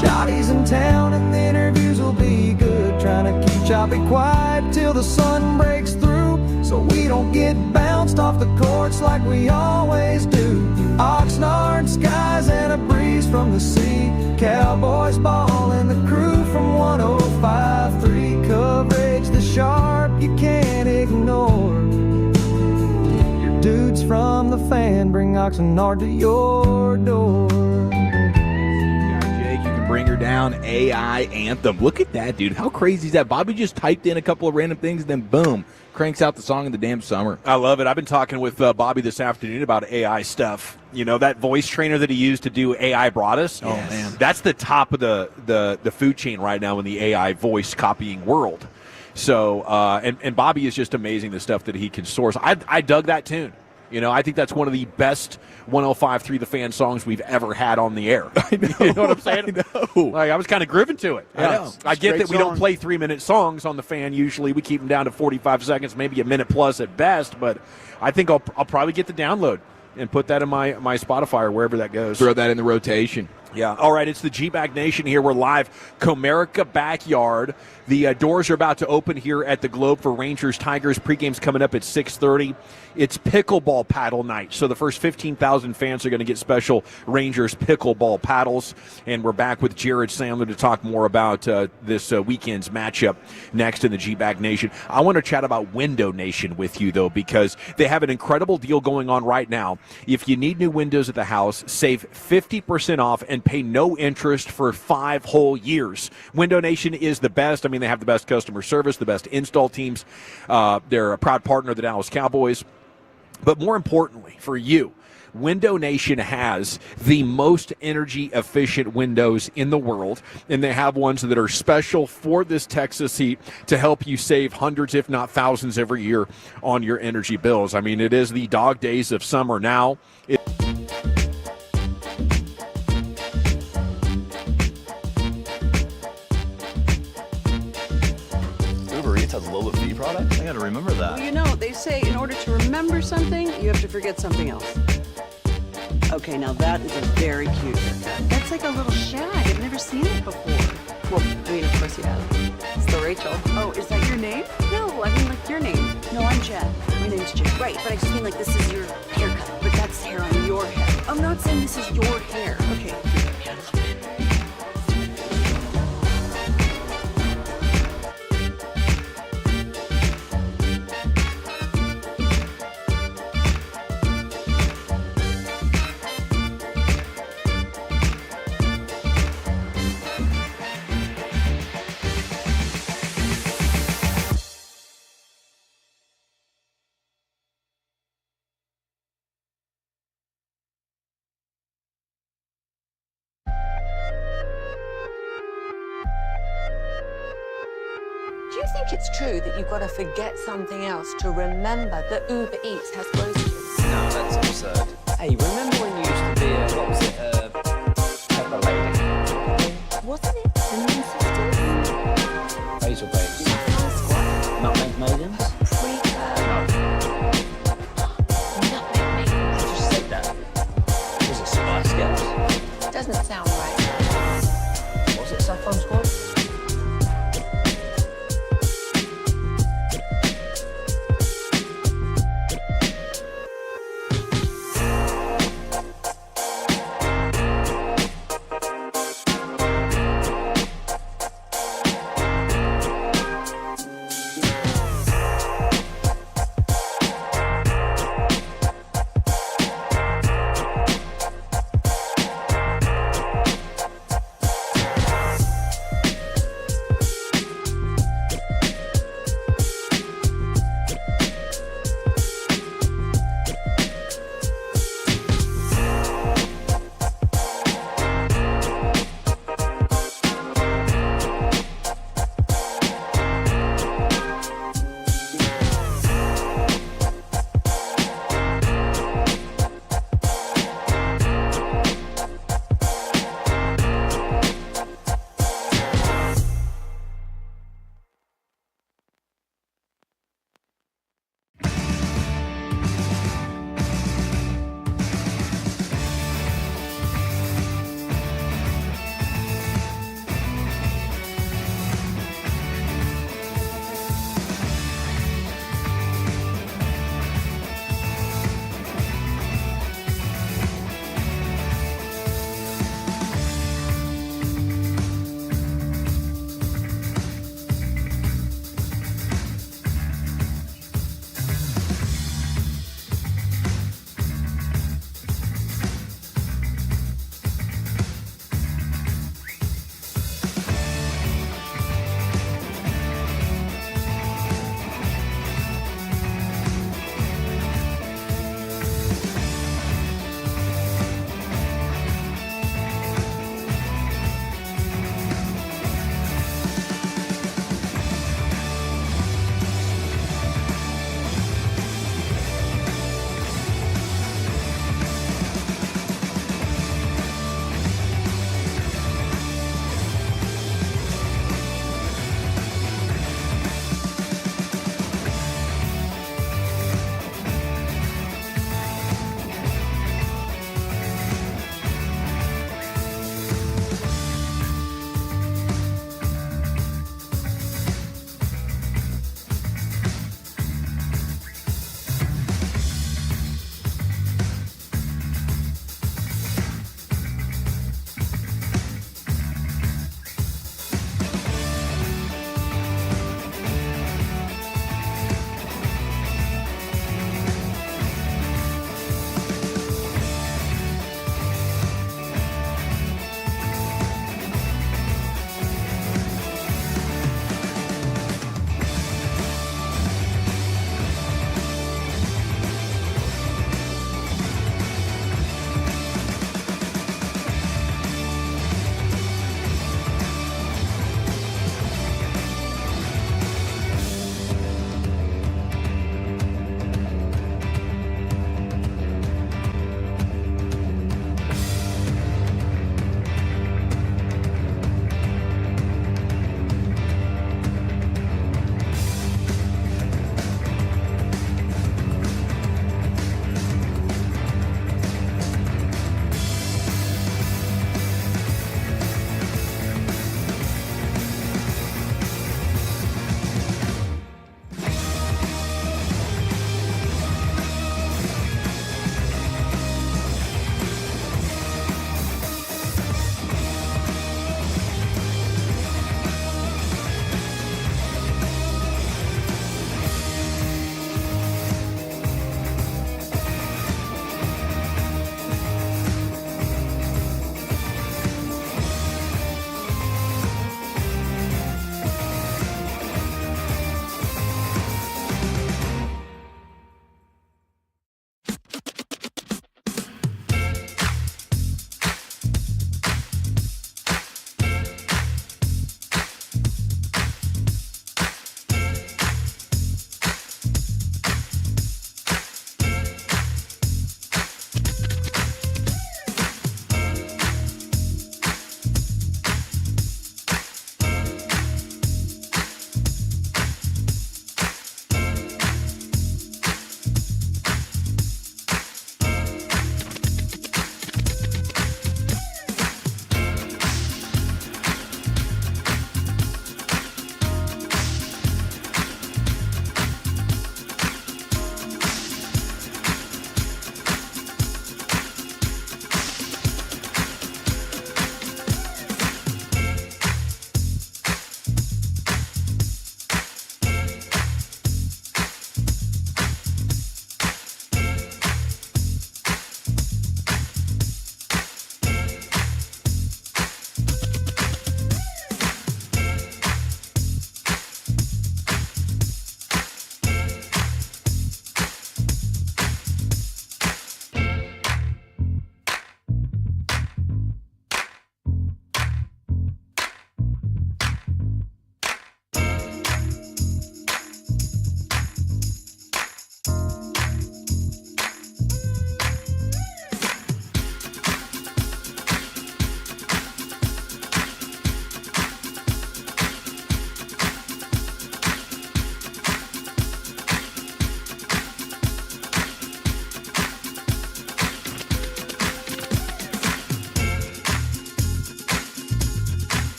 Shotty's in town and the interviews will be good. Trying to keep Choppy quiet till the sun breaks through, so we don't get bounced off the courts like we always do. Oxnard skies and a breeze from the sea. Cowboys ball and the crew from 105.3. Coverage the sharp you can't ignore. Your dudes from the Fan bring Oxnard to your door. Bring her down, AI anthem. Look at that, dude. How crazy is that? Bobby just typed in a couple of random things and then boom, cranks out the song in the damn summer. I love it. I've been talking with Bobby this afternoon about AI stuff. You know, that voice trainer that he used to do AI Broadus? Oh, man. That's the top of the food chain right now in the AI voice copying world. So, and Bobby is just amazing, the stuff that he can source. I dug that tune. You know, I think that's one of the best 105.3 The Fan songs we've ever had on the air. I know. You know what I'm saying? I know. Like, I was kind of grooving to it. I know. I get that we song. don't play 3-minute songs on The Fan usually. We keep them down to 45 seconds, maybe a minute plus at best. But I think I'll probably get the download and put that in my Spotify or wherever that goes. Throw that in the rotation. Yeah. All right, it's the Gbag Nation here. We're live, Comerica Backyard. The doors are about to open here at the Globe for Rangers Tigers. Pregame's coming up at 6:30. It's pickleball paddle night, so the first 15,000 fans are going to get special Rangers pickleball paddles. And we're back with Jared Sandler to talk more about this weekend's matchup next in the Gbag Nation. I want to chat about Window Nation with you, though, because they have an incredible deal going on right now. If you need new windows at the house, save 50% off and pay no interest for 5 whole years. Window Nation is the best. I mean, they have the best customer service, the best install teams. They're a proud partner of the Dallas Cowboys. But more importantly, for you, Window Nation has the most energy efficient windows in the world, and they have ones that are special for this Texas heat to help you save hundreds, if not thousands, every year on your energy bills. I mean, it is the dog days of summer now. Has lower fee product? I gotta remember that. Well, you know, they say in order to remember something, you have to forget something else. Okay, now that is a very cute haircut. That's like a little shag. I've never seen it before. Well, I mean, of course you have. It's the Rachel. Oh, is that your name? No, I mean like your name. No, I'm Jen. My name's Jen. Right, but I just mean like this is your haircut. But that's hair on your head. I'm not saying this is your hair. Okay. Do you think it's true that you've got to forget something else to remember that Uber Eats has groceries? No, that's absurd. Hey, remember when you used to be what was it, pepper lady? Wasn't it Cinnamon Sisters? Basil babes. Nutmeg maidens? Nutmeg maidens. I just said that. Was it Spice Girls? Doesn't sound right. Was it Saffron Squad?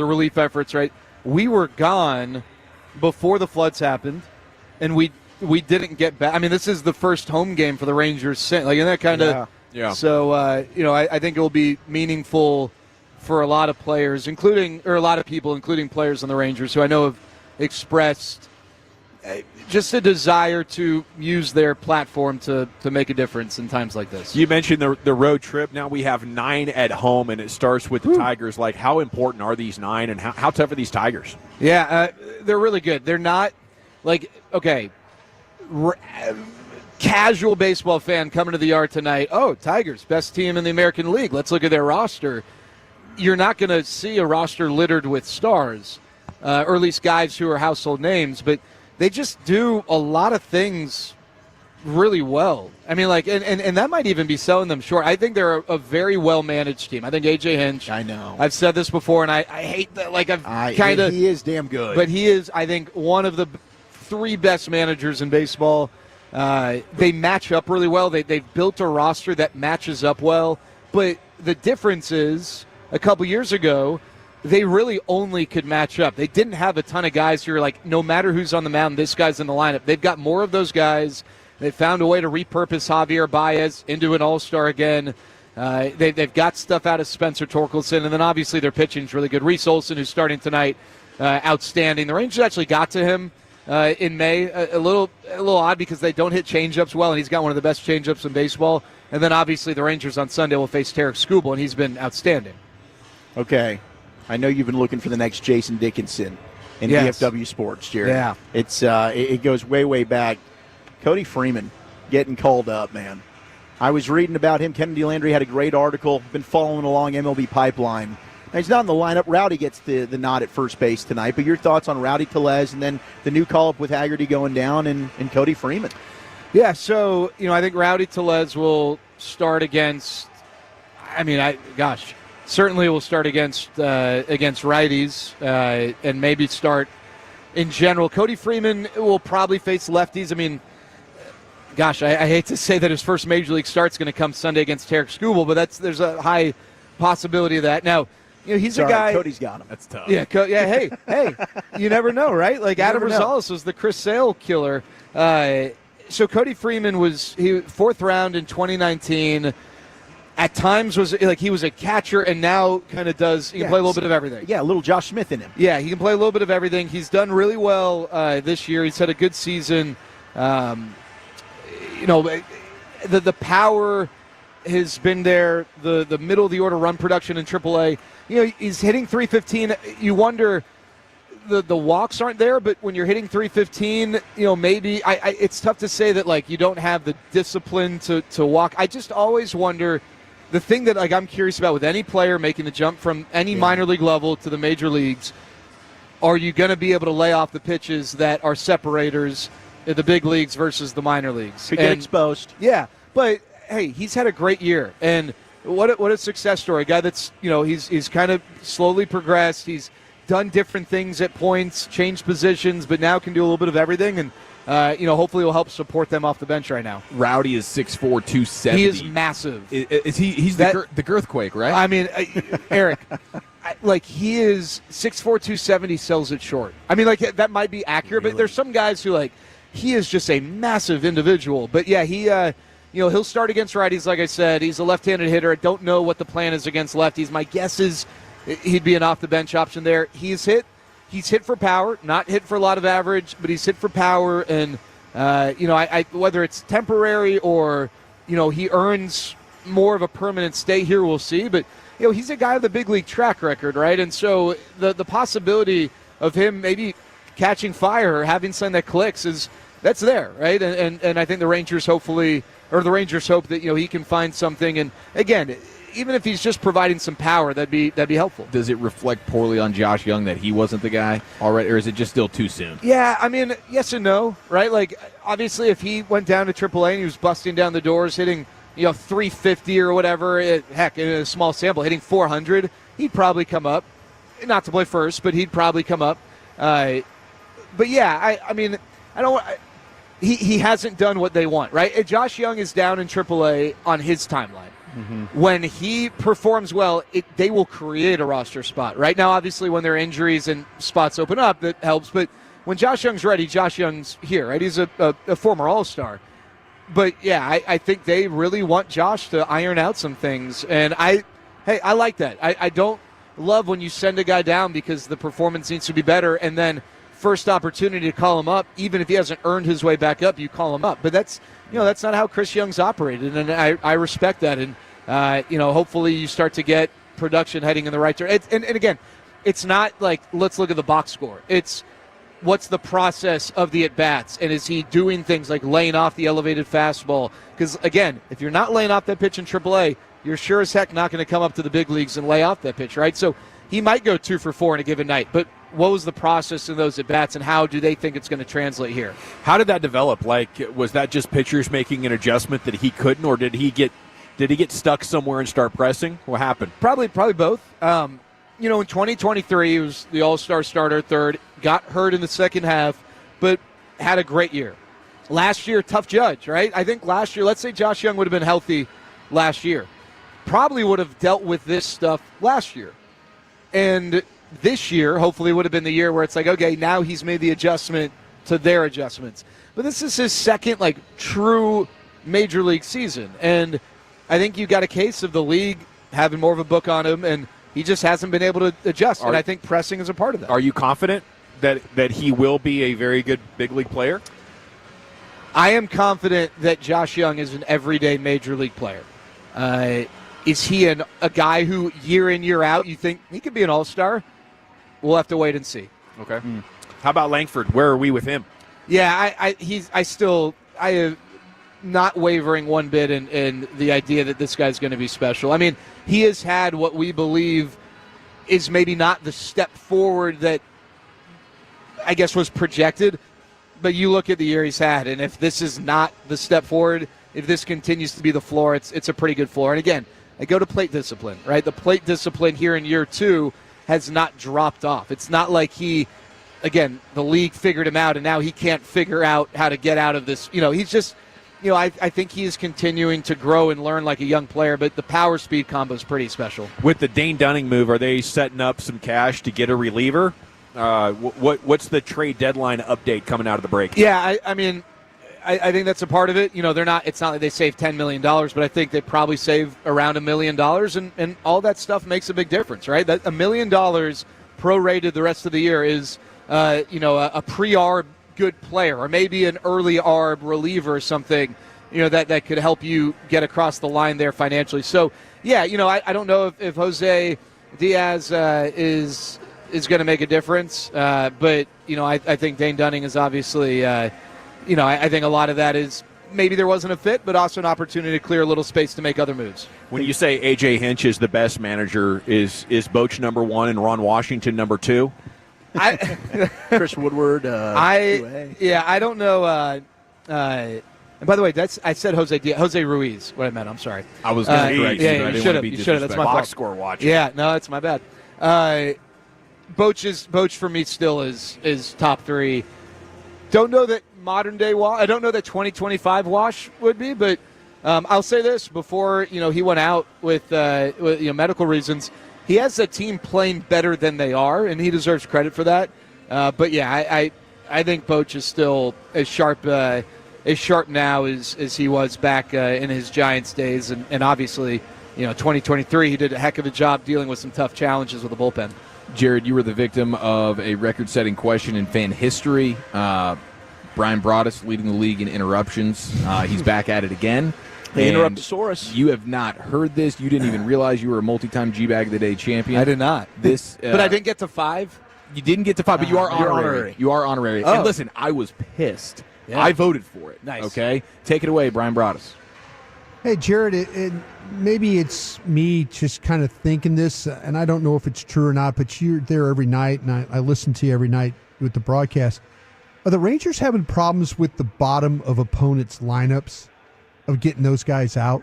the relief efforts, right? We were gone before the floods happened, and we didn't get back. I mean, this is the first home game for the Rangers. Like, and that kind of yeah. So I think it will be meaningful for a lot of players, a lot of people, including players on the Rangers, who I know have expressed just a desire to use their platform to make a difference in times like this. You mentioned the road trip. Now we have 9 at home, and it starts with the Tigers. Like, how important are these 9, and how tough are these Tigers? Yeah, they're really good. They're not, like, okay, casual baseball fan coming to the yard tonight, oh, Tigers, best team in the American League. Let's look at their roster. You're not going to see a roster littered with stars, or at least guys who are household names, but they just do a lot of things really well. I mean, like, and that might even be selling them short. I think they're a very well-managed team. I think A.J. Hinch. I know. I've said this before, and I hate that. Like, he is damn good. But he is, I think, one of the 3 best managers in baseball. They match up really well. They've built a roster that matches up well. But the difference is, a couple years ago, they really only could match up. They didn't have a ton of guys who are like, no matter who's on the mound, this guy's in the lineup. They've got more of those guys. They found a way to repurpose Javier Baez into an all-star again. They've got stuff out of Spencer Torkelson, and then obviously their pitching's really good. Reese Olson, who's starting tonight, outstanding. The Rangers actually got to him in May. A little odd because they don't hit changeups well, and he's got one of the best changeups in baseball. And then obviously the Rangers on Sunday will face Tarek Skubal, and he's been outstanding. Okay. I know you've been looking for the next Jason Dickinson in DFW Sports, Jared. Yeah. It's it goes way, way back. Cody Freeman getting called up, man. I was reading about him. Kennedy Landry had a great article. Been following along MLB Pipeline. Now, he's not in the lineup. Rowdy gets the nod at first base tonight. But your thoughts on Rowdy Tellez and then the new call-up with Haggerty going down and Cody Freeman? Yeah, so, I think Rowdy Tellez will start against, certainly will start against righties and maybe start in general. Cody Freeman will probably face lefties. I mean, I hate to say that his first major league start's going to come Sunday against Tarek Skubal, but there's a high possibility of that. Now, he's a guy. Cody's got him. That's tough. Yeah, hey, you never know, right? Like, Adam Rosales was the Chris Sale killer. So Cody Freeman was 4th round in 2019. At times he was a catcher, and now kind of he can play a little bit of everything. Yeah, a little Josh Smith in him. Yeah, he can play a little bit of everything. He's done really well this year. He's had a good season. The power has been there. The middle of the order run production in AAA. He's hitting 315. You wonder. The walks aren't there, but when you're hitting 315, maybe it's tough to say that, like, you don't have the discipline to walk. I just always wonder, the thing that, like, I'm curious about with any player making the jump from any minor league level to the major leagues, are you going to be able to lay off the pitches that are separators in the big leagues versus the minor leagues? Could get exposed. Yeah, but hey, he's had a great year, and what a success story. A guy that's he's kind of slowly progressed. He's done different things at points, changed positions, but now can do a little bit of everything, and hopefully will help support them off the bench right now. Rowdy is 6'4", 270. He is massive. He's the girthquake, right? I mean, Eric, he is 6'4", 270, sells it short. I mean, that might be accurate, but there's some guys who, he is just a massive individual. But yeah, he'll start against righties, like I said. He's a left-handed hitter. I don't know what the plan is against lefties. My guess is he'd be an off-the-bench option there. He's hit for power, not hit for a lot of average, but he's hit for power. And, whether it's temporary or, he earns more of a permanent stay here, we'll see. But, he's a guy with a big league track record, right? And so the possibility of him maybe catching fire or having something that clicks that's there, right? And I think the Rangers hope that, he can find something. And, again, even if he's just providing some power, that'd be helpful. Does it reflect poorly on Josh Young that he wasn't the guy already, or is it just still too soon? Yeah, I mean, yes and no, right? Like, obviously, if he went down to AAA and he was busting down the doors, hitting 350 or whatever, heck, in a small sample, hitting 400, he'd probably come up. Not to play first, but he'd probably come up. But yeah, I mean, I don't. He hasn't done what they want, right? Josh Young is down in AAA on his timeline. when he performs well, they will create a roster spot. Right now, obviously, when there are injuries and spots open up, that helps. But when Josh Young's ready, Josh Young's here, right? He's a former All-Star. But, yeah, I think they really want Josh to iron out some things. And I like that. I don't love when you send a guy down because the performance needs to be better, and then first opportunity to call him up, even if he hasn't earned his way back up, you call him up. But that's not how Chris Young's operated, and I respect that. And hopefully you start to get production heading in the right direction. And again, it's not like let's look at the box score. It's what's the process of the at-bats, and is he doing things like laying off the elevated fastball? Because, again, if you're not laying off that pitch in AAA, you're sure as heck not going to come up to the big leagues and lay off that pitch, right? So he might go 2 for 4 in a given night, but what was the process in those at-bats, and how do they think it's going to translate here? How did that develop? Like, was that just pitchers making an adjustment that he couldn't, or did he get stuck somewhere and start pressing? What happened? Probably both. In 2023, he was the All-Star starter at third, got hurt in the second half, but had a great year. Last year, tough judge, right? I think last year, let's say Josh Young would have been healthy last year, probably would have dealt with this stuff last year. And this year, hopefully, would have been the year where it's like, okay, now he's made the adjustment to their adjustments. But this is his second, true major league season. And I think you got a case of the league having more of a book on him, and he just hasn't been able to adjust. And I think pressing is a part of that. Are you confident that he will be a very good big league player? I am confident that Josh Young is an everyday major league player. Is he a guy who, year in, year out, you think he could be an all-star? We'll have to wait and see. Okay. How about Langford? Where are we with him? Yeah, I am not wavering one bit in the idea that this guy's going to be special. I mean, he has had what we believe is maybe not the step forward that I guess was projected, but you look at the year he's had, and if this is not the step forward, if this continues to be the floor, it's a pretty good floor. And again, I go to plate discipline, right? The plate discipline here in year 2 has not dropped off. It's not like the league figured him out and now he can't figure out how to get out of this. He's just, I think he is continuing to grow and learn like a young player, but the power speed combo is pretty special. With the Dane Dunning move, are they setting up some cash to get a reliever? What's the trade deadline update coming out of the break? Yeah, I think that's a part of it. It's not like they saved $10 million, but I think they probably save around $1 million, and all that stuff makes a big difference, right? That $1 million prorated the rest of the year is, a pre-arb good player, or maybe an early arb reliever or something, that could help you get across the line there financially. So, yeah, I don't know if Jose Diaz is going to make a difference, but, I think Dane Dunning is obviously I think a lot of that is maybe there wasn't a fit, but also an opportunity to clear a little space to make other moves. When you say A.J. Hinch is the best manager, is Bochy number 1 and Ron Washington number 2? Chris Woodward. I don't know. And by the way, I said Jose Ruiz. What I meant. I'm sorry. I was going to correct you. Yeah, you should have. You should have. That's my fault. Box score watching. Yeah, no, that's my bad. Bochy for me still is top 3. Don't know that modern day Wash. I don't know that 2025 Wash would be, but I'll say this: before he went out with medical reasons, he has a team playing better than they are, and he deserves credit for that. But yeah, I think Bochy is still as sharp now as he was back in his Giants days, and obviously 2023 he did a heck of a job dealing with some tough challenges with the bullpen. Jared, you were the victim of a record-setting question in fan history. Brian Broaddus leading the league in interruptions. He's back at it again. The Interruptosaurus. You have not heard this. You didn't even realize you were a multi-time G-Bag of the Day champion. I did not. But I didn't get to 5? You didn't get to 5, but you are honorary. You are honorary. Oh. And listen, I was pissed. Yeah. I voted for it. Nice. Okay? Take it away, Brian Broaddus. Hey, Jared, maybe it's me just kind of thinking this, and I don't know if it's true or not, but you're there every night, and I listen to you every night with the broadcast. Are the Rangers having problems with the bottom of opponents' lineups of getting those guys out?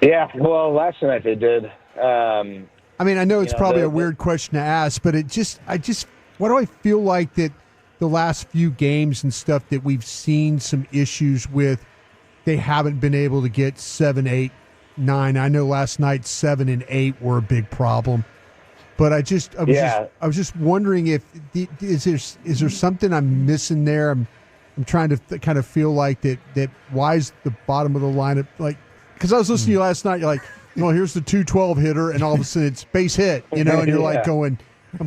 Yeah, well, last night they did. I mean, I know it's probably a weird question to ask, but why do I feel like that the last few games and stuff that we've seen some issues with they haven't been able to get 7, 8, 9. I know last night 7 and 8 were a big problem. But I was just wondering if is there something I'm missing there? I'm trying to kind of feel like that. Why is the bottom of the lineup like? Because I was listening to you last night. You're like, here's the 212 hitter, and all of a sudden it's base hit. And you're like I'm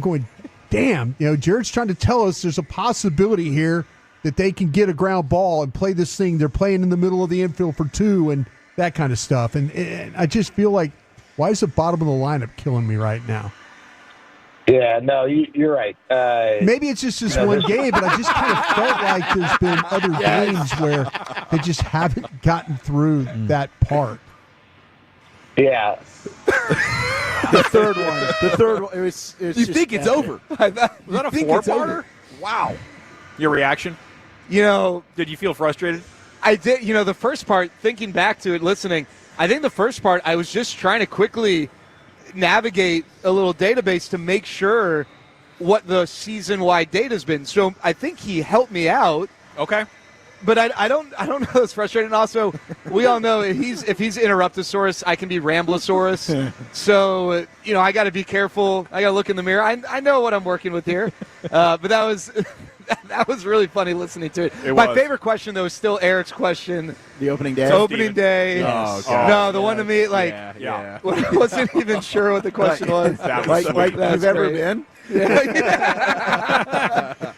going, damn. Jared's trying to tell us there's a possibility here that they can get a ground ball and play this thing. They're playing in the middle of the infield for 2 and that kind of stuff. And I just feel like, why is the bottom of the lineup killing me right now? Yeah, no, you're right. Maybe it's just this one game, but I just kind of felt like there's been other games where they just haven't gotten through that part. Yeah. The third one. It was you think it's over? Was that a 4-parter? Wow. Your reaction? Did you feel frustrated? I did. The first part, thinking back to it, listening, I think the first part I was just trying to quickly navigate a little database to make sure what the season-wide data's been. So I think he helped me out. Okay. But I don't know. It's frustrating. Also, we all know if he's Interruptosaurus, I can be Ramblosaurus. So I got to be careful. I got to look in the mirror. I know what I'm working with here. But that was really funny listening to it. My favorite question though is still Eric's question. The opening day. Opening day. Oh, God. No, the one to me wasn't even sure what the question was. Like you've ever been.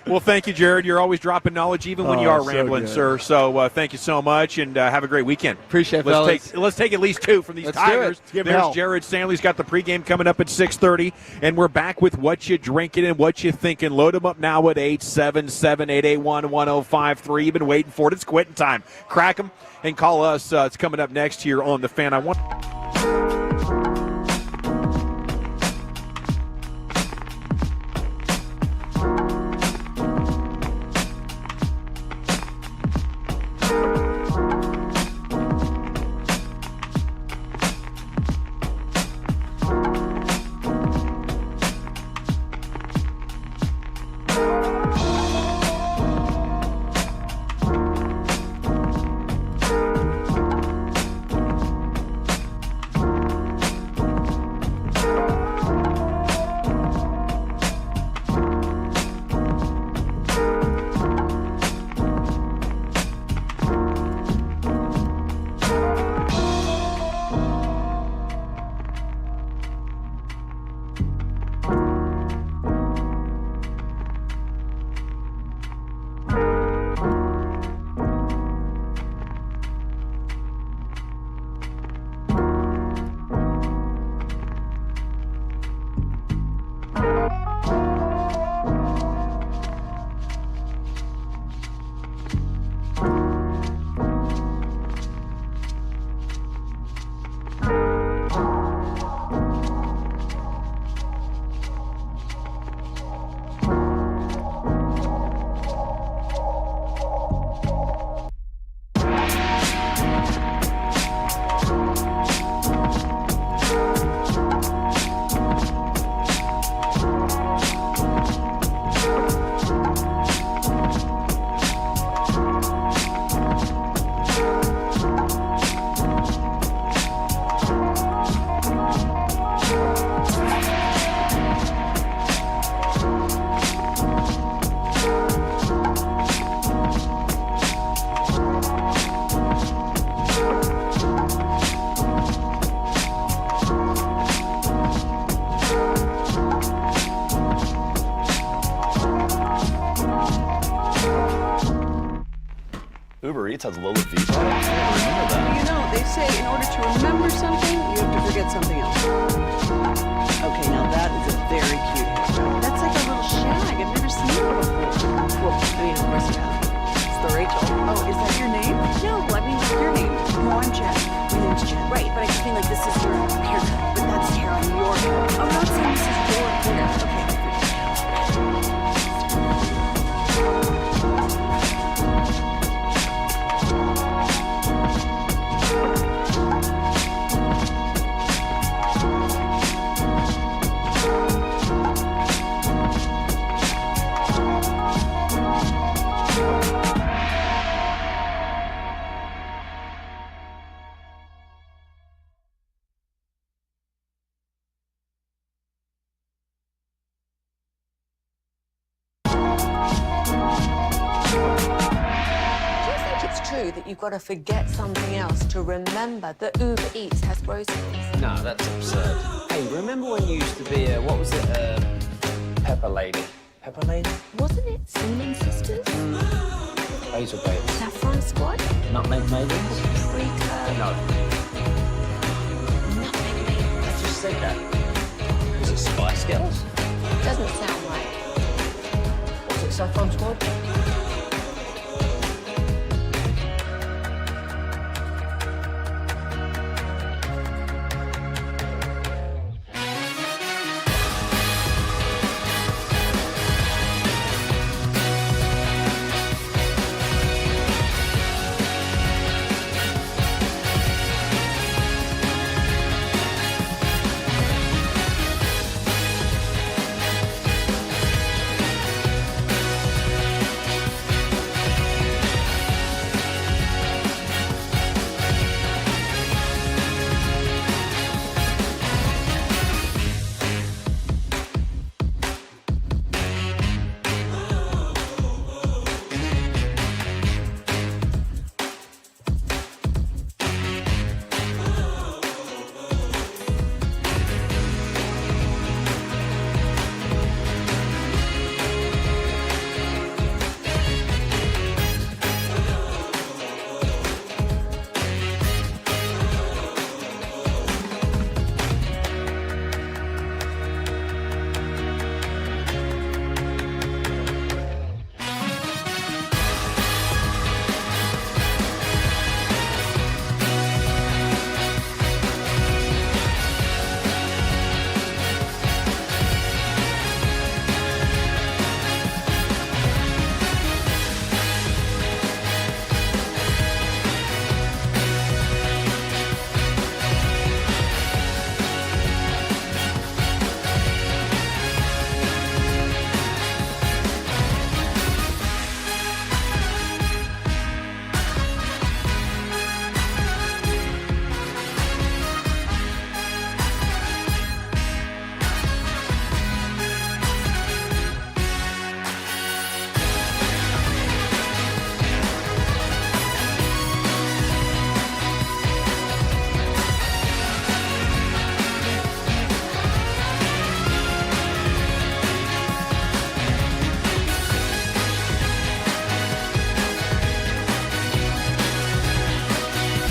Well, thank you, Jared. You're always dropping knowledge, even when you are rambling, good. sir. So thank you so much, and have a great weekend. Appreciate it, Let's take at least 2 from these Tigers. There's Jared Stanley's got the pregame coming up at 6:30, and we're back with what you drinking and what you thinking. Load them up now at 877-881-1053. You've been waiting for it. It's quitting time. Crack them and call us. It's coming up next here on The Fan. Uber Eats has a Lillard V product? I never remember that. They say in order to remember something, you have to forget something else. Okay, now that is a very cute haircut. That's like a little shag. I've never seen it before. Well, of course you have. It's the Rachel. Oh, is that your name? No, what's your name? No, I'm Jen. My name's Jen. Right, but I just mean like this is your haircut. But that's hair on your head. I'm not saying this is your hair. Okay. you've got to forget something else to remember that Uber Eats has groceries? No, that's absurd. Hey, remember when you used to be a, what was it, Pepper Lady? Pepper Lady? Wasn't it Seaman Sisters? Hazel Babes. Saffron Squad? Nutmeg Maidens? Freaker? No. Nutmeg Maidens. I just said that. Was it Spice Girls? Doesn't sound right. Was it Saffron Squad?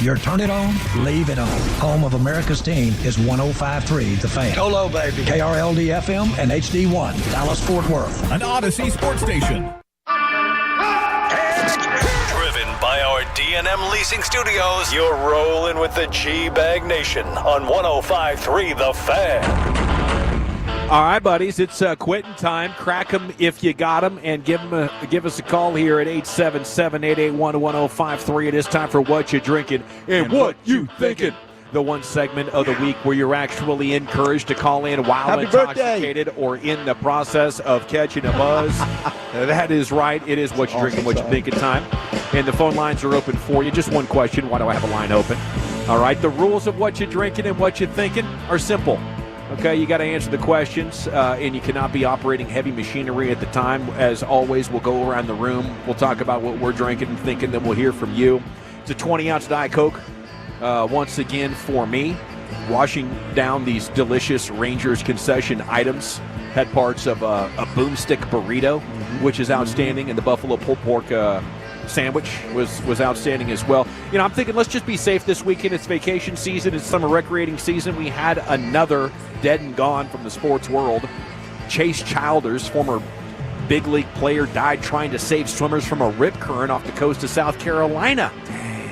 Your turn it on, leave it on. Home of America's team is 105.3 The Fan. Hello, baby. KRLD-FM and HD1, Dallas-Fort Worth. An Odyssey sports station. Driven by our D&M Leasing Studios, you're rolling with the Gbag Nation on 105.3 The Fan. All right, buddies, it's quitting time. Crack them if you got them, and give us a call here at 877-881-1053. It is time for What You Drinking and What You Thinking. The one segment of the week where you're actually encouraged to call in while intoxicated or in the process of catching a buzz. That is right. It is What You Drinking, What You Thinking time. And the phone lines are open for you. Just one question. Why do I have a line open? All right, the rules of What You Drinking and What You Thinking are simple. Okay, you got to answer the questions, and you cannot be operating heavy machinery at the time. As always, we'll go around the room. We'll talk about what we're drinking and thinking, then we'll hear from you. It's a 20-ounce Diet Coke, once again, for me. Washing down these delicious Rangers concession items. Had parts of a boomstick burrito, which is outstanding, and the buffalo pulled pork sandwich was outstanding as well. You know, I'm thinking let's just be safe this weekend. It's vacation season. It's summer recreating season. We had another dead and gone from the sports world. Chase Childers, former big league player, died trying to save swimmers from a rip current off the coast of South Carolina.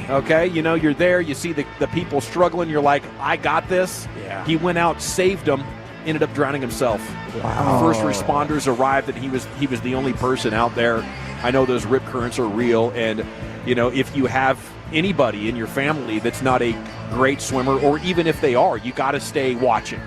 Okay, you know, you're there, you see the people struggling, you're like, I got this. Yeah. He went out, saved them, ended up drowning himself. Wow. First responders arrived, and he was the only person out there. I know those rip currents are real, and you know, if you have anybody in your family that's not a great swimmer, or even if they are, you got to stay watching,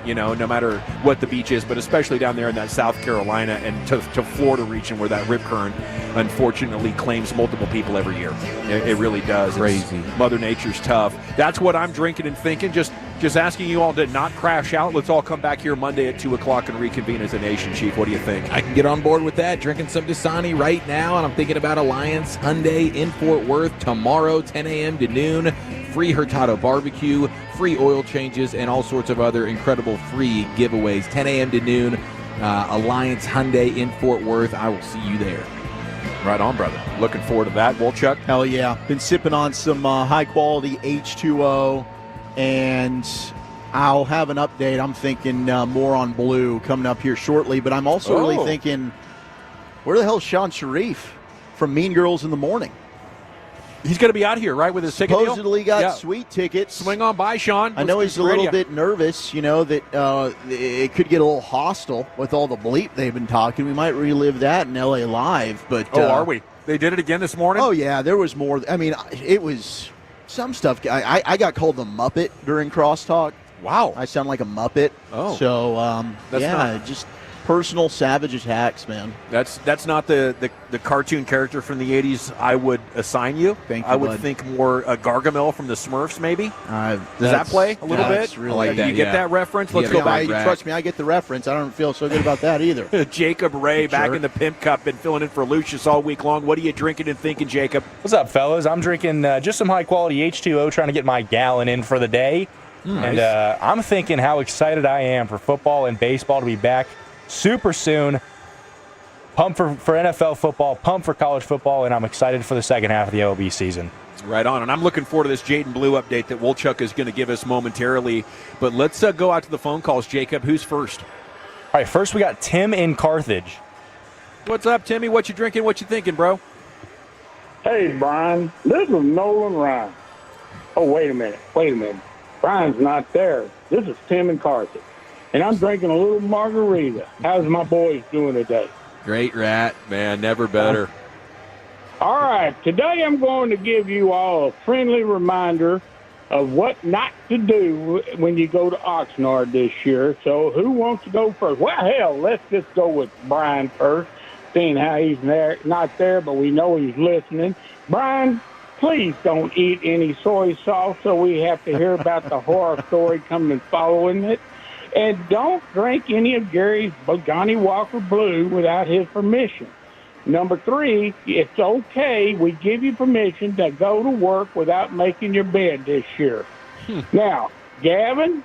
no matter what the beach is, but especially down there in that South Carolina and to Florida region where that rip current unfortunately claims multiple people every year. It really does. Crazy. Mother Nature's tough. That's what I'm drinking and thinking. Just asking you all to not crash out. Let's all come back here Monday at 2 o'clock and reconvene as a nation, Chief. What do you think? I can get on board with that. Drinking some Dasani right now, and I'm thinking about Alliance Hyundai in Fort Worth tomorrow, 10 a.m. to noon. Free Hurtado barbecue, free oil changes, and all sorts of other incredible free giveaways. 10 a.m. to noon, Alliance Hyundai in Fort Worth. I will see you there. Right on, brother. Looking forward to that. Wolchuk? Hell yeah. Been sipping on some high-quality H2O, and I'll have an update. I'm thinking more on blue coming up here shortly, but I'm also really thinking, where the hell is Sean Sharif from Mean Girls in the Morning? He's going to be out here, right, with his ticket deal? Supposedly got sweet tickets. Swing on by, Sean. I know he's a little bit nervous, that it could get a little hostile with all the bleep they've been talking. We might relive that in LA Live. But are we? They did it again this morning? Oh, yeah, there was more. I mean, it was some stuff. I got called the Muppet during Crosstalk. Wow. I sound like a Muppet. Oh. So, just personal savage attacks, man. That's not the cartoon character from the 80s I would assign you. Thank you, I would bud. think more Gargamel from the Smurfs, maybe. Does that play a little bit? Really, you get that reference? Let's go back. Trust me, I get the reference. I don't feel so good about that either. Jacob Ray back in the Pimp Cup, been filling in for Lucius all week long. What are you drinking and thinking, Jacob? What's up, fellas? I'm drinking just some high-quality H2O, trying to get my gallon in for the day. Nice. And I'm thinking how excited I am for football and baseball to be back super soon. Pumped for NFL football, pumped for college football, and I'm excited for the second half of the MLB season. Right on, and I'm looking forward to this Jaden Blue update that Wolchuk is going to give us momentarily. But let's go out to the phone calls. Jacob, who's first? All right, first we got Tim in Carthage. What's up, Timmy? What you drinking? What you thinking, bro? Hey, Brian. This is Nolan Ryan. Oh, wait a minute. Brian's not there. This is Tim in Carthage. And I'm drinking a little margarita. How's my boys doing today? Great, Rat. Man, never better. All right. Today I'm going to give you all a friendly reminder of what not to do when you go to Oxnard this year. So who wants to go first? Well, hell, let's just go with Brian first, seeing how he's not there, but we know he's listening. Brian, please don't eat any soy sauce so we have to hear about the horror story coming following it. And don't drink any of Gary's Johnny Walker Blue without his permission. Number 3, it's okay. We give you permission to go to work without making your bed this year. Now, Gavin,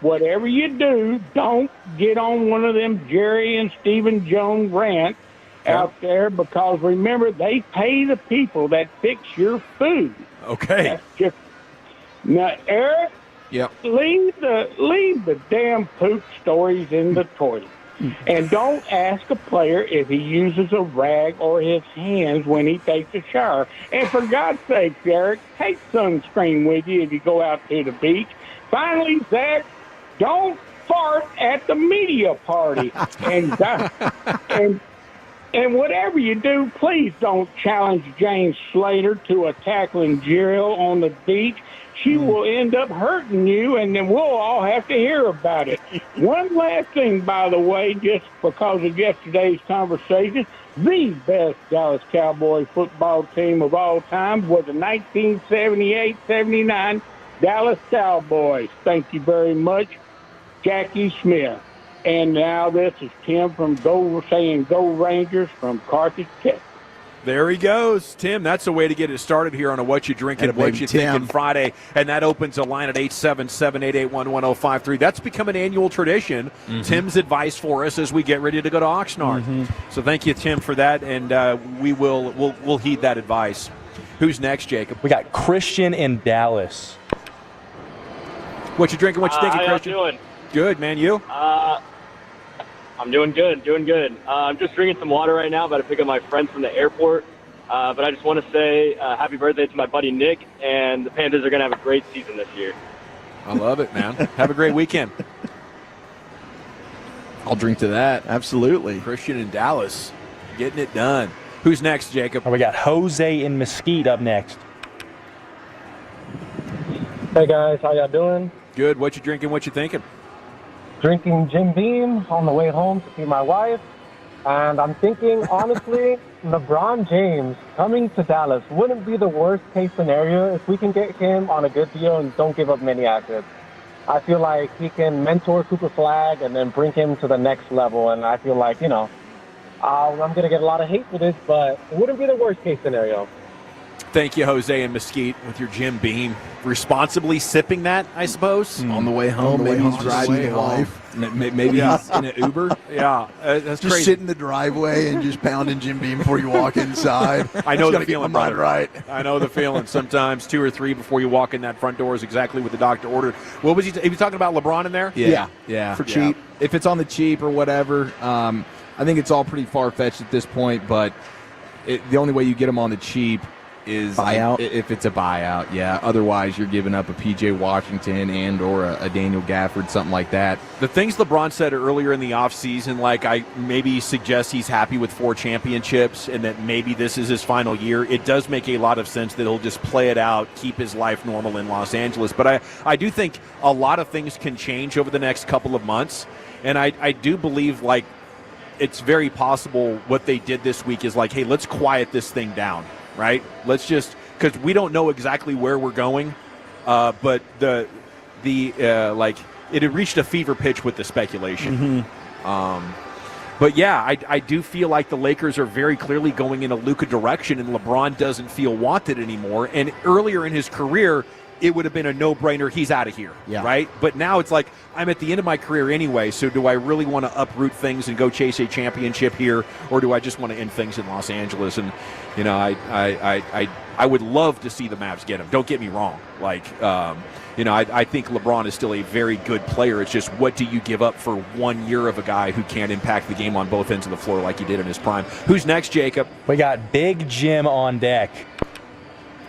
whatever you do, don't get on one of them Jerry and Stephen Jones rants out there, because remember, they pay the people that fix your food. Okay. Now, Eric, Yep. leave the damn poop stories in the toilet. And don't ask a player if he uses a rag or his hands when he takes a shower. And for God's sake, Eric, take sunscreen with you if you go out to the beach. Finally, Zach, don't fart at the media party. And whatever you do, please don't challenge Jane Slater to a tackling drill on the beach. She will end up hurting you, and then we'll all have to hear about it. One last thing, by the way, just because of yesterday's conversation, the best Dallas Cowboy football team of all time was the 1978-79 Dallas Cowboys. Thank you very much, Jackie Smith. And now this is Tim from Go Rangers from Carthage, Texas. There he goes, Tim. That's the way to get it started here on a What You Drinking, What You Thinking Friday. And that opens a line at 877-881-1053. That's become an annual tradition. Tim's advice for us as we get ready to go to Oxnard. So thank you, Tim, for that, and we'll heed that advice. Who's next, Jacob? We got Christian in Dallas. What you drinking, what you thinking, Christian? How you doing? Good, man. You? I'm doing good. I'm just drinking some water right now, about to pick up my friends from the airport. But I just want to say happy birthday to my buddy Nick, and the Panthers are going to have a great season this year. I love it, man. Have a great weekend. I'll drink to that. Absolutely. Christian in Dallas, getting it done. Who's next, Jacob? We got Jose in Mesquite up next. Hey guys, how y'all doing? Good. What you drinking? What you thinking? Drinking Jim Beam on the way home to see my wife. And I'm thinking, honestly, LeBron James coming to Dallas wouldn't be the worst case scenario if we can get him on a good deal and don't give up many assets. I feel like he can mentor Cooper Flagg and then bring him to the next level. And I feel like, I'm going to get a lot of hate for this, but it wouldn't be the worst case scenario. Thank you, Jose and Mesquite, with your Jim Beam. Responsibly sipping that, I suppose. On the way home, maybe he's driving the wife. Maybe he's in an Uber. Yeah, that's just crazy. sit in the driveway and just pounding Jim Beam before you walk inside. I know the Get feeling, my mind brother. right. I know the feeling. Sometimes 2 or 3 before you walk in that front door is exactly what the doctor ordered. What was he was talking about LeBron in there? Yeah. For cheap. If it's on the cheap or whatever, I think it's all pretty far-fetched at this point, but the only way you get him on the cheap is buyout. If it's a buyout, yeah. Otherwise, you're giving up a P.J. Washington and or a Daniel Gafford, something like that. The things LeBron said earlier in the offseason, like I maybe suggest he's happy with 4 championships and that maybe this is his final year, it does make a lot of sense that he'll just play it out, keep his life normal in Los Angeles. But I do think a lot of things can change over the next couple of months, and I do believe, like, it's very possible what they did this week is like, hey, let's quiet this thing down. Right? Let's just, because we don't know exactly where we're going, but it had reached a fever pitch with the speculation. But yeah, I do feel like the Lakers are very clearly going in a Luka direction, and LeBron doesn't feel wanted anymore. And earlier in his career, it would have been a no-brainer. He's out of here, right? But now it's like, I'm at the end of my career anyway, so do I really want to uproot things and go chase a championship here, or do I just want to end things in Los Angeles? And, I would love to see the Mavs get him. Don't get me wrong. Like, I think LeBron is still a very good player. It's just, what do you give up for 1 year of a guy who can't impact the game on both ends of the floor like he did in his prime? Who's next, Jacob? We got Big Jim on deck.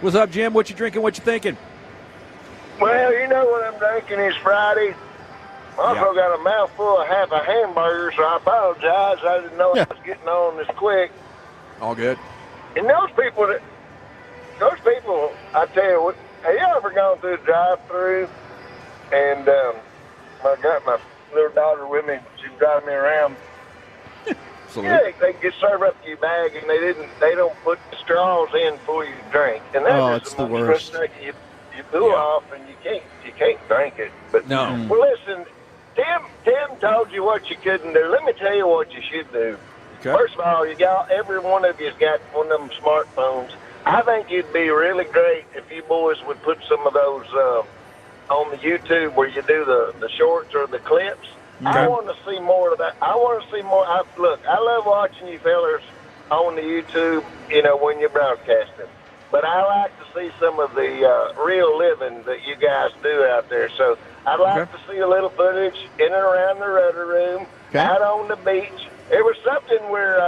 What's up, Jim? What you drinking? What you thinking? Well, you know what I'm drinking is Friday. I also got a mouthful of half a hamburger, so I apologize. I didn't know I was getting on this quick. All good. And those people, I tell you what, have you ever gone through the drive-thru? And I got my little daughter with me. She's driving me around. Yeah, they get served up to your bag, and they don't put the straws in for you to drink. And that's the worst. You pull off, and you can't drink it. But no. Well, listen, Tim told you what you couldn't do. Let me tell you what you should do. Okay. First of all, every one of you's got one of them smartphones. I think it'd be really great if you boys would put some of those on the YouTube where you do the shorts or the clips. Okay. I want to see more of that. I want to see more. Look, I love watching you fellers on the YouTube, when you're broadcasting. But I like to see some of the real living that you guys do out there. So I'd like to see a little footage in and around the rudder room, out on the beach. There was something where,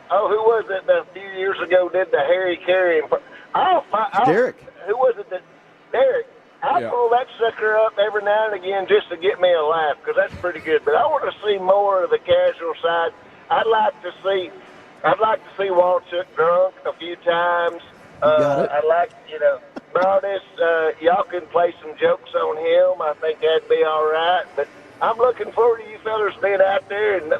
who was it that a few years ago did the Harry Carey? Derek. Who was it that? Derek. I pull that sucker up every now and again just to get me a laugh, because that's pretty good. But I want to see more of the casual side. I'd like to see Walchuk drunk a few times. I'd like, Broadus, y'all can play some jokes on him. I think that'd be all right. But I'm looking forward to you fellas being out there and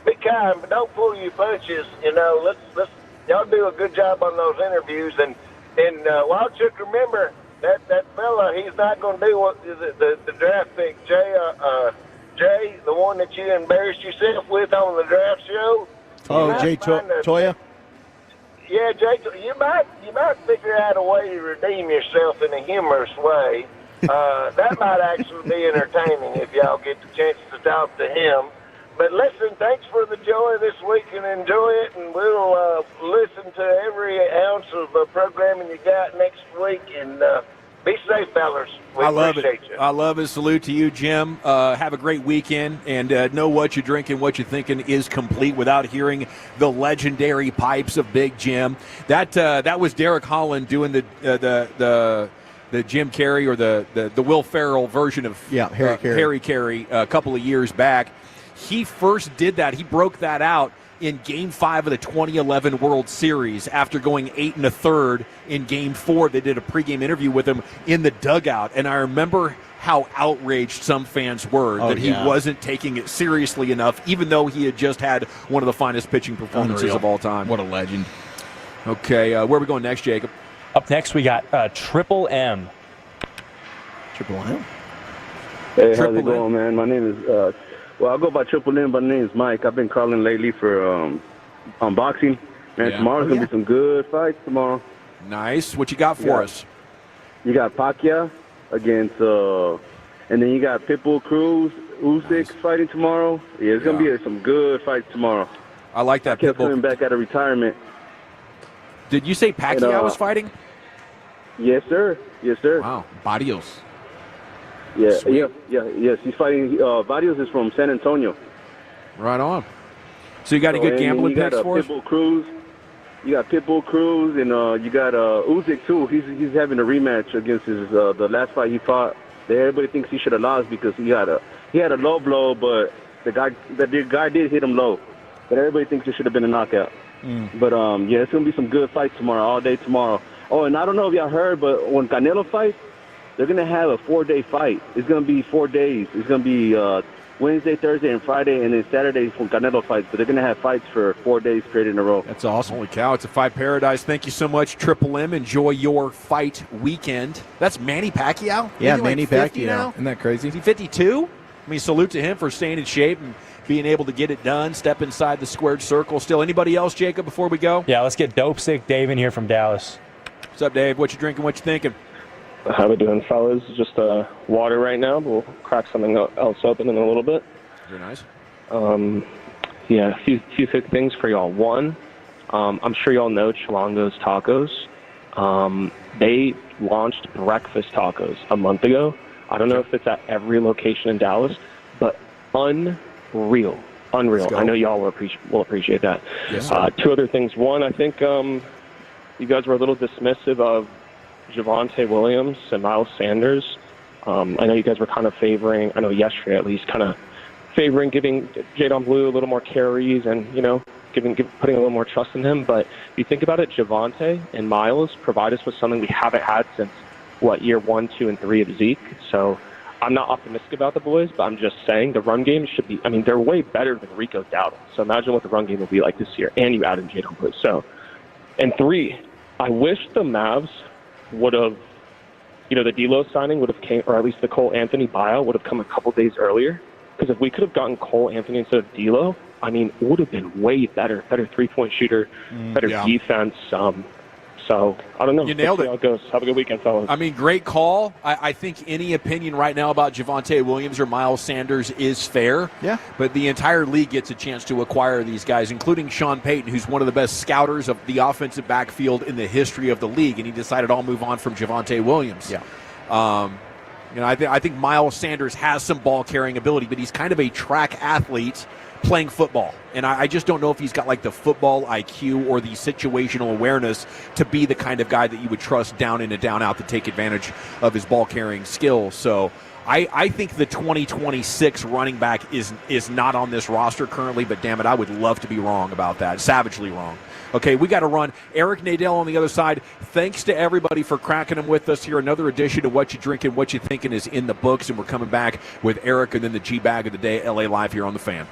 be kind, but don't pull your punches. Let's y'all do a good job on those interviews. And Walchuk, remember that fella, he's not going to do what the draft pick, Jay, the one that you embarrassed yourself with on the draft show. Oh, Jay Toya. Yeah, Jay, you might figure out a way to redeem yourself in a humorous way. That might actually be entertaining if y'all get the chance to talk to him. But listen, thanks for the joy this week and enjoy it, and we'll listen to every ounce of programming you got next week. And be safe, fellas. We appreciate you. I love it. Salute to you, Jim. Have a great weekend, and know what you're drinking, what you're thinking is complete without hearing the legendary pipes of Big Jim. That was Derek Holland doing the Jim Carrey or the Will Ferrell version of Harry Carey a couple of years back. He first did that. He broke that out in Game 5 of the 2011 World Series after going 8 1/3 in Game 4. They did a pregame interview with him in the dugout, and I remember how outraged some fans were that he wasn't taking it seriously enough, even though he had just had one of the finest pitching performances of all time. What a legend. Okay, where are we going next, Jacob? Up next, we got Triple M. Triple M? Hey, how's it going, man? My name is, well, I'll go by Triple M, but my name is Mike. I've been calling lately for unboxing. Man, tomorrow's going to be some good fights tomorrow. Nice. What you got for us? You got Pacquiao against, and then you got Pitbull Cruz, Usyk fighting tomorrow. Yeah, it's going to be some good fights tomorrow. I like that. I kept coming back out of retirement. Did you say Pacquiao was fighting? Yes, sir. Yes, sir. Wow. Barrios. Yes. He's fighting. Barrios is from San Antonio. Right on. So you got a good gambling picks for us? Pitbull Cruz. You got Pitbull Cruz, and you got Usyk too. He's having a rematch against his the last fight he fought. Everybody thinks he should have lost because he had a low blow, but the guy did hit him low. But everybody thinks it should have been a knockout. But it's gonna be some good fights tomorrow, all day tomorrow. Oh, and I don't know if y'all heard, but when Canelo fights, they're gonna have a 4-day fight. It's gonna be 4 days. It's gonna be Wednesday, Thursday, and Friday, and then Saturday for Canelo fights. But they're gonna have fights for 4 days straight in a row. That's awesome. Holy cow! It's a fight paradise. Thank you so much, Triple M. Enjoy your fight weekend. That's Manny Pacquiao. Yeah, Is he Manny like 50 Pacquiao. now? Isn't that crazy? Is he 52? I mean, salute to him for staying in shape and being able to get it done, step inside the squared circle. Still, anybody else, Jacob, before we go? Yeah, let's get Dope Sick Dave in here from Dallas. What's up, Dave? What you drinking? What you thinking? How we doing, fellas? Just water right now, but we'll crack something else open in a little bit. Very nice. A few quick things for y'all. One, I'm sure y'all know Chilango's Tacos. They launched breakfast tacos a month ago. I don't know if it's at every location in Dallas, but unreal. I know y'all will appreciate that. Yes, two other things. One, I think you guys were a little dismissive of Javonte Williams and Miles Sanders. I know you guys were kind of favoring, I know yesterday at least, kind of favoring giving Jadon Blue a little more carries and, putting a little more trust in him. But if you think about it, Javonte and Miles provide us with something we haven't had since, year 1, 2, and 3 of Zeke. So I'm not optimistic about the boys, but I'm just saying the run game should be, they're way better than Rico Dowdle. So imagine what the run game will be like this year. And you added Jadon Blue. So, and 3, I wish the Mavs would have, the D'Lo signing would have came, or at least the Cole Anthony buyout would have come a couple days earlier. Because if we could have gotten Cole Anthony instead of D'Lo, it would have been way better three-point shooter, better defense. So I don't know. You nailed it. How it goes. Have a good weekend, fellas. Great call. I think any opinion right now about Javonte Williams or Miles Sanders is fair. Yeah. But the entire league gets a chance to acquire these guys, including Sean Payton, who's one of the best scouters of the offensive backfield in the history of the league, and he decided I'll move on from Javonte Williams. Yeah. I think Miles Sanders has some ball-carrying ability, but he's kind of a track athlete playing football. And I just don't know if he's got the football IQ or the situational awareness to be the kind of guy that you would trust down in and down out to take advantage of his ball-carrying skills. So I think the 2026 running back is not on this roster currently, but damn it, I would love to be wrong about that. Savagely wrong. Okay, we got to run. Eric Nadel on the other side. Thanks to everybody for cracking them with us here. Another edition of What You Drinking, What You Thinking is in the books, and we're coming back with Eric and then the Gbag of the day, LA Live here on The Fan.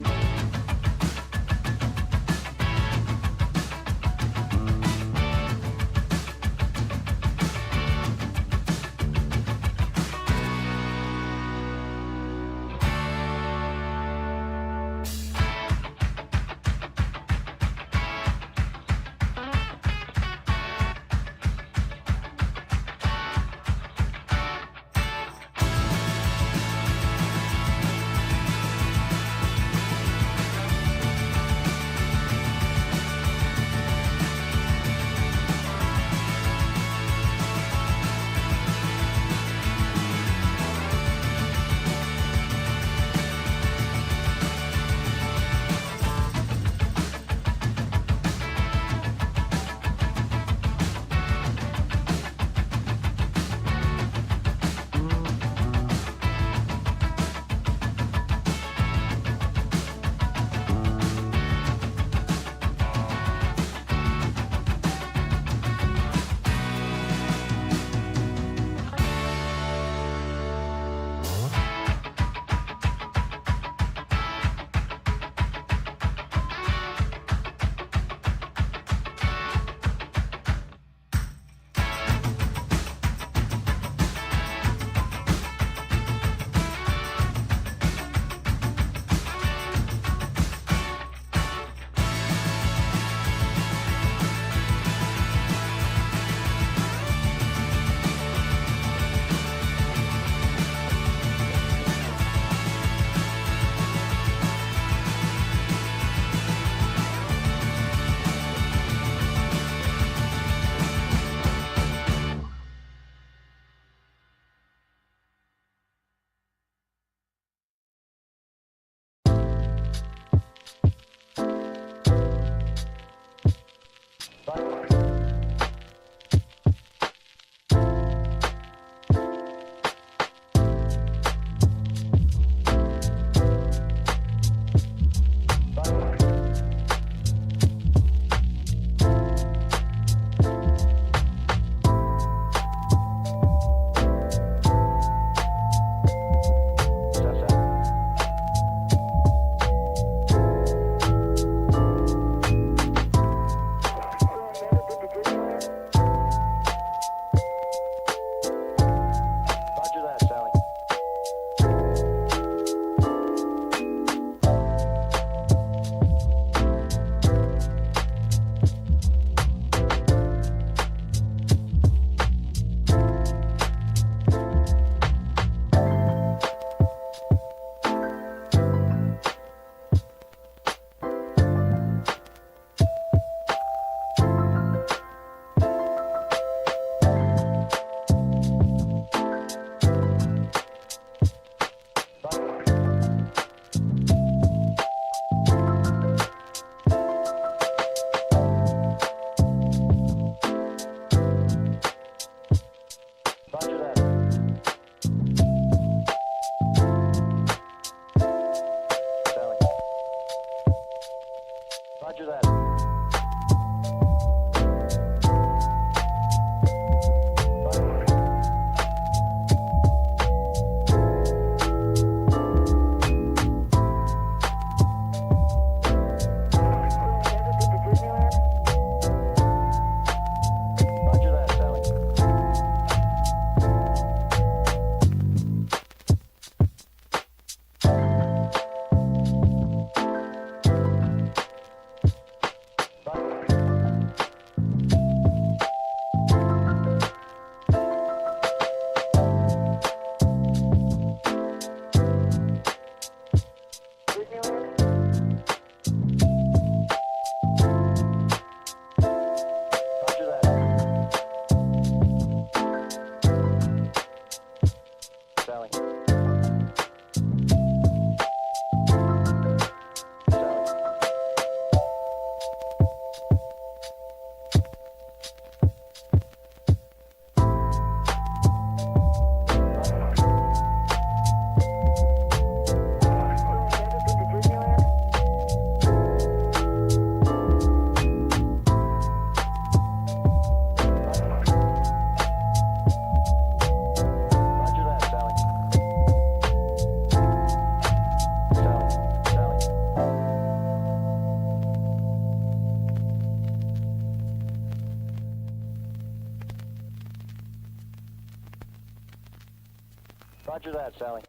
Roger that, Sally.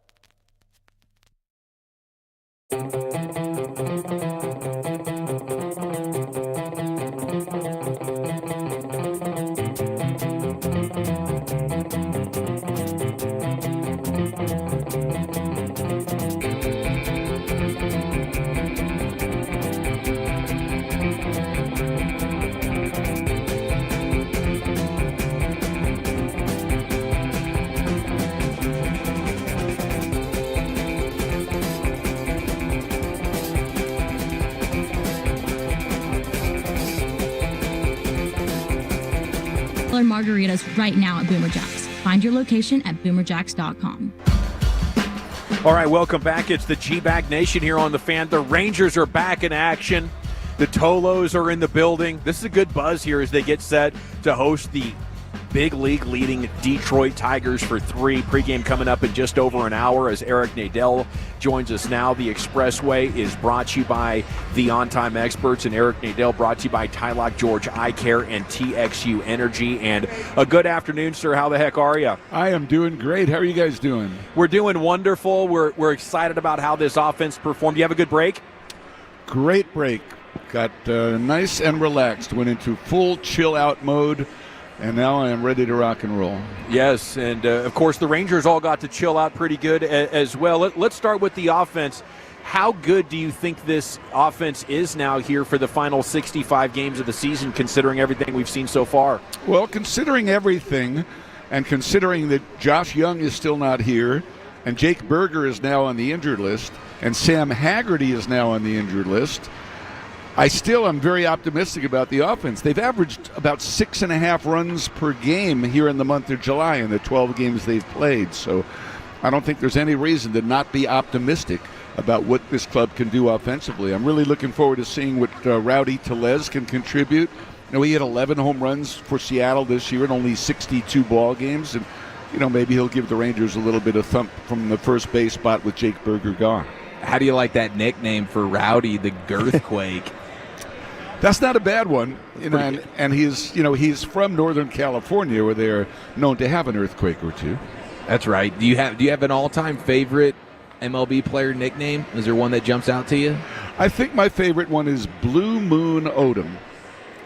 Margaritas right now at Boomer Jacks. Find your location at boomerjacks.com. All right, welcome back. It's the Gbag Nation here on the Fan. The Rangers are back in action. The Tolos are in the building. This is a good buzz here as they get set to host the big league leading Detroit Tigers for 3. Pregame coming up in just over an hour as Eric Nadel joins us now. The Expressway is brought to you by the On Time Experts, and Eric Nadel brought to you by Tylock George Eye Care and TXU Energy. And a good afternoon, sir. How the heck are you? I am doing great. How are you guys doing? We're doing wonderful. We're excited about how this offense performed. You have a good break? Great break. Got nice and relaxed. Went into full chill-out mode. And now I am ready to rock and roll. Yes, and of course the Rangers all got to chill out pretty good as well. Let's start with the offense. How good do you think this offense is now here for the final 65 games of the season, considering everything we've seen so far? Well, considering everything, and considering that Josh Young is still not here, and Jake Berger is now on the injured list, and Sam Haggerty is now on the injured list, I still am very optimistic about the offense. They've averaged about 6.5 runs per game here in the month of July in the 12 games they've played. So I don't think there's any reason to not be optimistic about what this club can do offensively. I'm really looking forward to seeing what Rowdy Tellez can contribute. You know, he had 11 home runs for Seattle this year in only 62 ball games. And, you know, maybe he'll give the Rangers a little bit of thump from the first base spot with Jake Berger gone. How do you like that nickname for Rowdy, the Girthquake? That's not a bad one, you know, and he's from Northern California, where they're known to have an earthquake or two. That's right. Do you have an all-time favorite MLB player nickname? Is there one that jumps out to you? I think my favorite one is Blue Moon Odom.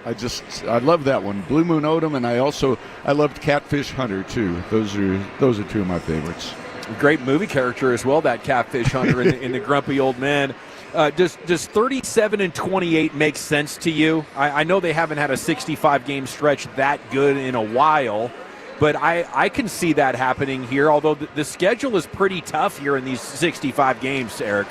I love that one, Blue Moon Odom, and I loved Catfish Hunter too. Those are two of my favorites. Great movie character as well, that Catfish Hunter in the Grumpy Old Man. Does 37 and 28 make sense to you? I know they haven't had a 65-game stretch that good in a while, but I can see that happening here, although the schedule is pretty tough here in these 65 games, Eric.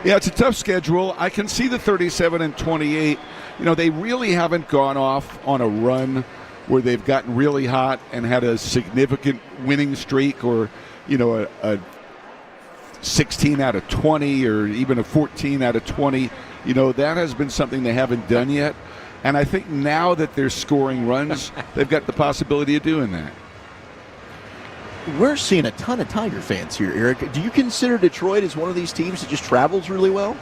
Yeah, it's a tough schedule. I can see the 37 and 28. You know, they really haven't gone off on a run where they've gotten really hot and had a significant winning streak, or, you know, a 16 out of 20 or even a 14 out of 20. You know, that has been something they haven't done yet. And I think now that they're scoring runs, they've got the possibility of doing that. We're seeing a ton of Tiger fans here, Eric. Do you consider Detroit as one of these teams that just travels really well?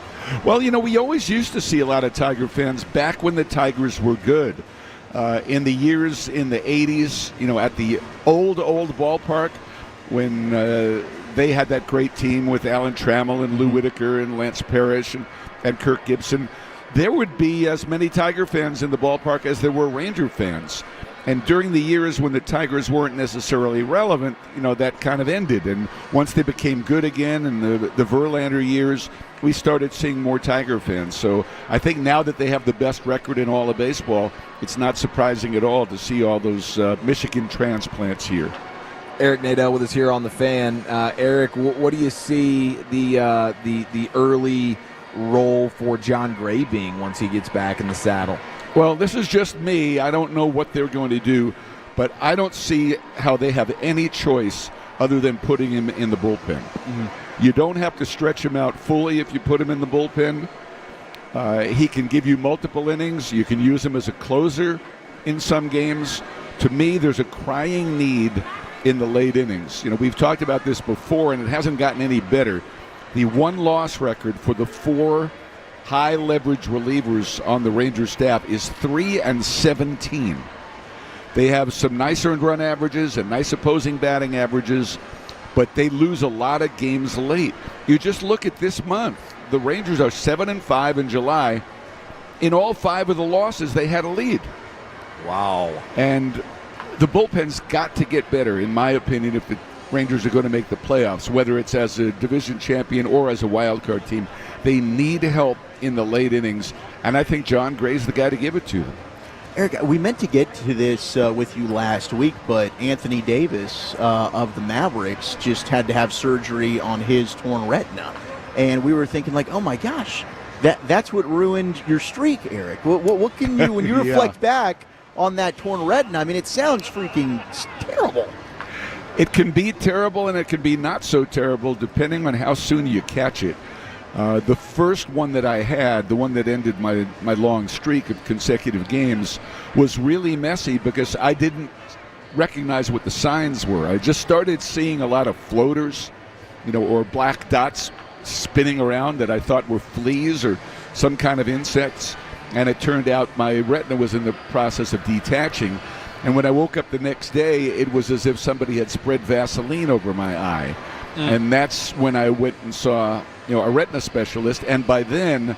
Well, you know, we always used to see a lot of Tiger fans back when the Tigers were good. In the years in the 80s, you know, at the old ballpark when they had that great team with Alan Trammell and Lou Whitaker and Lance Parrish and Kirk Gibson, there would be as many Tiger fans in the ballpark as there were Ranger fans. And during the years when the Tigers weren't necessarily relevant, you know, that kind of ended. And once they became good again in the Verlander years, we started seeing more Tiger fans. So I think now that they have the best record in all of baseball, it's not surprising at all to see all those Michigan transplants here. Eric Nadel with us here on the Fan. Eric, what do you see the early role for John Gray being once he gets back in the saddle? Well, this is just me. I don't know what they're going to do, but I don't see how they have any choice other than putting him in the bullpen. Mm-hmm. You don't have to stretch him out fully if you put him in the bullpen. He can give you multiple innings. You can use him as a closer in some games. To me, there's a crying need in the late innings. You know, we've talked about this before, and it hasn't gotten any better. The one-loss record for the four high-leverage relievers on the Rangers staff is 3-17. They have some nice earned run averages and nice opposing batting averages, but they lose a lot of games late. You just look at this month. The Rangers are 7-5 in July. In all 5 of the losses, they had a lead. Wow. And the bullpen's got to get better, in my opinion, if the Rangers are going to make the playoffs, whether it's as a division champion or as a wild card team. They need help in the late innings, and I think John Gray's the guy to give it to them. Eric, we meant to get to this with you last week, but Anthony Davis of the Mavericks just had to have surgery on his torn retina. And we were thinking, like, oh, my gosh, that's what ruined your streak, Eric. What can you, when you reflect back on that torn retina, I mean, it sounds freaking terrible. It can be terrible and it can be not so terrible depending on how soon you catch it. The first one that I had, the one that ended my long streak of consecutive games, was really messy because I didn't recognize what the signs were. I just started seeing a lot of floaters, or black dots spinning around that I thought were fleas or some kind of insects. And it turned out my retina was in the process of detaching. And when I woke up the next day, it was as if somebody had spread Vaseline over my eye. And that's when I went and saw, a retina specialist. And by then,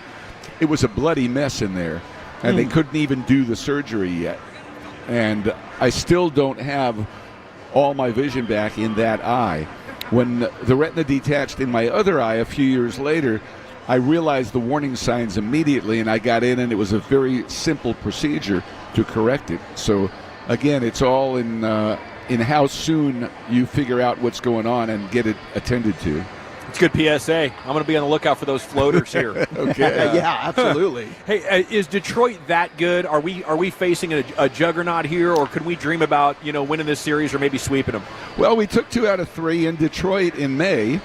it was a bloody mess in there. And they couldn't even do the surgery yet. And I still don't have all my vision back in that eye. When the retina detached in my other eye a few years later, I realized the warning signs immediately, and I got in, and it was a very simple procedure to correct it. So, again, it's all in how soon you figure out what's going on and get it attended to. It's good PSA. I'm going to be on the lookout for those floaters here. Okay. Yeah, absolutely. Hey, is Detroit that good? Are we facing a juggernaut here, or could we dream about winning this series or maybe sweeping them? Well, we took 2 out of 3 in Detroit in May,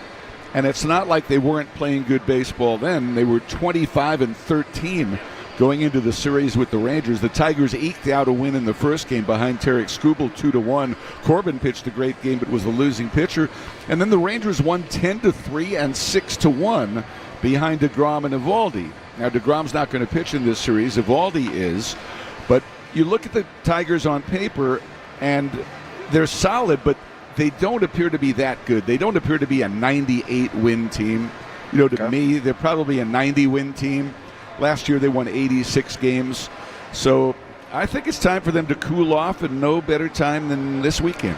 and it's not like they weren't playing good baseball then. They were 25-13 going into the series with the Rangers. The Tigers eked out a win in the first game behind Tarek Skubal 2-1. Corbin pitched a great game but was the losing pitcher. And then the Rangers won 10-3 and 6-1 behind DeGrom and Eovaldi. Now, DeGrom's not going to pitch in this series. Eovaldi is. But you look at the Tigers on paper, and they're solid, but they don't appear to be that good. They don't appear to be a 98-win team. To me, they're probably a 90-win team. Last year they won 86 games. So I think it's time for them to cool off, and no better time than this weekend.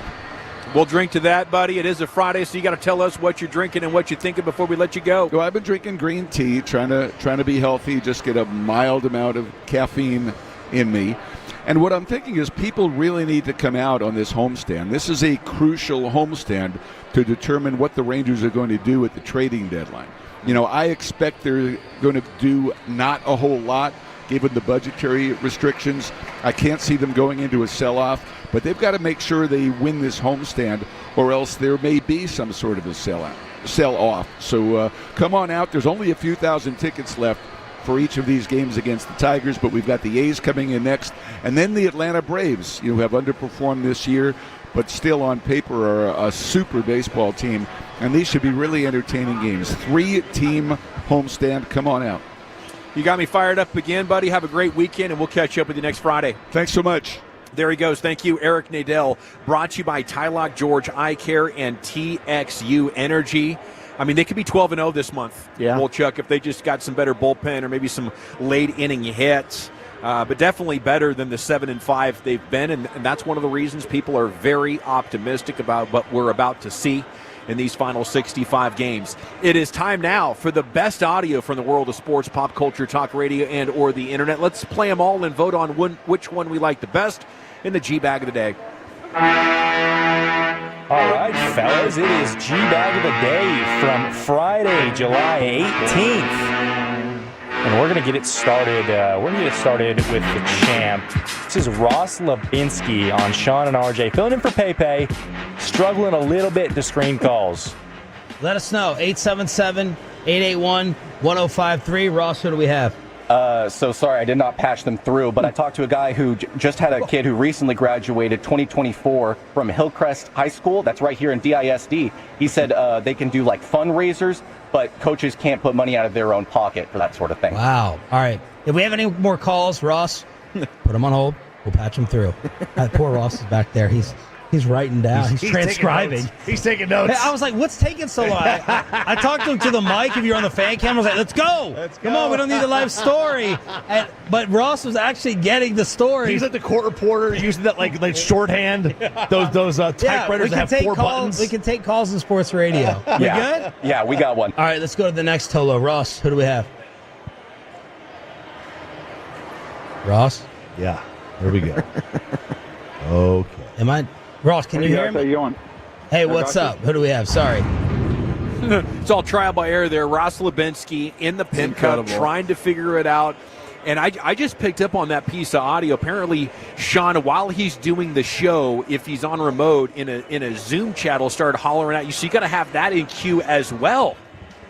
We'll drink to that, buddy. It is a Friday, so you got to tell us what you're drinking and what you're thinking before we let you go. Well, I've been drinking green tea, trying to be healthy, just get a mild amount of caffeine in me. And what I'm thinking is people really need to come out on this homestand. This is a crucial homestand to determine what the Rangers are going to do at the trading deadline. I expect they're going to do not a whole lot given the budgetary restrictions. I can't see them going into a sell-off, but they've got to make sure they win this homestand, or else there may be some sort of a sell-off. So come on out. There's only a few thousand tickets left for each of these games against the Tigers, but we've got the A's coming in next, and then the Atlanta Braves, who have underperformed this year, but still on paper are a super baseball team, and these should be really entertaining games. 3-team homestand. Come on out. You got me fired up again, buddy. Have a great weekend, and we'll catch up with you next Friday. Thanks so much. There he goes. Thank you, Eric Nadel. Brought to you by Tylock George Eye Care and TXU Energy. I mean, they could be 12-0 this month, Chuck, if they just got some better bullpen or maybe some late inning hits. But definitely better than the 7-5 they've been, and that's one of the reasons people are very optimistic about what we're about to see in these final 65 games. It is time now for the best audio from the world of sports, pop culture, talk radio, and or the internet. Let's play them all and vote on which one we like the best in the G-Bag of the Day. All right, fellas, it is G-Bag of the Day from Friday, July 18th. And we're going to get it started. With the champ. This is Ross Labinski on Sean and RJ, filling in for Pepe, struggling a little bit to screen calls. Let us know. 877-881-1053. Ross, who do we have? So sorry, I did not patch them through, but I talked to a guy who just had a kid who recently graduated 2024 from Hillcrest High School. That's right here in DISD. He said they can do like fundraisers, but coaches can't put money out of their own pocket for that sort of thing. Wow. All right. If we have any more calls, Ross, put them on hold. We'll patch them through. Poor Ross is back there. He's He's writing down. He's transcribing. He's taking notes. I was like, what's taking so long? I talked to him to the mic. If you're on the fan cam, I was like, let's go. Come on, we don't need a live story. But Ross was actually getting the story. He's like the court reporter using that like shorthand, those typewriters that have 4 buttons. We can take calls in sports radio. We good? Yeah, we got one. All right, let's go to the next Tolo. Ross, who do we have? Ross? Yeah, here we go. Okay. Ross, can you hear me? How you going? Hey, what's up? Who do we have? Sorry. It's all trial by error there. Ross Lubinsky in the pin cup, trying to figure it out. And I just picked up on that piece of audio. Apparently, Sean, while he's doing the show, if he's on remote in a Zoom chat, will start hollering at you. So you got to have that in queue as well.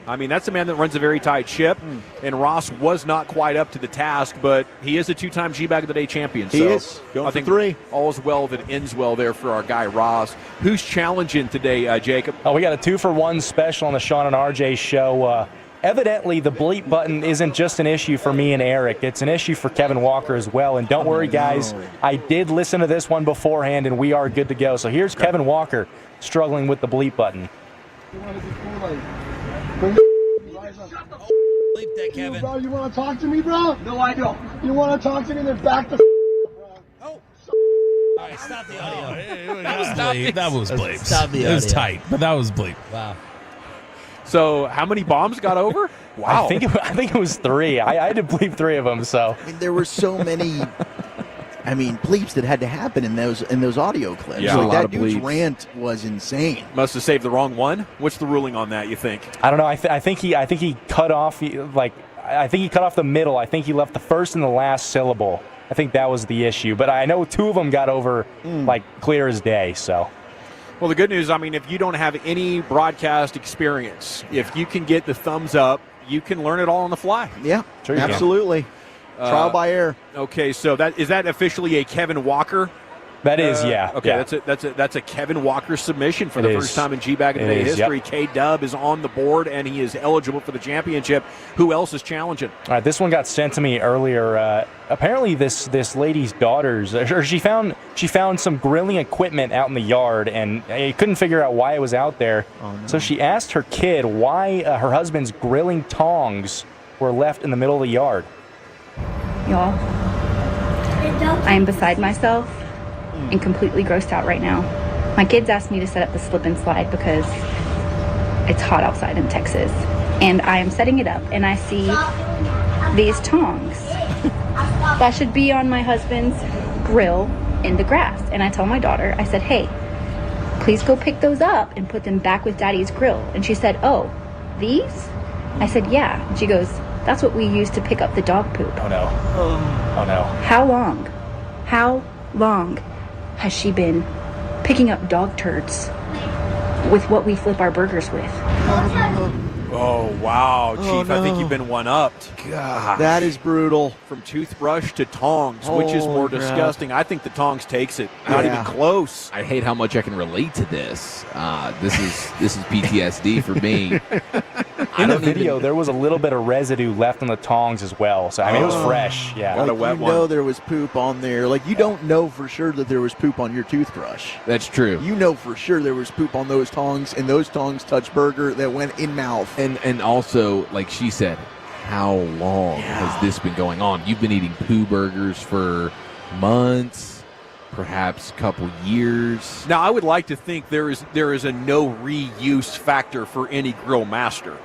I mean, that's a man that runs a very tight ship, and Ross was not quite up to the task, but he is a 2-time Gbag of the Day champion. He is. Going I for think 3. All's well that ends well there for our guy Ross. Who's challenging today, Jacob? Oh, we got a 2-for-1 special on the Sean and RJ show. Evidently, the bleep button isn't just an issue for me and Eric. It's an issue for Kevin Walker as well. And don't worry, guys. I did listen to this one beforehand, and we are good to go. So here's Kevin Walker struggling with the bleep button. Bleep that, Kevin. Bro, you want to talk to me, bro? No, I don't. You want to talk to me? Then back the bro. All right, stop the audio. That was bleep. Stop the audio. It was tight, but that was bleep. Wow. So how many bombs got over? Wow. I think it was 3. I had to bleep 3 of them. So I mean, there were so many. Bleeps that had to happen in those audio clips. Yeah, like a lot that of dude's bleeps. rant was insane. Must have saved the wrong one. What's the ruling on that, you think? I don't know. I think he cut off I think he cut off the middle. I think he left the first and the last syllable. I think that was the issue. But I know 2 of them got over clear as day. So. Well, the good news, if you don't have any broadcast experience, if you can get the thumbs up, you can learn it all on the fly. Yeah, absolutely. Trial by error. Okay, so is that officially a Kevin Walker? That is, yeah. Okay, yeah. That's a Kevin Walker submission for the first time in Gbag of the Day history. Yep. K-Dub is on the board, and he is eligible for the championship. Who else is challenging? All right, this one got sent to me earlier. Apparently, this lady's daughters, or she found some grilling equipment out in the yard, and couldn't figure out why it was out there. Oh, no. So she asked her kid why her husband's grilling tongs were left in the middle of the yard. Y'all, I am beside myself and completely grossed out right now. My kids asked me to set up the slip and slide because it's hot outside in Texas. And I am setting it up and I see these tongs that should be on my husband's grill in the grass. And I tell my daughter, I said, hey, please go pick those up and put them back with Daddy's grill. And she said, oh, these? I said, yeah. And she goes, that's what we use to pick up the dog poop. Oh, no. Oh, no. How long has she been picking up dog turds with what we flip our burgers with? Oh, wow, Chief. Oh, no. I think you've been one-upped. God. That is brutal. From toothbrush to tongs, which is more disgusting. I think the tongs takes it. Not even close. I hate how much I can relate to this. This is PTSD for me. In the video, there was a little bit of residue left on the tongs as well. So, it was fresh. Yeah. Like, you know there was poop on there. Like, you don't know for sure that there was poop on your toothbrush. That's true. You know for sure there was poop on those tongs, and those tongs touched burger that went in mouth. And also, like she said, how long has this been going on? You've been eating poo burgers for months, perhaps a couple years. Now, I would like to think there is a no reuse factor for any grill master.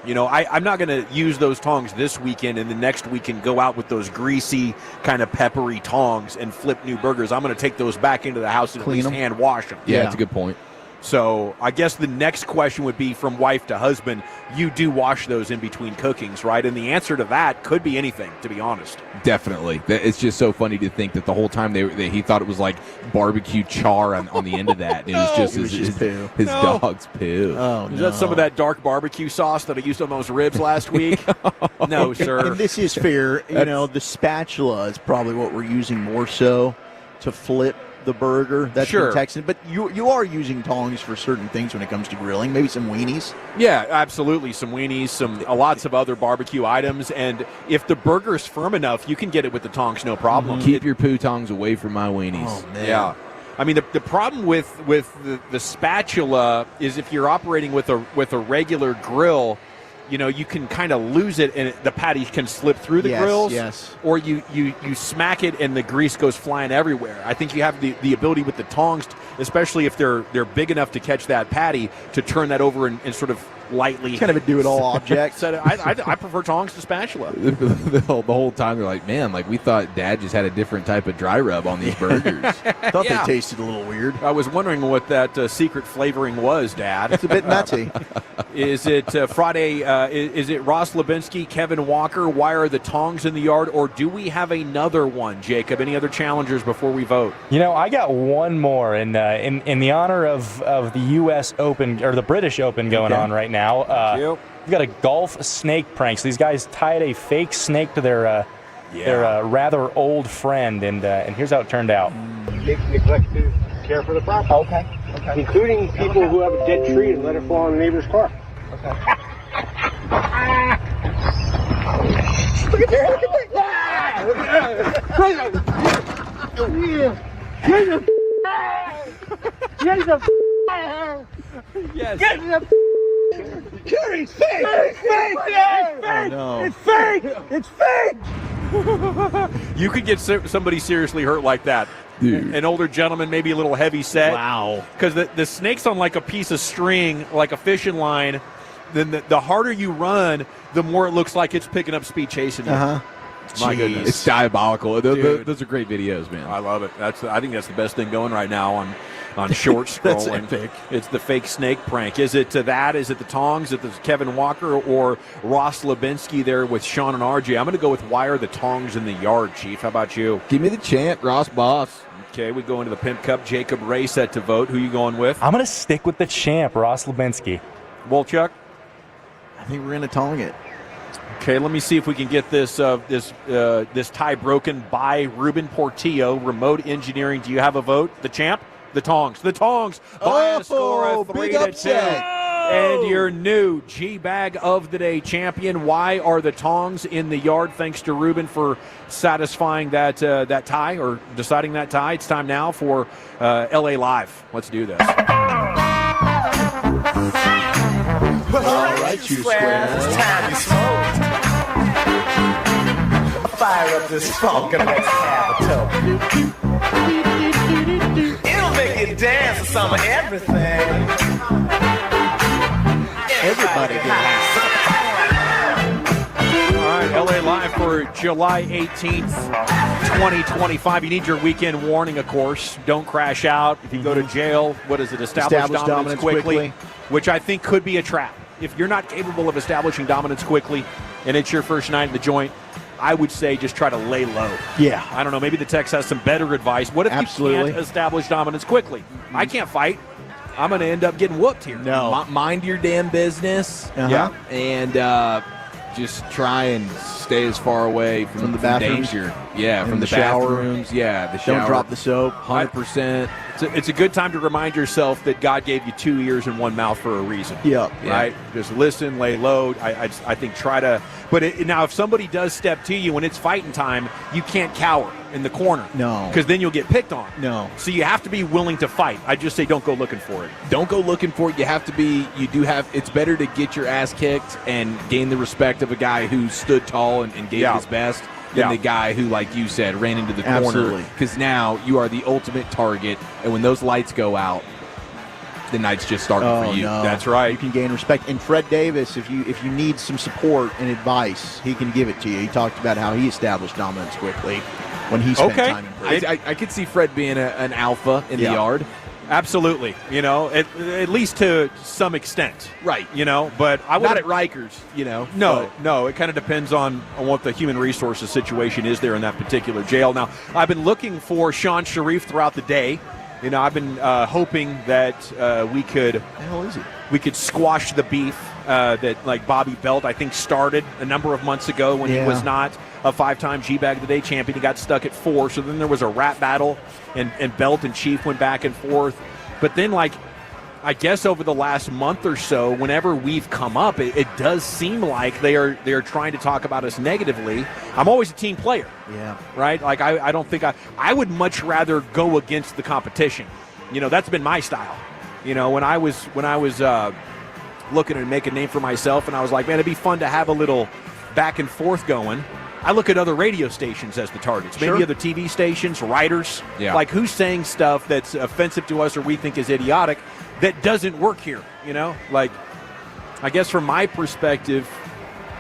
You know, I'm not going to use those tongs this weekend and the next weekend go out with those greasy, kind of peppery tongs and flip new burgers. I'm going to take those back into the house and at least hand wash them. Yeah, that's a good point. So I guess the next question would be from wife to husband, you do wash those in between cookings, right? And the answer to that could be anything, to be honest. Definitely. It's just so funny to think that the whole time he thought it was like barbecue char on the end of that. And it was just his dog's poo. Oh, Is that some of that dark barbecue sauce that I used on those ribs last week? No, sir. And this is fair. The spatula is probably what we're using more so to flip the burger. That's sure. Texan, but you are using tongs for certain things when it comes to grilling. Maybe some weenies. Yeah, absolutely. Some weenies, lots of other barbecue items, and if the burger is firm enough, you can get it with the tongs, no problem. Keep your poo tongs away from my weenies. Oh man. Yeah. I mean, the problem with the spatula is if you're operating with a regular grill, you can kind of lose it and the patty can slip through the grills. Yes. Or you smack it and the grease goes flying everywhere. I think you have the ability with the tongs, especially if they're big enough to catch that patty, to turn that over and sort of lightly. It's kind of a do-it-all object. I prefer tongs to spatula. The whole time they're like, man, like we thought Dad just had a different type of dry rub on these burgers. Thought they tasted a little weird. I was wondering what that secret flavoring was, Dad. It's a bit nutty. Is it Friday? Is it Ross Lubinsky, Kevin Walker? Why are the tongs in the yard? Or do we have another one, Jacob? Any other challengers before we vote? I got one more, and in the honor of the U.S. Open, or the British Open going on right now. We've got a golf snake prank. So these guys tied a fake snake to their rather old friend, and here's how it turned out. Neglect to care for the property. Okay. Including people who have a dead tree and let it fall on a neighbor's car. Okay. Yes. It's fake! It's fake! Oh, no. It's fake! It's fake! You could get somebody seriously hurt like that. Dude. An older gentleman, maybe a little heavy set. Wow. Because the snake's on like a piece of string, like a fishing line. Then the harder you run, the more it looks like it's picking up speed chasing you. My goodness. It's diabolical. Those are great videos, man. I love it. I think that's the best thing going right now on short scrolling. That's epic. It's the fake snake prank. Is it that? Is it the tongs? Is it the Kevin Walker or Ross Lubinsky there with Sean and RJ? I'm going to go with why are the tongs in the yard, Chief? How about you? Give me the chant, Ross Boss. Okay, we go into the Pimp Cup. Jacob Ray set to vote. Who you going with? I'm going to stick with the champ, Ross Lubinsky. Wolchuk? I think we're going to tong it. Okay, let me see if we can get this tie broken by Ruben Portillo. Remote engineering. Do you have a vote? The champ? The tongs. The tongs. By a score of 3-2. And your new Gbag of the Day champion. Why are the tongs in the yard? Thanks to Ruben for satisfying that tie or deciding that tie. It's time now for LA Live. Let's do this. Well, all right, you squares. It's time to smoke. Fire up this funk and let's have a toke. It'll make you dance to some of everything. Everybody dance. All right, LA Live for July 18th, 2025. You need your weekend warning, of course. Don't crash out. If you go to jail, what is it? Establish dominance quickly, which I think could be a trap. If you're not capable of establishing dominance quickly and it's your first night in the joint, I would say just try to lay low. Yeah. I don't know. Maybe the text has some better advice. What if you can't establish dominance quickly? I can't fight. I'm going to end up getting whooped here. No. Mind your damn business. Yeah. And just try and stay as far away from the bathrooms? danger. Yeah, from the shower bathrooms. Yeah, the shower. Don't drop the soap. 100%. It's a good time to remind yourself that God gave you 2 ears and one mouth for a reason. Yeah. Right? Just listen, lay low. I think try to. But now, if somebody does step to you when it's fighting time, you can't cower in the corner. No. Because then you'll get picked on. No. So you have to be willing to fight. I just say don't go looking for it. Don't go looking for it. It's better to get your ass kicked and gain the respect of a guy who stood tall and gave his best than the guy who, like you said, ran into the corner. Because now you are the ultimate target, and when those lights go out, the night's just starting for you. No. That's right. You can gain respect. And Fred Davis, if you need some support and advice, he can give it to you. He talked about how he established dominance quickly when he spent time in prison. I could see Fred being an alpha in the yard. Absolutely. At least to some extent. Right. But I would not at Rikers, No. It kind of depends on what the human resources situation is there in that particular jail. Now, I've been looking for Sean Sharif throughout the day. I've been hoping that we could. The hell is he? We could squash the beef that like Bobby Belt, I think, started a number of months ago when he was not a 5-time Gbag of the Day champion. He got stuck at 4. So then there was a rap battle, and Belt and Chief went back and forth. But then, I guess over the last month or so, whenever we've come up, it does seem like they are trying to talk about us negatively. I'm always a team player. Yeah. Right? Like, I don't think I would much rather go against the competition. That's been my style. When I was looking to make a name for myself, and I was like, man, it'd be fun to have a little back and forth going. I look at other radio stations as the targets, maybe other TV stations, writers. Yeah. Like, who's saying stuff that's offensive to us or we think is idiotic that doesn't work here, Like, I guess from my perspective,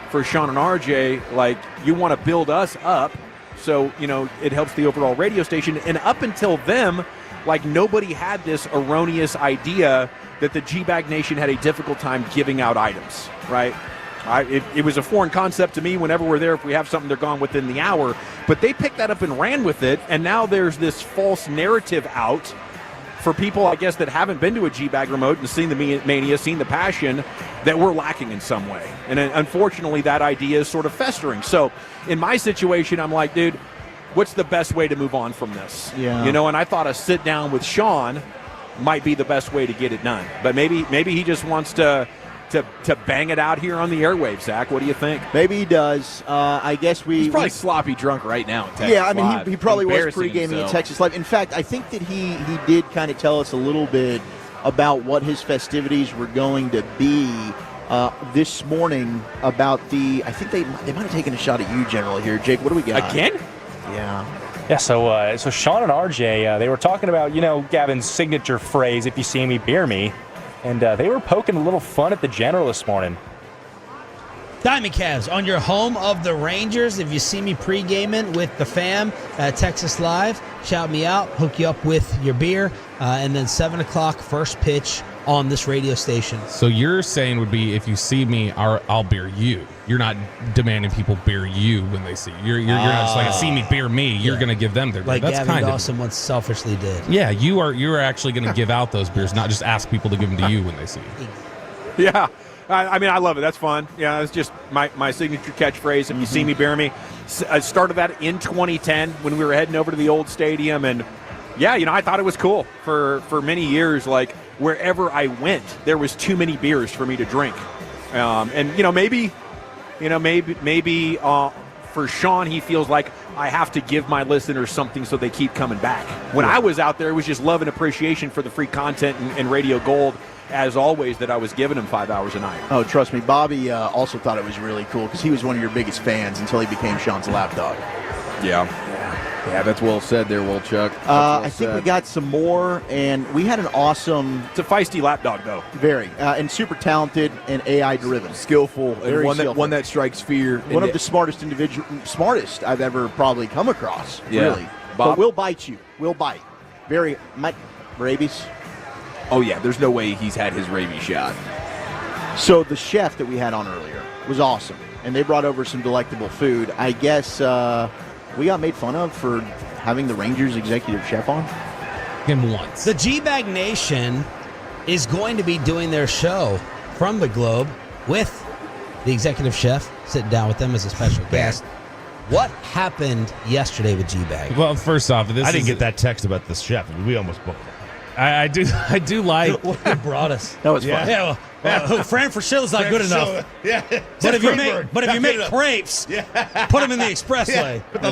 for Sean and RJ, like, you want to build us up so, it helps the overall radio station. And up until them, like, nobody had this erroneous idea that the Gbag Nation had a difficult time giving out items, right? It was a foreign concept to me. Whenever we're there, if we have something, they're gone within the hour. But they picked that up and ran with it, and now there's this false narrative out for people, I guess, that haven't been to a Gbag remote and seen the mania, seen the passion, that we're lacking in some way. And unfortunately, that idea is sort of festering. So in my situation, I'm like, dude, what's the best way to move on from this? Yeah. And I thought a sit down with Sean might be the best way to get it done. But maybe he just wants to bang it out here on the airwaves. Zach, what do you think? Maybe he does. I guess he's probably sloppy drunk right now in Texas. Yeah, I mean, Live. he probably was Embarrassing pre-gaming himself. in Texas Live. In fact, I think that he did kind of tell us a little bit about what his festivities were going to be this morning about I think they might have taken a shot at you, General, here. Jake, what do we got? Again? Yeah. Yeah, so Sean and RJ, they were talking about, Gavin's signature phrase, if you see me, beer me. And they were poking a little fun at the General this morning. Diamond Cavs on your home of the Rangers. If you see me pre-gaming with the fam at Texas Live, shout me out, hook you up with your beer, and then 7 o'clock first pitch on this radio station. So you're saying would be, if you see me, I'll beer you. You're not demanding people beer you when they see you. You're not just like, see me, beer me. You're going to give them their beer. Like That's Gavin kind Dawson once selfishly did. Yeah, you're actually going to give out those beers, not just ask people to give them to you when they see you. Yeah. I mean, I love it. That's fun. Yeah, it's just my signature catchphrase. If you see me, bear me. I started that in 2010 when we were heading over to the old stadium. And, yeah, I thought it was cool for many years. Like, wherever I went, there was too many beers for me to drink. And, maybe for Sean, he feels like I have to give my listeners something so they keep coming back. When I was out there, it was just love and appreciation for the free content and Radio Gold, as always, that I was giving him 5 hours a night. Oh, trust me, Bobby also thought it was really cool because he was one of your biggest fans until he became Sean's lapdog. Yeah, that's well said there, Will Chuck. I think we got some more, and we had an awesome... It's a feisty lapdog, though. Very. And super talented and AI-driven. Skillful. Very and skillful. one that strikes fear. One of the smartest I've ever probably come across, Yeah. really. Bob? But we'll bite you. We'll bite. Very... rabies. Oh, yeah, there's no way he's had his rabies shot. So the chef that we had on earlier was awesome, and they brought over some delectable food. I guess we got made fun of for having the Rangers executive chef on. Him once. The Gbag Nation is going to be doing their show from the Globe with the executive chef, sitting down with them as a special guest. What happened yesterday with Gbag? Well, first off, I didn't get that text about the chef. We almost booked it. I do like what he brought us. That was fun. Yeah, well, Fran Fraschil's not good enough. Yeah. But if you make crepes, put them in the expressway. Yeah. But the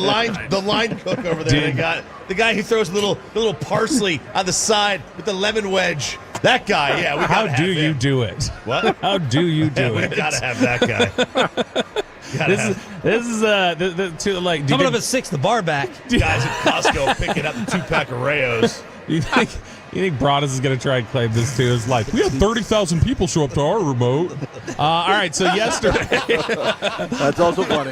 line cook over there, the guy who throws a little parsley on the side with the lemon wedge. That guy, yeah. How do you do it? What? How do you do it? We gotta have that guy. This is like coming up at 6, the bar back. Guys at Costco picking up the 2-pack of Rayo's. You think Broadus is going to try and claim this too? It's like, we had 30,000 people show up to our remote. All right, so yesterday. That's also funny.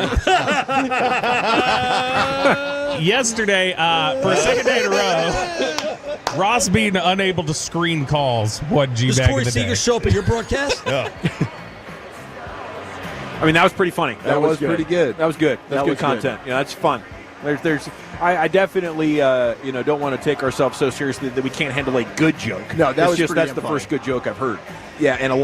Yesterday, for a second day in a row, Ross being unable to screen calls. What Gbag Does Corey in the day. Seager show up at your broadcast? Yeah. I mean, that was pretty funny. That was pretty good. That was good. That's That good was content. Yeah, that's fun. I definitely don't want to take ourselves so seriously that we can't handle a good joke. No, that was that's pretty the funny. first good joke I've heard. Yeah, and